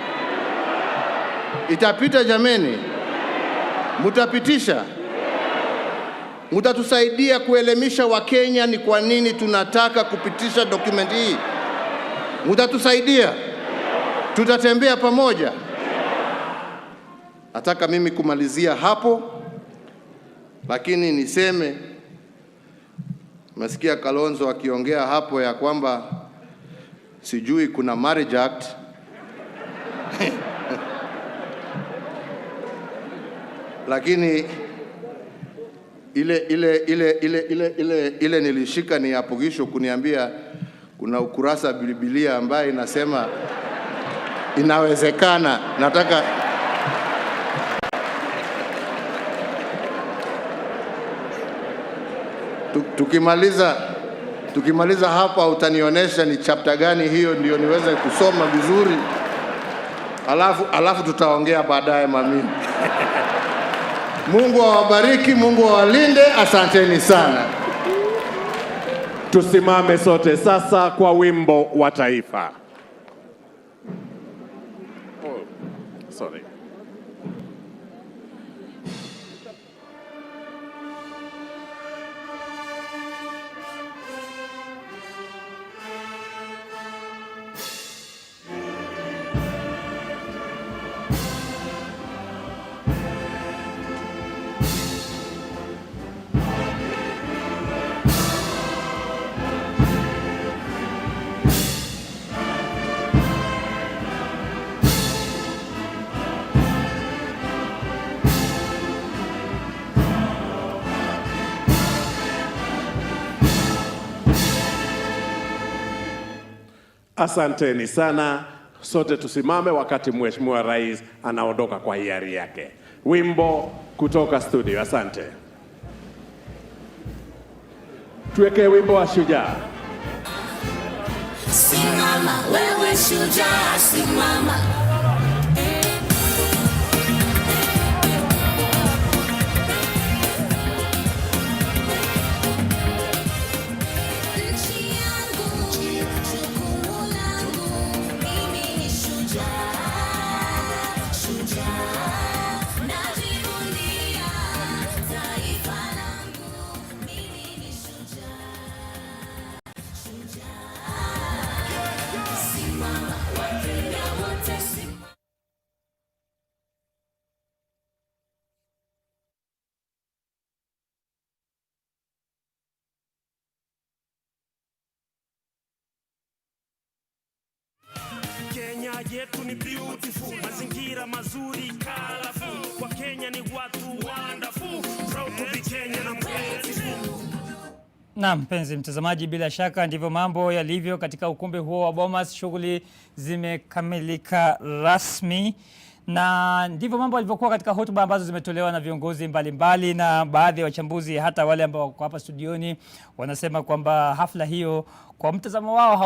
Itapita jameni? Mutapitisha? Mutatusaidia kuelimisha Wakenya ni kwa nini tunataka kupitisha document hii? Mutatusaidia? Tutatembea pamoja? Nataka mimi kumalizia hapo, lakini niseme, masikia Kalonzo akiongea hapo ya kwamba sijui kuna marriage act. Lakini ile nilishika ni apogisho kuniambia kuna ukurasa Biblia ambaye inasema inawezekana. Nataka tukimaliza hapa utanionyesha ni chapter gani hiyo, ndio niweze kusoma vizuri. Alafu tutaongea baadaye mami. Mungu awabariki, Mungu awalinde, asanteni sana. Tusimame sote sasa kwa wimbo wa taifa. Sorry. Asanteni sana. Sote tusimame wakati Mheshimiwa Rais anaondoka kwa hiari yake. Wimbo kutoka studio. Asante. Tuweke wimbo wa shujaa. Simama wewe shujaa, simama. Shujaa. yetu ni beautiful, mazingira mazuri colorful, kwa Kenya ni watu wonderful, proud to be Kenyan and grateful. Na mpenzi mtazamaji, bila shaka ndivyo mambo yalivyo katika ukumbi huo wa Bomas. Shughuli zimekamilika rasmi na ndivyo mambo yalivyokuwa katika hotuba ambazo zimetolewa na viongozi mbalimbali, na baadhi ya wachambuzi hata wale ambao wako hapa studioni wanasema kwamba hafla hiyo kwa mtazamo wao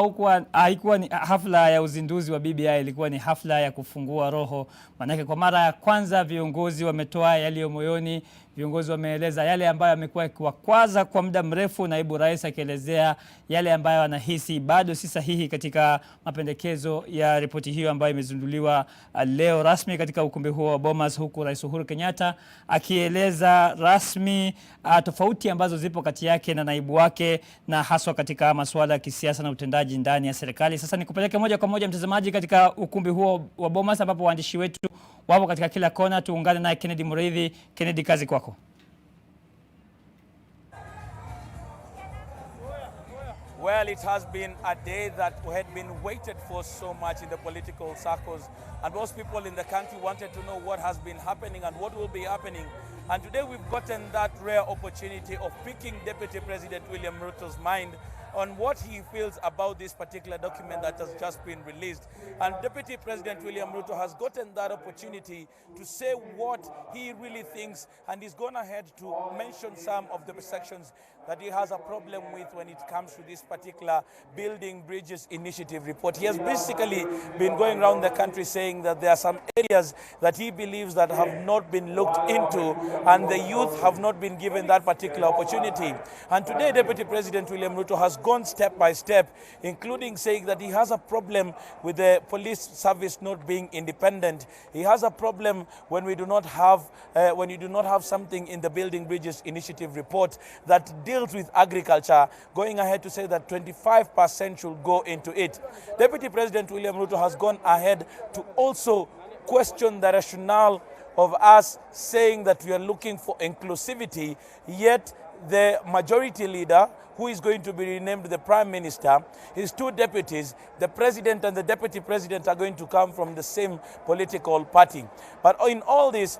haikuwa ni hafla ya uzinduzi wa BBI, ilikuwa ni hafla ya kufungua roho. Manake kwa mara ya kwanza viongozi wametoa yaliyo moyoni, viongozi wameeleza yale ambayo yamekuwa kiwakwaza kwa muda mrefu, naibu rais akielezea yale ambayo anahisi bado si sahihi katika mapendekezo ya ripoti hiyo ambayo imezinduliwa leo rasmi katika ukumbi huo wa Bomas, huku Rais Uhuru Kenyatta akieleza rasmi tofauti ambazo zipo kati yake na naibu wake, na haswa katika masuala ya kisiasa na utendaji ndani ya serikali. Sasa nikupeleke moja kwa moja mtazamaji katika ukumbi huo wa Bomas ambapo waandishi wetu wapo katika kila kona. Tuungane naye Kennedy Mureithi. Kennedy, kazi kwako. Well, it has been a day that had been waited for so much in the political circles, and most people in the country wanted to know what has been happening and what will be happening. And today we've gotten that rare opportunity of picking Deputy President William Ruto's mind on what he feels about this particular document that has just been released. And Deputy President William Ruto has gotten that opportunity to say what he really thinks, and he's gone ahead to mention some of the sections that he has a problem with when it comes to this particular Building Bridges Initiative report. He has basically been going around the country saying that there are some areas that he believes that have not been looked into, and the youth have not been given that particular opportunity. And today Deputy President William Ruto has gone step by step, including saying that he has a problem with the police service not being independent. He has a problem when we do not have something in the Building Bridges Initiative report that deals with agriculture, going ahead to say that 25% should go into it. Deputy President William Ruto has gone ahead to also question the rationale of us saying that we are looking for inclusivity, yet the majority leader, who is going to be renamed the Prime Minister, his two deputies, the President and the Deputy President, are going to come from the same political party. But in all this,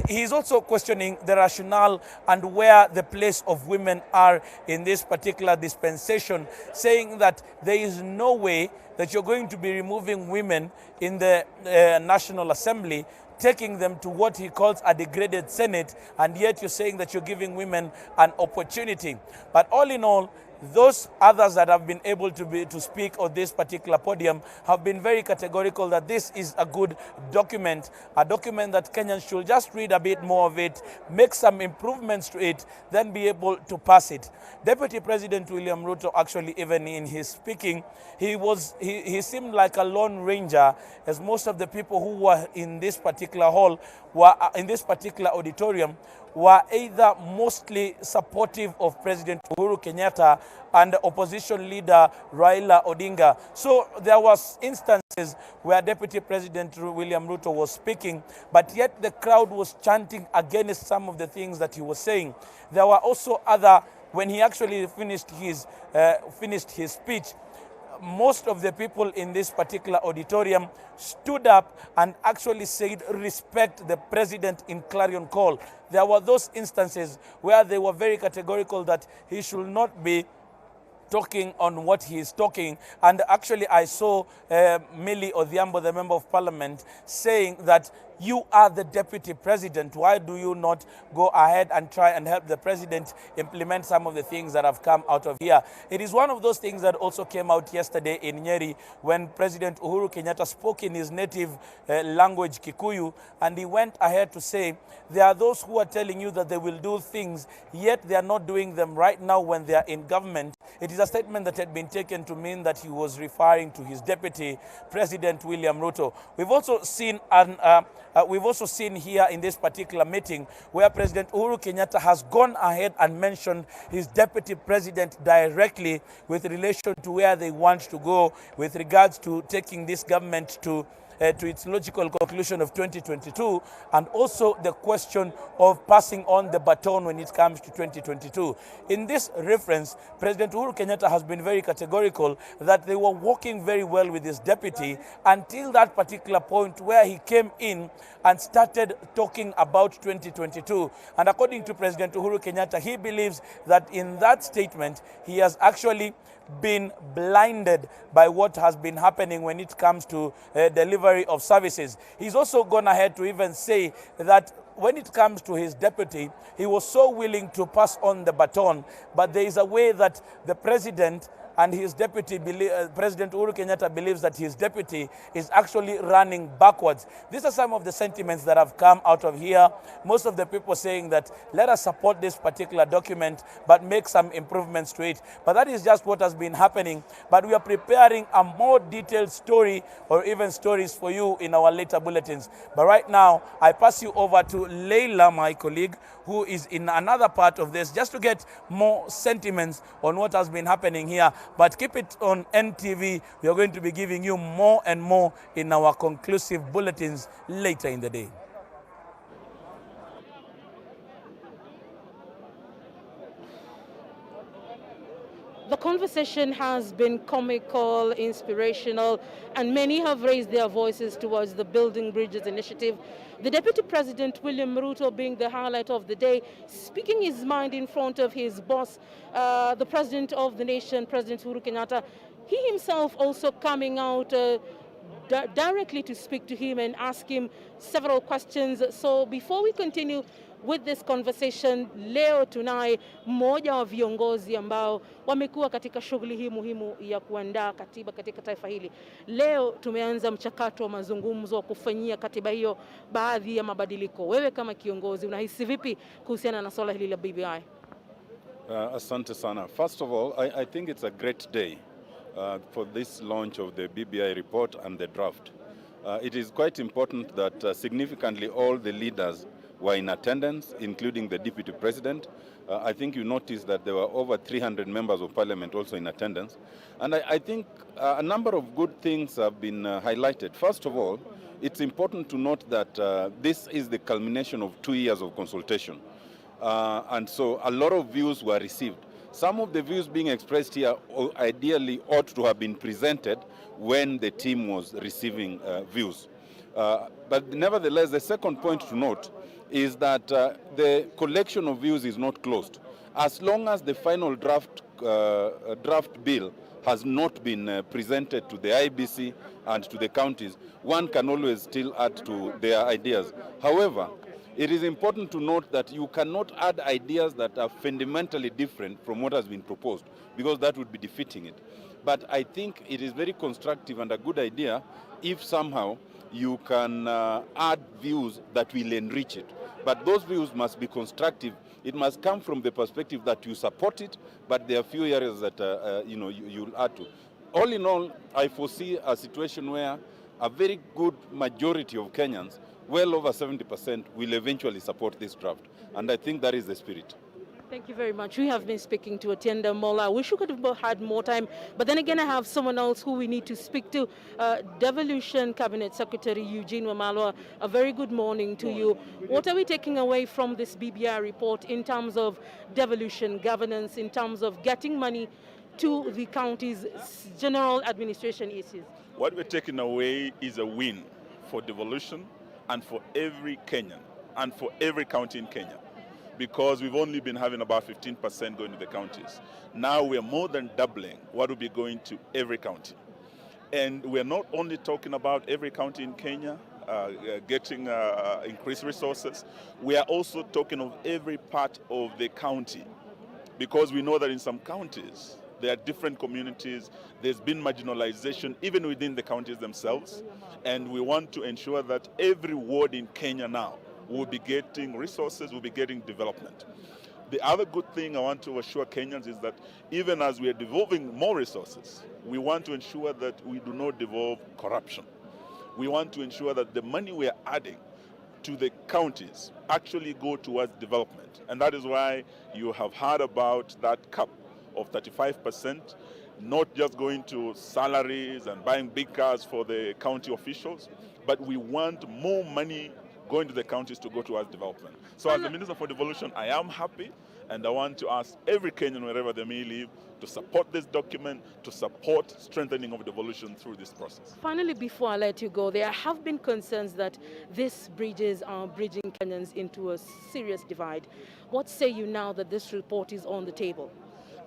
he is also questioning the rationale and where the place of women are in this particular dispensation, saying that there is no way that you're going to be removing women in the National Assembly, taking them to what he calls a degraded Senate, and yet you're saying that you're giving women an opportunity. But all in all, those others that have been able to speak on this particular podium have been very categorical that this is a good document, a document that Kenyans should just read a bit more of it, make some improvements to it, then be able to pass it. Deputy President William Ruto, actually, even in his speaking, he seemed like a lone ranger, as most of the people who were in this particular hall, in this particular auditorium, were either mostly supportive of President Uhuru Kenyatta and opposition leader Raila Odinga. So there was instances where Deputy President William Ruto was speaking, but yet the crowd was chanting against some of the things that he was saying. There were also when he actually finished his speech, most of the people in this particular auditorium stood up and actually said, respect the president in clarion call. There were those instances where they were very categorical that he should not be talking on what he is talking. And actually I saw Millie Odhiambo, the Member of Parliament, saying that you are the Deputy President. Why do you not go ahead and try and help the President implement some of the things that have come out of here? It is one of those things that also came out yesterday in Nyeri when President Uhuru Kenyatta spoke in his native language, Kikuyu, and he went ahead to say, there are those who are telling you that they will do things, yet they are not doing them right now when they are in government. It is a statement that had been taken to mean that he was referring to his Deputy President William Ruto. We've also seen here in this particular meeting where President Uhuru Kenyatta has gone ahead and mentioned his Deputy President directly with relation to where they want to go with regards to taking this government to to its logical conclusion of 2022, and also the question of passing on the baton when it comes to 2022. In this reference, President Uhuru Kenyatta has been very categorical that they were working very well with his deputy until that particular point where he came in and started talking about 2022. And according to President Uhuru Kenyatta, he believes that in that statement, he has actually been blinded by what has been happening when it comes to delivery of services. He's also gone ahead to even say that when it comes to his deputy, he was so willing to pass on the baton, but there is a way that the president and his deputy, President Uhuru Kenyatta believes that his deputy is actually running backwards. These are some of the sentiments that have come out of here. Most of the people saying that let us support this particular document, but make some improvements to it. But that is just what has been happening. But we are preparing a more detailed story or even stories for you in our later bulletins. But right now, I pass you over to Leila, my colleague, who is in another part of this, just to get more sentiments on what has been happening here. But keep it on NTV. We are going to be giving you more and more in our conclusive bulletins later in the day. The conversation has been comical, inspirational, and many have raised their voices towards the Building Bridges initiative. The Deputy President, William Ruto, being the highlight of the day, speaking his mind in front of his boss, the President of the nation, President Uhuru Kenyatta. He himself also coming out directly to speak to him and ask him several questions. So before we continue with this conversation, leo tunaye mmoja wa viongozi ambao wamekuwa katika shughuli hii muhimu ya kuandaa katiba katika taifa hili. Leo tumeanza mchakato wa mazungumzo wa kufanyia katiba hiyo baadhi ya mabadiliko. Wewe kama kiongozi unahisi vipi kuhusiana na swala hili la BBI? Asante sana. First of all, I think it's a great day for this launch of the BBI report and the draft. It is quite important that significantly all the leaders were in attendance, including the Deputy President. I think you noticed that there were over 300 members of Parliament also in attendance. And I think a number of good things have been highlighted. First of all, it's important to note that this is the culmination of 2 years of consultation. And so a lot of views were received. Some of the views being expressed here ideally ought to have been presented when the team was receiving views. But nevertheless, the second point to note is that the collection of views is not closed. As long as the final draft bill has not been presented to the IBC and to the counties, one can always still add to their ideas. However, it is important to note that you cannot add ideas that are fundamentally different from what has been proposed, because that would be defeating it. But I think it is very constructive and a good idea if somehow you can add views that will enrich it. But those views must be constructive. It must come from the perspective that you support it, but there are few areas that you'll add to. All in all, I foresee a situation where a very good majority of Kenyans, well over 70%, will eventually support this draft. And I think that is the spirit. Thank you very much. We have been speaking to Atienda Mola. I wish we could have had more time, but then again, I have someone else who we need to speak to. Devolution Cabinet Secretary Eugene Wamalwa, a very good morning to you. What are we taking away from this BBI report in terms of devolution governance, in terms of getting money to the county's general administration issues? What we're taking away is a win for devolution and for every Kenyan and for every county in Kenya, because we've only been having about 15% going to the counties. Now we're more than doubling what will be going to every county. And we're not only talking about every county in Kenya getting increased resources, we are also talking of every part of the county, because we know that in some counties, there are different communities, there's been marginalization even within the counties themselves, and we want to ensure that every ward in Kenya now will be getting resources, will be getting development. The other good thing I want to assure Kenyans is that even as we are devolving more resources, we want to ensure that we do not devolve corruption. We want to ensure that the money we are adding to the counties actually go towards development. And that is why you have heard about that cap of 35%, not just going to salaries and buying big cars for the county officials, but we want more money going to the counties to go towards development. So as the Minister for Devolution, I am happy, and I want to ask every Kenyan, wherever they may live, to support this document, to support strengthening of devolution through this process. Finally, before I let you go, there have been concerns that these bridges are bridging Kenyans into a serious divide. What say you now that this report is on the table?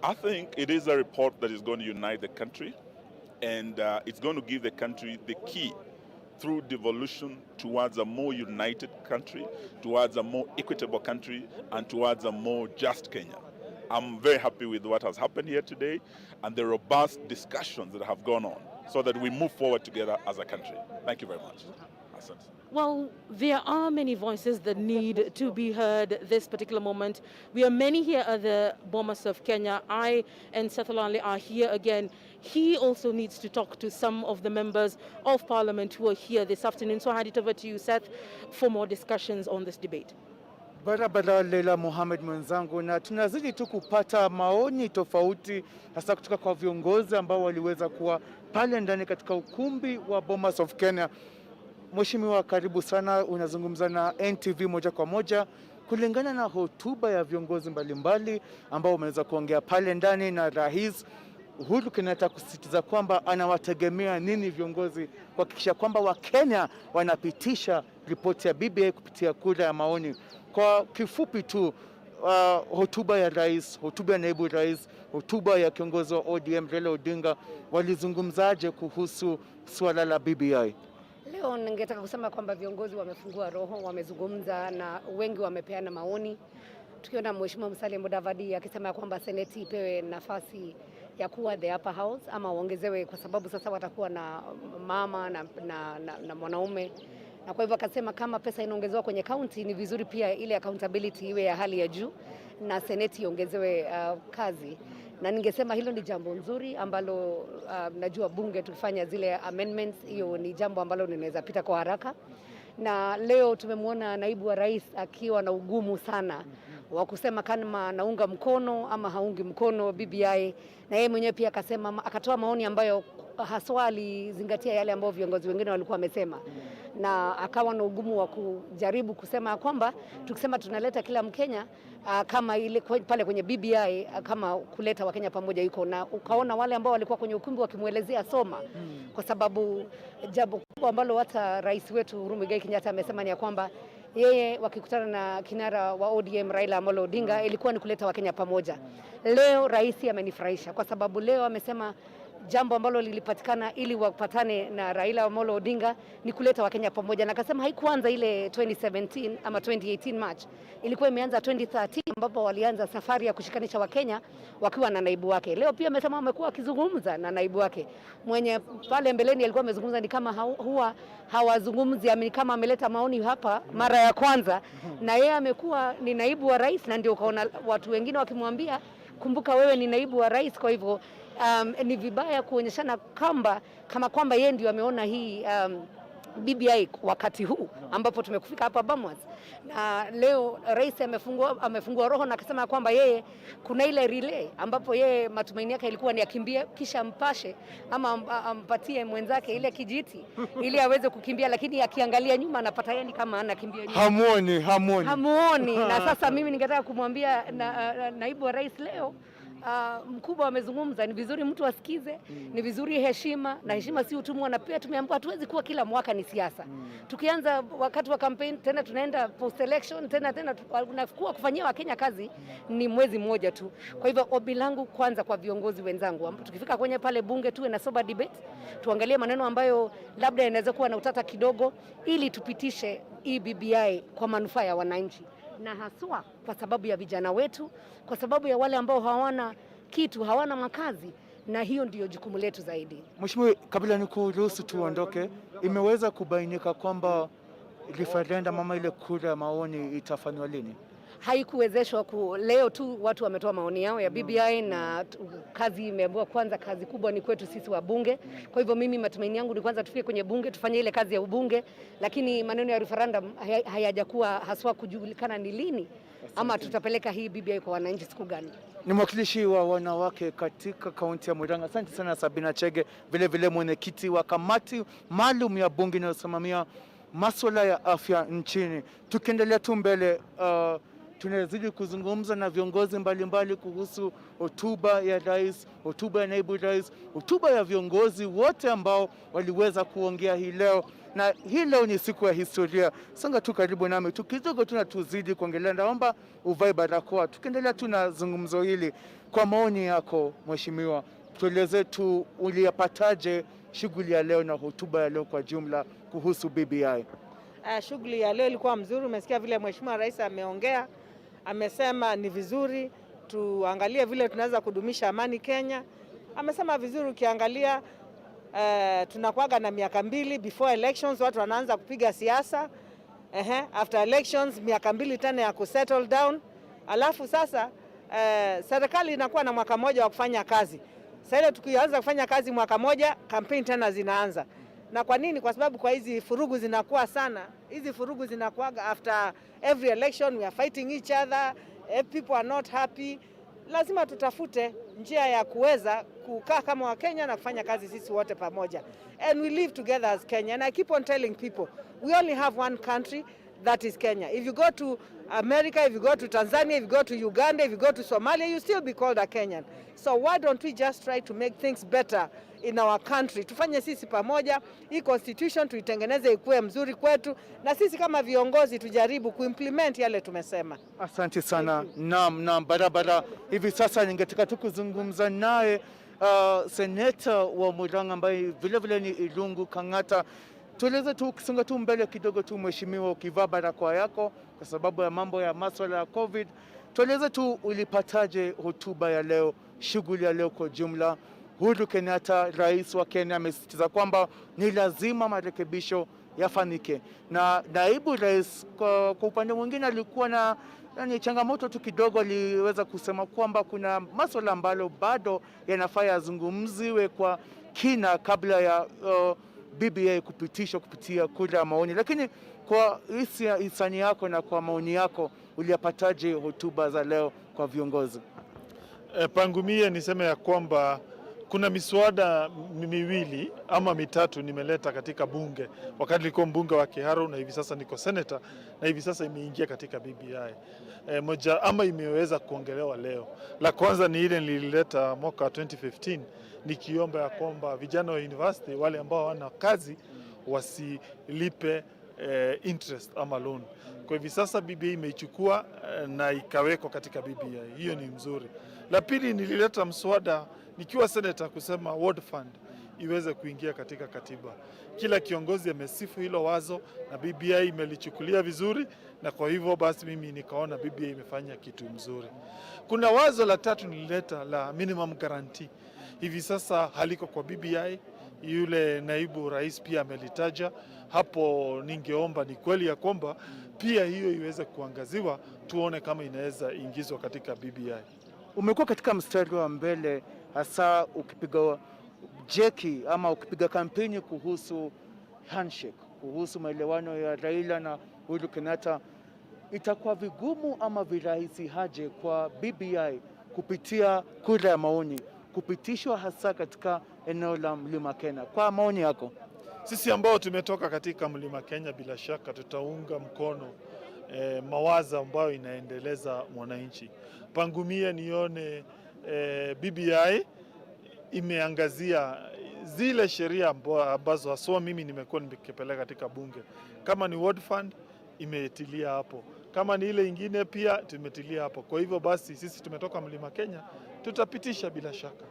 I think it is a report that is going to unite the country, and it's going to give the country the key through devolution towards a more united country, towards a more equitable country, and towards a more just Kenya. I'm very happy with what has happened here today and the robust discussions that have gone on so that we move forward together as a country. Thank you very much. Asante. Well, there are many voices that need to be heard this particular moment. We are many here at the Bomas of Kenya. I and Seth Olanle are here again. He also needs to talk to some of the members of parliament who are here this afternoon. So I hand it over to you, Seth, for more discussions on this debate. Barabara Leila Mohamed mwenzangu, na tunazidi tu kupata maoni tofauti hasa kutoka kwa viongozi ambao waliweza kuwa pale ndani katika ukumbi wa Bomas of Kenya. Mheshimiwa, karibu sana, unazungumza na NTV moja kwa moja. Kulingana na hotuba ya viongozi mbalimbali ambao wameweza kuongea pale ndani, na Rais Uhuru Kenyatta kusisitiza kwamba anawategemea nini viongozi kuhakikisha kwamba Wakenya wanapitisha ripoti ya BBI kupitia kura ya maoni. Kwa kifupi tu, hotuba ya rais, hotuba ya naibu rais, hotuba ya kiongozi wa ODM Raila Odinga, walizungumzaje kuhusu swala la BBI? Leo ningetaka kusema kwamba viongozi wamefungua roho, wamezungumza na wengi wamepeana maoni. Tukiona Mheshimiwa Musalia Mudavadi akisema kwamba Seneti ipewe nafasi ya kuwa the upper house ama uongezewe, kwa sababu sasa watakuwa na mama na mwanaume. Na kwa hivyo akasema kama pesa inaongezewa kwenye county ni vizuri pia ile accountability iwe ya hali ya juu na Seneti iongezewe kazi. Na ningesema hilo ni jambo nzuri ambalo najua bunge tukifanya zile amendments, hiyo ni jambo ambalo linaweza pita kwa haraka. Na leo tumemwona naibu wa rais akiwa na ugumu sana wa kusema kama naunga mkono ama haungi mkono BBI, na yeye mwenyewe pia akasema, akatoa maoni ambayo haswa alizingatia yale ambayo viongozi wengine walikuwa wamesema, na akawa na ugumu wa kujaribu kusema kwamba tukisema tunaleta kila Mkenya kama ile pale kwenye BBI kama kuleta Wakenya pamoja yuko, na ukaona wale ambao walikuwa kwenye ukumbi wakimuelezea soma, kwa sababu jambo kubwa ambalo hata rais wetu Uhuru Kenyatta amesema ni kwamba yeye wakikutana na kinara wa ODM Raila Amolo Odinga ilikuwa ni kuleta Wakenya pamoja. Leo rais amenifurahisha kwa sababu leo amesema jambo ambalo lilipatikana ili wapatane na Raila Amolo Odinga ni kuleta Wakenya pamoja, na akasema haikuanza ile 2017 ama 2018 March, ilikuwa imeanza 2013 ambapo walianza safari ya kushikanisha Wakenya wakiwa na naibu wake. Leo pia amesema wamekuwa wakizungumza na naibu wake mwenye pale mbeleni alikuwa amezungumza ni kama huwa hawazungumzi, ni kama ameleta maoni hapa mara ya kwanza, na yeye amekuwa ni naibu wa rais, na ndio ukaona watu wengine wakimwambia kumbuka wewe ni naibu wa rais. Kwa hivyo ni vibaya kuonyeshana kama kwamba yeye ndio ameona hii BBI wakati huu ambapo tumekufika hapa Bomas. Na leo rais amefungua roho na akasema kwamba yeye kuna ile relay ambapo yeye matumaini yake ilikuwa ni akimbia kisha mpashe ama ampatie mwenzake ile kijiti ili aweze kukimbia, lakini akiangalia nyuma anapata yeye kama anakimbia nyuma. Hamuoni. Na sasa mimi ningetaka kumwambia naibu wa rais leo, mkubwa amezungumza, ni vizuri mtu asikize, ni vizuri heshima, na heshima si utumwa, na pia tumeambiwa hatuwezi kuwa kila mwaka ni siasa. Tukianza wakati wa campaign tena tunaenda post election tena tunakuwa kufanyia Wakenya kazi ni mwezi mmoja tu. Kwa hivyo ombi langu kwanza kwa viongozi wenzangu, tukifika kwenye pale bunge tuwe na sober debate, tuangalie maneno ambayo labda yanaweza kuwa na utata kidogo ili tupitishe BBI kwa manufaa ya wananchi, na haswa kwa sababu ya vijana wetu, kwa sababu ya wale ambao hawana kitu, hawana makazi, na hiyo ndio jukumu letu zaidi. Mheshimiwa, kabla nikuruhusu tuondoke, imeweza kubainika kwamba referendum ama ile kura ya maoni itafanywa lini? Haikuwezeshwa leo tu watu wametoa maoni yao ya BBI, na kazi imeambiwa kwanza kazi kubwa ni kwetu sisi wa bunge. Kwa hivyo mimi matumaini yangu ni kwanza tufike kwenye bunge tufanye ile kazi ya ubunge, lakini maneno ya referendum hayajakuwa haswa kujulikana ni lini ama tutapeleka hii BBI kwa wananchi siku gani? Ni mwakilishi wa wanawake katika kaunti ya Murang'a. Asante sana Sabina Chege, vile vile mwenyekiti wa kamati maalum ya bunge inayosimamia masuala ya afya nchini. Tukiendelea tu mbele, tunazidi kuzungumza na viongozi mbalimbali kuhusu hotuba ya rais, hotuba ya naibu rais, hotuba ya viongozi wote ambao waliweza kuongea hii leo. Na hii leo ni siku ya historia. Songa tu karibu nami, tukidogo tuzidi kuongelea. Naomba uvae barakoa. Tukiendelea tu na zungumzo hili, kwa maoni yako mheshimiwa, tueleze tu uliyapataje shughuli ya leo na hotuba ya leo kwa jumla kuhusu BBI? Shughuli ya leo ilikuwa mzuri. Umesikia vile mheshimiwa rais ameongea, amesema ni vizuri tuangalie vile tunaweza kudumisha amani Kenya. Amesema vizuri, ukiangalia tunakuaga na miaka 2 before elections, watu wanaanza kupiga siasa. After elections miaka 2 tena ya kusettle down. Alafu sasa serikali inakuwa na mwaka mmoja wa kufanya kazi. Sasa ile tukianza kufanya kazi mwaka mmoja, campaign tena zinaanza. Na kwa nini? Kwa sababu kwa hizi furugu zinakuwa sana. Hizi furugu zinakuaga after every election, we are fighting each other, people are not happy. Lazima tutafute njia ya kuweza kukaa kama wa Kenya na kufanya kazi sisi wote pamoja. And we live together as Kenya. And I keep on telling people, we only have one country, that is Kenya. If you go to America, if you go to Tanzania, if you go to Uganda, if you go to Somalia, you still be called a Kenyan. So why don't we just try to make things better in our country? Tufanye sisi pamoja, hii constitution tuitengeneze ikuwe mzuri kwetu, na sisi kama viongozi tujaribu kuimplement yale tumesema. Asante sana. Naam, barabara. Hivi sasa ningetaka tu kuzungumza naye seneta wa Murang'a ambaye vile vile ni Irungu Kang'ata. Tueleze tu, ukisonga tu mbele kidogo tu mheshimiwa, ukivaa barakoa yako kwa sababu ya mambo ya masuala ya COVID. Tueleze tu ulipataje hotuba ya leo, shughuli ya leo kwa jumla. Uhuru Kenyatta, rais wa Kenya, amesisitiza kwamba ni lazima marekebisho yafanyike. Na naibu rais kwa upande mwingine alikuwa na changamoto tu kidogo, aliweza kusema kwamba kuna masuala ambalo bado yanafaa yazungumziwe kwa kina kabla ya BBI kupitishwa kupitia kura ya maoni. Lakini kwa hisani yako na kwa maoni yako, uliyapataje hotuba za leo kwa viongozi? Pangu mie niseme ya kwamba kuna miswada miwili ama mitatu nimeleta katika bunge wakati nilikuwa mbunge wa Kiharu, na hivi sasa niko senator, na hivi sasa imeingia katika BBI. Moja ama imeweza kuongelewa leo. La kwanza ni ile nilileta mwaka 2015 nikiomba ya kwamba vijana wa university wale ambao hawana kazi wasilipe interest ama loan. Kwa hivi sasa BBI imeichukua na ikawekwa katika BBI. Hiyo ni mzuri. La pili, nilileta mswada nikiwa senator kusema World Fund iweze kuingia katika katiba. Kila kiongozi amesifu hilo wazo na BBI imelichukulia vizuri, na kwa hivyo basi mimi nikaona BBI imefanya kitu mzuri. Kuna wazo la tatu nilileta la minimum guarantee. Hivi sasa haliko kwa BBI, yule naibu rais pia amelitaja hapo. Ningeomba ni kweli ya kwamba pia hiyo iweze kuangaziwa, tuone kama inaweza ingizwa katika BBI. Umekuwa katika mstari wa mbele hasa ukipiga jeki ama ukipiga kampeni kuhusu handshake, kuhusu maelewano ya Raila na Uhuru Kenyatta. Itakuwa vigumu ama virahisi haje kwa BBI kupitia kura ya maoni kupitishwa hasa katika eneo la Mlima Kenya? Kwa maoni yako. Sisi ambao tumetoka katika Mlima Kenya bila shaka tutaunga mkono mawazo ambayo inaendeleza mwananchi. Pangu mie nione BBI imeangazia zile sheria ambazo haswa mimi nimekuwa nikipeleka katika bunge. Kama ni World Fund imetilia hapo, kama ni ile ingine pia tumetilia hapo. Kwa hivyo basi sisi tumetoka Mlima Kenya tutapitisha bila shaka.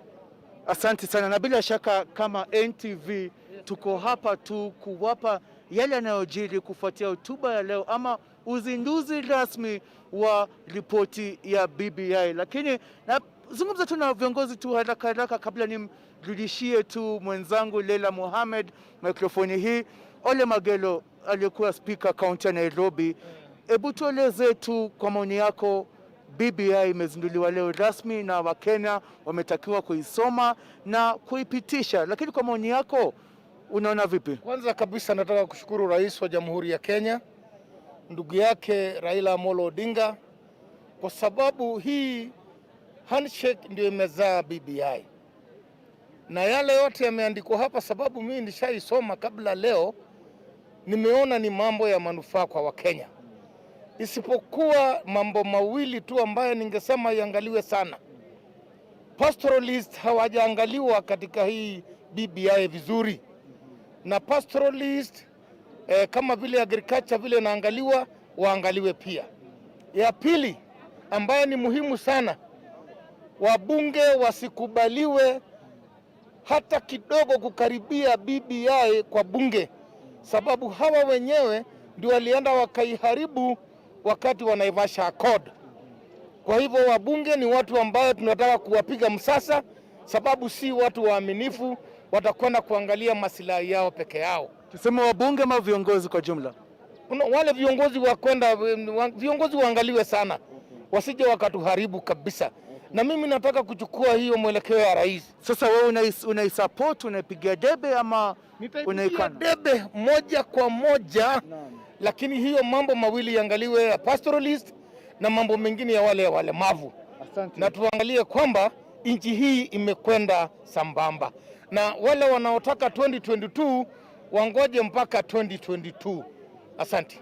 Asante sana, na bila shaka kama NTV tuko hapa tu kuwapa yale yanayojiri kufuatia hotuba ya leo ama uzinduzi rasmi wa ripoti ya BBI. Lakini nazungumza tu na viongozi tu haraka kabla nimrudishie tu mwenzangu Leila Mohamed mikrofoni hii. Ole Magelo aliyekuwa spika kaunti ya Nairobi, hebu tueleze tu kwa maoni yako, BBI imezinduliwa leo rasmi na Wakenya wametakiwa kuisoma na kuipitisha, lakini kwa maoni yako unaona vipi? Kwanza kabisa nataka kushukuru Rais wa Jamhuri ya Kenya, ndugu yake Raila Amolo Odinga kwa sababu hii handshake ndio imezaa BBI, na yale yote yameandikwa hapa, sababu mimi nishaisoma kabla leo, nimeona ni mambo ya manufaa kwa Wakenya, isipokuwa mambo mawili tu ambayo ningesema iangaliwe sana. Pastoralist hawajaangaliwa katika hii BBI vizuri, na pastoralist kama vile agriculture vile naangaliwa, waangaliwe pia. Ya pili ambayo ni muhimu sana, wabunge wasikubaliwe hata kidogo kukaribia BBI kwa bunge, sababu hawa wenyewe ndio walienda wakaiharibu wakati wa Naivasha Accord. Kwa hivyo wabunge ni watu ambao tunataka kuwapiga msasa, sababu si watu waaminifu, watakwenda kuangalia maslahi yao peke yao. Tuseme wabunge ama viongozi kwa jumla? Wale viongozi waangaliwe sana, wasije wakatuharibu kabisa. Na mimi nataka kuchukua hiyo mwelekeo ya rais. Sasa wewe unaisupport, unaipigia debe ama unaikana? Debe moja kwa moja, lakini hiyo mambo mawili yaangaliwe, ya pastoralist na mambo mengine ya wale walemavu. Asante. Na tuangalie kwamba nchi hii imekwenda sambamba, na wale wanaotaka 2022 wangoje mpaka 2022. Asante.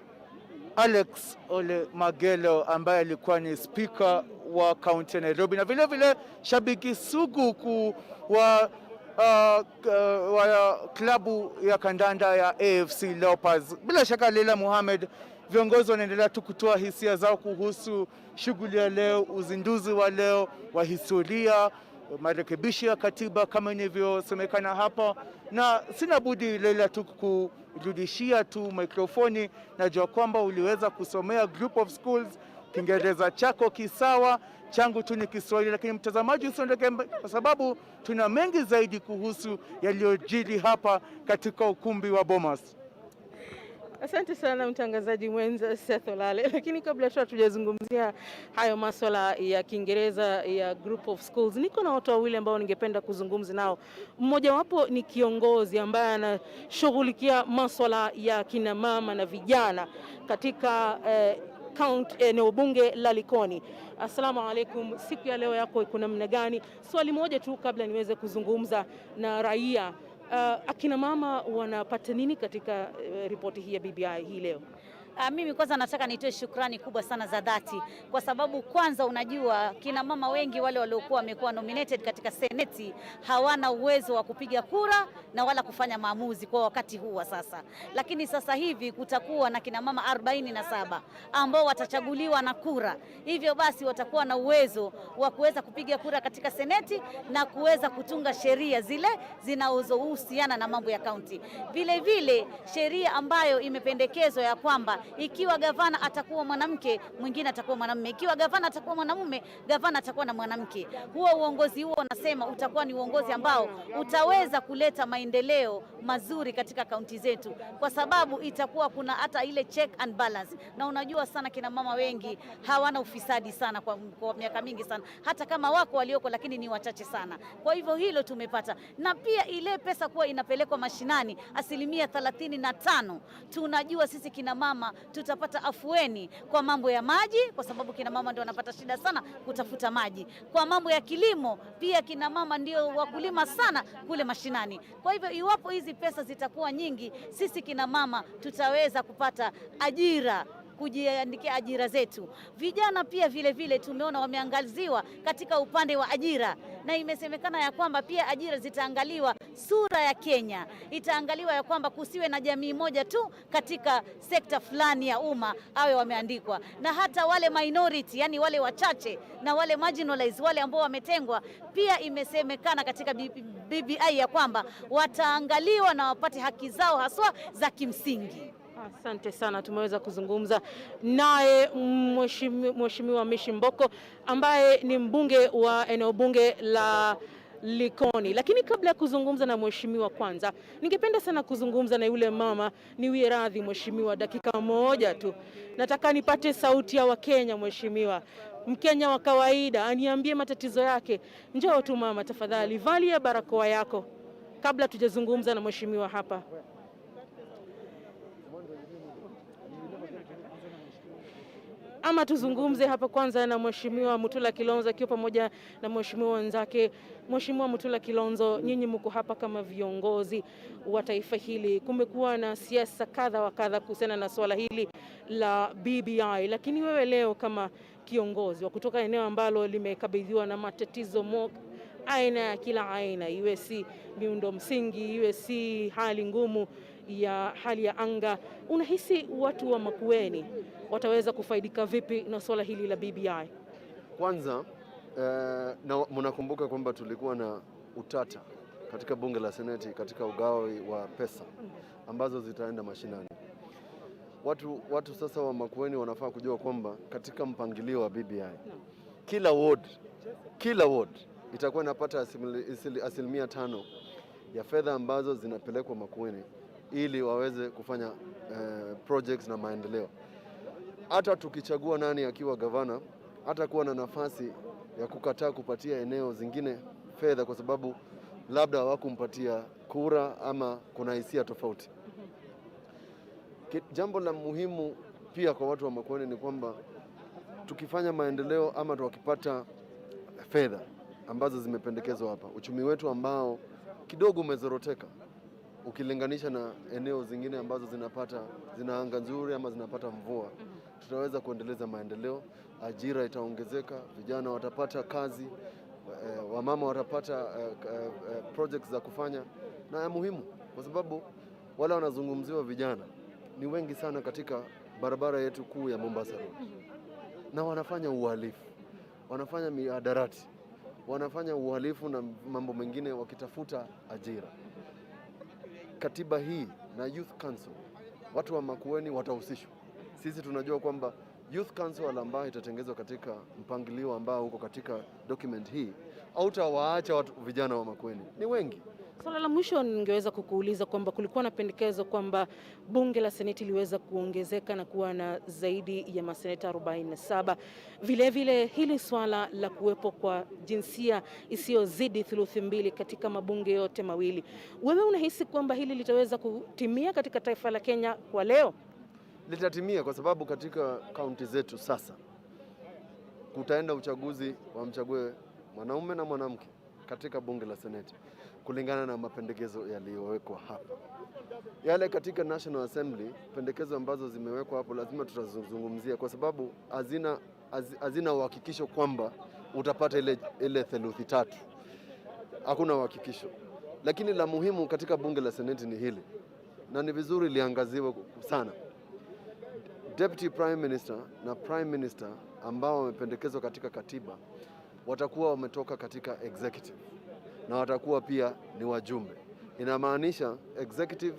Alex Ole Magelo ambaye alikuwa ni speaker wa kaunti ya Nairobi na vile vile shabiki sugu wa klabu ya kandanda ya AFC Leopards. Bila shaka Raila Mohamed, viongozi wanaendelea tu kutoa hisia zao kuhusu shughuli ya leo, uzinduzi wa leo wa historia, marekebisho ya katiba kama inavyosemekana hapa, na sina budi Raila tu kurudishia tu mikrofoni. Najua kwamba uliweza kusomea group of schools, Kiingereza chako kisawa, changu tu ni Kiswahili, lakini mtazamaji usiondoke, kwa sababu tuna mengi zaidi kuhusu yaliyojiri hapa katika ukumbi wa Bomas. Asante sana mtangazaji mwenza Seth Olale, lakini kabla hatujazungumzia hayo masuala ya Kiingereza ya group of schools, niko na watu wawili ambao ningependa kuzungumza nao. Mmoja wapo ni kiongozi ambaye anashughulikia masuala ya kina mama na vijana katika eneo bunge la Likoni. Assalamu alaikum, siku ya leo yako iko namna gani? Swali moja tu kabla niweze kuzungumza na raia. Akina mama wanapata nini katika ripoti hii ya BBI hii leo? Mimi kwanza nataka nitoe shukrani kubwa sana za dhati, kwa sababu kwanza unajua kina mama wengi wale waliokuwa wamekuwa nominated katika seneti hawana uwezo wa kupiga kura na wala kufanya maamuzi kwa wakati huu wa sasa, lakini sasa hivi kutakuwa na kina mama 47 ambao watachaguliwa na kura, hivyo basi watakuwa na uwezo wa kuweza kupiga kura katika seneti na kuweza kutunga sheria zile zinazohusiana na mambo ya kaunti. Vile vile sheria ambayo imependekezwa ya kwamba ikiwa gavana atakuwa mwanamke, mwingine atakuwa mwanamume. Ikiwa gavana atakuwa mwanamume, gavana atakuwa na mwanamke. Huo uongozi huo nasema utakuwa ni uongozi ambao utaweza kuleta maendeleo mazuri katika kaunti zetu, kwa sababu itakuwa kuna hata ile check and balance. Na unajua sana kina mama wengi hawana ufisadi sana kwa miaka mingi sana, hata kama wako walioko, lakini ni wachache sana. Kwa hivyo hilo tumepata, na pia ile pesa kuwa inapelekwa mashinani 35%. Tunajua sisi kina mama tutapata afueni kwa mambo ya maji, kwa sababu kina mama ndio wanapata shida sana kutafuta maji. Kwa mambo ya kilimo pia kina mama ndio wakulima sana kule mashinani. Kwa hivyo iwapo hizi pesa zitakuwa nyingi, sisi kina mama tutaweza kupata ajira, kujiandikia ajira zetu. Vijana pia vile vile tumeona wameangaziwa katika upande wa ajira, na imesemekana ya kwamba pia ajira zitaangaliwa sura ya Kenya. Itaangaliwa ya kwamba kusiwe na jamii moja tu katika sekta fulani ya umma awe wameandikwa, na hata wale minority, yani wale wachache na wale marginalized, wale ambao wametengwa, pia imesemekana katika BBI ya kwamba wataangaliwa na wapate haki zao haswa za kimsingi. Asante sana, tumeweza kuzungumza naye Mheshimiwa Mishi Mboko ambaye ni mbunge wa eneo bunge la Likoni. Lakini kabla ya kuzungumza na mheshimiwa, kwanza ningependa sana kuzungumza na yule mama. Niwie radhi mheshimiwa, dakika moja tu. Nataka nipate sauti ya Wakenya mheshimiwa. Mkenya wa kawaida aniambie matatizo yake. Njoo tu mama tafadhali, valia barakoa yako kabla tujazungumza na mheshimiwa hapa. Ama tuzungumze hapa kwanza na Mheshimiwa Mutula Kilonzo akiwa pamoja na mheshimiwa wenzake. Mheshimiwa Mutula Kilonzo, nyinyi mko hapa kama viongozi wa taifa hili. Kumekuwa na siasa kadha wa kadha kuhusiana na swala hili la BBI, lakini wewe leo kama kiongozi wa kutoka eneo ambalo limekabidhiwa na matatizo aina ya kila aina, iwe si miundo msingi, iwe si hali ngumu ya hali ya anga, unahisi watu wa Makueni wataweza kufaidika vipi na swala hili la BBI? Kwanza na mnakumbuka kwamba tulikuwa na utata katika bunge la Seneti katika ugawi wa pesa ambazo zitaenda mashinani. Watu sasa wa Makueni wanafaa kujua kwamba katika mpangilio wa BBI kila ward itakuwa inapata 5% ya fedha ambazo zinapelekwa Makueni ili waweze kufanya projects na maendeleo. Hata tukichagua nani akiwa gavana, hata kuwa na nafasi ya kukataa kupatia eneo zingine fedha kwa sababu labda hawakumpatia kura ama kuna hisia tofauti. Jambo la muhimu pia kwa watu wa Makueni ni kwamba tukifanya maendeleo ama tukipata fedha ambazo zimependekezwa hapa, uchumi wetu ambao kidogo umezoroteka ukilinganisha na eneo zingine ambazo zina anga nzuri ama zinapata mvua, tutaweza kuendeleza maendeleo, ajira itaongezeka, vijana watapata kazi, wamama watapata projects za kufanya. Na ya muhimu kwa sababu wale wanazungumziwa vijana ni wengi sana katika barabara yetu kuu ya Mombasa Road, na wanafanya uhalifu, wanafanya mihadarati, wanafanya uhalifu na mambo mengine wakitafuta ajira. Katiba hii na Youth Council, watu wa Makueni watahusishwa. Sisi tunajua kwamba Youth Council ambayo itatengenezwa katika mpangilio ambao uko katika document hii, hautawaacha watu vijana wa Makueni, ni wengi. Swala la mwisho ningeweza kukuuliza kwamba kulikuwa na pendekezo kwamba bunge la Seneti liweza kuongezeka na kuwa na zaidi ya maseneta 47. Vilevile hili swala la kuwepo kwa jinsia isiyozidi thuluthi mbili katika mabunge yote mawili, wewe unahisi kwamba hili litaweza kutimia katika taifa la Kenya kwa leo? Litatimia kwa sababu katika kaunti zetu sasa kutaenda uchaguzi wamchague mwanaume na mwanamke katika bunge la Seneti kulingana na mapendekezo yaliyowekwa hapa. Yale katika National Assembly, pendekezo ambazo zimewekwa hapo lazima tutazungumzia kwa sababu hazina uhakikisho kwamba utapata ile theluthi tatu. Hakuna uhakikisho. Lakini la muhimu katika bunge la Seneti ni hili, na ni vizuri liangaziwe sana. Deputy Prime Minister na Prime Minister ambao wamependekezwa katika katiba watakuwa wametoka katika executive na watakuwa pia ni wajumbe. Inamaanisha executive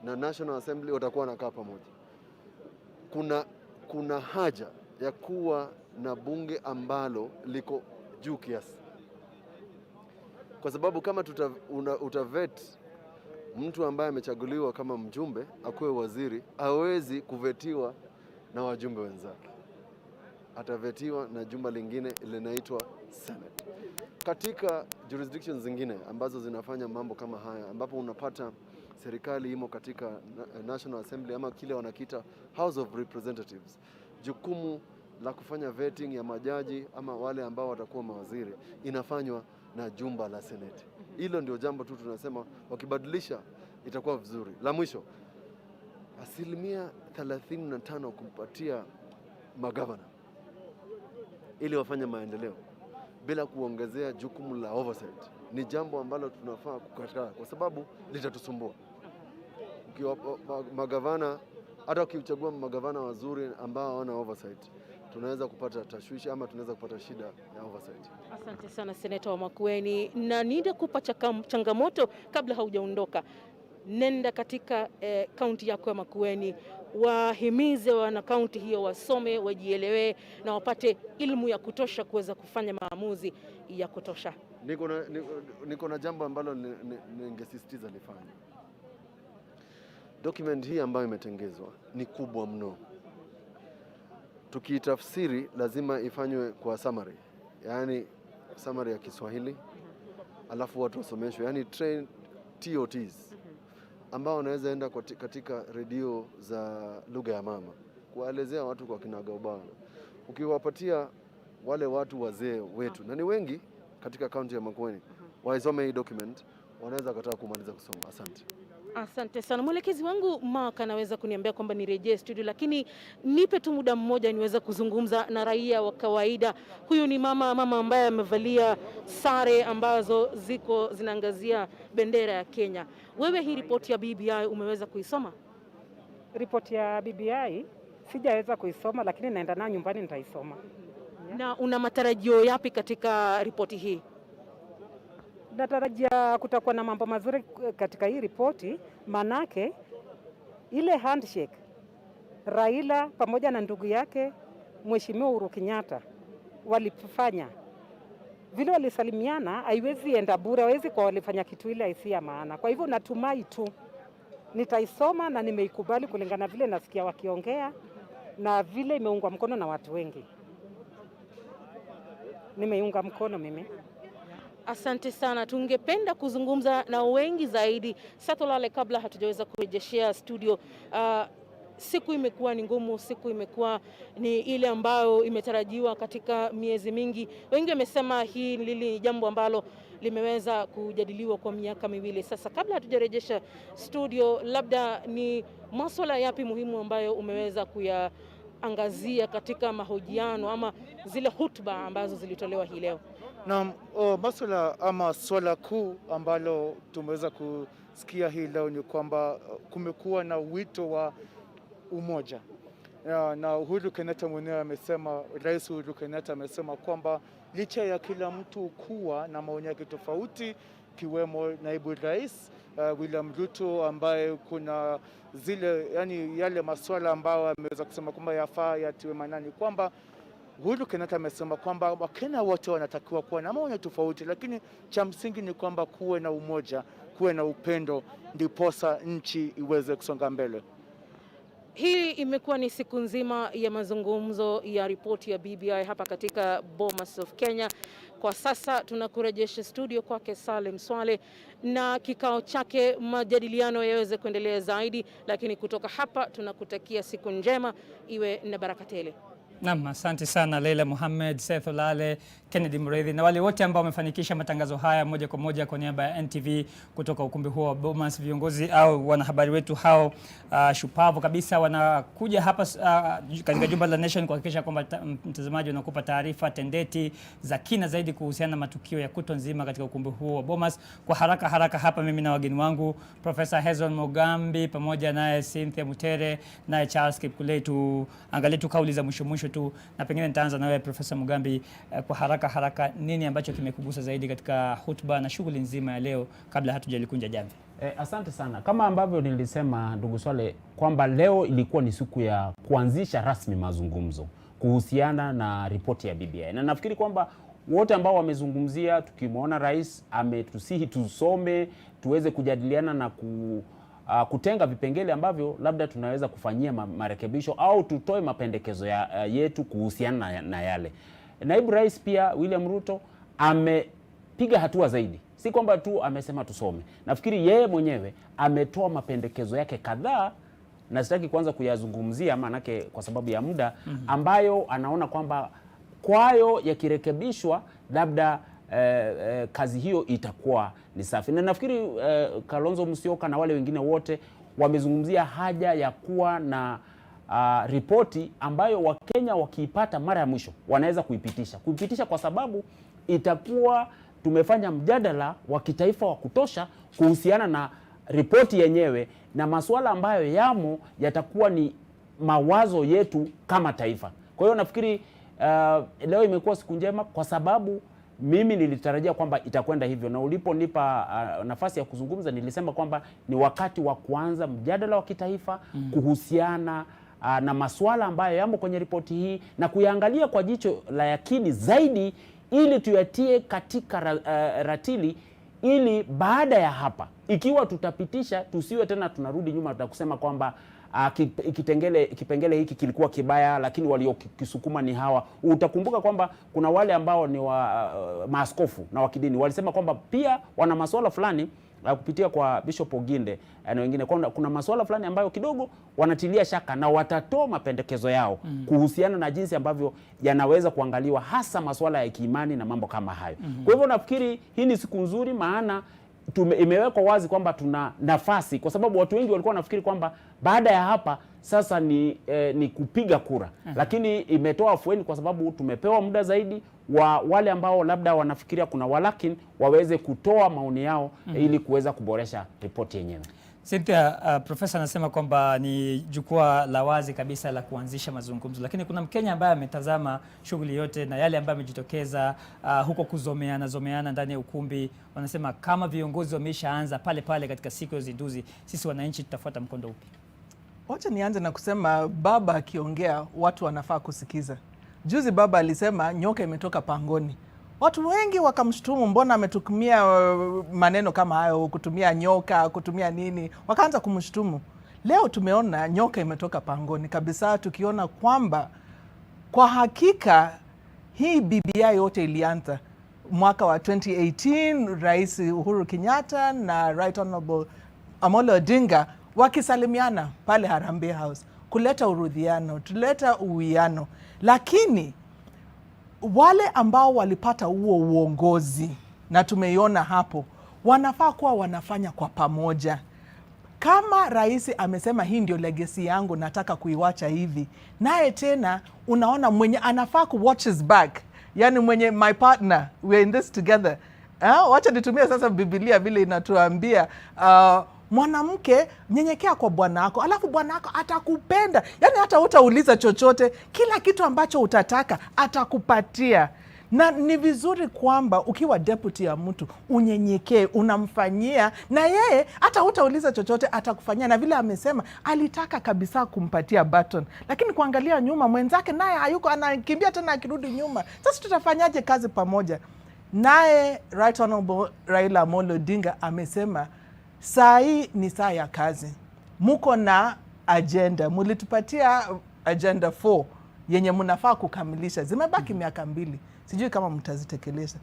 na National Assembly watakuwa wanakaa pamoja. Kuna haja ya kuwa na bunge ambalo liko juu kiasi, kwa sababu kama utavet mtu ambaye amechaguliwa kama mjumbe akuwe waziri, hawezi kuvetiwa na wajumbe wenzake, atavetiwa na jumba lingine linaitwa Senate. Katika jurisdictions zingine ambazo zinafanya mambo kama haya, ambapo unapata serikali imo katika National Assembly ama kile wanakiita House of Representatives, jukumu la kufanya vetting ya majaji ama wale ambao watakuwa mawaziri inafanywa na jumba la Senate. Hilo ndio jambo tu tunasema wakibadilisha itakuwa vizuri. La mwisho, 35% kumpatia magavana ili wafanye maendeleo bila kuongezea jukumu la oversight ni jambo ambalo tunafaa kukataa kwa sababu litatusumbua. Magavana, hata ukichagua magavana wazuri ambao hawana oversight, tunaweza kupata tashwishi ama tunaweza kupata shida ya oversight. Asante sana Seneta wa Makueni, na nide kupa changamoto kabla haujaondoka. Nenda katika kaunti yako ya Makueni, wahimize wana kaunti hiyo wasome, wajielewe na wapate elimu ya kutosha kuweza kufanya maamuzi ya kutosha. Niko na jambo ambalo ningesisitiza lifanye. Document hii ambayo imetengezwa ni kubwa mno. Tukiitafsiri lazima ifanywe kwa summary, yani summary ya Kiswahili, alafu watu wasomeshwe, yani train TOTs ambao wanaweza enda katika redio za lugha ya mama kuwaelezea watu kwa kinagaubaga. ukiwapatia wale watu wazee wetu, na ni wengi katika kaunti ya Makueni, waisome hii document, wanaweza kataa kumaliza kusoma. Asante. Asante sana. Mwelekezi wangu Mark anaweza kuniambia kwamba nirejee studio, lakini nipe tu muda mmoja niweza kuzungumza na raia wa kawaida. Huyu ni mama ambaye amevalia sare ambazo zinaangazia bendera ya Kenya. Wewe hii ripoti ya BBI umeweza kuisoma? Ripoti ya BBI sijaweza kuisoma, lakini naenda nayo nyumbani nitaisoma. Na una matarajio yapi katika ripoti hii? Natarajia kutakuwa na mambo mazuri katika hii ripoti, manake ile handshake Raila pamoja na ndugu yake Mheshimiwa Uhuru Kenyatta walifanya, vile walisalimiana, haiwezi enda bure, hawezi kwa walifanya kitu ile haisi ya maana. Kwa hivyo natumai tu nitaisoma na nimeikubali kulingana vile nasikia wakiongea na vile imeungwa mkono na watu wengi. Nimeiunga mkono mimi. Asante sana. Tungependa kuzungumza na wengi zaidi. Satolale, kabla hatujaweza kurejeshea studio, siku imekuwa ni ngumu, siku imekuwa ni ile ambayo imetarajiwa katika miezi mingi. Wengi wamesema hii ni jambo ambalo limeweza kujadiliwa kwa miaka miwili sasa. Kabla hatujarejesha studio, labda ni masuala yapi muhimu ambayo umeweza kuyaangazia katika mahojiano ama zile hotuba ambazo zilitolewa hii leo? Na masuala ama swala kuu ambalo tumeweza kusikia hii leo ni kwamba kumekuwa na wito wa umoja. Na Uhuru Kenyatta mwenyewe amesema, Rais Uhuru Kenyatta amesema kwamba licha ya kila mtu kuwa na maoni yake tofauti, kiwemo naibu rais William Ruto ambaye kuna zile yale masuala ambayo ameweza kusema kwamba yafaa yatiwe maanani, kwamba Uhuru Kenyatta amesema kwamba Wakenya wote wanatakiwa kuwa na maoni tofauti, lakini cha msingi ni kwamba kuwe na umoja, kuwe na upendo, ndiposa nchi iweze kusonga mbele. Hii imekuwa ni siku nzima ya mazungumzo ya ripoti ya BBI hapa katika Bomas of Kenya. Kwa sasa tunakurejesha studio kwake Salim Swale na kikao chake, majadiliano yaweze kuendelea zaidi, lakini kutoka hapa tunakutakia siku njema, iwe na baraka tele. Naam, asante sana Leila Mohamed, Seth Olale, Kennedy Muriithi na wale wote ambao wamefanikisha matangazo haya moja kwa moja kwa niaba ya NTV kutoka ukumbi huo wa Bomas. Viongozi au wanahabari wetu hao shupavu kabisa wanakuja hapa katika jumba la Nation kuhakikisha kwamba mtazamaji unakupa taarifa tendeti za kina zaidi kuhusiana na matukio ya kutwa nzima katika ukumbi huo wa Bomas. Kwa haraka hapa mimi na wageni wangu Profesa Hezron Mogambi pamoja naye Cynthia Mutere naye Charles Kipkulei, tuangalie tu kauli za mwisho tu, na pengine nitaanza na wewe Profesa Mugambi. Kwa haraka nini ambacho kimekugusa zaidi katika hotuba na shughuli nzima ya leo kabla hatujalikunja jamvi? Asante sana. Kama ambavyo nilisema ndugu Swale kwamba leo ilikuwa ni siku ya kuanzisha rasmi mazungumzo kuhusiana na ripoti ya BBI. Na nafikiri kwamba wote ambao wamezungumzia, tukimwona rais ametusihi tusome, tuweze kujadiliana na kutenga vipengele ambavyo labda tunaweza kufanyia marekebisho au tutoe mapendekezo yetu kuhusiana na yale. Naibu rais pia William Ruto amepiga hatua zaidi. Si kwamba tu amesema tusome. Nafikiri yeye mwenyewe ametoa mapendekezo yake kadhaa, na sitaki kwanza kuyazungumzia manake kwa sababu ya muda, ambayo anaona kwamba kwayo yakirekebishwa labda kazi hiyo itakuwa ni safi. Na nafikiri Kalonzo Musyoka na wale wengine wote wamezungumzia haja ya kuwa na ripoti ambayo Wakenya wakiipata mara ya mwisho wanaweza kuipitisha kwa sababu itakuwa tumefanya mjadala wa kitaifa wa kutosha kuhusiana na ripoti yenyewe, na masuala ambayo yamo yatakuwa ni mawazo yetu kama taifa. Kwa hiyo nafikiri leo imekuwa siku njema kwa sababu mimi nilitarajia kwamba itakwenda hivyo, na uliponipa nafasi ya kuzungumza nilisema kwamba ni wakati wa kuanza mjadala wa kitaifa kuhusiana na masuala ambayo yamo kwenye ripoti hii na kuyaangalia kwa jicho la yakini zaidi, ili tuyatie katika ratili, ili baada ya hapa ikiwa tutapitisha tusiwe tena tunarudi nyuma tutakusema kwamba kipengele hiki kilikuwa kibaya lakini waliokisukuma ni hawa. Utakumbuka kwamba kuna wale ambao ni maaskofu na wakidini walisema kwamba pia wana masuala fulani kupitia kwa Bishop Oginde na wengine kuna masuala fulani ambayo kidogo wanatilia shaka na watatoa mapendekezo yao kuhusiana na jinsi ambavyo yanaweza kuangaliwa, hasa masuala ya kiimani na mambo kama hayo. Kwa hivyo nafikiri hii ni siku nzuri, maana imewekwa wazi kwamba tuna nafasi, kwa sababu watu wengi walikuwa wanafikiri kwamba baada ya hapa sasa ni kupiga kura. Lakini imetoa afueni kwa sababu tumepewa muda zaidi wa wale ambao labda wanafikiria kuna walakini waweze kutoa maoni yao ili kuweza kuboresha ripoti yenyewe. Cynthia, profesa anasema kwamba ni jukwaa la wazi kabisa la kuanzisha mazungumzo, lakini kuna Mkenya ambaye ametazama shughuli yote na yale ambayo amejitokeza huko kuzomeana ndani ya ukumbi. Wanasema kama viongozi wameshaanza pale pale katika siku ya uzinduzi, sisi wananchi tutafuata mkondo upi? Wacha nianze na kusema baba akiongea watu wanafaa kusikiza. Juzi baba alisema nyoka imetoka pangoni. Watu wengi wakamshtumu, mbona ametumia maneno kama hayo, kutumia nyoka, kutumia nini, wakaanza kumshtumu. Leo tumeona nyoka imetoka pangoni kabisa, tukiona kwamba kwa hakika hii BBI yote ilianza mwaka wa 2018, Rais Uhuru Kenyatta na Right Honorable Amolo Odinga wakisalimiana pale Harambee House, kuleta urudhiano, tuleta uwiano. Lakini wale ambao walipata huo uongozi na tumeiona hapo, wanafaa kuwa wanafanya kwa pamoja. Kama rais amesema hii ndio legacy yangu, nataka kuiwacha hivi, naye tena unaona mwenye anafaa ku watch his back, yani mwenye my partner, we're in this together. Wacha nitumie sasa Biblia vile inatuambia, mwanamke nyenyekea kwa bwana wako, alafu bwana wako atakupenda. Yani hata utauliza chochote, kila kitu ambacho utataka atakupatia. Na ni vizuri kwamba ukiwa deputy ya mtu unyenyekee, unamfanyia, na yeye hata utauliza chochote atakufanyia. Na vile amesema alitaka kabisa kumpatia baton, lakini kuangalia nyuma mwenzake naye hayuko, anakimbia tena akirudi nyuma. Sasa tutafanyaje kazi pamoja? Naye Right Honorable Raila Amolo Odinga amesema saa hii ni saa ya kazi. Muko na agenda, mulitupatia agenda 4 yenye mnafaa kukamilisha. Zimebaki miaka 2. Sijui kama mtazitekeleza.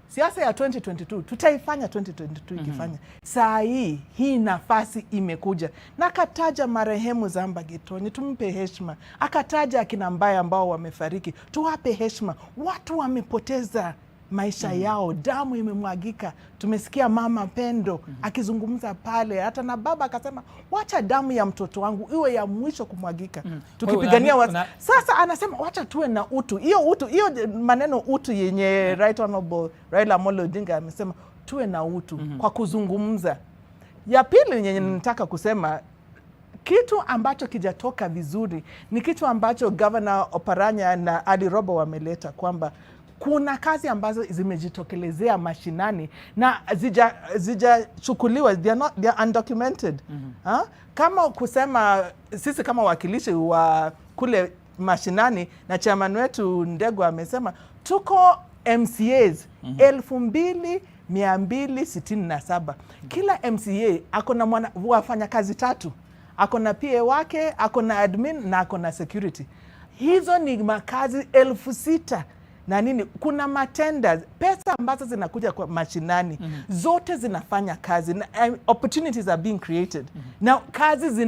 Siasa ya 2022 tutaifanya 2022 ikifanya. Saa hii nafasi imekuja. Na akataja marehemu Zamba Gitonyi, tumpe heshima. Akataja akina Mbaya ambao wamefariki, tuwape heshima. Watu wamepoteza maisha yao, damu imemwagika. Tumesikia mama Pendo akizungumza pale, hata na baba akasema wacha damu ya mtoto wangu iwe ya mwisho kumwagika. Tukipigania sasa anasema wacha tuwe na utu. Hiyo maneno utu yenye Right Honorable Raila Amolo Odinga amesema tuwe na utu kwa kuzungumza. Ya pili yenye nataka kusema, kitu ambacho kijatoka vizuri ni kitu ambacho Governor Oparanya na Ali Robo wameleta, kwamba kuna kazi ambazo zimejitokelezea mashinani na zijachukuliwa, they are undocumented. Kama kusema sisi kama wakilishi wa kule mashinani, na chairman wetu Ndego amesema tuko MCAs 2267. Kila MCA akona wafanya kazi 3, akona PA wake, akona admin na akona security. Hizo ni makazi 6,000 na nini. Kuna matenders, pesa ambazo zinakuja kwa mashinani, zote zinafanya kazi na opportunities are being created. Na kazi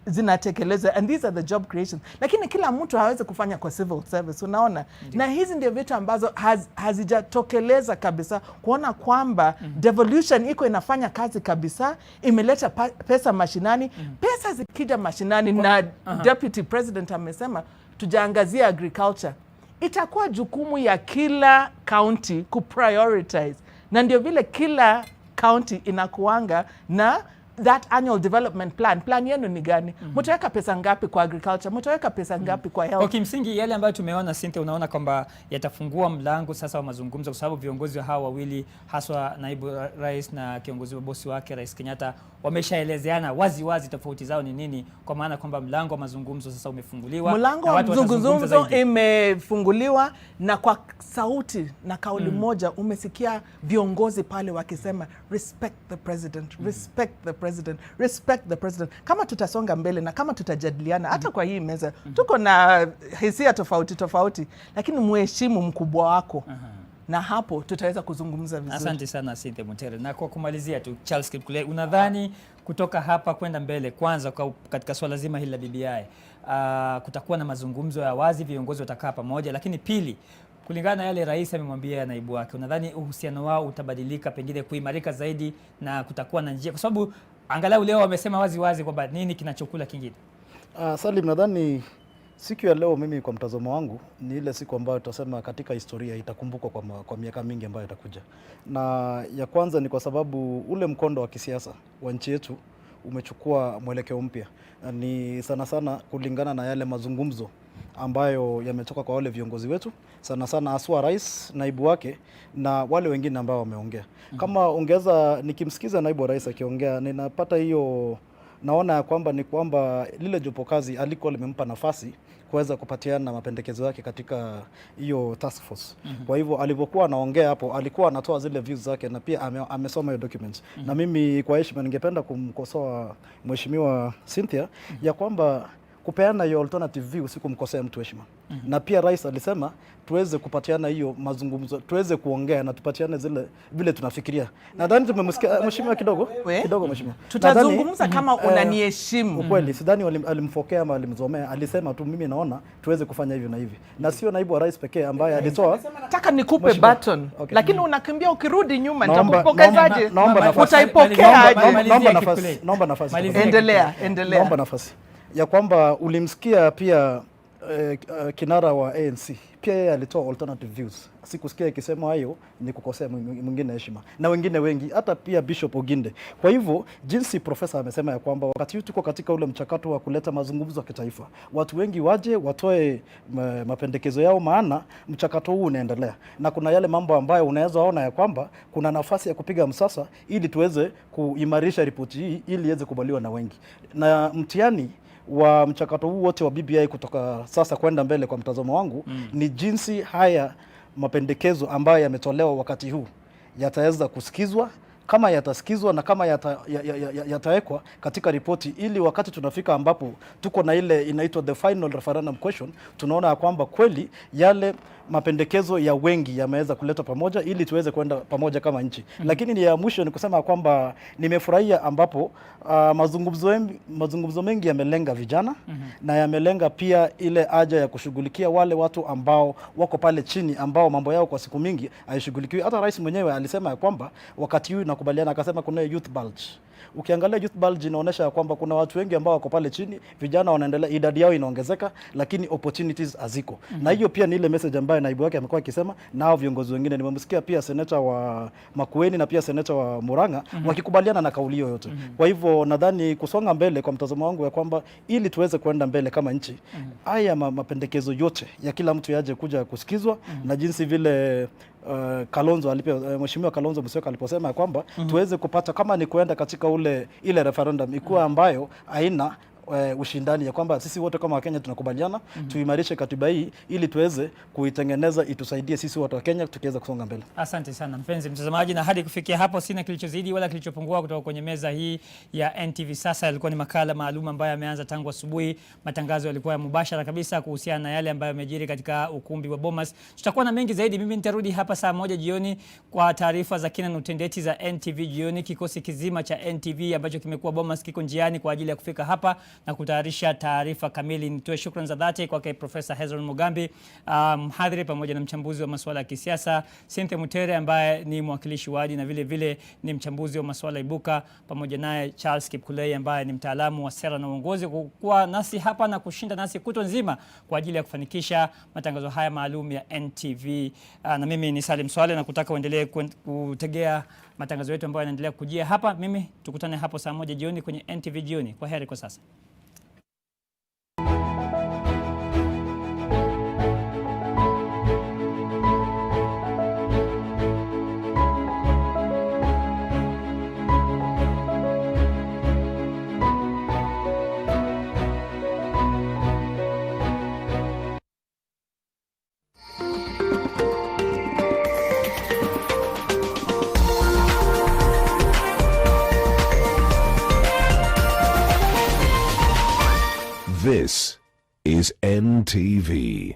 zinatekelezwa, and these are the job creations. Lakini kila mtu hawezi kufanya kwa civil service, unaona. Na hizi ndio vitu ambazo hazijatokeleza kabisa, kuona kwamba devolution iko inafanya kazi kabisa, imeleta pesa mashinani. Pesa zikija mashinani na Deputy President amesema tujaangazia agriculture. Itakuwa jukumu ya kila county kuprioritize, na ndio vile kila county inakuanga na that annual development plan. Plan yenu ni gani? Mtaweka pesa ngapi kwa agriculture? Mtaweka pesa ngapi kwa health? Okay, msingi yale ambayo tumeona, Cynthia, unaona kwamba yatafungua mlango sasa wa mazungumzo, kwa sababu viongozi wa hawa wawili, haswa naibu rais na kiongozi wa bosi wake Rais Kenyatta, wameshaelezeana wazi wazi tofauti zao ni nini, kwa maana kwamba mlango wa mazungumzo sasa umefunguliwa. Mlango wa mazungumzo imefunguliwa, na kwa sauti na kauli moja umesikia viongozi pale wakisema respect the president, respect the president, respect the president. Kama tutasonga mbele na kama tutajadiliana hata kwa hii meza, tuko na hisia tofauti, lakini muheshimu mkubwa wako. na hapo tutaweza kuzungumza vizuri. Asante sana Cynthia Mutere. Na kwa kumalizia tu, Charles Kipkulei, unadhani kutoka hapa kwenda mbele, kwanza katika swala zima hili la BBI, kutakuwa na mazungumzo ya wazi, viongozi watakaa pamoja, lakini pili, kulingana na yale rais amemwambia naibu wake, unadhani uhusiano wao utabadilika, pengine kuimarika zaidi, na kutakuwa na njia, kwa sababu angalau leo wamesema wazi wazi kwamba nini kinachokula kingine? Salim, nadhani siku ya leo, mimi kwa mtazamo wangu, ni ile siku ambayo tutasema katika historia itakumbukwa kwa miaka mingi ambayo itakuja. Na ya kwanza ni kwa sababu ule mkondo wa kisiasa wa nchi yetu umechukua mwelekeo mpya. Ni sana sana kulingana na yale mazungumzo ambayo yametoka kwa wale viongozi wetu, sana sana aswa rais, naibu wake na wale wengine ambao wameongea. Kama ongeza, nikimsikiza naibu wa rais akiongea, ninapata hiyo, naona ya kwamba ni kwamba lile jopo kazi alikuwa limempa nafasi kuweza kupatiana mapendekezo yake katika hiyo task force. Kwa hivyo alipokuwa anaongea hapo, alikuwa anatoa zile views zake na pia amesoma hiyo documents. Na mimi kwa heshima ningependa kumkosoa Mheshimiwa Cynthia ya kwamba kupeana hiyo alternative view si kumkosea mtu heshima. Na pia rais alisema tuweze kupatiana hiyo mazungumzo, tuweze kuongea na tupatiane zile vile tunafikiria. Nadhani tumemsikia mheshimiwa kidogo mheshimiwa. Tutazungumza kama unaniheshimu. Ukweli sidhani alimfokea ama alimzomea, alisema tu mimi naona tuweze kufanya hivi na hivi. Na sio naibu wa rais pekee ambaye alitoa. Nataka nikupe button, lakini unakimbia ukirudi nyuma, nitakupokezaje? Utaipokea? Naomba nafasi. Endelea. Naomba nafasi. Ya kwamba ulimsikia pia kinara wa ANC pia yeye alitoa alternative views. Sikusikia ikisema hayo ni kukosea mwingine heshima, na wengine wengi, hata pia Bishop Oginde. Kwa hivyo jinsi profesa amesema ya kwamba wakati huu tuko katika ule mchakato wa kuleta mazungumzo ya kitaifa, watu wengi waje watoe mapendekezo yao, maana mchakato huu unaendelea na kuna yale mambo ambayo unaweza ona ya kwamba kuna nafasi ya kupiga msasa ili tuweze kuimarisha ripoti hii ili iweze kubaliwa na wengi. Na mtihani wa mchakato huu wote wa BBI kutoka sasa kwenda mbele, kwa mtazamo wangu, ni jinsi haya mapendekezo ambayo yametolewa wakati huu yataweza kusikizwa, kama yatasikizwa na kama yatawekwa katika ripoti, ili wakati tunafika ambapo tuko na ile inaitwa the final referendum question, tunaona ya kwamba kweli yale mapendekezo ya wengi yameweza kuleta pamoja ili tuweze kwenda pamoja kama nchi. Lakini ni ya mwisho ni kusema kwamba nimefurahia ambapo mazungumzo mengi yamelenga vijana na yamelenga pia ile haja ya kushughulikia wale watu ambao wako pale chini, ambao mambo yao kwa siku mingi haishughulikiwi. Hata rais mwenyewe alisema ya kwamba wakati huu nakubaliana, akasema kuna youth bulge. Ukiangalia youth bulge inaonyesha ya kwamba kuna watu wengi ambao wako pale chini, vijana wanaendelea, idadi yao inaongezeka, lakini opportunities haziko. Na hiyo pia ni ile message ambayo naibu wake amekuwa akisema, nao viongozi wengine nimemsikia pia seneta wa Makueni na pia seneta wa Murang'a wakikubaliana na kauli yote. Kwa hivyo nadhani kusonga mbele, kwa mtazamo wangu, ya kwamba ili tuweze kwenda mbele kama nchi, haya mapendekezo yote ya kila mtu yaje kuja kusikizwa, na jinsi vile Kalonzo Mheshimiwa Kalonzo Musyoka aliposema ya kwamba tuweze kupata kama ni kuenda katika ile referendum ikuwa ambayo haina ushindani, ya kwamba sisi wote kama Wakenya tunakubaliana tuimarishe katiba hii ili tuweze kuitengeneza itusaidie sisi wote wa Kenya tukiweza kusonga mbele. Asante sana mpenzi mtazamaji, na hadi kufikia hapo sina kilichozidi wala kilichopungua kutoka kwenye meza hii ya NTV. Sasa yalikuwa ni makala maalum ambayo yameanza tangu asubuhi. Matangazo yalikuwa ya mubashara kabisa kuhusiana na yale ambayo yamejiri katika ukumbi wa Bomas. Tutakuwa na mengi zaidi. Mimi nitarudi hapa saa 1 jioni kwa taarifa za kina na utendeti za NTV jioni. Kikosi kizima cha NTV ambacho kimekuwa Bomas kiko njiani kwa ajili ya kufika hapa na kutayarisha taarifa kamili. Nitoe shukrani za dhati kwake Profesa Hezron Mugambi, mhadhiri pamoja na mchambuzi wa masuala ya kisiasa, Cynthia Mutere ambaye ni mwakilishi wadi na vile vile ni mchambuzi wa masuala ibuka, pamoja naye Charles Kipkulei ambaye ni mtaalamu wa sera na uongozi, kuwa nasi hapa na kushinda nasi kutwa nzima kwa ajili ya kufanikisha matangazo haya maalum ya NTV. Na mimi ni Salim Swale na kutaka uendelee kutegea matangazo yetu ambayo yanaendelea kujia hapa. Mimi tukutane hapo saa 1 jioni kwenye NTV jioni. Kwa heri kwa sasa. This is NTV.